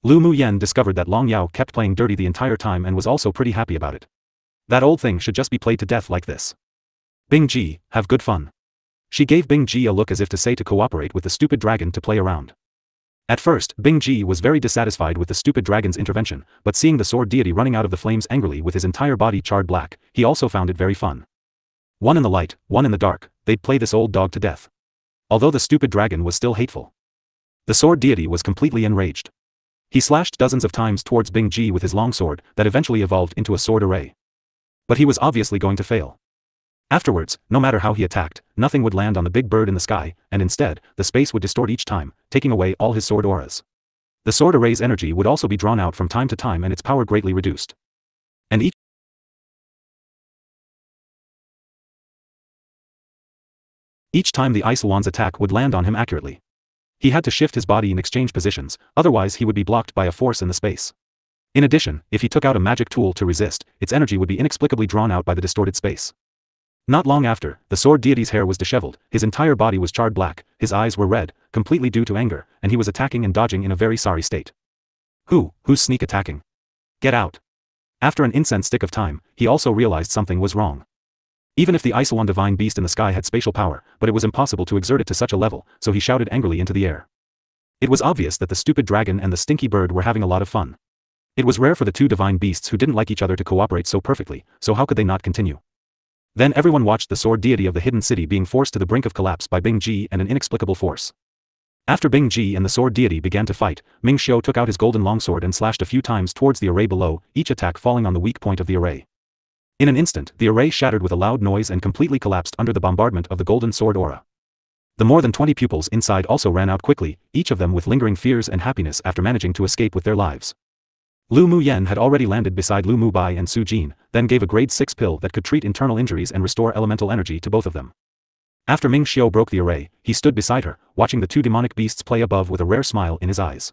Lu Mu Yen discovered that Long Yao kept playing dirty the entire time and was also pretty happy about it. That old thing should just be played to death like this. Bing Ji, have good fun. She gave Bing Ji a look as if to say to cooperate with the stupid dragon to play around. At first, Bing Ji was very dissatisfied with the stupid dragon's intervention, but seeing the sword deity running out of the flames angrily with his entire body charred black, he also found it very fun. One in the light, one in the dark, they'd play this old dog to death. Although the stupid dragon was still hateful. The sword deity was completely enraged. He slashed dozens of times towards Bing Ji with his longsword, that eventually evolved into a sword array. But he was obviously going to fail. Afterwards, no matter how he attacked, nothing would land on the big bird in the sky, and instead, the space would distort each time, taking away all his sword auras. The sword array's energy would also be drawn out from time to time and its power greatly reduced. And each time the Ice Wan's attack would land on him accurately. He had to shift his body and exchange positions, otherwise he would be blocked by a force in the space. In addition, if he took out a magic tool to resist, its energy would be inexplicably drawn out by the distorted space. Not long after, the sword deity's hair was disheveled, his entire body was charred black, his eyes were red, completely due to anger, and he was attacking and dodging in a very sorry state. Who's sneak attacking? Get out. After an incense stick of time, he also realized something was wrong. Even if the Isolon divine beast in the sky had spatial power, but it was impossible to exert it to such a level, so he shouted angrily into the air. It was obvious that the stupid dragon and the stinky bird were having a lot of fun. It was rare for the two divine beasts who didn't like each other to cooperate so perfectly, so how could they not continue? Then everyone watched the sword deity of the hidden city being forced to the brink of collapse by Bing Ji and an inexplicable force. After Bing Ji and the sword deity began to fight, Ming Xiu took out his golden longsword and slashed a few times towards the array below, each attack falling on the weak point of the array. In an instant, the array shattered with a loud noise and completely collapsed under the bombardment of the golden sword aura. The more than 20 pupils inside also ran out quickly, each of them with lingering fears and happiness after managing to escape with their lives. Lu Mu Yen had already landed beside Lu Mu Bai and Su Jin, then gave a grade 6 pill that could treat internal injuries and restore elemental energy to both of them. After Ming Xiu broke the array, he stood beside her, watching the two demonic beasts play above with a rare smile in his eyes.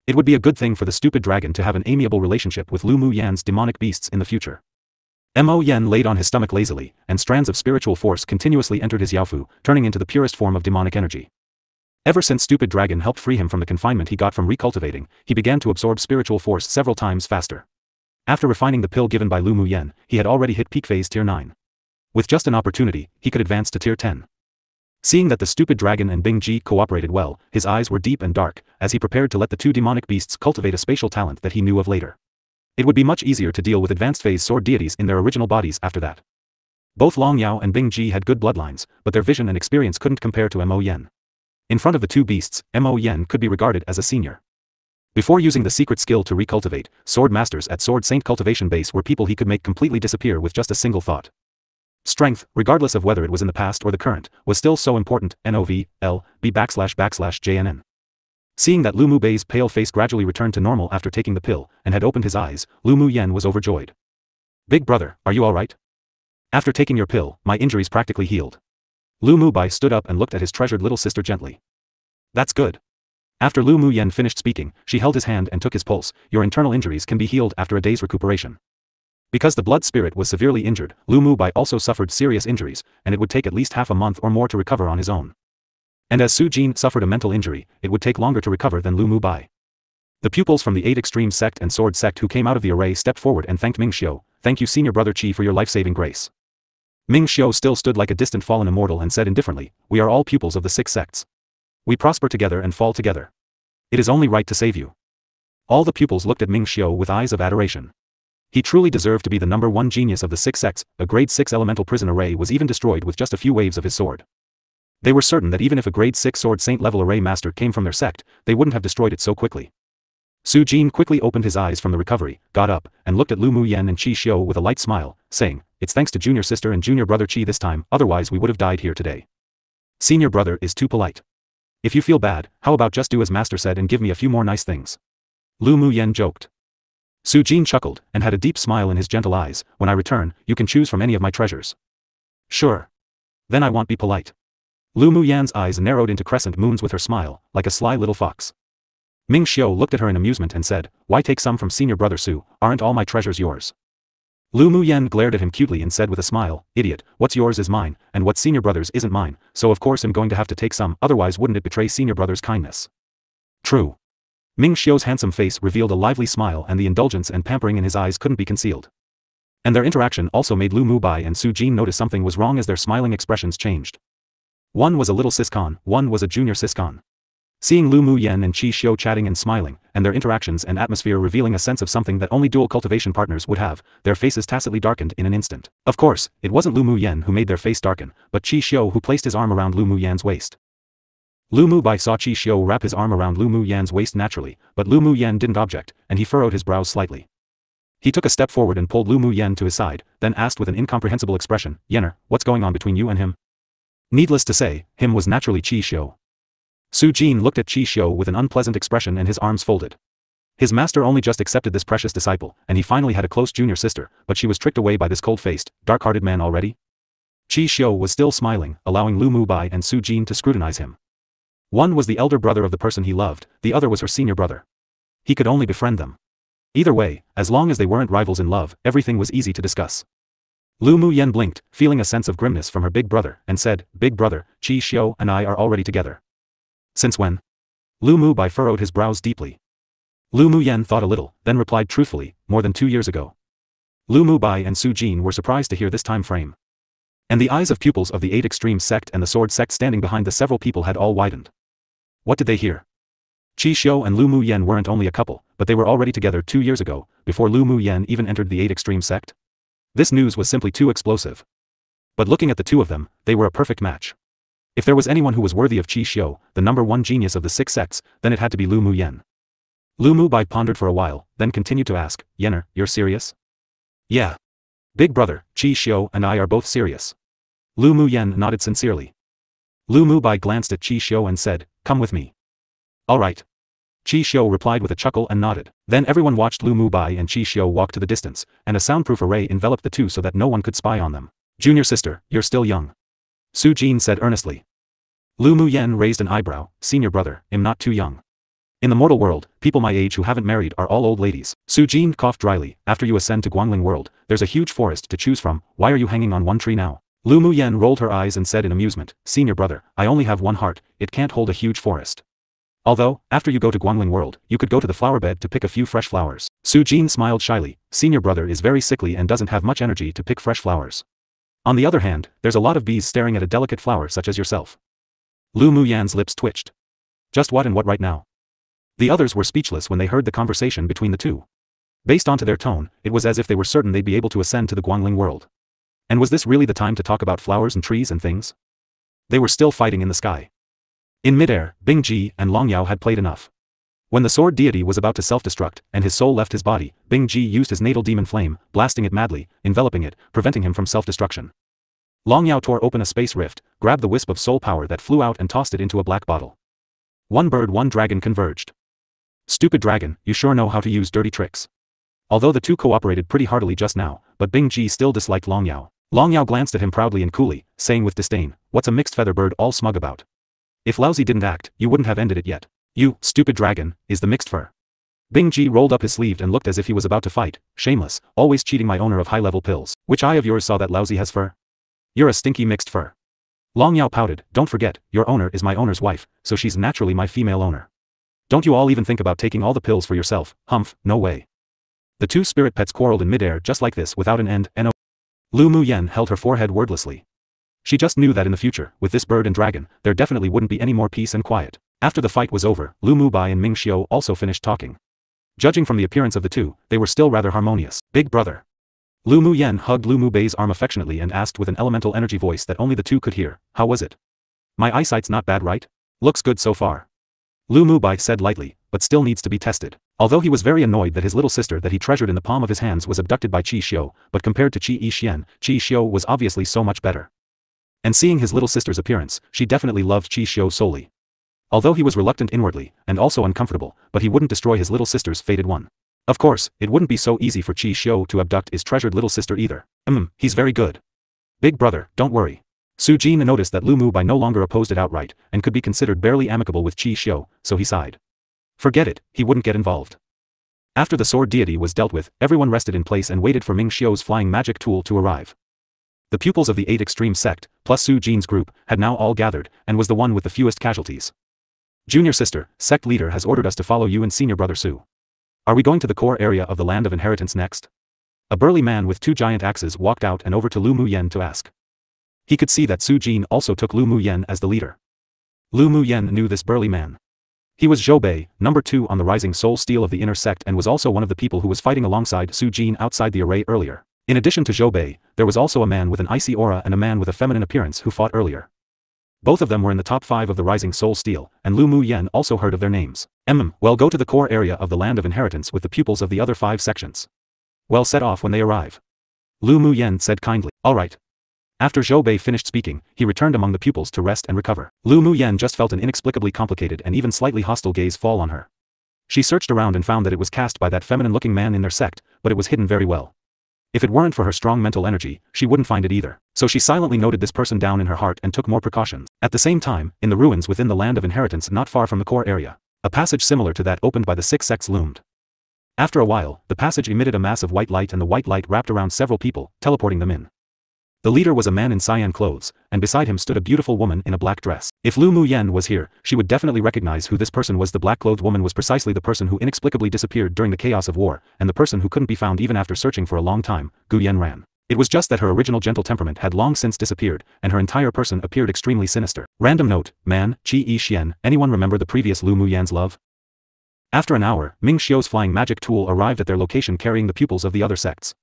It would be a good thing for the stupid dragon to have an amiable relationship with Lu Mu Yan's demonic beasts in the future. Mo Yen laid on his stomach lazily, and strands of spiritual force continuously entered his Yaofu, turning into the purest form of demonic energy. Ever since Stupid Dragon helped free him from the confinement he got from recultivating, he began to absorb spiritual force several times faster. After refining the pill given by Lu Mu Yen, he had already hit peak phase tier 9. With just an opportunity, he could advance to tier 10. Seeing that the Stupid Dragon and Bing Ji cooperated well, his eyes were deep and dark, as he prepared to let the two demonic beasts cultivate a spatial talent that he knew of later. It would be much easier to deal with advanced phase sword deities in their original bodies after that. Both Long Yao and Bing Ji had good bloodlines, but their vision and experience couldn't compare to Mo Yen. In front of the two beasts, Mo Yen could be regarded as a senior. Before using the secret skill to recultivate, sword masters at Sword Saint Cultivation Base were people he could make completely disappear with just a single thought. Strength, regardless of whether it was in the past or the current, was still so important. NOV.L.B/JNN. Seeing that Lu Mu Bei's pale face gradually returned to normal after taking the pill, and had opened his eyes, Lu Mu Yen was overjoyed. Big brother, are you alright? After taking your pill, my injuries practically healed. Lu Mu Bai stood up and looked at his treasured little sister gently. That's good. After Lu Mu Yen finished speaking, she held his hand and took his pulse. Your internal injuries can be healed after a day's recuperation. Because the blood spirit was severely injured, Lu Mu Bai also suffered serious injuries, and it would take at least half a month or more to recover on his own. And as Su Jin suffered a mental injury, it would take longer to recover than Lu Mu Bai. The pupils from the 8 Extreme Sect and Sword Sect who came out of the array stepped forward and thanked Ming Xiu. Thank you senior brother Qi for your life-saving grace. Ming Xiu still stood like a distant fallen immortal and said indifferently, we are all pupils of the 6 sects. We prosper together and fall together. It is only right to save you. All the pupils looked at Ming Xiu with eyes of adoration. He truly deserved to be the #1 genius of the 6 sects. A grade 6 elemental prison array was even destroyed with just a few waves of his sword. They were certain that even if a grade 6 sword saint level array master came from their sect, they wouldn't have destroyed it so quickly. Su Jin quickly opened his eyes from the recovery, got up, and looked at Lu Mu Yen and Qi Xiu with a light smile, saying, it's thanks to junior sister and junior brother Qi this time, otherwise we would have died here today. Senior brother is too polite. If you feel bad, how about just do as master said and give me a few more nice things? Lu Mu Yen joked. Su Jin chuckled, and had a deep smile in his gentle eyes. When I return, you can choose from any of my treasures. Sure. Then I won't be polite. Lu Mu Yan's eyes narrowed into crescent moons with her smile, like a sly little fox. Ming Xiu looked at her in amusement and said, why take some from senior brother Su, aren't all my treasures yours? Lu Mu Yen glared at him cutely and said with a smile, idiot, what's yours is mine, and what's senior brother's isn't mine, so of course I'm going to have to take some, otherwise wouldn't it betray senior brother's kindness? True. Ming Xiu's handsome face revealed a lively smile and the indulgence and pampering in his eyes couldn't be concealed. And their interaction also made Lu Mu Bai and Su Jin notice something was wrong as their smiling expressions changed. One was a little siscon, one was a junior siscon. Seeing Lu Mu Yen and Qi Xiu chatting and smiling, and their interactions and atmosphere revealing a sense of something that only dual cultivation partners would have, their faces tacitly darkened in an instant. Of course, it wasn't Lu Mu Yen who made their face darken, but Qi Xiu who placed his arm around Lu Mu Yan's waist. Lu Mu Bai saw Qi Xiu wrap his arm around Lu Mu Yan's waist naturally, but Lu Mu Yen didn't object, and he furrowed his brows slightly. He took a step forward and pulled Lu Mu Yen to his side, then asked with an incomprehensible expression, Yenner, what's going on between you and him? Needless to say, him was naturally Qi Xiu. Su Jin looked at Qi Xiu with an unpleasant expression and his arms folded. His master only just accepted this precious disciple, and he finally had a close junior sister, but she was tricked away by this cold-faced, dark-hearted man already? Qi Xiu was still smiling, allowing Lu Mu Bai and Su Jin to scrutinize him. One was the elder brother of the person he loved, the other was her senior brother. He could only befriend them. Either way, as long as they weren't rivals in love, everything was easy to discuss. Lu Mu Yen blinked, feeling a sense of grimness from her big brother, and said, Big brother, Qi Xiu and I are already together. Since when? Lu Mu Bai furrowed his brows deeply. Lu Mu Yen thought a little, then replied truthfully, more than 2 years ago. Lu Mu Bai and Su Jin were surprised to hear this time frame. And the eyes of pupils of the 8 Extreme sect and the Sword sect standing behind the several people had all widened. What did they hear? Qi Xiu and Lu Mu Yen weren't only a couple, but they were already together 2 years ago, before Lu Mu Yen even entered the 8 Extreme sect? This news was simply too explosive. But looking at the two of them, they were a perfect match. If there was anyone who was worthy of Qi Xiu, the #1 genius of the 6 sects, then it had to be Lu Mu Yen. Lu Mu Bai pondered for a while, then continued to ask, Yenner, you're serious? Yeah. Big brother, Qi Xiu and I are both serious. Lu Mu Yen nodded sincerely. Lu Mu Bai glanced at Qi Xiu and said, come with me. All right. Qi Xiu replied with a chuckle and nodded. Then everyone watched Lu Mu Bai and Qi Xiu walk to the distance, and a soundproof array enveloped the two so that no one could spy on them. Junior sister, you're still young. Su Jin said earnestly. Lu Mu Yen raised an eyebrow, senior brother, I'm not too young. In the mortal world, people my age who haven't married are all old ladies. Su Jin coughed dryly, after you ascend to Guangling world, there's a huge forest to choose from, why are you hanging on one tree now? Lu Mu Yen rolled her eyes and said in amusement, senior brother, I only have one heart, it can't hold a huge forest. Although, after you go to Guangling world, you could go to the flower bed to pick a few fresh flowers. Su Jin smiled shyly, senior brother is very sickly and doesn't have much energy to pick fresh flowers. On the other hand, there's a lot of bees staring at a delicate flower such as yourself. Lu Mu Yan's lips twitched. Just what and what right now? The others were speechless when they heard the conversation between the two. Based onto their tone, it was as if they were certain they'd be able to ascend to the Guangling world. And was this really the time to talk about flowers and trees and things? They were still fighting in the sky. In midair, Bing Ji and Long Yao had played enough. When the sword deity was about to self-destruct, and his soul left his body, Bing Ji used his natal demon flame, blasting it madly, enveloping it, preventing him from self-destruction. Long Yao tore open a space rift, grabbed the wisp of soul power that flew out and tossed it into a black bottle. One bird, one dragon converged. Stupid dragon, you sure know how to use dirty tricks. Although the two cooperated pretty heartily just now, but Bing Ji still disliked Long Yao. Long Yao glanced at him proudly and coolly, saying with disdain, what's a mixed feather bird all smug about? If Lousy didn't act, you wouldn't have ended it yet. You, stupid dragon, is the mixed fur. Bing Ji rolled up his sleeve and looked as if he was about to fight, shameless, always cheating my owner of high-level pills. Which eye of yours saw that Lousy has fur? You're a stinky mixed fur. Long Yao pouted, don't forget, your owner is my owner's wife, so she's naturally my female owner. Don't you all even think about taking all the pills for yourself, humph, no way. The two spirit pets quarreled in midair just like this without an end, and Lu Mu Yen held her forehead wordlessly. She just knew that in the future, with this bird and dragon, there definitely wouldn't be any more peace and quiet. After the fight was over, Lu Mu Bai and Ming Xiu also finished talking. Judging from the appearance of the two, they were still rather harmonious. Big brother. Lu Mu Yen hugged Lu Mu Bai's arm affectionately and asked with an elemental energy voice that only the two could hear, how was it? My eyesight's not bad, right? Looks good so far. Lu Mu Bai said lightly, but still needs to be tested. Although he was very annoyed that his little sister that he treasured in the palm of his hands was abducted by Qi Xiu, but compared to Qi Yixian, Qi Xiu was obviously so much better. And seeing his little sister's appearance, she definitely loved Qi Xiu solely. Although he was reluctant inwardly, and also uncomfortable, but he wouldn't destroy his little sister's fated one. Of course, it wouldn't be so easy for Qi Xiu to abduct his treasured little sister either. He's very good. Big brother, don't worry. Su Jin noticed that Lu Mu Bai no longer opposed it outright, and could be considered barely amicable with Qi Xiu, so he sighed. Forget it, he wouldn't get involved. After the sword deity was dealt with, everyone rested in place and waited for Ming Xiu's flying magic tool to arrive. The pupils of the 8 Extreme sect, plus Su Jin's group, had now all gathered, and was the one with the fewest casualties. Junior sister, sect leader has ordered us to follow you and senior brother Su. Are we going to the core area of the land of inheritance next? A burly man with 2 giant axes walked out and over to Lu Mu Yen to ask. He could see that Su Jin also took Lu Mu Yen as the leader. Lu Mu Yen knew this burly man. He was Zhou Bei, #2 on the rising soul steel of the inner sect, and was also one of the people who was fighting alongside Su Jin outside the array earlier. In addition to Zhou Bei, there was also a man with an icy aura and a man with a feminine appearance who fought earlier. Both of them were in the top 5 of the rising soul steel, and Lu Mu Yen also heard of their names. Well, go to the core area of the land of inheritance with the pupils of the other 5 sections. Well, set off when they arrive. Lu Mu Yen said kindly. All right. After Zhou Bei finished speaking, he returned among the pupils to rest and recover. Lu Mu Yen just felt an inexplicably complicated and even slightly hostile gaze fall on her. She searched around and found that it was cast by that feminine-looking man in their sect, but it was hidden very well. If it weren't for her strong mental energy, she wouldn't find it either. So she silently noted this person down in her heart and took more precautions. At the same time, in the ruins within the land of inheritance not far from the core area, a passage similar to that opened by the 6 sects loomed. After a while, the passage emitted a mass of white light, and the white light wrapped around several people, teleporting them in. The leader was a man in cyan clothes, and beside him stood a beautiful woman in a black dress. If Lu Mu Yen was here, she would definitely recognize who this person was. The black-clothed woman was precisely the person who inexplicably disappeared during the chaos of war, and the person who couldn't be found even after searching for a long time, Gu Yen Ran. It was just that her original gentle temperament had long since disappeared, and her entire person appeared extremely sinister. Random note, man, Qi Yi Xian, anyone remember the previous Lu Muyan's love? After an hour, Ming Xiu's flying magic tool arrived at their location carrying the pupils of the other sects.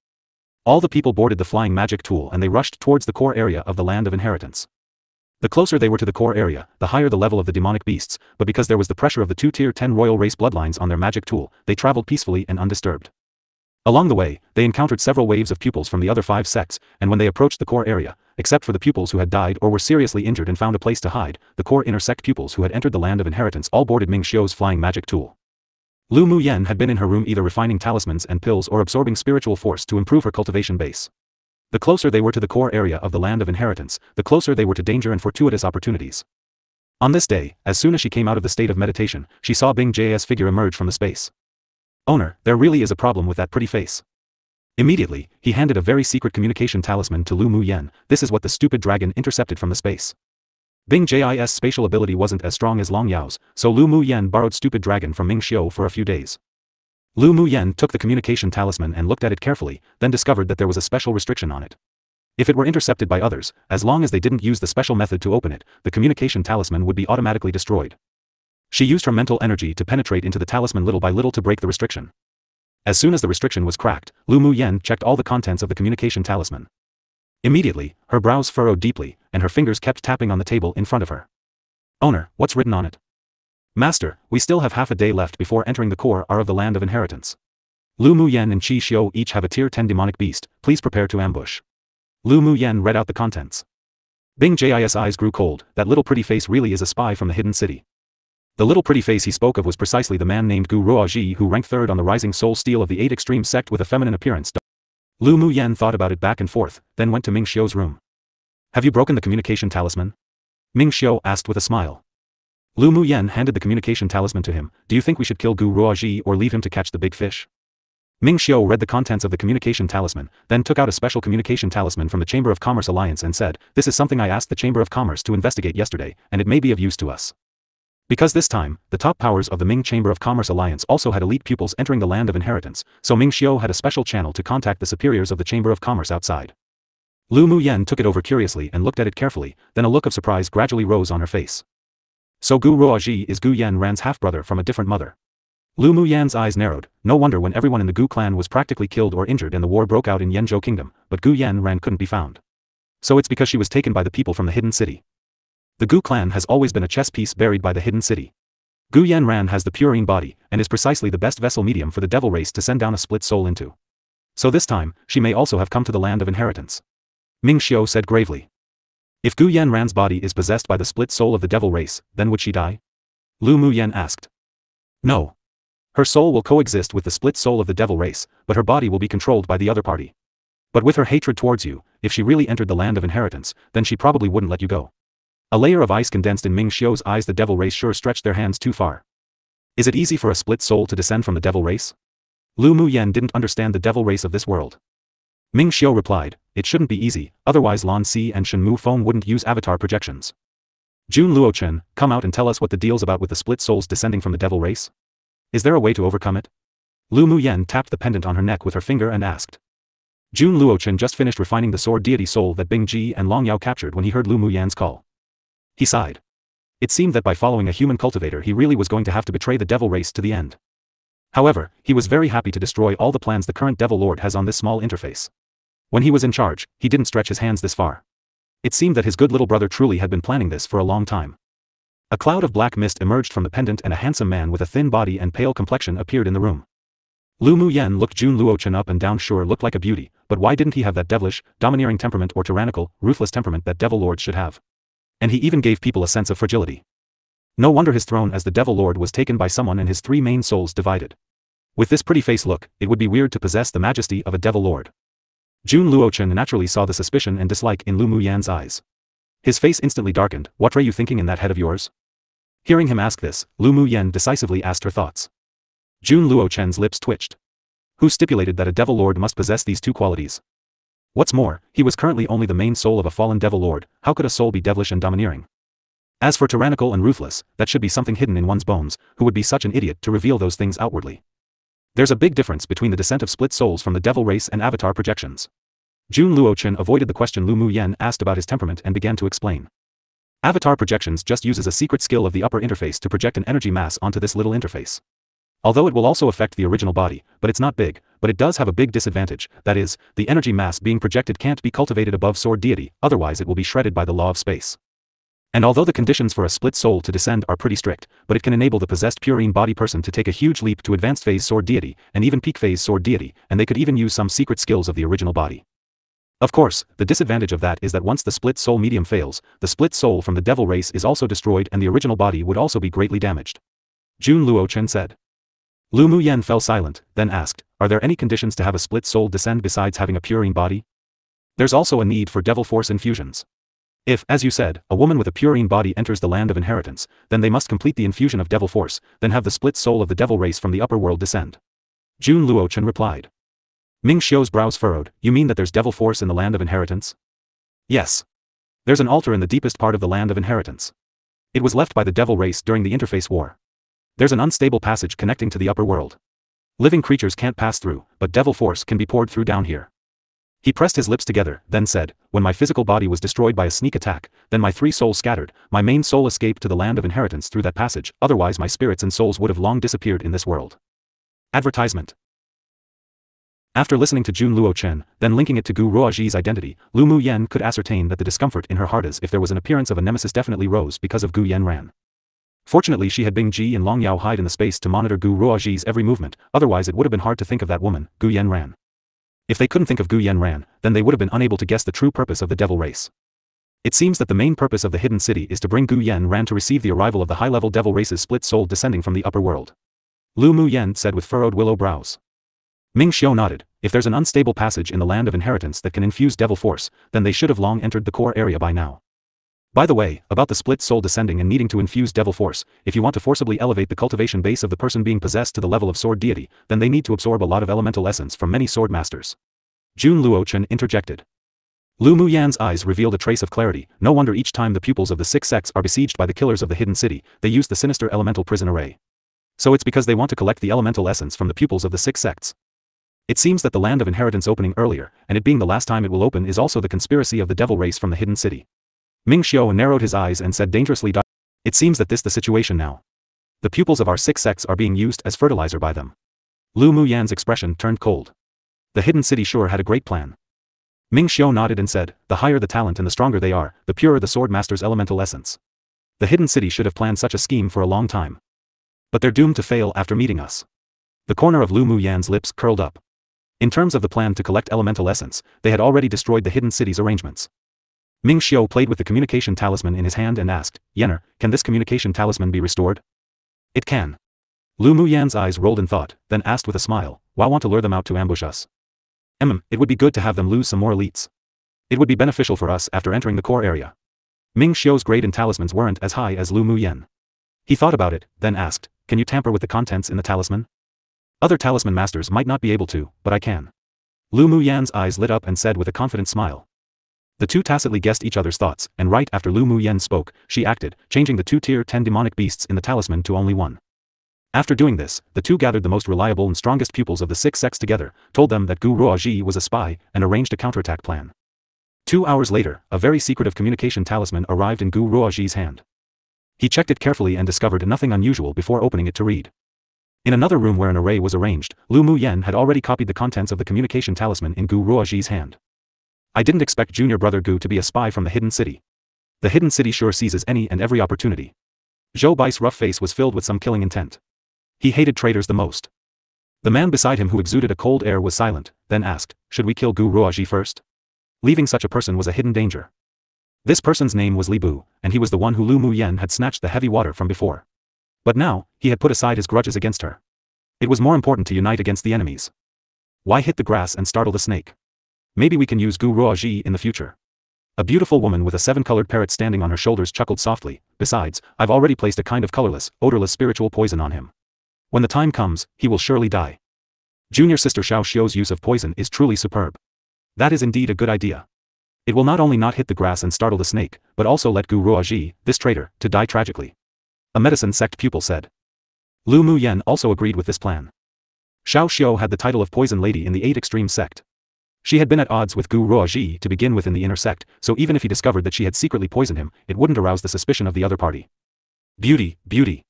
All the people boarded the flying magic tool and they rushed towards the core area of the land of inheritance. The closer they were to the core area, the higher the level of the demonic beasts, but because there was the pressure of the 2 Tier 10 royal race bloodlines on their magic tool, they traveled peacefully and undisturbed. Along the way, they encountered several waves of pupils from the other 5 sects, and when they approached the core area, except for the pupils who had died or were seriously injured and found a place to hide, the core inner sect pupils who had entered the land of inheritance all boarded Ming Xiu's flying magic tool. Lu Muyan had been in her room either refining talismans and pills or absorbing spiritual force to improve her cultivation base. The closer they were to the core area of the land of inheritance, the closer they were to danger and fortuitous opportunities. On this day, as soon as she came out of the state of meditation, she saw Bing J's figure emerge from the space. Owner, there really is a problem with that pretty face. Immediately, he handed a very secret communication talisman to Lu Muyan. This is what the stupid dragon intercepted from the space. Bing J's spatial ability wasn't as strong as Long Yao's, so Lu Muyan borrowed stupid dragon from Ming Xiu for a few days. Lu Muyan took the communication talisman and looked at it carefully, then discovered that there was a special restriction on it. If it were intercepted by others, as long as they didn't use the special method to open it, the communication talisman would be automatically destroyed. She used her mental energy to penetrate into the talisman little by little to break the restriction. As soon as the restriction was cracked, Lu Muyan checked all the contents of the communication talisman. Immediately, her brows furrowed deeply, and her fingers kept tapping on the table in front of her. Owner, what's written on it? Master, we still have half a day left before entering the core of the land of inheritance. Lu Muyan and Qi Xiu each have a tier 10 demonic beast, please prepare to ambush. Lu Muyan read out the contents. Bing J's eyes grew cold, that little pretty face really is a spy from the hidden city. The little pretty face he spoke of was precisely the man named Gu Ruoji who ranked 3rd on the rising soul steel of the 8 extreme sect with a feminine appearance. Lu Muyan thought about it back and forth, then went to Ming Xiu's room. Have you broken the communication talisman? Ming Xiu asked with a smile. Lu Muyan handed the communication talisman to him. Do you think we should kill Gu Ruoji or leave him to catch the big fish? Ming Xiu read the contents of the communication talisman, then took out a special communication talisman from the Chamber of Commerce Alliance and said, this is something I asked the Chamber of Commerce to investigate yesterday, and it may be of use to us. Because this time, the top powers of the Ming Chamber of Commerce Alliance also had elite pupils entering the land of inheritance, so Ming Xiu had a special channel to contact the superiors of the Chamber of Commerce outside. Lu Muyan took it over curiously and looked at it carefully, then a look of surprise gradually rose on her face. So Gu Ruoji is Gu Yanran's half-brother from a different mother. Lu Muyan's eyes narrowed. No wonder when everyone in the Gu clan was practically killed or injured and the war broke out in Yanzhou Kingdom, but Gu Yanran couldn't be found. So it's because she was taken by the people from the hidden city. The Gu clan has always been a chess piece buried by the hidden city. Gu Yanran has the purine body, and is precisely the best vessel medium for the devil race to send down a split soul into. So this time, she may also have come to the land of inheritance. Ming Xiu said gravely. If Gu Yanran's body is possessed by the split soul of the devil race, then would she die? Lu Muyan asked. No. Her soul will coexist with the split soul of the devil race, but her body will be controlled by the other party. But with her hatred towards you, if she really entered the land of inheritance, then she probably wouldn't let you go. A layer of ice condensed in Ming Xiu's eyes. The devil race sure stretched their hands too far. Is it easy for a split soul to descend from the devil race? Lu Muyan didn't understand the devil race of this world. Ming Xiu replied, it shouldn't be easy, otherwise Lan Si and Shen Mu Feng wouldn't use avatar projections. Jun Luochen, come out and tell us what the deal's about with the split souls descending from the devil race? Is there a way to overcome it? Lu Muyan tapped the pendant on her neck with her finger and asked. Jun Luochen just finished refining the sword deity soul that Bing Ji and Long Yao captured when he heard Lu Muyan's call. He sighed. It seemed that by following a human cultivator he really was going to have to betray the devil race to the end. However, he was very happy to destroy all the plans the current devil lord has on this small interface. When he was in charge, he didn't stretch his hands this far. It seemed that his good little brother truly had been planning this for a long time. A cloud of black mist emerged from the pendant and a handsome man with a thin body and pale complexion appeared in the room. Lu Muyan looked Jun Luochen up and down. Sure looked like a beauty, but why didn't he have that devilish, domineering temperament or tyrannical, ruthless temperament that devil lords should have? And he even gave people a sense of fragility. No wonder his throne as the devil lord was taken by someone and his 3 main souls divided. With this pretty face look, it would be weird to possess the majesty of a devil lord. Jun Luochen naturally saw the suspicion and dislike in Lu Muyan's eyes. His face instantly darkened. What were you thinking in that head of yours? Hearing him ask this, Lu Muyan decisively asked her thoughts. Jun Luochen's lips twitched. Who stipulated that a devil lord must possess these 2 qualities? What's more, he was currently only the main soul of a fallen devil lord. How could a soul be devilish and domineering? As for tyrannical and ruthless, that should be something hidden in one's bones. Who would be such an idiot to reveal those things outwardly? There's a big difference between the descent of split souls from the devil race and avatar projections. Jun Luochen avoided the question Lu Mu Yen asked about his temperament and began to explain. Avatar projections just uses a secret skill of the upper interface to project an energy mass onto this little interface. Although it will also affect the original body, but it's not big, but it does have a big disadvantage, that is, the energy mass being projected can't be cultivated above sword deity, otherwise it will be shredded by the law of space. And although the conditions for a split soul to descend are pretty strict, but it can enable the possessed purine body person to take a huge leap to advanced phase sword deity, and even peak phase sword deity, and they could even use some secret skills of the original body. Of course, the disadvantage of that is that once the split soul medium fails, the split soul from the devil race is also destroyed and the original body would also be greatly damaged. Jun Luochen said. Lu Mu Yen fell silent, then asked, are there any conditions to have a split soul descend besides having a purine body? There's also a need for devil force infusions. If, as you said, a woman with a purine body enters the land of inheritance, then they must complete the infusion of devil force, then have the split soul of the devil race from the upper world descend. Jun Luochen replied. Ming Xiu's brows furrowed, you mean that there's devil force in the land of inheritance? Yes. There's an altar in the deepest part of the land of inheritance. It was left by the devil race during the interface war. There's an unstable passage connecting to the upper world. Living creatures can't pass through, but devil force can be poured through down here. He pressed his lips together, then said, when my physical body was destroyed by a sneak attack, then my 3 souls scattered, my main soul escaped to the land of inheritance through that passage, otherwise my spirits and souls would have long disappeared in this world. Advertisement. After listening to Jun Luochen, then linking it to Gu Ruoji's identity, Lu Mu Yen could ascertain that the discomfort in her heart as if there was an appearance of a nemesis definitely rose because of Gu Yen Ran. Fortunately she had Bing Ji and Long Yao hide in the space to monitor Gu Ruoji's every movement, otherwise it would have been hard to think of that woman, Gu Yen Ran. If they couldn't think of Gu Yen Ran, then they would have been unable to guess the true purpose of the devil race. It seems that the main purpose of the hidden city is to bring Gu Yen Ran to receive the arrival of the high-level devil race's split soul descending from the upper world. Lu Mu Yen said with furrowed willow brows. Ming Xiu nodded, if there's an unstable passage in the land of inheritance that can infuse devil force, then they should have long entered the core area by now. By the way, about the split soul descending and needing to infuse devil force, if you want to forcibly elevate the cultivation base of the person being possessed to the level of sword deity, then they need to absorb a lot of elemental essence from many sword masters. Jun Luochen interjected. Lu Mu Yan's eyes revealed a trace of clarity, no wonder each time the pupils of the 6 sects are besieged by the killers of the hidden city, they use the sinister elemental prison array. So it's because they want to collect the elemental essence from the pupils of the 6 sects. It seems that the land of inheritance opening earlier, and it being the last time it will open is also the conspiracy of the devil race from the hidden city. Ming Xiu narrowed his eyes and said dangerously, it seems that this the situation now. The pupils of our 6 sects are being used as fertilizer by them. Lu Mu Yan's expression turned cold. The hidden city sure had a great plan. Ming Xiu nodded and said, the higher the talent and the stronger they are, the purer the sword master's elemental essence. The hidden city should have planned such a scheme for a long time. But they're doomed to fail after meeting us. The corner of Lu Mu Yan's lips curled up. In terms of the plan to collect elemental essence, they had already destroyed the hidden city's arrangements. Ming Xiu played with the communication talisman in his hand and asked, Yenner, can this communication talisman be restored? It can. Lu Mu Yan's eyes rolled in thought, then asked with a smile, why want to lure them out to ambush us? It would be good to have them lose some more elites. It would be beneficial for us after entering the core area. Ming Xiu's grade in talismans weren't as high as Lu Mu Yan. He thought about it, then asked, can you tamper with the contents in the talisman? Other talisman masters might not be able to, but I can. Lu Mu Yan's eyes lit up and said with a confident smile. The two tacitly guessed each other's thoughts, and right after Lu Mu Yan spoke, she acted, changing the 2 tier 10 demonic beasts in the talisman to only 1. After doing this, the two gathered the most reliable and strongest pupils of the 6 sects together, told them that Gu Ruoji was a spy, and arranged a counterattack plan. 2 hours later, a very secretive communication talisman arrived in Gu Ruoji's hand. He checked it carefully and discovered nothing unusual before opening it to read. In another room where an array was arranged, Lu Mu Yan had already copied the contents of the communication talisman in Gu Ruoji's hand. I didn't expect junior brother Gu to be a spy from the hidden city. The hidden city sure seizes any and every opportunity. Zhou Bai's rough face was filled with some killing intent. He hated traitors the most. The man beside him who exuded a cold air was silent, then asked, should we kill Gu Ruoji first? Leaving such a person was a hidden danger. This person's name was Li Bu, and he was the one who Lu Mu Yan had snatched the heavy water from before. But now, he had put aside his grudges against her. It was more important to unite against the enemies. Why hit the grass and startle the snake? Maybe we can use Gu Ruoji in the future. A beautiful woman with a 7-colored parrot standing on her shoulders chuckled softly, besides, I've already placed a kind of colorless, odorless spiritual poison on him. When the time comes, he will surely die. Junior sister Xiao Xiu's use of poison is truly superb. That is indeed a good idea. It will not only not hit the grass and startle the snake, but also let Gu Ruoji, this traitor, to die tragically. A medicine sect pupil said. Lu Mu Yan also agreed with this plan. Xiao Xiu had the title of Poison Lady in the 8 Extreme sect. She had been at odds with Gu Ruoji to begin with in the inner sect, so even if he discovered that she had secretly poisoned him, it wouldn't arouse the suspicion of the other party. Beauty, beauty.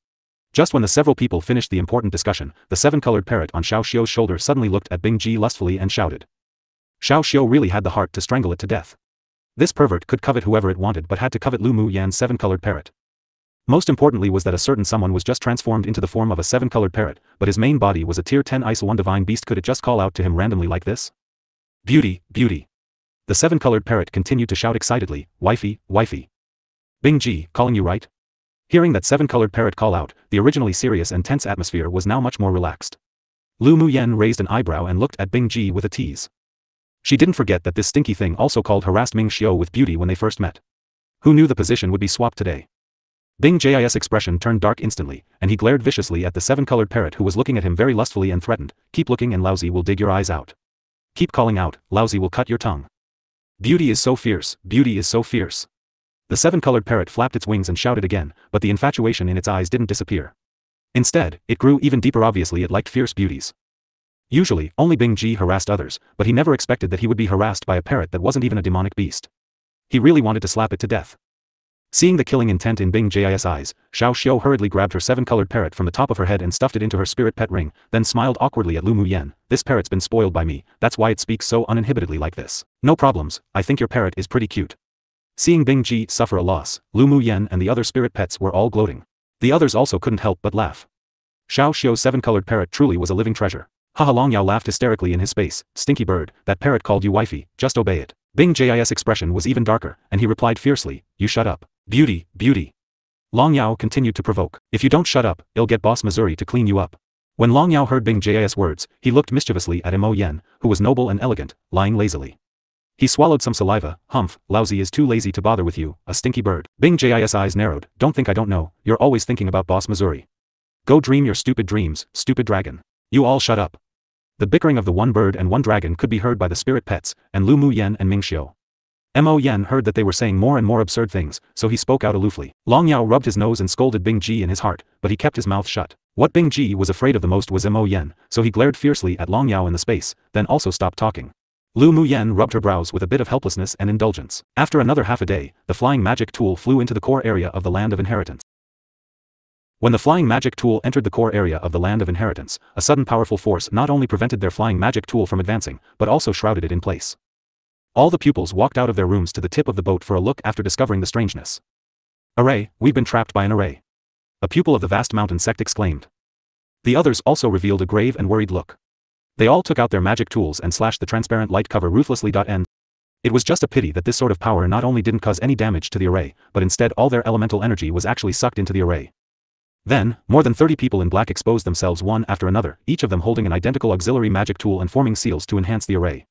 Just when the several people finished the important discussion, the seven-colored parrot on Xiao Xiu's shoulder suddenly looked at Bing Ji lustfully and shouted. Xiao Xiu really had the heart to strangle it to death. This pervert could covet whoever it wanted but had to covet Lu Mu Yan's seven-colored parrot. Most importantly was that a certain someone was just transformed into the form of a seven-colored parrot, but his main body was a tier 10 ISO 1 divine beast. Could it just call out to him randomly like this? Beauty, beauty. The seven-colored parrot continued to shout excitedly, wifey, wifey. Bing Ji, calling you right? Hearing that seven-colored parrot call out, the originally serious and tense atmosphere was now much more relaxed. Lu Mu Yan raised an eyebrow and looked at Bing Ji with a tease. She didn't forget that this stinky thing also called harassed Ming Xiu with beauty when they first met. Who knew the position would be swapped today? Bing Ji's expression turned dark instantly, and he glared viciously at the seven-colored parrot who was looking at him very lustfully and threatened. Keep looking and Lousy will dig your eyes out. Keep calling out, Lousy will cut your tongue. Beauty is so fierce, beauty is so fierce. The seven-colored parrot flapped its wings and shouted again, but the infatuation in its eyes didn't disappear. Instead, it grew even deeper. Obviously it liked fierce beauties. Usually, only Bing Ji harassed others, but he never expected that he would be harassed by a parrot that wasn't even a demonic beast. He really wanted to slap it to death. Seeing the killing intent in Bing Ji's eyes, Xiao Xiu hurriedly grabbed her seven-colored parrot from the top of her head and stuffed it into her spirit pet ring, then smiled awkwardly at Lu Mu Yan. This parrot's been spoiled by me, that's why it speaks so uninhibitedly like this. No problems, I think your parrot is pretty cute. Seeing Bing Ji suffer a loss, Lu Mu Yan and the other spirit pets were all gloating. The others also couldn't help but laugh. Xiao Xiu's seven-colored parrot truly was a living treasure. Haha. Long Yao laughed hysterically in his space. Stinky bird, that parrot called you wifey, just obey it. Bing Ji's expression was even darker, and he replied fiercely, you shut up. Beauty, beauty. Long Yao continued to provoke. If you don't shut up, I'll get Boss Missouri to clean you up. When Long Yao heard Bing Ji's words, he looked mischievously at Mo Yen, who was noble and elegant, lying lazily. He swallowed some saliva. Humph, Lousy is too lazy to bother with you, a stinky bird. Bing Ji's eyes narrowed. Don't think I don't know, you're always thinking about Boss Missouri. Go dream your stupid dreams, stupid dragon. You all shut up. The bickering of the one bird and one dragon could be heard by the spirit pets, and Lu Mu Yan and Ming Xiu. Mo Yen heard that they were saying more and more absurd things, so he spoke out aloofly. Long Yao rubbed his nose and scolded Bing Ji in his heart, but he kept his mouth shut. What Bing Ji was afraid of the most was Mo Yen, so he glared fiercely at Long Yao in the space, then also stopped talking. Lu Mu Yan rubbed her brows with a bit of helplessness and indulgence. After another half a day, the flying magic tool flew into the core area of the Land of Inheritance. When the flying magic tool entered the core area of the Land of Inheritance, a sudden powerful force not only prevented their flying magic tool from advancing, but also shrouded it in place. All the pupils walked out of their rooms to the tip of the boat for a look after discovering the strangeness. Array, we've been trapped by an array. A pupil of the vast mountain sect exclaimed. The others also revealed a grave and worried look. They all took out their magic tools and slashed the transparent light cover ruthlessly. It was just a pity that this sort of power not only didn't cause any damage to the array, but instead all their elemental energy was actually sucked into the array. Then, more than 30 people in black exposed themselves one after another, each of them holding an identical auxiliary magic tool and forming seals to enhance the array.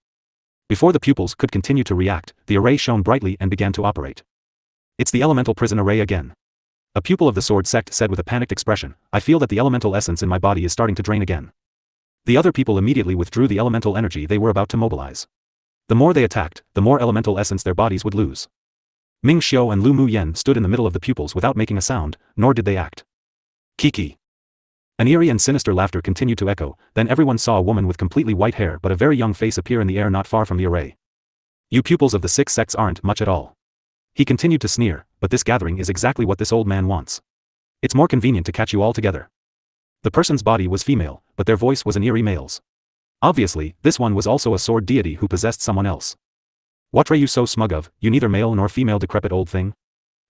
Before the pupils could continue to react, the array shone brightly and began to operate. It's the elemental prison array again. A pupil of the sword sect said with a panicked expression, I feel that the elemental essence in my body is starting to drain again. The other people immediately withdrew the elemental energy they were about to mobilize. The more they attacked, the more elemental essence their bodies would lose. Ming Xiu and Lu Mu Yan stood in the middle of the pupils without making a sound, nor did they act. Kiki. An eerie and sinister laughter continued to echo, then everyone saw a woman with completely white hair but a very young face appear in the air not far from the array. You pupils of the six sects aren't much at all. He continued to sneer, but this gathering is exactly what this old man wants. It's more convenient to catch you all together. The person's body was female, but their voice was an eerie male's. Obviously, this one was also a sword deity who possessed someone else. What are you so smug of, you neither male nor female decrepit old thing?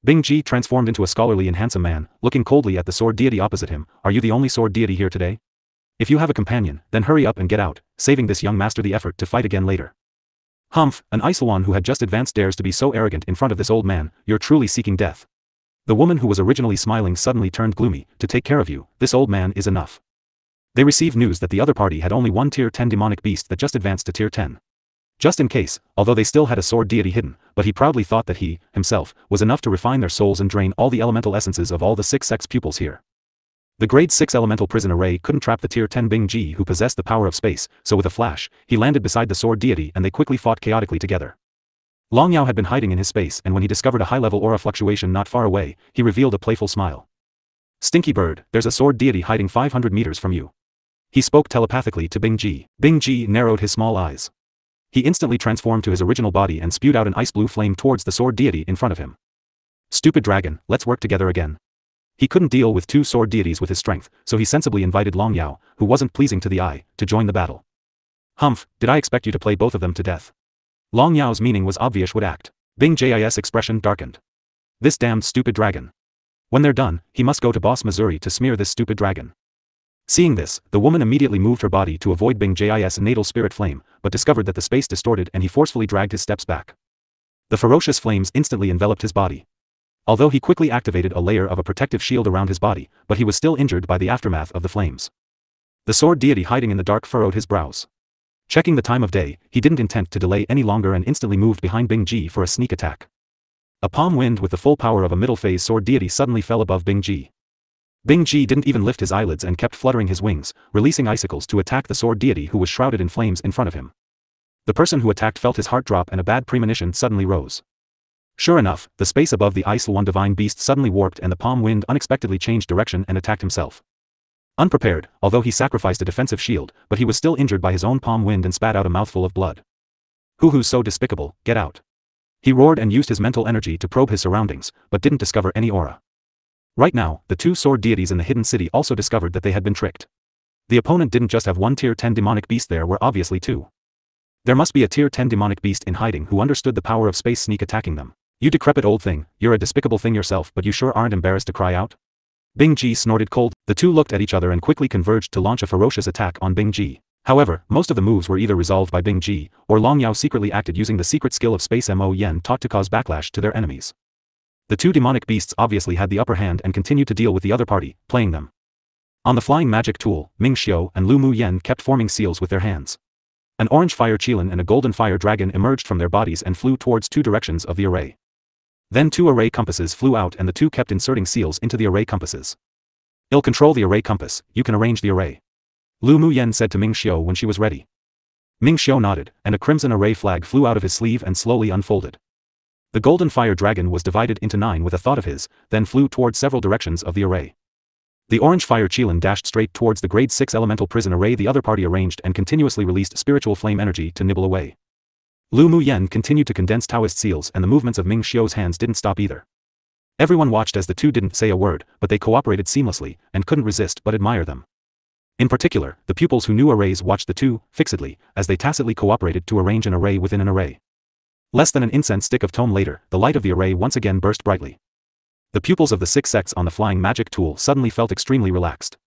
Bing Ji transformed into a scholarly and handsome man, looking coldly at the sword deity opposite him. Are you the only sword deity here today? If you have a companion, then hurry up and get out, saving this young master the effort to fight again later. Humph, an Isolon who had just advanced dares to be so arrogant in front of this old man, you're truly seeking death. The woman who was originally smiling suddenly turned gloomy. To take care of you, this old man is enough. They received news that the other party had only one tier 10 demonic beast that just advanced to tier 10. Just in case, although they still had a sword deity hidden, but he proudly thought that he, himself, was enough to refine their souls and drain all the elemental essences of all the six sects pupils here. The grade 6 elemental prison array couldn't trap the tier 10 Bing Ji who possessed the power of space, so with a flash, he landed beside the sword deity and they quickly fought chaotically together. Long Yao had been hiding in his space and when he discovered a high-level aura fluctuation not far away, he revealed a playful smile. Stinky bird, there's a sword deity hiding 500 meters from you. He spoke telepathically to Bing Ji. Bing Ji narrowed his small eyes. He instantly transformed to his original body and spewed out an ice blue flame towards the sword deity in front of him. Stupid dragon, let's work together again. He couldn't deal with two sword deities with his strength, so he sensibly invited Long Yao, who wasn't pleasing to the eye, to join the battle. Humph, did I expect you to play both of them to death? Long Yao's meaning was obvious would act. Bing Jis' expression darkened. This damned stupid dragon. When they're done, he must go to Boss Missouri to smear this stupid dragon. Seeing this, the woman immediately moved her body to avoid Bing Jis' natal spirit flame, but discovered that the space distorted and he forcefully dragged his steps back. The ferocious flames instantly enveloped his body. Although he quickly activated a layer of a protective shield around his body, but he was still injured by the aftermath of the flames. The sword deity hiding in the dark furrowed his brows. Checking the time of day, he didn't intend to delay any longer and instantly moved behind Bing Ji for a sneak attack. A palm wind with the full power of a middle phase sword deity suddenly fell above Bing Ji. Bing Ji didn't even lift his eyelids and kept fluttering his wings, releasing icicles to attack the sword deity who was shrouded in flames in front of him. The person who attacked felt his heart drop and a bad premonition suddenly rose. Sure enough, the space above the Ice One divine beast suddenly warped and the palm wind unexpectedly changed direction and attacked himself. Unprepared, although he sacrificed a defensive shield, but he was still injured by his own palm wind and spat out a mouthful of blood. Who's so despicable, get out. He roared and used his mental energy to probe his surroundings, but didn't discover any aura. Right now, the two sword deities in the hidden city also discovered that they had been tricked. The opponent didn't just have one tier 10 demonic beast, there were obviously two. There must be a tier 10 demonic beast in hiding who understood the power of space sneak attacking them. You decrepit old thing, you're a despicable thing yourself, but you sure aren't embarrassed to cry out? Bing Ji snorted cold. The two looked at each other and quickly converged to launch a ferocious attack on Bing Ji. However, most of the moves were either resolved by Bing Ji, or Long Yao secretly acted using the secret skill of Space Mo Yen taught to cause backlash to their enemies. The two demonic beasts obviously had the upper hand and continued to deal with the other party, playing them. On the flying magic tool, Ming Xiu and Lu Mu Yen kept forming seals with their hands. An orange fire qilin and a golden fire dragon emerged from their bodies and flew towards two directions of the array. Then two array compasses flew out and the two kept inserting seals into the array compasses. "I'll control the array compass, you can arrange the array," Lu Mu Yen said to Ming Xiu when she was ready. Ming Xiu nodded, and a crimson array flag flew out of his sleeve and slowly unfolded. The golden fire dragon was divided into 9 with a thought of his, then flew towards several directions of the array. The orange fire qilin dashed straight towards the grade 6 elemental prison array the other party arranged and continuously released spiritual flame energy to nibble away. Lu Mu Yen continued to condense Taoist seals and the movements of Ming Xiu's hands didn't stop either. Everyone watched as the two didn't say a word, but they cooperated seamlessly, and couldn't resist but admire them. In particular, the pupils who knew arrays watched the two, fixedly, as they tacitly cooperated to arrange an array within an array. Less than an incense stick of tone later, the light of the array once again burst brightly. The pupils of the 6 sects on the flying magic tool suddenly felt extremely relaxed.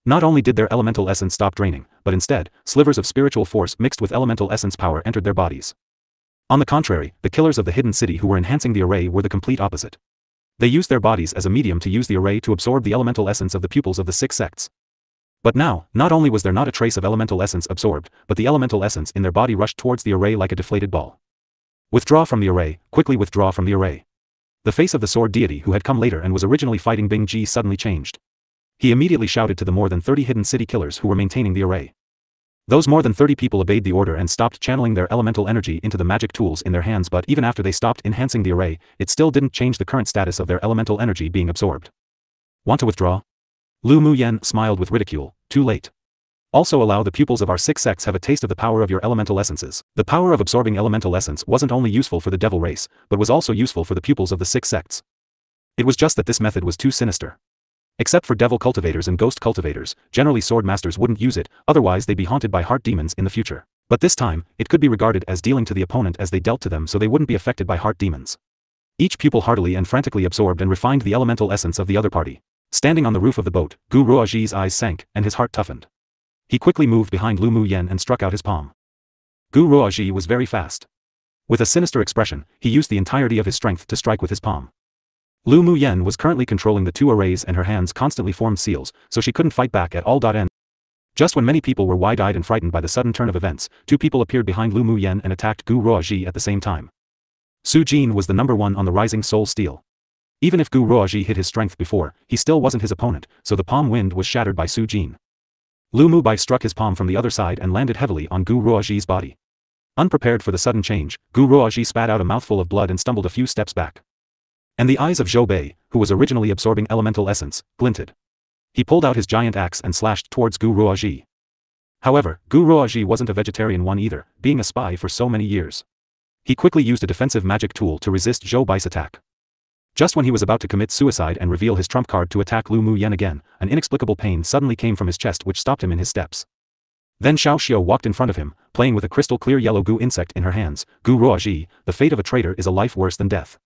Not only did their elemental essence stop draining, but instead, slivers of spiritual force mixed with elemental essence power entered their bodies. On the contrary, the killers of the hidden city who were enhancing the array were the complete opposite. They used their bodies as a medium to use the array to absorb the elemental essence of the pupils of the 6 sects. But now, not only was there not a trace of elemental essence absorbed, but the elemental essence in their body rushed towards the array like a deflated ball. Withdraw from the array, quickly withdraw from the array. The face of the sword deity who had come later and was originally fighting Bing Ji suddenly changed. He immediately shouted to the more than 30 hidden city killers who were maintaining the array. Those more than 30 people obeyed the order and stopped channeling their elemental energy into the magic tools in their hands, but even after they stopped enhancing the array, it still didn't change the current status of their elemental energy being absorbed. Want to withdraw? Lu Mu Yen smiled with ridicule. Too late. Also allow the pupils of our 6 sects have a taste of the power of your elemental essences. The power of absorbing elemental essence wasn't only useful for the devil race, but was also useful for the pupils of the 6 sects. It was just that this method was too sinister. Except for devil cultivators and ghost cultivators, generally sword masters wouldn't use it, otherwise they'd be haunted by heart demons in the future. But this time, it could be regarded as dealing to the opponent as they dealt to them so they wouldn't be affected by heart demons. Each pupil heartily and frantically absorbed and refined the elemental essence of the other party. Standing on the roof of the boat, Gu Ruoji's eyes sank, and his heart toughened. He quickly moved behind Lu Mu Yen and struck out his palm. Gu Ruoji was very fast. With a sinister expression, he used the entirety of his strength to strike with his palm. Lu Mu Yen was currently controlling the two arrays and her hands constantly formed seals, so she couldn't fight back at all. Just when many people were wide-eyed and frightened by the sudden turn of events, two people appeared behind Lu Mu Yen and attacked Gu Ruoji at the same time. Su Jin was the number 1 on the rising soul steel. Even if Gu Ruoji hit his strength before, he still wasn't his opponent, so the palm wind was shattered by Su Jin. Lu Mu Bai struck his palm from the other side and landed heavily on Gu Ruoji's body. Unprepared for the sudden change, Gu Ruoji spat out a mouthful of blood and stumbled a few steps back. And the eyes of Zhou Bei, who was originally absorbing elemental essence, glinted. He pulled out his giant axe and slashed towards Gu Ruoji. However, Gu Ruoji wasn't a vegetarian one either, being a spy for so many years. He quickly used a defensive magic tool to resist Zhou Bai's attack. Just when he was about to commit suicide and reveal his trump card to attack Lu Mu Yen again, an inexplicable pain suddenly came from his chest which stopped him in his steps. Then Xiao Xiao walked in front of him, playing with a crystal-clear yellow goo insect in her hands. Gu Ruoji, the fate of a traitor is a life worse than death.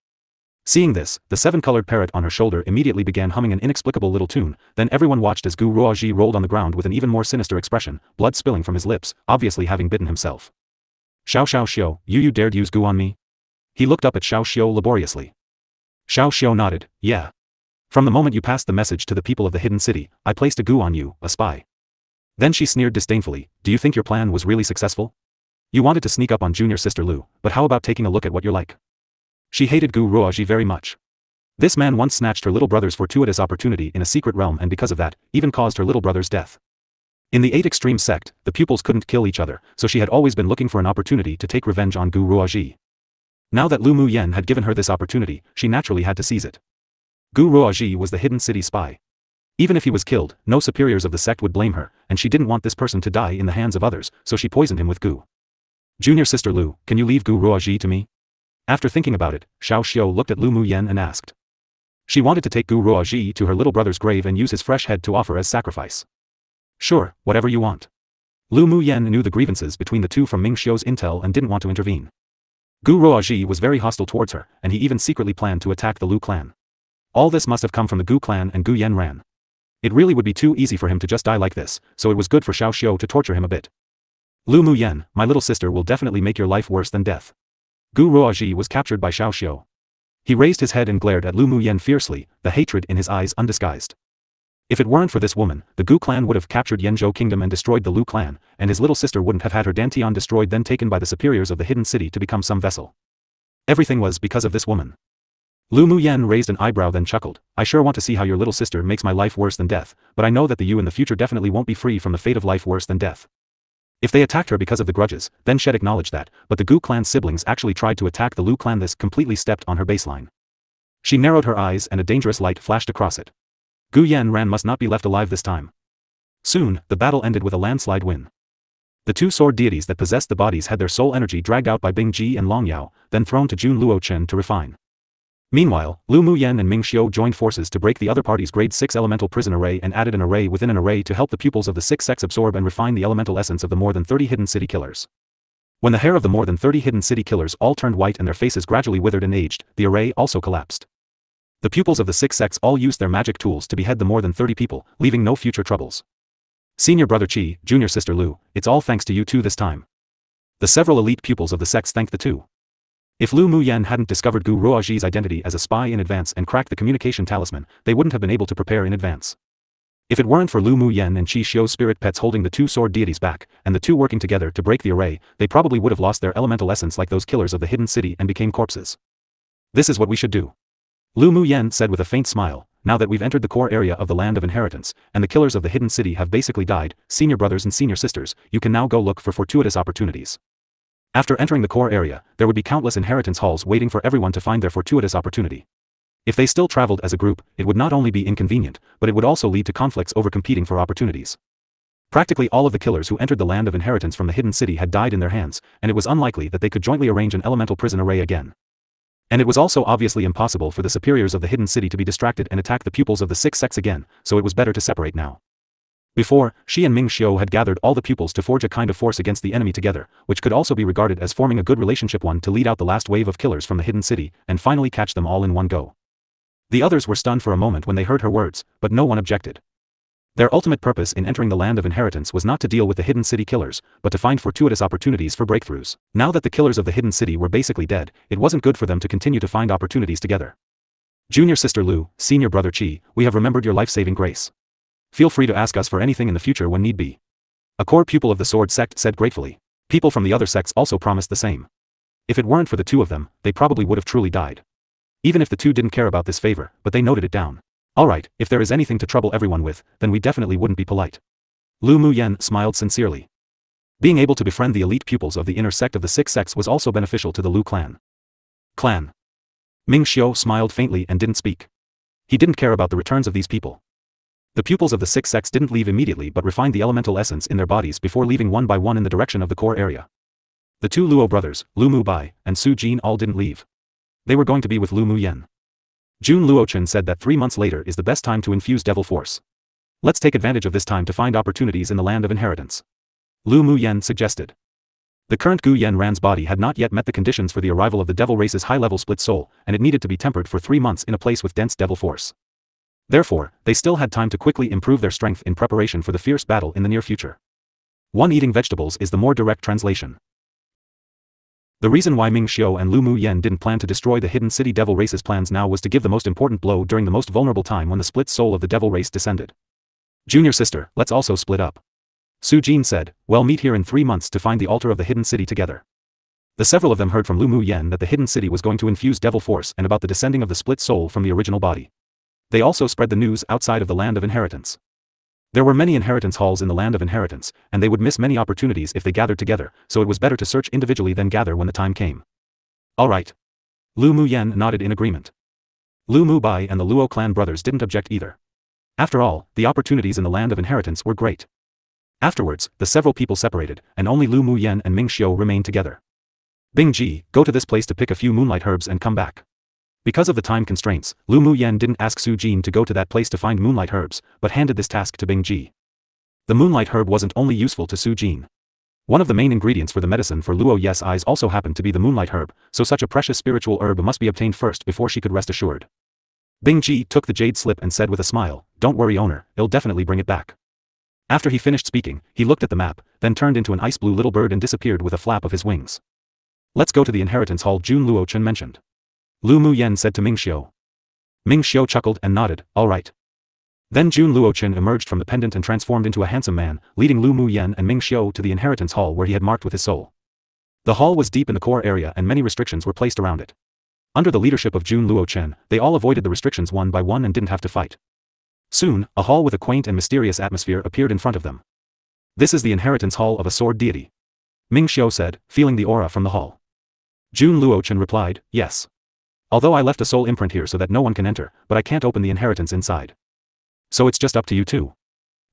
Seeing this, the seven-colored parrot on her shoulder immediately began humming an inexplicable little tune, then everyone watched as Gu Ruoji rolled on the ground with an even more sinister expression, blood spilling from his lips, obviously having bitten himself. Xiao Xiao, you dared use goo on me? He looked up at Xiao Xiao laboriously. Xiao Xiao nodded, yeah. From the moment you passed the message to the people of the hidden city, I placed a goo on you, a spy. Then she sneered disdainfully, do you think your plan was really successful? You wanted to sneak up on junior sister Lu, but how about taking a look at what you're like? She hated Gu Ruoji very much. This man once snatched her little brother's fortuitous opportunity in a secret realm and because of that, even caused her little brother's death. In the 8 Extreme sect, the pupils couldn't kill each other, so she had always been looking for an opportunity to take revenge on Gu Ruoji. Now that Lu Mu Yen had given her this opportunity, she naturally had to seize it. Gu Ruoji was the hidden city spy. Even if he was killed, no superiors of the sect would blame her, and she didn't want this person to die in the hands of others, so she poisoned him with Gu. Junior sister Lu, can you leave Gu Ruoji to me? After thinking about it, Xiao Xiao looked at Lu Mu Yen and asked. She wanted to take Gu Ruoji to her little brother's grave and use his fresh head to offer as sacrifice. Sure, whatever you want. Lu Mu Yen knew the grievances between the two from Ming Xiu's intel and didn't want to intervene. Gu Ruoji was very hostile towards her, and he even secretly planned to attack the Lu clan. All this must have come from the Gu clan and Gu Yen ran. It really would be too easy for him to just die like this, so it was good for Xiao Xiao to torture him a bit. Lu Mu Yen, my little sister will definitely make your life worse than death. Gu Ruoji was captured by Xiao Xiao. He raised his head and glared at Lu Mu Yen fiercely, the hatred in his eyes undisguised. If it weren't for this woman, the Gu clan would have captured Yanzhou kingdom and destroyed the Lu clan, and his little sister wouldn't have had her Dantian destroyed then taken by the superiors of the hidden city to become some vessel. Everything was because of this woman. Lu Mu Yen raised an eyebrow then chuckled, I sure want to see how your little sister makes my life worse than death, but I know that the you in the future definitely won't be free from the fate of life worse than death. If they attacked her because of the grudges, then she'd acknowledge that, but the Gu clan siblings actually tried to attack the Lu clan. This completely stepped on her baseline. She narrowed her eyes and a dangerous light flashed across it. Gu Yen Ran must not be left alive this time. Soon, the battle ended with a landslide win. The two sword deities that possessed the bodies had their soul energy dragged out by Bing Ji and Long Yao, then thrown to Jun Luo Chen to refine. Meanwhile, Lu Mu Yen and Ming Xiu joined forces to break the other party's grade 6 elemental prison array and added an array within an array to help the pupils of the 6 sects absorb and refine the elemental essence of the more than 30 hidden city killers. When the hair of the more than 30 hidden city killers all turned white and their faces gradually withered and aged, the array also collapsed. The pupils of the 6 sects all used their magic tools to behead the more than 30 people, leaving no future troubles. Senior brother Qi, junior sister Lu, it's all thanks to you two this time. The several elite pupils of the sects thanked the two. If Lu Mu Yen hadn't discovered Gu Ruoji's identity as a spy in advance and cracked the communication talisman, they wouldn't have been able to prepare in advance. If it weren't for Lu Mu Yen and Qi Xiu's spirit pets holding the two sword deities back, and the two working together to break the array, they probably would have lost their elemental essence like those killers of the hidden city and became corpses. This is what we should do. Lu Mu Yen said with a faint smile, now that we've entered the core area of the land of inheritance, and the killers of the hidden city have basically died, senior brothers and senior sisters, you can now go look for fortuitous opportunities. After entering the core area, there would be countless inheritance halls waiting for everyone to find their fortuitous opportunity. If they still traveled as a group, it would not only be inconvenient, but it would also lead to conflicts over competing for opportunities. Practically all of the killers who entered the land of inheritance from the hidden city had died in their hands, and it was unlikely that they could jointly arrange an elemental prison array again. And it was also obviously impossible for the superiors of the hidden city to be distracted and attack the pupils of the 6 sects again, so it was better to separate now. Before, Xi and Ming Xiu had gathered all the pupils to forge a kind of force against the enemy together, which could also be regarded as forming a good relationship, one to lead out the last wave of killers from the hidden city, and finally catch them all in one go. The others were stunned for a moment when they heard her words, but no one objected. Their ultimate purpose in entering the land of inheritance was not to deal with the hidden city killers, but to find fortuitous opportunities for breakthroughs. Now that the killers of the hidden city were basically dead, it wasn't good for them to continue to find opportunities together. Junior sister Lu, senior brother Qi, we have remembered your life-saving grace. Feel free to ask us for anything in the future when need be. A core pupil of the sword sect said gratefully. People from the other sects also promised the same. If it weren't for the two of them, they probably would have truly died. Even if the two didn't care about this favor, but they noted it down. Alright, if there is anything to trouble everyone with, then we definitely wouldn't be polite. Lu Mu Yen smiled sincerely. Being able to befriend the elite pupils of the inner sect of the 6 sects was also beneficial to the Lu clan. Ming Xiu smiled faintly and didn't speak. He didn't care about the returns of these people. The pupils of the six sects didn't leave immediately but refined the elemental essence in their bodies before leaving one by one in the direction of the core area. The two Luo brothers, Lu Mu Bai and Su Jin, all didn't leave. They were going to be with Lu Mu Yen. Jun Luochen said that 3 months later is the best time to infuse devil force. Let's take advantage of this time to find opportunities in the land of inheritance. Lu Mu Yen suggested. The current Gu Yen Ran's body had not yet met the conditions for the arrival of the devil race's high-level split soul, and it needed to be tempered for 3 months in a place with dense devil force. Therefore, they still had time to quickly improve their strength in preparation for the fierce battle in the near future. One eating vegetables is the more direct translation. The reason why Ming Xiu and Lu Mu Yen didn't plan to destroy the hidden city devil race's plans now was to give the most important blow during the most vulnerable time when the split soul of the devil race descended. Junior sister, let's also split up. Su Jin said, we'll meet here in 3 months to find the altar of the hidden city together. The several of them heard from Lu Mu Yen that the hidden city was going to infuse devil force and about the descending of the split soul from the original body. They also spread the news outside of the land of inheritance. There were many inheritance halls in the land of inheritance, and they would miss many opportunities if they gathered together, so it was better to search individually than gather when the time came. Alright. Lu Mu Yen nodded in agreement. Lu Mu Bai and the Luo clan brothers didn't object either. After all, the opportunities in the land of inheritance were great. Afterwards, the several people separated, and only Lu Mu Yen and Ming Xiu remained together. Bing Ji, go to this place to pick a few moonlight herbs and come back. Because of the time constraints, Lu Mu Yen didn't ask Su Jin to go to that place to find moonlight herbs, but handed this task to Bing Ji. The moonlight herb wasn't only useful to Su Jin. One of the main ingredients for the medicine for Luo Ye's eyes also happened to be the moonlight herb, so such a precious spiritual herb must be obtained first before she could rest assured. Bing Ji took the jade slip and said with a smile, don't worry owner, I'll definitely bring it back. After he finished speaking, he looked at the map, then turned into an ice blue little bird and disappeared with a flap of his wings. Let's go to the inheritance hall Jun Luochen mentioned. Lu Mu Yen said to Ming Xiu. Ming Xiu chuckled and nodded, all right. Then Jun Luochen emerged from the pendant and transformed into a handsome man, leading Lu Mu Yen and Ming Xiu to the inheritance hall where he had marked with his soul. The hall was deep in the core area and many restrictions were placed around it. Under the leadership of Jun Luochen, they all avoided the restrictions one by one and didn't have to fight. Soon, a hall with a quaint and mysterious atmosphere appeared in front of them. This is the inheritance hall of a sword deity. Ming Xiu said, feeling the aura from the hall. Jun Luochen replied, yes. Although I left a soul imprint here so that no one can enter, but I can't open the inheritance inside. So it's just up to you two.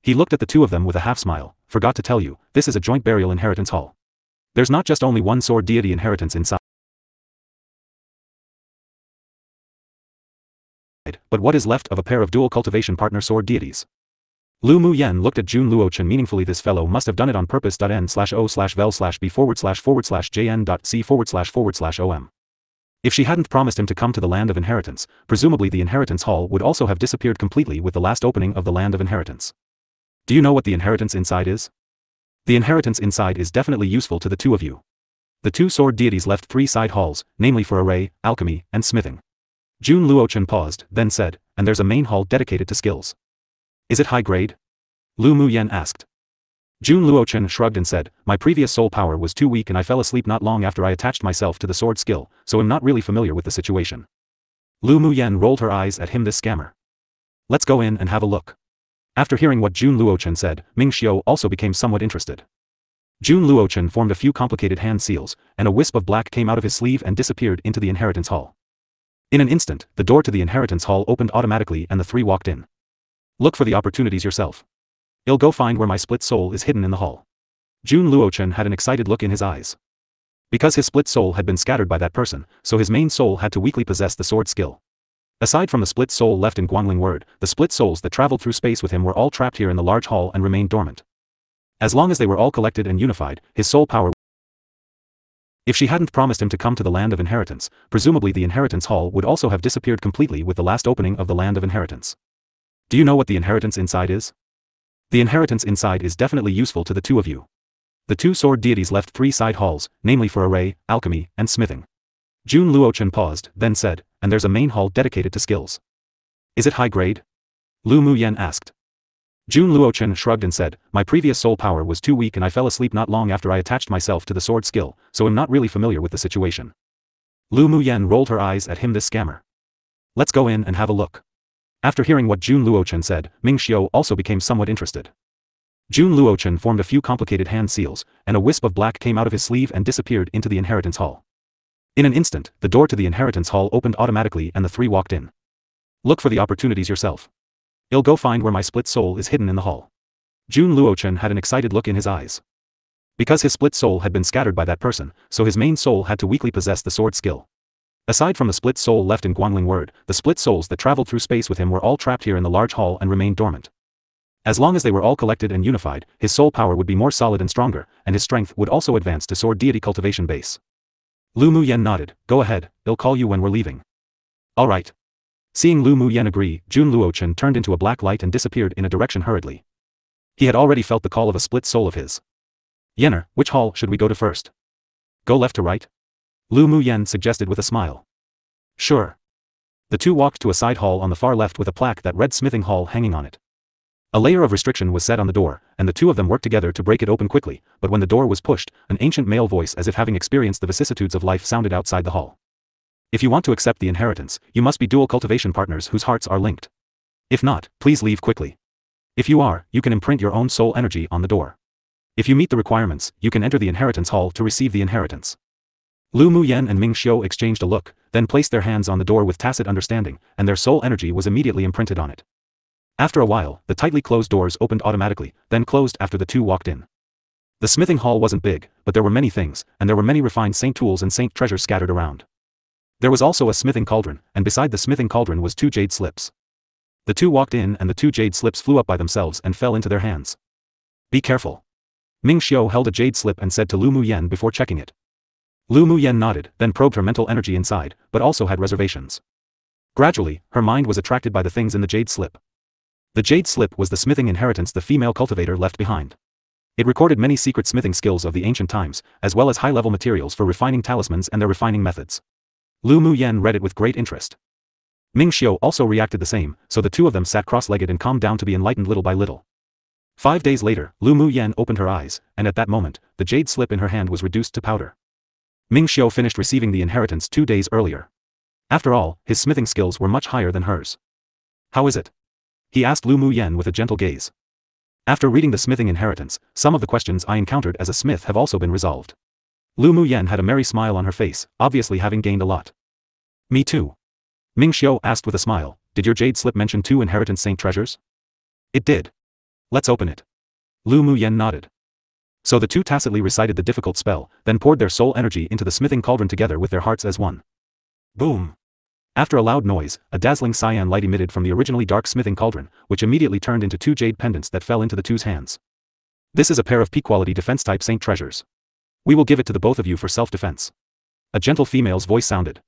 He looked at the two of them with a half smile, forgot to tell you, this is a joint burial inheritance hall. There's not just only one sword deity inheritance inside, but what is left of a pair of dual cultivation partner sword deities. Lu Mu Yen looked at Jun Luochen meaningfully. This fellow must have done it on purpose. N/O/vel/b/jn.c/jn.c/om. If she hadn't promised him to come to the land of inheritance, presumably the inheritance hall would also have disappeared completely with the last opening of the land of inheritance. Do you know what the inheritance inside is? The inheritance inside is definitely useful to the two of you. The two sword deities left 3 side halls, namely for array, alchemy, and smithing. Jun Luochen paused, then said, and there's a main hall dedicated to skills. Is it high grade? Lu Mu Yen asked. Jun Luochen shrugged and said, my previous soul power was too weak and I fell asleep not long after I attached myself to the sword skill, so I'm not really familiar with the situation. Lu Mu Yen rolled her eyes at him. This scammer. Let's go in and have a look. After hearing what Jun Luochen said, Ming Xiu also became somewhat interested. Jun Luochen formed a few complicated hand seals, and a wisp of black came out of his sleeve and disappeared into the inheritance hall. In an instant, the door to the inheritance hall opened automatically and the 3 walked in. Look for the opportunities yourself. I'll go find where my split soul is hidden in the hall. Jun Luochen had an excited look in his eyes. Because his split soul had been scattered by that person, so his main soul had to weakly possess the sword skill. Aside from the split soul left in Guangling word, the split souls that traveled through space with him were all trapped here in the large hall and remained dormant. As long as they were all collected and unified, his soul power. If she hadn't promised him to come to the land of inheritance, presumably the inheritance hall would also have disappeared completely with the last opening of the land of inheritance. Do you know what the inheritance inside is? The inheritance inside is definitely useful to the two of you. The two sword deities left 3 side halls, namely for array, alchemy, and smithing. Jun Luochen paused, then said, and there's a main hall dedicated to skills. Is it high grade? Lu Mu Yen asked. Jun Luochen shrugged and said, my previous soul power was too weak and I fell asleep not long after I attached myself to the sword skill, so I'm not really familiar with the situation. Lu Mu Yen rolled her eyes at him. This scammer. Let's go in and have a look. After hearing what Jun Luochen said, Ming Xiu also became somewhat interested. Jun Luochen formed a few complicated hand seals, and a wisp of black came out of his sleeve and disappeared into the inheritance hall. In an instant, the door to the inheritance hall opened automatically and the 3 walked in. Look for the opportunities yourself. I'll go find where my split soul is hidden in the hall. Jun Luochen had an excited look in his eyes. Because his split soul had been scattered by that person, so his main soul had to weakly possess the sword skill. Aside from the split soul left in Guangling Word, the split souls that traveled through space with him were all trapped here in the large hall and remained dormant. As long as they were all collected and unified, his soul power would be more solid and stronger, and his strength would also advance to sword deity cultivation base. Lu Muyen nodded. Go ahead, I'll call you when we're leaving. Alright. Seeing Lu Muyen agree, Jun Luochen turned into a black light and disappeared in a direction hurriedly. He had already felt the call of a split soul of his. Yenner, which hall should we go to first? Go left to right? Lu Muyen suggested with a smile. Sure. The two walked to a side hall on the far left with a plaque that read Smithing Hall hanging on it. A layer of restriction was set on the door, and the two of them worked together to break it open quickly, but when the door was pushed, an ancient male voice as if having experienced the vicissitudes of life sounded outside the hall. If you want to accept the inheritance, you must be dual cultivation partners whose hearts are linked. If not, please leave quickly. If you are, you can imprint your own soul energy on the door. If you meet the requirements, you can enter the inheritance hall to receive the inheritance. Lu Muyen and Ming Xiu exchanged a look, then placed their hands on the door with tacit understanding, and their soul energy was immediately imprinted on it. After a while, the tightly closed doors opened automatically, then closed after the two walked in. The smithing hall wasn't big, but there were many things, and there were many refined saint tools and saint treasures scattered around. There was also a smithing cauldron, and beside the smithing cauldron was 2 jade slips. The two walked in and the 2 jade slips flew up by themselves and fell into their hands. Be careful. Ming Xiu held a jade slip and said to Lu Muyen before checking it. Lu Muyen nodded, then probed her mental energy inside, but also had reservations. Gradually, her mind was attracted by the things in the jade slip. The jade slip was the smithing inheritance the female cultivator left behind. It recorded many secret smithing skills of the ancient times, as well as high-level materials for refining talismans and their refining methods. Lu Muyen read it with great interest. Ming Xiu also reacted the same, so the two of them sat cross-legged and calmed down to be enlightened little by little. 5 days later, Lu Muyen opened her eyes, and at that moment, the jade slip in her hand was reduced to powder. Ming Xiu finished receiving the inheritance 2 days earlier. After all, his smithing skills were much higher than hers. How is it? He asked Lu Muyen with a gentle gaze. After reading the smithing inheritance, some of the questions I encountered as a smith have also been resolved. Lu Muyen had a merry smile on her face, obviously having gained a lot. Me too. Ming Xiu asked with a smile, did your jade slip mention 2 inheritance saint treasures? It did. Let's open it. Lu Muyen nodded. So the two tacitly recited the difficult spell, then poured their soul energy into the smithing cauldron together with their hearts as one. Boom. After a loud noise, a dazzling cyan light emitted from the originally dark smithing cauldron, which immediately turned into 2 jade pendants that fell into the two's hands. This is a pair of peak-quality defense-type saint treasures. We will give it to the both of you for self-defense. A gentle female's voice sounded.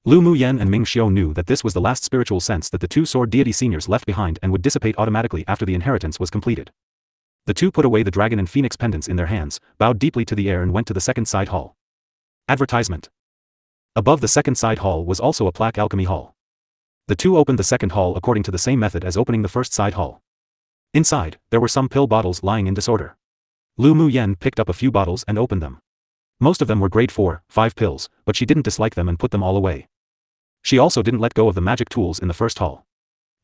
Lu Muyen and Ming Xiu knew that this was the last spiritual sense that the 2 sword deity seniors left behind and would dissipate automatically after the inheritance was completed. The two put away the dragon and phoenix pendants in their hands, bowed deeply to the air and went to the second side hall. Advertisement. Above the second side hall was also a plaque Alchemy Hall. The two opened the second hall according to the same method as opening the first side hall. Inside, there were some pill bottles lying in disorder. Lu Muyen picked up a few bottles and opened them. Most of them were grade 4, 5 pills, but she didn't dislike them and put them all away. She also didn't let go of the magic tools in the first hall.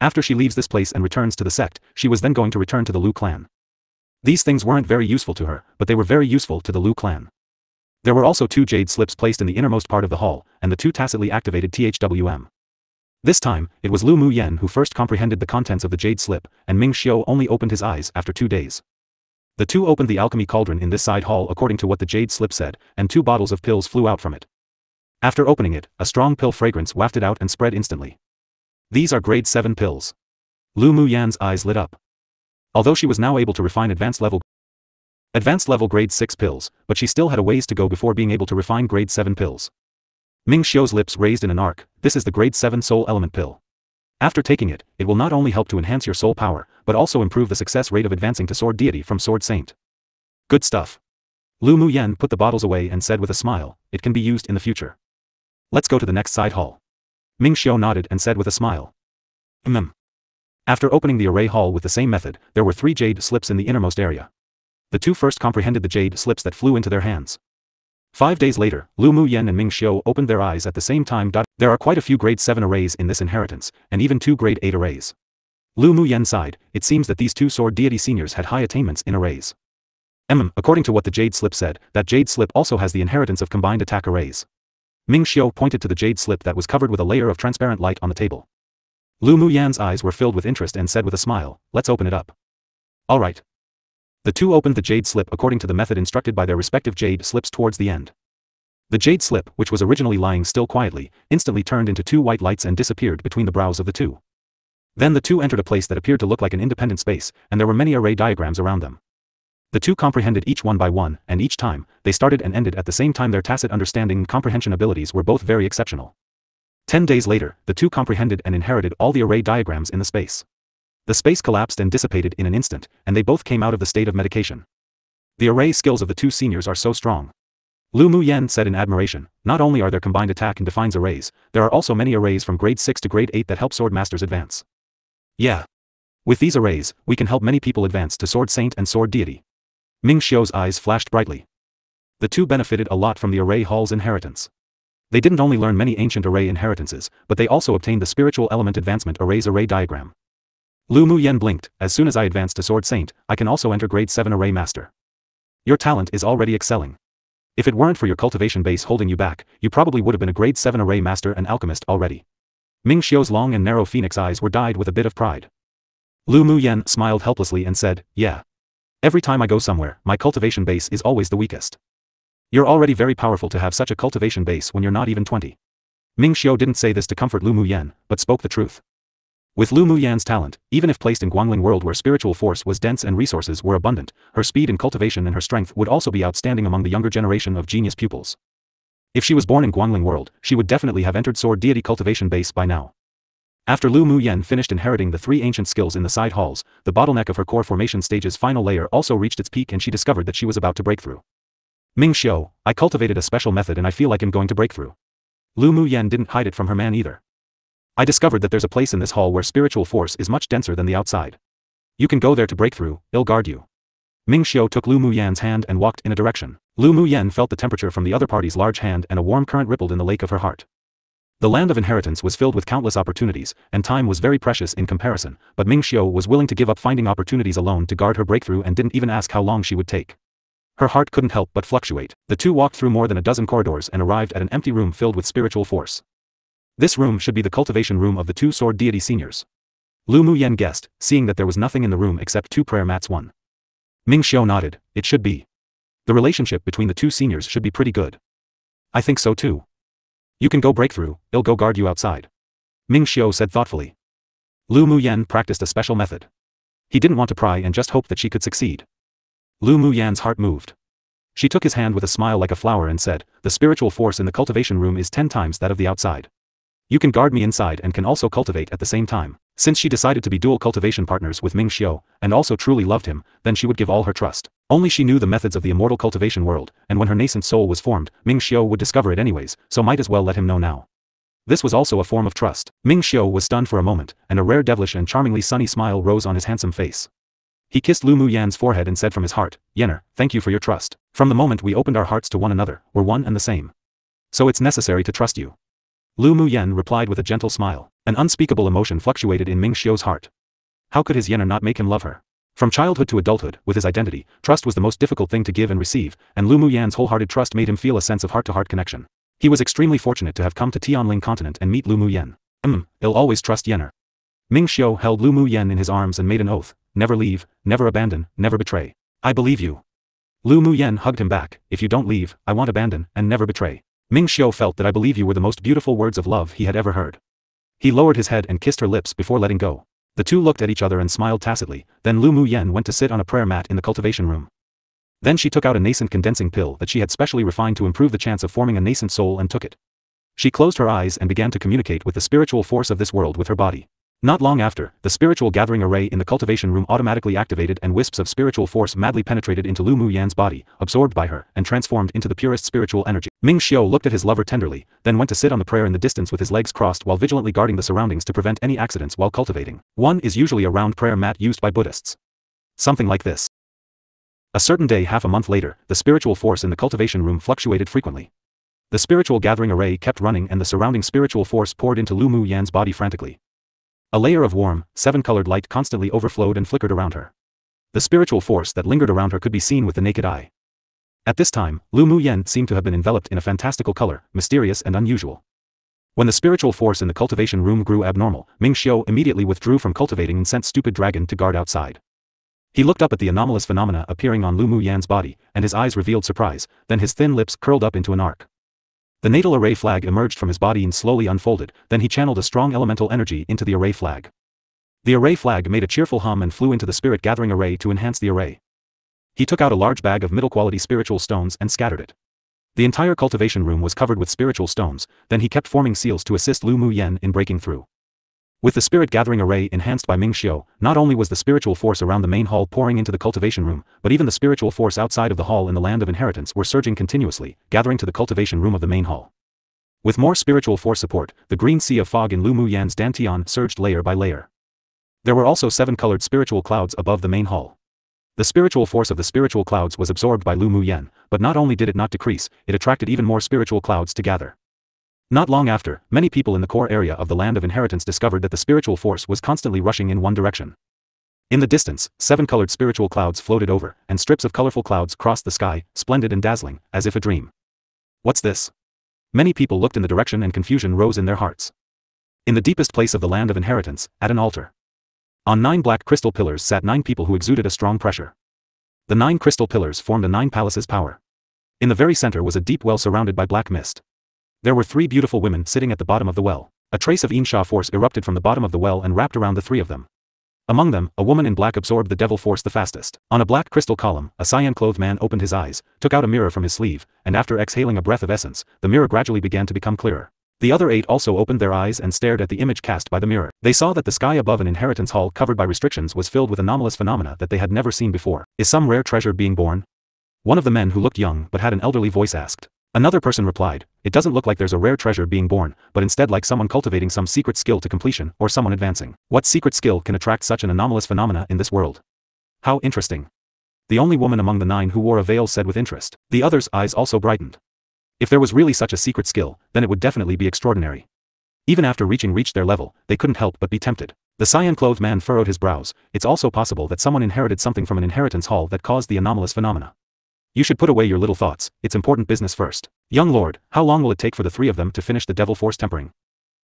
After she leaves this place and returns to the sect, she was then going to return to the Lu clan. These things weren't very useful to her, but they were very useful to the Lu clan. There were also 2 jade slips placed in the innermost part of the hall, and the 2 tacitly activated THWM. This time, it was Lu Muyen who first comprehended the contents of the jade slip, and Ming Xiu only opened his eyes after 2 days. The two opened the alchemy cauldron in this side hall according to what the jade slip said, and 2 bottles of pills flew out from it. After opening it, a strong pill fragrance wafted out and spread instantly. These are grade 7 pills. Lu Muyen's eyes lit up. Although she was now able to refine advanced level grade 6 pills, but she still had a ways to go before being able to refine grade 7 pills. Ming Xiu's lips raised in an arc. This is the grade 7 soul element pill. After taking it, it will not only help to enhance your soul power, but also improve the success rate of advancing to sword deity from sword saint. Good stuff. Lu Muyen put the bottles away and said with a smile, it can be used in the future. Let's go to the next side hall. Ming Xiu nodded and said with a smile. After opening the array hall with the same method, there were 3 jade slips in the innermost area. The two first comprehended the jade slips that flew into their hands. 5 days later, Lu Muyen and Ming Xiu opened their eyes at the same time. There are quite a few grade 7 arrays in this inheritance, and even 2 grade 8 arrays. Lu Muyen sighed. It seems that these 2 sword deity seniors had high attainments in arrays. According to what the jade slip said, that jade slip also has the inheritance of combined attack arrays. Ming Xiu pointed to the jade slip that was covered with a layer of transparent light on the table. Lu Muyan's eyes were filled with interest and said with a smile, let's open it up. All right. The two opened the jade slip according to the method instructed by their respective jade slips towards the end. The jade slip, which was originally lying still quietly, instantly turned into two white lights and disappeared between the brows of the two. Then the two entered a place that appeared to look like an independent space, and there were many array diagrams around them. The two comprehended each one by one, and each time, they started and ended at the same time. Their tacit understanding and comprehension abilities were both very exceptional. 10 days later, the two comprehended and inherited all the array diagrams in the space. The space collapsed and dissipated in an instant, and they both came out of the state of medication. The array skills of the two seniors are so strong. Lu Muyan said in admiration, not only are there combined attack and defines arrays, there are also many arrays from grade 6 to grade 8 that help sword masters advance. Yeah. With these arrays, we can help many people advance to sword saint and sword deity. Ming Xiu's eyes flashed brightly. The two benefited a lot from the array hall's inheritance. They didn't only learn many ancient array inheritances, but they also obtained the spiritual element advancement array's array diagram. Lu Muyan blinked, as soon as I advance to sword saint, I can also enter grade 7 array master. Your talent is already excelling. If it weren't for your cultivation base holding you back, you probably would have been a grade 7 array master and alchemist already. Ming Xiu's long and narrow phoenix eyes were dyed with a bit of pride. Lu Muyan smiled helplessly and said, yeah. Every time I go somewhere, my cultivation base is always the weakest. You're already very powerful to have such a cultivation base when you're not even 20. Ming Xiu didn't say this to comfort Lu Muyan, but spoke the truth. With Lu Muyan's talent, even if placed in Guangling world where spiritual force was dense and resources were abundant, her speed in cultivation and her strength would also be outstanding among the younger generation of genius pupils. If she was born in Guangling world, she would definitely have entered sword deity cultivation base by now. After Lu Muyan finished inheriting the three ancient skills in the side halls, the bottleneck of her core formation stage's final layer also reached its peak and she discovered that she was about to break through. Ming Xiu, I cultivated a special method and I feel like I'm going to break through. Lu Muyan didn't hide it from her man either. I discovered that there's a place in this hall where spiritual force is much denser than the outside. You can go there to break through, it'll guard you. Ming Xiu took Lu Muyan's hand and walked in a direction. Lu Muyan felt the temperature from the other party's large hand and a warm current rippled in the lake of her heart. The land of inheritance was filled with countless opportunities, and time was very precious in comparison, but Ming Xiu was willing to give up finding opportunities alone to guard her breakthrough and didn't even ask how long she would take. Her heart couldn't help but fluctuate. The two walked through more than a dozen corridors and arrived at an empty room filled with spiritual force. This room should be the cultivation room of the two sword deity seniors. Lu Muyan guessed, seeing that there was nothing in the room except two prayer mats. One. Ming Xiu nodded, it should be. The relationship between the two seniors should be pretty good. I think so too. You can go break through, I'll go guard you outside. Ming Xiu said thoughtfully. Lu Muyan practiced a special method. He didn't want to pry and just hoped that she could succeed. Lu Muyan's heart moved. She took his hand with a smile like a flower and said, the spiritual force in the cultivation room is 10 times that of the outside. You can guard me inside and can also cultivate at the same time. Since she decided to be dual cultivation partners with Ming Xiu, and also truly loved him, then she would give all her trust. Only she knew the methods of the immortal cultivation world, and when her nascent soul was formed, Ming Xiu would discover it anyways, so might as well let him know now. This was also a form of trust. Ming Xiu was stunned for a moment, and a rare devilish and charmingly sunny smile rose on his handsome face. He kissed Lu Muyan's forehead and said from his heart, Yenner, thank you for your trust. From the moment we opened our hearts to one another, we're one and the same. So it's necessary to trust you. Lu Muyan replied with a gentle smile. An unspeakable emotion fluctuated in Ming Xiu's heart. How could his Yenner not make him love her? From childhood to adulthood, with his identity, trust was the most difficult thing to give and receive, and Lu Muyan's wholehearted trust made him feel a sense of heart-to-heart connection. He was extremely fortunate to have come to Tianling continent and meet Lu Muyan. I'll always trust Yenner. Ming Xiu held Lu Muyan in his arms and made an oath, never leave, never abandon, never betray. I believe you. Lu Muyan hugged him back, if you don't leave, I won't abandon, and never betray. Ming Xiu felt that I believe you were the most beautiful words of love he had ever heard. He lowered his head and kissed her lips before letting go. The two looked at each other and smiled tacitly, then Lu Muyan went to sit on a prayer mat in the cultivation room. Then she took out a nascent condensing pill that she had specially refined to improve the chance of forming a nascent soul and took it. She closed her eyes and began to communicate with the spiritual force of this world with her body. Not long after, the spiritual gathering array in the cultivation room automatically activated and wisps of spiritual force madly penetrated into Lu Muyan's body, absorbed by her, and transformed into the purest spiritual energy. Ming Xiu looked at his lover tenderly, then went to sit on the prayer in the distance with his legs crossed while vigilantly guarding the surroundings to prevent any accidents while cultivating. One is usually a round prayer mat used by Buddhists. Something like this. A certain day half a month later, the spiritual force in the cultivation room fluctuated frequently. The spiritual gathering array kept running and the surrounding spiritual force poured into Lu Muyan's body frantically. A layer of warm, seven-colored light constantly overflowed and flickered around her. The spiritual force that lingered around her could be seen with the naked eye. At this time, Lu Muyan seemed to have been enveloped in a fantastical color, mysterious and unusual. When the spiritual force in the cultivation room grew abnormal, Ming Xiu immediately withdrew from cultivating and sent Stupid Dragon to guard outside. He looked up at the anomalous phenomena appearing on Lu Mu Yan's body, and his eyes revealed surprise, then his thin lips curled up into an arc. The natal array flag emerged from his body and slowly unfolded, then he channeled a strong elemental energy into the array flag. The array flag made a cheerful hum and flew into the spirit gathering array to enhance the array. He took out a large bag of middle-quality spiritual stones and scattered it. The entire cultivation room was covered with spiritual stones, then he kept forming seals to assist Lu Mu Yan in breaking through. With the spirit gathering array enhanced by Ming Xiu, not only was the spiritual force around the main hall pouring into the cultivation room, but even the spiritual force outside of the hall in the land of inheritance were surging continuously, gathering to the cultivation room of the main hall. With more spiritual force support, the green sea of fog in Lu Mu Yan's dantian surged layer by layer. There were also 7 colored spiritual clouds above the main hall. The spiritual force of the spiritual clouds was absorbed by Lu Mu Yan, but not only did it not decrease, it attracted even more spiritual clouds to gather. Not long after, many people in the core area of the land of inheritance discovered that the spiritual force was constantly rushing in one direction. In the distance, 7 colored spiritual clouds floated over, and strips of colorful clouds crossed the sky, splendid and dazzling, as if a dream. What's this? Many people looked in the direction and confusion rose in their hearts. In the deepest place of the land of inheritance, at an altar. On 9 black crystal pillars sat 9 people who exuded a strong pressure. The 9 crystal pillars formed a 9 palaces power. In the very center was a deep well surrounded by black mist. There were 3 beautiful women sitting at the bottom of the well. A trace of Insha force erupted from the bottom of the well and wrapped around the 3 of them. Among them, a woman in black absorbed the devil force the fastest. On a black crystal column, a cyan-clothed man opened his eyes, took out a mirror from his sleeve, and after exhaling a breath of essence, the mirror gradually began to become clearer. The other 8 also opened their eyes and stared at the image cast by the mirror. They saw that the sky above an inheritance hall covered by restrictions was filled with anomalous phenomena that they had never seen before. Is some rare treasure being born? One of the men who looked young but had an elderly voice asked. Another person replied, it doesn't look like there's a rare treasure being born, but instead like someone cultivating some secret skill to completion, or someone advancing. What secret skill can attract such an anomalous phenomena in this world? How interesting. The only woman among the 9 who wore a veil said with interest. The others' eyes also brightened. If there was really such a secret skill, then it would definitely be extraordinary. Even after reached their level, they couldn't help but be tempted. The cyan-clothed man furrowed his brows. It's also possible that someone inherited something from an inheritance hall that caused the anomalous phenomena. You should put away your little thoughts, it's important business first. Young lord, how long will it take for the 3 of them to finish the devil force tempering?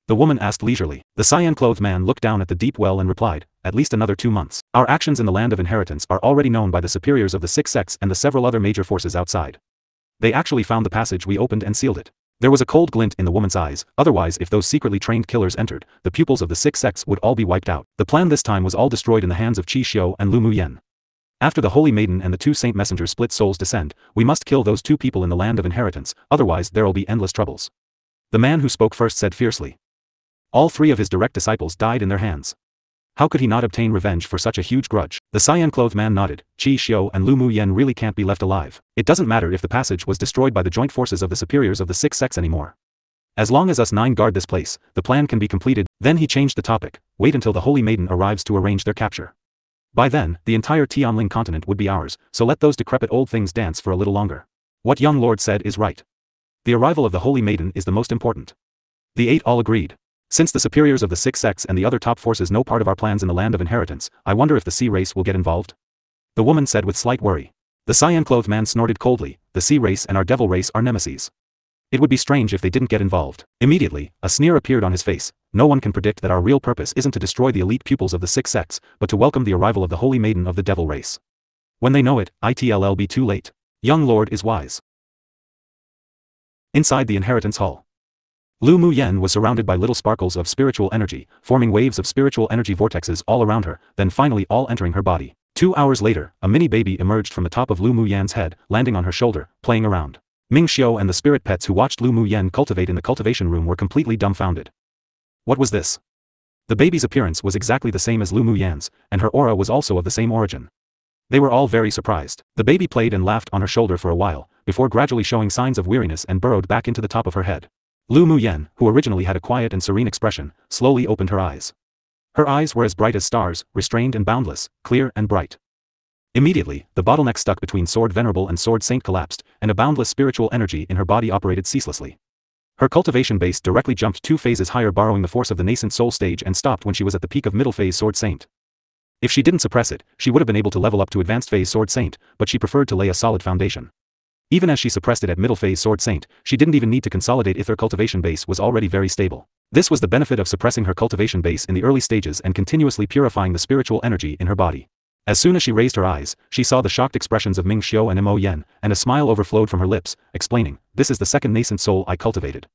The woman asked leisurely. The cyan-clothed man looked down at the deep well and replied, at least another 2 months. Our actions in the land of inheritance are already known by the superiors of the 6 sects and the several other major forces outside. They actually found the passage we opened and sealed it. There was a cold glint in the woman's eyes, otherwise if those secretly trained killers entered, the pupils of the 6 sects would all be wiped out. The plan this time was all destroyed in the hands of Qi Xiu and Lu Mu Yan. After the Holy Maiden and the 2 Saint Messengers split souls descend, we must kill those 2 people in the land of inheritance, otherwise there'll be endless troubles. The man who spoke first said fiercely. All 3 of his direct disciples died in their hands. How could he not obtain revenge for such a huge grudge? The cyan-clothed man nodded. Qi Xiu and Lu Mu Yan really can't be left alive. It doesn't matter if the passage was destroyed by the joint forces of the superiors of the 6 sects anymore. As long as us 9 guard this place, the plan can be completed. Then he changed the topic. Wait until the Holy Maiden arrives to arrange their capture. By then, the entire Tianling continent would be ours, so let those decrepit old things dance for a little longer. What young lord said is right. The arrival of the Holy Maiden is the most important. The 8 all agreed. Since the superiors of the 6 sects and the other top forces know part of our plans in the land of inheritance, I wonder if the sea race will get involved? The woman said with slight worry. The cyan-clothed man snorted coldly. The sea race and our devil race are nemesis. It would be strange if they didn't get involved. Immediately, a sneer appeared on his face. No one can predict that our real purpose isn't to destroy the elite pupils of the 6 sects, but to welcome the arrival of the Holy Maiden of the devil race. When they know it, it'll be too late. Young lord is wise. Inside the inheritance hall, Lu Mu Yan was surrounded by little sparkles of spiritual energy, forming waves of spiritual energy vortexes all around her, then finally all entering her body. 2 hours later, a mini baby emerged from the top of Lu Mu Yan's head, landing on her shoulder, playing around. Ming Xiu and the spirit pets who watched Lu Mu Yan cultivate in the cultivation room were completely dumbfounded. What was this? The baby's appearance was exactly the same as Lu Mu Yan's, and her aura was also of the same origin. They were all very surprised. The baby played and laughed on her shoulder for a while, before gradually showing signs of weariness and burrowed back into the top of her head. Lu Mu Yan, who originally had a quiet and serene expression, slowly opened her eyes. Her eyes were as bright as stars, restrained and boundless, clear and bright. Immediately, the bottleneck stuck between Sword Venerable and Sword Saint collapsed, and a boundless spiritual energy in her body operated ceaselessly. Her cultivation base directly jumped 2 phases higher, borrowing the force of the nascent soul stage, and stopped when she was at the peak of middle phase Sword Saint. If she didn't suppress it, she would have been able to level up to advanced phase Sword Saint, but she preferred to lay a solid foundation. Even as she suppressed it at middle phase Sword Saint, she didn't even need to consolidate if her cultivation base was already very stable. This was the benefit of suppressing her cultivation base in the early stages and continuously purifying the spiritual energy in her body. As soon as she raised her eyes, she saw the shocked expressions of Ming Xiu and Mo Yen, and a smile overflowed from her lips, explaining, "This is the second nascent soul I cultivated.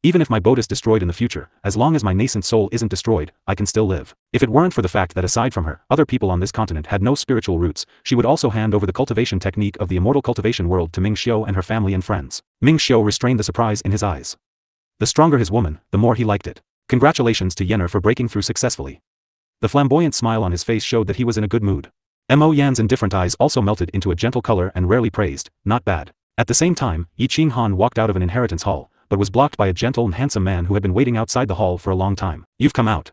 Even if my boat is destroyed in the future, as long as my nascent soul isn't destroyed, I can still live." If it weren't for the fact that aside from her, other people on this continent had no spiritual roots, she would also hand over the cultivation technique of the immortal cultivation world to Ming Xiu and her family and friends. Ming Xiu restrained the surprise in his eyes. The stronger his woman, the more he liked it. Congratulations to Yenner for breaking through successfully. The flamboyant smile on his face showed that he was in a good mood. Mo Yan's indifferent eyes also melted into a gentle color and rarely praised, "Not bad." At the same time, Yi Qing Han walked out of an inheritance hall, but was blocked by a gentle and handsome man who had been waiting outside the hall for a long time. "You've come out.